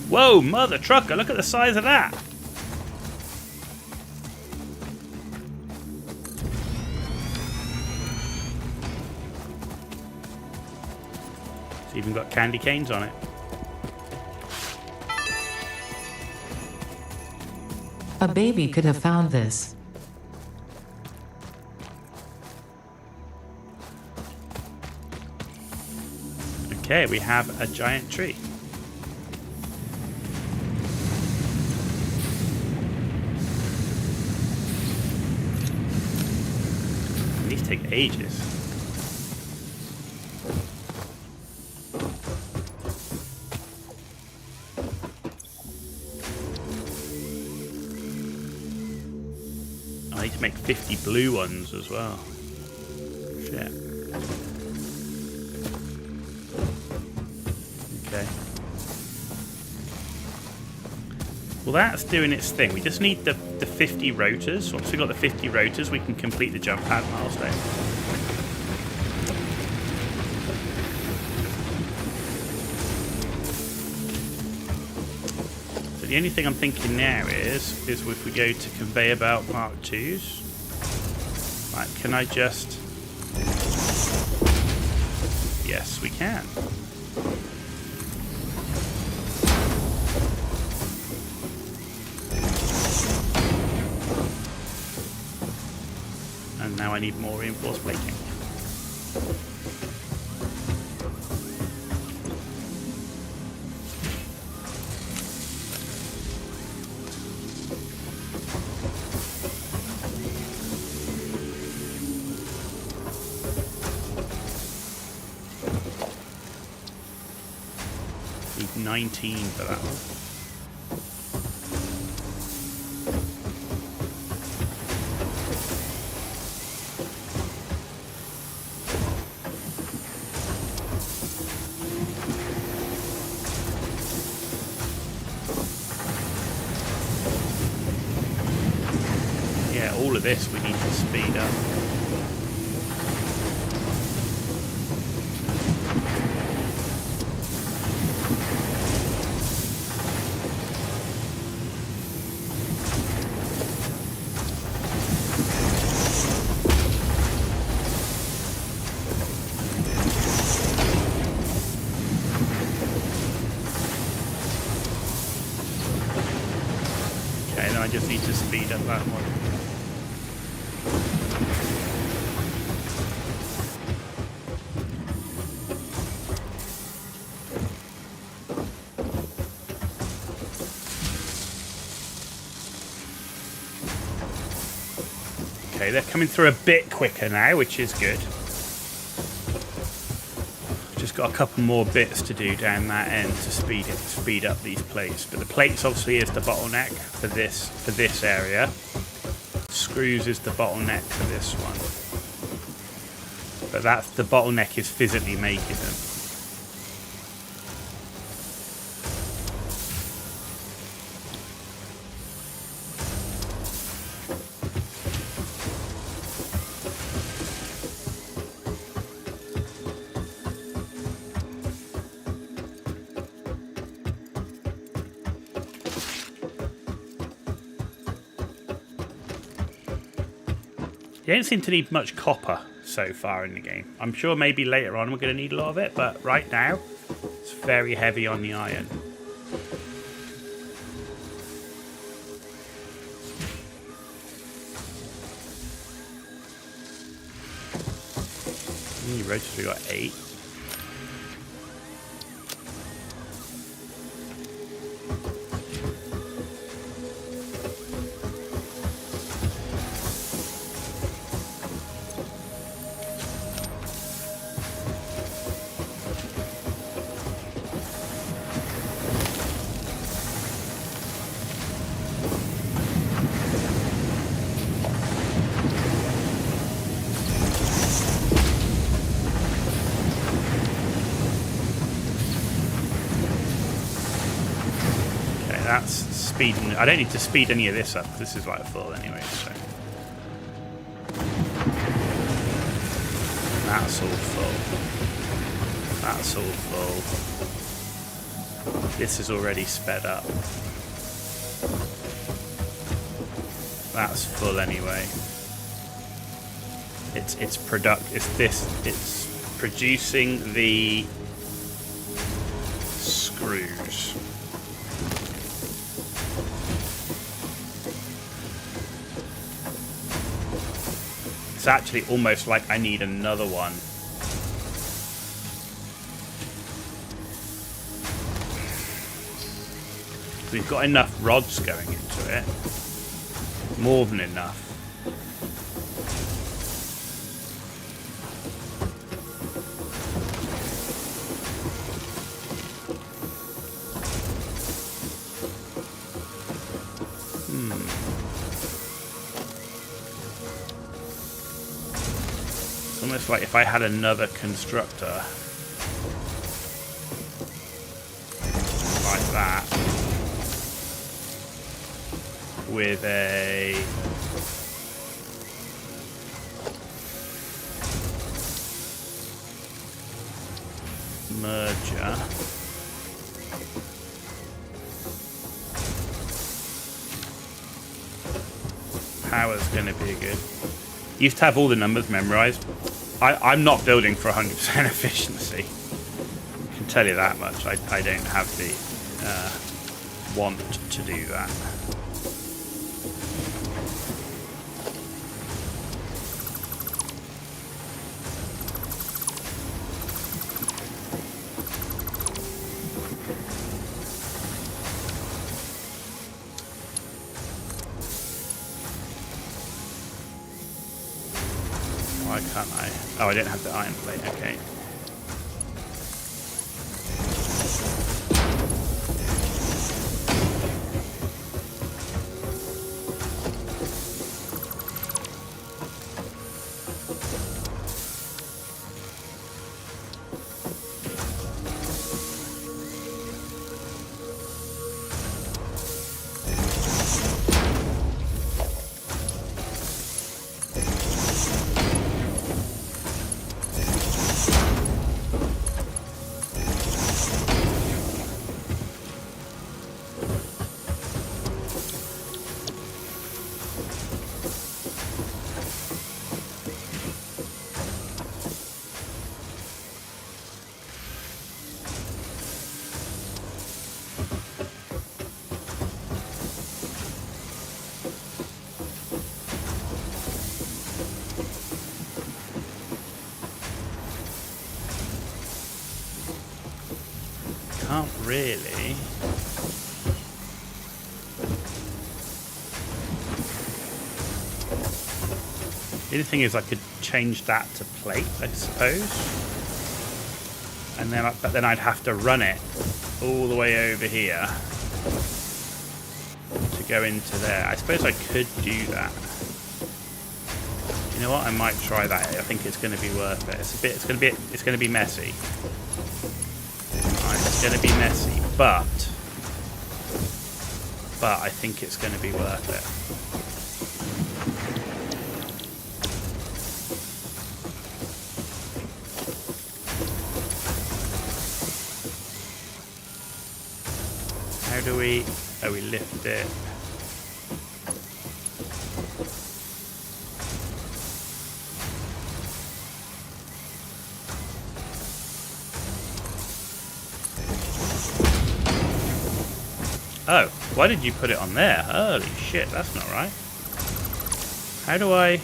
Whoa, mother trucker, look at the size of that. It's even got candy canes on it. A baby could have found this. Okay, we have a giant tree. These take ages. I need to make 50 blue ones as well. Shit. Okay. Well, that's doing its thing. We just need the 50 rotors. Once we've got the 50 rotors, we can complete the jump pad milestone. So the only thing I'm thinking now is if we go to conveyor belt Mark 2s, right, can I just... Yes, we can. And now I need more reinforced plating. Need 19 for that one. All of this we need to speed up. Okay, then I just need to speed up that one. Okay, they're coming through a bit quicker now, which is good. Just got a couple more bits to do down that end to speed up these plates. But the plates obviously is the bottleneck for this area. Screws is the bottleneck for this one. But that's the bottleneck is physically making them. You don't seem to need much copper so far in the game. I'm sure maybe later on we're going to need a lot of it, but right now it's very heavy on the iron. Rotors, we got 8. That's speeding. I don't need to speed any of this up. This is like full anyway, so that's all full. That's all full. This is already sped up. That's full anyway. It's producing the screws. It's actually almost like I need another one. We've got enough rods going into it. More than enough. It's almost like if I had another constructor like that with a merger. Power's going to be good. Used to have all the numbers memorized. I'm not building for 100% efficiency. I can tell you that much. I don't have the want to do that. Why can't I? Oh, I don't have the iron plate. Okay. Can't really. The only thing is I could change that to plate, I suppose. And then, but then I'd have to run it all the way over here to go into there. I suppose I could do that. You know what? I might try that. I think it's going to be worth it. It's going to be messy. It's going to be messy, but I think it's going to be worth it. How do we... Oh, we lift it. Oh, why did you put it on there? Holy shit, that's not right. How do I...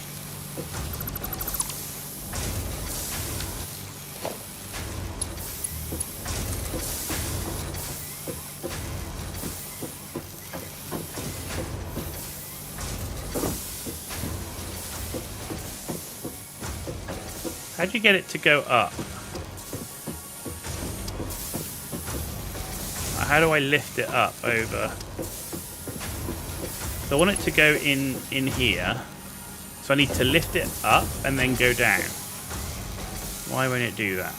How'd you get it to go up? How do I lift it up over? So I want it to go in here. So I need to lift it up and then go down. Why won't it do that?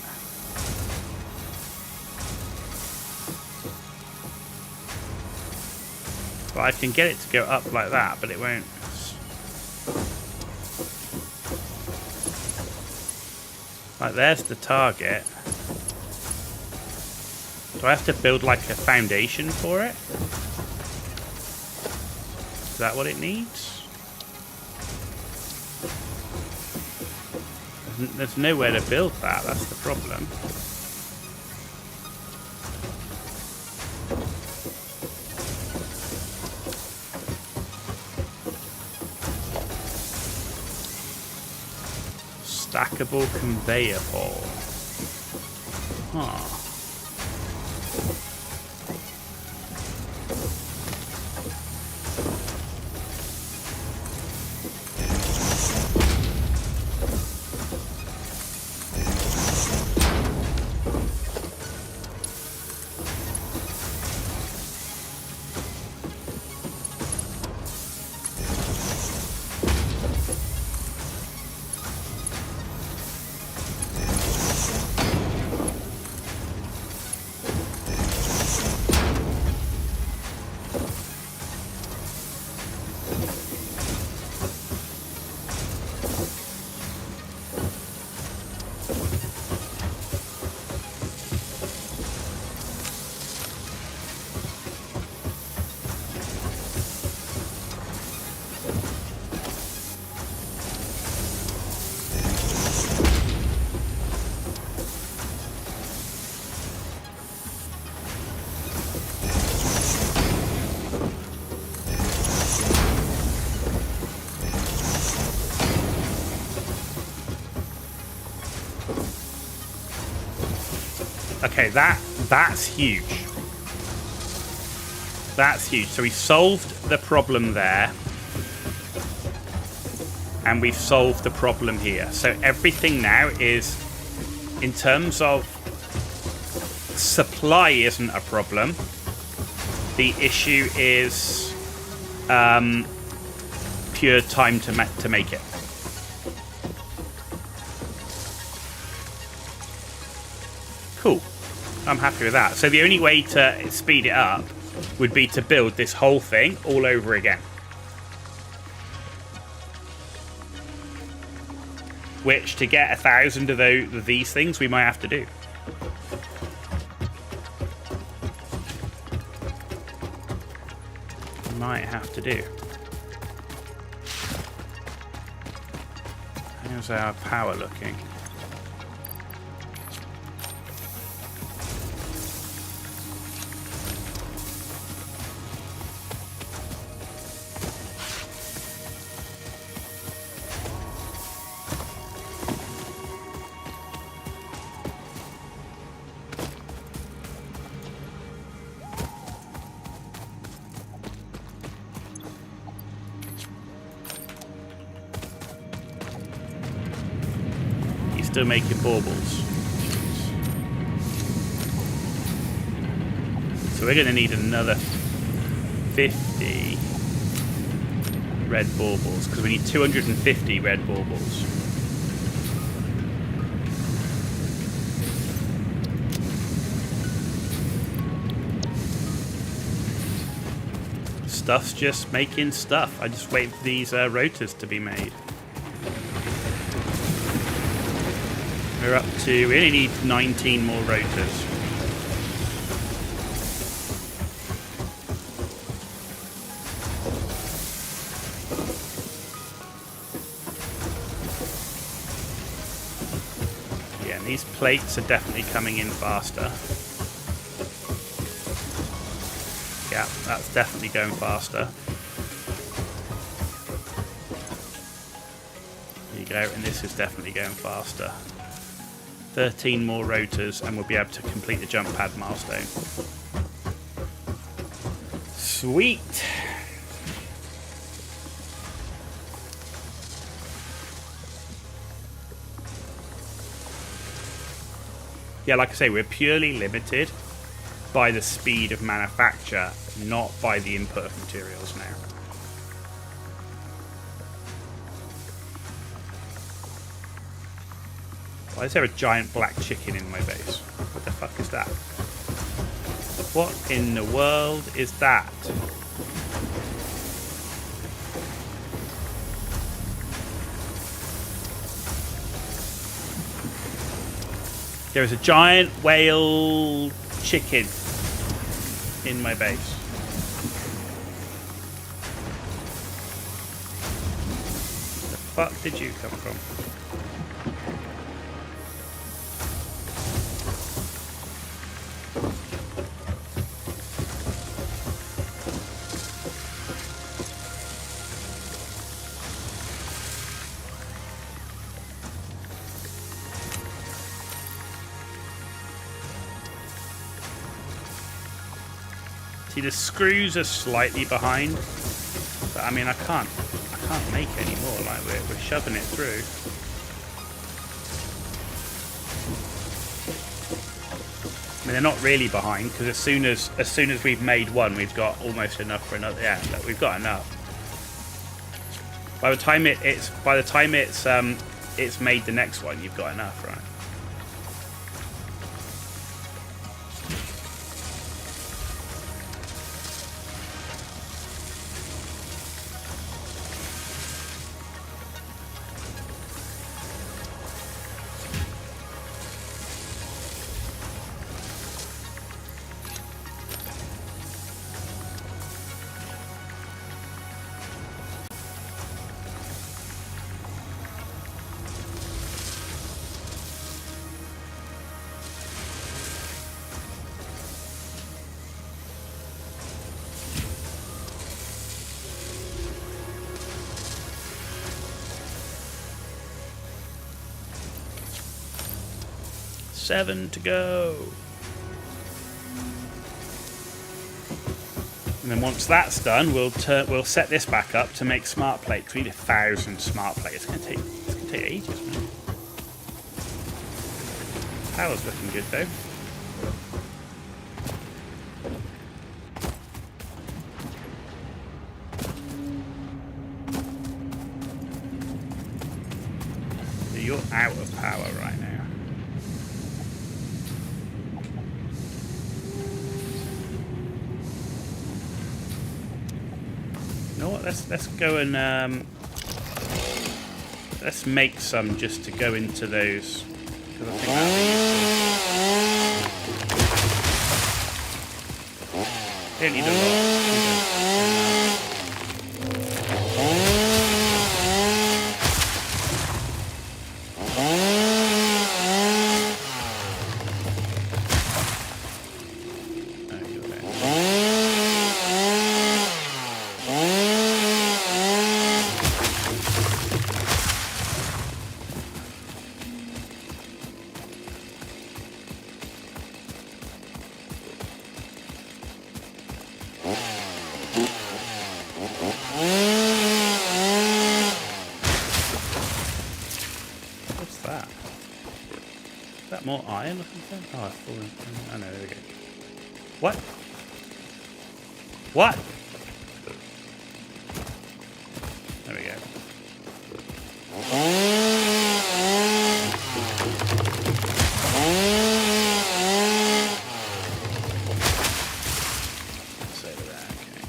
Well, I can get it to go up like that, but it won't. Like, there's the target. Do I have to build like a foundation for it? Is that what it needs? There's nowhere to build that, that's the problem. Stackable conveyor pole. Huh. Okay, that's huge. That's huge. So we solved the problem there. And we've solved the problem here. So everything now is, in terms of supply isn't a problem. The issue is pure time to make it. Cool. I'm happy with that. So the only way to speed it up would be to build this whole thing all over again. Which, to get 1,000 of these things, we might have to do. Might have to do. How's our power looking? Still making baubles. So we're going to need another 50 red baubles because we need 250 red baubles. Stuff's just making stuff. I just wait for these rotors to be made. We're up to, we only need 19 more rotors. Yeah, and these plates are definitely coming in faster. Yeah, that's definitely going faster. There you go, and this is definitely going faster. 13 more rotors and we'll be able to complete the jump pad milestone. Sweet! Yeah, like I say, we're purely limited by the speed of manufacture, not by the input of materials now. Why is there a giant black chicken in my base? What the fuck is that? What in the world is that? There is a giant whale chicken in my base. The fuck did you come from? See, the screws are slightly behind, but I mean, I can't make any more. Like we're shoving it through. I mean, they're not really behind because as soon as we've made one, we've got almost enough for another. Yeah, look, we've got enough. By the time it's made the next one, you've got enough, right? Seven to go. And then once that's done, we'll set this back up to make smart plates. We need 1,000 smart plates. It's gonna take ages, man. Power's looking good though. So you're out of power right now. You know what? Let's go and let's make some just to go into those, because I think that'll be useful. Don't need a lot. More iron or something? Oh, I've fallen. Oh no, there we go. What? What? There we go. Let's over there, okay.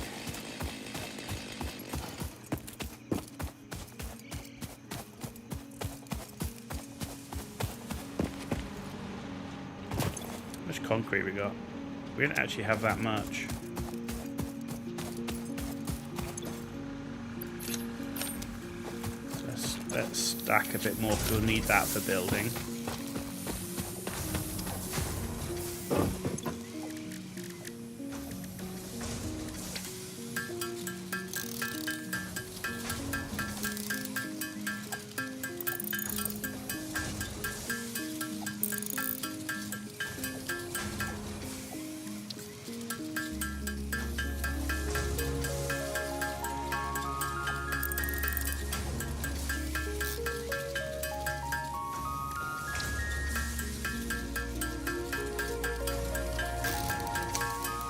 How much concrete we got? We don't actually have that much. So let's stack a bit more because we'll need that for building.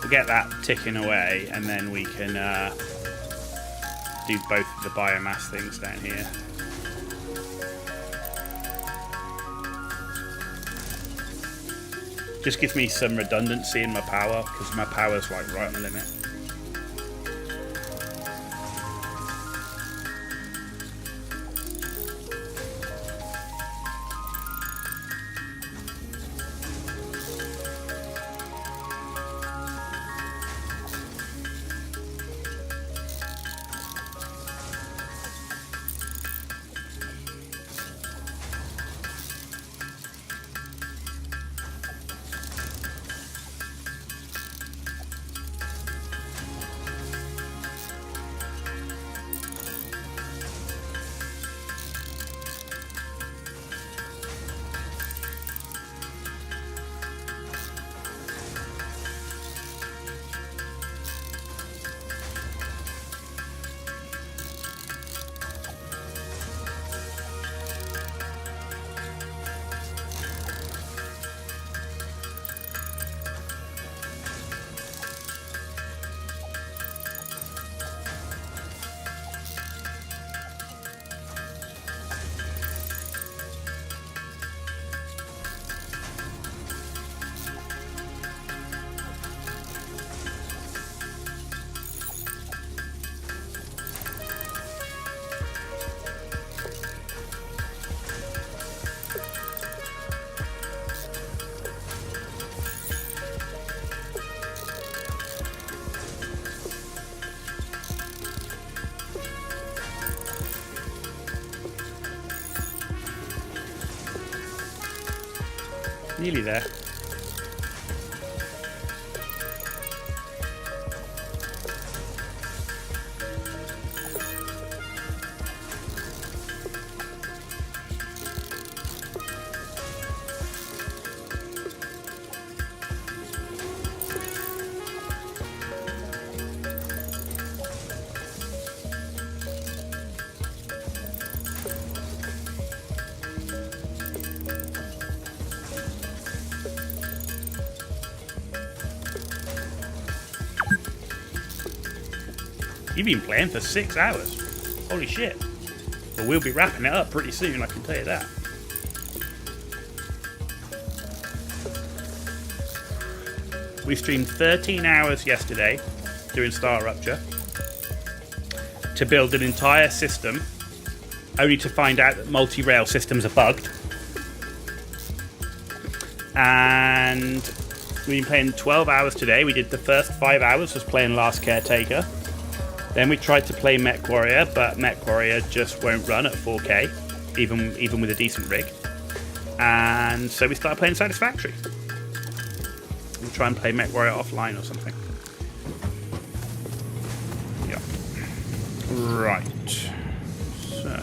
We'll get that ticking away, and then we can do both of the biomass things down here. Just gives me some redundancy in my power, because my power's like right on the limit. Nearly there. You've been playing for 6 hours. Holy shit. But we'll be wrapping it up pretty soon, I can tell you that. We streamed 13 hours yesterday doing StarRupture to build an entire system, only to find out that multi-rail systems are bugged. And we've been playing 12 hours today. We did the first 5 hours was playing Last Caretaker. Then we tried to play Mech Warrior, but Mech Warrior just won't run at 4K, even with a decent rig. And so we started playing Satisfactory. We'll try and play Mech Warrior offline or something. Yeah. Right. So...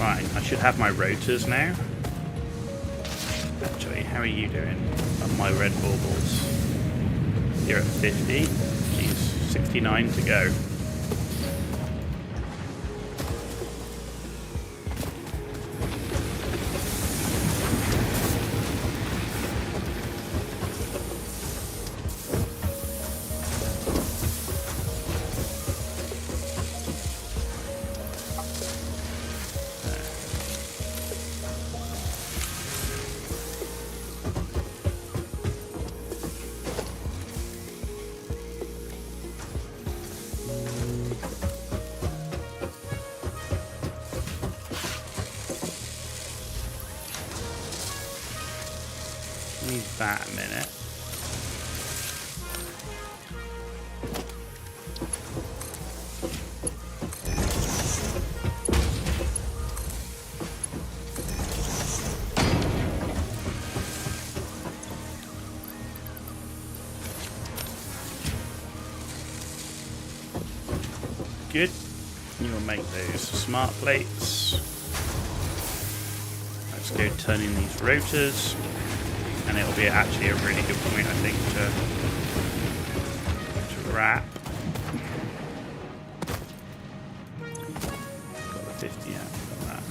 Right, I should have my rotors now. Actually, how are you doing on my red baubles? You're at 50. Jeez, 69 to go. Leave that a minute. Good. You will make those smart plates. Let's go turning these rotors. And it'll be actually a really good point, I think, to wrap. Got the 50 out, got that.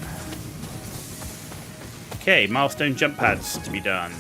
Okay, milestone jump pads to be done.